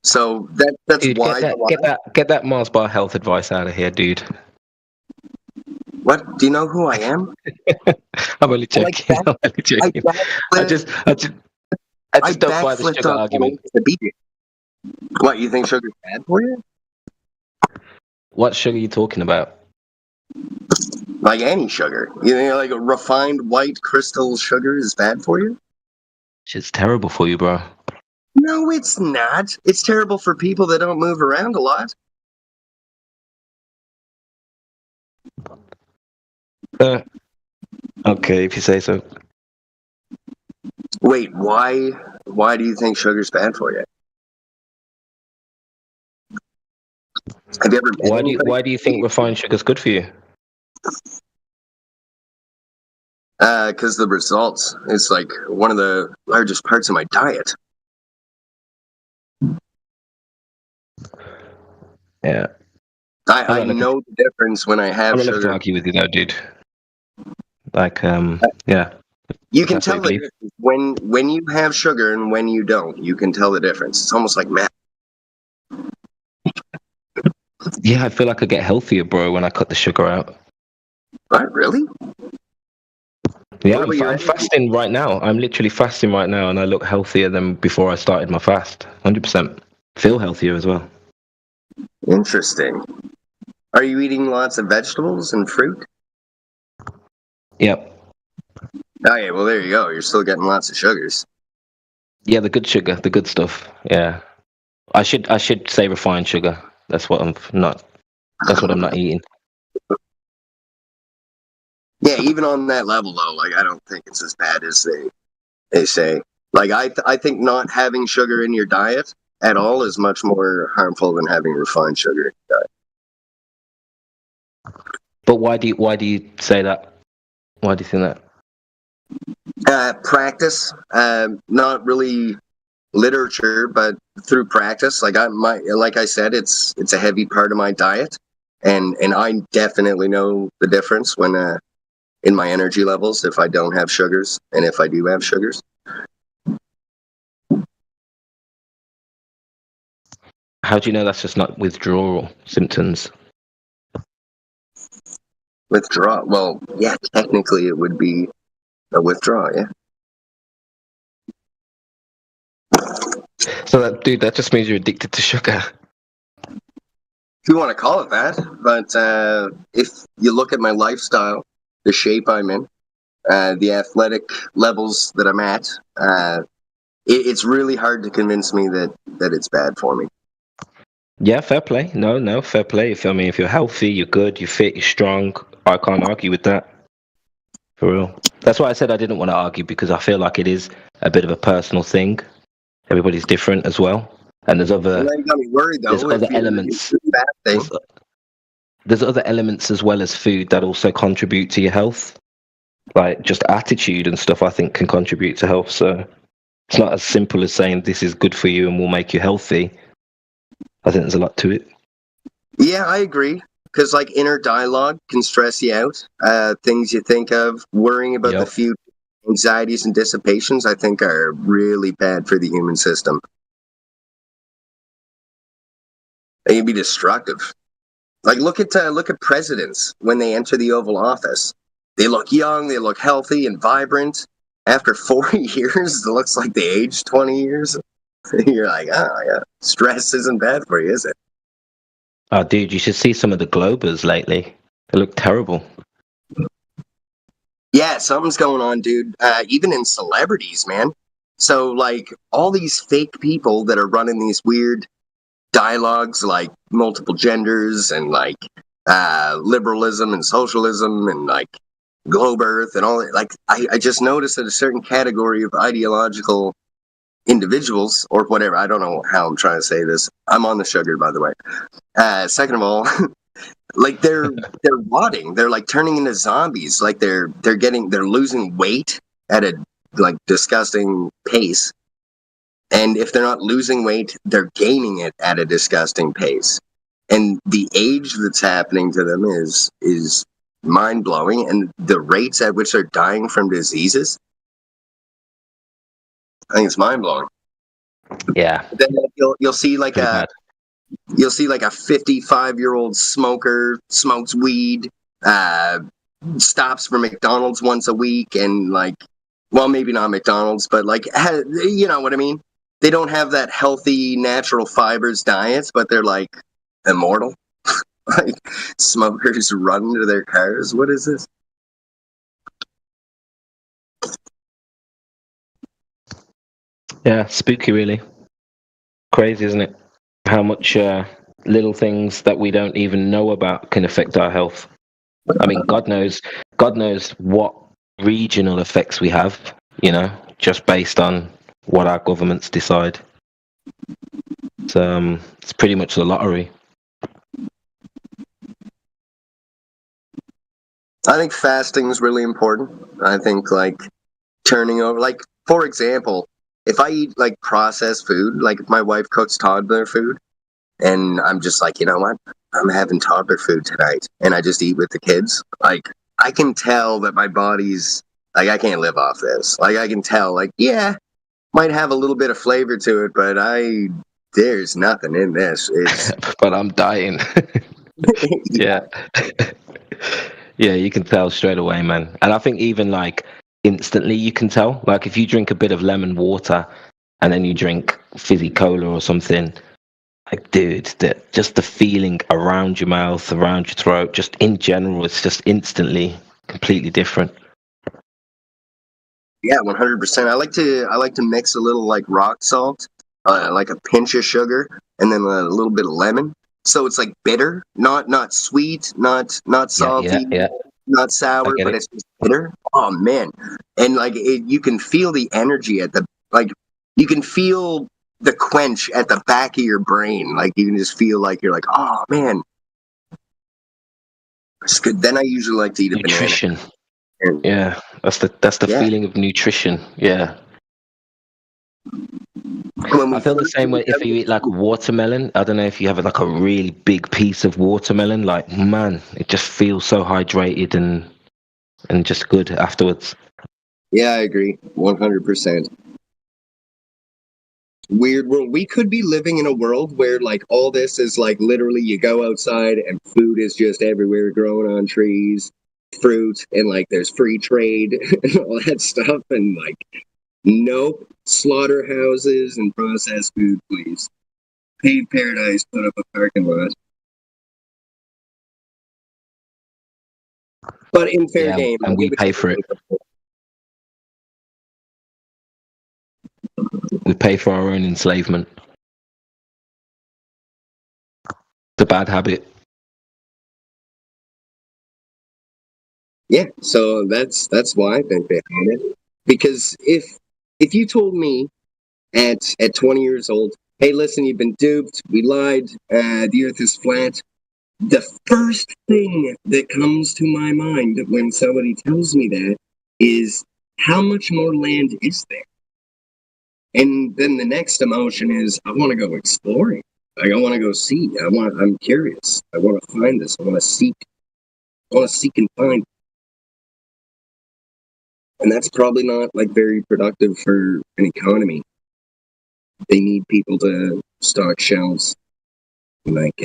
So that's dude, why get that Mars Bar health advice out of here, dude. What? Do you know who I am? I'm only joking. I'm only joking. I just don't buy the sugar argument. What, you think sugar's bad for you? What sugar are you talking about? Like any sugar. You know, like a refined white crystal sugar is bad for you? It's terrible for you, bro. No, it's not. It's terrible for people that don't move around a lot. Okay, if you say so. Wait, why do you think sugar's bad for you? Have you ever why do you think refined sugar's good for you? Because the results. It's like one of the largest parts of my diet. Yeah. I know the difference when I have I'm sugar. not to argue with you though, dude. Like, yeah. You can tell the difference when you have sugar and when you don't. You can tell the difference. It's almost like math. Yeah, I feel like I get healthier, bro, when I cut the sugar out. What, really? Yeah, I'm fasting right now. I'm literally fasting right now, and I look healthier than before I started my fast. 100%. Feel healthier as well. Interesting. Are you eating lots of vegetables and fruit? Yep. Okay, well there you go. You're still getting lots of sugars. Yeah, the good sugar, the good stuff. Yeah. I should say refined sugar. That's what I'm not eating. Yeah, even on that level though, like I don't think it's as bad as they say. Like I think not having sugar in your diet at all is much more harmful than having refined sugar in your diet. But why do you say that? Why do you think that? Practice. Not really literature, but through practice. Like I said, it's a heavy part of my diet, and I definitely know the difference when in my energy levels if I don't have sugars and if I do have sugars. How do you know that's just not withdrawal symptoms? Withdrawal? Well, yeah, technically it would be a withdrawal, yeah. So that just means you're addicted to sugar. If you want to call it that, but if you look at my lifestyle, the shape I'm in, the athletic levels that I'm at, it's really hard to convince me that it's bad for me. Yeah, fair play. No, fair play. If you're healthy, you're good, you're fit, you're strong, I can't argue with that. For real. That's why I said I didn't want to argue, because I feel like it is a bit of a personal thing. Everybody's different as well, and there's other Well, you got me worried though. there's other elements. There's other elements as well as food that also contribute to your health, like just attitude and stuff. I think can contribute to health. So it's not as simple as saying this is good for you and will make you healthy. I think there's a lot to it. Yeah, I agree. Because like inner dialogue can stress you out. Things you think of, worrying about the future, anxieties and dissipations, I think are really bad for the human system. They can be destructive. Like look at presidents when they enter the Oval Office. They look young, they look healthy and vibrant. After 4 years, it looks like they aged 20 years. You're like, oh yeah, stress isn't bad for you, is it? Oh, dude, you should see some of the Globers lately. They look terrible. Yeah, something's going on, dude. Even in celebrities, man. So, like, all these fake people that are running these weird dialogues, like multiple genders and like liberalism and socialism and like globe earth and all that. Like, I just noticed that a certain category of ideological individuals or whatever, I don't know how I'm trying to say this. I'm on the sugar, by the way. Second of all, like they're rotting. They're like turning into zombies. Like they're losing weight at a like disgusting pace. And if they're not losing weight, they're gaining it at a disgusting pace. And the age that's happening to them is mind blowing, and the rates at which they're dying from diseases, I think it's mind blowing. Yeah. Then you'll see like a 55-year-old smoker smokes weed, stops for McDonald's once a week, and like, well, maybe not McDonald's, but like, you know what I mean? They don't have that healthy natural fibers diets, but they're like immortal. Like smokers run into their cars. What is this? Yeah, spooky, really. Crazy, isn't it? How much little things that we don't even know about can affect our health. I mean, God knows what regional effects we have, you know, just based on what our governments decide. It's pretty much the lottery. I think fasting is really important. I think like turning over, like for example, if I eat like processed food, like if my wife cooks toddler food, and I'm just like, you know what, I'm having toddler food tonight, and I just eat with the kids, like I can tell that my body's like, I can't live off this. Like I can tell, like, yeah, might have a little bit of flavor to it, but there's nothing in this. It's but I'm dying. Yeah. Yeah, you can tell straight away, man. And I think even like instantly you can tell. Like if you drink a bit of lemon water and then you drink fizzy cola or something, like dude, just the feeling around your mouth, around your throat, just in general, it's just instantly completely different. Yeah, 100%. I like to mix a little like rock salt, like a pinch of sugar, and then a little bit of lemon. So it's like bitter, not sweet, not salty, not sour, but it's just bitter. Oh man! And like you can feel the energy you can feel the quench at the back of your brain. Like you can just feel like you're like, oh man, it's good. Then I usually like to eat a nutrition. Banana. Yeah, that's the feeling of nutrition. Yeah. I feel the same way if you eat like watermelon. I don't know if you have like a really big piece of watermelon, like man, it just feels so hydrated and just good afterwards. Yeah, I agree. 100%. Weird world. We could be living in a world where like all this is like literally you go outside and food is just everywhere growing on trees, fruit, and like there's free trade and all that stuff, and like nope, slaughterhouses and processed food, please. Pave paradise, put up a parking lot. But in fair game, and we pay for it. We pay for our own enslavement. It's a bad habit. Yeah, so that's why I think behind it. Because if you told me at 20 years old, hey, listen, you've been duped, we lied, the earth is flat. The first thing that comes to my mind when somebody tells me that is, how much more land is there? And then the next emotion is, I want to go exploring. Like, I want to go see. I'm curious. I want to find this. I want to seek and find. And that's probably not like very productive for an economy. They need people to stock shelves, like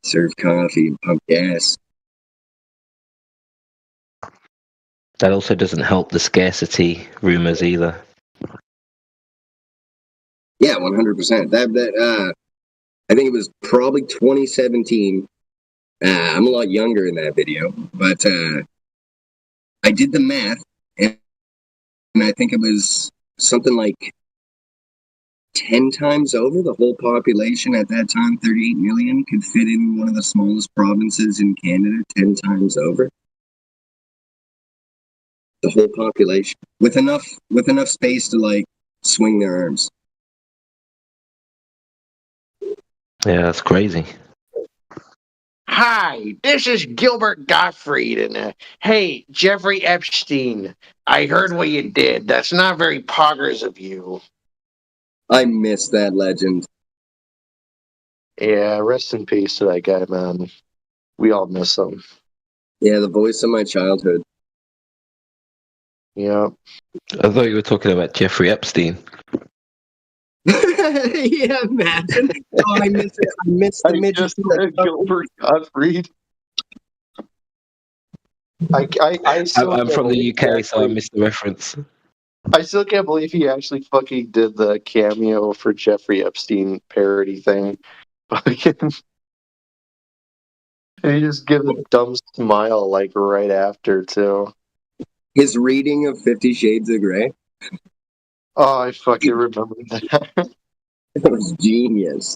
serve coffee and pump gas. That also doesn't help the scarcity rumors either. Yeah, 100%. That I think it was probably 2017. I'm a lot younger in that video, but I did the math, and I think it was something like 10 times over. The whole population at that time, 38 million, could fit in one of the smallest provinces in Canada 10 times over. The whole population, with enough space to like swing their arms. Yeah, that's crazy. Hi, this is Gilbert Gottfried, and hey, Jeffrey Epstein, I heard what you did. That's not very poggers of you. I miss that legend. Yeah, rest in peace to that guy, man. We all miss him. Yeah, the voice of my childhood. Yeah. I thought you were talking about Jeffrey Epstein. Yeah, imagine. Oh, I miss it. I miss the midget. Gilbert Gottfried. I'm from the UK, so I missed the reference. I still can't believe he actually fucking did the cameo for Jeffrey Epstein parody thing. Fucking. And he just gives a dumb smile like right after too. His reading of 50 Shades of Grey. Oh, I fucking remember that. It was genius.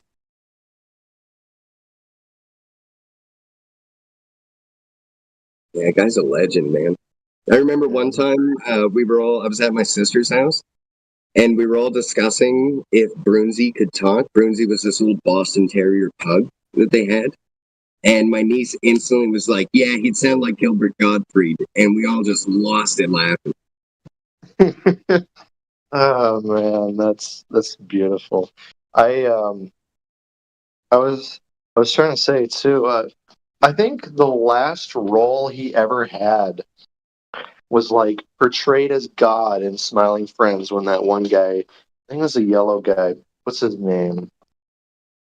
Yeah, guy's a legend, man. I remember one time I was at my sister's house, and we were all discussing if Brunsey could talk. Brunsey was this little Boston Terrier pug that they had. And my niece instantly was like, yeah, he'd sound like Gilbert Gottfried. And we all just lost it laughing. Oh man, that's beautiful. I was trying to say too, I think the last role he ever had was like portrayed as God in Smiling Friends when that one guy, I think it was a yellow guy. What's his name?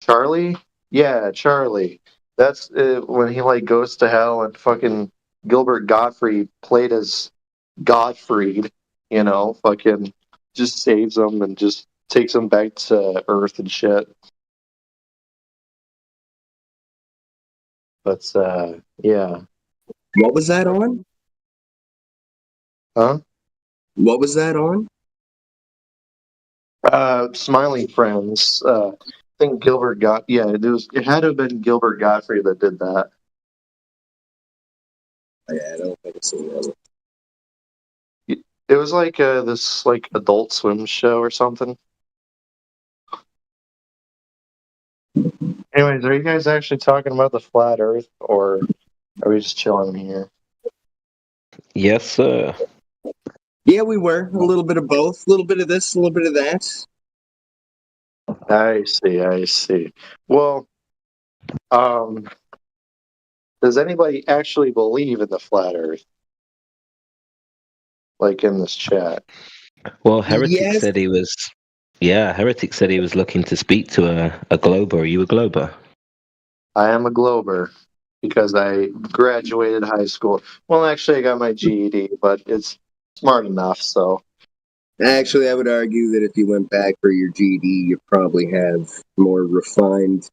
Charlie? Yeah, Charlie. That's when he like goes to hell and fucking Gilbert Gottfried played as Gottfried, fucking just saves him and just takes him back to Earth and shit. But yeah. What was that on? Huh? What was that on? Smiling Friends. I think Gilbert it had to have been Gilbert Gottfried that did that. Yeah, I don't think I've seen that. It was like this like Adult Swim show or something. Anyways, are you guys actually talking about the flat Earth, or are we just chilling here? Yes, sir. Yeah, we were. A little bit of both. A little bit of this, a little bit of that. I see. Well, does anybody actually believe in the flat Earth? Like in this chat? Well, Heretic said he was. Yeah, Heretic said he was looking to speak to a Glober. Are you a Glober? I am a Glober because I graduated high school. Well, actually, I got my GED, but it's smart enough, so. Actually, I would argue that if you went back for your GED, you probably have more refined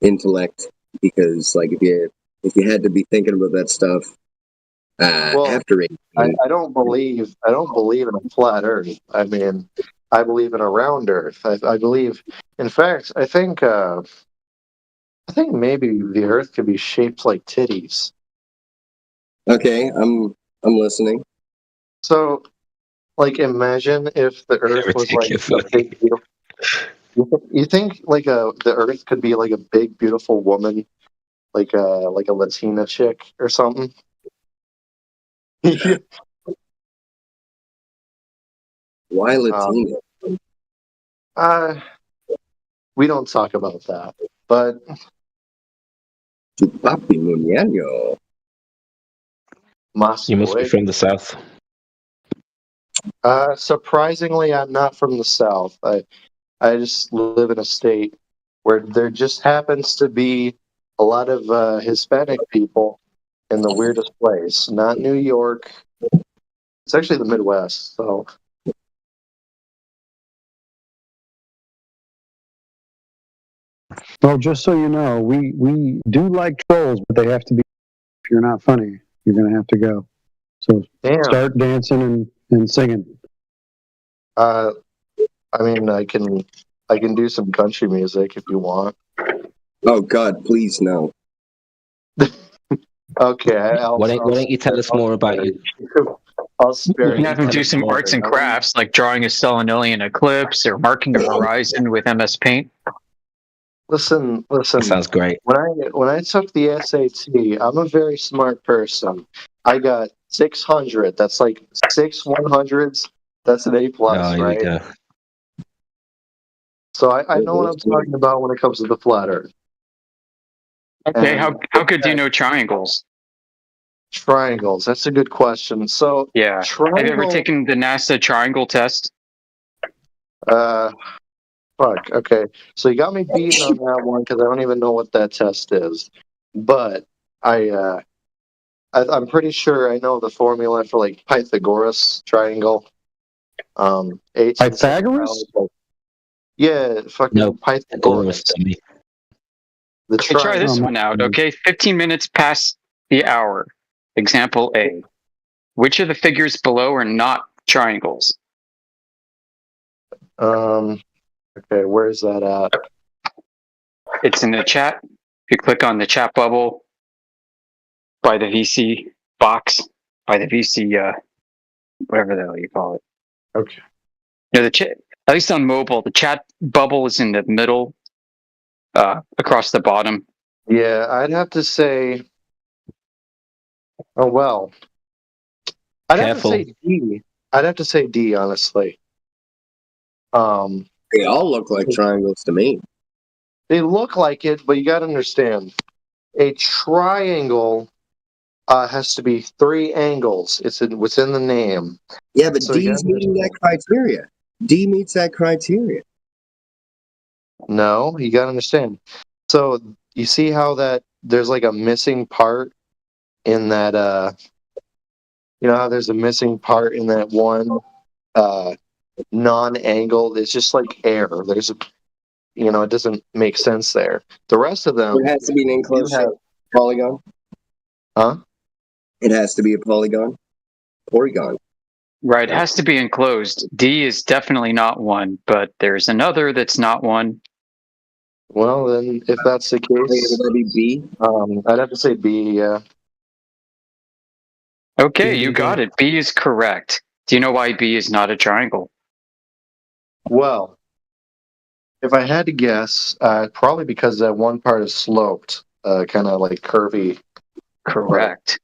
intellect, because, like, if you had to be thinking about that stuff after 18. I don't believe in a flat Earth. I mean, I believe in a round Earth. I believe, in fact, I think maybe the Earth could be shaped like titties. Okay, I'm listening. So, Like, imagine if the Earth was like a big, beautiful. You think like the Earth could be like a big, beautiful woman, like a Latina chick or something? Why Latina? We don't talk about that, but Tu papi muñeño. You must be from the South. Surprisingly, I'm not from the South. I just live in a state where there just happens to be a lot of Hispanic people in the weirdest place. Not New York. It's actually the Midwest. So. Well, just so you know, we do like trolls, but they have to be. If you're not funny, you're going to have to go. So start dancing and singing. I mean, I can do some country music if you want. Oh God, please no. Okay. Why don't you tell us more about you? I'll spare You can have him do some arts and crafts, like drawing a stellar eclipse or marking a horizon with MS Paint. Listen. That sounds great. When I took the SAT, I'm a very smart person. I got 600. That's like 6 100s. That's an A+, right? Go. So I know what I'm talking about when it comes to the flat Earth. Okay, how good do you know triangles? Triangles. That's a good question. So yeah, have you ever taken the NASA triangle test? Fuck. Okay, so you got me beaten on that one because I don't even know what that test is. But I'm pretty sure I know the formula for like Pythagoras triangle. Pythagoras? Yeah, fucking no, Pythagoras. Try this one out, okay? 15 minutes past the hour. Example A. Which of the figures below are not triangles? Okay, where's that at? It's in the chat. If you click on the chat bubble by the VC box, by the VC, whatever the hell you call it. Okay. No, the chat, at least on mobile, the chat bubble is in the middle, across the bottom. Yeah, I'd have to say. Oh well. I'd have to say D. I'd have to say D, honestly. They all look like triangles to me. They look like it, but you got to understand, a triangle has to be 3 angles. It's within the name. Yeah, but D's meeting that criteria. D meets that criteria. No, you got to understand. So you see how that there's like a missing part in that. You know how there's a missing part in that one non-angled. It's just like air. There's a, it doesn't make sense there. The rest of them. It has to be an enclosed polygon. Huh? It has to be a polygon. Polygon. Right, it has to be enclosed. D is definitely not one, but there's another that's not one. Well, then, if that's the case, would be B. I'd have to say B. Yeah. Okay, you got it. B is correct. Do you know why B is not a triangle? Well, if I had to guess, probably because that one part is sloped, kind of like curvy. Correct.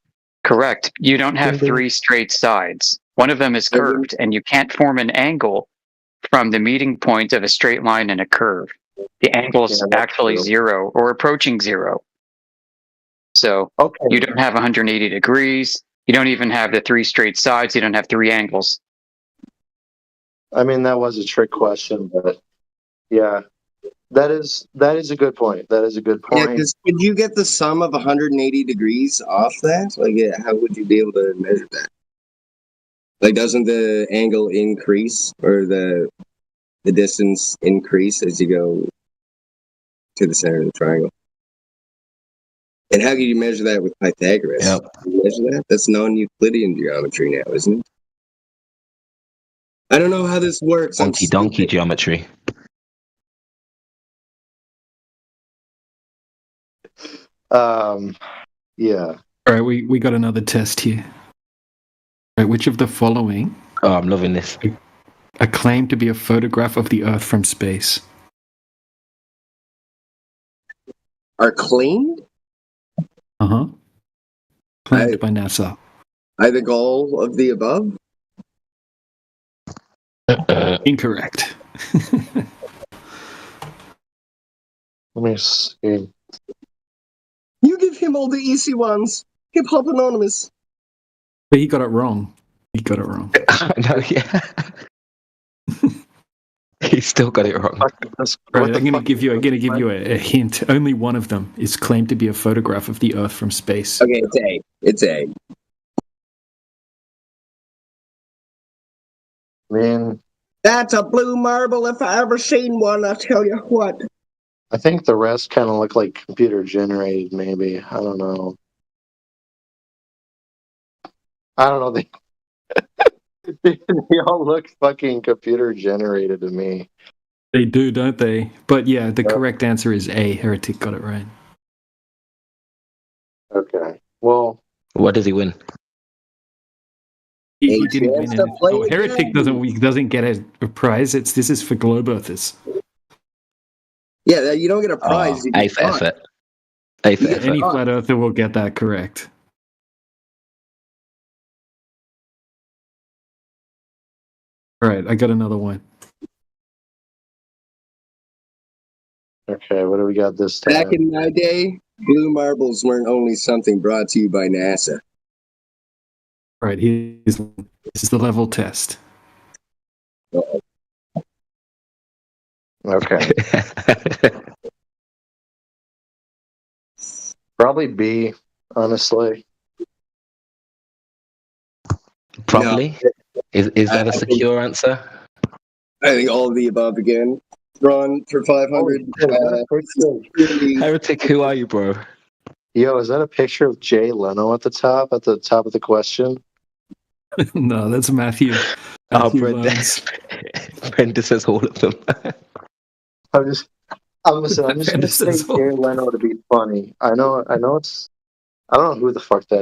Correct. You don't have 3 straight sides. One of them is curved, and you can't form an angle from the meeting point of a straight line and a curve. The angle is actually 0 or approaching 0. So you don't have 180 degrees. You don't even have the 3 straight sides. You don't have 3 angles. I mean, that was a trick question, but yeah, that is a good point. That is a good point. Yeah, because could you get the sum of 180 degrees off that? Like, how would you be able to measure that? Like, doesn't the angle increase or the distance increase as you go to the center of the triangle? And how can you measure that with Pythagoras? Yep. Can you measure that? That's non-Euclidean geometry now, isn't it? I don't know how this works. Donkey geometry. Yeah. All right, we got another test here. All right, which of the following Oh, I'm loving this. A claim to be a photograph of the Earth from space. Are claimed? Uh-huh. Claimed by NASA. I think all of the above? Incorrect. Let me see. You give him all the easy ones. Hip Hop Anonymous. But he got it wrong. He got it wrong. No, yeah. He still got it wrong. Right, I'm gonna give you a hint. Only one of them is claimed to be a photograph of the Earth from space. Okay, it's A. It's A. Man, that's a blue marble if I ever seen one, I tell you what. I think the rest kind of look like computer generated, maybe. I don't know. They all look fucking computer generated to me. They do, don't they? But yeah, the correct answer is A. Heretic got it right. Okay. Well, what does he win? He didn't win anything. Oh, Heretic doesn't get a prize. This is for Globe Earthers. Yeah, you don't get a prize. A for effort. A for effort. Any flat earther will get that correct. All right, I got another one. Okay, what do we got this time? Back in my day, blue marbles weren't only something brought to you by NASA. All right, this is the level test. Okay. Probably B, honestly. Probably? No. Is that a secure answer? I think all of the above again. Ron for 500. Heretic, who are you, bro? Yo, is that a picture of Jay Leno at the top of the question? No, that's Matthew. Brenda says all of them. I'm just gonna say Jay Leno to be funny. I know I don't know who the fuck that is.